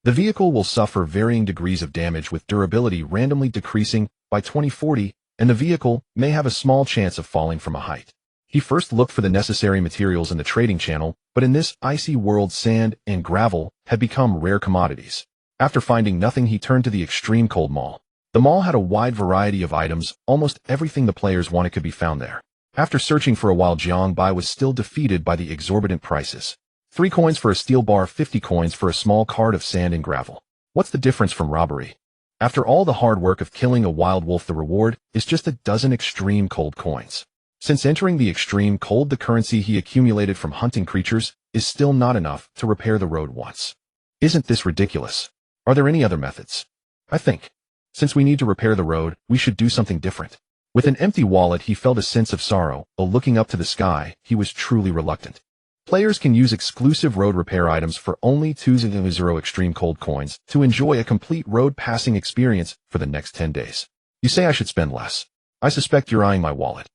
The vehicle will suffer varying degrees of damage, with durability randomly decreasing by 2040, and the vehicle may have a small chance of falling from a height. He first looked for the necessary materials in the trading channel, but in this icy world, sand and gravel had become rare commodities. After finding nothing, he turned to the extreme cold mall. The mall had a wide variety of items. Almost everything the players wanted could be found there. After searching for a while, Jiang Bai was still defeated by the exorbitant prices. 3 coins for a steel bar, 50 coins for a small cart of sand and gravel. What's the difference from robbery? After all the hard work of killing a wild wolf, the reward is just a dozen extreme cold coins. Since entering the extreme cold, the currency he accumulated from hunting creatures is still not enough to repair the road once. Isn't this ridiculous? Are there any other methods? I think, since we need to repair the road, we should do something different. With an empty wallet, he felt a sense of sorrow, though looking up to the sky, he was truly reluctant. Players can use exclusive road repair items for only 200 extreme cold coins to enjoy a complete road passing experience for the next 10 days. You say I should spend less. I suspect you're eyeing my wallet.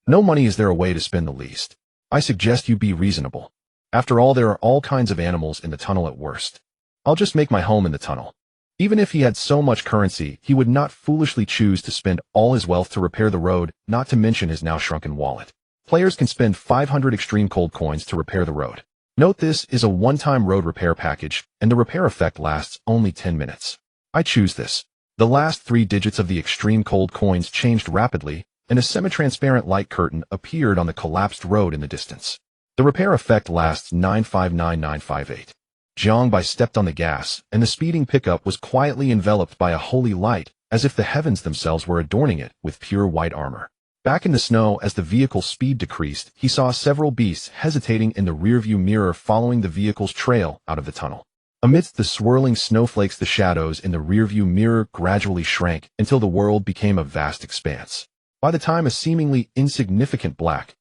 No money. Is there a way to spend the least? I suggest you be reasonable. After all, there are all kinds of animals in the tunnel at worst. I'll just make my home in the tunnel. Even if he had so much currency, he would not foolishly choose to spend all his wealth to repair the road, not to mention his now shrunken wallet. Players can spend 500 extreme cold coins to repair the road. Note, this is a one-time road repair package, and the repair effect lasts only 10 minutes. I choose this. The last 3 digits of the extreme cold coins changed rapidly, and a semi-transparent light curtain appeared on the collapsed road in the distance. The repair effect lasts 959958. Jiang Bai stepped on the gas, and the speeding pickup was quietly enveloped by a holy light, as if the heavens themselves were adorning it with pure white armor. Back in the snow, as the vehicle's speed decreased, he saw several beasts hesitating in the rearview mirror, following the vehicle's trail out of the tunnel. Amidst the swirling snowflakes, the shadows in the rearview mirror gradually shrank until the world became a vast expanse. By the time a seemingly insignificant black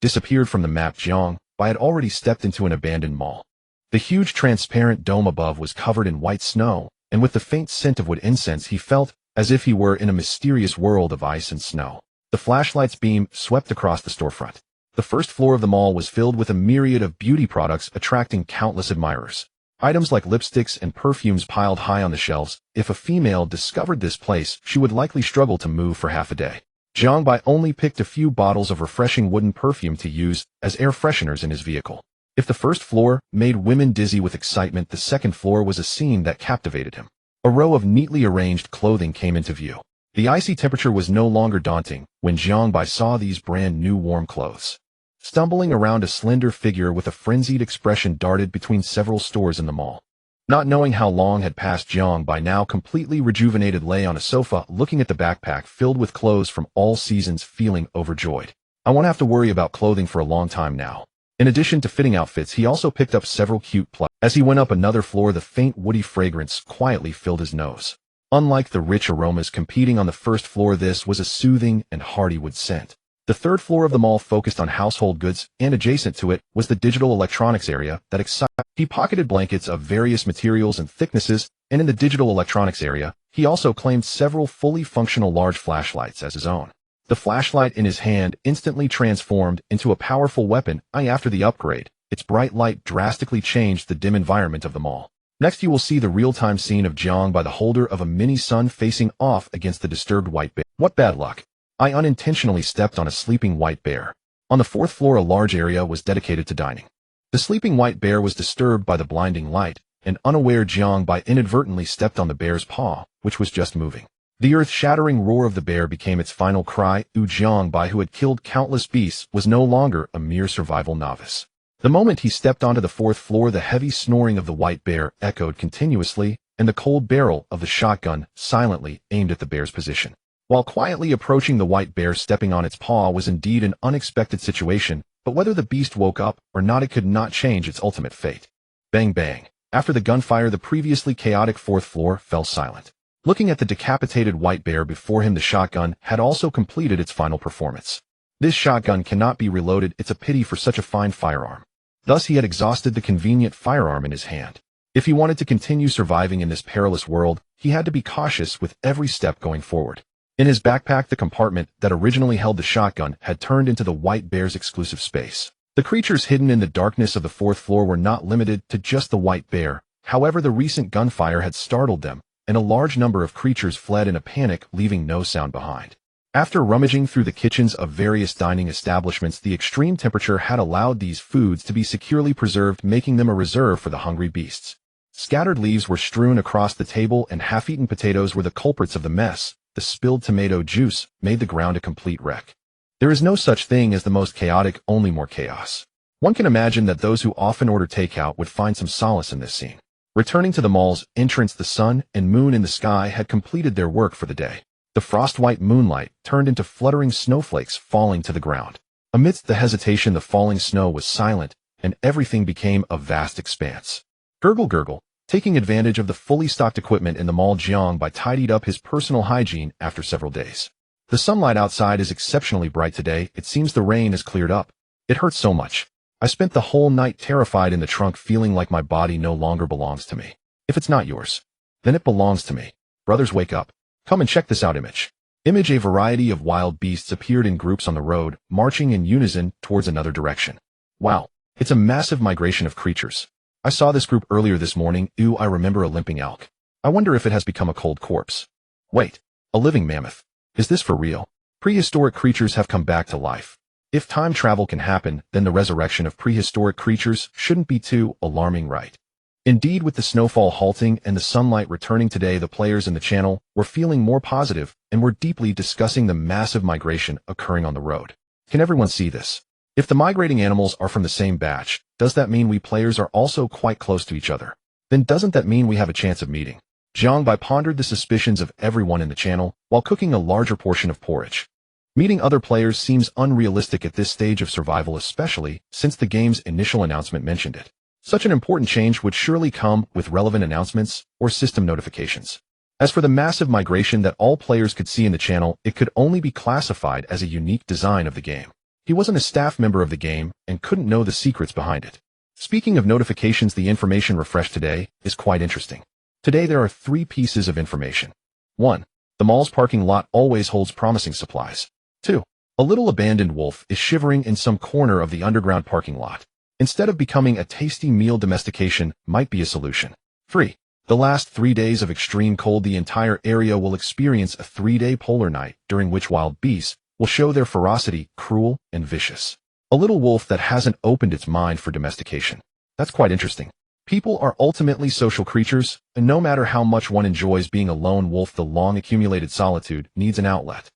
disappeared from the map, Jiang Bai had already stepped into an abandoned mall. The huge transparent dome above was covered in white snow, and with the faint scent of wood incense, he felt as if he were in a mysterious world of ice and snow. The flashlight's beam swept across the storefront. The first floor of the mall was filled with a myriad of beauty products, attracting countless admirers. Items like lipsticks and perfumes piled high on the shelves. If a female discovered this place, she would likely struggle to move for half a day. Jiang Bai only picked a few bottles of refreshing wooden perfume to use as air fresheners in his vehicle. If the first floor made women dizzy with excitement, the second floor was a scene that captivated him. A row of neatly arranged clothing came into view. The icy temperature was no longer daunting when Jiang Bai saw these brand new warm clothes. Stumbling around, a slender figure with a frenzied expression darted between several stores in the mall. Not knowing how long had passed, Jiang Bai, now completely rejuvenated, lay on a sofa looking at the backpack filled with clothes from all seasons, feeling overjoyed. I won't have to worry about clothing for a long time now. In addition to fitting outfits, he also picked up several cute plush. As he went up another floor, the faint woody fragrance quietly filled his nose. Unlike the rich aromas competing on the first floor, this was a soothing and hearty wood scent. The third floor of the mall focused on household goods, and adjacent to it was the digital electronics area that excited. He pocketed blankets of various materials and thicknesses, and in the digital electronics area, he also claimed several fully functional large flashlights as his own. The flashlight in his hand instantly transformed into a powerful weapon. After the upgrade, its bright light drastically changed the dim environment of the mall. Next, you will see the real-time scene of Jiang Bai, the holder of a mini sun, facing off against the disturbed white bear. What bad luck! I unintentionally stepped on a sleeping white bear. On the fourth floor, a large area was dedicated to dining. The sleeping white bear was disturbed by the blinding light, and unaware Jiangbai inadvertently stepped on the bear's paw, which was just moving. The earth-shattering roar of the bear became its final cry. Jiangbai, who had killed countless beasts, was no longer a mere survival novice. The moment he stepped onto the fourth floor, the heavy snoring of the white bear echoed continuously, and the cold barrel of the shotgun silently aimed at the bear's position. While quietly approaching the white bear, stepping on its paw was indeed an unexpected situation, but whether the beast woke up or not, it could not change its ultimate fate. Bang bang. After the gunfire, the previously chaotic fourth floor fell silent. Looking at the decapitated white bear before him, the shotgun had also completed its final performance. This shotgun cannot be reloaded. It's a pity for such a fine firearm. Thus he had exhausted the convenient firearm in his hand. If he wanted to continue surviving in this perilous world, he had to be cautious with every step going forward. In his backpack, the compartment that originally held the shotgun had turned into the white bear's exclusive space. The creatures hidden in the darkness of the fourth floor were not limited to just the white bear. However, the recent gunfire had startled them, and a large number of creatures fled in a panic, leaving no sound behind. After rummaging through the kitchens of various dining establishments, the extreme temperature had allowed these foods to be securely preserved, making them a reserve for the hungry beasts. Scattered leaves were strewn across the table, and half-eaten potatoes were the culprits of the mess. The spilled tomato juice made the ground a complete wreck. There is no such thing as the most chaotic, only more chaos. One can imagine that those who often order takeout would find some solace in this scene. Returning to the mall's entrance, the sun and moon in the sky had completed their work for the day. The frost-white moonlight turned into fluttering snowflakes falling to the ground. Amidst the hesitation, the falling snow was silent, and everything became a vast expanse. Gurgle gurgle. Taking advantage of the fully stocked equipment in the mall, Jiangbai tidied up his personal hygiene after several days. The sunlight outside is exceptionally bright today. It seems the rain has cleared up. It hurts so much. I spent the whole night terrified in the trunk, feeling like my body no longer belongs to me. If it's not yours, then it belongs to me. Brothers, wake up. Come and check this out. Image. A variety of wild beasts appeared in groups on the road, marching in unison towards another direction. Wow, it's a massive migration of creatures. I saw this group earlier this morning. I remember a limping elk. I wonder if it has become a cold corpse. Wait, a living mammoth. Is this for real? Prehistoric creatures have come back to life. If time travel can happen, then the resurrection of prehistoric creatures shouldn't be too alarming, right? Indeed, with the snowfall halting and the sunlight returning today, the players in the channel were feeling more positive and were deeply discussing the massive migration occurring on the road. Can everyone see this? If the migrating animals are from the same batch, does that mean we players are also quite close to each other? Then doesn't that mean we have a chance of meeting? Jiangbai pondered the suspicions of everyone in the channel while cooking a larger portion of porridge. Meeting other players seems unrealistic at this stage of survival, especially since the game's initial announcement mentioned it. Such an important change would surely come with relevant announcements or system notifications. As for the massive migration that all players could see in the channel, it could only be classified as a unique design of the game. He wasn't a staff member of the game and couldn't know the secrets behind it. Speaking of notifications, the information refreshed today is quite interesting. Today there are 3 pieces of information. 1. The mall's parking lot always holds promising supplies. 2. A little abandoned wolf is shivering in some corner of the underground parking lot. Instead of becoming a tasty meal, domestication might be a solution. 3. The last 3 days of extreme cold, the entire area will experience a 3-day polar night during which wild beasts will show their ferocity, cruel and vicious. A little wolf that hasn't opened its mind for domestication. That's quite interesting. People are ultimately social creatures, and no matter how much one enjoys being a lone wolf, the long-accumulated solitude needs an outlet.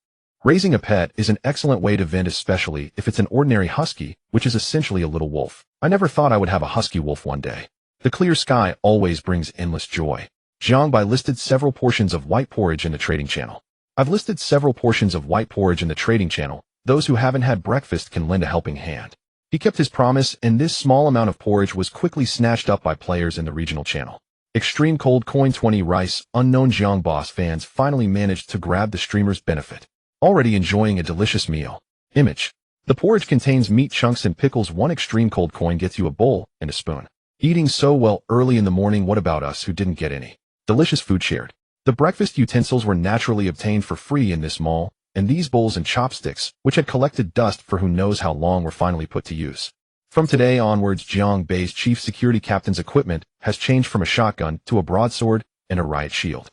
Raising a pet is an excellent way to vent, especially if it's an ordinary husky, which is essentially a little wolf. I never thought I would have a husky wolf one day. The clear sky always brings endless joy. Jiangbai listed several portions of white porridge in the trading channel. I've listed several portions of white porridge in the trading channel. Those who haven't had breakfast can lend a helping hand. He kept his promise, and this small amount of porridge was quickly snatched up by players in the regional channel. Extreme Cold Coin 20 Rice. Unknown Jiang Boss fans finally managed to grab the streamer's benefit. Already enjoying a delicious meal. Image. The porridge contains meat chunks and pickles. 1 extreme cold coin gets you a bowl and a spoon. Eating so well early in the morning. What about us who didn't get any? Delicious food shared. The breakfast utensils were naturally obtained for free in this mall, and these bowls and chopsticks, which had collected dust for who knows how long, were finally put to use. From today onwards, Jiangbei's chief security captain's equipment has changed from a shotgun to a broadsword and a riot shield.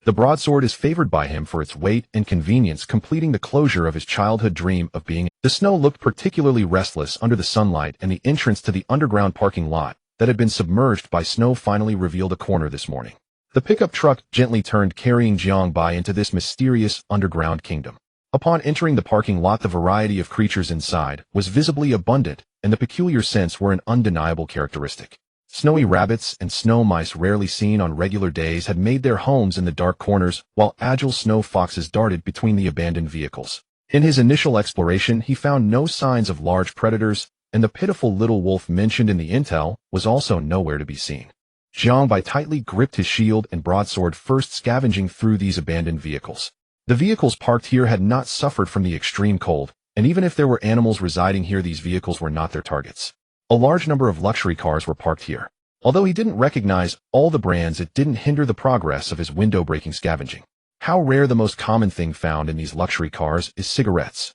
The broadsword is favored by him for its weight and convenience, completing the closure of his childhood dream of being. The snow looked particularly restless under the sunlight, and the entrance to the underground parking lot that had been submerged by snow finally revealed a corner this morning. The pickup truck gently turned, carrying Jiangbai into this mysterious underground kingdom. Upon entering the parking lot, the variety of creatures inside was visibly abundant, and the peculiar scents were an undeniable characteristic. Snowy rabbits and snow mice, rarely seen on regular days, had made their homes in the dark corners, while agile snow foxes darted between the abandoned vehicles. In his initial exploration, he found no signs of large predators, and the pitiful little wolf mentioned in the intel was also nowhere to be seen. Jiangbai tightly gripped his shield and broadsword, first scavenging through these abandoned vehicles. The vehicles parked here had not suffered from the extreme cold, and even if there were animals residing here, these vehicles were not their targets. A large number of luxury cars were parked here. Although he didn't recognize all the brands, it didn't hinder the progress of his window-breaking scavenging. How rare! The most common thing found in these luxury cars is cigarettes.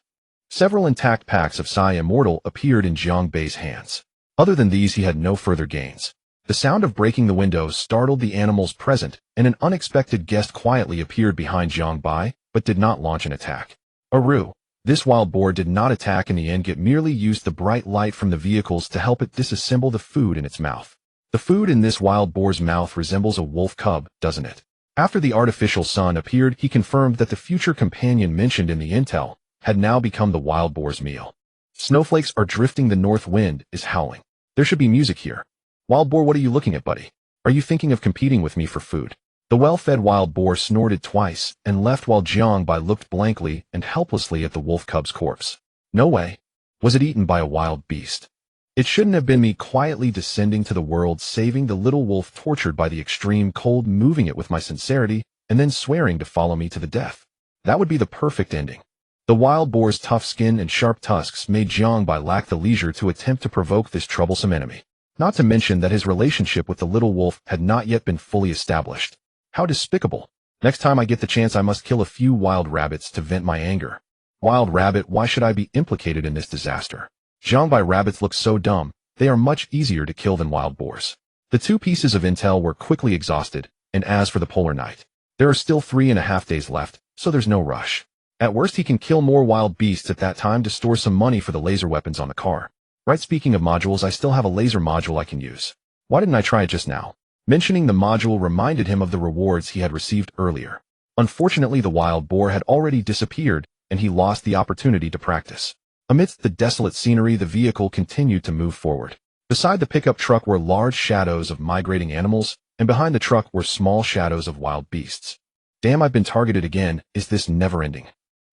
Several intact packs of Sai Immortal appeared in Jiangbei's hands. Other than these, he had no further gains. The sound of breaking the windows startled the animals present, and an unexpected guest quietly appeared behind Jiangbai, but did not launch an attack. Aru. This wild boar did not attack in the end, it merely used the bright light from the vehicles to help it disassemble the food in its mouth. The food in this wild boar's mouth resembles a wolf cub, doesn't it? After the artificial sun appeared, he confirmed that the future companion mentioned in the intel had now become the wild boar's meal. Snowflakes are drifting, the north wind is howling. There should be music here. Wild boar, what are you looking at, buddy? Are you thinking of competing with me for food? The well-fed wild boar snorted twice and left, while Jiangbai looked blankly and helplessly at the wolf cub's corpse. No way. Was it eaten by a wild beast? It shouldn't have been me. Quietly descending to the world, saving the little wolf tortured by the extreme cold, moving it with my sincerity, and then swearing to follow me to the death. That would be the perfect ending. The wild boar's tough skin and sharp tusks made Jiangbai lack the leisure to attempt to provoke this troublesome enemy. Not to mention that his relationship with the little wolf had not yet been fully established. How despicable. Next time I get the chance, I must kill a few wild rabbits to vent my anger. Wild rabbit, why should I be implicated in this disaster? Jiangbai, rabbits look so dumb. They are much easier to kill than wild boars. The 2 pieces of intel were quickly exhausted, and as for the polar night, there are still 3.5 days left, so there's no rush. At worst, he can kill more wild beasts at that time to store some money for the laser weapons on the car. Right, speaking of modules, I still have a laser module I can use. Why didn't I try it just now? Mentioning the module reminded him of the rewards he had received earlier. Unfortunately, the wild boar had already disappeared, and he lost the opportunity to practice. Amidst the desolate scenery, the vehicle continued to move forward. Beside the pickup truck were large shadows of migrating animals, and behind the truck were small shadows of wild beasts. Damn, I've been targeted again. Is this never-ending?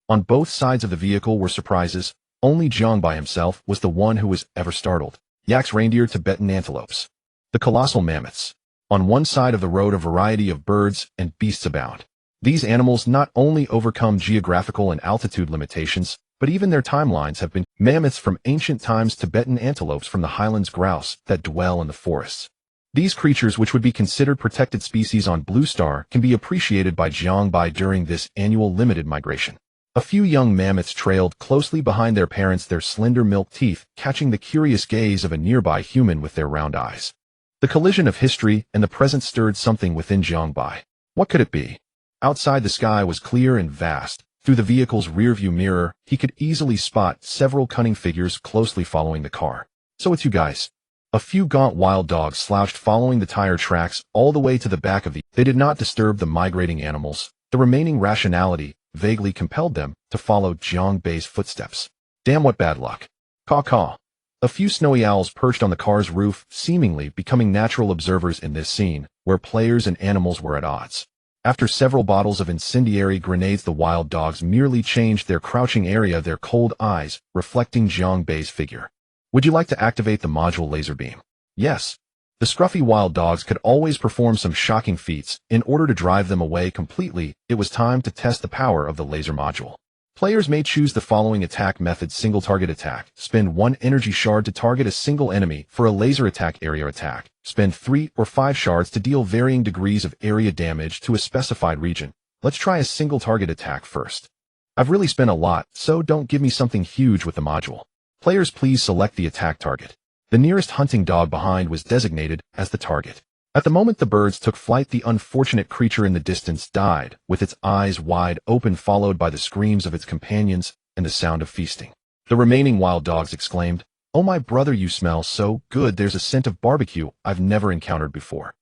On both sides of the vehicle were surprises. Only Jiangbai himself was the one who was ever startled. Yaks, reindeer, Tibetan antelopes. The colossal mammoths. On one side of the road, a variety of birds and beasts abound. These animals not only overcome geographical and altitude limitations, but even their timelines have been mammoths from ancient times, Tibetan antelopes from the highlands, grouse that dwell in the forests. These creatures, which would be considered protected species on Blue Star, can be appreciated by Jiangbai during this annual limited migration. A few young mammoths trailed closely behind their parents, their slender milk teeth catching the curious gaze of a nearby human with their round eyes. The collision of history and the present stirred something within Jiangbai. What could it be? Outside, the sky was clear and vast. Through the vehicle's rearview mirror, he could easily spot several cunning figures closely following the car. So it's you guys. A few gaunt wild dogs slouched, following the tire tracks all the way to the back of the... They did not disturb the migrating animals. The remaining rationality vaguely compelled them to follow Jiangbei's footsteps. Damn, what bad luck. Caw-caw. A few snowy owls perched on the car's roof, seemingly becoming natural observers in this scene, where players and animals were at odds. After several bottles of incendiary grenades, the wild dogs merely changed their crouching area, their cold eyes reflecting Jiangbei's figure. Would you like to activate the module laser beam? Yes. The scruffy wild dogs could always perform some shocking feats. In order to drive them away completely, it was time to test the power of the laser module. Players may choose the following attack method: single target attack. Spend 1 energy shard to target a single enemy for a laser attack. Area attack. Spend 3 or 5 shards to deal varying degrees of area damage to a specified region. Let's try a single target attack first. I've really spent a lot, so don't give me something huge with the module. Players, please select the attack target. The nearest hunting dog behind was designated as the target. At the moment the birds took flight, the unfortunate creature in the distance died, with its eyes wide open, followed by the screams of its companions and the sound of feasting. The remaining wild dogs exclaimed, Oh my brother, you smell so good. There's a scent of barbecue I've never encountered before.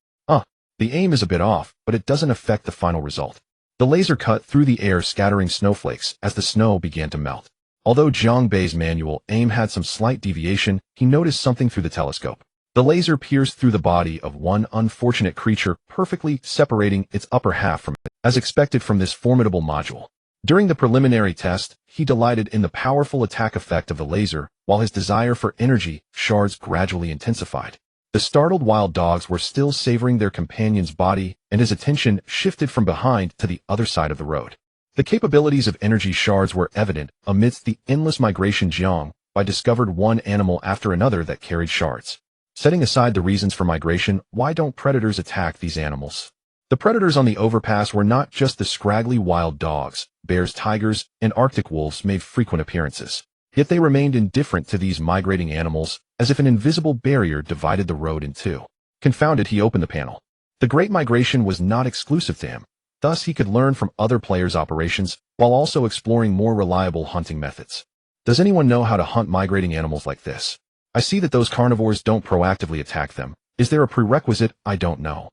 The aim is a bit off, but it doesn't affect the final result. The laser cut through the air, scattering snowflakes as the snow began to melt. Although Jiang Bei's manual aim had some slight deviation, he noticed something through the telescope. The laser pierced through the body of one unfortunate creature, perfectly separating its upper half from it, as expected from this formidable module. During the preliminary test, he delighted in the powerful attack effect of the laser, while his desire for energy shards gradually intensified. The startled wild dogs were still savoring their companion's body, and his attention shifted from behind to the other side of the road. The capabilities of energy shards were evident amidst the endless migration. Jiang Bai discovered one animal after another that carried shards. Setting aside the reasons for migration, why don't predators attack these animals? The predators on the overpass were not just the scraggly wild dogs. Bears, tigers, and Arctic wolves made frequent appearances. Yet they remained indifferent to these migrating animals, as if an invisible barrier divided the road in two. Confounded, he opened the panel. The Great Migration was not exclusive to him. Thus, he could learn from other players' operations, while also exploring more reliable hunting methods. Does anyone know how to hunt migrating animals like this? I see that those carnivores don't proactively attack them. Is there a prerequisite? I don't know.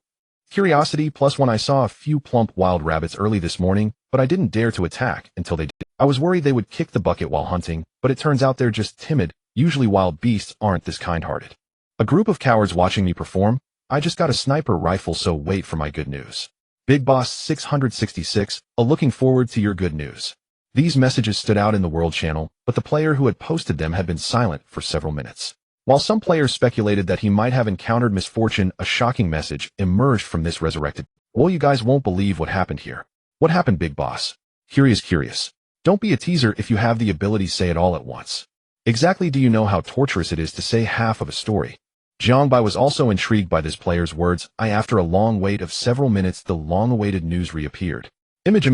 Curiosity plus when I saw a few plump wild rabbits early this morning, but I didn't dare to attack until they did. I was worried they would kick the bucket while hunting, but it turns out they're just timid. Usually wild beasts aren't this kind-hearted. A group of cowards watching me perform? I just got a sniper rifle, so wait for my good news. Big Boss 666, looking forward to your good news. These messages stood out in the World Channel, but the player who had posted them had been silent for several minutes. While some players speculated that he might have encountered misfortune, a shocking message emerged from this resurrected. Well, you guys won't believe what happened here. What happened, Big Boss? Curious. Don't be a teaser. If you have the ability, say it all at once. Exactly. Do you know how torturous it is to say half of a story? Jiang Bai was also intrigued by this player's words. After a long wait of several minutes, the long-awaited news reappeared. Image.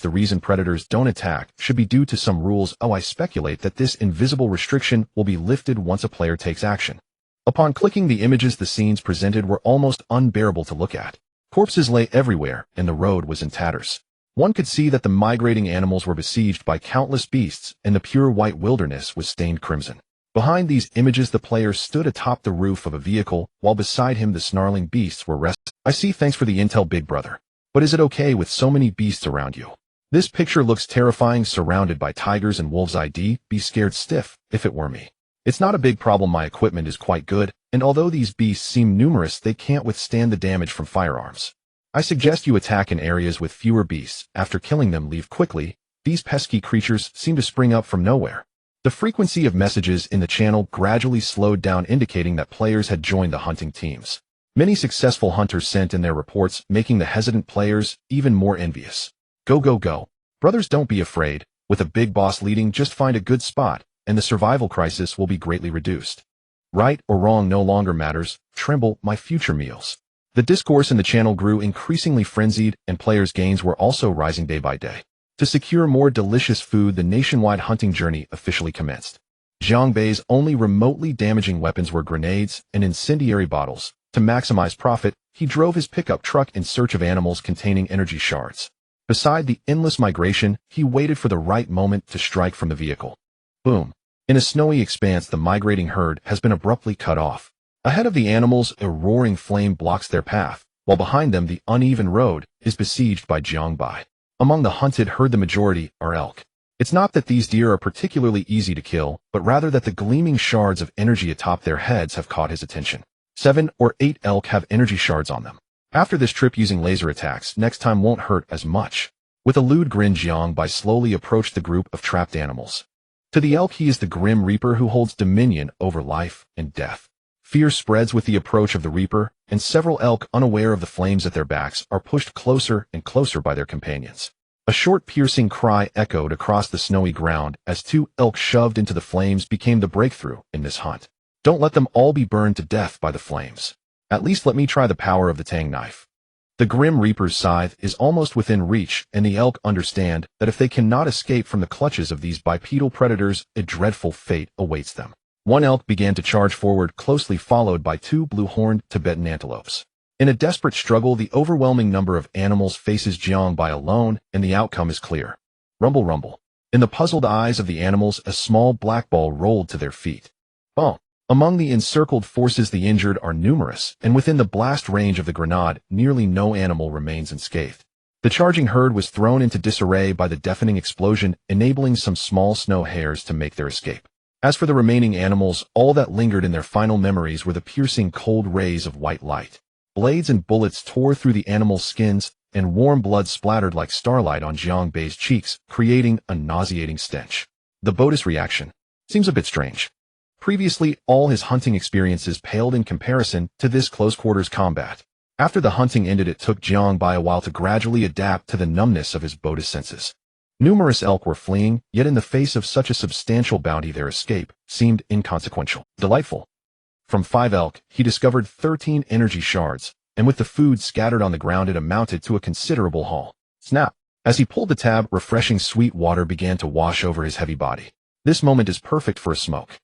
The reason predators don't attack should be due to some rules. I speculate that this invisible restriction will be lifted once a player takes action. Upon clicking the images, the scenes presented were almost unbearable to look at. Corpses lay everywhere, and the road was in tatters. One could see that the migrating animals were besieged by countless beasts, and the pure white wilderness was stained crimson. Behind these images, the player stood atop the roof of a vehicle, while beside him the snarling beasts were resting. I see. Thanks for the intel, big brother. But is it okay with so many beasts around you? This picture looks terrifying, surrounded by tigers and wolves. I'd be scared stiff if it were me. It's not a big problem. My equipment is quite good, and although these beasts seem numerous, they can't withstand the damage from firearms. I suggest you attack in areas with fewer beasts. After killing them, leave quickly. These pesky creatures seem to spring up from nowhere. The frequency of messages in the channel gradually slowed down, indicating that players had joined the hunting teams. Many successful hunters sent in their reports, making the hesitant players even more envious. Go. Brothers, don't be afraid. With a big boss leading, just find a good spot, and the survival crisis will be greatly reduced. Right or wrong no longer matters. Tremble, my future meals. The discourse in the channel grew increasingly frenzied, and players' gains were also rising day by day. To secure more delicious food, the nationwide hunting journey officially commenced. Jiang Bei's only remotely damaging weapons were grenades and incendiary bottles. To maximize profit, he drove his pickup truck in search of animals containing energy shards. Beside the endless migration, he waited for the right moment to strike from the vehicle. Boom. In a snowy expanse, the migrating herd has been abruptly cut off. Ahead of the animals, a roaring flame blocks their path, while behind them the uneven road is besieged by Jiang Bai. Among the hunted herd, the majority are elk. It's not that these deer are particularly easy to kill, but rather that the gleaming shards of energy atop their heads have caught his attention. 7 or 8 elk have energy shards on them. After this trip using laser attacks, next time won't hurt as much. With a lewd grin, Jiang Bai slowly approached the group of trapped animals. To the elk, he is the Grim Reaper who holds dominion over life and death. Fear spreads with the approach of the Reaper, and several elk, unaware of the flames at their backs, are pushed closer and closer by their companions. A short piercing cry echoed across the snowy ground as 2 elk shoved into the flames became the breakthrough in this hunt. Don't let them all be burned to death by the flames. At least let me try the power of the Tang knife. The Grim Reaper's scythe is almost within reach, and the elk understand that if they cannot escape from the clutches of these bipedal predators, a dreadful fate awaits them. One elk began to charge forward, closely followed by 2 blue-horned Tibetan antelopes. In a desperate struggle, the overwhelming number of animals faces Jiang Bai alone, and the outcome is clear. Rumble. In the puzzled eyes of the animals, a small black ball rolled to their feet. Oh. Among the encircled forces, the injured are numerous, and within the blast range of the grenade, nearly no animal remains unscathed. The charging herd was thrown into disarray by the deafening explosion, enabling some small snow hares to make their escape. As for the remaining animals, all that lingered in their final memories were the piercing cold rays of white light. Blades and bullets tore through the animals' skins, and warm blood splattered like starlight on Jiang Bei's cheeks, creating a nauseating stench. The Bodis reaction seems a bit strange. Previously, all his hunting experiences paled in comparison to this close-quarters combat. After the hunting ended, it took Jiang Bei a while to gradually adapt to the numbness of his Bodis senses. Numerous elk were fleeing, yet in the face of such a substantial bounty their escape seemed inconsequential. Delightful. From 5 elk, he discovered 13 energy shards, and with the food scattered on the ground it amounted to a considerable haul. Snap! As he pulled the tab, refreshing sweet water began to wash over his heavy body. This moment is perfect for a smoke.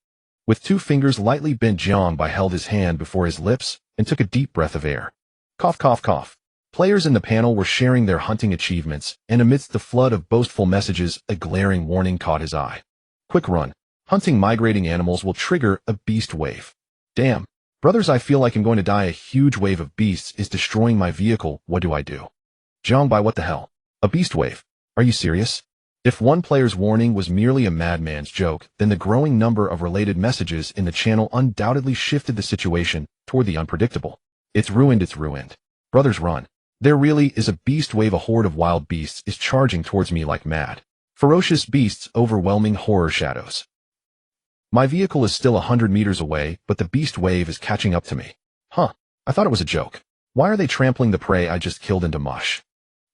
With 2 fingers lightly bent, Jiang Bei held his hand before his lips and took a deep breath of air. Cough, cough, cough. Players in the panel were sharing their hunting achievements, and amidst the flood of boastful messages, a glaring warning caught his eye. Quick run. Hunting migrating animals will trigger a beast wave. Damn. Brothers, I feel like I'm going to die. A huge wave of beasts is destroying my vehicle. What do I do? Jiang Bei, what the hell? A beast wave? Are you serious? If one player's warning was merely a madman's joke, then the growing number of related messages in the channel undoubtedly shifted the situation toward the unpredictable. It's ruined, it's ruined. Brothers, run. There really is a beast wave. A horde of wild beasts is charging towards me like mad. Ferocious beasts, overwhelming horror shadows. My vehicle is still 100 meters away, but the beast wave is catching up to me. Huh. I thought it was a joke. Why are they trampling the prey I just killed into mush?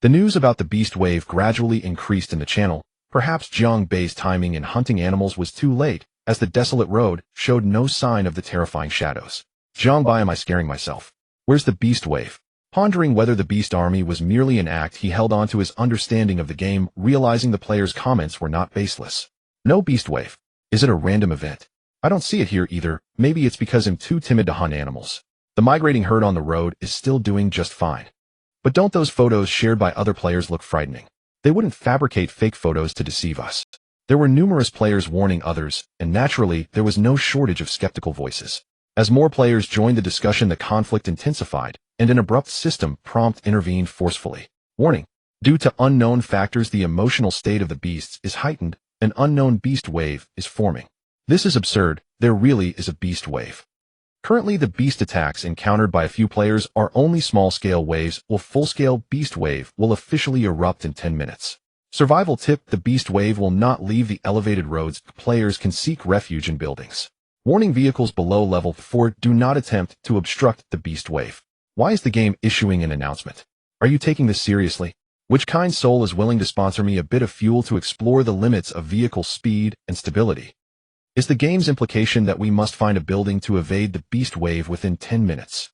The news about the beast wave gradually increased in the channel. Perhaps Jiang Bei's timing in hunting animals was too late, as the desolate road showed no sign of the terrifying shadows. Jiang Bei, am I scaring myself? Where's the beast wave? Pondering whether the beast army was merely an act, he held on to his understanding of the game, realizing the player's comments were not baseless. No beast wave. Is it a random event? I don't see it here either. Maybe it's because I'm too timid to hunt animals. The migrating herd on the road is still doing just fine. But don't those photos shared by other players look frightening? They wouldn't fabricate fake photos to deceive us. There were numerous players warning others, and naturally, there was no shortage of skeptical voices. As more players joined the discussion, the conflict intensified, and an abrupt system prompt intervened forcefully. Warning. Due to unknown factors, the emotional state of the beasts is heightened. An unknown beast wave is forming. This is absurd. There really is a beast wave. Currently, the beast attacks encountered by a few players are only small-scale waves, while full-scale beast wave will officially erupt in 10 minutes. Survival tip: the beast wave will not leave the elevated roads. Players can seek refuge in buildings. Warning: vehicles below level 4, do not attempt to obstruct the beast wave. Why is the game issuing an announcement? Are you taking this seriously? Which kind soul is willing to sponsor me a bit of fuel to explore the limits of vehicle speed and stability? Is the game's implication that we must find a building to evade the beast wave within 10 minutes?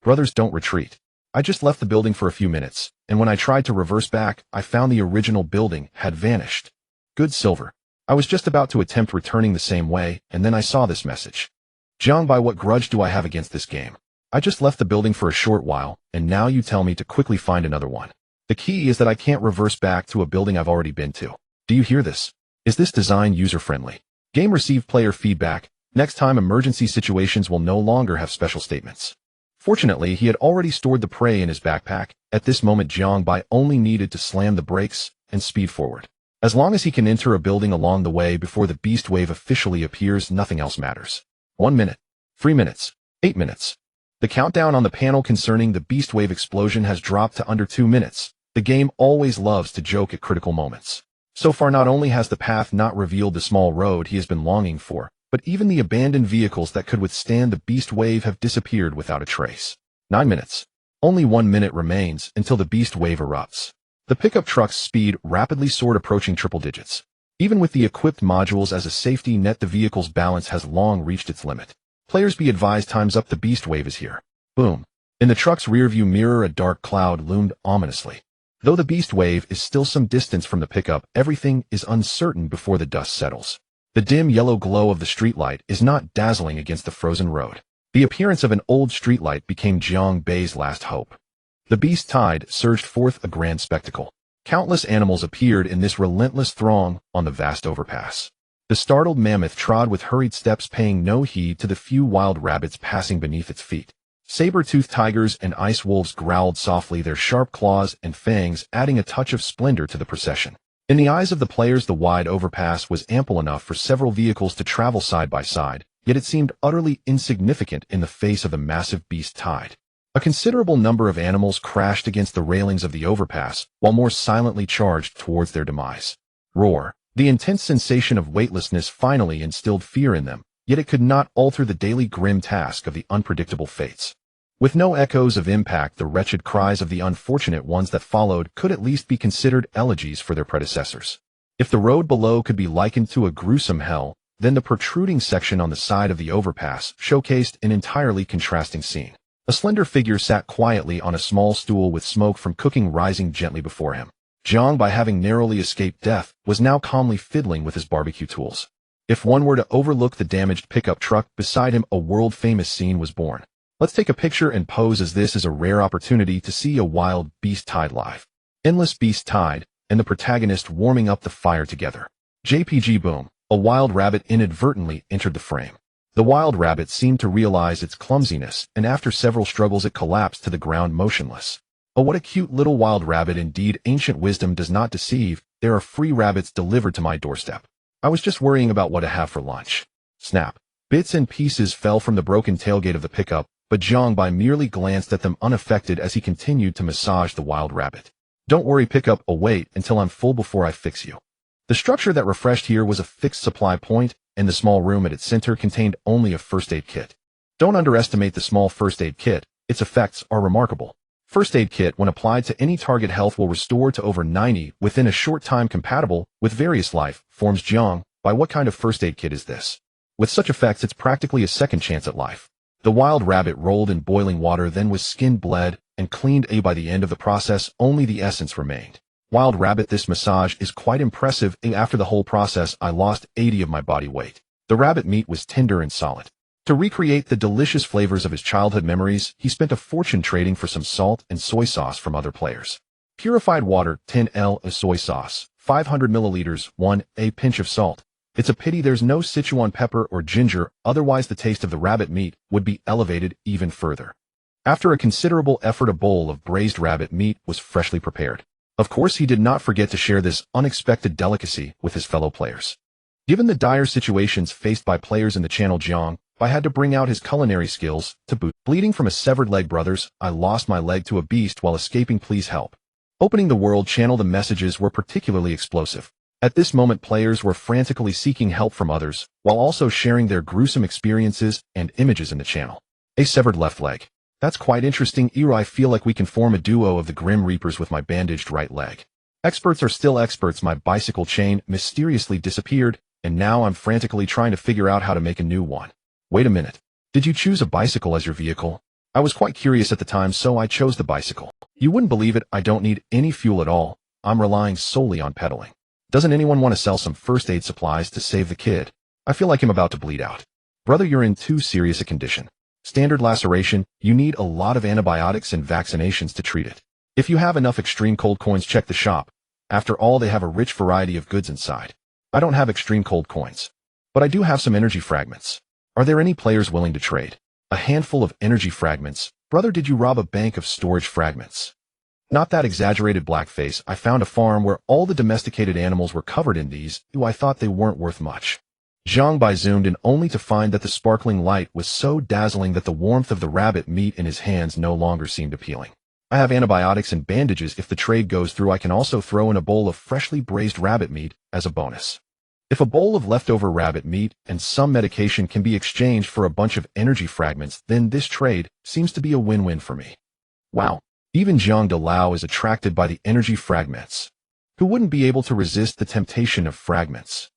Brothers, don't retreat. I just left the building for a few minutes, and when I tried to reverse back, I found the original building had vanished. Good silver. I was just about to attempt returning the same way, and then I saw this message. Jiang Bei, what grudge do I have against this game? I just left the building for a short while, and now you tell me to quickly find another one. The key is that I can't reverse back to a building I've already been to. Do you hear this? Is this design user-friendly? Game received player feedback. Next time, emergency situations will no longer have special statements. Fortunately, he had already stored the prey in his backpack. At this moment, Jiang Bei only needed to slam the brakes and speed forward. As long as he can enter a building along the way before the beast wave officially appears, nothing else matters. 1 minute. 3 minutes. 8 minutes. The countdown on the panel concerning the beast wave explosion has dropped to under 2 minutes. The game always loves to joke at critical moments. So far, not only has the path not revealed the small road he has been longing for, but even the abandoned vehicles that could withstand the beast wave have disappeared without a trace. 9 minutes. Only 1 minute remains until the beast wave erupts. The pickup truck's speed rapidly soared, approaching triple digits. Even with the equipped modules as a safety net, the vehicle's balance has long reached its limit. Players be advised, time's up, the beast wave is here. Boom. In the truck's rearview mirror, a dark cloud loomed ominously. Though the beast wave is still some distance from the pickup, everything is uncertain before the dust settles. The dim yellow glow of the streetlight is not dazzling against the frozen road. The appearance of an old streetlight became Jiang Bei's last hope. The beast tide surged forth, a grand spectacle. Countless animals appeared in this relentless throng on the vast overpass. The startled mammoth trod with hurried steps, paying no heed to the few wild rabbits passing beneath its feet. Saber-toothed tigers and ice wolves growled softly, their sharp claws and fangs adding a touch of splendor to the procession. In the eyes of the players, the wide overpass was ample enough for several vehicles to travel side by side, yet it seemed utterly insignificant in the face of the massive beast tide. A considerable number of animals crashed against the railings of the overpass, while more silently charged towards their demise. Roar. The intense sensation of weightlessness finally instilled fear in them, yet it could not alter the daily grim task of the unpredictable fates. With no echoes of impact, the wretched cries of the unfortunate ones that followed could at least be considered elegies for their predecessors. If the road below could be likened to a gruesome hell, then the protruding section on the side of the overpass showcased an entirely contrasting scene. A slender figure sat quietly on a small stool with smoke from cooking rising gently before him. Jiang, by having narrowly escaped death, was now calmly fiddling with his barbecue tools. If one were to overlook the damaged pickup truck beside him, a world-famous scene was born. Let's take a picture and pose, as this is a rare opportunity to see a wild beast tide live. Endless beast tide, and the protagonist warming up the fire together. JPG boom. A wild rabbit inadvertently entered the frame. The wild rabbit seemed to realize its clumsiness, and after several struggles it collapsed to the ground motionless. Oh, what a cute little wild rabbit indeed. Ancient wisdom does not deceive. There are free rabbits delivered to my doorstep. I was just worrying about what to have for lunch. Snap. Bits and pieces fell from the broken tailgate of the pickup, but Jiang Bai merely glanced at them unaffected as he continued to massage the wild rabbit. Don't worry, pickup, I'll wait until I'm full before I fix you. The structure that refreshed here was a fixed supply point, and the small room at its center contained only a first aid kit. Don't underestimate the small first aid kit. Its effects are remarkable. First aid kit, when applied to any target, health will restore to over 90 within a short time, compatible with various life forms. Jiang Bai, what kind of first aid kit is this? With such effects, it's practically a second chance at life. The wild rabbit rolled in boiling water, then was skinned, bled, and cleaned. By the end of the process, only the essence remained. Wild rabbit, this massage is quite impressive. After the whole process, I lost 80 of my body weight. The rabbit meat was tender and solid. To recreate the delicious flavors of his childhood memories, he spent a fortune trading for some salt and soy sauce from other players. Purified water, 10 L of soy sauce, 500 milliliters, 1 a pinch of salt. It's a pity there's no Sichuan pepper or ginger, otherwise the taste of the rabbit meat would be elevated even further. After a considerable effort, a bowl of braised rabbit meat was freshly prepared. Of course, he did not forget to share this unexpected delicacy with his fellow players. Given the dire situations faced by players in the channel, Jiang Bai had to bring out his culinary skills to boot. Bleeding from a severed leg, brothers, I lost my leg to a beast while escaping, please help. Opening the world channel, the messages were particularly explosive. At this moment, players were frantically seeking help from others, while also sharing their gruesome experiences and images in the channel. A severed left leg. That's quite interesting. I feel like we can form a duo of the Grim Reapers with my bandaged right leg. Experts are still experts. My bicycle chain mysteriously disappeared, and now I'm frantically trying to figure out how to make a new one. Wait a minute. Did you choose a bicycle as your vehicle? I was quite curious at the time, so I chose the bicycle. You wouldn't believe it, I don't need any fuel at all. I'm relying solely on pedaling. Doesn't anyone want to sell some first aid supplies to save the kid? I feel like I'm about to bleed out. Brother, you're in too serious a condition. Standard laceration, you need a lot of antibiotics and vaccinations to treat it. If you have enough extreme cold coins, check the shop. After all, they have a rich variety of goods inside. I don't have extreme cold coins, but I do have some energy fragments. Are there any players willing to trade? A handful of energy fragments. Brother, did you rob a bank of storage fragments? Not that exaggerated, blackface. I found a farm where all the domesticated animals were covered in these. I thought they weren't worth much. Jiang Bai zoomed in only to find that the sparkling light was so dazzling that the warmth of the rabbit meat in his hands no longer seemed appealing. I have antibiotics and bandages. If the trade goes through, I can also throw in a bowl of freshly braised rabbit meat as a bonus. If a bowl of leftover rabbit meat and some medication can be exchanged for a bunch of energy fragments, then this trade seems to be a win-win for me. Wow. Even Zhang Dalao is attracted by the energy fragments. Who wouldn't be able to resist the temptation of fragments?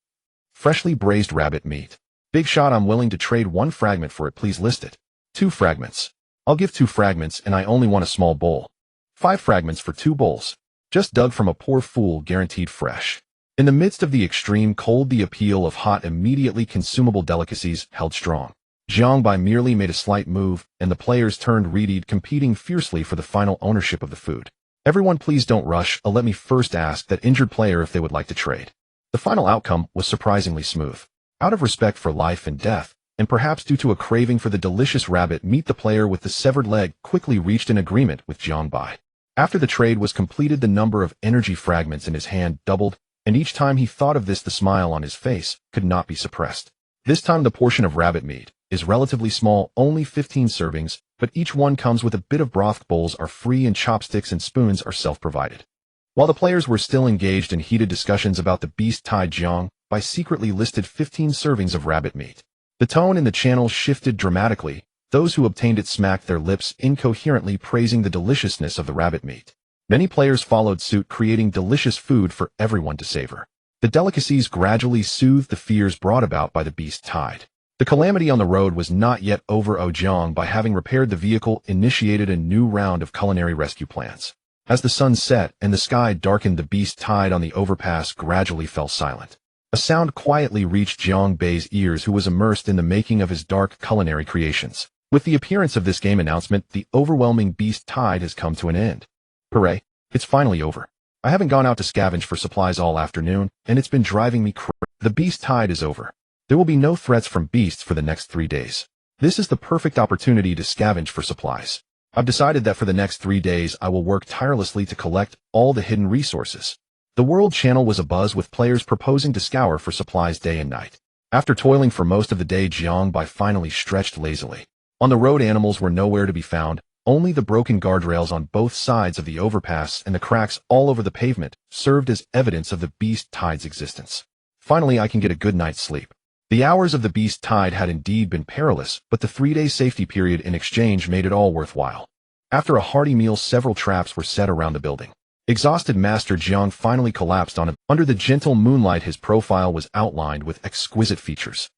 Freshly braised rabbit meat. Big shot, I'm willing to trade 1 fragment for it. Please list it. 2 fragments. I'll give 2 fragments, and I only want a small bowl. 5 fragments for 2 bowls. Just dug from a poor fool, guaranteed fresh. In the midst of the extreme cold, the appeal of hot, immediately consumable delicacies held strong. Jiang Bai merely made a slight move, and the players turned readied, competing fiercely for the final ownership of the food. Everyone, please don't rush. Let me first ask that injured player if they would like to trade. The The final outcome was surprisingly smooth. Out of respect for life and death, and perhaps due to a craving for the delicious rabbit meat, the player with the severed leg quickly reached an agreement with Jiang Bai. After the trade was completed, the number of energy fragments in his hand doubled, and each time he thought of this, the smile on his face could not be suppressed. This time the portion of rabbit meat is relatively small, only 15 servings, but each one comes with a bit of broth. Bowls are free and chopsticks and spoons are self-provided. While the players were still engaged in heated discussions about the beast, Tide Jiang Bai secretly listed 15 servings of rabbit meat. The tone in the channel shifted dramatically. Those who obtained it smacked their lips incoherently, praising the deliciousness of the rabbit meat. Many players followed suit, creating delicious food for everyone to savor. The delicacies gradually soothed the fears brought about by the beast Tide. The calamity on the road was not yet over. Jiang Bai, having repaired the vehicle, initiated a new round of culinary rescue plans. As the sun set and the sky darkened, the beast Tide on the overpass gradually fell silent. A sound quietly reached Jiang Bai's ears, who was immersed in the making of his dark culinary creations. With the appearance of this game announcement, the overwhelming beast Tide has come to an end. Hooray, it's finally over. I haven't gone out to scavenge for supplies all afternoon, and it's been driving me crazy. The beast Tide is over. There will be no threats from beasts for the next 3 days. This is the perfect opportunity to scavenge for supplies. I've decided that for the next 3 days I will work tirelessly to collect all the hidden resources. The world channel was abuzz with players proposing to scour for supplies day and night. After toiling for most of the day, Jiang Bai finally stretched lazily. On the road, animals were nowhere to be found. Only the broken guardrails on both sides of the overpass and the cracks all over the pavement served as evidence of the beast Tide's existence. Finally, I can get a good night's sleep. The hours of the beast Tide had indeed been perilous, but the 3-day safety period in exchange made it all worthwhile. After a hearty meal, several traps were set around the building. Exhausted Master Jiang finally collapsed on him. Under the gentle moonlight, his profile was outlined with exquisite features.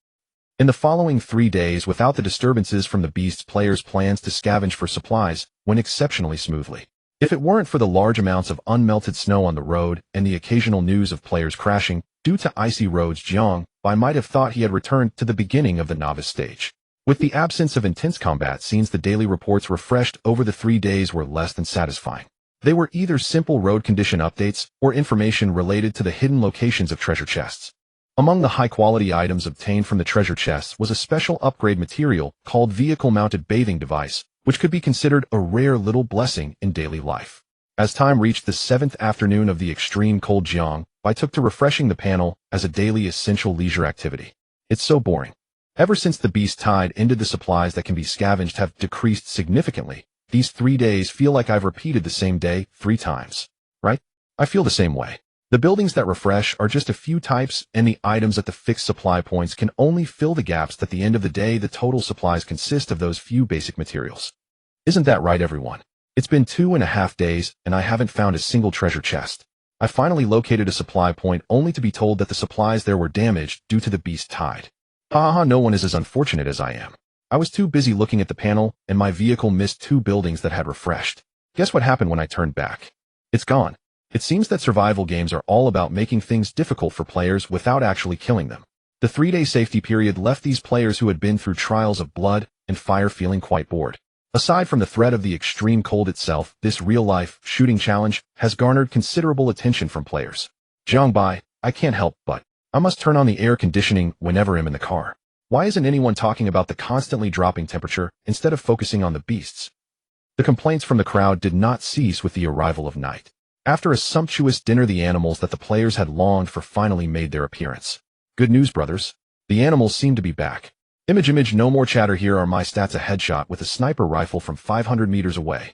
In the following 3 days, without the disturbances from the beast's, players' plans to scavenge for supplies went exceptionally smoothly. If it weren't for the large amounts of unmelted snow on the road and the occasional news of players crashing due to icy roads, Jiang Bai might have thought he had returned to the beginning of the novice stage. With the absence of intense combat scenes, the daily reports refreshed over the 3 days were less than satisfying. They were either simple road condition updates or information related to the hidden locations of treasure chests. Among the high-quality items obtained from the treasure chests was a special upgrade material called vehicle-mounted bathing device, which could be considered a rare little blessing in daily life. As time reached the 7th afternoon of the extreme cold, Jiang Bai took to refreshing the panel as a daily essential leisure activity. It's so boring. Ever since the beast Tide ended, the supplies that can be scavenged have decreased significantly. These 3 days feel like I've repeated the same day 3 times. Right? I feel the same way. The buildings that refresh are just a few types, and the items at the fixed supply points can only fill the gaps. At the end of the day, the total supplies consist of those few basic materials. Isn't that right, everyone? It's been 2.5 days, and I haven't found a single treasure chest. I finally located a supply point, only to be told that the supplies there were damaged due to the beast Tide. Haha, no one is as unfortunate as I am. I was too busy looking at the panel, and my vehicle missed 2 buildings that had refreshed. Guess what happened when I turned back? It's gone. It seems that survival games are all about making things difficult for players without actually killing them. The 3-day safety period left these players who had been through trials of blood and fire feeling quite bored. Aside from the threat of the extreme cold itself, this real-life shooting challenge has garnered considerable attention from players. Jiang Bai, I can't help but I must turn on the air conditioning whenever I'm in the car. Why isn't anyone talking about the constantly dropping temperature instead of focusing on the beasts? The complaints from the crowd did not cease with the arrival of night. After a sumptuous dinner, the animals that the players had longed for finally made their appearance. Good news, brothers. The animals seem to be back. Image, no more chatter. Here are my stats: a headshot with a sniper rifle from 500 meters away.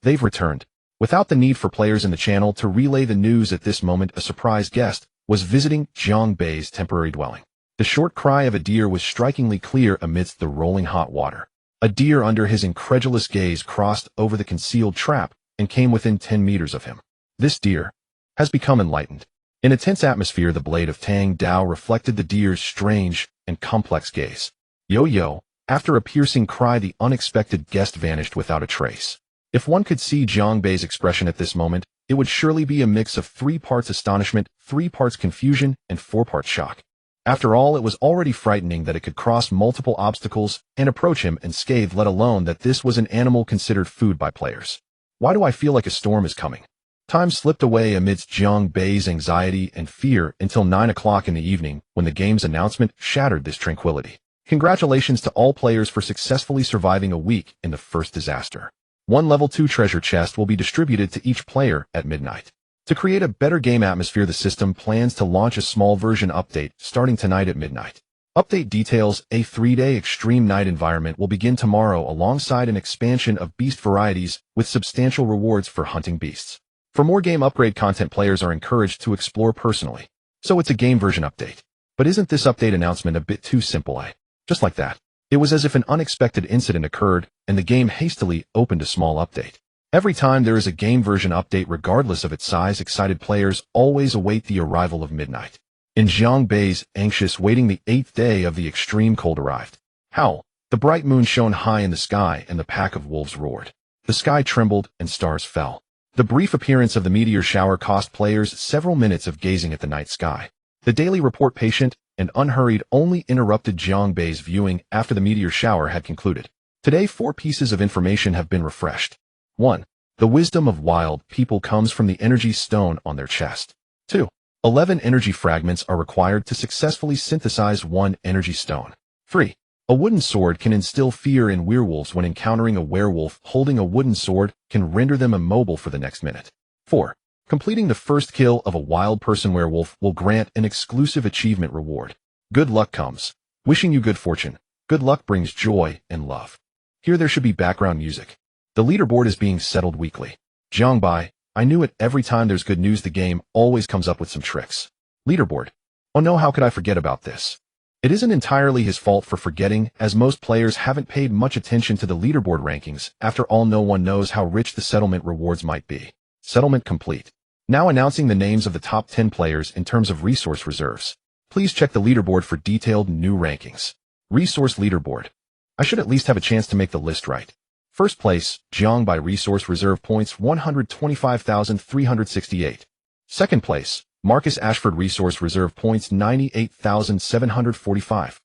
They've returned. Without the need for players in the channel to relay the news at this moment, a surprise guest was visiting Jiang Bai's temporary dwelling. The short cry of a deer was strikingly clear amidst the rolling hot water. A deer under his incredulous gaze crossed over the concealed trap and came within 10 meters of him. This deer has become enlightened. In a tense atmosphere, the blade of Tang Dao reflected the deer's strange and complex gaze. Yo. After a piercing cry, the unexpected guest vanished without a trace. If one could see Jiang Bai's expression at this moment, it would surely be a mix of 3 parts astonishment, 3 parts confusion, and 4 parts shock. After all, it was already frightening that it could cross multiple obstacles and approach him unscathed, let alone that this was an animal considered food by players. Why do I feel like a storm is coming? Time slipped away amidst Jiang Bei's anxiety and fear until 9 o'clock in the evening when the game's announcement shattered this tranquility. Congratulations to all players for successfully surviving a week in the first disaster. One level 2 treasure chest will be distributed to each player at midnight. To create a better game atmosphere, the system plans to launch a small version update starting tonight at midnight. Update details: a 3-day extreme night environment will begin tomorrow alongside an expansion of beast varieties with substantial rewards for hunting beasts. For more game upgrade content, players are encouraged to explore personally. So it's a game version update. But isn't this update announcement a bit too simple? Just like that. It was as if an unexpected incident occurred and the game hastily opened a small update. Every time there is a game version update, regardless of its size, excited players always await the arrival of midnight. In Jiang Bei's anxious waiting, the 8th day of the extreme cold arrived. Howl! The bright moon shone high in the sky and the pack of wolves roared. The sky trembled and stars fell. The brief appearance of the meteor shower cost players several minutes of gazing at the night sky. The daily report, patient and unhurried, only interrupted Jiang Bei's viewing after the meteor shower had concluded. Today, 4 pieces of information have been refreshed. 1. The wisdom of wild people comes from the energy stone on their chest. 2. 11 energy fragments are required to successfully synthesize 1 energy stone. 3. A wooden sword can instill fear in werewolves. When encountering a werewolf holding a wooden sword can render them immobile for the next minute. 4. Completing the first kill of a wild person werewolf will grant an exclusive achievement reward. Good luck comes. Wishing you good fortune. Good luck brings joy and love. Here there should be background music. The leaderboard is being settled weekly. Jiang Bei, I knew it. Every time there's good news, the game always comes up with some tricks. Leaderboard. Oh no, how could I forget about this? It isn't entirely his fault for forgetting, as most players haven't paid much attention to the leaderboard rankings. After all, no one knows how rich the settlement rewards might be. Settlement complete. Now announcing the names of the top 10 players in terms of resource reserves. Please check the leaderboard for detailed new rankings. Resource leaderboard. I should at least have a chance to make the list right. First place, Jiang Bei, resource reserve points 125,368. Second place, Marcus Ashford, resource reserve points 98,745.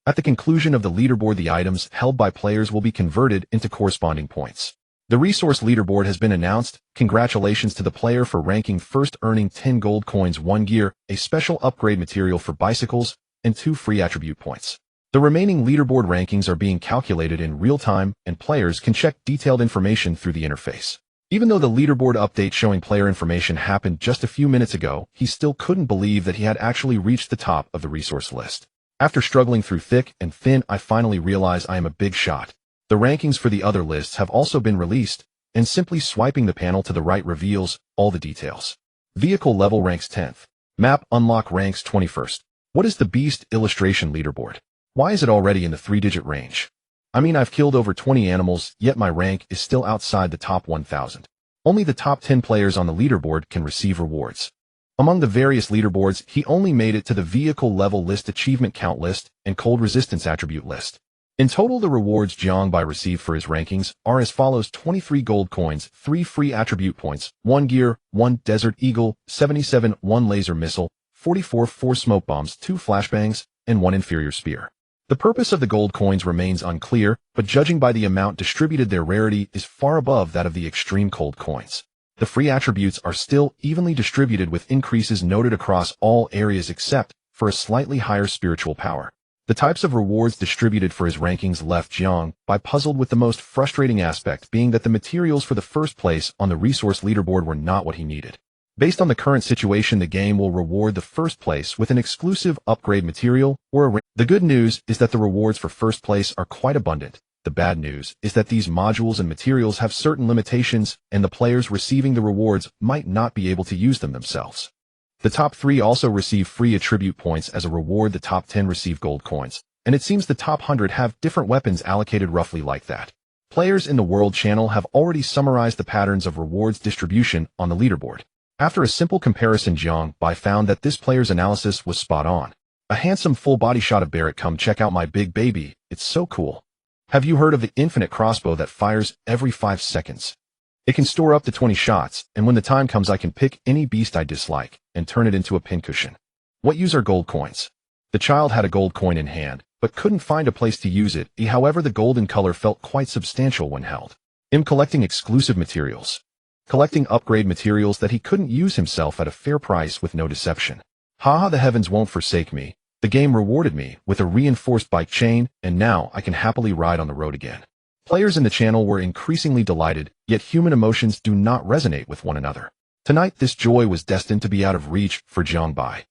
At the conclusion of the leaderboard, the items held by players will be converted into corresponding points. The resource leaderboard has been announced. Congratulations to the player for ranking first, earning 10 gold coins, 1 gear, a special upgrade material for bicycles, and 2 free attribute points. The remaining leaderboard rankings are being calculated in real time, and players can check detailed information through the interface. Even though the leaderboard update showing player information happened just a few minutes ago, he still couldn't believe that he had actually reached the top of the resource list. After struggling through thick and thin, I finally realize I am a big shot. The rankings for the other lists have also been released, and simply swiping the panel to the right reveals all the details. Vehicle level ranks 10th. Map unlock ranks 21st. What is the beast illustration leaderboard? Why is it already in the 3-digit range? I mean, I've killed over 20 animals, yet my rank is still outside the top 1,000. Only the top 10 players on the leaderboard can receive rewards. Among the various leaderboards, he only made it to the vehicle level list, achievement count list, and cold resistance attribute list. In total, the rewards Jiang Bei received for his rankings are as follows: 23 gold coins, 3 free attribute points, 1 gear, 1 desert eagle, 77 1 laser missile, 44 4 smoke bombs, 2 flashbangs, and 1 inferior spear. The purpose of the gold coins remains unclear, but judging by the amount distributed, their rarity is far above that of the extreme cold coins. The free attributes are still evenly distributed, with increases noted across all areas except for a slightly higher spiritual power. The types of rewards distributed for his rankings left Jiang Bei puzzled, with the most frustrating aspect being that the materials for the first place on the resource leaderboard were not what he needed. Based on the current situation, the game will reward the first place with an exclusive upgrade material or a. The good news is that the rewards for first place are quite abundant. The bad news is that these modules and materials have certain limitations, and the players receiving the rewards might not be able to use them themselves. The top 3 also receive free attribute points as a reward. The top 10 receive gold coins, and it seems the top 100 have different weapons allocated roughly like that. Players in the World Channel have already summarized the patterns of rewards distribution on the leaderboard. After a simple comparison, Jiang Bei found that this player's analysis was spot on. A handsome full-body shot of Barrett. Come check out my big baby, it's so cool. Have you heard of the infinite crossbow that fires every 5 seconds? It can store up to 20 shots, and when the time comes I can pick any beast I dislike and turn it into a pincushion. What use are gold coins? The child had a gold coin in hand, but couldn't find a place to use it. However, the golden color felt quite substantial when held. Collecting exclusive materials. collecting upgrade materials that he couldn't use himself at a fair price with no deception. Haha, the heavens won't forsake me. The game rewarded me with a reinforced bike chain, and now I can happily ride on the road again. Players in the channel were increasingly delighted, yet human emotions do not resonate with one another. Tonight, this joy was destined to be out of reach for Jiang Bai.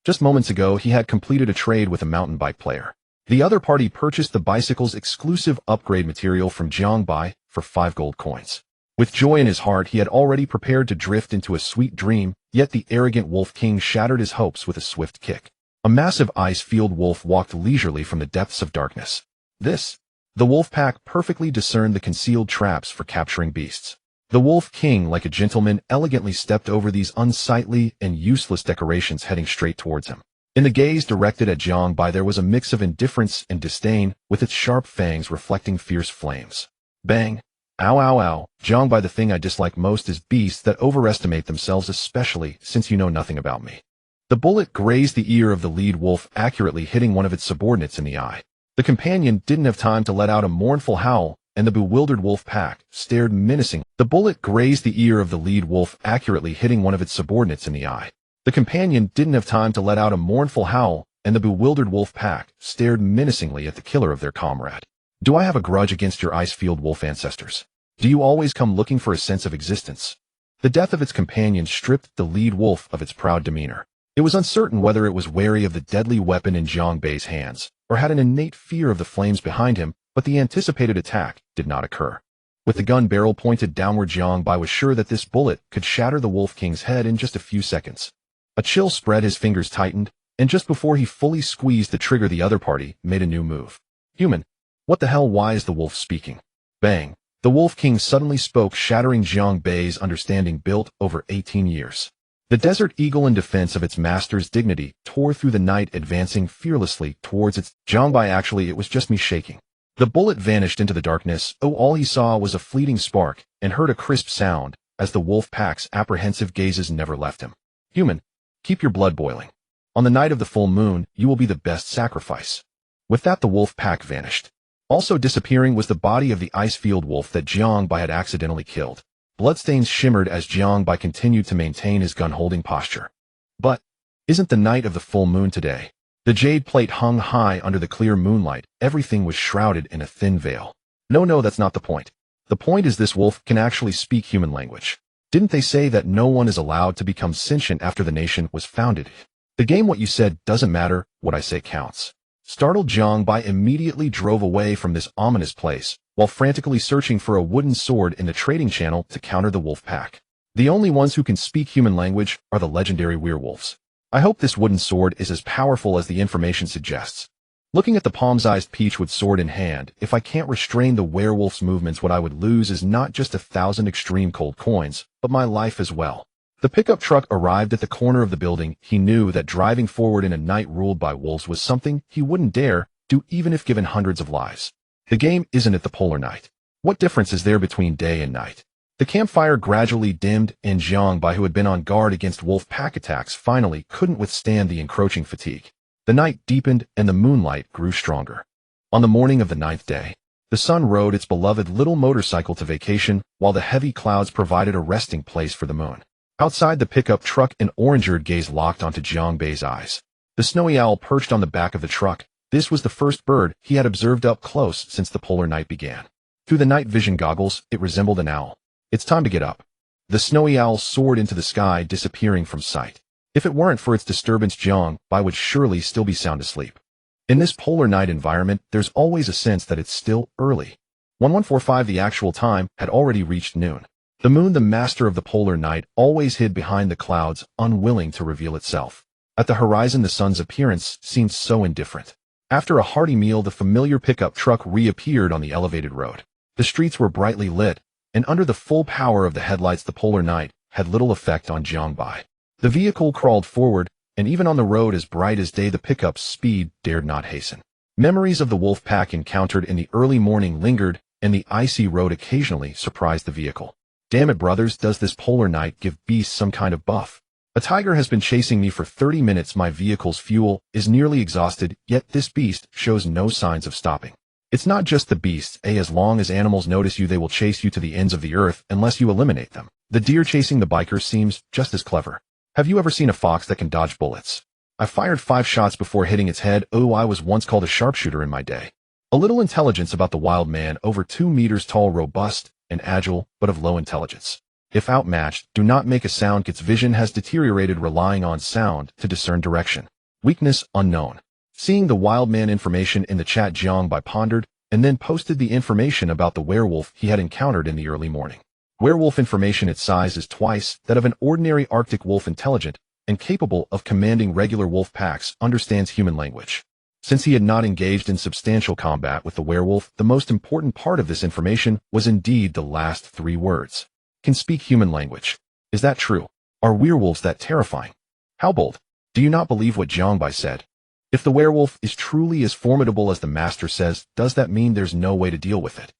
Just moments ago, he had completed a trade with a mountain bike player. The other party purchased the bicycle's exclusive upgrade material from Jiang Bai for 5 gold coins. With joy in his heart, he had already prepared to drift into a sweet dream, yet the arrogant Wolf King shattered his hopes with a swift kick. A massive ice-field wolf walked leisurely from the depths of darkness. The wolf pack perfectly discerned the concealed traps for capturing beasts. The Wolf King, like a gentleman, elegantly stepped over these unsightly and useless decorations, heading straight towards him. In the gaze directed at Jiang Bai, there was a mix of indifference and disdain, with its sharp fangs reflecting fierce flames. Bang! Ow, ow, ow. Jiang Bai, the thing I dislike most is beasts that overestimate themselves, especially since you know nothing about me. The bullet grazed the ear of the lead wolf, accurately hitting one of its subordinates in the eye. The companion didn't have time to let out a mournful howl, and the bewildered wolf pack stared menacingly. The bullet grazed the ear of the lead wolf, accurately hitting one of its subordinates in the eye. The companion didn't have time to let out a mournful howl, and the bewildered wolf pack stared menacingly at the killer of their comrade. Do I have a grudge against your ice-field wolf ancestors? Do you always come looking for a sense of existence? The death of its companion stripped the lead wolf of its proud demeanor. It was uncertain whether it was wary of the deadly weapon in Jiang Bai's hands, or had an innate fear of the flames behind him, but the anticipated attack did not occur. With the gun barrel pointed downward, Jiang Bai was sure that this bullet could shatter the Wolf King's head in just a few seconds. A chill spread, his fingers tightened, and just before he fully squeezed the trigger, the other party made a new move. Human. What the hell? Why is the wolf speaking? Bang. The Wolf King suddenly spoke, shattering Jiang Bai's understanding built over 18 years. The desert eagle, in defense of its master's dignity, tore through the night, advancing fearlessly towards its Jiang Bai. Actually, it was just me shaking. The bullet vanished into the darkness. All he saw was a fleeting spark, and heard a crisp sound, as the wolf pack's apprehensive gazes never left him. Human, keep your blood boiling. On the night of the full moon, you will be the best sacrifice. With that, the wolf pack vanished. Also disappearing was the body of the ice-field wolf that Jiang Bai had accidentally killed. Bloodstains shimmered as Jiang Bai continued to maintain his gun-holding posture. But, isn't the night of the full moon today? The jade plate hung high under the clear moonlight. Everything was shrouded in a thin veil. No, that's not the point. The point is this wolf can actually speak human language. Didn't they say that no one is allowed to become sentient after the nation was founded? The game, what you said doesn't matter, what I say counts. Startled, Jiang Bai immediately drove away from this ominous place, while frantically searching for a wooden sword in the trading channel to counter the wolf pack. The only ones who can speak human language are the legendary werewolves. I hope this wooden sword is as powerful as the information suggests. Looking at the palm-sized Peachwood sword in hand, if I can't restrain the werewolf's movements, what I would lose is not just 1,000 extreme cold coins, but my life as well. The pickup truck arrived at the corner of the building. He knew that driving forward in a night ruled by wolves was something he wouldn't dare do even if given hundreds of lives. The game isn't it the polar night? What difference is there between day and night? The campfire gradually dimmed, and Jiang Bai, who had been on guard against wolf pack attacks, finally couldn't withstand the encroaching fatigue. The night deepened and the moonlight grew stronger. On the morning of the 9th day, the sun rode its beloved little motorcycle to vacation, while the heavy clouds provided a resting place for the moon. Outside the pickup truck, an orange-eyed gaze locked onto Jiang Bai's eyes. The snowy owl perched on the back of the truck. This was the first bird he had observed up close since the polar night began. Through the night vision goggles, it resembled an owl. It's time to get up. The snowy owl soared into the sky, disappearing from sight. If it weren't for its disturbance, Jiang Bai would surely still be sound asleep. In this polar night environment, there's always a sense that it's still early. 1145, the actual time, had already reached noon. The moon, the master of the polar night, always hid behind the clouds, unwilling to reveal itself. At the horizon, the sun's appearance seemed so indifferent. After a hearty meal, the familiar pickup truck reappeared on the elevated road. The streets were brightly lit, and under the full power of the headlights, the polar night had little effect on Jiang Bai. The vehicle crawled forward, and even on the road as bright as day, the pickup's speed dared not hasten. Memories of the wolf pack encountered in the early morning lingered, and the icy road occasionally surprised the vehicle. Damn it, brothers, does this polar night give beasts some kind of buff? A tiger has been chasing me for 30 minutes. My vehicle's fuel is nearly exhausted, yet this beast shows no signs of stopping. It's not just the beasts, as long as animals notice you, they will chase you to the ends of the earth unless you eliminate them. The deer chasing the biker seems just as clever. Have you ever seen a fox that can dodge bullets? I fired 5 shots before hitting its head. Oh, I was once called a sharpshooter in my day. A little intelligence about the wild man, over 2 meters tall, robust and agile, but of low intelligence. If outmatched, do not make a sound. Its vision has deteriorated, relying on sound to discern direction. Weakness unknown. Seeing the wild man information in the chat, Jiangbai pondered and then posted the information about the werewolf he had encountered in the early morning. Werewolf information: its size is twice that of an ordinary Arctic wolf, intelligent and capable of commanding regular wolf packs, understands human language. Since he had not engaged in substantial combat with the werewolf, the most important part of this information was indeed the last 3 words. Can speak human language. Is that true? Are werewolves that terrifying? How bold? Do you not believe what Jiangbai said? If the werewolf is truly as formidable as the master says, does that mean there's no way to deal with it?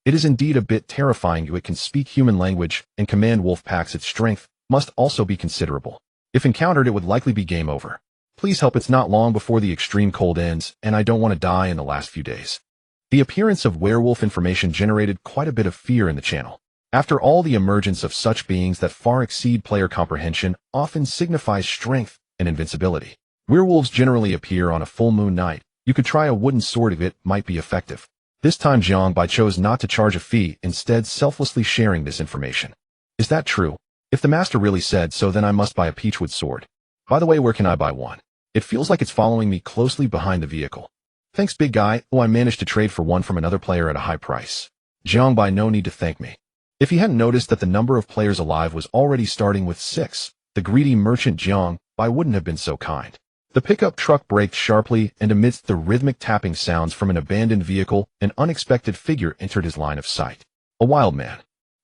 It is indeed a bit terrifying. It can speak human language and command wolf packs. Its strength must also be considerable. If encountered, it would likely be game over. Please help. It's not long before the extreme cold ends, and I don't want to die in the last few days. The appearance of werewolf information generated quite a bit of fear in the channel. After all, the emergence of such beings that far exceed player comprehension often signifies strength and invincibility. Werewolves generally appear on a full moon night. You could try a wooden sword if it might be effective. This time Jiangbai chose not to charge a fee, instead selflessly sharing this information. Is that true? If the master really said so, then I must buy a peachwood sword. By the way, where can I buy one? It feels like it's following me closely behind the vehicle. Thanks, big guy. Oh, I managed to trade for one from another player at a high price. Jiangbai, no need to thank me. If he hadn't noticed that the number of players alive was already starting with 6, the greedy merchant Jiangbai wouldn't have been so kind. The pickup truck braked sharply, and amidst the rhythmic tapping sounds from an abandoned vehicle, an unexpected figure entered his line of sight. A wild man.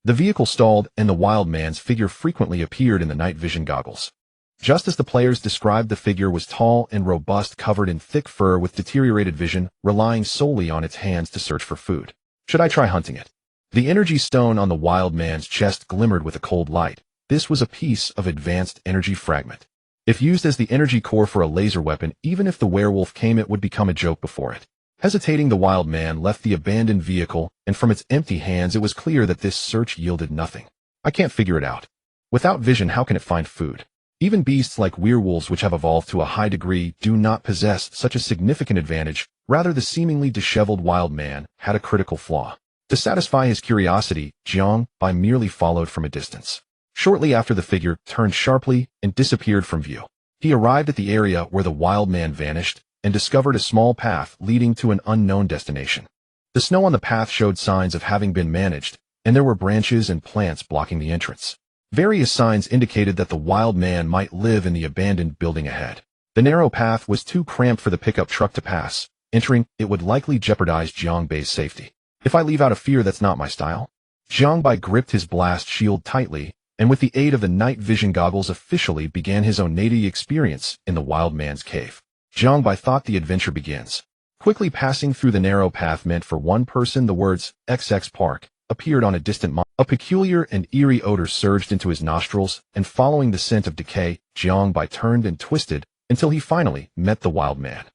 The vehicle stalled, and the wild man's figure frequently appeared in the night vision goggles. Just as the players described, the figure was tall and robust, covered in thick fur with deteriorated vision, relying solely on its hands to search for food. Should I try hunting it? The energy stone on the wild man's chest glimmered with a cold light. This was a piece of advanced energy fragment. If used as the energy core for a laser weapon, even if the werewolf came, it would become a joke before it. Hesitating, the wild man left the abandoned vehicle, and from its empty hands it was clear that this search yielded nothing. I can't figure it out. Without vision, how can it find food? Even beasts like werewolves, which have evolved to a high degree, do not possess such a significant advantage. Rather, the seemingly disheveled wild man had a critical flaw. To satisfy his curiosity, Jiangbai merely followed from a distance. Shortly after, the figure turned sharply and disappeared from view. He arrived at the area where the wild man vanished and discovered a small path leading to an unknown destination. The snow on the path showed signs of having been managed, and there were branches and plants blocking the entrance. Various signs indicated that the wild man might live in the abandoned building ahead. The narrow path was too cramped for the pickup truck to pass. Entering it would likely jeopardize Jiangbai's safety. If I leave out of fear, that's not my style. Jiangbai gripped his blast shield tightly, and with the aid of the night vision goggles officially began his own native experience in the wild man's cave. Jiangbai thought the adventure begins. Quickly passing through the narrow path meant for one person, the words XX Park appeared on a distant monitor. A peculiar and eerie odor surged into his nostrils, and following the scent of decay, Jiangbai turned and twisted until he finally met the wild man.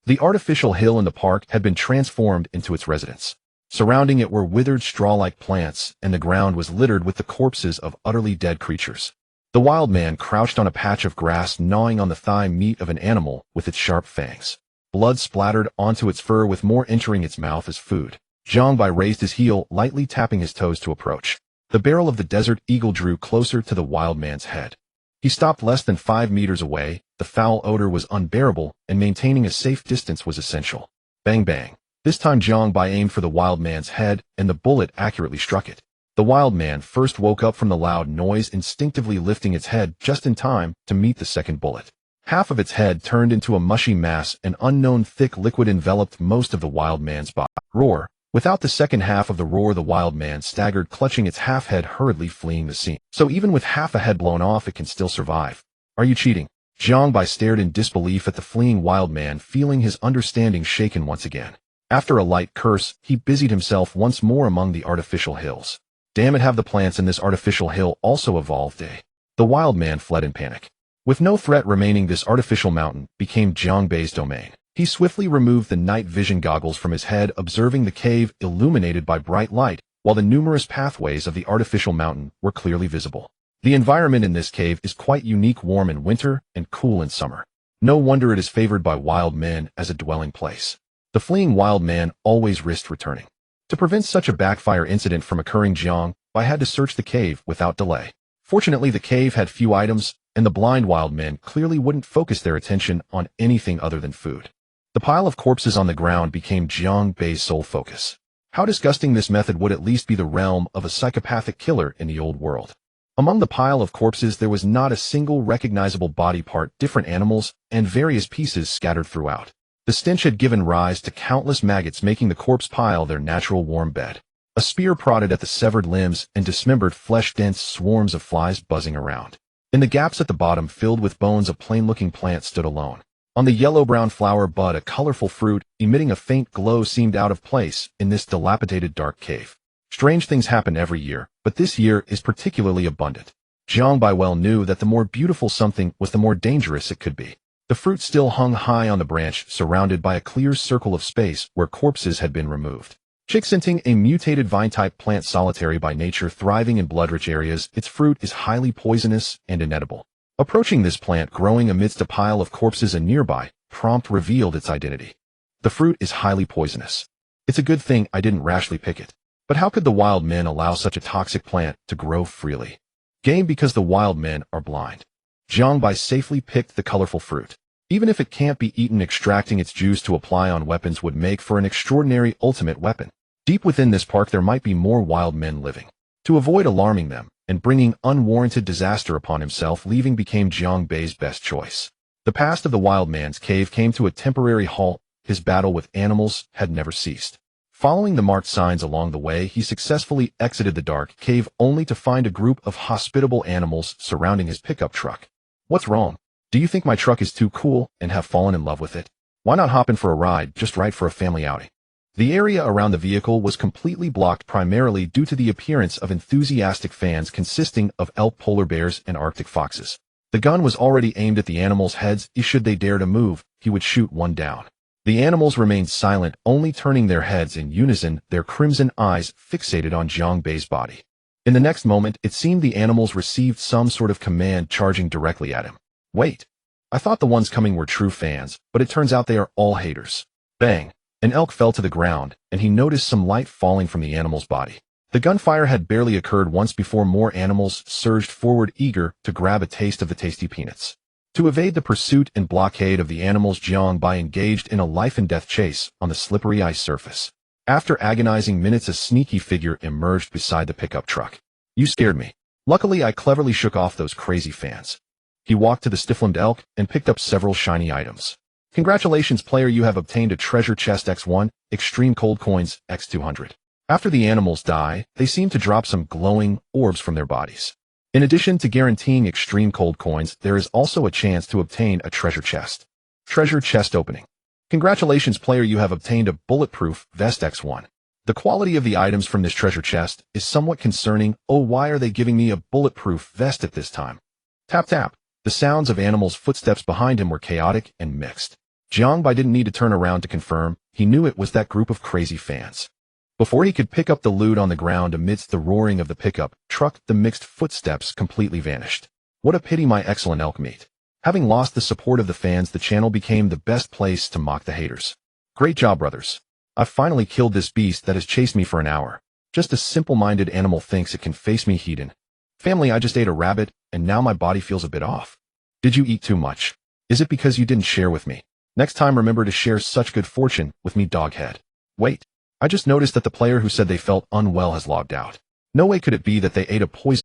The artificial hill in the park had been transformed into its residence. Surrounding it were withered straw-like plants, and the ground was littered with the corpses of utterly dead creatures. The wild man crouched on a patch of grass, gnawing on the thigh meat of an animal with its sharp fangs. Blood splattered onto its fur, with more entering its mouth as food. Jiangbai raised his heel, lightly tapping his toes to approach. The barrel of the Desert Eagle drew closer to the wild man's head. He stopped less than 5 meters away. The foul odor was unbearable, and maintaining a safe distance was essential. Bang bang. This time Jiangbai aimed for the wild man's head, and the bullet accurately struck it. The wild man first woke up from the loud noise, instinctively lifting its head just in time to meet the second bullet. Half of its head turned into a mushy mass, an unknown thick liquid enveloped most of the wild man's body. Roar. Without the second half of the roar, the wild man staggered, clutching its half head, hurriedly fleeing the scene. So even with half a head blown off, it can still survive. Are you cheating? Jiangbai stared in disbelief at the fleeing wild man, feeling his understanding shaken once again. After a light curse, he busied himself once more among the artificial hills. Damn it, have the plants in this artificial hill also evolved, eh? The wild man fled in panic. With no threat remaining, this artificial mountain became Jiangbai's domain. He swiftly removed the night vision goggles from his head, observing the cave illuminated by bright light, while the numerous pathways of the artificial mountain were clearly visible. The environment in this cave is quite unique, warm in winter and cool in summer. No wonder it is favored by wild men as a dwelling place. The fleeing wild man always risked returning. To prevent such a backfire incident from occurring, Jiang Bai had to search the cave without delay. Fortunately, the cave had few items, and the blind wild men clearly wouldn't focus their attention on anything other than food. The pile of corpses on the ground became Jiang Bai's sole focus. How disgusting! This method would at least be the realm of a psychopathic killer in the old world. Among the pile of corpses there was not a single recognizable body part, different animals, and various pieces scattered throughout. The stench had given rise to countless maggots, making the corpse pile their natural warm bed. A spear prodded at the severed limbs and dismembered flesh, dense swarms of flies buzzing around. In the gaps at the bottom, filled with bones, a plain-looking plant stood alone. On the yellow-brown flower bud, a colorful fruit, emitting a faint glow, seemed out of place in this dilapidated dark cave. Strange things happen every year, but this year is particularly abundant. Jiang Bai well knew that the more beautiful something was, the more dangerous it could be. The fruit still hung high on the branch, surrounded by a clear circle of space where corpses had been removed. Chicksenting, a mutated vine-type plant, solitary by nature, thriving in blood-rich areas, its fruit is highly poisonous and inedible. Approaching this plant, growing amidst a pile of corpses, a nearby prompt revealed its identity. The fruit is highly poisonous. It's a good thing I didn't rashly pick it. But how could the wild men allow such a toxic plant to grow freely? Game, because the wild men are blind. Jiang Bai safely picked the colorful fruit. Even if it can't be eaten, extracting its juice to apply on weapons would make for an extraordinary ultimate weapon. Deep within this park there might be more wild men living. To avoid alarming them and bringing unwarranted disaster upon himself, leaving became Jiang Bai's best choice. The past of the wild man's cave came to a temporary halt. His battle with animals had never ceased. Following the marked signs along the way, he successfully exited the dark cave, only to find a group of hospitable animals surrounding his pickup truck. What's wrong? Do you think my truck is too cool and have fallen in love with it? Why not hop in for a ride, just right for a family outing? The area around the vehicle was completely blocked, primarily due to the appearance of enthusiastic fans consisting of elk, polar bears, and Arctic foxes. The gun was already aimed at the animals' heads. Should they dare to move, he would shoot one down. The animals remained silent, only turning their heads in unison, their crimson eyes fixated on Jiang Bai's body. In the next moment, it seemed the animals received some sort of command, charging directly at him. Wait, I thought the ones coming were true fans, but it turns out they are all haters. Bang! An elk fell to the ground, and he noticed some light falling from the animal's body. The gunfire had barely occurred once before more animals surged forward, eager to grab a taste of the tasty peanuts. To evade the pursuit and blockade of the animals, Jiang Bai engaged in a life-and-death chase on the slippery ice surface. After agonizing minutes, a sneaky figure emerged beside the pickup truck. You scared me. Luckily, I cleverly shook off those crazy fans. He walked to the stiff-limbed elk and picked up several shiny items. Congratulations, player, you have obtained a treasure chest X1, extreme cold coins X200. After the animals die, they seem to drop some glowing orbs from their bodies. In addition to guaranteeing extreme cold coins, there is also a chance to obtain a treasure chest. Treasure chest opening. Congratulations, player, you have obtained a bulletproof vest X1. The quality of the items from this treasure chest is somewhat concerning. Oh, why are they giving me a bulletproof vest at this time? Tap tap. The sounds of animals' footsteps behind him were chaotic and mixed. Jiang Bai didn't need to turn around to confirm. He knew it was that group of crazy fans. Before he could pick up the loot on the ground amidst the roaring of the pickup truck, the mixed footsteps completely vanished. What a pity, my excellent elk meat. Having lost the support of the fans, the channel became the best place to mock the haters. Great job, brothers. I've finally killed this beast that has chased me for an hour. Just a simple-minded animal thinks it can face me, heathen. Family, I just ate a rabbit, and now my body feels a bit off. Did you eat too much? Is it because you didn't share with me? Next time, remember to share such good fortune with me, doghead. Wait, I just noticed that the player who said they felt unwell has logged out. No way could it be that they ate a poison,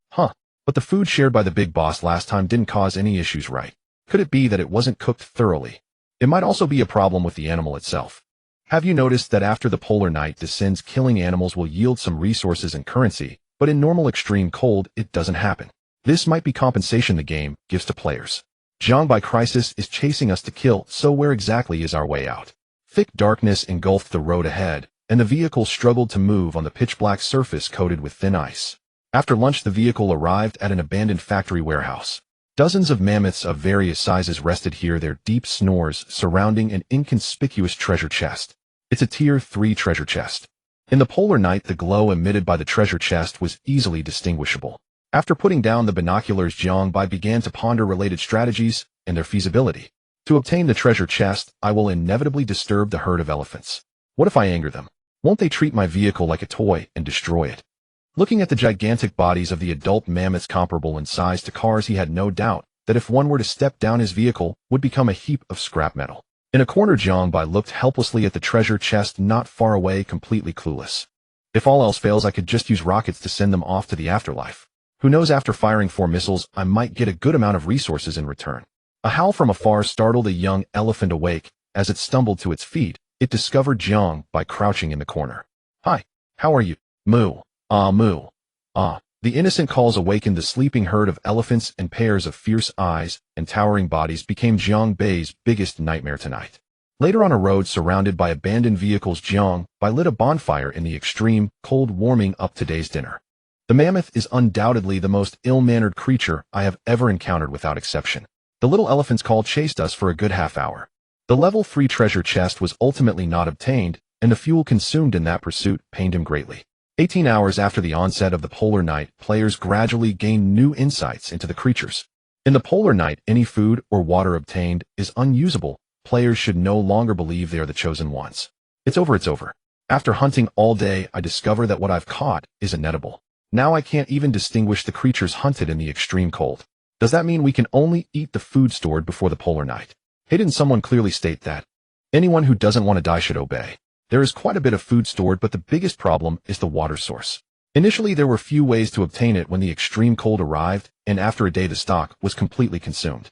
But the food shared by the big boss last time didn't cause any issues, right? Could it be that it wasn't cooked thoroughly? It might also be a problem with the animal itself. Have you noticed that after the polar night descends, killing animals will yield some resources and currency, but in normal extreme cold, it doesn't happen? This might be compensation the game gives to players. Jiang Bai crisis is chasing us to kill, so where exactly is our way out? Thick darkness engulfed the road ahead, and the vehicle struggled to move on the pitch-black surface coated with thin ice. After lunch, the vehicle arrived at an abandoned factory warehouse. Dozens of mammoths of various sizes rested here, their deep snores surrounding an inconspicuous treasure chest. It's a Tier 3 treasure chest. In the polar night, the glow emitted by the treasure chest was easily distinguishable. After putting down the binoculars, Jiangbai began to ponder related strategies and their feasibility. To obtain the treasure chest, I will inevitably disturb the herd of elephants. What if I anger them? Won't they treat my vehicle like a toy and destroy it? Looking at the gigantic bodies of the adult mammoths comparable in size to cars, he had no doubt that if one were to step down, his vehicle would become a heap of scrap metal. In a corner, Jiangbai looked helplessly at the treasure chest not far away, completely clueless. If all else fails, I could just use rockets to send them off to the afterlife. Who knows, after firing 4 missiles, I might get a good amount of resources in return. A howl from afar startled a young elephant awake. As it stumbled to its feet, it discovered Jiangbai crouching in the corner. Hi, how are you? Moo. Moo. The innocent calls awakened the sleeping herd of elephants, and pairs of fierce eyes and towering bodies became Jiangbei's biggest nightmare tonight. Later, on a road surrounded by abandoned vehicles, Jiangbai lit a bonfire in the extreme cold, warming up today's dinner. The mammoth is undoubtedly the most ill-mannered creature I have ever encountered, without exception. The little elephant's call chased us for a good half hour. The level 3 treasure chest was ultimately not obtained, and the fuel consumed in that pursuit pained him greatly. 18 hours after the onset of the polar night, players gradually gained new insights into the creatures. In the polar night, any food or water obtained is unusable. Players should no longer believe they are the chosen ones. It's over, it's over. After hunting all day, I discover that what I've caught is inedible. Now I can't even distinguish the creatures hunted in the extreme cold. Does that mean we can only eat the food stored before the polar night? Hey, didn't someone clearly state that? Anyone who doesn't want to die should obey. There is quite a bit of food stored, but the biggest problem is the water source. Initially, there were few ways to obtain it when the extreme cold arrived, and after a day the stock was completely consumed.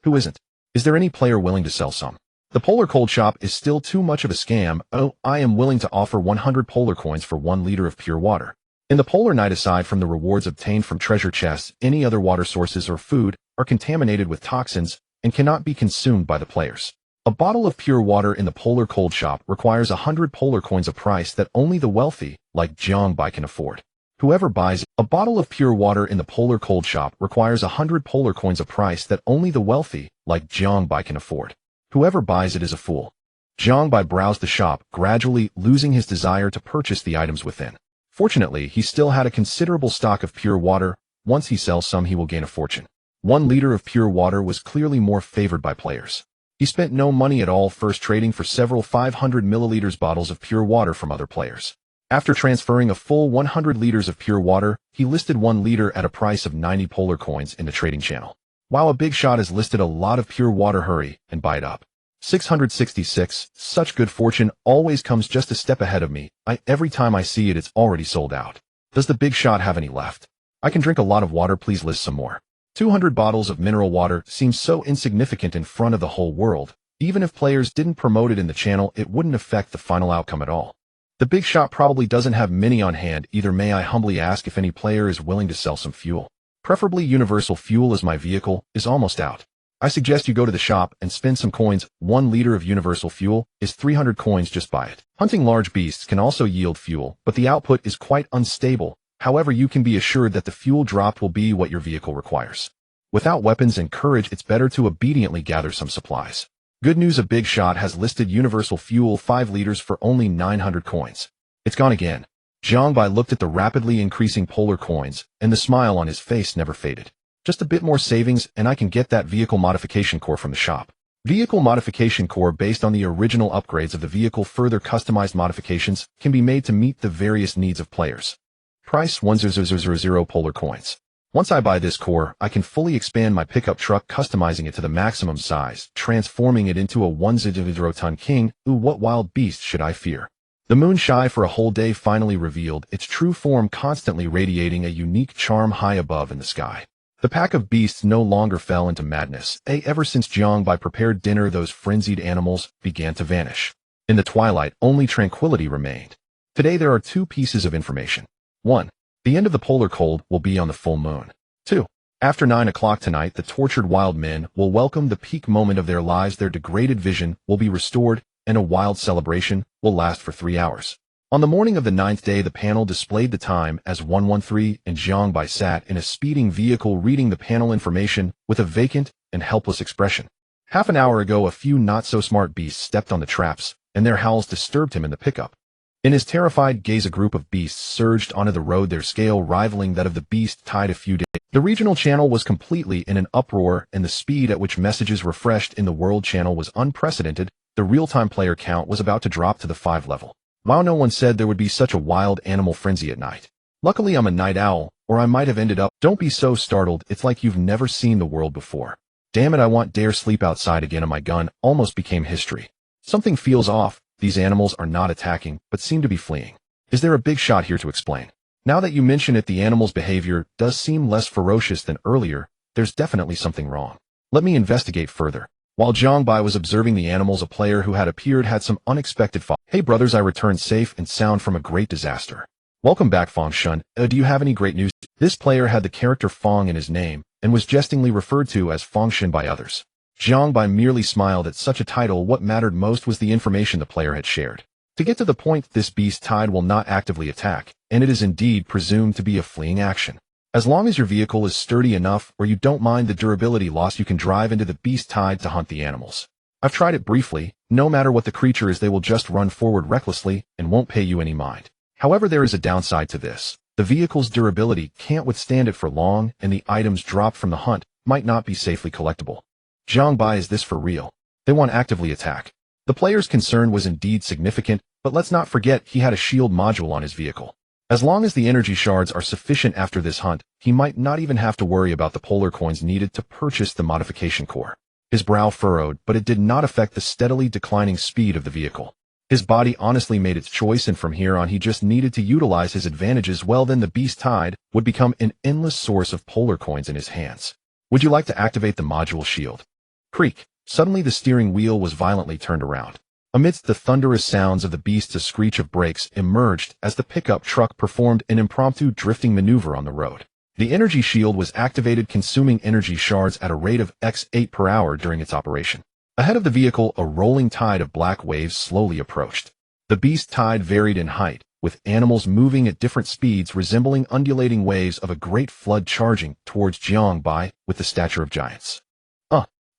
Who isn't? Is there any player willing to sell some? The polar cold shop is still too much of a scam. Oh, I am willing to offer 100 polar coins for 1 liter of pure water. In the polar night, aside from the rewards obtained from treasure chests, any other water sources or food are contaminated with toxins and cannot be consumed by the players. A bottle of pure water in the polar cold shop requires 100 polar coins, a price that only the wealthy, like Jiangbai, can afford. Whoever buys it. A bottle of pure water in the polar cold shop requires 100 polar coins, a price that only the wealthy, like Jiangbai, can afford. Whoever buys it is a fool. Jiangbai browsed the shop, gradually losing his desire to purchase the items within. Fortunately, he still had a considerable stock of pure water. Once he sells some, he will gain a fortune. 1 liter of pure water was clearly more favored by players. He spent no money at all, first trading for several 500 milliliters bottles of pure water from other players. After transferring a full 100 liters of pure water, he listed 1 liter at a price of 90 polar coins in the trading channel. Wow, a big shot has listed a lot of pure water. Hurry and buy it up. 666. Such good fortune always comes just a step ahead of me. Every time I see it, it's already sold out. Does the big shot have any left? I can drink a lot of water, please list some more. 200 bottles of mineral water seems so insignificant in front of the whole world. Even if players didn't promote it in the channel, it wouldn't affect the final outcome at all. The big shot probably doesn't have many on hand either. May I humbly ask if any player is willing to sell some fuel? Preferably universal fuel, as my vehicle is almost out. I suggest you go to the shop and spend some coins. 1 liter of universal fuel is 300 coins, just buy it. Hunting large beasts can also yield fuel, but the output is quite unstable. However, you can be assured that the fuel dropped will be what your vehicle requires. Without weapons and courage, it's better to obediently gather some supplies. Good news, a big shot has listed universal fuel 5 liters for only 900 coins. It's gone again. Jiangbai looked at the rapidly increasing polar coins, and the smile on his face never faded. Just a bit more savings, and I can get that vehicle modification core from the shop. Vehicle modification core, based on the original upgrades of the vehicle. Further customized modifications can be made to meet the various needs of players. Price 10000 polar coins. Once I buy this core, I can fully expand my pickup truck, customizing it to the maximum size, transforming it into a 100-ton king. Ooh, what wild beast should I fear? The moon, shy for a whole day, finally revealed its true form, constantly radiating a unique charm high above in the sky. The pack of beasts no longer fell into madness. Ever since Jiangbai prepared dinner, those frenzied animals began to vanish. In the twilight, only tranquility remained. Today there are 2 pieces of information. 1. The end of the polar cold will be on the full moon. 2. After 9 o'clock tonight, the tortured wild men will welcome the peak moment of their lives. Their degraded vision will be restored, and a wild celebration will last for 3 hours. On the morning of the 9th day, the panel displayed the time as 1:13, and Jiangbai sat in a speeding vehicle reading the panel information with a vacant and helpless expression. Half an hour ago, a few not-so-smart beasts stepped on the traps, and their howls disturbed him in the pickup. In his terrified gaze, a group of beasts surged onto the road, their scale rivaling that of the beast tide a few days. The regional channel was completely in an uproar, and the speed at which messages refreshed in the world channel was unprecedented. The real-time player count was about to drop to the 5 level. Wow, no one said there would be such a wild animal frenzy at night. Luckily I'm a night owl, or I might have ended up. Don't be so startled, it's like you've never seen the world before. Damn it, I want dare sleep outside again, and my gun almost became history. Something feels off. These animals are not attacking, but seem to be fleeing. Is there a big shot here to explain? Now that you mention it, the animal's behavior does seem less ferocious than earlier. There's definitely something wrong. Let me investigate further. While Jiang Bai was observing the animals, a player who had appeared had some unexpected follow. Hey brothers, I returned safe and sound from a great disaster. Welcome back, Fong Shun. Do you have any great news? This player had the character Fong in his name, and was jestingly referred to as Fong Shun by others. Jiang Bai merely smiled at such a title. What mattered most was the information the player had shared. To get to the point, this beast tide will not actively attack, and it is indeed presumed to be a fleeing action. As long as your vehicle is sturdy enough or you don't mind the durability loss, you can drive into the beast tide to hunt the animals. I've tried it briefly. No matter what the creature is, they will just run forward recklessly and won't pay you any mind. However, there is a downside to this. The vehicle's durability can't withstand it for long, and the items dropped from the hunt might not be safely collectible. Jiang Bai, is this for real? They want to actively attack. The player's concern was indeed significant, but let's not forget he had a shield module on his vehicle. As long as the energy shards are sufficient after this hunt, he might not even have to worry about the polar coins needed to purchase the modification core. His brow furrowed, but it did not affect the steadily declining speed of the vehicle. His body honestly made its choice, and from here on he just needed to utilize his advantages. Well, then the beast tide would become an endless source of polar coins in his hands. Would you like to activate the module shield? Creak. Suddenly the steering wheel was violently turned around. Amidst the thunderous sounds of the beast, a screech of brakes emerged as the pickup truck performed an impromptu drifting maneuver on the road. The energy shield was activated, consuming energy shards at a rate of x8 per hour during its operation. Ahead of the vehicle, a rolling tide of black waves slowly approached. The beast tide varied in height, with animals moving at different speeds resembling undulating waves of a great flood charging towards Jiang Bai with the stature of giants.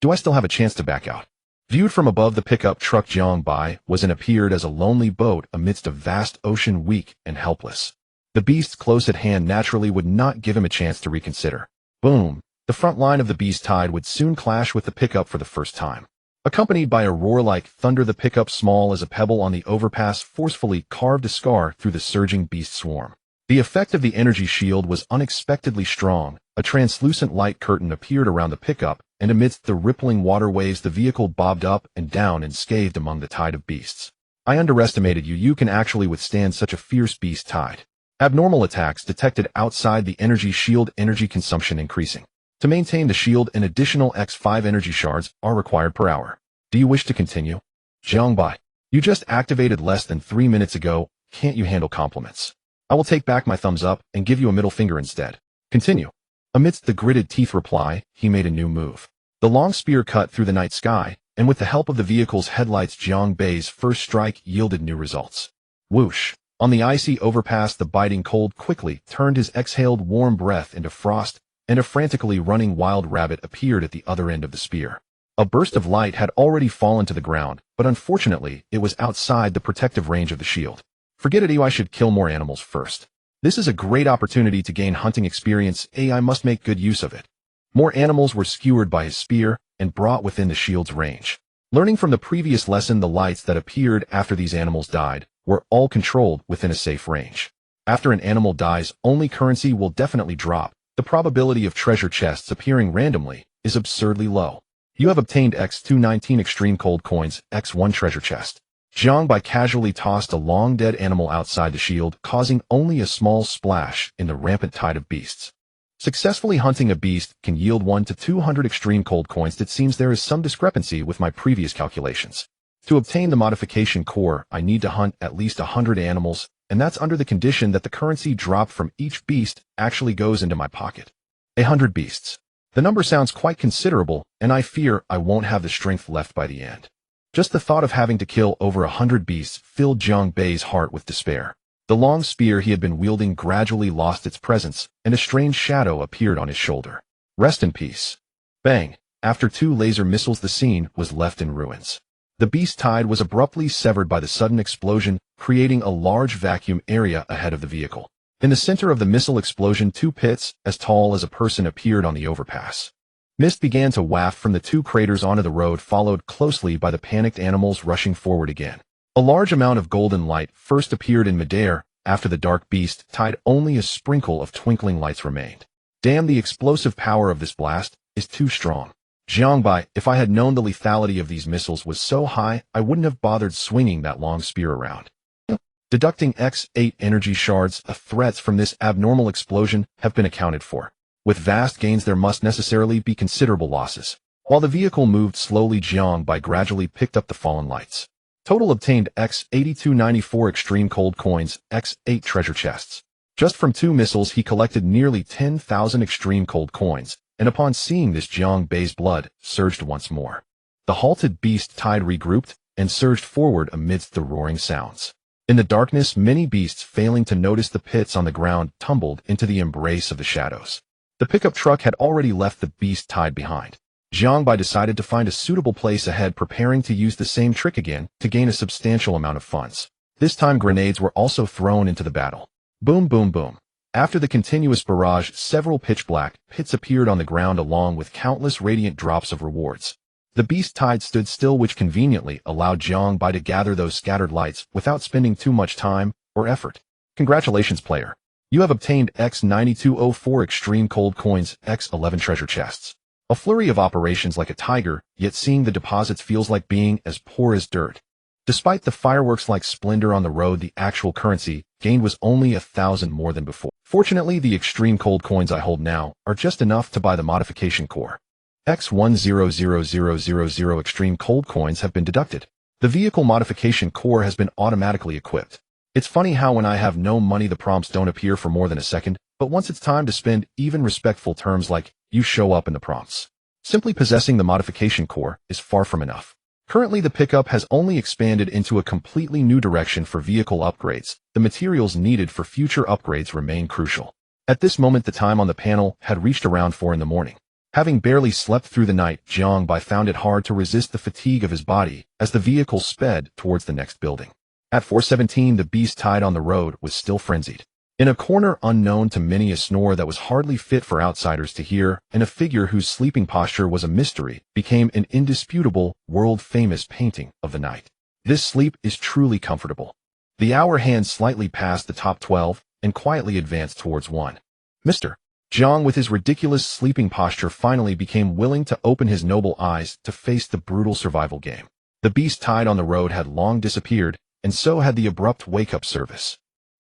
Do I still have a chance to back out? Viewed from above, the pickup truck Jiang Bai was and appeared as a lonely boat amidst a vast ocean, weak and helpless. The beast close at hand naturally would not give him a chance to reconsider. Boom! The front line of the beast tide would soon clash with the pickup for the first time. Accompanied by a roar like thunder, the pickup, small as a pebble on the overpass, forcefully carved a scar through the surging beast swarm. The effect of the energy shield was unexpectedly strong. A translucent light curtain appeared around the pickup, and amidst the rippling water waves the vehicle bobbed up and down and scathed among the tide of beasts. I underestimated you. You can actually withstand such a fierce beast tide. Abnormal attacks detected outside the energy shield. Energy consumption increasing. To maintain the shield, an additional X5 energy shards are required per hour. Do you wish to continue? Jiang Bai, you just activated less than 3 minutes ago. Can't you handle compliments? I will take back my thumbs up and give you a middle finger instead. Continue. Amidst the gritted teeth reply, he made a new move. The long spear cut through the night sky, and with the help of the vehicle's headlights, Jiang Bai's first strike yielded new results. Whoosh! On the icy overpass, the biting cold quickly turned his exhaled warm breath into frost, and a frantically running wild rabbit appeared at the other end of the spear. A burst of light had already fallen to the ground, but unfortunately, it was outside the protective range of the shield. Forget it, I should kill more animals first. This is a great opportunity to gain hunting experience. I must make good use of it. More animals were skewered by his spear and brought within the shield's range. Learning from the previous lesson, the lights that appeared after these animals died were all controlled within a safe range. After an animal dies, only currency will definitely drop. The probability of treasure chests appearing randomly is absurdly low. You have obtained X219 extreme cold coins, X1 treasure chest. Jiang Bai casually tossed a long dead animal outside the shield, causing only a small splash in the rampant tide of beasts. Successfully hunting a beast can yield 1 to 200 extreme cold coins. It seems there is some discrepancy with my previous calculations. To obtain the modification core, I need to hunt at least 100 animals, and that's under the condition that the currency dropped from each beast actually goes into my pocket. 100 beasts. The number sounds quite considerable, and I fear I won't have the strength left by the end. Just the thought of having to kill over 100 beasts filled Jiang Bai's heart with despair. The long spear he had been wielding gradually lost its presence, and a strange shadow appeared on his shoulder. Rest in peace. Bang! After 2 laser missiles, the scene was left in ruins. The beast tide was abruptly severed by the sudden explosion, creating a large vacuum area ahead of the vehicle. In the center of the missile explosion, two pits, as tall as a person, appeared on the overpass. Mist began to waft from the two craters onto the road, followed closely by the panicked animals rushing forward again. A large amount of golden light first appeared in midair. After the dark beast tide, only a sprinkle of twinkling lights remained. Damn, the explosive power of this blast is too strong. Jiangbai, if I had known the lethality of these missiles was so high, I wouldn't have bothered swinging that long spear around. Deducting X8 energy shards, the threats from this abnormal explosion have been accounted for. With vast gains, there must necessarily be considerable losses. While the vehicle moved slowly, Jiangbai gradually picked up the fallen lights. Total obtained X8294 extreme cold coins, X8 treasure chests. Just from 2 missiles he collected nearly 10,000 extreme cold coins, and upon seeing this, Jiangbai's blood surged once more. The halted beast tide regrouped and surged forward amidst the roaring sounds. In the darkness, many beasts, failing to notice the pits on the ground, tumbled into the embrace of the shadows. The pickup truck had already left the beast tide behind. Jiangbai decided to find a suitable place ahead, preparing to use the same trick again to gain a substantial amount of funds. This time grenades were also thrown into the battle. Boom, boom, boom. After the continuous barrage, several pitch-black pits appeared on the ground along with countless radiant drops of rewards. The beast tide stood still, which conveniently allowed Jiangbai to gather those scattered lights without spending too much time or effort. Congratulations, player. You have obtained X9204 extreme cold coins, X11 treasure chests. A flurry of operations like a tiger, yet seeing the deposits feels like being as poor as dirt. Despite the fireworks-like splendor on the road, the actual currency gained was only 1,000 more than before. Fortunately, the extreme cold coins I hold now are just enough to buy the modification core. X100000 extreme cold coins have been deducted. The vehicle modification core has been automatically equipped. It's funny how when I have no money the prompts don't appear for more than a second, but once it's time to spend, even respectful terms like "you" show up in the prompts. Simply possessing the modification core is far from enough. Currently, the pickup has only expanded into a completely new direction for vehicle upgrades. The materials needed for future upgrades remain crucial. At this moment, the time on the panel had reached around 4 in the morning. Having barely slept through the night, Jiangbai found it hard to resist the fatigue of his body as the vehicle sped towards the next building. At 4:17, the beast tide on the road was still frenzied. In a corner unknown to many, a snore that was hardly fit for outsiders to hear, and a figure whose sleeping posture was a mystery, became an indisputable, world-famous painting of the night. This sleep is truly comfortable. The hour hand slightly passed the top 12 and quietly advanced towards 1. Mr. Jiang, with his ridiculous sleeping posture, finally became willing to open his noble eyes to face the brutal survival game. The beast tide on the road had long disappeared, and so had the abrupt wake-up service.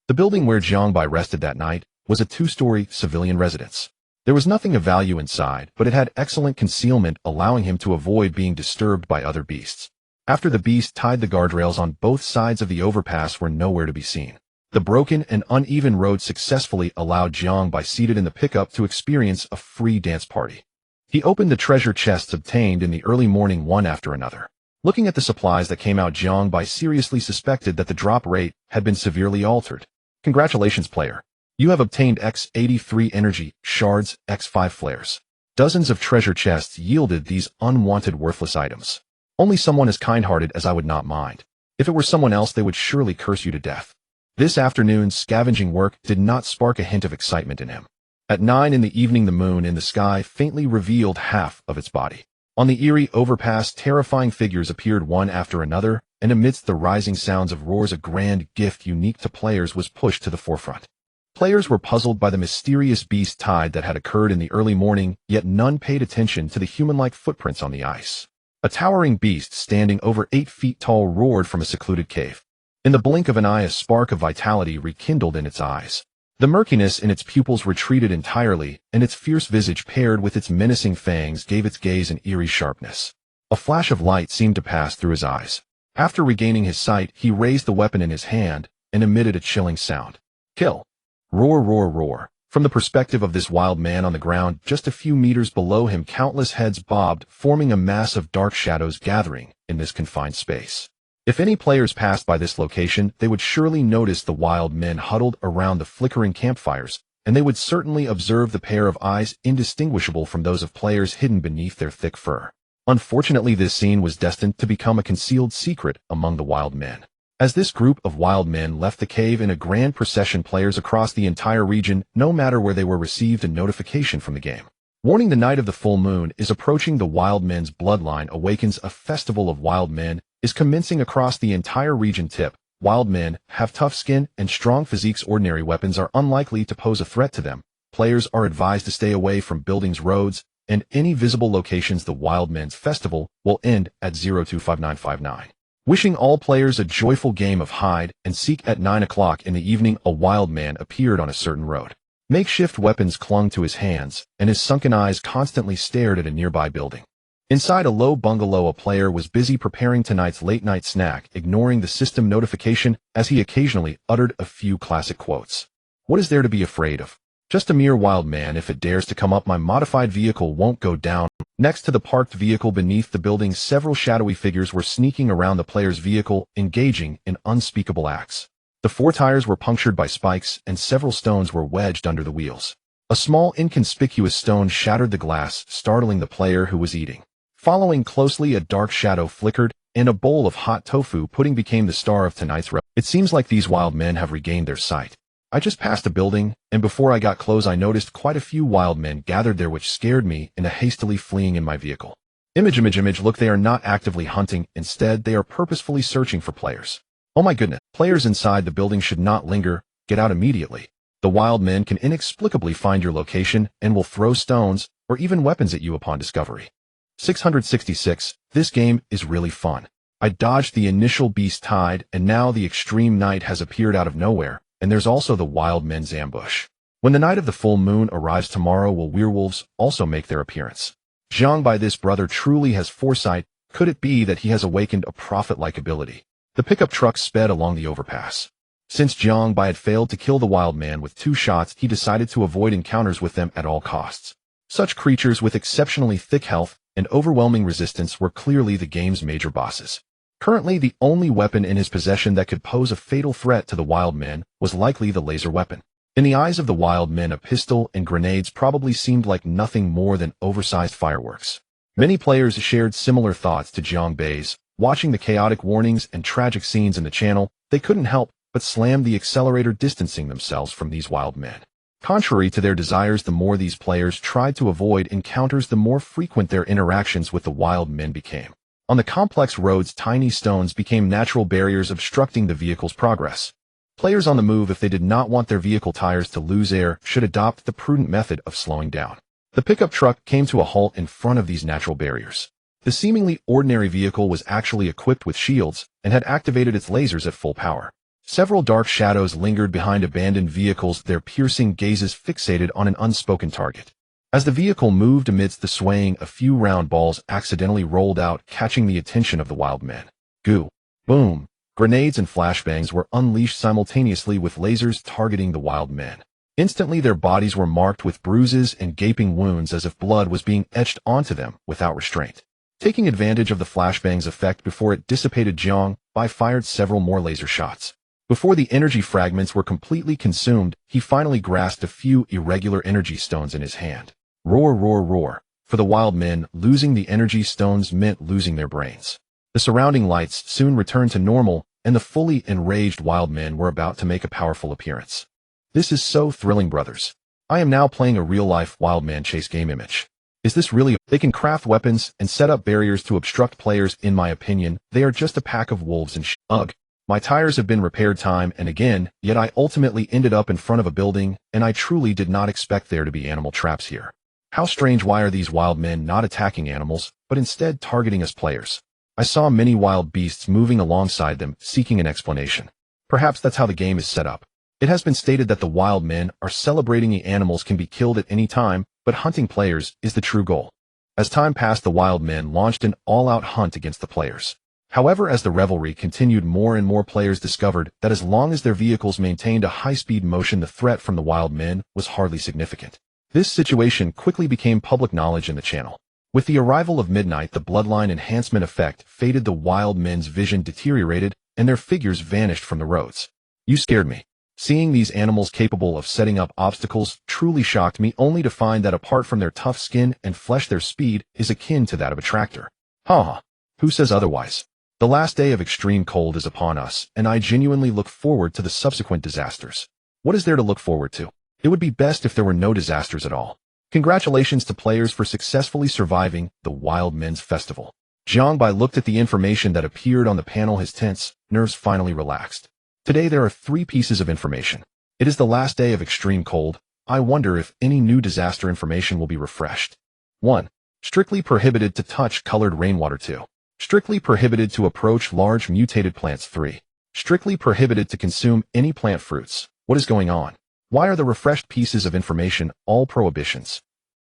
The building where Jiangbai rested that night was a 2-story civilian residence. There was nothing of value inside, but it had excellent concealment, allowing him to avoid being disturbed by other beasts. After the beast tide, the guardrails on both sides of the overpass were nowhere to be seen. The broken and uneven road successfully allowed Jiangbai, seated in the pickup, to experience a free dance party. He opened the treasure chests obtained in the early morning one after another. Looking at the supplies that came out, Jiangbai seriously suspected that the drop rate had been severely altered. Congratulations, player. You have obtained X83 energy shards, X5 flares. Dozens of treasure chests yielded these unwanted worthless items. Only someone as kind-hearted as I would not mind. If it were someone else, they would surely curse you to death. This afternoon's scavenging work did not spark a hint of excitement in him. At 9 in the evening, the moon in the sky faintly revealed half of its body. On the eerie overpass, terrifying figures appeared one after another, and amidst the rising sounds of roars, a grand gift unique to players was pushed to the forefront. Players were puzzled by the mysterious beast tide that had occurred in the early morning, yet none paid attention to the human-like footprints on the ice. A towering beast standing over 8 feet tall roared from a secluded cave. In the blink of an eye, a spark of vitality rekindled in its eyes. The murkiness in its pupils retreated entirely, and its fierce visage, paired with its menacing fangs, gave its gaze an eerie sharpness. A flash of light seemed to pass through his eyes. After regaining his sight, he raised the weapon in his hand and emitted a chilling sound. Kill. Roar, roar, roar. From the perspective of this wild man on the ground, just a few meters below him, countless heads bobbed, forming a mass of dark shadows gathering in this confined space. If any players passed by this location, they would surely notice the wild men huddled around the flickering campfires, and they would certainly observe the pair of eyes indistinguishable from those of players hidden beneath their thick fur. Unfortunately, this scene was destined to become a concealed secret among the wild men. As this group of wild men left the cave in a grand procession, players across the entire region, no matter where they were, received a notification from the game. Warning: the night of the full moon is approaching. The wild men's bloodline awakens. A festival of wild men is commencing across the entire region. Tip: wild men have tough skin and strong physiques. Ordinary weapons are unlikely to pose a threat to them. Players are advised to stay away from buildings, roads, and any visible locations. The wild men's festival will end at 025959. Wishing all players a joyful game of hide and seek. At 9 o'clock in the evening, a wild man appeared on a certain road. Makeshift weapons clung to his hands, and his sunken eyes constantly stared at a nearby building. Inside a low bungalow, a player was busy preparing tonight's late-night snack, ignoring the system notification as he occasionally uttered a few classic quotes. What is there to be afraid of? Just a mere wild man. If it dares to come up, my modified vehicle won't go down. Next to the parked vehicle beneath the building, several shadowy figures were sneaking around the player's vehicle, engaging in unspeakable acts. The 4 tires were punctured by spikes, and several stones were wedged under the wheels. A small, inconspicuous stone shattered the glass, startling the player who was eating. Following closely, a dark shadow flickered, and a bowl of hot tofu pudding became the star of tonight's revel. It seems like these wild men have regained their sight. I just passed a building, and before I got close, I noticed quite a few wild men gathered there, which scared me into hastily fleeing in my vehicle. Image. Look, they are not actively hunting. Instead, they are purposefully searching for players. Oh my goodness. Players inside the building should not linger. Get out immediately. The wild men can inexplicably find your location and will throw stones or even weapons at you upon discovery. 666. This game is really fun. I dodged the initial beast tide, and now the extreme night has appeared out of nowhere, and there's also the wild men's ambush. When the night of the full moon arrives tomorrow, will werewolves also make their appearance? Zhang Bai, this brother truly has foresight. Could it be that he has awakened a prophet-like ability? The pickup truck sped along the overpass. Since Zhang Bai had failed to kill the wild man with 2 shots, he decided to avoid encounters with them at all costs. Such creatures with exceptionally thick health and overwhelming resistance were clearly the game's major bosses. Currently, the only weapon in his possession that could pose a fatal threat to the wild men was likely the laser weapon. In the eyes of the wild men, a pistol and grenades probably seemed like nothing more than oversized fireworks. Many players shared similar thoughts to Zhang Bai's. Watching the chaotic warnings and tragic scenes in the channel, they couldn't help but slam the accelerator, distancing themselves from these wild men. Contrary to their desires, the more these players tried to avoid encounters, the more frequent their interactions with the wild men became. On the complex roads, tiny stones became natural barriers obstructing the vehicle's progress. Players on the move, if they did not want their vehicle tires to lose air, should adopt the prudent method of slowing down. The pickup truck came to a halt in front of these natural barriers. The seemingly ordinary vehicle was actually equipped with shields and had activated its lasers at full power. Several dark shadows lingered behind abandoned vehicles, their piercing gazes fixated on an unspoken target. As the vehicle moved amidst the swaying, a few round balls accidentally rolled out, catching the attention of the wild men. Goo! Boom! Grenades and flashbangs were unleashed simultaneously, with lasers targeting the wild men. Instantly, their bodies were marked with bruises and gaping wounds, as if blood was being etched onto them without restraint. Taking advantage of the flashbang's effect before it dissipated, Zhang Bai fired several more laser shots. Before the energy fragments were completely consumed, he finally grasped a few irregular energy stones in his hand. Roar, roar, roar. For the wild men, losing the energy stones meant losing their brains. The surrounding lights soon returned to normal, and the fully enraged wild men were about to make a powerful appearance. This is so thrilling, brothers. I am now playing a real-life wild man chase game. Image. Is this really? They can craft weapons and set up barriers to obstruct players. In my opinion, they are just a pack of wolves and ugh. My tires have been repaired time and again, yet I ultimately ended up in front of a building, and I truly did not expect there to be animal traps here. How strange. Why are these wild men not attacking animals, but instead targeting us players? I saw many wild beasts moving alongside them, seeking an explanation. Perhaps that's how the game is set up. It has been stated that the wild men are celebrating the animals can be killed at any time, but hunting players is the true goal. As time passed, the wild men launched an all-out hunt against the players. However, as the revelry continued, more and more players discovered that as long as their vehicles maintained a high-speed motion, the threat from the wild men was hardly significant. This situation quickly became public knowledge in the channel. With the arrival of midnight, the bloodline enhancement effect faded, the wild men's vision deteriorated, and their figures vanished from the roads. You scared me. Seeing these animals capable of setting up obstacles truly shocked me, only to find that apart from their tough skin and flesh, their speed is akin to that of a tractor. Ha! Who says otherwise? The last day of extreme cold is upon us, and I genuinely look forward to the subsequent disasters. What is there to look forward to? It would be best if there were no disasters at all. Congratulations to players for successfully surviving the Wild Men's Festival. Jiangbai looked at the information that appeared on the panel, his tense nerves finally relaxed. Today there are 3 pieces of information. It is the last day of extreme cold. I wonder if any new disaster information will be refreshed. 1. Strictly prohibited to touch colored rainwater. 2. Strictly prohibited to approach large mutated plants. 3. Strictly prohibited to consume any plant fruits. What is going on? Why are the refreshed pieces of information all prohibitions?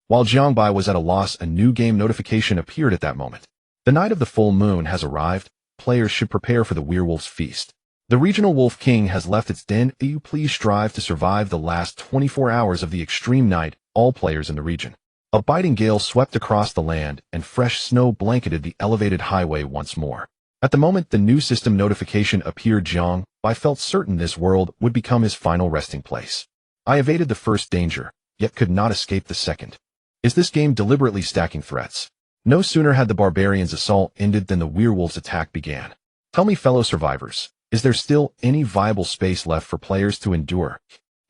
While Jiangbai was at a loss, a new game notification appeared at that moment. The night of the full moon has arrived. Players should prepare for the werewolf's feast. The regional wolf king has left its den. You please strive to survive the last 24 hours of the extreme night, all players in the region. A biting gale swept across the land, and fresh snow blanketed the elevated highway once more. At the moment the new system notification appeared, Jiangbai felt certain this world would become his final resting place. I evaded the first danger, yet could not escape the second. Is this game deliberately stacking threats? No sooner had the barbarians' assault ended than the werewolves' attack began. Tell me, fellow survivors, is there still any viable space left for players to endure?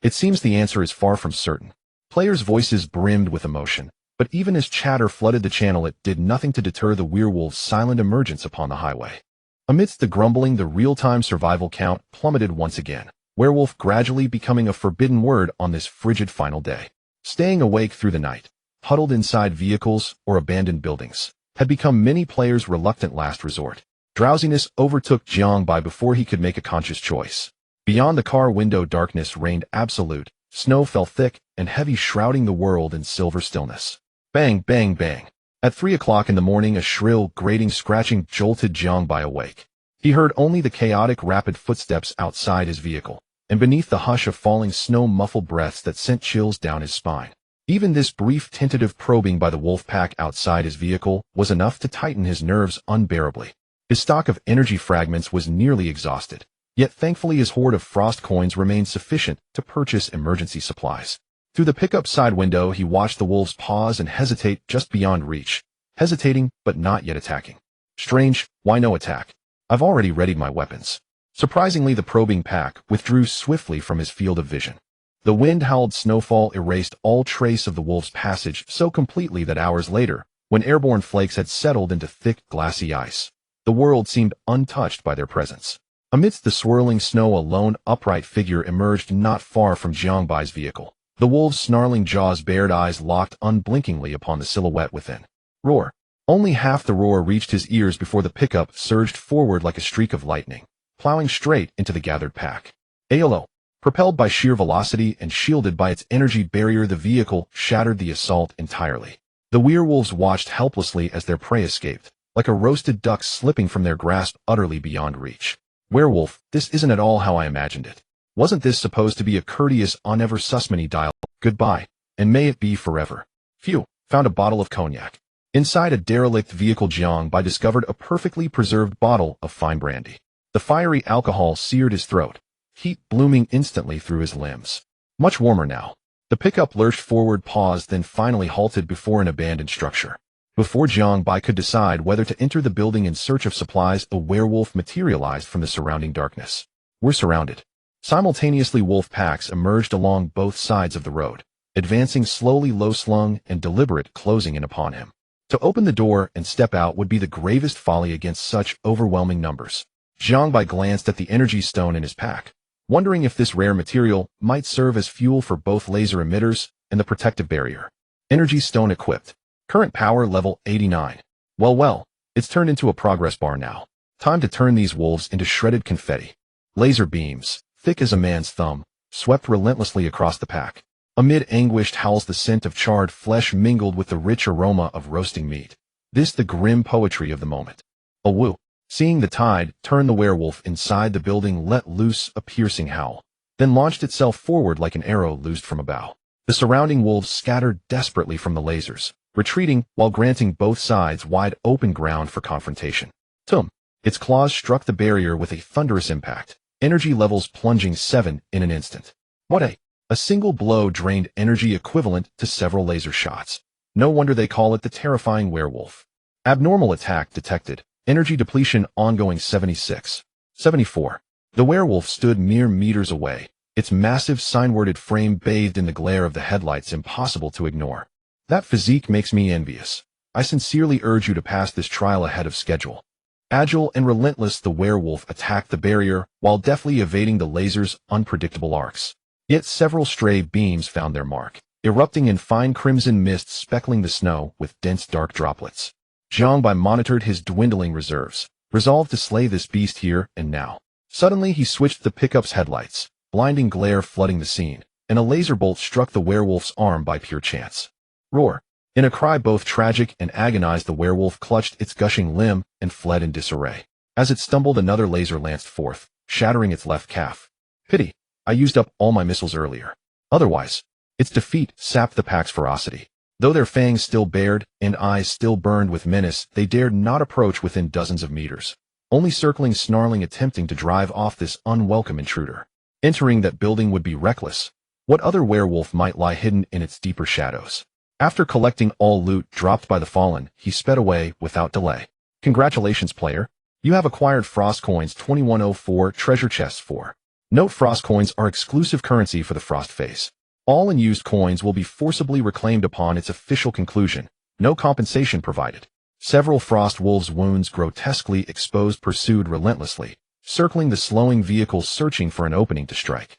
It seems the answer is far from certain. Players' voices brimmed with emotion, but even as chatter flooded the channel, it did nothing to deter the werewolves' silent emergence upon the highway. Amidst the grumbling, the real-time survival count plummeted once again, werewolf gradually becoming a forbidden word on this frigid final day. Staying awake through the night, huddled inside vehicles or abandoned buildings, had become many players' reluctant last resort. Drowsiness overtook Jiangbai before he could make a conscious choice. Beyond the car window, darkness reigned absolute. Snow fell thick and heavy, shrouding the world in silver stillness. Bang, bang, bang. At 3 o'clock in the morning, a shrill, grating scratching jolted Jiangbai awake. He heard only the chaotic, rapid footsteps outside his vehicle, and beneath the hush of falling snow, muffled breaths that sent chills down his spine. Even this brief, tentative probing by the wolf pack outside his vehicle was enough to tighten his nerves unbearably. His stock of energy fragments was nearly exhausted, yet thankfully his hoard of frost coins remained sufficient to purchase emergency supplies. Through the pickup side window, he watched the wolves pause and hesitate just beyond reach, hesitating but not yet attacking. Strange, why no attack? I've already readied my weapons. Surprisingly, the probing pack withdrew swiftly from his field of vision. The wind-howled snowfall erased all trace of the wolves' passage so completely that hours later, when airborne flakes had settled into thick, glassy ice, the world seemed untouched by their presence. Amidst the swirling snow, a lone, upright figure emerged not far from Jiangbai's vehicle. The wolves' snarling jaws bared, eyes locked unblinkingly upon the silhouette within. Roar. Only half the roar reached his ears before the pickup surged forward like a streak of lightning, plowing straight into the gathered pack. ALO. Propelled by sheer velocity and shielded by its energy barrier, the vehicle shattered the assault entirely. The werewolves watched helplessly as their prey escaped, like a roasted duck slipping from their grasp, utterly beyond reach. Werewolf, this isn't at all how I imagined it. Wasn't this supposed to be a courteous, on-ever susmany dialogue? Goodbye, and may it be forever. Phew, found a bottle of cognac. Inside a derelict vehicle, Jiangbai discovered a perfectly preserved bottle of fine brandy. The fiery alcohol seared his throat, heat blooming instantly through his limbs. Much warmer now. The pickup lurched forward, paused, then finally halted before an abandoned structure. Before Jiangbai could decide whether to enter the building in search of supplies, a werewolf materialized from the surrounding darkness. We're surrounded. Simultaneously, wolf packs emerged along both sides of the road, advancing slowly, low-slung and deliberate, closing in upon him. To open the door and step out would be the gravest folly against such overwhelming numbers. Jiangbai glanced at the energy stone in his pack, wondering if this rare material might serve as fuel for both laser emitters and the protective barrier. Energy stone equipped. Current power level 89. Well, it's turned into a progress bar now. Time to turn these wolves into shredded confetti. Laser beams, thick as a man's thumb, swept relentlessly across the pack. Amid anguished howls, the scent of charred flesh mingled with the rich aroma of roasting meat. This the grim poetry of the moment. A woo. Seeing the tide turn, the werewolf inside the building let loose a piercing howl, then launched itself forward like an arrow loosed from a bow. The surrounding wolves scattered desperately from the lasers, retreating while granting both sides wide open ground for confrontation. Tum! Its claws struck the barrier with a thunderous impact, energy levels plunging 7 in an instant. What a single blow drained energy equivalent to several laser shots. No wonder they call it the terrifying werewolf. Abnormal attack detected. Energy depletion ongoing 76. 74. The werewolf stood mere meters away, its massive sign-worded frame bathed in the glare of the headlights impossible to ignore. That physique makes me envious. I sincerely urge you to pass this trial ahead of schedule. Agile and relentless, the werewolf attacked the barrier while deftly evading the laser's unpredictable arcs. Yet several stray beams found their mark, erupting in fine crimson mist speckling the snow with dense dark droplets. Jiangbai monitored his dwindling reserves, resolved to slay this beast here and now. Suddenly he switched the pickup's headlights, blinding glare flooding the scene, and a laser bolt struck the werewolf's arm by pure chance. Roar! In a cry both tragic and agonized, the werewolf clutched its gushing limb and fled in disarray. As it stumbled, another laser lanced forth, shattering its left calf. Pity, I used up all my missiles earlier. Otherwise, its defeat sapped the pack's ferocity. Though their fangs still bared and eyes still burned with menace, they dared not approach within dozens of meters, only circling, snarling, attempting to drive off this unwelcome intruder. Entering that building would be reckless. What other werewolf might lie hidden in its deeper shadows? After collecting all loot dropped by the fallen, he sped away without delay. Congratulations, player. You have acquired Frost Coins 2104 Treasure Chests 4. Note: Frost Coins are exclusive currency for the Frost phase. All unused coins will be forcibly reclaimed upon its official conclusion. No compensation provided. Several Frost Wolves' wounds grotesquely exposed pursued relentlessly, circling the slowing vehicles searching for an opening to strike.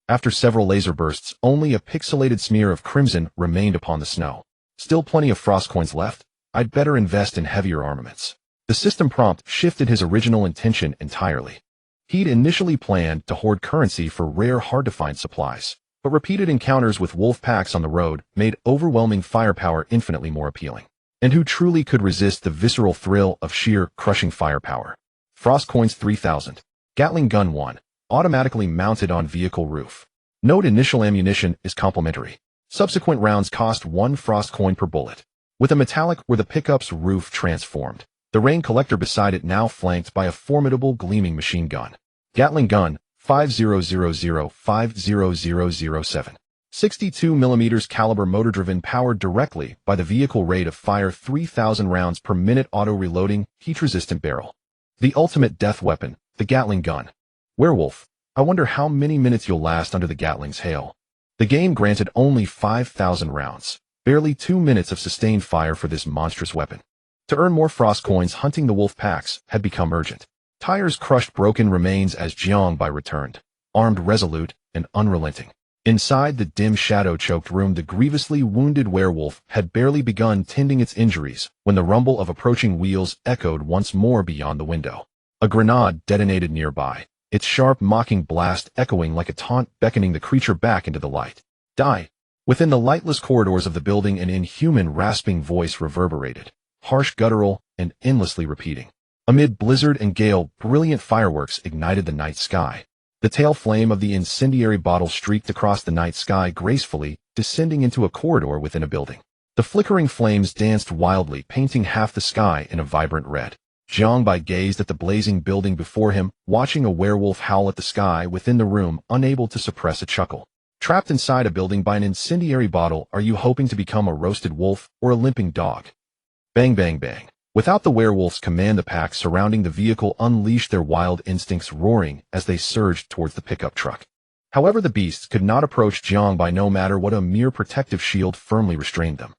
After several laser bursts, only a pixelated smear of crimson remained upon the snow. Still plenty of Frost Coins left? I'd better invest in heavier armaments. The system prompt shifted his original intention entirely. He'd initially planned to hoard currency for rare, hard-to-find supplies, but repeated encounters with wolf packs on the road made overwhelming firepower infinitely more appealing. And who truly could resist the visceral thrill of sheer, crushing firepower? Frost Coins 3000. Gatling Gun 1. Automatically mounted on vehicle roof. Note: initial ammunition is complimentary. Subsequent rounds cost 1 Frost Coin per bullet. With a metallic where the pickup's roof transformed, the rain collector beside it now flanked by a formidable gleaming machine gun. Gatling Gun 50005007. 62mm caliber motor-driven, powered directly by the vehicle, rate of fire 3,000 rounds per minute, auto-reloading, heat-resistant barrel. The ultimate death weapon, the Gatling Gun. Werewolf, I wonder how many minutes you'll last under the Gatling's hail. The game granted only 5,000 rounds, barely 2 minutes of sustained fire for this monstrous weapon. To earn more Frost Coins, hunting the wolf packs had become urgent. Tires crushed broken remains as Jiangbai returned, armed, resolute, and unrelenting. Inside the dim, shadow-choked room, the grievously wounded werewolf had barely begun tending its injuries when the rumble of approaching wheels echoed once more beyond the window. A grenade detonated nearby, its sharp, mocking blast echoing like a taunt, beckoning the creature back into the light. Die! Within the lightless corridors of the building, an inhuman, rasping voice reverberated, harsh, guttural, and endlessly repeating. Amid blizzard and gale, brilliant fireworks ignited the night sky. The tail flame of the incendiary bottle streaked across the night sky gracefully, descending into a corridor within a building. The flickering flames danced wildly, painting half the sky in a vibrant red. Jiangbai gazed at the blazing building before him, watching a werewolf howl at the sky within the room, unable to suppress a chuckle. Trapped inside a building by an incendiary bottle, are you hoping to become a roasted wolf or a limping dog? Bang, bang, bang. Without the werewolf's command, the pack surrounding the vehicle unleashed their wild instincts, roaring as they surged towards the pickup truck. However, the beasts could not approach Jiangbai, no matter what a mere protective shield firmly restrained them.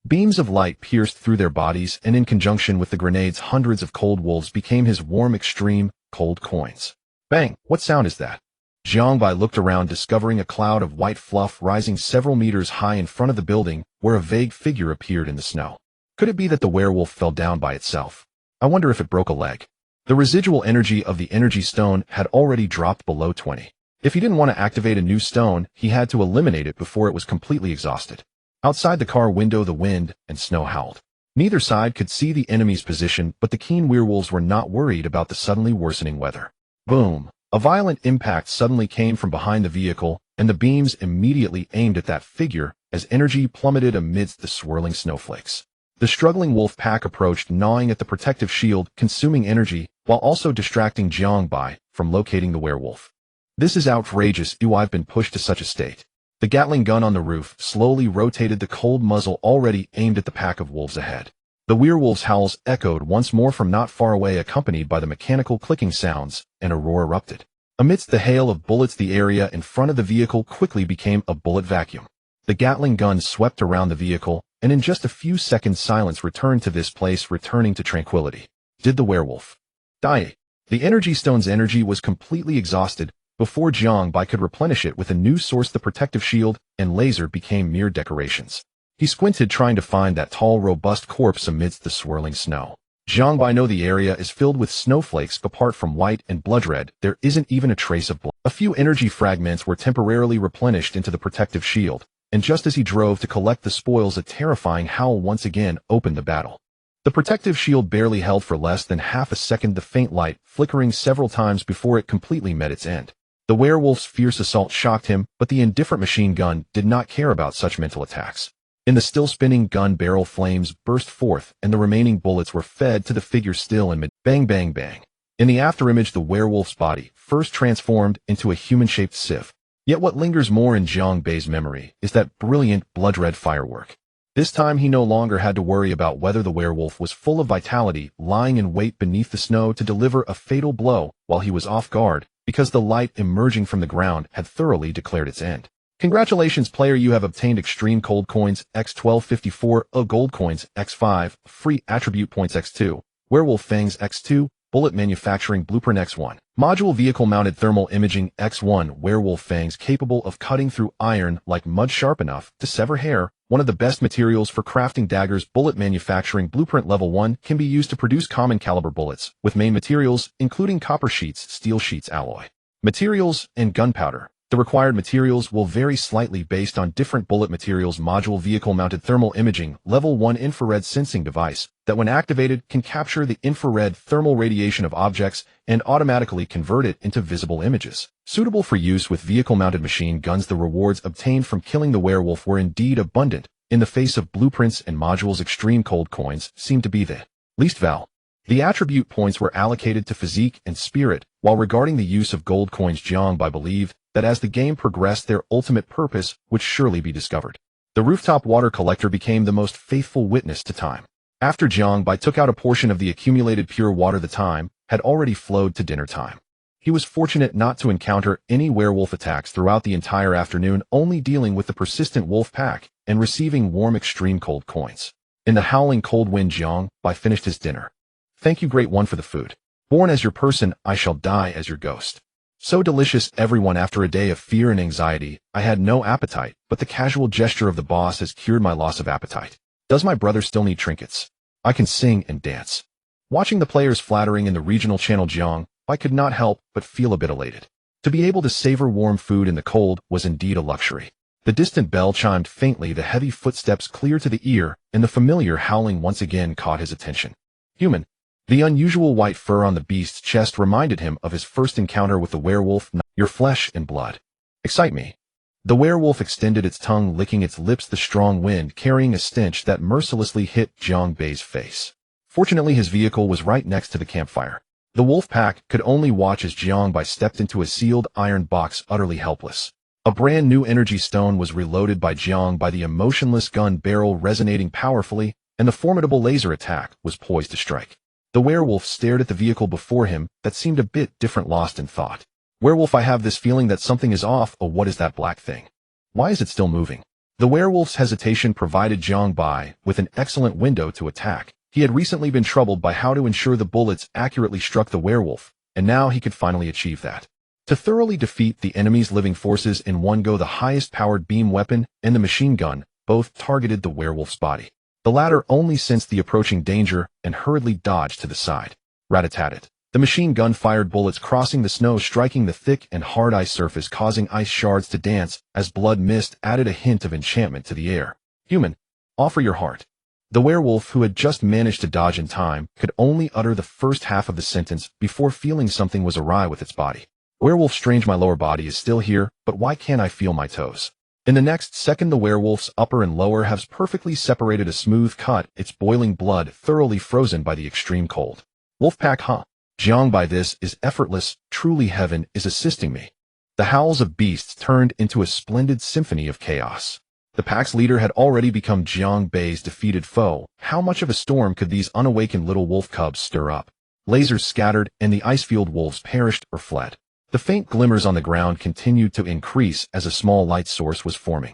Beams of light pierced through their bodies, and in conjunction with the grenades, hundreds of cold wolves became his warm, extreme, cold coins. Bang! What sound is that? Jiangbai looked around, discovering a cloud of white fluff rising several meters high in front of the building, where a vague figure appeared in the snow. Could it be that the werewolf fell down by itself? I wonder if it broke a leg. The residual energy of the energy stone had already dropped below 20. If he didn't want to activate a new stone, he had to eliminate it before it was completely exhausted. Outside the car window, the wind and snow howled. Neither side could see the enemy's position, but the keen werewolves were not worried about the suddenly worsening weather. Boom! A violent impact suddenly came from behind the vehicle, and the beams immediately aimed at that figure as energy plummeted amidst the swirling snowflakes. The struggling wolf pack approached, gnawing at the protective shield, consuming energy, while also distracting Jiangbai from locating the werewolf. This is outrageous. I've been pushed to such a state. The Gatling gun on the roof slowly rotated, the cold muzzle already aimed at the pack of wolves ahead. The werewolf's howls echoed once more from not far away, accompanied by the mechanical clicking sounds, and a roar erupted. Amidst the hail of bullets, the area in front of the vehicle quickly became a bullet vacuum. The Gatling gun swept around the vehicle, and in just a few seconds silence returned to this place, returning to tranquility. Did the werewolf die? The energy stone's energy was completely exhausted. Before Jiang Bai could replenish it with a new source, the protective shield and laser became mere decorations. He squinted, trying to find that tall, robust corpse amidst the swirling snow. Jiang Bai knew the area is filled with snowflakes. Apart from white and blood red, there isn't even a trace of blood. A few energy fragments were temporarily replenished into the protective shield, and just as he drove to collect the spoils, a terrifying howl once again opened the battle. The protective shield barely held for less than half a second, the faint light flickering several times before it completely met its end. The werewolf's fierce assault shocked him, but the indifferent machine gun did not care about such mental attacks. In the still-spinning gun barrel, flames burst forth, and the remaining bullets were fed to the figure still in mid. Bang, bang, bang. In the afterimage, the werewolf's body first transformed into a human-shaped sieve. Yet what lingers more in Jiang Bai's memory is that brilliant blood-red firework. This time he no longer had to worry about whether the werewolf was full of vitality, lying in wait beneath the snow to deliver a fatal blow while he was off guard, because the light emerging from the ground had thoroughly declared its end. Congratulations, player, you have obtained extreme cold coins X1254, gold coins X5, free attribute points X2, werewolf fangs X2, bullet manufacturing blueprint X1, module vehicle mounted thermal imaging X1, werewolf fangs capable of cutting through iron like mud, sharp enough to sever hair, one of the best materials for crafting daggers. Bullet manufacturing blueprint level 1 can be used to produce common caliber bullets, with main materials including copper sheets, steel sheets, alloy materials, and gunpowder. The required materials will vary slightly based on different bullet materials. Module vehicle-mounted thermal imaging, level 1 infrared sensing device that when activated can capture the infrared thermal radiation of objects and automatically convert it into visible images. Suitable for use with vehicle-mounted machine guns. The rewards obtained from killing the werewolf were indeed abundant. In the face of blueprints and modules, extreme cold coins seemed to be the least valuable. The attribute points were allocated to physique and spirit, while regarding the use of gold coins, Jiang Bai believed that as the game progressed, their ultimate purpose would surely be discovered. The rooftop water collector became the most faithful witness to time. After Jiang Bai took out a portion of the accumulated pure water, the time had already flowed to dinner time. He was fortunate not to encounter any werewolf attacks throughout the entire afternoon, only dealing with the persistent wolf pack and receiving warm extreme cold coins. In the howling cold wind, Jiang Bai finished his dinner. Thank you, Great One, for the food. Born as your person, I shall die as your ghost. So delicious, everyone. After a day of fear and anxiety, I had no appetite, but the casual gesture of the boss has cured my loss of appetite. Does my brother still need trinkets? I can sing and dance. Watching the players flattering in the regional channel, Jiang Bai could not help but feel a bit elated. To be able to savor warm food in the cold was indeed a luxury. The distant bell chimed faintly, the heavy footsteps clear to the ear, and the familiar howling once again caught his attention. Human. The unusual white fur on the beast's chest reminded him of his first encounter with the werewolf. Your flesh and blood excite me. The werewolf extended its tongue, licking its lips, the strong wind carrying a stench that mercilessly hit Jiang Bai's face. Fortunately, his vehicle was right next to the campfire. The wolf pack could only watch as Jiang Bai stepped into a sealed iron box, utterly helpless. A brand new energy stone was reloaded by Jiang Bai, the emotionless gun barrel resonating powerfully, and the formidable laser attack was poised to strike. The werewolf stared at the vehicle before him that seemed a bit different, lost in thought. Werewolf, I have this feeling that something is off. Oh, what is that black thing? Why is it still moving? The werewolf's hesitation provided Jiang Bai with an excellent window to attack. He had recently been troubled by how to ensure the bullets accurately struck the werewolf, and now he could finally achieve that. To thoroughly defeat the enemy's living forces in one go, the highest powered beam weapon and the machine gun both targeted the werewolf's body. The latter only sensed the approaching danger and hurriedly dodged to the side. Rat-a-tat-tat. The machine gun fired bullets crossing the snow, striking the thick and hard ice surface, causing ice shards to dance as blood mist added a hint of enchantment to the air. Human, offer your heart. The werewolf, who had just managed to dodge in time, could only utter the first half of the sentence before feeling something was awry with its body. Werewolf, strange, my lower body is still here, but why can't I feel my toes? In the next second, the werewolf's upper and lower halves perfectly separated, a smooth cut, its boiling blood thoroughly frozen by the extreme cold. Wolfpack, huh? Jiang Bai, this is effortless, truly heaven is assisting me. The howls of beasts turned into a splendid symphony of chaos. The pack's leader had already become Jiang Bei's defeated foe. How much of a storm could these unawakened little wolf cubs stir up? Lasers scattered, and the ice-field wolves perished or fled. The faint glimmers on the ground continued to increase as a small light source was forming.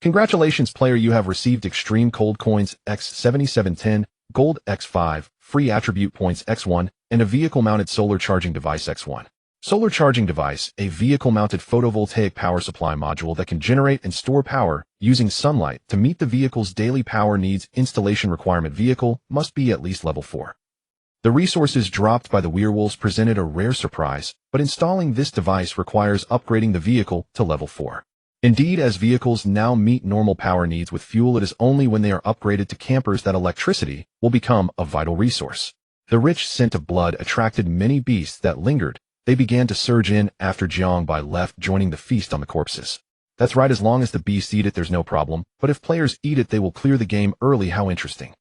Congratulations, player, you have received Extreme Cold Coins X7710, Gold X5, free attribute points X1, and a vehicle-mounted solar charging device X1. Solar charging device, a vehicle-mounted photovoltaic power supply module that can generate and store power using sunlight to meet the vehicle's daily power needs. Installation requirement: vehicle must be at least level 4. The resources dropped by the werewolves presented a rare surprise, but installing this device requires upgrading the vehicle to level 4. Indeed, as vehicles now meet normal power needs with fuel, it is only when they are upgraded to campers that electricity will become a vital resource. The rich scent of blood attracted many beasts that lingered. They began to surge in after Jiang Bai left, joining the feast on the corpses. That's right, as long as the beasts eat it, there's no problem, but if players eat it, they will clear the game early. How interesting.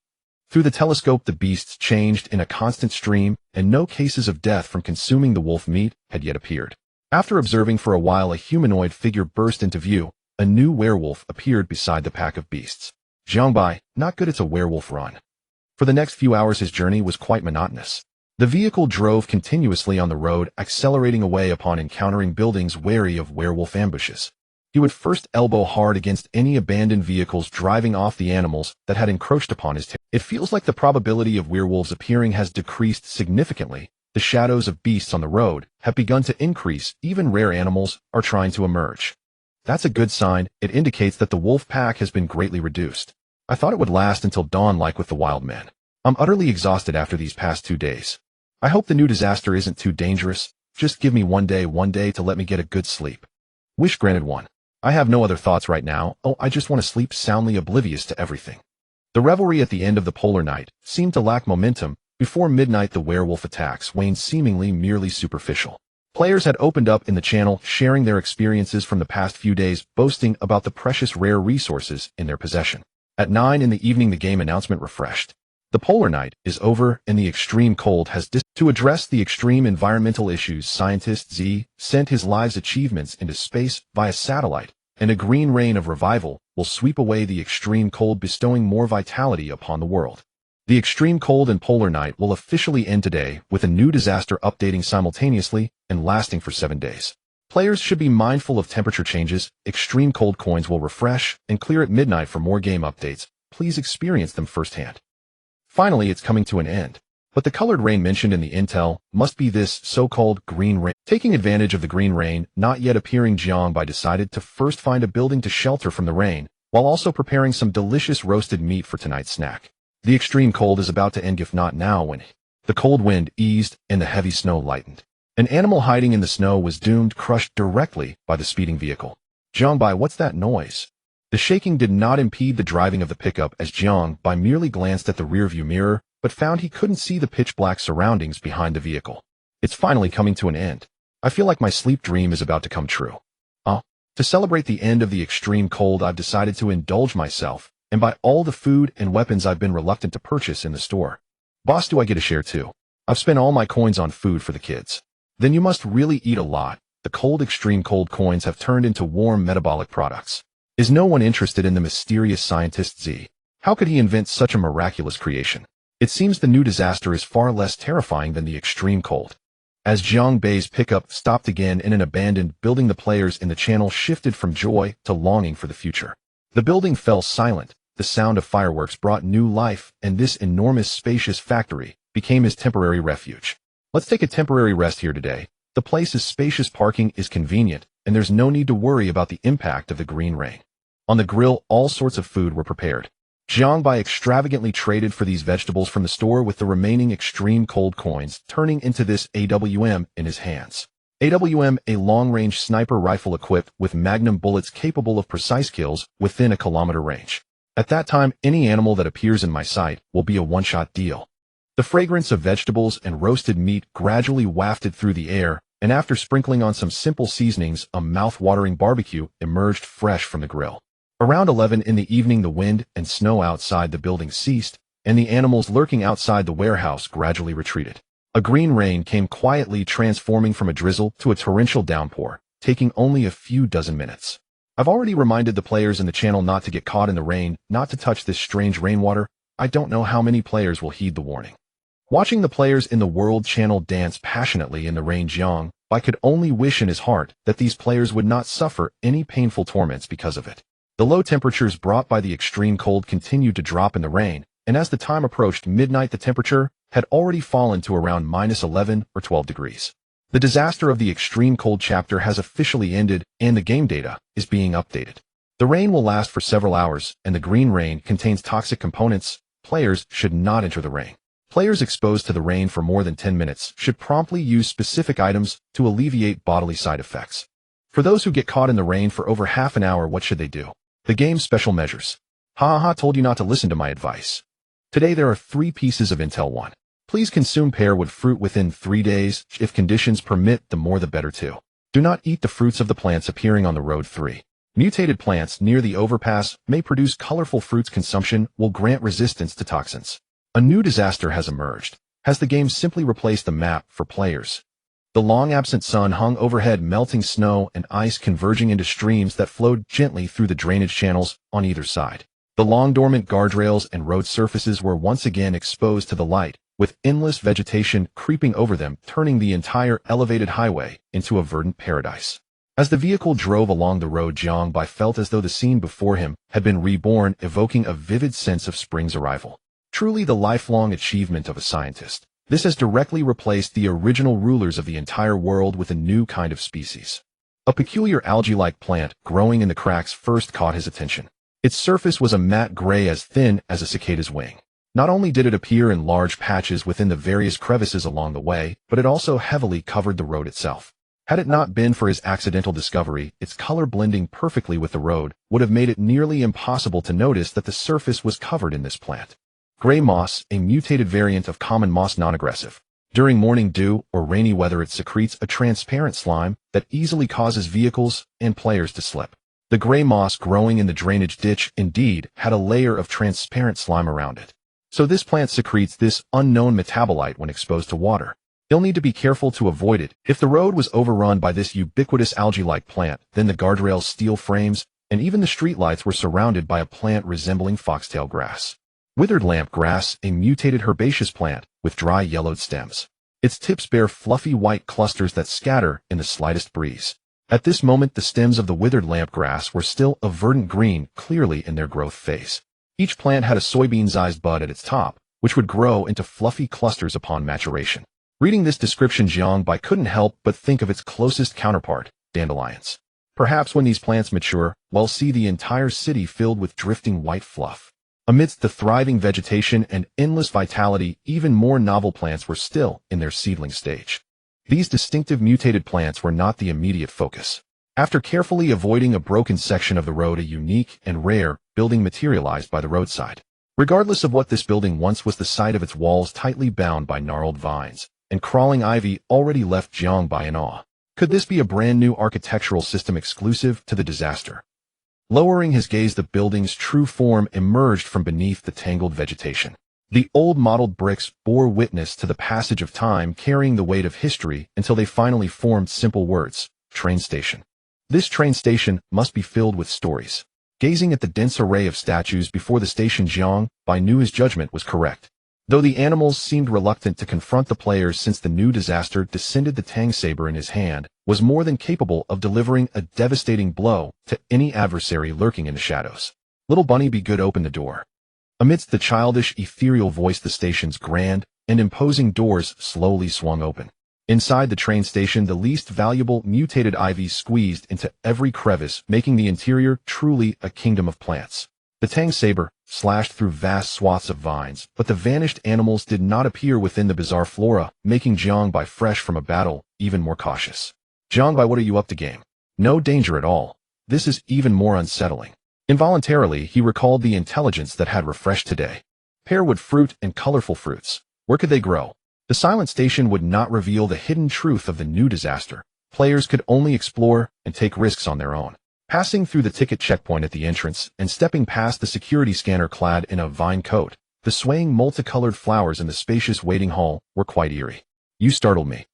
Through the telescope, the beasts changed in a constant stream, and no cases of death from consuming the wolf meat had yet appeared. After observing for a while, a humanoid figure burst into view. A new werewolf appeared beside the pack of beasts. Jiang Bai, not good, it's a werewolf run. For the next few hours, his journey was quite monotonous. The vehicle drove continuously on the road, accelerating away upon encountering buildings wary of werewolf ambushes. He would first elbow hard against any abandoned vehicles, driving off the animals that had encroached upon his territory. It feels like the probability of werewolves appearing has decreased significantly. The shadows of beasts on the road have begun to increase. Even rare animals are trying to emerge. That's a good sign. It indicates that the wolf pack has been greatly reduced. I thought it would last until dawn like with the wild men. I'm utterly exhausted after these past 2 days. I hope the new disaster isn't too dangerous. Just give me one day to let me get a good sleep. Wish granted 1. I have no other thoughts right now. Oh, I just want to sleep soundly, oblivious to everything. The revelry at the end of the polar night seemed to lack momentum. Before midnight, the werewolf attacks waned, seemingly merely superficial. Players had opened up in the channel, sharing their experiences from the past few days, boasting about the precious rare resources in their possession. At 9 in the evening, the game announcement refreshed. The polar night is over and the extreme cold has To address the extreme environmental issues, scientist Z sent his lives achievements into space via satellite, and a green rain of revival will sweep away the extreme cold, bestowing more vitality upon the world. The extreme cold and polar night will officially end today, with a new disaster updating simultaneously and lasting for 7 days. Players should be mindful of temperature changes. Extreme cold coins will refresh and clear at midnight. For more game updates, please experience them firsthand. Finally, it's coming to an end. But the colored rain mentioned in the intel must be this so-called green rain. Taking advantage of the green rain not yet appearing, Jiang Bai decided to first find a building to shelter from the rain, while also preparing some delicious roasted meat for tonight's snack. The extreme cold is about to end, if not now, when the cold wind eased and the heavy snow lightened. An animal hiding in the snow was doomed, crushed directly by the speeding vehicle. Jiang Bai, what's that noise? The shaking did not impede the driving of the pickup, as Jiang Bai merely glanced at the rearview mirror, but found he couldn't see the pitch-black surroundings behind the vehicle. It's finally coming to an end. I feel like my sleep dream is about to come true. To celebrate the end of the extreme cold, I've decided to indulge myself and buy all the food and weapons I've been reluctant to purchase in the store. Boss, do I get a share too? I've spent all my coins on food for the kids. Then you must really eat a lot. The cold extreme cold coins have turned into warm metabolic products. Is no one interested in the mysterious scientist Z? How could he invent such a miraculous creation? It seems the new disaster is far less terrifying than the extreme cold. As Jiang Bei's pickup stopped again in an abandoned building, the players in the channel shifted from joy to longing for the future. The building fell silent. The sound of fireworks brought new life, and this enormous spacious factory became his temporary refuge. Let's take a temporary rest here today. The place is spacious, parking is convenient, and there's no need to worry about the impact of the green rain. On the grill, all sorts of food were prepared. Jiang Bai extravagantly traded for these vegetables from the store with the remaining extreme cold coins, turning into this AWM in his hands. AWM, a long-range sniper rifle equipped with magnum bullets capable of precise kills within a kilometer range. At that time, any animal that appears in my sight will be a one-shot deal. The fragrance of vegetables and roasted meat gradually wafted through the air, and after sprinkling on some simple seasonings, a mouth-watering barbecue emerged fresh from the grill. Around 11 in the evening, the wind and snow outside the building ceased, and the animals lurking outside the warehouse gradually retreated. A green rain came quietly, transforming from a drizzle to a torrential downpour, taking only a few dozen minutes. I've already reminded the players in the channel not to get caught in the rain, not to touch this strange rainwater. I don't know how many players will heed the warning. Watching the players in the World Channel dance passionately in the rain, Jiang Bai could only wish in his heart that these players would not suffer any painful torments because of it. The low temperatures brought by the extreme cold continued to drop in the rain, and as the time approached midnight, the temperature had already fallen to around -11 or 12 degrees. The disaster of the extreme cold chapter has officially ended, and the game data is being updated. The rain will last for several hours, and the green rain contains toxic components. Players should not enter the rain. Players exposed to the rain for more than 10 minutes should promptly use specific items to alleviate bodily side effects. For those who get caught in the rain for over half an hour, what should they do? The game's special measures. Told you not to listen to my advice. Today there are 3 pieces of intel. 1. Please consume pearwood fruit within 3 days. If conditions permit, the more the better. 2. Do not eat the fruits of the plants appearing on the road. 3. Mutated plants near the overpass may produce colorful fruits. Consumption will grant resistance to toxins. A new disaster has emerged. Has the game simply replaced the map for players? The long-absent sun hung overhead, melting snow and ice converging into streams that flowed gently through the drainage channels on either side. The long-dormant guardrails and road surfaces were once again exposed to the light, with endless vegetation creeping over them, turning the entire elevated highway into a verdant paradise. As the vehicle drove along the road, Jiang Bai felt as though the scene before him had been reborn, evoking a vivid sense of spring's arrival. Truly the lifelong achievement of a scientist. This has directly replaced the original rulers of the entire world with a new kind of species. A peculiar algae-like plant growing in the cracks first caught his attention. Its surface was a matte gray, as thin as a cicada's wing. Not only did it appear in large patches within the various crevices along the way, but it also heavily covered the road itself. Had it not been for his accidental discovery, its color blending perfectly with the road would have made it nearly impossible to notice that the surface was covered in this plant. Gray moss, a mutated variant of common moss, non-aggressive. During morning dew or rainy weather, it secretes a transparent slime that easily causes vehicles and players to slip. The gray moss growing in the drainage ditch indeed had a layer of transparent slime around it. So this plant secretes this unknown metabolite when exposed to water. You'll need to be careful to avoid it. If the road was overrun by this ubiquitous algae-like plant, then the guardrails, steel frames, and even the streetlights were surrounded by a plant resembling foxtail grass. Withered lamp grass, a mutated herbaceous plant with dry yellowed stems. Its tips bear fluffy white clusters that scatter in the slightest breeze. At this moment, the stems of the withered lamp grass were still a verdant green, clearly in their growth phase. Each plant had a soybean-sized bud at its top, which would grow into fluffy clusters upon maturation. Reading this description, Jiang Bai couldn't help but think of its closest counterpart, dandelions. Perhaps when these plants mature, we'll see the entire city filled with drifting white fluff. Amidst the thriving vegetation and endless vitality, even more novel plants were still in their seedling stage. These distinctive mutated plants were not the immediate focus. After carefully avoiding a broken section of the road, a unique and rare building materialized by the roadside. Regardless of what this building once was, the sight of its walls tightly bound by gnarled vines and crawling ivy already left Jiang Bai in awe. Could this be a brand new architectural system exclusive to the disaster? Lowering his gaze, the building's true form emerged from beneath the tangled vegetation. The old mottled bricks bore witness to the passage of time, carrying the weight of history until they finally formed simple words: train station. This train station must be filled with stories. Gazing at the dense array of statues before the station, Jiang Bai knew his judgment was correct. Though the animals seemed reluctant to confront the players since the new disaster descended, the Tang saber in his hand was more than capable of delivering a devastating blow to any adversary lurking in the shadows. Little Bunny, be good, open the door. Amidst the childish, ethereal voice, the station's grand and imposing doors slowly swung open. Inside the train station, the least valuable mutated ivy squeezed into every crevice, making the interior truly a kingdom of plants. The Tang saber slashed through vast swaths of vines, but the vanished animals did not appear within the bizarre flora, making Jiang Bai, fresh from a battle, even more cautious. Jiang Bai, what are you up to, game? No danger at all. This is even more unsettling. Involuntarily, he recalled the intelligence that had refreshed today. Pearwood fruit and colorful fruits. Where could they grow? The silent station would not reveal the hidden truth of the new disaster. Players could only explore and take risks on their own. Passing through the ticket checkpoint at the entrance and stepping past the security scanner clad in a vine coat, the swaying multicolored flowers in the spacious waiting hall were quite eerie. You startled me.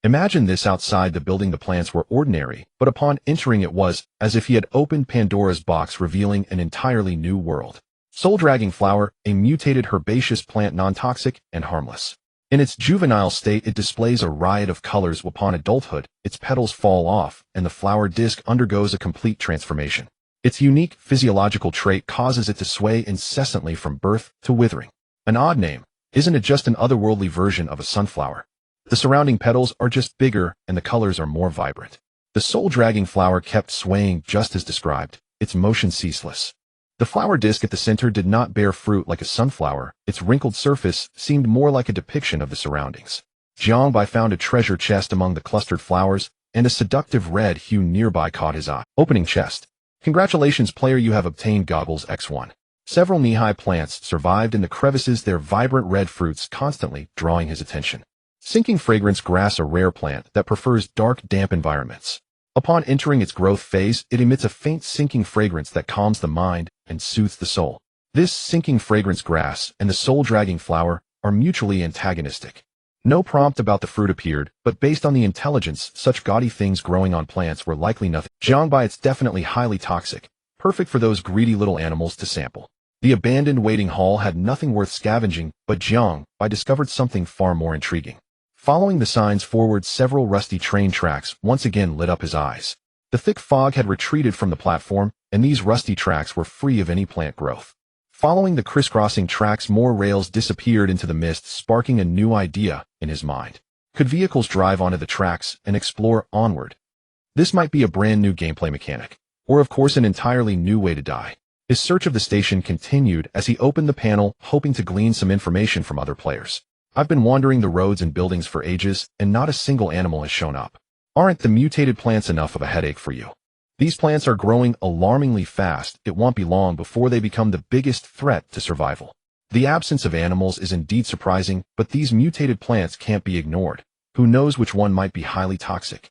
Imagine this outside the building. The plants were ordinary, but upon entering it was as if he had opened Pandora's box, revealing an entirely new world. Soul-dragging flower, a mutated herbaceous plant, non-toxic and harmless. In its juvenile state, it displays a riot of colors. Upon adulthood, its petals fall off, and the flower disc undergoes a complete transformation. Its unique physiological trait causes it to sway incessantly from birth to withering. An odd name, isn't it? Just an otherworldly version of a sunflower. The surrounding petals are just bigger, and the colors are more vibrant. The soul-dragging flower kept swaying just as described, its motion ceaseless. The flower disc at the center did not bear fruit like a sunflower. Its wrinkled surface seemed more like a depiction of the surroundings. Jiangbai found a treasure chest among the clustered flowers, and a seductive red hue nearby caught his eye. Opening chest. Congratulations, player, you have obtained goggles X1. Several knee-high plants survived in the crevices, their vibrant red fruits constantly drawing his attention. Sinking fragrance grass, a rare plant that prefers dark, damp environments. Upon entering its growth phase, it emits a faint sinking fragrance that calms the mind and soothes the soul. This sinking fragrance grass and the soul-dragging flower are mutually antagonistic. No prompt about the fruit appeared, but based on the intelligence, such gaudy things growing on plants were likely nothing. Jiangbai, it's definitely highly toxic, perfect for those greedy little animals to sample. The abandoned waiting hall had nothing worth scavenging, but Jiangbai discovered something far more intriguing. Following the signs forward, several rusty train tracks once again lit up his eyes. The thick fog had retreated from the platform, and these rusty tracks were free of any plant growth. Following the crisscrossing tracks, more rails disappeared into the mist, sparking a new idea in his mind. Could vehicles drive onto the tracks and explore onward? This might be a brand new gameplay mechanic, or of course an entirely new way to die. His search of the station continued as he opened the panel, hoping to glean some information from other players. I've been wandering the roads and buildings for ages, and not a single animal has shown up. Aren't the mutated plants enough of a headache for you? These plants are growing alarmingly fast. It won't be long before they become the biggest threat to survival. The absence of animals is indeed surprising, but these mutated plants can't be ignored. Who knows which one might be highly toxic?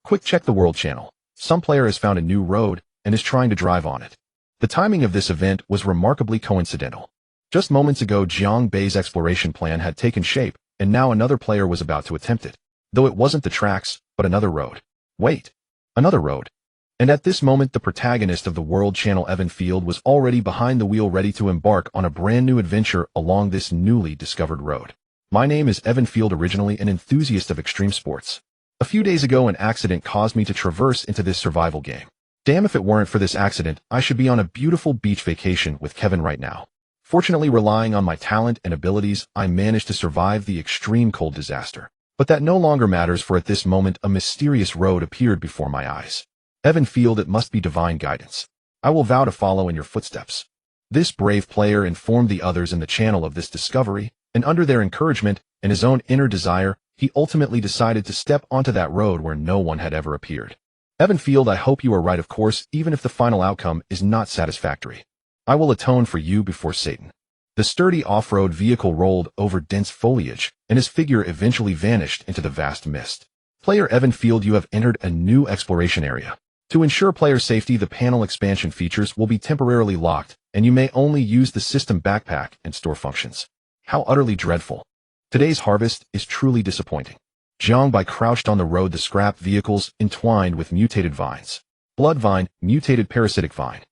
Quick check the world channel. Some player has found a new road and is trying to drive on it. The timing of this event was remarkably coincidental. Just moments ago, Jiang Bei's exploration plan had taken shape, and now another player was about to attempt it. Though it wasn't the tracks, but another road. Wait, another road. And at this moment, the protagonist of the World Channel, Evan Field, was already behind the wheel, ready to embark on a brand new adventure along this newly discovered road. My name is Evan Field, originally an enthusiast of extreme sports. A few days ago, an accident caused me to traverse into this survival game. Damn, if it weren't for this accident, I should be on a beautiful beach vacation with Kevin right now. Fortunately, relying on my talent and abilities, I managed to survive the extreme cold disaster. But that no longer matters, for at this moment a mysterious road appeared before my eyes. Evan Field, it must be divine guidance. I will vow to follow in your footsteps. This brave player informed the others in the channel of this discovery, and under their encouragement and his own inner desire, he ultimately decided to step onto that road where no one had ever appeared. Evan Field, I hope you are right, of course, even if the final outcome is not satisfactory. I will atone for you before Satan. The sturdy off-road vehicle rolled over dense foliage, and his figure eventually vanished into the vast mist. Player Evan Field, you have entered a new exploration area. To ensure player safety, the panel expansion features will be temporarily locked, and you may only use the system backpack and store functions. How utterly dreadful. Today's harvest is truly disappointing. Jiangbai crouched on the road, the scrap vehicles entwined with mutated vines. Blood vine, mutated parasitic vine.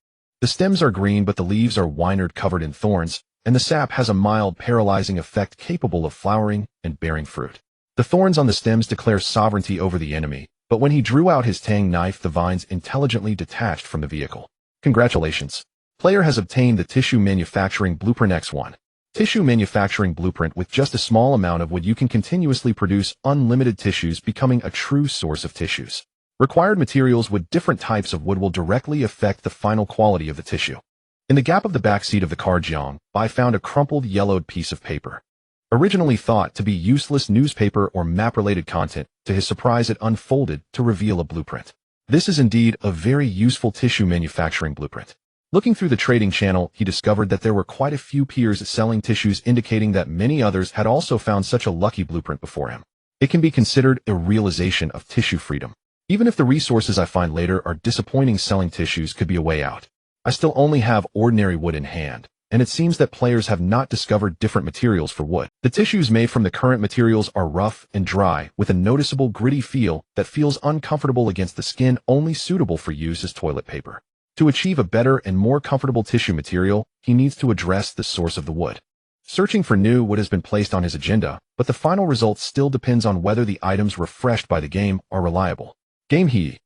The stems are green, but the leaves are wynard covered in thorns, and the sap has a mild paralyzing effect capable of flowering and bearing fruit. The thorns on the stems declare sovereignty over the enemy, but when he drew out his tang knife, the vines intelligently detached from the vehicle. Congratulations. Player has obtained the Tissue Manufacturing Blueprint X1. Tissue Manufacturing Blueprint. With just a small amount of wood, you can continuously produce unlimited tissues, becoming a true source of tissues. Required materials with different types of wood will directly affect the final quality of the tissue. In the gap of the back seat of the car, Jiangbai found a crumpled, yellowed piece of paper. Originally thought to be useless newspaper or map-related content, to his surprise it unfolded to reveal a blueprint. This is indeed a very useful tissue manufacturing blueprint. Looking through the trading channel, he discovered that there were quite a few peers selling tissues, indicating that many others had also found such a lucky blueprint before him. It can be considered a realization of tissue freedom. Even if the resources I find later are disappointing, selling tissues could be a way out. I still only have ordinary wood in hand, and it seems that players have not discovered different materials for wood. The tissues made from the current materials are rough and dry, with a noticeable gritty feel that feels uncomfortable against the skin, only suitable for use as toilet paper. To achieve a better and more comfortable tissue material, he needs to address the source of the wood. Searching for new wood has been placed on his agenda, but the final result still depends on whether the items refreshed by the game are reliable. Game He.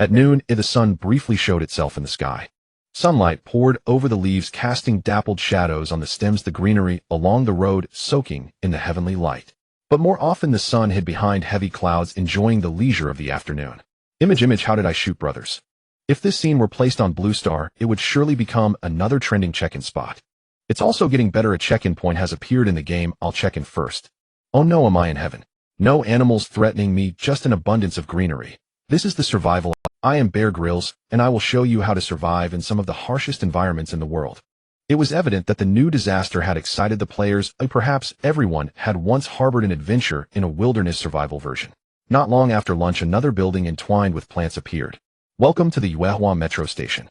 At noon, the sun briefly showed itself in the sky. Sunlight poured over the leaves, casting dappled shadows on the stems, the greenery along the road soaking in the heavenly light. But more often the sun hid behind heavy clouds, enjoying the leisure of the afternoon. Image, how did I shoot, brothers? If this scene were placed on Blue Star, it would surely become another trending check-in spot. It's also getting better. A check-in point has appeared in the game. I'll check in first. Oh no, am I in heaven? No animals threatening me, just an abundance of greenery. This is the survival. I am Bear Grylls, and I will show you how to survive in some of the harshest environments in the world. It was evident that the new disaster had excited the players, perhaps everyone had once harbored an adventure in a wilderness survival version. Not long after lunch, another building entwined with plants appeared. Welcome to the Yuehua Metro Station.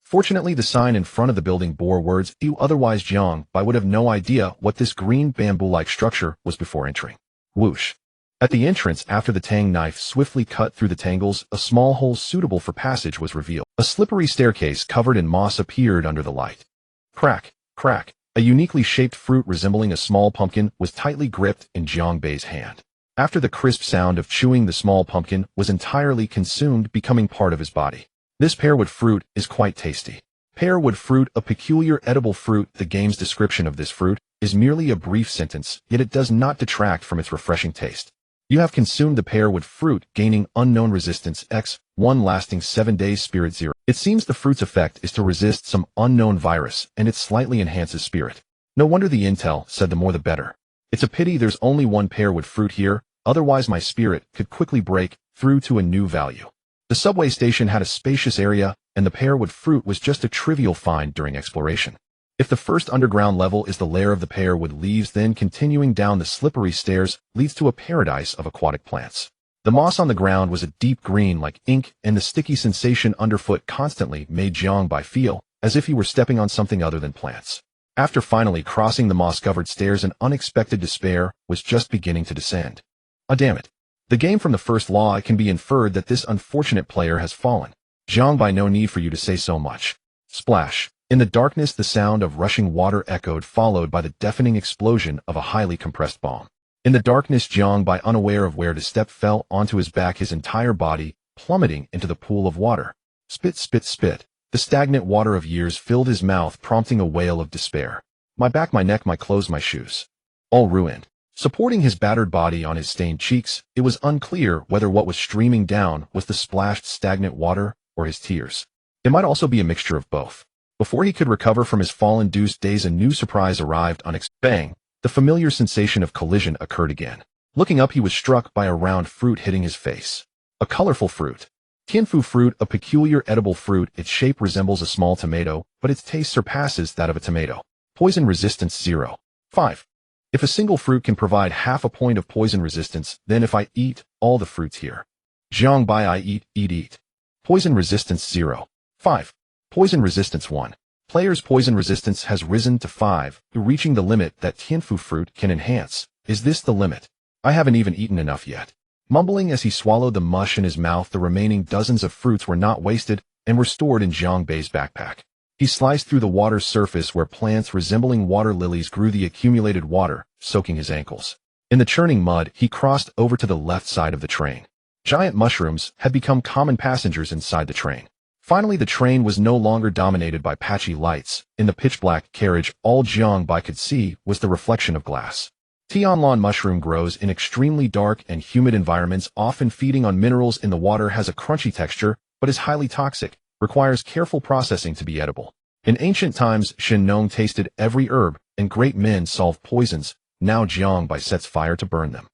Fortunately, the sign in front of the building bore words, "You." Otherwise, Jiang Bai would have no idea what this green bamboo-like structure was before entering. Whoosh. At the entrance, after the tang knife swiftly cut through the tangles, a small hole suitable for passage was revealed. A slippery staircase covered in moss appeared under the light. Crack, crack. A uniquely shaped fruit resembling a small pumpkin was tightly gripped in Jiang Bai's hand. After the crisp sound of chewing, the small pumpkin was entirely consumed, becoming part of his body. This pearwood fruit is quite tasty. Pearwood fruit, a peculiar edible fruit. The game's description of this fruit is merely a brief sentence, yet it does not detract from its refreshing taste. You have consumed the pearwood fruit, gaining unknown resistance X1 lasting 7 days, spirit 0. It seems the fruit's effect is to resist some unknown virus, and it slightly enhances spirit. No wonder the intel said the more the better. It's a pity there's only one pearwood fruit here, otherwise my spirit could quickly break through to a new value. The subway station had a spacious area, and the pearwood fruit was just a trivial find during exploration. If the first underground level is the lair of the pearwood leaves, then continuing down the slippery stairs leads to a paradise of aquatic plants. The moss on the ground was a deep green like ink, and the sticky sensation underfoot constantly made Jiang Bai feel as if he were stepping on something other than plants. After finally crossing the moss-covered stairs, an unexpected despair was just beginning to descend. Ah, damn it. The game, from the first law, it can be inferred that this unfortunate player has fallen. Jiang Bai, no need for you to say so much. Splash. In the darkness, the sound of rushing water echoed, followed by the deafening explosion of a highly compressed bomb. In the darkness, Jiang Bai, unaware of where to step, fell onto his back, his entire body plummeting into the pool of water. Spit, spit, spit. The stagnant water of years filled his mouth, prompting a wail of despair. My back, my neck, my clothes, my shoes. All ruined. Supporting his battered body on his stained cheeks, it was unclear whether what was streaming down was the splashed stagnant water or his tears. It might also be a mixture of both. Before he could recover from his fall-induced daze, a new surprise arrived. Bang! The familiar sensation of collision occurred again. Looking up, he was struck by a round fruit hitting his face. A colorful fruit. Tianfu fruit, a peculiar edible fruit. Its shape resembles a small tomato, but its taste surpasses that of a tomato. Poison resistance 0. 5. If a single fruit can provide half a point of poison resistance, then if I eat all the fruits here. Jiang Bai, I eat. Poison resistance 0. 5. Poison resistance 1. Player's poison resistance has risen to 5, reaching the limit that Tianfu fruit can enhance. Is this the limit? I haven't even eaten enough yet. Mumbling as he swallowed the mush in his mouth, the remaining dozens of fruits were not wasted and were stored in Jiang Bai's backpack. He sliced through the water's surface where plants resembling water lilies grew, the accumulated water soaking his ankles. In the churning mud, he crossed over to the left side of the train. Giant mushrooms had become common passengers inside the train. Finally, the train was no longer dominated by patchy lights. In the pitch-black carriage, all Jiang Bai could see was the reflection of glass. Tianlan mushroom grows in extremely dark and humid environments, often feeding on minerals in the water, has a crunchy texture, but is highly toxic, requires careful processing to be edible. In ancient times, Shen Nong tasted every herb, and great men solved poisons. Now Jiang Bai sets fire to burn them.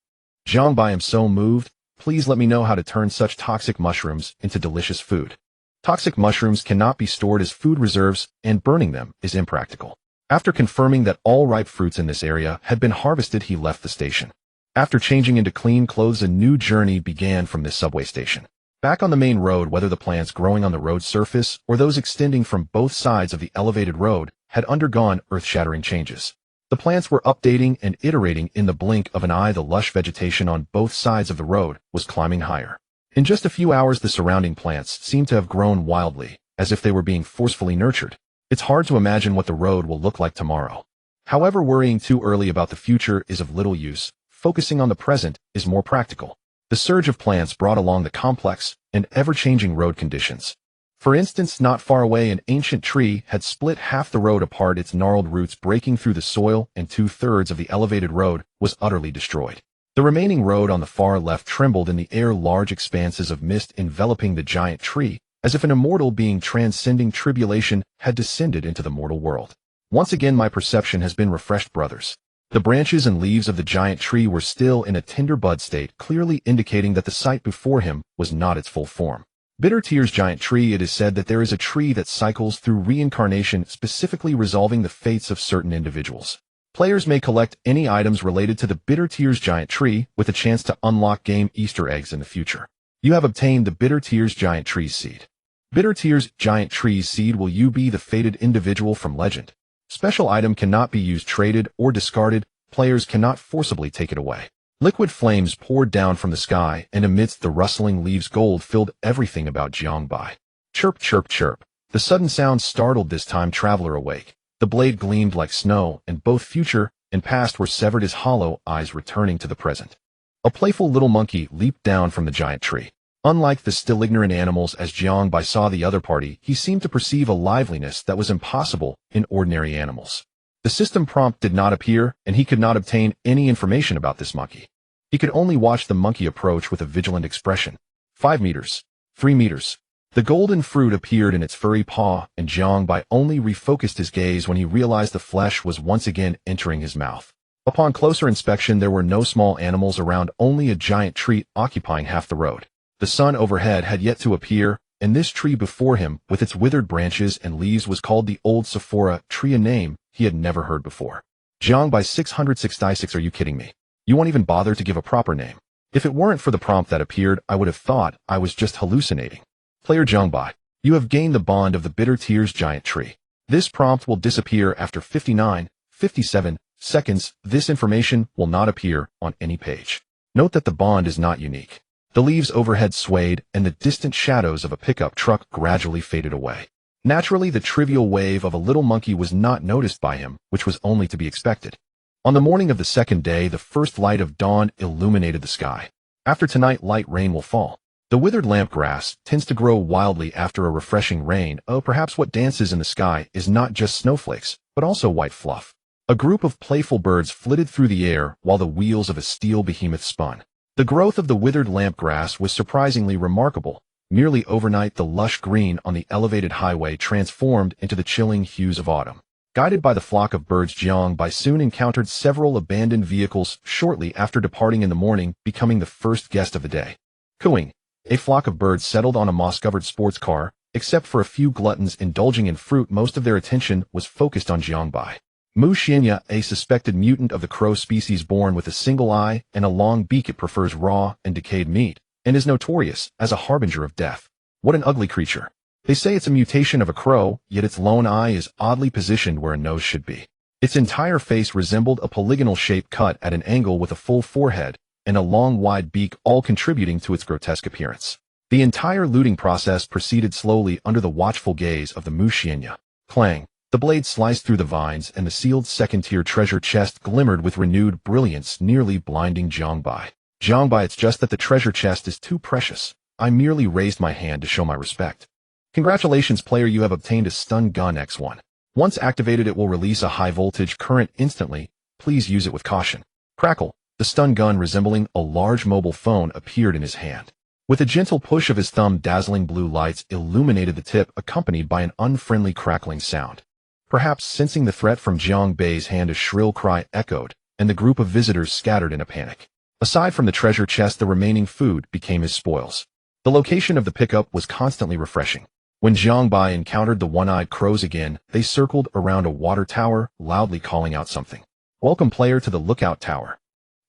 Jiang Bai, am so moved. Please let me know how to turn such toxic mushrooms into delicious food. Toxic mushrooms cannot be stored as food reserves, and burning them is impractical. After confirming that all ripe fruits in this area had been harvested, he left the station. After changing into clean clothes, a new journey began from this subway station. Back on the main road, whether the plants growing on the road surface or those extending from both sides of the elevated road had undergone earth-shattering changes. The plants were updating and iterating in the blink of an eye. The lush vegetation on both sides of the road was climbing higher. In just a few hours, the surrounding plants seemed to have grown wildly, as if they were being forcefully nurtured. It's hard to imagine what the road will look like tomorrow. However, worrying too early about the future is of little use. Focusing on the present is more practical. The surge of plants brought along the complex and ever-changing road conditions. For instance, not far away, an ancient tree had split half the road apart, its gnarled roots breaking through the soil, and 2/3 of the elevated road was utterly destroyed. The remaining road on the far left trembled in the air, large expanses of mist enveloping the giant tree, as if an immortal being transcending tribulation had descended into the mortal world. Once again, my perception has been refreshed, brothers. The branches and leaves of the giant tree were still in a tender bud state, clearly indicating that the sight before him was not its full form. Bitter Tear's giant tree. It is said that there is a tree that cycles through reincarnation, specifically resolving the fates of certain individuals. Players may collect any items related to the Bitter Tear's giant tree, with a chance to unlock game Easter eggs in the future. You have obtained the Bitter Tear's giant tree seed. Bitter Tear's giant tree seed. Will you be the fated individual from legend? Special item cannot be used, traded, or discarded. Players cannot forcibly take it away. Liquid flames poured down from the sky, and amidst the rustling leaves, gold filled everything about Jiangbai. Chirp, chirp, chirp. The sudden sound startled this time traveler awake. The blade gleamed like snow, and both future and past were severed, his hollow eyes returning to the present. A playful little monkey leaped down from the giant tree. Unlike the still ignorant animals, as Jiangbai saw the other party, he seemed to perceive a liveliness that was impossible in ordinary animals. The system prompt did not appear, and he could not obtain any information about this monkey. He could only watch the monkey approach with a vigilant expression. 5 meters. 3 meters. The golden fruit appeared in its furry paw, and Jiangbai only refocused his gaze when he realized the flesh was once again entering his mouth. Upon closer inspection, there were no small animals around, only a giant tree occupying half the road. The sun overhead had yet to appear, and this tree before him, with its withered branches and leaves, was called the Old Sephora Tree, a name he had never heard before. Jiangbai 666. Are you kidding me? You won't even bother to give a proper name. If it weren't for the prompt that appeared, I would have thought I was just hallucinating. Player Jiangbai, you have gained the bond of the Bitter Tear's giant tree. This prompt will disappear after 57 seconds. This information will not appear on any page. Note that the bond is not unique. The leaves overhead swayed, and the distant shadows of a pickup truck gradually faded away. Naturally, the trivial wave of a little monkey was not noticed by him, which was only to be expected. On the morning of the second day, the first light of dawn illuminated the sky. After tonight, light rain will fall. The withered lamp grass tends to grow wildly after a refreshing rain. Oh, perhaps what dances in the sky is not just snowflakes, but also white fluff. A group of playful birds flitted through the air while the wheels of a steel behemoth spun. The growth of the withered lamp grass was surprisingly remarkable. Merely overnight, the lush green on the elevated highway transformed into the chilling hues of autumn. Guided by the flock of birds, Jiangbai soon encountered several abandoned vehicles shortly after departing in the morning, becoming the first guest of the day. Cooing. A flock of birds settled on a moss-covered sports car. Except for a few gluttons indulging in fruit, most of their attention was focused on Jiangbai. Mu Xianya, a suspected mutant of the crow species born with a single eye and a long beak, it prefers raw and decayed meat, and is notorious as a harbinger of death. What an ugly creature. They say it's a mutation of a crow, yet its lone eye is oddly positioned where a nose should be. Its entire face resembled a polygonal shape cut at an angle, with a full forehead and a long wide beak, all contributing to its grotesque appearance. The entire looting process proceeded slowly under the watchful gaze of the Mu Xianya. Clang. The blade sliced through the vines, and the sealed second-tier treasure chest glimmered with renewed brilliance, nearly blinding Jiangbai. Jiangbai, it's just that the treasure chest is too precious. I merely raised my hand to show my respect. Congratulations, player, you have obtained a stun gun X1. Once activated, it will release a high-voltage current instantly. Please use it with caution. Crackle. The stun gun, resembling a large mobile phone, appeared in his hand. With a gentle push of his thumb, dazzling blue lights illuminated the tip, accompanied by an unfriendly crackling sound. Perhaps sensing the threat from Jiangbei's hand, a shrill cry echoed, and the group of visitors scattered in a panic. Aside from the treasure chest, the remaining food became his spoils. The location of the pickup was constantly refreshing. When Jiangbai encountered the one-eyed crows again, they circled around a water tower, loudly calling out something. Welcome, player, to the lookout tower.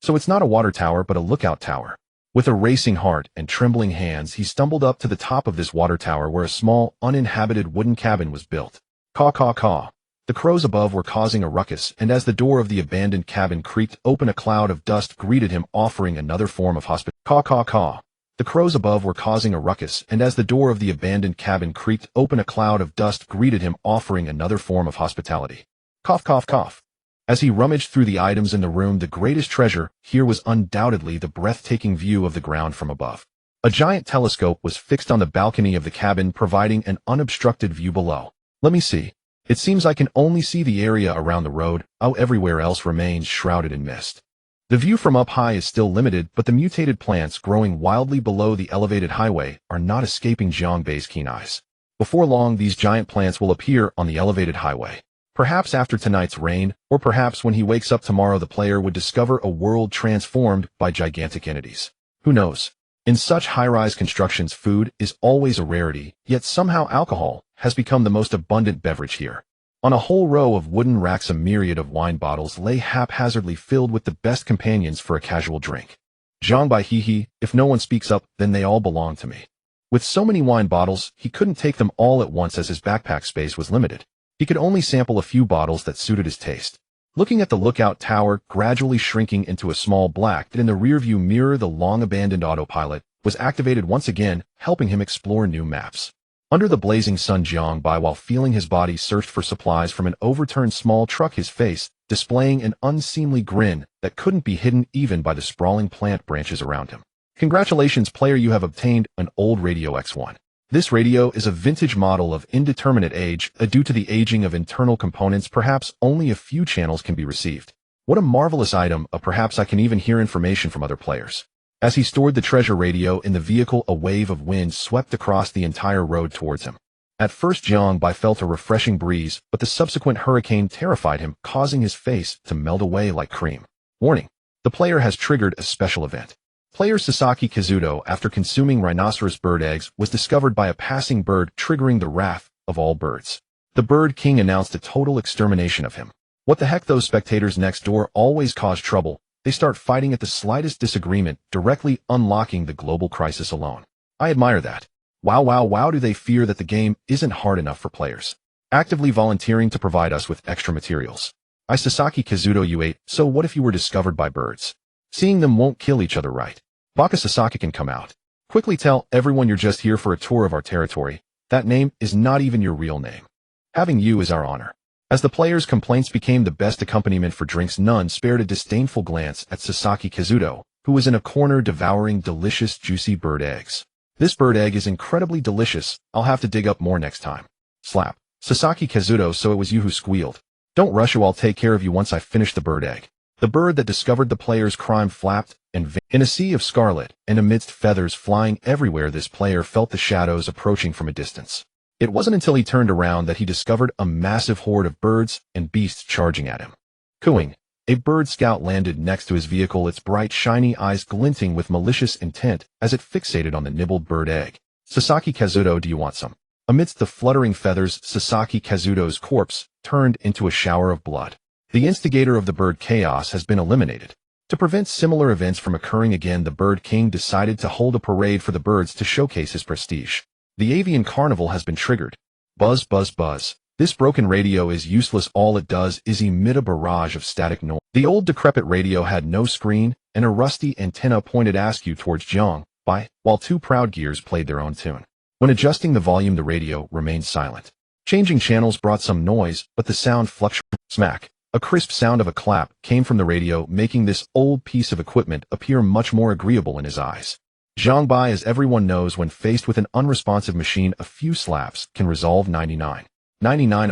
So it's not a water tower, but a lookout tower. With a racing heart and trembling hands, he stumbled up to the top of this water tower, where a small, uninhabited wooden cabin was built. Caw, caw, caw. The crows above were causing a ruckus, and as the door of the abandoned cabin creaked open, a cloud of dust greeted him, offering another form of hospitality. Caw, caw, caw. The crows above were causing a ruckus, and as the door of the abandoned cabin creaked open, a cloud of dust greeted him, offering another form of hospitality. Cough, cough, cough. As he rummaged through the items in the room, the greatest treasure here was undoubtedly the breathtaking view of the ground from above. A giant telescope was fixed on the balcony of the cabin, providing an unobstructed view below. Let me see. It seems I can only see the area around the road, everywhere else remains shrouded in mist. The view from up high is still limited, but the mutated plants growing wildly below the elevated highway are not escaping Jiang Bei's keen eyes. Before long, these giant plants will appear on the elevated highway. Perhaps after tonight's rain, or perhaps when he wakes up tomorrow, the player would discover a world transformed by gigantic entities. Who knows? In such high-rise constructions, food is always a rarity, yet somehow alcohol has become the most abundant beverage here. On a whole row of wooden racks, a myriad of wine bottles lay haphazardly, filled with the best companions for a casual drink. Jiang Bei, hee, if no one speaks up, then they all belong to me. With so many wine bottles, he couldn't take them all at once as his backpack space was limited. He could only sample a few bottles that suited his taste. Looking at the lookout tower gradually shrinking into a small black dot in the rearview mirror, the long-abandoned autopilot was activated once again, helping him explore new maps. Under the blazing sun, Jiang Bei, while feeling his body, searched for supplies from an overturned small truck, his face displaying an unseemly grin that couldn't be hidden even by the sprawling plant branches around him. Congratulations, player, you have obtained an old Radio X1. This radio is a vintage model of indeterminate age. Due to the aging of internal components, perhaps only a few channels can be received. What a marvelous item! Perhaps I can even hear information from other players. As he stored the treasure radio in the vehicle, a wave of wind swept across the entire road towards him. At first, Jiang Bei felt a refreshing breeze, but the subsequent hurricane terrified him, causing his face to melt away like cream. Warning: the player has triggered a special event. Player Sasaki Kazuto, after consuming rhinoceros bird eggs, was discovered by a passing bird, triggering the wrath of all birds. The Bird King announced a total extermination of him. What the heck, those spectators next door always cause trouble. They start fighting at the slightest disagreement, directly unlocking the global crisis alone. I admire that. Wow, wow, wow. Do they fear that the game isn't hard enough for players? Actively volunteering to provide us with extra materials. I, Sasaki Kazuto, you8. So what if you were discovered by birds? Seeing them won't kill each other, right? Baka Sasaki can come out. Quickly tell everyone you're just here for a tour of our territory. That name is not even your real name. Having you is our honor. As the player's complaints became the best accompaniment for drinks, none spared a disdainful glance at Sasaki Kazuto, who was in a corner devouring delicious, juicy bird eggs. This bird egg is incredibly delicious. I'll have to dig up more next time. Slap. Sasaki Kazuto, so it was you who squealed. Don't rush, I'll take care of you once I finish the bird egg. The bird that discovered the player's crime flapped and vanished in a sea of scarlet, and amidst feathers flying everywhere, this player felt the shadows approaching from a distance. It wasn't until he turned around that he discovered a massive horde of birds and beasts charging at him. Cooing, a bird scout landed next to his vehicle, its bright, shiny eyes glinting with malicious intent as it fixated on the nibbled bird egg. Sasaki Kazuto, do you want some? Amidst the fluttering feathers, Sasaki Kazuto's corpse turned into a shower of blood. The instigator of the bird chaos has been eliminated. To prevent similar events from occurring again, the Bird King decided to hold a parade for the birds to showcase his prestige. The avian carnival has been triggered. Buzz, buzz, buzz. This broken radio is useless. All it does is emit a barrage of static noise. The old decrepit radio had no screen, and a rusty antenna pointed askew towards Jiang Bei, while two proud gears played their own tune. When adjusting the volume, the radio remained silent. Changing channels brought some noise, but the sound fluctuated. Smack. A crisp sound of a clap came from the radio, making this old piece of equipment appear much more agreeable in his eyes. Jiang Bei, as everyone knows, when faced with an unresponsive machine, a few slaps can resolve 99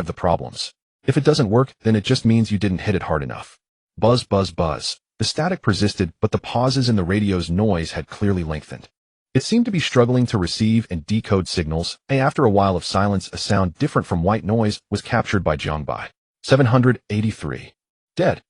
of the problems. If it doesn't work, then it just means you didn't hit it hard enough. Buzz, buzz, buzz. The static persisted, but the pauses in the radio's noise had clearly lengthened. It seemed to be struggling to receive and decode signals, and after a while of silence, a sound different from white noise was captured by Jiang Bei. 783. Dead.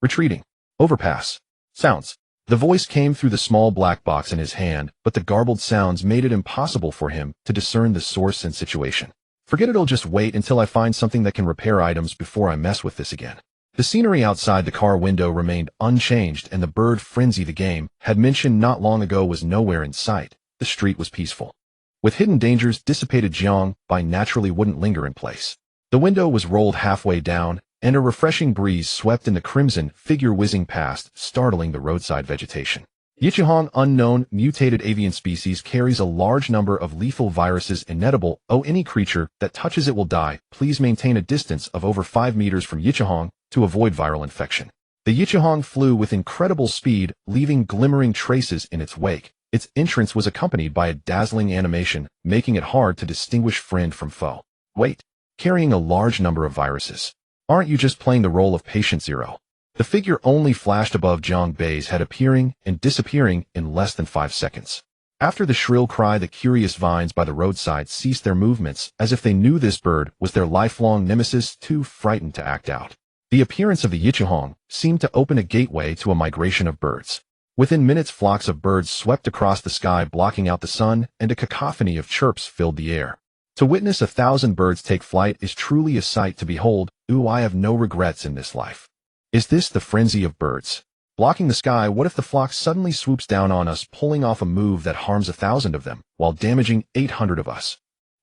Retreating. Overpass. Sounds. The voice came through the small black box in his hand, but the garbled sounds made it impossible for him to discern the source and situation. Forget it, I'll just wait until I find something that can repair items before I mess with this again. The scenery outside the car window remained unchanged, and the bird frenzy the game had mentioned not long ago was nowhere in sight. The street was peaceful. With hidden dangers dissipated, Jiang Bei naturally wouldn't linger in place. The window was rolled halfway down, and a refreshing breeze swept in the crimson figure whizzing past, startling the roadside vegetation. Yichihong, unknown mutated avian species, carries a large number of lethal viruses inedible. Any creature that touches it will die. Please maintain a distance of over 5 meters from Yichihong to avoid viral infection. The Yichihong flew with incredible speed, leaving glimmering traces in its wake. Its entrance was accompanied by a dazzling animation, making it hard to distinguish friend from foe. Wait, carrying a large number of viruses. Aren't you just playing the role of Patient Zero? The figure only flashed above Zhang Bei's head, appearing and disappearing in less than 5 seconds. After the shrill cry, the curious vines by the roadside ceased their movements, as if they knew this bird was their lifelong nemesis, too frightened to act out. The appearance of the Yichihong seemed to open a gateway to a migration of birds. Within minutes, flocks of birds swept across the sky, blocking out the sun, and a cacophony of chirps filled the air. To witness 1,000 birds take flight is truly a sight to behold. I have no regrets in this life. Is this the frenzy of birds? Blocking the sky? What if the flock suddenly swoops down on us, pulling off a move that harms 1,000 of them, while damaging 800 of us?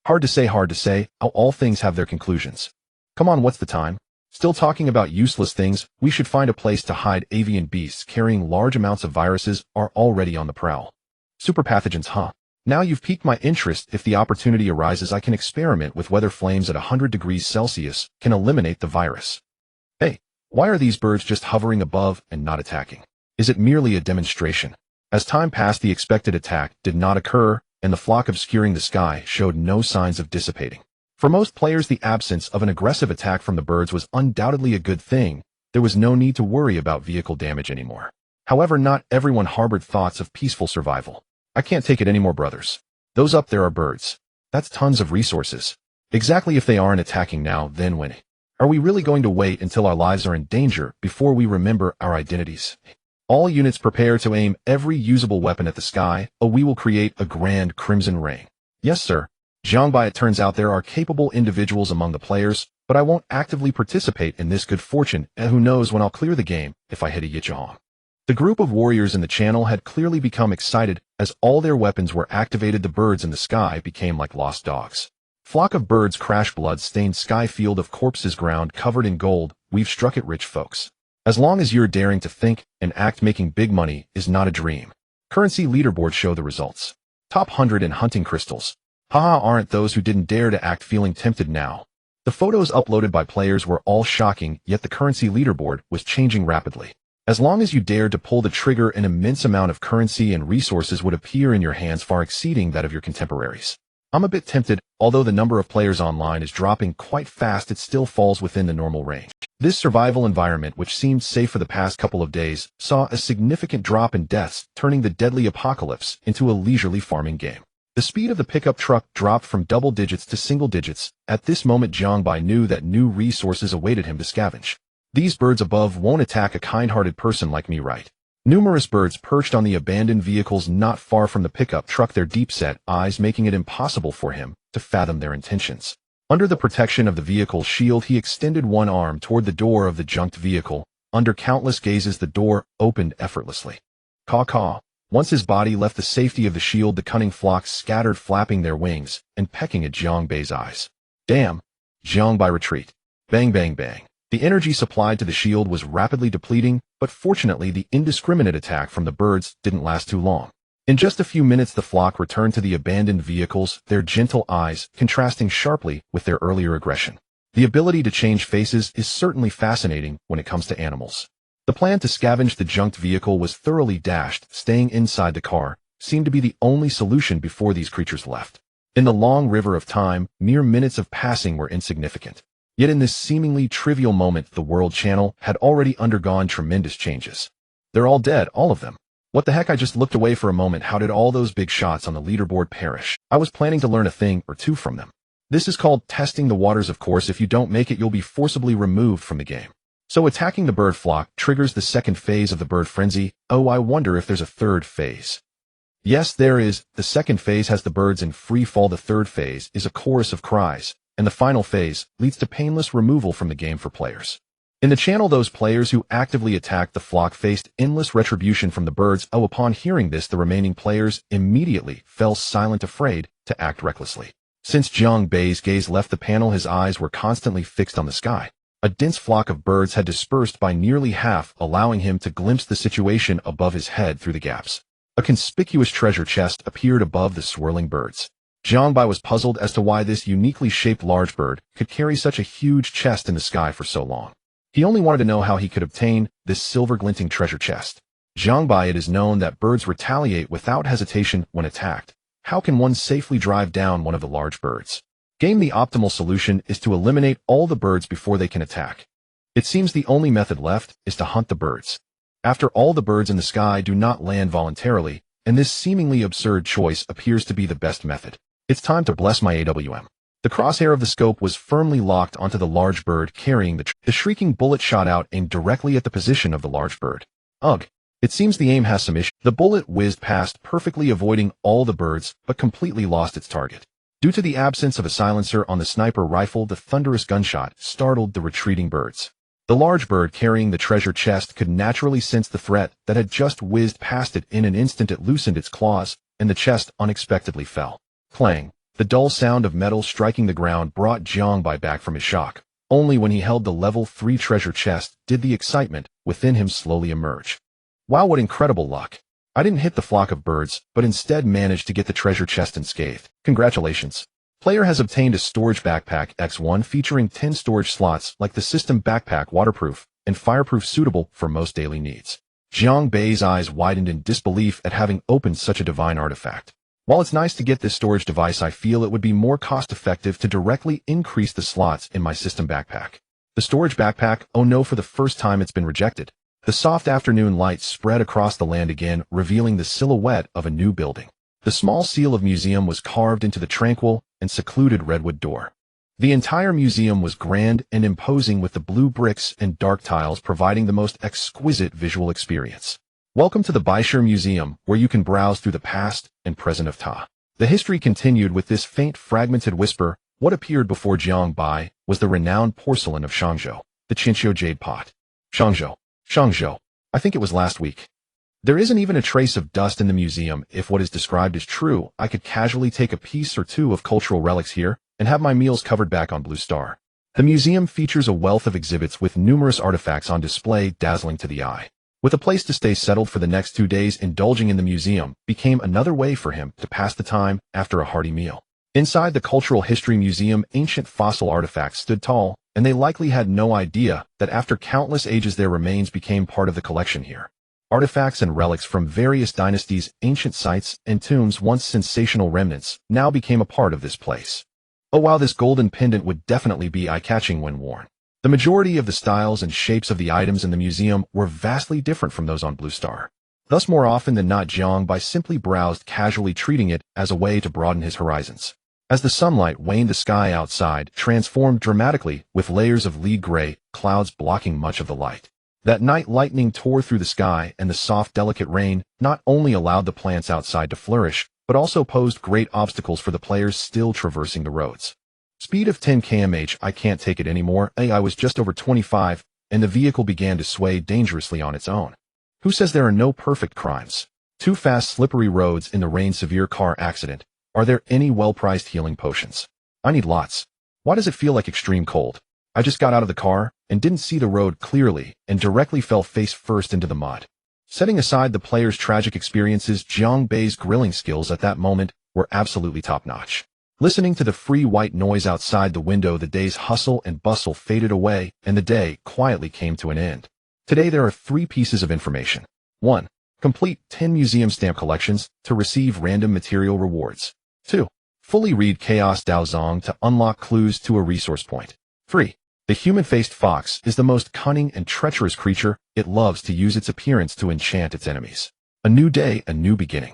Hard to say. How all things have their conclusions. Come on, what's the time? Still talking about useless things? We should find a place to hide. Avian beasts carrying large amounts of viruses are already on the prowl. Super pathogens, huh? Now you've piqued my interest. If the opportunity arises, I can experiment with whether flames at 100 degrees Celsius can eliminate the virus. Hey, why are these birds just hovering above and not attacking? Is it merely a demonstration? As time passed, the expected attack did not occur, and the flock obscuring the sky showed no signs of dissipating. For most players, the absence of an aggressive attack from the birds was undoubtedly a good thing. There was no need to worry about vehicle damage anymore. However, not everyone harbored thoughts of peaceful survival. I can't take it anymore, brothers. Those up there are birds. That's tons of resources. Exactly. If they aren't attacking now, then when? Are we really going to wait until our lives are in danger before we remember our identities? All units prepare to aim every usable weapon at the sky, or we will create a grand crimson rain. Yes, sir. Zhang Bai, it turns out there are capable individuals among the players, but I won't actively participate in this good fortune, and who knows when I'll clear the game if I hit a Yichihong. The group of warriors in the channel had clearly become excited as all their weapons were activated. The birds in the sky became like lost dogs. Flock of birds crash, blood-stained sky, field of corpses, ground covered in gold. We've struck it, rich folks. As long as you're daring to think and act, making big money is not a dream. Currency leaderboard show the results. Top 100 in hunting crystals. Haha, aren't those who didn't dare to act feeling tempted now? The photos uploaded by players were all shocking, yet the currency leaderboard was changing rapidly. As long as you dared to pull the trigger, an immense amount of currency and resources would appear in your hands, far exceeding that of your contemporaries. I'm a bit tempted. Although the number of players online is dropping quite fast, it still falls within the normal range. This survival environment, which seemed safe for the past couple of days, saw a significant drop in deaths, turning the deadly apocalypse into a leisurely farming game. The speed of the pickup truck dropped from double digits to single digits. At this moment, Zhang Bai knew that new resources awaited him to scavenge. These birds above won't attack a kind-hearted person like me, right? Numerous birds perched on the abandoned vehicles not far from the pickup truck, their deep-set eyes making it impossible for him to fathom their intentions. Under the protection of the vehicle's shield, he extended one arm toward the door of the junked vehicle. Under countless gazes, the door opened effortlessly. Caw-caw. Once his body left the safety of the shield, the cunning flocks scattered, flapping their wings and pecking at Zhang Bei's eyes. Damn! Zhang Bai, retreat. Bang, bang, bang. The energy supplied to the shield was rapidly depleting, but fortunately the indiscriminate attack from the birds didn't last too long. In just a few minutes, the flock returned to the abandoned vehicles, their gentle eyes contrasting sharply with their earlier aggression. The ability to change faces is certainly fascinating when it comes to animals. The plan to scavenge the junked vehicle was thoroughly dashed. Staying inside the car seemed to be the only solution before these creatures left. In the long river of time, mere minutes of passing were insignificant. Yet in this seemingly trivial moment, the World Channel had already undergone tremendous changes. They're all dead, all of them. What the heck? I just looked away for a moment. How did all those big shots on the leaderboard perish? I was planning to learn a thing or two from them. This is called testing the waters, of course. If you don't make it, you'll be forcibly removed from the game. So attacking the bird flock triggers the second phase of the bird frenzy. Oh, I wonder if there's a third phase. Yes, there is. The second phase has the birds in free fall. The third phase is a chorus of cries, and the final phase leads to painless removal from the game for players. In the channel, those players who actively attacked the flock faced endless retribution from the birds. Oh, upon hearing this, the remaining players immediately fell silent, afraid to act recklessly. Since Jiang Bei's gaze left the panel, his eyes were constantly fixed on the sky. A dense flock of birds had dispersed by nearly half, allowing him to glimpse the situation above his head through the gaps. A conspicuous treasure chest appeared above the swirling birds. Jiang Bei was puzzled as to why this uniquely shaped large bird could carry such a huge chest in the sky for so long. He only wanted to know how he could obtain this silver-glinting treasure chest. Jiang Bei, it is known that birds retaliate without hesitation when attacked. How can one safely drive down one of the large birds? The optimal solution is to eliminate all the birds before they can attack. It seems the only method left is to hunt the birds. After all, the birds in the sky do not land voluntarily, and this seemingly absurd choice appears to be the best method. It's time to bless my AWM. The crosshair of the scope was firmly locked onto the large bird carrying the shrieking bullet shot out, aimed directly at the position of the large bird. Ugh. It seems the aim has some issue. The bullet whizzed past, perfectly avoiding all the birds, but completely lost its target. Due to the absence of a silencer on the sniper rifle, the thunderous gunshot startled the retreating birds. The large bird carrying the treasure chest could naturally sense the threat that had just whizzed past it. In an instant it loosened its claws, and the chest unexpectedly fell. Clang! The dull sound of metal striking the ground brought Jiang Bei back from his shock. Only when he held the level 3 treasure chest did the excitement within him slowly emerge. Wow, what incredible luck! I didn't hit the flock of birds, but instead managed to get the treasure chest unscathed. Congratulations! Player has obtained a storage backpack X1 featuring 10 storage slots like the system backpack, waterproof and fireproof, suitable for most daily needs. Jiang Bei's eyes widened in disbelief at having opened such a divine artifact. While it's nice to get this storage device, I feel it would be more cost-effective to directly increase the slots in my system backpack. The storage backpack, oh no, for the first time it's been rejected. The soft afternoon light spread across the land again, revealing the silhouette of a new building. The small seal of museum was carved into the tranquil and secluded redwood door. The entire museum was grand and imposing, with the blue bricks and dark tiles providing the most exquisite visual experience. Welcome to the Baishir Museum, where you can browse through the past and present of Ta. The history continued with this faint fragmented whisper. What appeared before Jiang Bei was the renowned porcelain of Shangzhou, the Qinqiu jade pot. Shangzhou. I think it was last week. There isn't even a trace of dust in the museum. If what is described is true, I could casually take a piece or two of cultural relics here and have my meals covered back on Blue Star. The museum features a wealth of exhibits with numerous artifacts on display, dazzling to the eye. With a place to stay settled for the next 2 days, indulging in the museum became another way for him to pass the time after a hearty meal. Inside the Cultural History Museum, ancient fossil artifacts stood tall, and they likely had no idea that after countless ages their remains became part of the collection here. Artifacts and relics from various dynasties, ancient sites, and tombs, once sensational remnants, now became a part of this place. Oh wow, this golden pendant would definitely be eye-catching when worn. The majority of the styles and shapes of the items in the museum were vastly different from those on Blue Star. Thus, more often than not, Jiang Bei simply browsed, casually treating it as a way to broaden his horizons. As the sunlight waned, the sky outside transformed dramatically, with layers of lead gray clouds blocking much of the light. That night, lightning tore through the sky, and the soft, delicate rain not only allowed the plants outside to flourish, but also posed great obstacles for the players still traversing the roads. Speed of 10 km/h, I can't take it anymore. I was just over 25, and the vehicle began to sway dangerously on its own. Who says there are no perfect crimes? Too fast, slippery roads in the rain, severe car accident. Are there any well-priced healing potions? I need lots. Why does it feel like extreme cold? I just got out of the car and didn't see the road clearly and directly fell face first into the mud. Setting aside the player's tragic experiences, Jiang Bei's grilling skills at that moment were absolutely top-notch. Listening to the free white noise outside the window, the day's hustle and bustle faded away, and the day quietly came to an end. Today there are 3 pieces of information. 1. Complete 10 museum stamp collections to receive random material rewards. 2. Fully read Chaos Dao Zong to unlock clues to a resource point. 3. The human-faced fox is the most cunning and treacherous creature. It loves to use its appearance to enchant its enemies. A new day, a new beginning.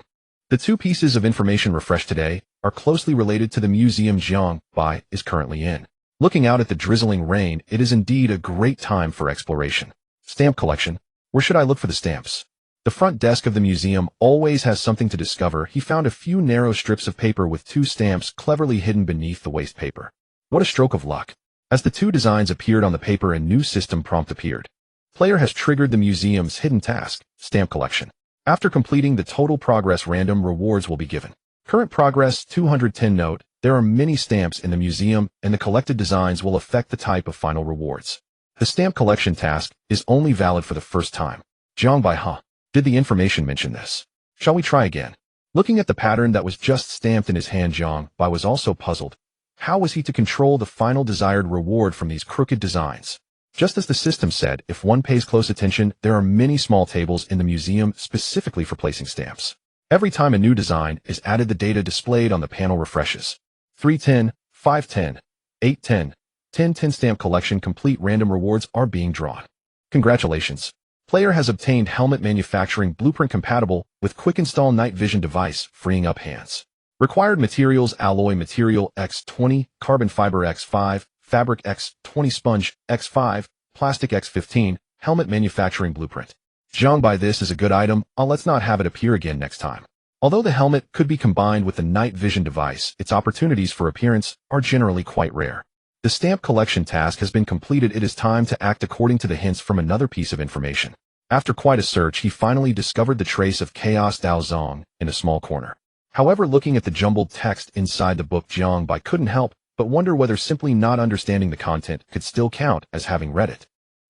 The 2 pieces of information refreshed today are closely related to the museum Jiang Bei is currently in. Looking out at the drizzling rain, it is indeed a great time for exploration. Stamp collection. Where should I look for the stamps? The front desk of the museum always has something to discover. He found a few narrow strips of paper with 2 stamps cleverly hidden beneath the waste paper. What a stroke of luck. As the 2 designs appeared on the paper, a new system prompt appeared. Player has triggered the museum's hidden task, stamp collection. After completing the total progress, random rewards will be given. Current progress 210. Note, There are many stamps in the museum, and the collected designs will affect the type of final rewards. The stamp collection task is only valid for the first time. Jiangbai, huh? Did the information mention this? Shall we try again? Looking at the pattern that was just stamped in his hand, Jiangbai was also puzzled. How was he to control the final desired reward from these crooked designs? Just as the system said, if one pays close attention, there are many small tables in the museum specifically for placing stamps. Every time a new design is added, the data displayed on the panel refreshes. 310, 510, 810, 1010 stamp collection complete. Random rewards are being drawn. Congratulations. Player has obtained helmet manufacturing blueprint compatible with quick install night vision device, freeing up hands. Required materials: alloy material X20, carbon fiber X5, fabric X20, sponge X5, plastic X15, helmet manufacturing blueprint. Jiangbai, this is a good item. Let's not have it appear again next time. Although the helmet could be combined with the night vision device, its opportunities for appearance are generally quite rare. The stamp collection task has been completed. It is time to act according to the hints from another piece of information. After quite a search, he finally discovered the trace of Chaos Dao Zong in a small corner. However, looking at the jumbled text inside the book, Jiangbai couldn't help but wonder whether simply not understanding the content could still count as having read it.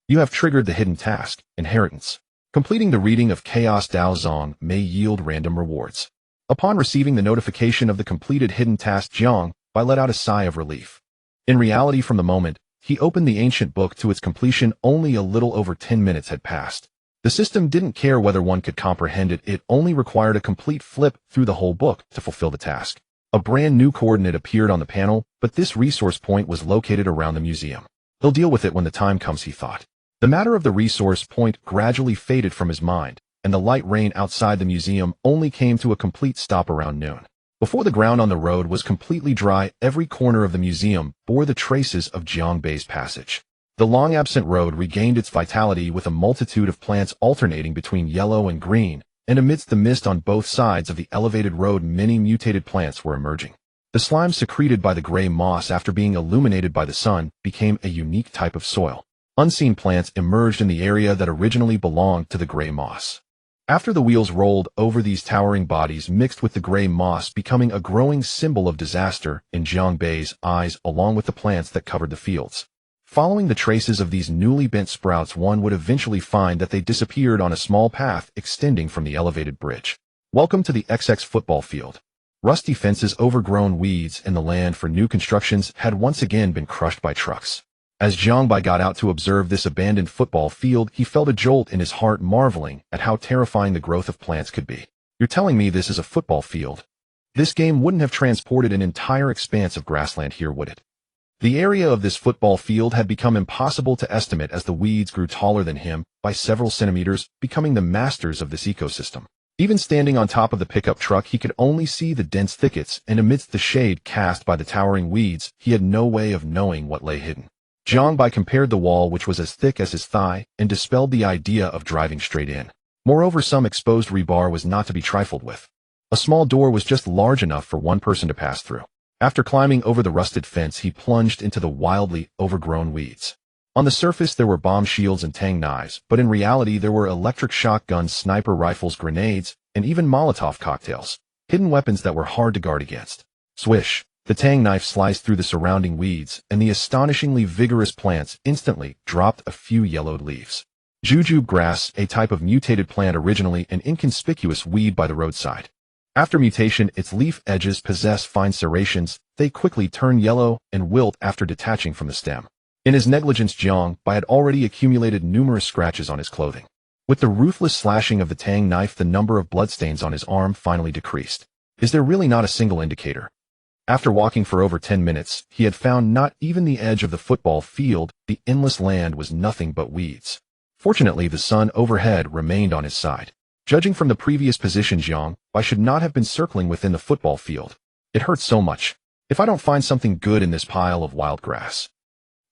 You have triggered the hidden task, Inheritance. Completing the reading of Chaos Dao Zong may yield random rewards. Upon receiving the notification of the completed hidden task, Jiangbai let out a sigh of relief. In reality, from the moment he opened the ancient book to its completion, only a little over 10 minutes had passed. The system didn't care whether one could comprehend it. It only required a complete flip through the whole book to fulfill the task. A brand new coordinate appeared on the panel, but this resource point was located around the museum. He'll deal with it when the time comes, he thought. The matter of the resource point gradually faded from his mind, and the light rain outside the museum only came to a complete stop around noon. Before the ground on the road was completely dry, every corner of the museum bore the traces of Jiangbei's passage. The long-absent road regained its vitality with a multitude of plants alternating between yellow and green, and amidst the mist on both sides of the elevated road, many mutated plants were emerging. The slime secreted by the gray moss after being illuminated by the sun became a unique type of soil. Unseen plants emerged in the area that originally belonged to the gray moss. After the wheels rolled over, these towering bodies mixed with the gray moss, becoming a growing symbol of disaster in Jiangbei's eyes, along with the plants that covered the fields. Following the traces of these newly bent sprouts, one would eventually find that they disappeared on a small path extending from the elevated bridge. Welcome to the XX football field. Rusty fences, overgrown weeds, and the land for new constructions had once again been crushed by trucks. As Jiangbai got out to observe this abandoned football field, he felt a jolt in his heart, marveling at how terrifying the growth of plants could be. You're telling me this is a football field? This game wouldn't have transported an entire expanse of grassland here, would it? The area of this football field had become impossible to estimate as the weeds grew taller than him by several centimeters, becoming the masters of this ecosystem. Even standing on top of the pickup truck, he could only see the dense thickets, and amidst the shade cast by the towering weeds, he had no way of knowing what lay hidden. Jiangbai compared the wall, which was as thick as his thigh, and dispelled the idea of driving straight in. Moreover, some exposed rebar was not to be trifled with. A small door was just large enough for one person to pass through. After climbing over the rusted fence, he plunged into the wildly overgrown weeds. On the surface, there were bomb shields and tang knives, but in reality, there were electric shotguns, sniper rifles, grenades, and even Molotov cocktails, hidden weapons that were hard to guard against. Swish! The tang knife sliced through the surrounding weeds, and the astonishingly vigorous plants instantly dropped a few yellowed leaves. Jujube grass, a type of mutated plant originally an inconspicuous weed by the roadside. After mutation, its leaf edges possess fine serrations. They quickly turn yellow and wilt after detaching from the stem. In his negligence, Jiangbai had already accumulated numerous scratches on his clothing. With the ruthless slashing of the tang knife, the number of bloodstains on his arm finally decreased. Is there really not a single indicator? After walking for over 10 minutes, he had found not even the edge of the football field. The endless land was nothing but weeds. Fortunately, the sun overhead remained on his side. Judging from the previous position, Jiangbai should not have been circling within the football field. It hurts so much. If I don't find something good in this pile of wild grass.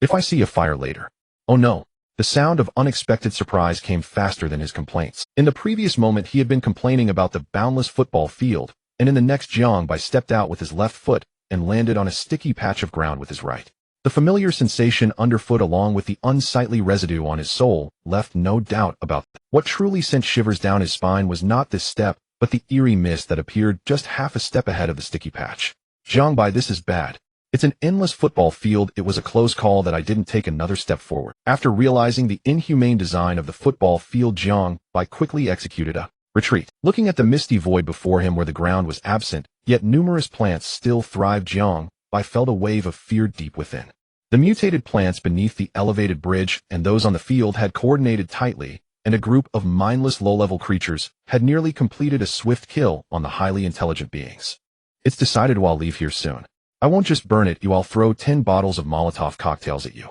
If I see a fire later. Oh no. The sound of unexpected surprise came faster than his complaints. In the previous moment, he had been complaining about the boundless football field, and in the next, Jiangbai stepped out with his left foot and landed on a sticky patch of ground with his right. The familiar sensation underfoot, along with the unsightly residue on his sole, left no doubt about it. What truly sent shivers down his spine was not this step, but the eerie mist that appeared just half a step ahead of the sticky patch. Jiangbai, this is bad. It's an endless football field. It was a close call that I didn't take another step forward. After realizing the inhumane design of the football field, Jiangbai quickly executed a retreat. Looking at the misty void before him where the ground was absent, yet numerous plants still thrived, Jiangbai felt a wave of fear deep within. The mutated plants beneath the elevated bridge and those on the field had coordinated tightly, and a group of mindless low-level creatures had nearly completed a swift kill on the highly intelligent beings. It's decided I'll leave here soon. I won't just burn it, I'll throw 10 bottles of Molotov cocktails at you.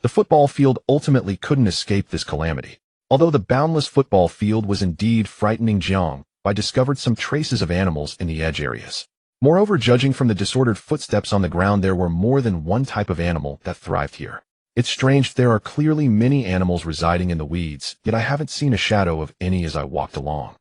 The football field ultimately couldn't escape this calamity. Although the boundless football field was indeed frightening, Jiangbai discovered some traces of animals in the edge areas. Moreover, judging from the disordered footsteps on the ground, there were more than one type of animal that thrived here. It's strange, there are clearly many animals residing in the weeds, yet I haven't seen a shadow of any as I walked along.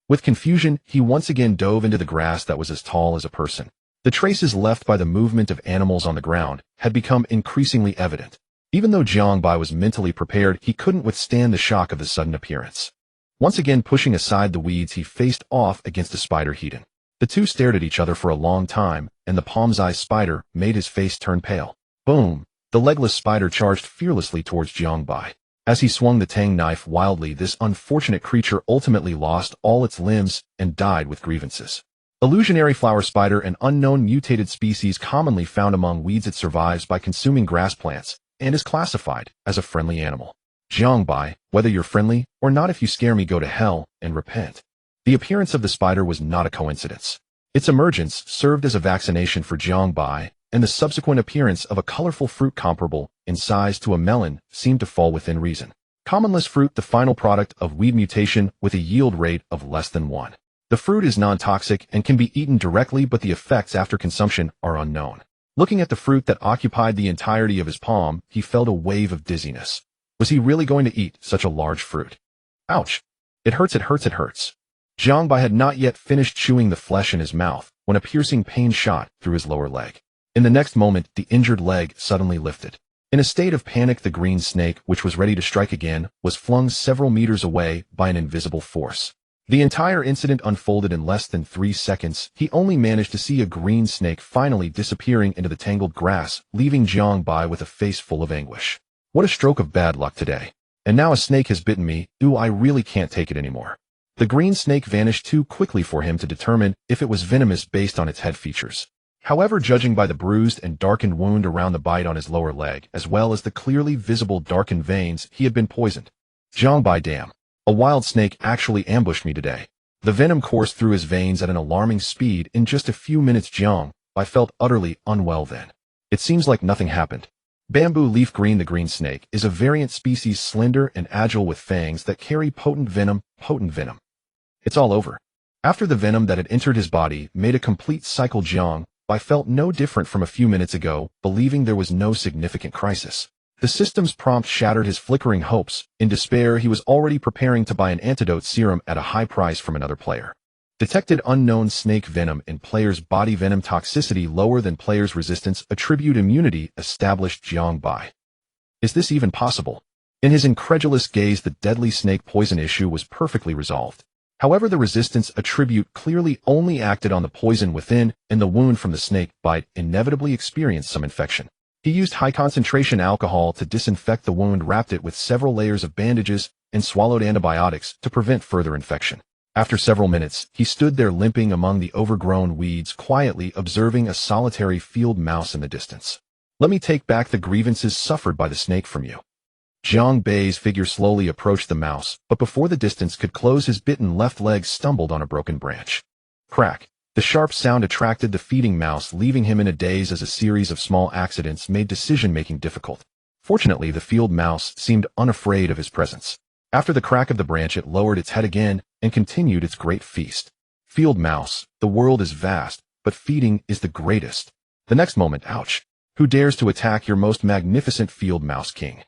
With confusion, he once again dove into the grass that was as tall as a person. The traces left by the movement of animals on the ground had become increasingly evident. Even though Jiangbai was mentally prepared, he couldn't withstand the shock of the sudden appearance. Once again pushing aside the weeds, he faced off against a spider Hedon. The two stared at each other for a long time, and the palm's-eye spider made his face turn pale. Boom! The legless spider charged fearlessly towards Jiangbai. As he swung the tang knife wildly, this unfortunate creature ultimately lost all its limbs and died with grievances. Illusionary flower spider, an unknown mutated species commonly found among weeds. It survives by consuming grass plants and is classified as a friendly animal. Jiangbai, whether you're friendly or not, if you scare me, go to hell and repent. The appearance of the spider was not a coincidence. Its emergence served as a vaccination for Jiangbai, and the subsequent appearance of a colorful fruit comparable in size to a melon seemed to fall within reason. Commonless fruit, the final product of weed mutation with a yield rate of less than 1. The fruit is non-toxic and can be eaten directly, but the effects after consumption are unknown. Looking at the fruit that occupied the entirety of his palm, he felt a wave of dizziness. Was he really going to eat such a large fruit? Ouch! It hurts, it hurts, it hurts. Jiangbai had not yet finished chewing the flesh in his mouth when a piercing pain shot through his lower leg. In the next moment, the injured leg suddenly lifted. In a state of panic, the green snake, which was ready to strike again, was flung several meters away by an invisible force. The entire incident unfolded in less than 3 seconds. He only managed to see a green snake finally disappearing into the tangled grass, leaving Jiangbai with a face full of anguish. What a stroke of bad luck today. And now a snake has bitten me. Ooh, I really can't take it anymore. The green snake vanished too quickly for him to determine if it was venomous based on its head features. However, judging by the bruised and darkened wound around the bite on his lower leg, as well as the clearly visible darkened veins, he had been poisoned. Jiangbai, damn. A wild snake actually ambushed me today. The venom coursed through his veins at an alarming speed. In just a few minutes, Jiangbai felt utterly unwell then. It seems like nothing happened. Bamboo leaf green. The green snake is a variant species, slender and agile with fangs that carry potent venom. It's all over. After the venom that had entered his body made a complete cycle, Jiangbai felt no different from a few minutes ago, believing there was no significant crisis. The system's prompt shattered his flickering hopes. In despair, he was already preparing to buy an antidote serum at a high price from another player. Detected unknown snake venom in player's body. Venom toxicity lower than player's resistance. Attribute immunity established. Jiangbai. Is this even possible? In his incredulous gaze, the deadly snake poison issue was perfectly resolved. However, the resistance attribute clearly only acted on the poison within, and the wound from the snake bite inevitably experienced some infection. He used high-concentration alcohol to disinfect the wound, wrapped it with several layers of bandages, and swallowed antibiotics to prevent further infection. After several minutes, he stood there limping among the overgrown weeds, quietly observing a solitary field mouse in the distance. Let me take back the grievances suffered by the snake from you. Jiangbei's figure slowly approached the mouse, but before the distance could close, his bitten left leg stumbled on a broken branch. Crack. The sharp sound attracted the feeding mouse, leaving him in a daze as a series of small accidents made decision-making difficult. Fortunately, the field mouse seemed unafraid of his presence. After the crack of the branch, it lowered its head again and continued its great feast. Field mouse, the world is vast, but feeding is the greatest. The next moment, ouch! Who dares to attack your most magnificent field mouse king?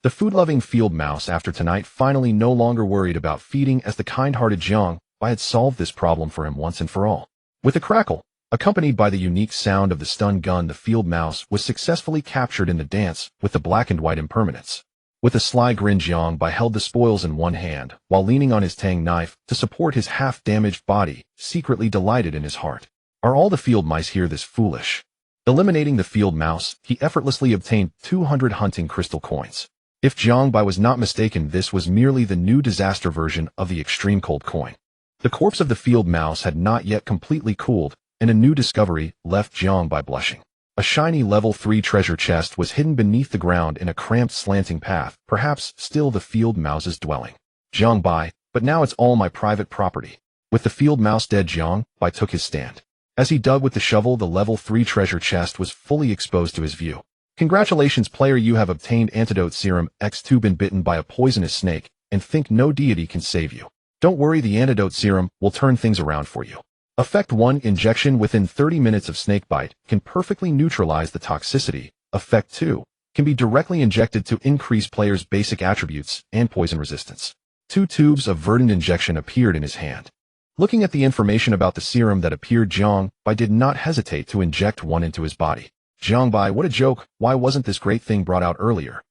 The food-loving field mouse, after tonight, finally no longer worried about feeding, as the kind-hearted Jiangbai had solved this problem for him once and for all. With a crackle, accompanied by the unique sound of the stun gun, the field mouse was successfully captured in the dance with the black and white impermanence. With a sly grin, Jiangbai held the spoils in one hand, while leaning on his tang knife to support his half-damaged body, secretly delighted in his heart. Are all the field mice here this foolish? Eliminating the field mouse, he effortlessly obtained 200 hunting crystal coins. If Jiangbai was not mistaken, this was merely the new disaster version of the extreme cold coin. The corpse of the field mouse had not yet completely cooled, and a new discovery left Jiangbai blushing. A shiny level 3 treasure chest was hidden beneath the ground in a cramped slanting path, perhaps still the field mouse's dwelling. Jiangbai, but now it's all my private property. With the field mouse dead, Jiangbai took his stand. As he dug with the shovel, the level 3 treasure chest was fully exposed to his view. Congratulations, player, you have obtained antidote serum X2. Been bitten by a poisonous snake, and think no deity can save you. Don't worry, the antidote serum will turn things around for you. Effect 1. Injection within 30 minutes of snake bite can perfectly neutralize the toxicity. Effect 2. Can be directly injected to increase player's basic attributes and poison resistance. 2 tubes of verdant injection appeared in his hand. Looking at the information about the serum that appeared, Jiangbai did not hesitate to inject one into his body. Jiangbai, what a joke, why wasn't this great thing brought out earlier?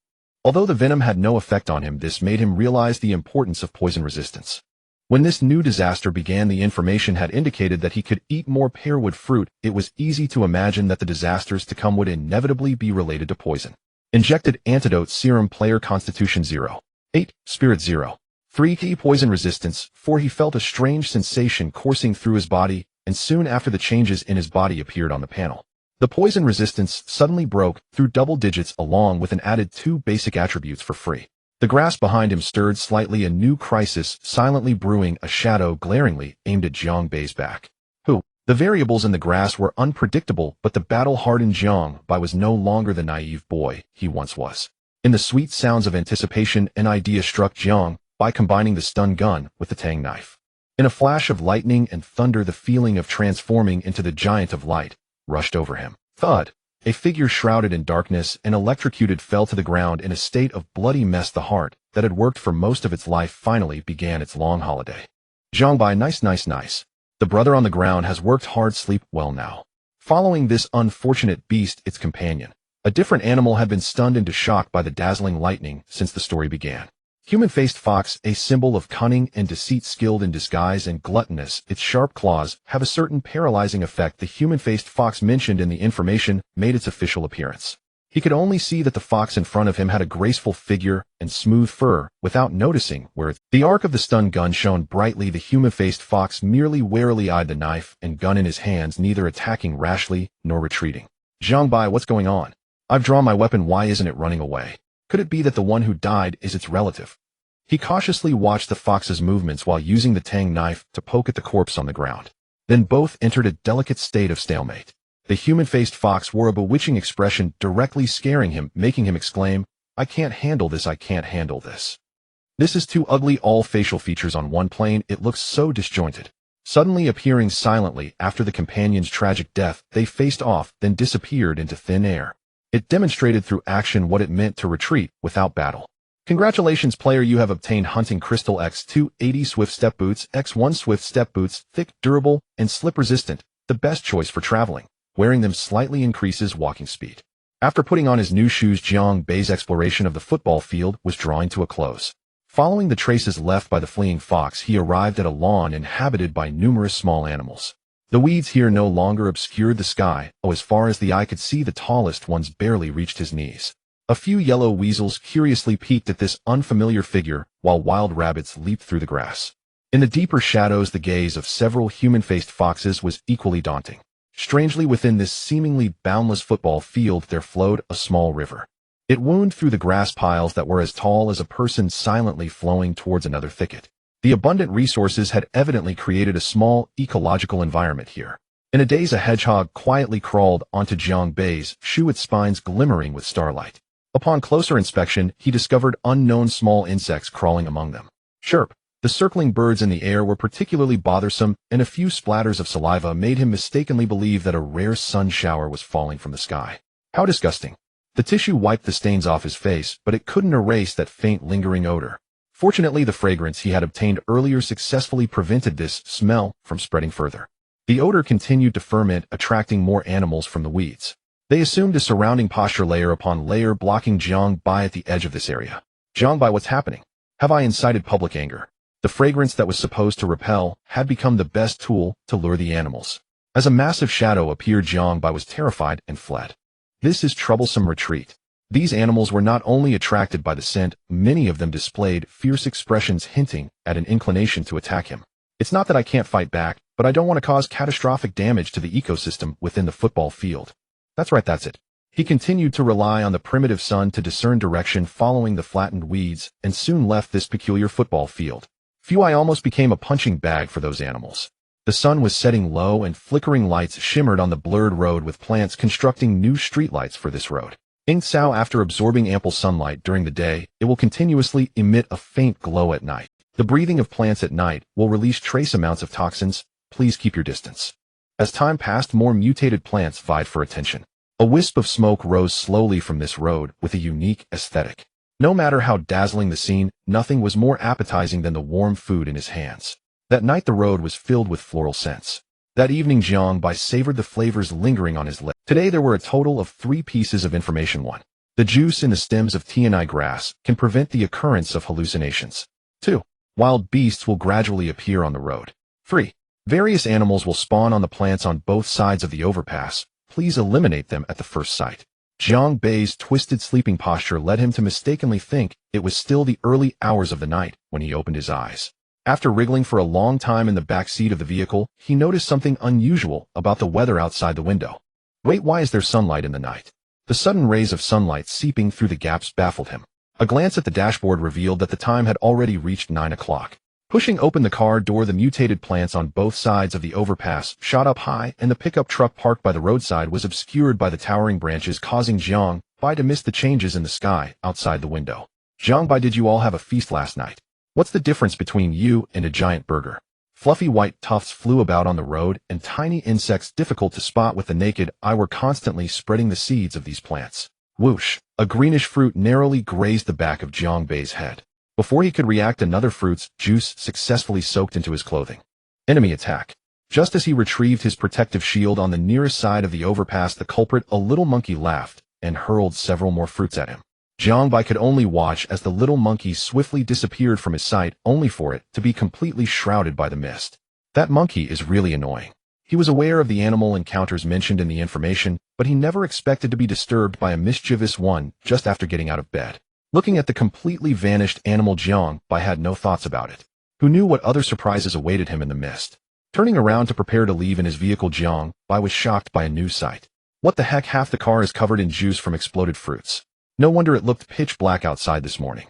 Although the venom had no effect on him, this made him realize the importance of poison resistance. When this new disaster began, the information had indicated that he could eat more pearwood fruit. It was easy to imagine that the disasters to come would inevitably be related to poison. Injected antidote serum, player constitution 0. 8, spirit 0. 3 key poison resistance. 4 he felt a strange sensation coursing through his body, and soon after the changes in his body appeared on the panel. The poison resistance suddenly broke through double digits along with an added 2 basic attributes for free. The grass behind him stirred slightly, a new crisis silently brewing, a shadow glaringly aimed at Jiangbai's back. The variables in the grass were unpredictable, but the battle-hardened Jiangbai was no longer the naive boy he once was. In the sweet sounds of anticipation, an idea struck Jiang by combining the stun gun with the tang knife. In a flash of lightning and thunder, the feeling of transforming into the giant of light rushed over him. Thud! A figure shrouded in darkness and electrocuted fell to the ground in a state of bloody mess. The heart that had worked for most of its life finally began its long holiday. Jiangbai, nice. The brother on the ground has worked hard, sleep well now. Following this unfortunate beast, its companion, a different animal, had been stunned into shock by the dazzling lightning since the story began. Human-faced fox, a symbol of cunning and deceit, skilled in disguise and gluttonous, its sharp claws have a certain paralyzing effect. The human-faced fox mentioned in the information made its official appearance. He could only see that the fox in front of him had a graceful figure and smooth fur without noticing where the arc of the stun gun shone brightly. The human-faced fox merely warily eyed the knife and gun in his hands, neither attacking rashly nor retreating. Jiangbai, what's going on? I've drawn my weapon, why isn't it running away? Could it be that the one who died is its relative? He cautiously watched the fox's movements while using the tang knife to poke at the corpse on the ground. Then both entered a delicate state of stalemate. The human-faced fox wore a bewitching expression, directly scaring him, making him exclaim, I can't handle this. This is too ugly. All facial features on one plane, it looks so disjointed. Suddenly appearing silently after the companion's tragic death, they faced off, then disappeared into thin air. It demonstrated through action what it meant to retreat without battle. Congratulations, player, you have obtained hunting crystal X2, 80 swift step boots, X1 swift step boots, thick, durable, and slip resistant, the best choice for traveling. Wearing them slightly increases walking speed. After putting on his new shoes, Jiangbai's exploration of the football field was drawing to a close. Following the traces left by the fleeing fox, he arrived at a lawn inhabited by numerous small animals. The weeds here no longer obscured the sky. As far as the eye could see, the tallest ones barely reached his knees. A few yellow weasels curiously peeked at this unfamiliar figure, while wild rabbits leaped through the grass. In the deeper shadows, the gaze of several human-faced foxes was equally daunting. Strangely, within this seemingly boundless football field there flowed a small river. It wound through the grass piles that were as tall as a person, silently flowing towards another thicket. The abundant resources had evidently created a small ecological environment here. In a daze, a hedgehog quietly crawled onto Jiangbai's shoe, its spines glimmering with starlight. Upon closer inspection, he discovered unknown small insects crawling among them. Chirp! The circling birds in the air were particularly bothersome, and a few splatters of saliva made him mistakenly believe that a rare sun shower was falling from the sky. How disgusting! The tissue wiped the stains off his face, but it couldn't erase that faint lingering odor. Fortunately, the fragrance he had obtained earlier successfully prevented this smell from spreading further. The odor continued to ferment, attracting more animals from the weeds. They assumed a surrounding posture, layer upon layer, blocking Jiangbai at the edge of this area. Jiangbai, what's happening? Have I incited public anger? The fragrance that was supposed to repel had become the best tool to lure the animals. As a massive shadow appeared, Jiang Bai was terrified and fled. This is troublesome retreat. These animals were not only attracted by the scent, many of them displayed fierce expressions hinting at an inclination to attack him. It's not that I can't fight back, but I don't want to cause catastrophic damage to the ecosystem within the football field. That's right, that's it. He continued to rely on the primitive sun to discern direction following the flattened weeds, and soon left this peculiar football field. I almost became a punching bag for those animals. The sun was setting low and flickering lights shimmered on the blurred road with plants constructing new streetlights for this road. After absorbing ample sunlight during the day, it will continuously emit a faint glow at night. The breathing of plants at night will release trace amounts of toxins. Please keep your distance. As time passed, more mutated plants vied for attention. A wisp of smoke rose slowly from this road with a unique aesthetic. No matter how dazzling the scene, nothing was more appetizing than the warm food in his hands. That night the road was filled with floral scents. That evening Jiang Bai savored the flavors lingering on his lips. Today there were a total of 3 pieces of information. 1. The juice in the stems of TNI grass can prevent the occurrence of hallucinations. 2. Wild beasts will gradually appear on the road. 3. Various animals will spawn on the plants on both sides of the overpass. Please eliminate them at the first sight. Jiang Bai's twisted sleeping posture led him to mistakenly think it was still the early hours of the night when he opened his eyes. After wriggling for a long time in the back seat of the vehicle, he noticed something unusual about the weather outside the window. Wait, why is there sunlight in the night? The sudden rays of sunlight seeping through the gaps baffled him. A glance at the dashboard revealed that the time had already reached 9 o'clock. Pushing open the car door, the mutated plants on both sides of the overpass shot up high, and the pickup truck parked by the roadside was obscured by the towering branches, causing Jiang Bai to miss the changes in the sky outside the window. Jiang Bai, did you all have a feast last night? What's the difference between you and a giant burger? Fluffy white tufts flew about on the road, and tiny insects difficult to spot with the naked eye were constantly spreading the seeds of these plants. Whoosh! A greenish fruit narrowly grazed the back of Jiang Bai's head. Before he could react, another fruit's juice successfully soaked into his clothing. Enemy attack. Just as he retrieved his protective shield on the nearest side of the overpass, the culprit, a little monkey, laughed and hurled several more fruits at him. Jiang Bai could only watch as the little monkey swiftly disappeared from his sight, only for it to be completely shrouded by the mist. That monkey is really annoying. He was aware of the animal encounters mentioned in the information, but he never expected to be disturbed by a mischievous one just after getting out of bed. Looking at the completely vanished animal, Jiang Bai had no thoughts about it. Who knew what other surprises awaited him in the mist? Turning around to prepare to leave in his vehicle, Jiang Bai was shocked by a new sight. What the heck? Half the car is covered in juice from exploded fruits. No wonder it looked pitch black outside this morning.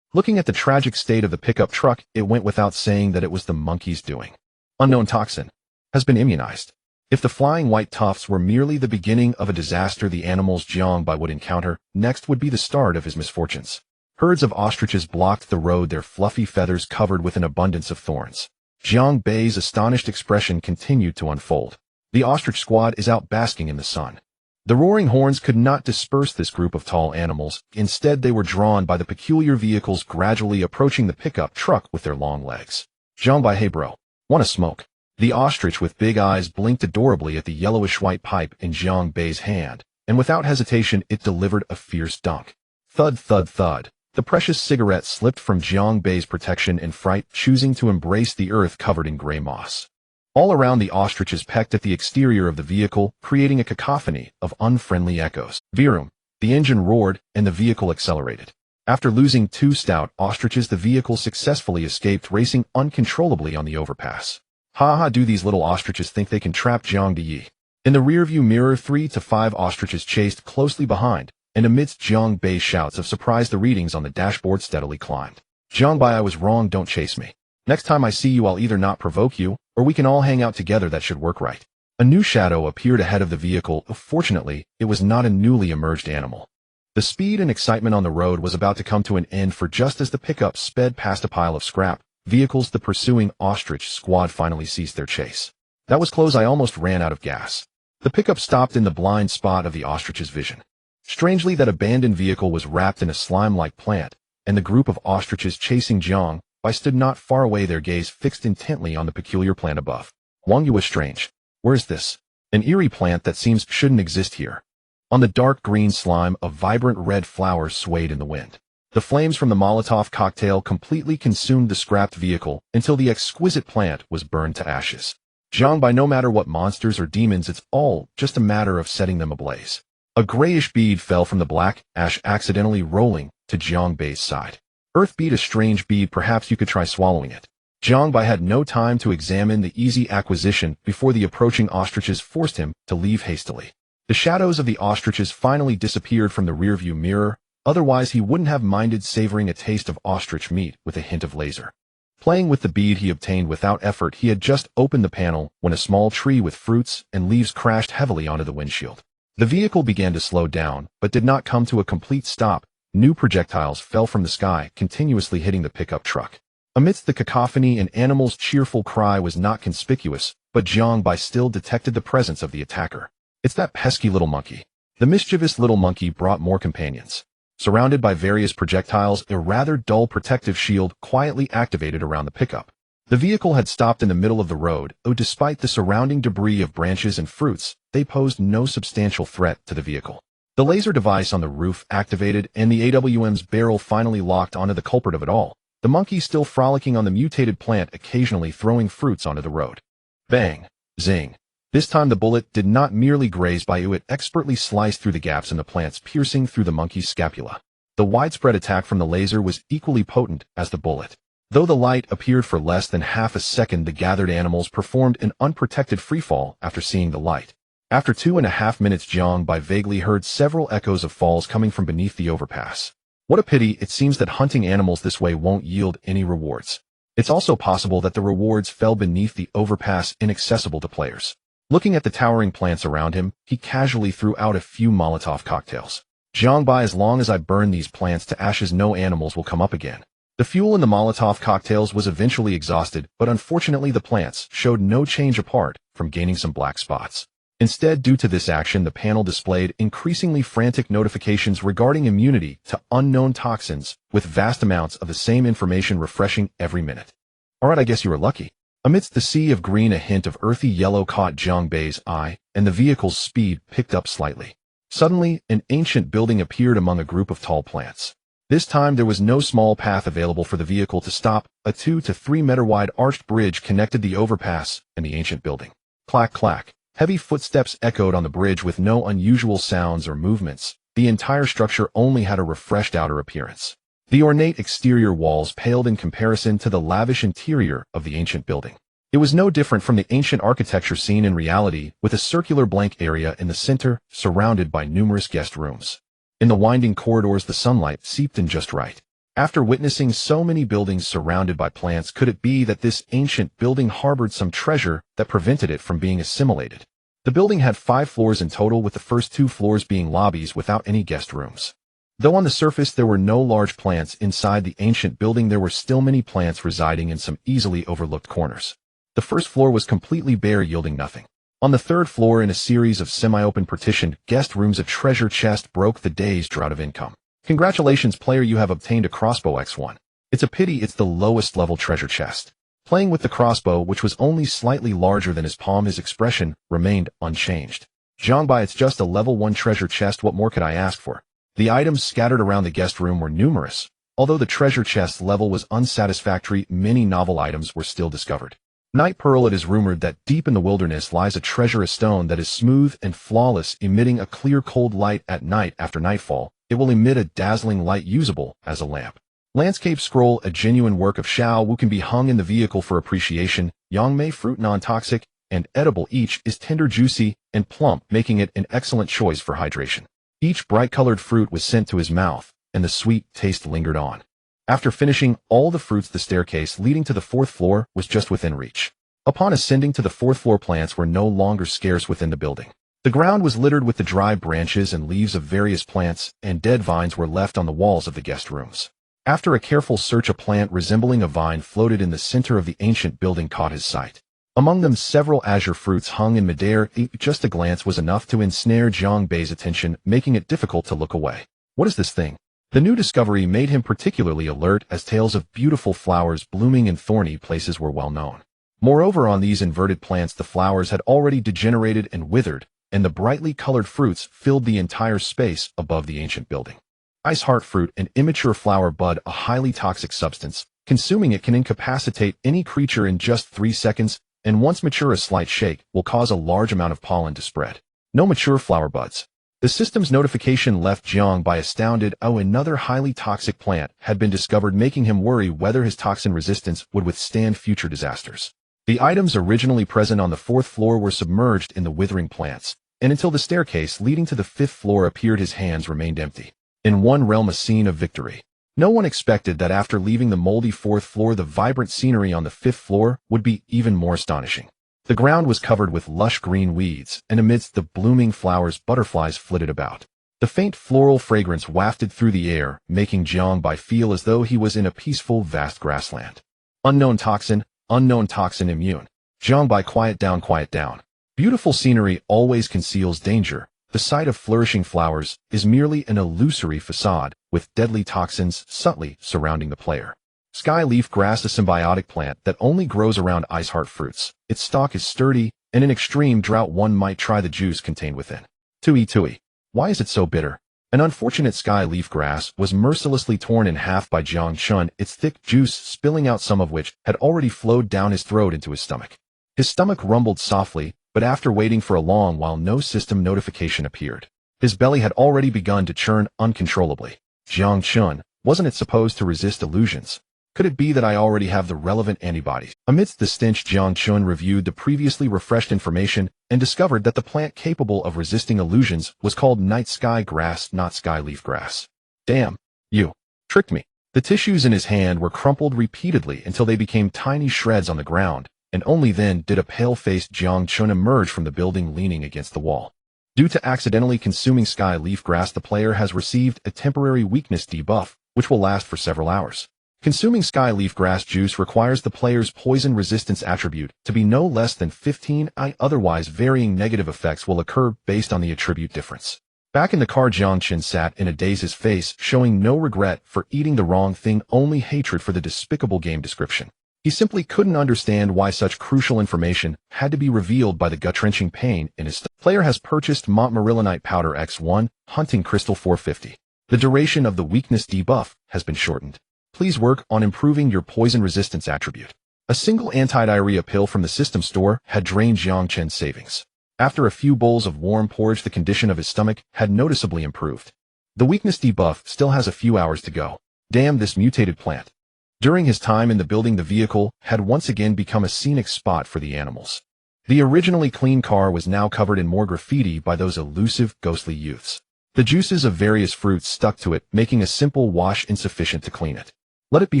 Looking at the tragic state of the pickup truck, it went without saying that it was the monkey's doing. Unknown toxin. Has been immunized. If the flying white tufts were merely the beginning of a disaster the animals Jiang Bai would encounter, next would be the start of his misfortunes. Herds of ostriches blocked the road, their fluffy feathers covered with an abundance of thorns. Jiang Bai's astonished expression continued to unfold. The ostrich squad is out basking in the sun. The roaring horns could not disperse this group of tall animals. Instead, they were drawn by the peculiar vehicles gradually approaching the pickup truck with their long legs. Jiang Bai, hey bro, wanna smoke? The ostrich with big eyes blinked adorably at the yellowish-white pipe in Jiang Bai's hand, and without hesitation it delivered a fierce dunk. Thud, thud, thud. The precious cigarette slipped from Jiang Bai's protection in fright, choosing to embrace the earth covered in gray moss. All around, the ostriches pecked at the exterior of the vehicle, creating a cacophony of unfriendly echoes. Vroom! The engine roared, and the vehicle accelerated. After losing 2 stout ostriches, the vehicle successfully escaped, racing uncontrollably on the overpass. Ha ha, do these little ostriches think they can trap Jiang Bai? In the rearview mirror, 3 to 5 ostriches chased closely behind, and amidst Jiang Bai's shouts of surprise, the readings on the dashboard steadily climbed. Jiang Bai, I was wrong, don't chase me. Next time I see you, I'll either not provoke you, or we can all hang out together. That should work, right? A new shadow appeared ahead of the vehicle. Fortunately, it was not a newly emerged animal. The speed and excitement on the road was about to come to an end, for just as the pickup sped past a pile of scrap vehicles, the pursuing ostrich squad finally ceased their chase. That was close. I almost ran out of gas. The pickup stopped in the blind spot of the ostrich's vision. Strangely, that abandoned vehicle was wrapped in a slime-like plant, and the group of ostriches chasing Jiang Bai stood not far away, their gaze fixed intently on the peculiar plant above. Wang Yu was strange. Where is this? An eerie plant that seems shouldn't exist here. On the dark green slime, a vibrant red flower swayed in the wind. The flames from the Molotov cocktail completely consumed the scrapped vehicle until the exquisite plant was burned to ashes. Jiang Bai, no matter what monsters or demons, it's all just a matter of setting them ablaze. A grayish bead fell from the black ash, accidentally rolling to Jiang Bai's side. Earth bead, a strange bead, perhaps you could try swallowing it. Jiang Bai had no time to examine the easy acquisition before the approaching ostriches forced him to leave hastily. The shadows of the ostriches finally disappeared from the rearview mirror, otherwise he wouldn't have minded savoring a taste of ostrich meat with a hint of laser. Playing with the bead he obtained without effort, he had just opened the panel when a small tree with fruits and leaves crashed heavily onto the windshield. The vehicle began to slow down, but did not come to a complete stop. New projectiles fell from the sky, continuously hitting the pickup truck. Amidst the cacophony, an animal's cheerful cry was not conspicuous, but Jiang Bai still detected the presence of the attacker. It's that pesky little monkey. The mischievous little monkey brought more companions. Surrounded by various projectiles, a rather dull protective shield quietly activated around the pickup. The vehicle had stopped in the middle of the road, though despite the surrounding debris of branches and fruits, they posed no substantial threat to the vehicle. The laser device on the roof activated, and the AWM's barrel finally locked onto the culprit of it all, the monkey still frolicking on the mutated plant, occasionally throwing fruits onto the road. Bang! Zing! This time the bullet did not merely graze by it expertly sliced through the gaps in the plants, piercing through the monkey's scapula. The widespread attack from the laser was equally potent as the bullet. Though the light appeared for less than half a second, the gathered animals performed an unprotected freefall after seeing the light. After 2.5 minutes, Jiang Bai vaguely heard several echoes of falls coming from beneath the overpass. What a pity, it seems that hunting animals this way won't yield any rewards. It's also possible that the rewards fell beneath the overpass, inaccessible to players. Looking at the towering plants around him, he casually threw out a few Molotov cocktails. Jiang Bai, as long as I burn these plants to ashes, no animals will come up again. The fuel in the Molotov cocktails was eventually exhausted, but unfortunately the plants showed no change apart from gaining some black spots. Instead, due to this action, the panel displayed increasingly frantic notifications regarding immunity to unknown toxins, with vast amounts of the same information refreshing every minute. Alright, I guess you were lucky. Amidst the sea of green, a hint of earthy yellow caught Jiang Bai's eye, and the vehicle's speed picked up slightly. Suddenly, an ancient building appeared among a group of tall plants. This time there was no small path available for the vehicle to stop. A 2 to 3 meter wide arched bridge connected the overpass and the ancient building. Clack, clack. Heavy footsteps echoed on the bridge with no unusual sounds or movements. The entire structure only had a refreshed outer appearance. The ornate exterior walls paled in comparison to the lavish interior of the ancient building. It was no different from the ancient architecture seen in reality, with a circular blank area in the center, surrounded by numerous guest rooms. In the winding corridors, the sunlight seeped in just right. After witnessing so many buildings surrounded by plants, could it be that this ancient building harbored some treasure that prevented it from being assimilated? The building had 5 floors in total, with the first 2 floors being lobbies without any guest rooms. Though on the surface there were no large plants inside the ancient building, there were still many plants residing in some easily overlooked corners. The first floor was completely bare, yielding nothing. On the 3rd floor, in a series of semi-open partitioned guest rooms, a treasure chest broke the day's drought of income. Congratulations, player, you have obtained a crossbow X1. It's a pity it's the lowest level treasure chest. Playing with the crossbow, which was only slightly larger than his palm, his expression remained unchanged. Jiang Bai, it's just a level 1 treasure chest, what more could I ask for? The items scattered around the guest room were numerous. Although the treasure chest level was unsatisfactory, many novel items were still discovered. Night Pearl, it is rumored that deep in the wilderness lies a treasure, a stone that is smooth and flawless, emitting a clear cold light at night. After nightfall, it will emit a dazzling light usable as a lamp. Landscape Scroll, a genuine work of Xiao Wu, can be hung in the vehicle for appreciation. Yangmei fruit, non-toxic and edible, each is tender, juicy, and plump, making it an excellent choice for hydration. Each bright-colored fruit was sent to his mouth, and the sweet taste lingered on. After finishing all the fruits, the staircase leading to the 4th floor was just within reach. Upon ascending to the 4th floor, plants were no longer scarce within the building. The ground was littered with the dry branches and leaves of various plants, and dead vines were left on the walls of the guest rooms. After a careful search, a plant resembling a vine floated in the center of the ancient building caught his sight. Among them, several azure fruits hung in midair. Just a glance was enough to ensnare Jiang Bai's attention, making it difficult to look away. What is this thing? The new discovery made him particularly alert, as tales of beautiful flowers blooming in thorny places were well known. Moreover, on these inverted plants the flowers had already degenerated and withered, and the brightly colored fruits filled the entire space above the ancient building. Ice heart fruit, an immature flower bud, a highly toxic substance. Consuming it can incapacitate any creature in just 3 seconds, and once mature a slight shake will cause a large amount of pollen to spread. No mature flower buds. The system's notification left Jiang Bai astounded. Another highly toxic plant had been discovered, making him worry whether his toxin resistance would withstand future disasters. The items originally present on the 4th floor were submerged in the withering plants, and until the staircase leading to the 5th floor appeared, his hands remained empty. In one realm, a scene of victory. No one expected that after leaving the moldy 4th floor, the vibrant scenery on the 5th floor would be even more astonishing. The ground was covered with lush green weeds, and amidst the blooming flowers, butterflies flitted about. The faint floral fragrance wafted through the air, making Jiang Bai feel as though he was in a peaceful, vast grassland. Unknown toxin immune. Jiang Bai, quiet down, quiet down. Beautiful scenery always conceals danger. The sight of flourishing flowers is merely an illusory facade, with deadly toxins subtly surrounding the player. Sky leaf grass, a symbiotic plant that only grows around ice heart fruits. Its stalk is sturdy, and in extreme drought one might try the juice contained within. Tui. Why is it so bitter? An unfortunate sky leaf grass was mercilessly torn in half by Jiang Chun, its thick juice spilling out, some of which had already flowed down his throat into his stomach. His stomach rumbled softly, but after waiting for a long while no system notification appeared. His belly had already begun to churn uncontrollably. Jiang Chun, wasn't it supposed to resist illusions? Could it be that I already have the relevant antibodies? Amidst the stench, Jiang Chun reviewed the previously refreshed information and discovered that the plant capable of resisting illusions was called night sky grass, not sky leaf grass. Damn, you tricked me. The tissues in his hand were crumpled repeatedly until they became tiny shreds on the ground, and only then did a pale-faced Jiang Chun emerge from the building, leaning against the wall. Due to accidentally consuming sky leaf grass, the player has received a temporary weakness debuff, which will last for several hours. Consuming sky leaf grass juice requires the player's poison resistance attribute to be no less than 15. Otherwise, varying negative effects will occur based on the attribute difference. Back in the car, Jiang Chun sat in a daze, his face showing no regret for eating the wrong thing, only hatred for the despicable game description. He simply couldn't understand why such crucial information had to be revealed by the gut-wrenching pain in his stomach. The player has purchased Montmorillonite Powder X1, Hunting Crystal 450. The duration of the weakness debuff has been shortened. Please work on improving your poison resistance attribute. A single anti-diarrhea pill from the system store had drained Jiang Chun's savings. After a few bowls of warm porridge, the condition of his stomach had noticeably improved. The weakness debuff still has a few hours to go. Damn this mutated plant. During his time in the building, the vehicle had once again become a scenic spot for the animals. The originally clean car was now covered in more graffiti by those elusive, ghostly youths. The juices of various fruits stuck to it, making a simple wash insufficient to clean it. Let it be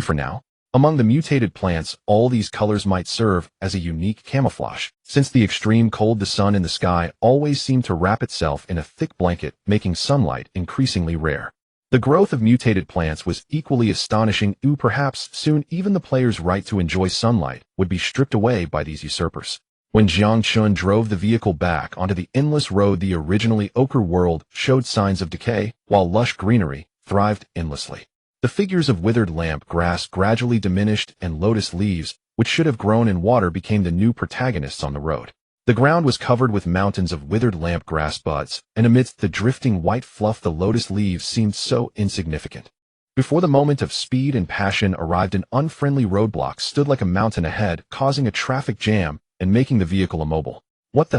for now. Among the mutated plants, all these colors might serve as a unique camouflage. Since the extreme cold, the sun in the sky always seemed to wrap itself in a thick blanket, making sunlight increasingly rare. The growth of mutated plants was equally astonishing. Perhaps soon even the player's right to enjoy sunlight would be stripped away by these usurpers. When Jiang Chun drove the vehicle back onto the endless road, the originally ochre world showed signs of decay, while lush greenery thrived endlessly. The figures of withered lamp grass gradually diminished, and lotus leaves, which should have grown in water, became the new protagonists on the road. The ground was covered with mountains of withered lamp grass buds, and amidst the drifting white fluff the lotus leaves seemed so insignificant. Before the moment of speed and passion arrived, an unfriendly roadblock stood like a mountain ahead, causing a traffic jam and making the vehicle immobile. What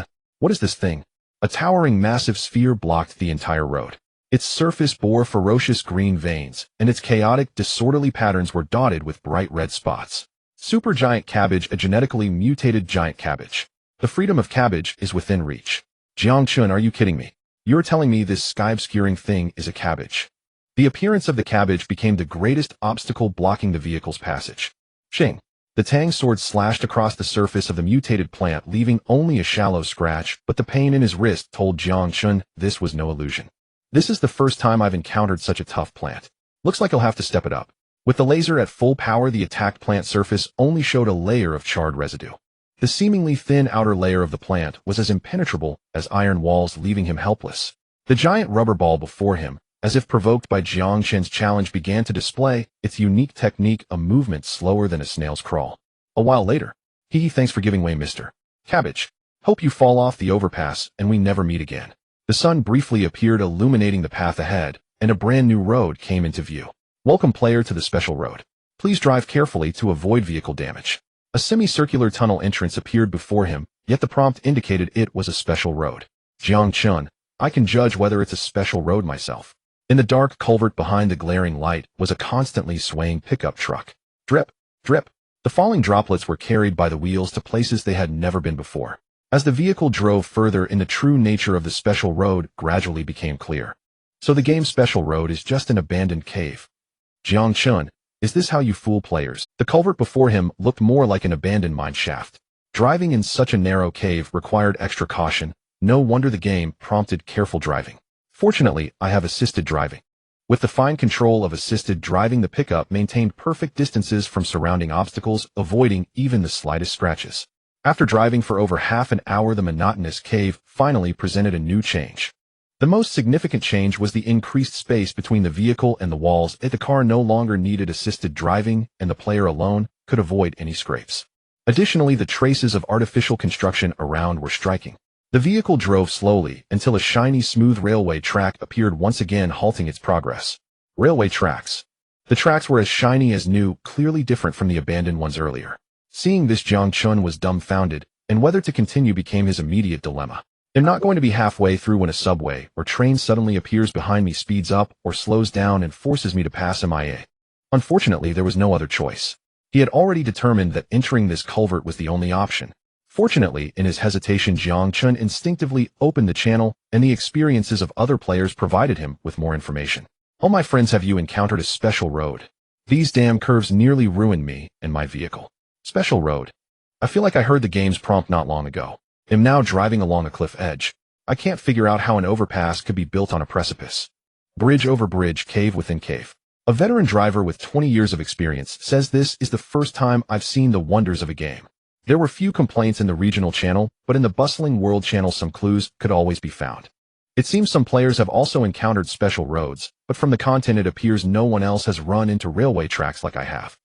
is this thing? A towering massive sphere blocked the entire road. Its surface bore ferocious green veins, and its chaotic, disorderly patterns were dotted with bright red spots. Supergiant cabbage, a genetically mutated giant cabbage. The freedom of cabbage is within reach. Jiang Chun, are you kidding me? You're telling me this sky-obscuring thing is a cabbage? The appearance of the cabbage became the greatest obstacle blocking the vehicle's passage. Shing! The Tang sword slashed across the surface of the mutated plant, leaving only a shallow scratch, but the pain in his wrist told Jiang Chun this was no illusion. This is the first time I've encountered such a tough plant. Looks like I'll have to step it up. With the laser at full power, the attacked plant surface only showed a layer of charred residue. The seemingly thin outer layer of the plant was as impenetrable as iron walls, leaving him helpless. The giant rubber ball before him, as if provoked by Jiang Chun's challenge, began to display its unique technique, a movement slower than a snail's crawl. A while later, thanks for giving way, Mr. Cabbage. Hope you fall off the overpass and we never meet again. The sun briefly appeared, illuminating the path ahead, and a brand new road came into view. Welcome, player, to the special road. Please drive carefully to avoid vehicle damage. A semicircular tunnel entrance appeared before him, yet the prompt indicated it was a special road. Jiang Chun, I can judge whether it's a special road myself. In the dark culvert behind the glaring light was a constantly swaying pickup truck. Drip, drip. The falling droplets were carried by the wheels to places they had never been before. As the vehicle drove further in, the true nature of the special road gradually became clear. So the game's special road is just an abandoned cave. Jiang Chun, is this how you fool players? The culvert before him looked more like an abandoned mine shaft. Driving in such a narrow cave required extra caution. No wonder the game prompted careful driving. Fortunately, I have assisted driving. With the fine control of assisted driving, the pickup maintained perfect distances from surrounding obstacles, avoiding even the slightest scratches. After driving for over half an hour, the monotonous cave finally presented a new change. The most significant change was the increased space between the vehicle and the walls. The car no longer needed assisted driving, and the player alone could avoid any scrapes. Additionally, the traces of artificial construction around were striking. The vehicle drove slowly until a shiny, smooth railway track appeared once again, halting its progress. Railway tracks. The tracks were as shiny as new, clearly different from the abandoned ones earlier. Seeing this, Jiang Chun was dumbfounded, and whether to continue became his immediate dilemma. I'm not going to be halfway through when a subway or train suddenly appears behind me, speeds up or slows down and forces me to pass MIA. Unfortunately, there was no other choice. He had already determined that entering this culvert was the only option. Fortunately, in his hesitation, Jiang Chun instinctively opened the channel, and the experiences of other players provided him with more information. All my friends, have you encountered a special road? These damn curves nearly ruined me and my vehicle. Special road. I feel like I heard the game's prompt not long ago. I'm now driving along a cliff edge. I can't figure out how an overpass could be built on a precipice. Bridge over bridge, cave within cave. A veteran driver with 20 years of experience says this is the first time I've seen the wonders of a game. There were few complaints in the regional channel, but in the bustling world channel some clues could always be found. It seems some players have also encountered special roads, but from the content it appears no one else has run into railway tracks like I have.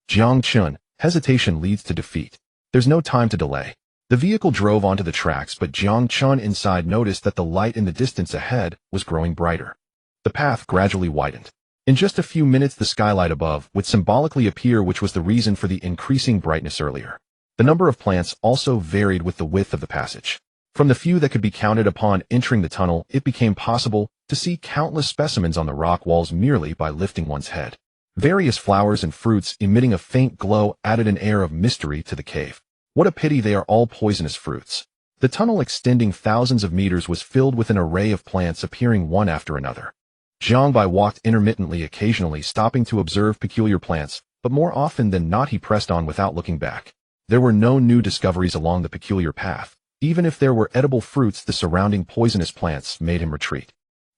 Jiang Chun, hesitation leads to defeat. There's no time to delay. The vehicle drove onto the tracks, but Jiang Chun inside noticed that the light in the distance ahead was growing brighter. The path gradually widened. In just a few minutes, the skylight above would symbolically appear, which was the reason for the increasing brightness earlier. The number of plants also varied with the width of the passage. From the few that could be counted upon entering the tunnel, it became possible to see countless specimens on the rock walls merely by lifting one's head. Various flowers and fruits emitting a faint glow added an air of mystery to the cave. What a pity they are all poisonous fruits. The tunnel extending thousands of meters was filled with an array of plants appearing one after another. Jiang Bai walked intermittently, occasionally stopping to observe peculiar plants, but more often than not he pressed on without looking back. There were no new discoveries along the peculiar path. Even if there were edible fruits, the surrounding poisonous plants made him retreat.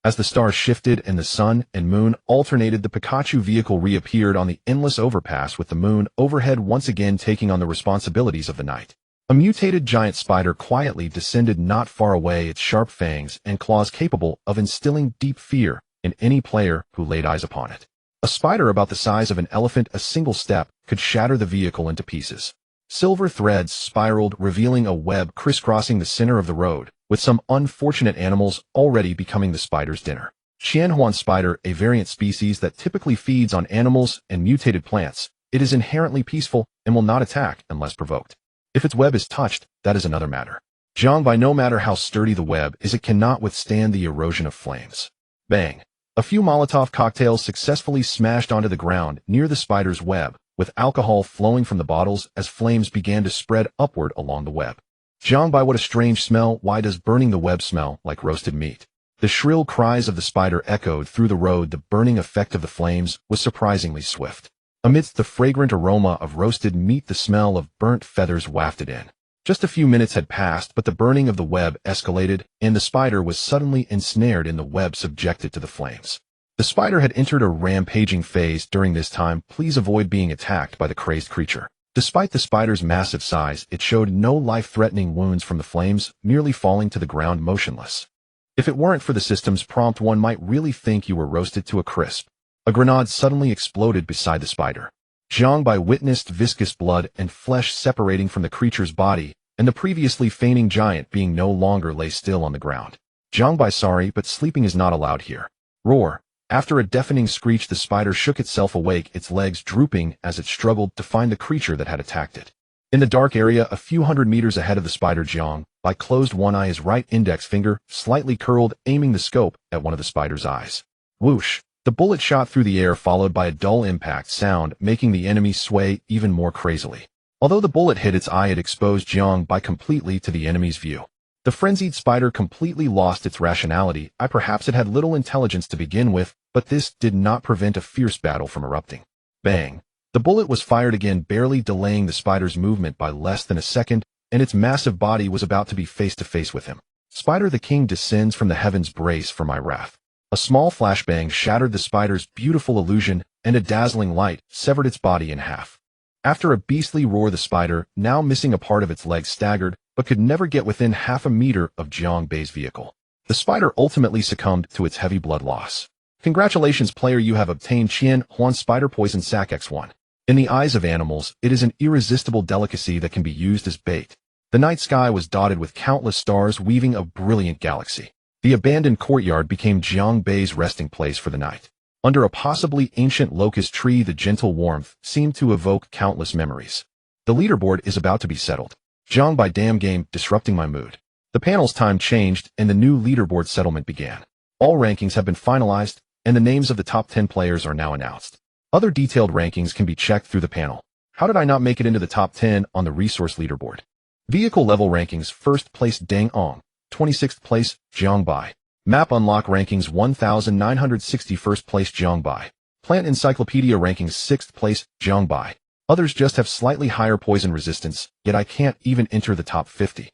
As the stars shifted and the sun and moon alternated, the Pikachu vehicle reappeared on the endless overpass, with the moon overhead once again taking on the responsibilities of the night. A mutated giant spider quietly descended not far away, its sharp fangs and claws capable of instilling deep fear in any player who laid eyes upon it. A spider about the size of an elephant, a single step could shatter the vehicle into pieces. Silver threads spiraled, revealing a web crisscrossing the center of the road, with some unfortunate animals already becoming the spider's dinner. Qianhuan spider, a variant species that typically feeds on animals and mutated plants, it is inherently peaceful and will not attack unless provoked. If its web is touched, that is another matter. Jiang Bai, no matter how sturdy the web is, it cannot withstand the erosion of flames. Bang! A few Molotov cocktails successfully smashed onto the ground near the spider's web, with alcohol flowing from the bottles as flames began to spread upward along the web. Jiang Bai, what a strange smell. Why does burning the web smell like roasted meat? The shrill cries of the spider echoed through the road. The burning effect of the flames was surprisingly swift. Amidst the fragrant aroma of roasted meat, the smell of burnt feathers wafted in. Just a few minutes had passed, but the burning of the web escalated, and the spider was suddenly ensnared in the web, subjected to the flames. The spider had entered a rampaging phase during this time. Please avoid being attacked by the crazed creature. Despite the spider's massive size, it showed no life-threatening wounds from the flames, merely falling to the ground motionless. If it weren't for the system's prompt, one might really think you were roasted to a crisp. A grenade suddenly exploded beside the spider. Jiang Bai witnessed viscous blood and flesh separating from the creature's body, and the previously fainting giant being no longer lay still on the ground. Jiang Bai, sorry, but sleeping is not allowed here. Roar. After a deafening screech, the spider shook itself awake, its legs drooping as it struggled to find the creature that had attacked it. In the dark area a few hundred meters ahead of the spider, Jiang Bai closed one eye, his right index finger slightly curled, aiming the scope at one of the spider's eyes. Whoosh! The bullet shot through the air, followed by a dull impact sound, making the enemy sway even more crazily. Although the bullet hit its eye, it exposed Jiang Bai completely to the enemy's view. The frenzied spider completely lost its rationality. Perhaps it had little intelligence to begin with, but this did not prevent a fierce battle from erupting. Bang! The bullet was fired again, barely delaying the spider's movement by less than a second, and its massive body was about to be face to face with him. Spider the king descends from the heavens, brace for my wrath. A small flashbang shattered the spider's beautiful illusion, and a dazzling light severed its body in half. After a beastly roar, the spider, now missing a part of its leg, staggered, but could never get within half a meter of Jiang Bai's vehicle. The spider ultimately succumbed to its heavy blood loss. Congratulations, player, you have obtained Qian Huan Spider Poison Sac X1. In the eyes of animals, it is an irresistible delicacy that can be used as bait. The night sky was dotted with countless stars, weaving a brilliant galaxy. The abandoned courtyard became Jiang Bai's resting place for the night. Under a possibly ancient locust tree, the gentle warmth seemed to evoke countless memories. The leaderboard is about to be settled. Jiang Bai, damn game, disrupting my mood. The panel's time changed, and the new leaderboard settlement began. All rankings have been finalized, and the names of the top 10 players are now announced. Other detailed rankings can be checked through the panel. How did I not make it into the top 10 on the resource leaderboard? Vehicle level rankings: first place Deng Ong, 26th place Jiang Bai. Map unlock rankings 1960, first place Jiang Bai. Plant encyclopedia rankings 6th place Jiang Bai. Others just have slightly higher poison resistance, yet I can't even enter the top 50.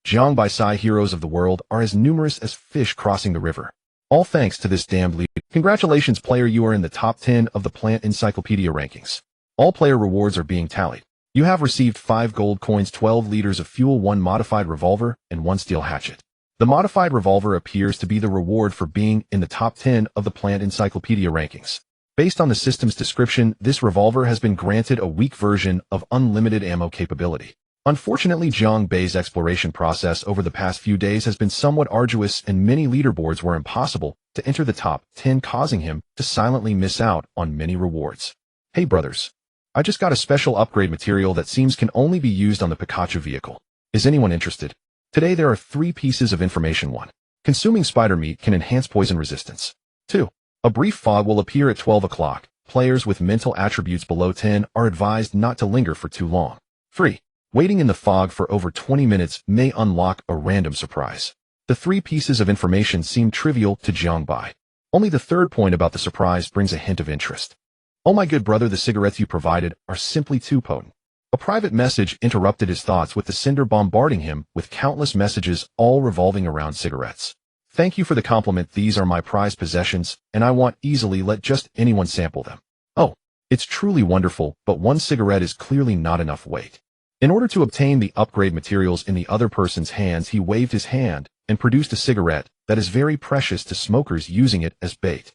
Jiang Bai Sai heroes of the world are as numerous as fish crossing the river. All thanks to this damned lead. Congratulations, player, you are in the top 10 of the Plant Encyclopedia rankings. All player rewards are being tallied. You have received 5 gold coins, 12 liters of fuel, 1 modified revolver, and 1 steel hatchet. The modified revolver appears to be the reward for being in the top 10 of the Plant Encyclopedia rankings. Based on the system's description, this revolver has been granted a weak version of unlimited ammo capability. Unfortunately, Jiang Bai's exploration process over the past few days has been somewhat arduous, and many leaderboards were impossible to enter the top 10, causing him to silently miss out on many rewards. Hey brothers, I just got a special upgrade material that seems can only be used on the Pikachu vehicle. Is anyone interested? Today there are 3 pieces of information. 1. Consuming spider meat can enhance poison resistance. 2. A brief fog will appear at 12 o'clock. Players with mental attributes below 10 are advised not to linger for too long. 3. Waiting in the fog for over 20 minutes may unlock a random surprise. The 3 pieces of information seem trivial to Jiang Bai. Only the third point about the surprise brings a hint of interest. Oh my good brother, the cigarettes you provided are simply too potent. A private message interrupted his thoughts, with the sender bombarding him with countless messages, all revolving around cigarettes. Thank you for the compliment. These are my prized possessions, and I want easily let just anyone sample them. Oh, it's truly wonderful, but 1 cigarette is clearly not enough weight. In order to obtain the upgrade materials in the other person's hands, he waved his hand and produced a cigarette that is very precious to smokers, using it as bait.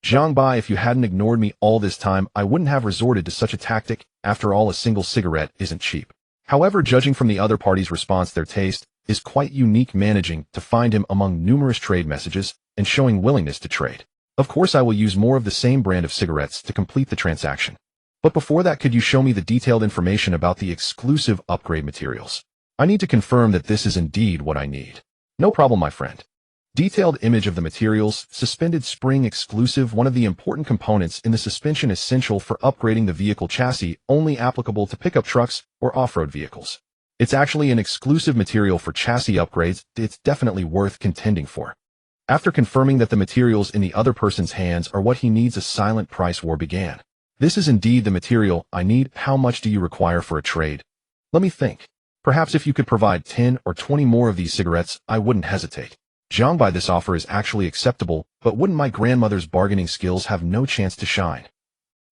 Jiang Bai, if you hadn't ignored me all this time, I wouldn't have resorted to such a tactic. After all, a single cigarette isn't cheap. However, judging from the other party's response, their taste is quite unique, managing to find him among numerous trade messages and showing willingness to trade. Of course, I will use more of the same brand of cigarettes to complete the transaction. But before that, could you show me the detailed information about the exclusive upgrade materials? I need to confirm that this is indeed what I need. No problem, my friend. Detailed image of the materials: suspended spring exclusive, one of the important components in the suspension essential for upgrading the vehicle chassis, only applicable to pickup trucks or off-road vehicles. It's actually an exclusive material for chassis upgrades. It's definitely worth contending for. After confirming that the materials in the other person's hands are what he needs, a silent price war began. This is indeed the material I need. How much do you require for a trade? Let me think. Perhaps if you could provide 10 or 20 more of these cigarettes, I wouldn't hesitate. Jiang Bai, this offer is actually acceptable, but wouldn't my grandmother's bargaining skills have no chance to shine?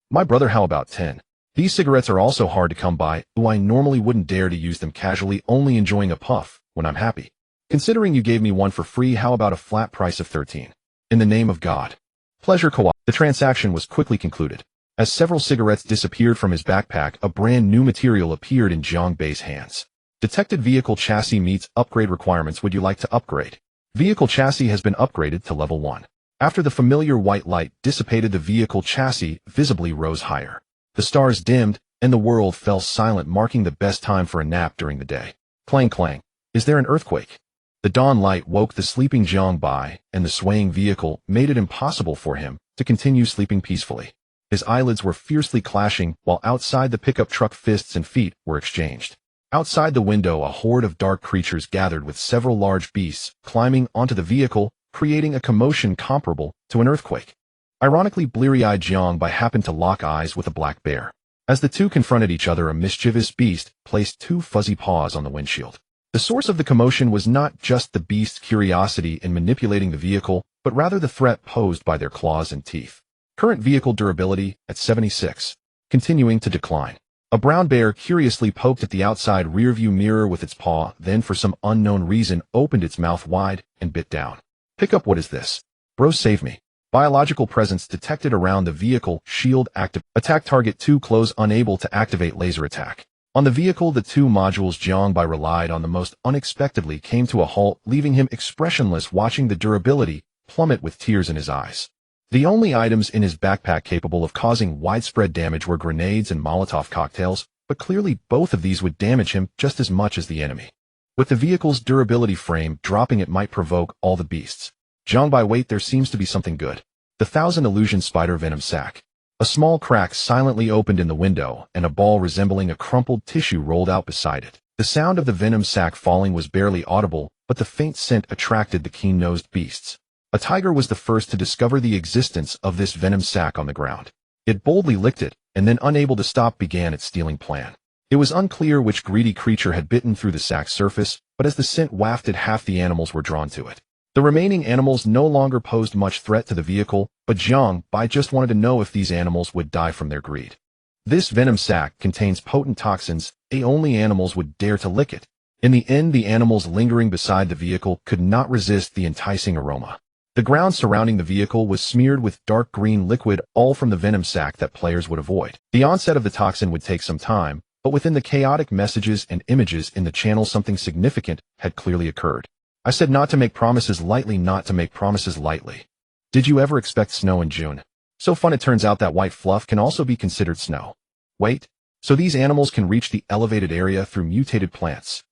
My brother, how about 10? These cigarettes are also hard to come by, though I normally wouldn't dare to use them casually, only enjoying a puff when I'm happy. Considering you gave me 1 for free, how about a flat price of 13? In the name of God. Pleasure, co-op. The transaction was quickly concluded. As several cigarettes disappeared from his backpack, a brand new material appeared in Jiang Bai's hands. Detected vehicle chassis meets upgrade requirements. Would you like to upgrade? Vehicle chassis has been upgraded to level 1. After the familiar white light dissipated, the vehicle chassis visibly rose higher. The stars dimmed, and the world fell silent, marking the best time for a nap during the day. Clang clang. Is there an earthquake? The dawn light woke the sleeping Jiang Bai, and the swaying vehicle made it impossible for him to continue sleeping peacefully. His eyelids were fiercely clashing, while outside the pickup truck fists and feet were exchanged. Outside the window, a horde of dark creatures gathered, with several large beasts climbing onto the vehicle, creating a commotion comparable to an earthquake. Ironically, bleary-eyed Jiang Bai happened to lock eyes with a black bear. As the two confronted each other, a mischievous beast placed two fuzzy paws on the windshield. The source of the commotion was not just the beast's curiosity in manipulating the vehicle, but rather the threat posed by their claws and teeth. Current vehicle durability at 76. Continuing to decline. A brown bear curiously poked at the outside rearview mirror with its paw, then for some unknown reason opened its mouth wide and bit down. Pick up. What is this? Bro, save me. Biological presence detected around the vehicle. Shield active. Attack target 2 close, unable to activate laser attack. On the vehicle, the two modules Jiang Bai relied on the most unexpectedly came to a halt, leaving him expressionless, watching the durability plummet with tears in his eyes. The only items in his backpack capable of causing widespread damage were grenades and Molotov cocktails, but clearly both of these would damage him just as much as the enemy. With the vehicle's durability frame dropping, it might provoke all the beasts. Jiang Bai, wait, there seems to be something good. The 1000 illusion spider venom sac. A small crack silently opened in the window, and a ball resembling a crumpled tissue rolled out beside it. The sound of the venom sac falling was barely audible, but the faint scent attracted the keen-nosed beasts. A tiger was the first to discover the existence of this venom sac on the ground. It boldly licked it, and then, unable to stop, began its stealing plan. It was unclear which greedy creature had bitten through the sac's surface, but as the scent wafted, half the animals were drawn to it. The remaining animals no longer posed much threat to the vehicle, but Jiang Bai just wanted to know if these animals would die from their greed. This venom sac contains potent toxins, only animals would dare to lick it. In the end, the animals lingering beside the vehicle could not resist the enticing aroma. The ground surrounding the vehicle was smeared with dark green liquid, all from the venom sac that players would avoid. The onset of the toxin would take some time, but within the chaotic messages and images in the channel, something significant had clearly occurred. I said not to make promises lightly, not to make promises lightly. Did you ever expect snow in June? So fun, it turns out that white fluff can also be considered snow. Wait, so these animals can reach the elevated area through mutated plants.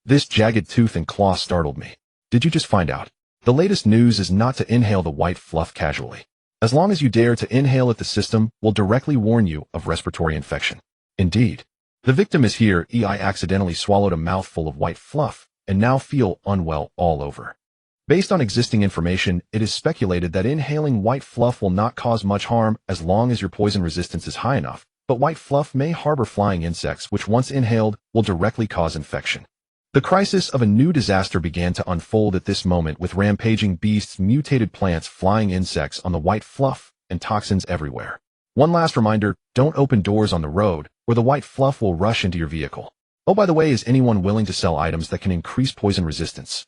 This jagged tooth and claw startled me. Did you just find out? The latest news is not to inhale the white fluff casually. As long as you dare to inhale it, the system will directly warn you of respiratory infection. Indeed. The victim is here. I accidentally swallowed a mouthful of white fluff, and now feel unwell all over. Based on existing information, it is speculated that inhaling white fluff will not cause much harm as long as your poison resistance is high enough, but white fluff may harbor flying insects which, once inhaled, will directly cause infection. The crisis of a new disaster began to unfold at this moment, with rampaging beasts, mutated plants, flying insects on the white fluff, and toxins everywhere. One last reminder, don't open doors on the road, or the white fluff will rush into your vehicle. Oh, by the way, is anyone willing to sell items that can increase poison resistance?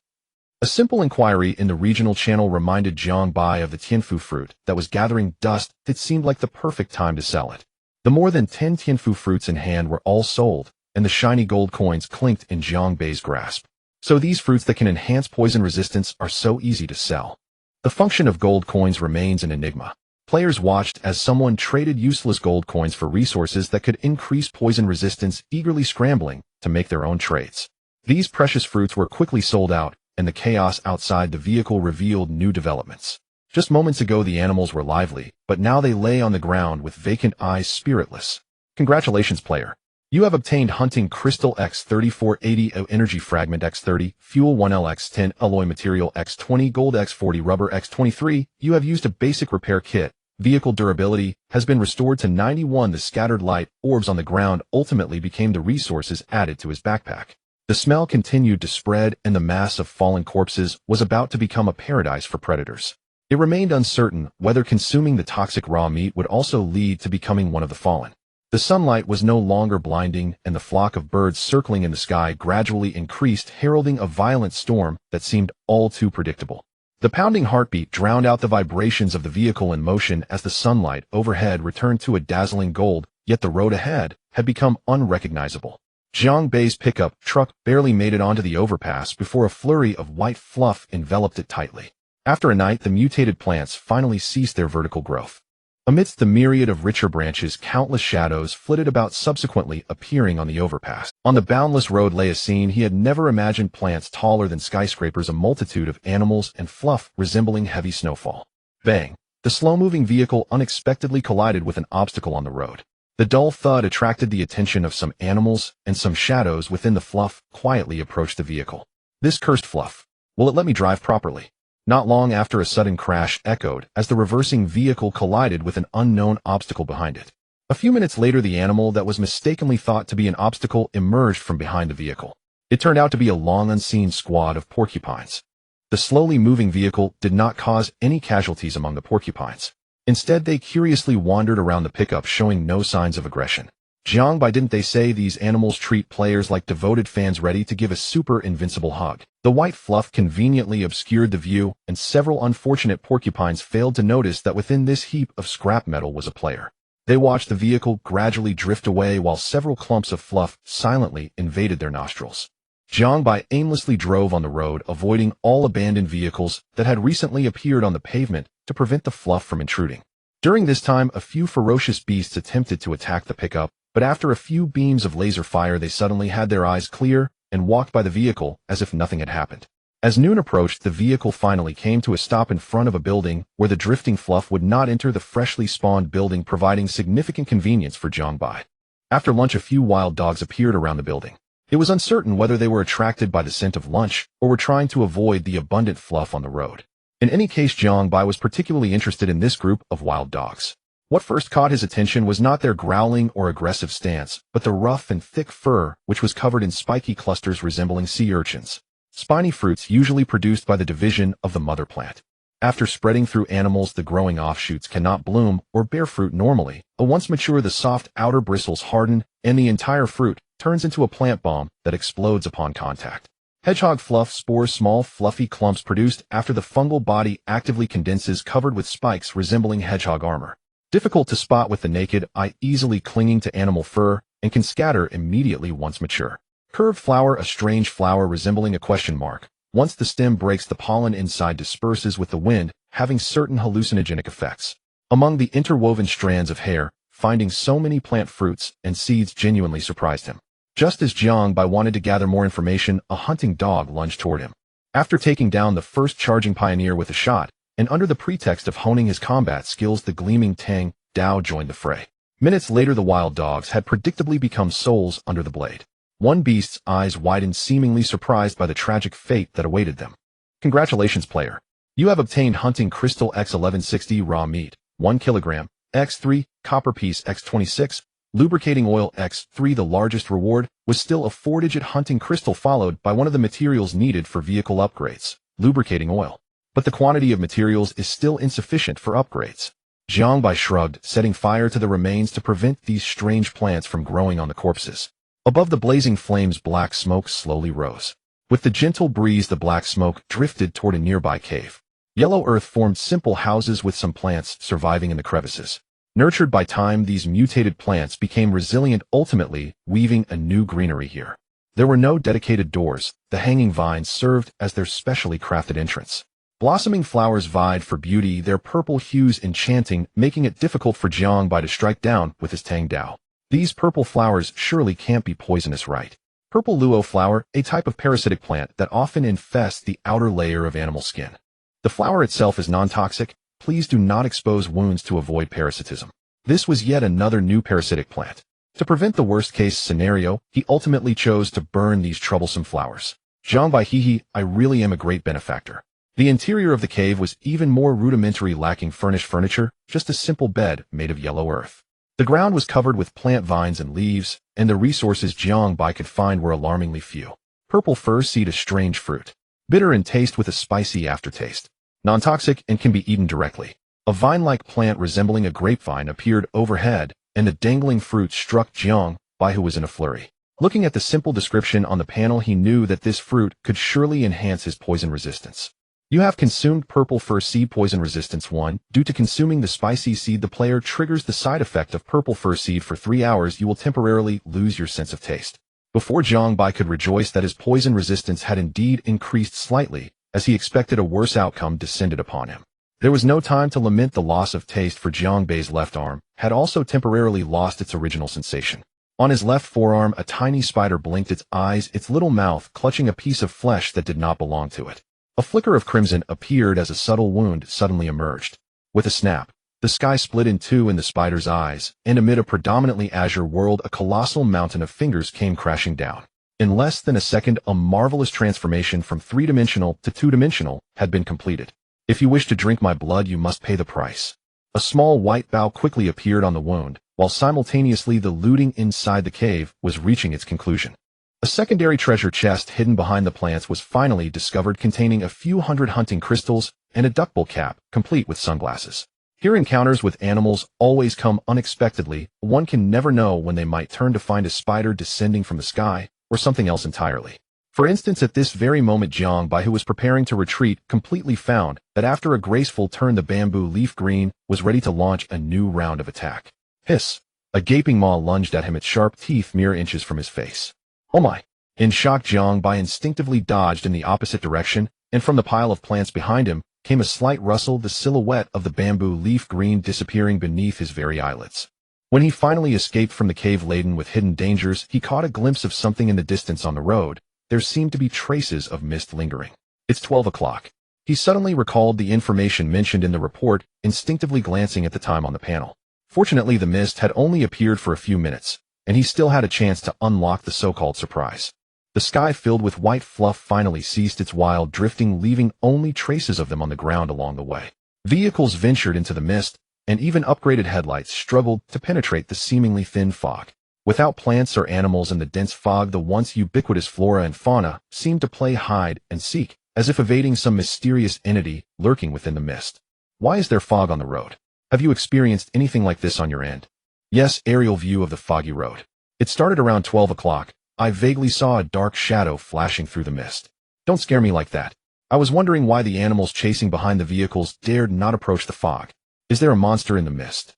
A simple inquiry in the regional channel reminded Jiang Bai of the tianfu fruit that was gathering dust. It seemed like the perfect time to sell it. The more than 10 tianfu fruits in hand were all sold, and the shiny gold coins clinked in Jiang Bai's grasp. So these fruits that can enhance poison resistance are so easy to sell. The function of gold coins remains an enigma. Players watched as someone traded useless gold coins for resources that could increase poison resistance, eagerly scrambling to make their own trades. These precious fruits were quickly sold out, and the chaos outside the vehicle revealed new developments. Just moments ago the animals were lively, but now they lay on the ground with vacant eyes, spiritless. Congratulations, player. You have obtained Hunting Crystal X3480, Energy Fragment X30, Fuel 1L X10, Alloy Material X20, Gold X40, Rubber X23. You have used a basic repair kit. Vehicle durability has been restored to 91. The scattered light orbs on the ground ultimately became the resources added to his backpack. The smell continued to spread, and the mass of fallen corpses was about to become a paradise for predators. It remained uncertain whether consuming the toxic raw meat would also lead to becoming one of the fallen. The sunlight was no longer blinding, and the flock of birds circling in the sky gradually increased, heralding a violent storm that seemed all too predictable. The pounding heartbeat drowned out the vibrations of the vehicle in motion as the sunlight overhead returned to a dazzling gold, yet the road ahead had become unrecognizable. Jiang Bai's pickup truck barely made it onto the overpass before a flurry of white fluff enveloped it tightly. After a night, the mutated plants finally ceased their vertical growth. Amidst the myriad of richer branches, countless shadows flitted about, subsequently appearing on the overpass. On the boundless road lay a scene he had never imagined: plants taller than skyscrapers, a multitude of animals, and fluff resembling heavy snowfall. Bang! The slow-moving vehicle unexpectedly collided with an obstacle on the road. The dull thud attracted the attention of some animals, and some shadows within the fluff quietly approached the vehicle. This cursed fluff. Will it let me drive properly? Not long after, a sudden crash echoed as the reversing vehicle collided with an unknown obstacle behind it. A few minutes later, the animal that was mistakenly thought to be an obstacle emerged from behind the vehicle. It turned out to be a long unseen squad of porcupines. The slowly moving vehicle did not cause any casualties among the porcupines. Instead, they curiously wandered around the pickup, showing no signs of aggression. Jiangbai, didn't they say these animals treat players like devoted fans ready to give a super invincible hug? The white fluff conveniently obscured the view, and several unfortunate porcupines failed to notice that within this heap of scrap metal was a player. They watched the vehicle gradually drift away while several clumps of fluff silently invaded their nostrils. Jiangbai aimlessly drove on the road, avoiding all abandoned vehicles that had recently appeared on the pavement to prevent the fluff from intruding. During this time, a few ferocious beasts attempted to attack the pickup, but after a few beams of laser fire, they suddenly had their eyes clear and walked by the vehicle as if nothing had happened. As noon approached, the vehicle finally came to a stop in front of a building where the drifting fluff would not enter the freshly spawned building, providing significant convenience for Jiangbai. After lunch, a few wild dogs appeared around the building. It was uncertain whether they were attracted by the scent of lunch or were trying to avoid the abundant fluff on the road. In any case, Jiangbai was particularly interested in this group of wild dogs. What first caught his attention was not their growling or aggressive stance, but the rough and thick fur, which was covered in spiky clusters resembling sea urchins, spiny fruits usually produced by the division of the mother plant. After spreading through animals, the growing offshoots cannot bloom or bear fruit normally. Once mature, the soft outer bristles harden, and the entire fruit turns into a plant bomb that explodes upon contact. Hedgehog fluff spores, small fluffy clumps produced after the fungal body actively condenses, covered with spikes resembling hedgehog armor. Difficult to spot with the naked eye, easily clinging to animal fur, and can scatter immediately once mature. Curved flower, a strange flower resembling a question mark. Once the stem breaks, the pollen inside disperses with the wind, having certain hallucinogenic effects. Among the interwoven strands of hair, finding so many plant fruits and seeds genuinely surprised him. Just as Jiangbai wanted to gather more information, a hunting dog lunged toward him. After taking down the first charging pioneer with a shot, and under the pretext of honing his combat skills, the gleaming Tang Dao joined the fray. Minutes later, the wild dogs had predictably become souls under the blade. One beast's eyes widened, seemingly surprised by the tragic fate that awaited them. Congratulations, player. You have obtained hunting crystal X1160 raw meat, 1 kilogram, X3, copper piece X26, lubricating oil X3. The largest reward was still a 4-digit hunting crystal, followed by one of the materials needed for vehicle upgrades, lubricating oil. But the quantity of materials is still insufficient for upgrades. Jiangbai shrugged, setting fire to the remains to prevent these strange plants from growing on the corpses. Above the blazing flames, black smoke slowly rose. With the gentle breeze, the black smoke drifted toward a nearby cave. Yellow earth formed simple houses with some plants surviving in the crevices. Nurtured by time, these mutated plants became resilient, ultimately weaving a new greenery here. There were no dedicated doors. The hanging vines served as their specially crafted entrance. Blossoming flowers vied for beauty, their purple hues enchanting, making it difficult for Jiangbai to strike down with his Tang Dao. These purple flowers surely can't be poisonous, right? Purple luo flower, a type of parasitic plant that often infests the outer layer of animal skin. The flower itself is non-toxic. Please do not expose wounds to avoid parasitism. This was yet another new parasitic plant. To prevent the worst-case scenario, he ultimately chose to burn these troublesome flowers. Jiangbai, hehe, I really am a great benefactor. The interior of the cave was even more rudimentary, lacking furnished furniture, just a simple bed made of yellow earth. The ground was covered with plant vines and leaves, and the resources Jiangbai could find were alarmingly few. Purple fir seed, a strange fruit. Bitter in taste with a spicy aftertaste. Non-toxic and can be eaten directly. A vine-like plant resembling a grapevine appeared overhead, and the dangling fruit struck Jiangbai, who was in a flurry. Looking at the simple description on the panel, he knew that this fruit could surely enhance his poison resistance. You have consumed purple fir seed, poison resistance 1. Due to consuming the spicy seed, the player triggers the side effect of purple fir seed for 3 hours. You will temporarily lose your sense of taste. Before Jiangbai could rejoice that his poison resistance had indeed increased slightly, as he expected, a worse outcome descended upon him. There was no time to lament the loss of taste, for Jiang Bei's left arm had also temporarily lost its original sensation. On his left forearm, a tiny spider blinked its eyes, its little mouth clutching a piece of flesh that did not belong to it. A flicker of crimson appeared as a subtle wound suddenly emerged. With a snap, the sky split in two in the spider's eyes, and amid a predominantly azure world, a colossal mountain of fingers came crashing down. In less than a second, a marvelous transformation from three-dimensional to two-dimensional had been completed. If you wish to drink my blood, you must pay the price. A small white bow quickly appeared on the wound, while simultaneously the looting inside the cave was reaching its conclusion. A secondary treasure chest hidden behind the plants was finally discovered, containing a few hundred hunting crystals and a duckbill cap, complete with sunglasses. Here, encounters with animals always come unexpectedly. One can never know when they might turn to find a spider descending from the sky, or something else entirely. For instance, at this very moment, Jiang Bai, who was preparing to retreat, completely found that after a graceful turn, the bamboo leaf green was ready to launch a new round of attack. Hiss! A gaping maw lunged at him, its sharp teeth mere inches from his face. Oh my! In shock, Jiang Bai instinctively dodged in the opposite direction, and from the pile of plants behind him came a slight rustle, the silhouette of the bamboo leaf green disappearing beneath his very eyelids. When he finally escaped from the cave laden with hidden dangers, he caught a glimpse of something in the distance on the road. There seemed to be traces of mist lingering. It's 12 o'clock. He suddenly recalled the information mentioned in the report, instinctively glancing at the time on the panel. Fortunately, the mist had only appeared for a few minutes, and he still had a chance to unlock the so-called surprise. The sky filled with white fluff finally ceased its wild drifting, leaving only traces of them on the ground along the way. Vehicles ventured into the mist, and even upgraded headlights struggled to penetrate the seemingly thin fog. Without plants or animals in the dense fog, the once ubiquitous flora and fauna seemed to play hide and seek, as if evading some mysterious entity lurking within the mist. Why is there fog on the road? Have you experienced anything like this on your end? Yes, aerial view of the foggy road. It started around 12 o'clock. I vaguely saw a dark shadow flashing through the mist. Don't scare me like that. I was wondering why the animals chasing behind the vehicles dared not approach the fog. Is there a monster in the mist?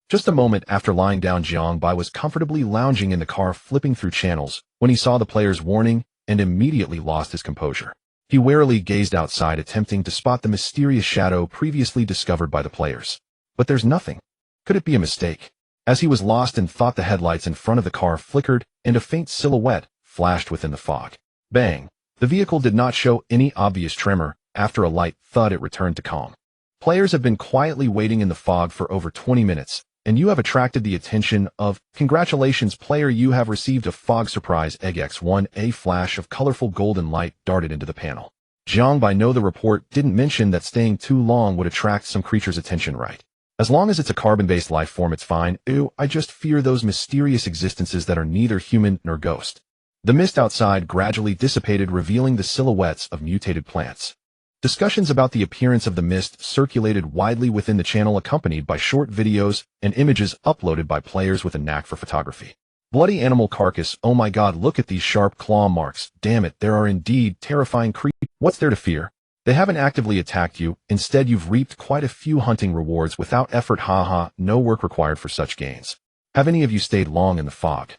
Just a moment after lying down, Jiang Bai was comfortably lounging in the car, flipping through channels, when he saw the player's warning and immediately lost his composure. He warily gazed outside, attempting to spot the mysterious shadow previously discovered by the players. But there's nothing. Could it be a mistake? As he was lost in thought, the headlights in front of the car flickered, and a faint silhouette flashed within the fog. Bang! The vehicle did not show any obvious tremor. After a light thud, it returned to calm. Players have been quietly waiting in the fog for over 20 minutes, and you have attracted the attention of... Congratulations, player, you have received a fog surprise egg X1. A flash of colorful golden light darted into the panel. Jiang Bai knew the report didn't mention that staying too long would attract some creature's attention, right? As long as it's a carbon-based life form, it's fine. Ew, I just fear those mysterious existences that are neither human nor ghost. The mist outside gradually dissipated, revealing the silhouettes of mutated plants. Discussions about the appearance of the mist circulated widely within the channel, accompanied by short videos and images uploaded by players with a knack for photography. Bloody animal carcass. Oh my god, look at these sharp claw marks. Damn it, there are indeed terrifying creatures. What's there to fear? They haven't actively attacked you. Instead, you've reaped quite a few hunting rewards without effort. Haha, no work required for such gains. Have any of you stayed long in the fog?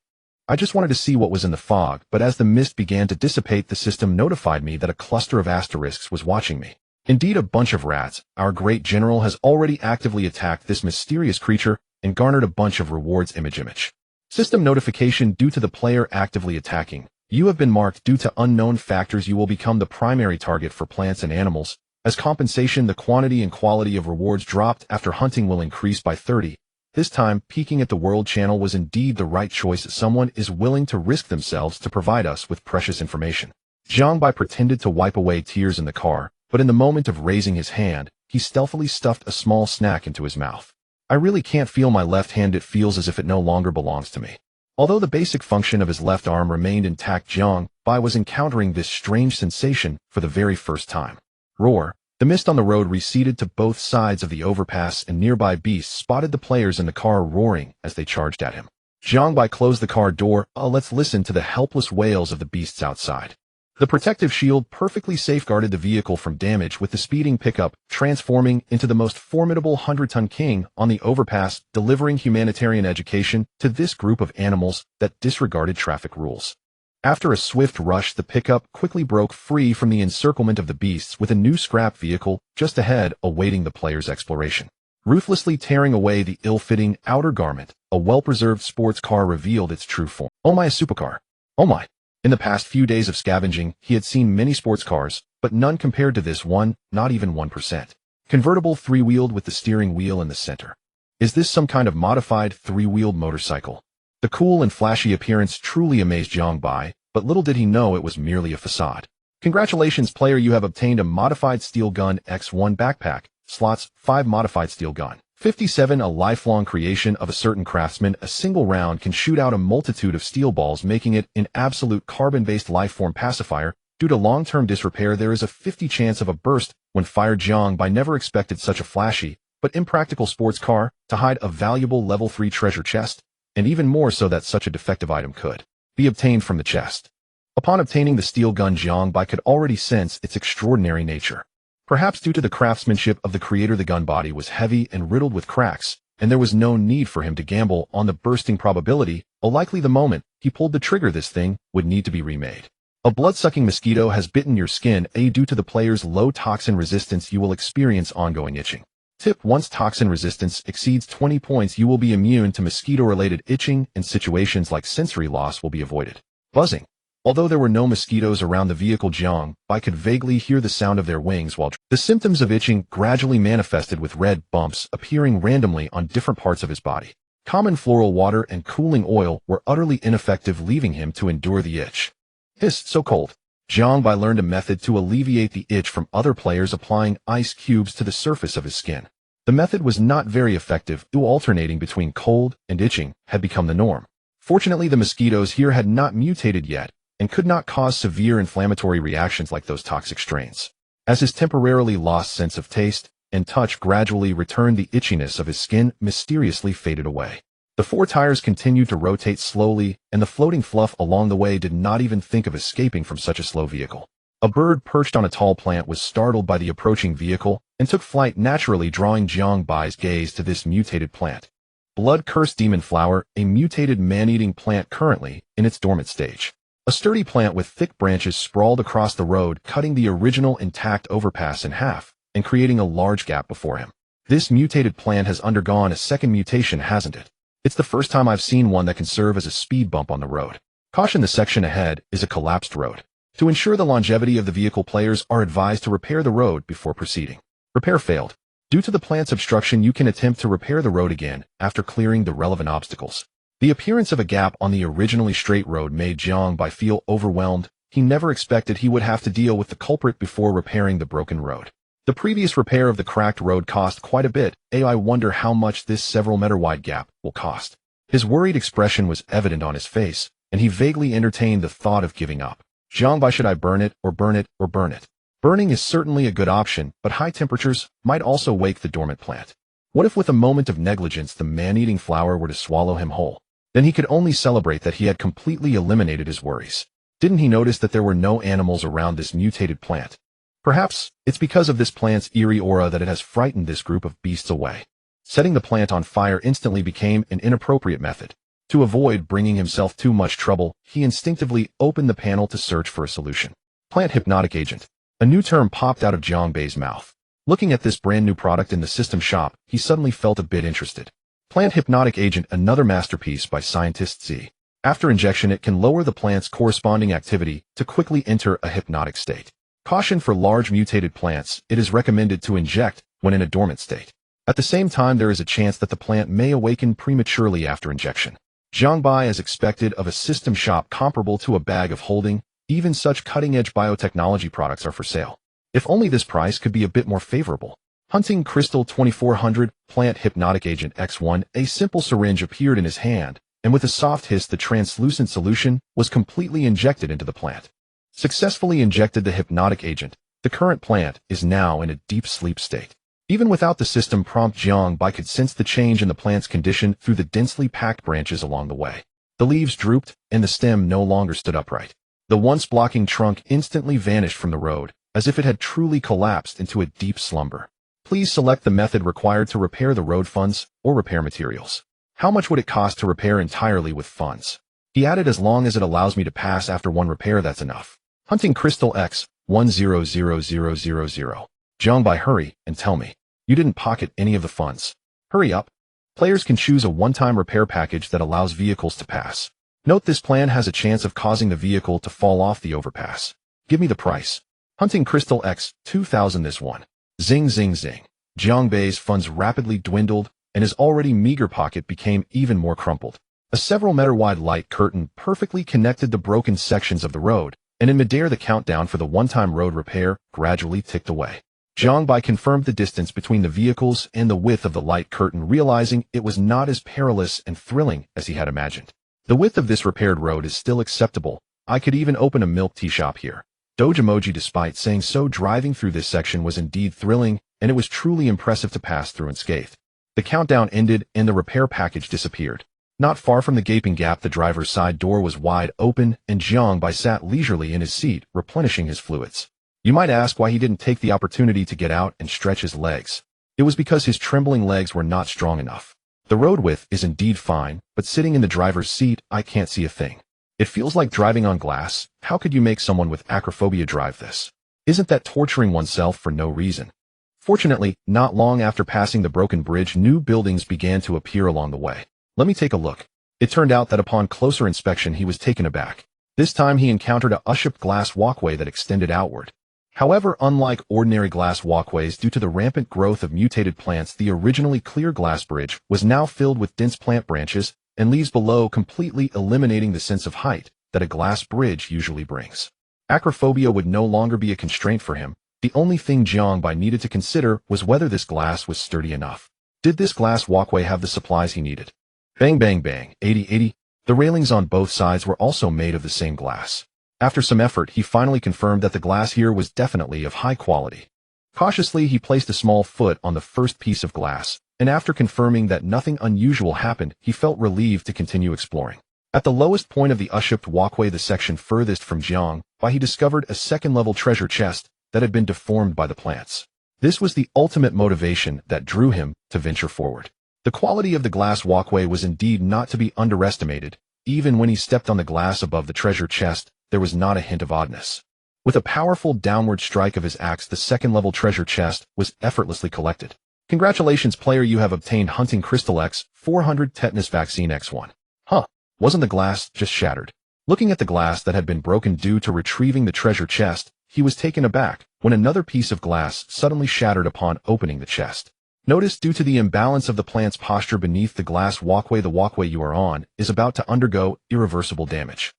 I just wanted to see what was in the fog, but as the mist began to dissipate, the system notified me that a cluster of asterisks was watching me. Indeed, a bunch of rats. Our great general has already actively attacked this mysterious creature and garnered a bunch of rewards. Image. System notification: due to the player actively attacking, you have been marked. Due to unknown factors, you will become the primary target for plants and animals. As compensation, the quantity and quality of rewards dropped after hunting will increase by 30. This time, peeking at the world channel was indeed the right choice. Someone is willing to risk themselves to provide us with precious information. Jiang Bai pretended to wipe away tears in the car, but in the moment of raising his hand, he stealthily stuffed a small snack into his mouth. I really can't feel my left hand. It feels as if it no longer belongs to me. Although the basic function of his left arm remained intact, Jiang Bai was encountering this strange sensation for the very first time. Roar! The mist on the road receded to both sides of the overpass, and nearby beasts spotted the players in the car, roaring as they charged at him. Jiang Bai closed the car door. Let's listen to the helpless wails of the beasts outside. The protective shield perfectly safeguarded the vehicle from damage, with the speeding pickup transforming into the most formidable 100-ton king on the overpass, delivering humanitarian education to this group of animals that disregarded traffic rules. After a swift rush, the pickup quickly broke free from the encirclement of the beasts with a new scrap vehicle just ahead awaiting the player's exploration. Ruthlessly tearing away the ill-fitting outer garment, a well-preserved sports car revealed its true form. Oh my, a supercar. Oh my. In the past few days of scavenging, he had seen many sports cars, but none compared to this one, not even 1%. Convertible three-wheeled with the steering wheel in the center. Is this some kind of modified three-wheeled motorcycle? The cool and flashy appearance truly amazed Zhang Bai, but little did he know it was merely a facade. Congratulations, player, you have obtained a modified steel gun X1 backpack, slots 5 modified steel gun. 57 A lifelong creation of a certain craftsman, a single round can shoot out a multitude of steel balls, making it an absolute carbon-based lifeform pacifier. Due to long-term disrepair, there is a 50 chance of a burst when fired. Zhang Bai never expected such a flashy, but impractical sports car to hide a valuable level 3 treasure chest, and even more so that such a defective item could be obtained from the chest. Upon obtaining the steel gun, Zhang Bai could already sense its extraordinary nature. Perhaps due to the craftsmanship of the creator, the gun body was heavy and riddled with cracks, and there was no need for him to gamble on the bursting probability. Likely the moment he pulled the trigger, this thing would need to be remade. A blood-sucking mosquito has bitten your skin. Due to the player's low toxin resistance, you will experience ongoing itching. Tip: once toxin resistance exceeds 20 points, you will be immune to mosquito-related itching, and situations like sensory loss will be avoided. Buzzing. Although there were no mosquitoes around the vehicle, Zhang Bai could vaguely hear the sound of their wings while the symptoms of itching gradually manifested with red bumps appearing randomly on different parts of his body. Common floral water and cooling oil were utterly ineffective, leaving him to endure the itch. Hiss, so cold. Zhang Bai learned a method to alleviate the itch from other players, applying ice cubes to the surface of his skin. The method was not very effective, due alternating between cold and itching had become the norm. Fortunately, the mosquitoes here had not mutated yet, and could not cause severe inflammatory reactions like those toxic strains. As his temporarily lost sense of taste and touch gradually returned, the itchiness of his skin mysteriously faded away. The 4 tires continued to rotate slowly, and the floating fluff along the way did not even think of escaping from such a slow vehicle. A bird perched on a tall plant was startled by the approaching vehicle and took flight, naturally drawing Zhang Bai's gaze to this mutated plant. Blood-cursed demon flower, a mutated man-eating plant currently in its dormant stage. A sturdy plant with thick branches sprawled across the road, cutting the original intact overpass in half and creating a large gap before him. This mutated plant has undergone a second mutation, hasn't it? It's the first time I've seen one that can serve as a speed bump on the road. Caution: the section ahead is a collapsed road. To ensure the longevity of the vehicle, players are advised to repair the road before proceeding. Repair failed. Due to the plant's obstruction, you can attempt to repair the road again after clearing the relevant obstacles. The appearance of a gap on the originally straight road made Zhang Bai feel overwhelmed. He never expected he would have to deal with the culprit before repairing the broken road. The previous repair of the cracked road cost quite a bit. I wonder how much this several meter wide gap will cost. His worried expression was evident on his face, and he vaguely entertained the thought of giving up. Zhang Bai: should I burn it or burn it or burn it? Burning is certainly a good option, but high temperatures might also wake the dormant plant. What if with a moment of negligence the man-eating flower were to swallow him whole? Then he could only celebrate that he had completely eliminated his worries. Didn't he notice that there were no animals around this mutated plant? Perhaps it's because of this plant's eerie aura that it has frightened this group of beasts away. Setting the plant on fire instantly became an inappropriate method. To avoid bringing himself too much trouble, he instinctively opened the panel to search for a solution. Plant hypnotic agent. A new term popped out of Zhang Bai's mouth. Looking at this brand new product in the system shop, he suddenly felt a bit interested. Plant hypnotic agent, another masterpiece by scientist Z. After injection, it can lower the plant's corresponding activity to quickly enter a hypnotic state. Caution: for large mutated plants, it is recommended to inject when in a dormant state. At the same time, there is a chance that the plant may awaken prematurely after injection. Zhang Bai, as expected of a system shop comparable to a bag of holding, even such cutting-edge biotechnology products are for sale. If only this price could be a bit more favorable. Hunting Crystal 2400, Plant Hypnotic Agent X1. A simple syringe appeared in his hand, and with a soft hiss the translucent solution was completely injected into the plant. Successfully injected the hypnotic agent, the current plant is now in a deep sleep state. Even without the system prompt, Zhang Bai could sense the change in the plant's condition through the densely packed branches along the way. The leaves drooped, and the stem no longer stood upright. The once blocking trunk instantly vanished from the road, as if it had truly collapsed into a deep slumber. Please select the method required to repair the road: funds or repair materials. How much would it cost to repair entirely with funds? He added, as long as it allows me to pass after one repair, that's enough. Hunting Crystal X 100000. Jiangbai, hurry and tell me. You didn't pocket any of the funds. Hurry up. Players can choose a one-time repair package that allows vehicles to pass. Note this plan has a chance of causing the vehicle to fall off the overpass. Give me the price. Hunting Crystal X 2000 this one. Zing zing zing. Jiangbei's funds rapidly dwindled, and his already meager pocket became even more crumpled. A several meter-wide light curtain perfectly connected the broken sections of the road, and in midair the countdown for the one-time road repair gradually ticked away. Jiangbai confirmed the distance between the vehicles and the width of the light curtain, realizing it was not as perilous and thrilling as he had imagined. The width of this repaired road is still acceptable. I could even open a milk tea shop here. Doge emoji. Despite saying so, driving through this section was indeed thrilling, and it was truly impressive to pass through unscathed. The countdown ended and the repair package disappeared. Not far from the gaping gap, the driver's side door was wide open, and Jiangbai sat leisurely in his seat, replenishing his fluids. You might ask why he didn't take the opportunity to get out and stretch his legs. It was because his trembling legs were not strong enough. The road width is indeed fine, but sitting in the driver's seat, I can't see a thing. It feels like driving on glass. How could you make someone with acrophobia drive this? Isn't that torturing oneself for no reason? Fortunately, not long after passing the broken bridge, new buildings began to appear along the way. Let me take a look. It turned out that upon closer inspection, he was taken aback. This time he encountered a U-shaped glass walkway that extended outward. However, unlike ordinary glass walkways, due to the rampant growth of mutated plants, the originally clear glass bridge was now filled with dense plant branches and leaves below, completely eliminating the sense of height that a glass bridge usually brings. Acrophobia would no longer be a constraint for him. The only thing Jiangbai needed to consider was whether this glass was sturdy enough. Did this glass walkway have the supplies he needed? Bang bang bang, 80-80. The railings on both sides were also made of the same glass. After some effort, he finally confirmed that the glass here was definitely of high quality. Cautiously, he placed a small foot on the first piece of glass, and after confirming that nothing unusual happened, he felt relieved to continue exploring. At the lowest point of the U-shaped walkway, the section furthest from Jiangbai, he discovered a second-level treasure chest that had been deformed by the plants. This was the ultimate motivation that drew him to venture forward. The quality of the glass walkway was indeed not to be underestimated. Even when he stepped on the glass above the treasure chest, there was not a hint of oddness. With a powerful downward strike of his axe, the second-level treasure chest was effortlessly collected. Congratulations, player, you have obtained Hunting Crystal X 400 Tetanus Vaccine X1. Huh, wasn't the glass just shattered? Looking at the glass that had been broken due to retrieving the treasure chest, he was taken aback when another piece of glass suddenly shattered upon opening the chest. Notice, due to the imbalance of the plant's posture beneath the glass walkway, the walkway you are on is about to undergo irreversible damage.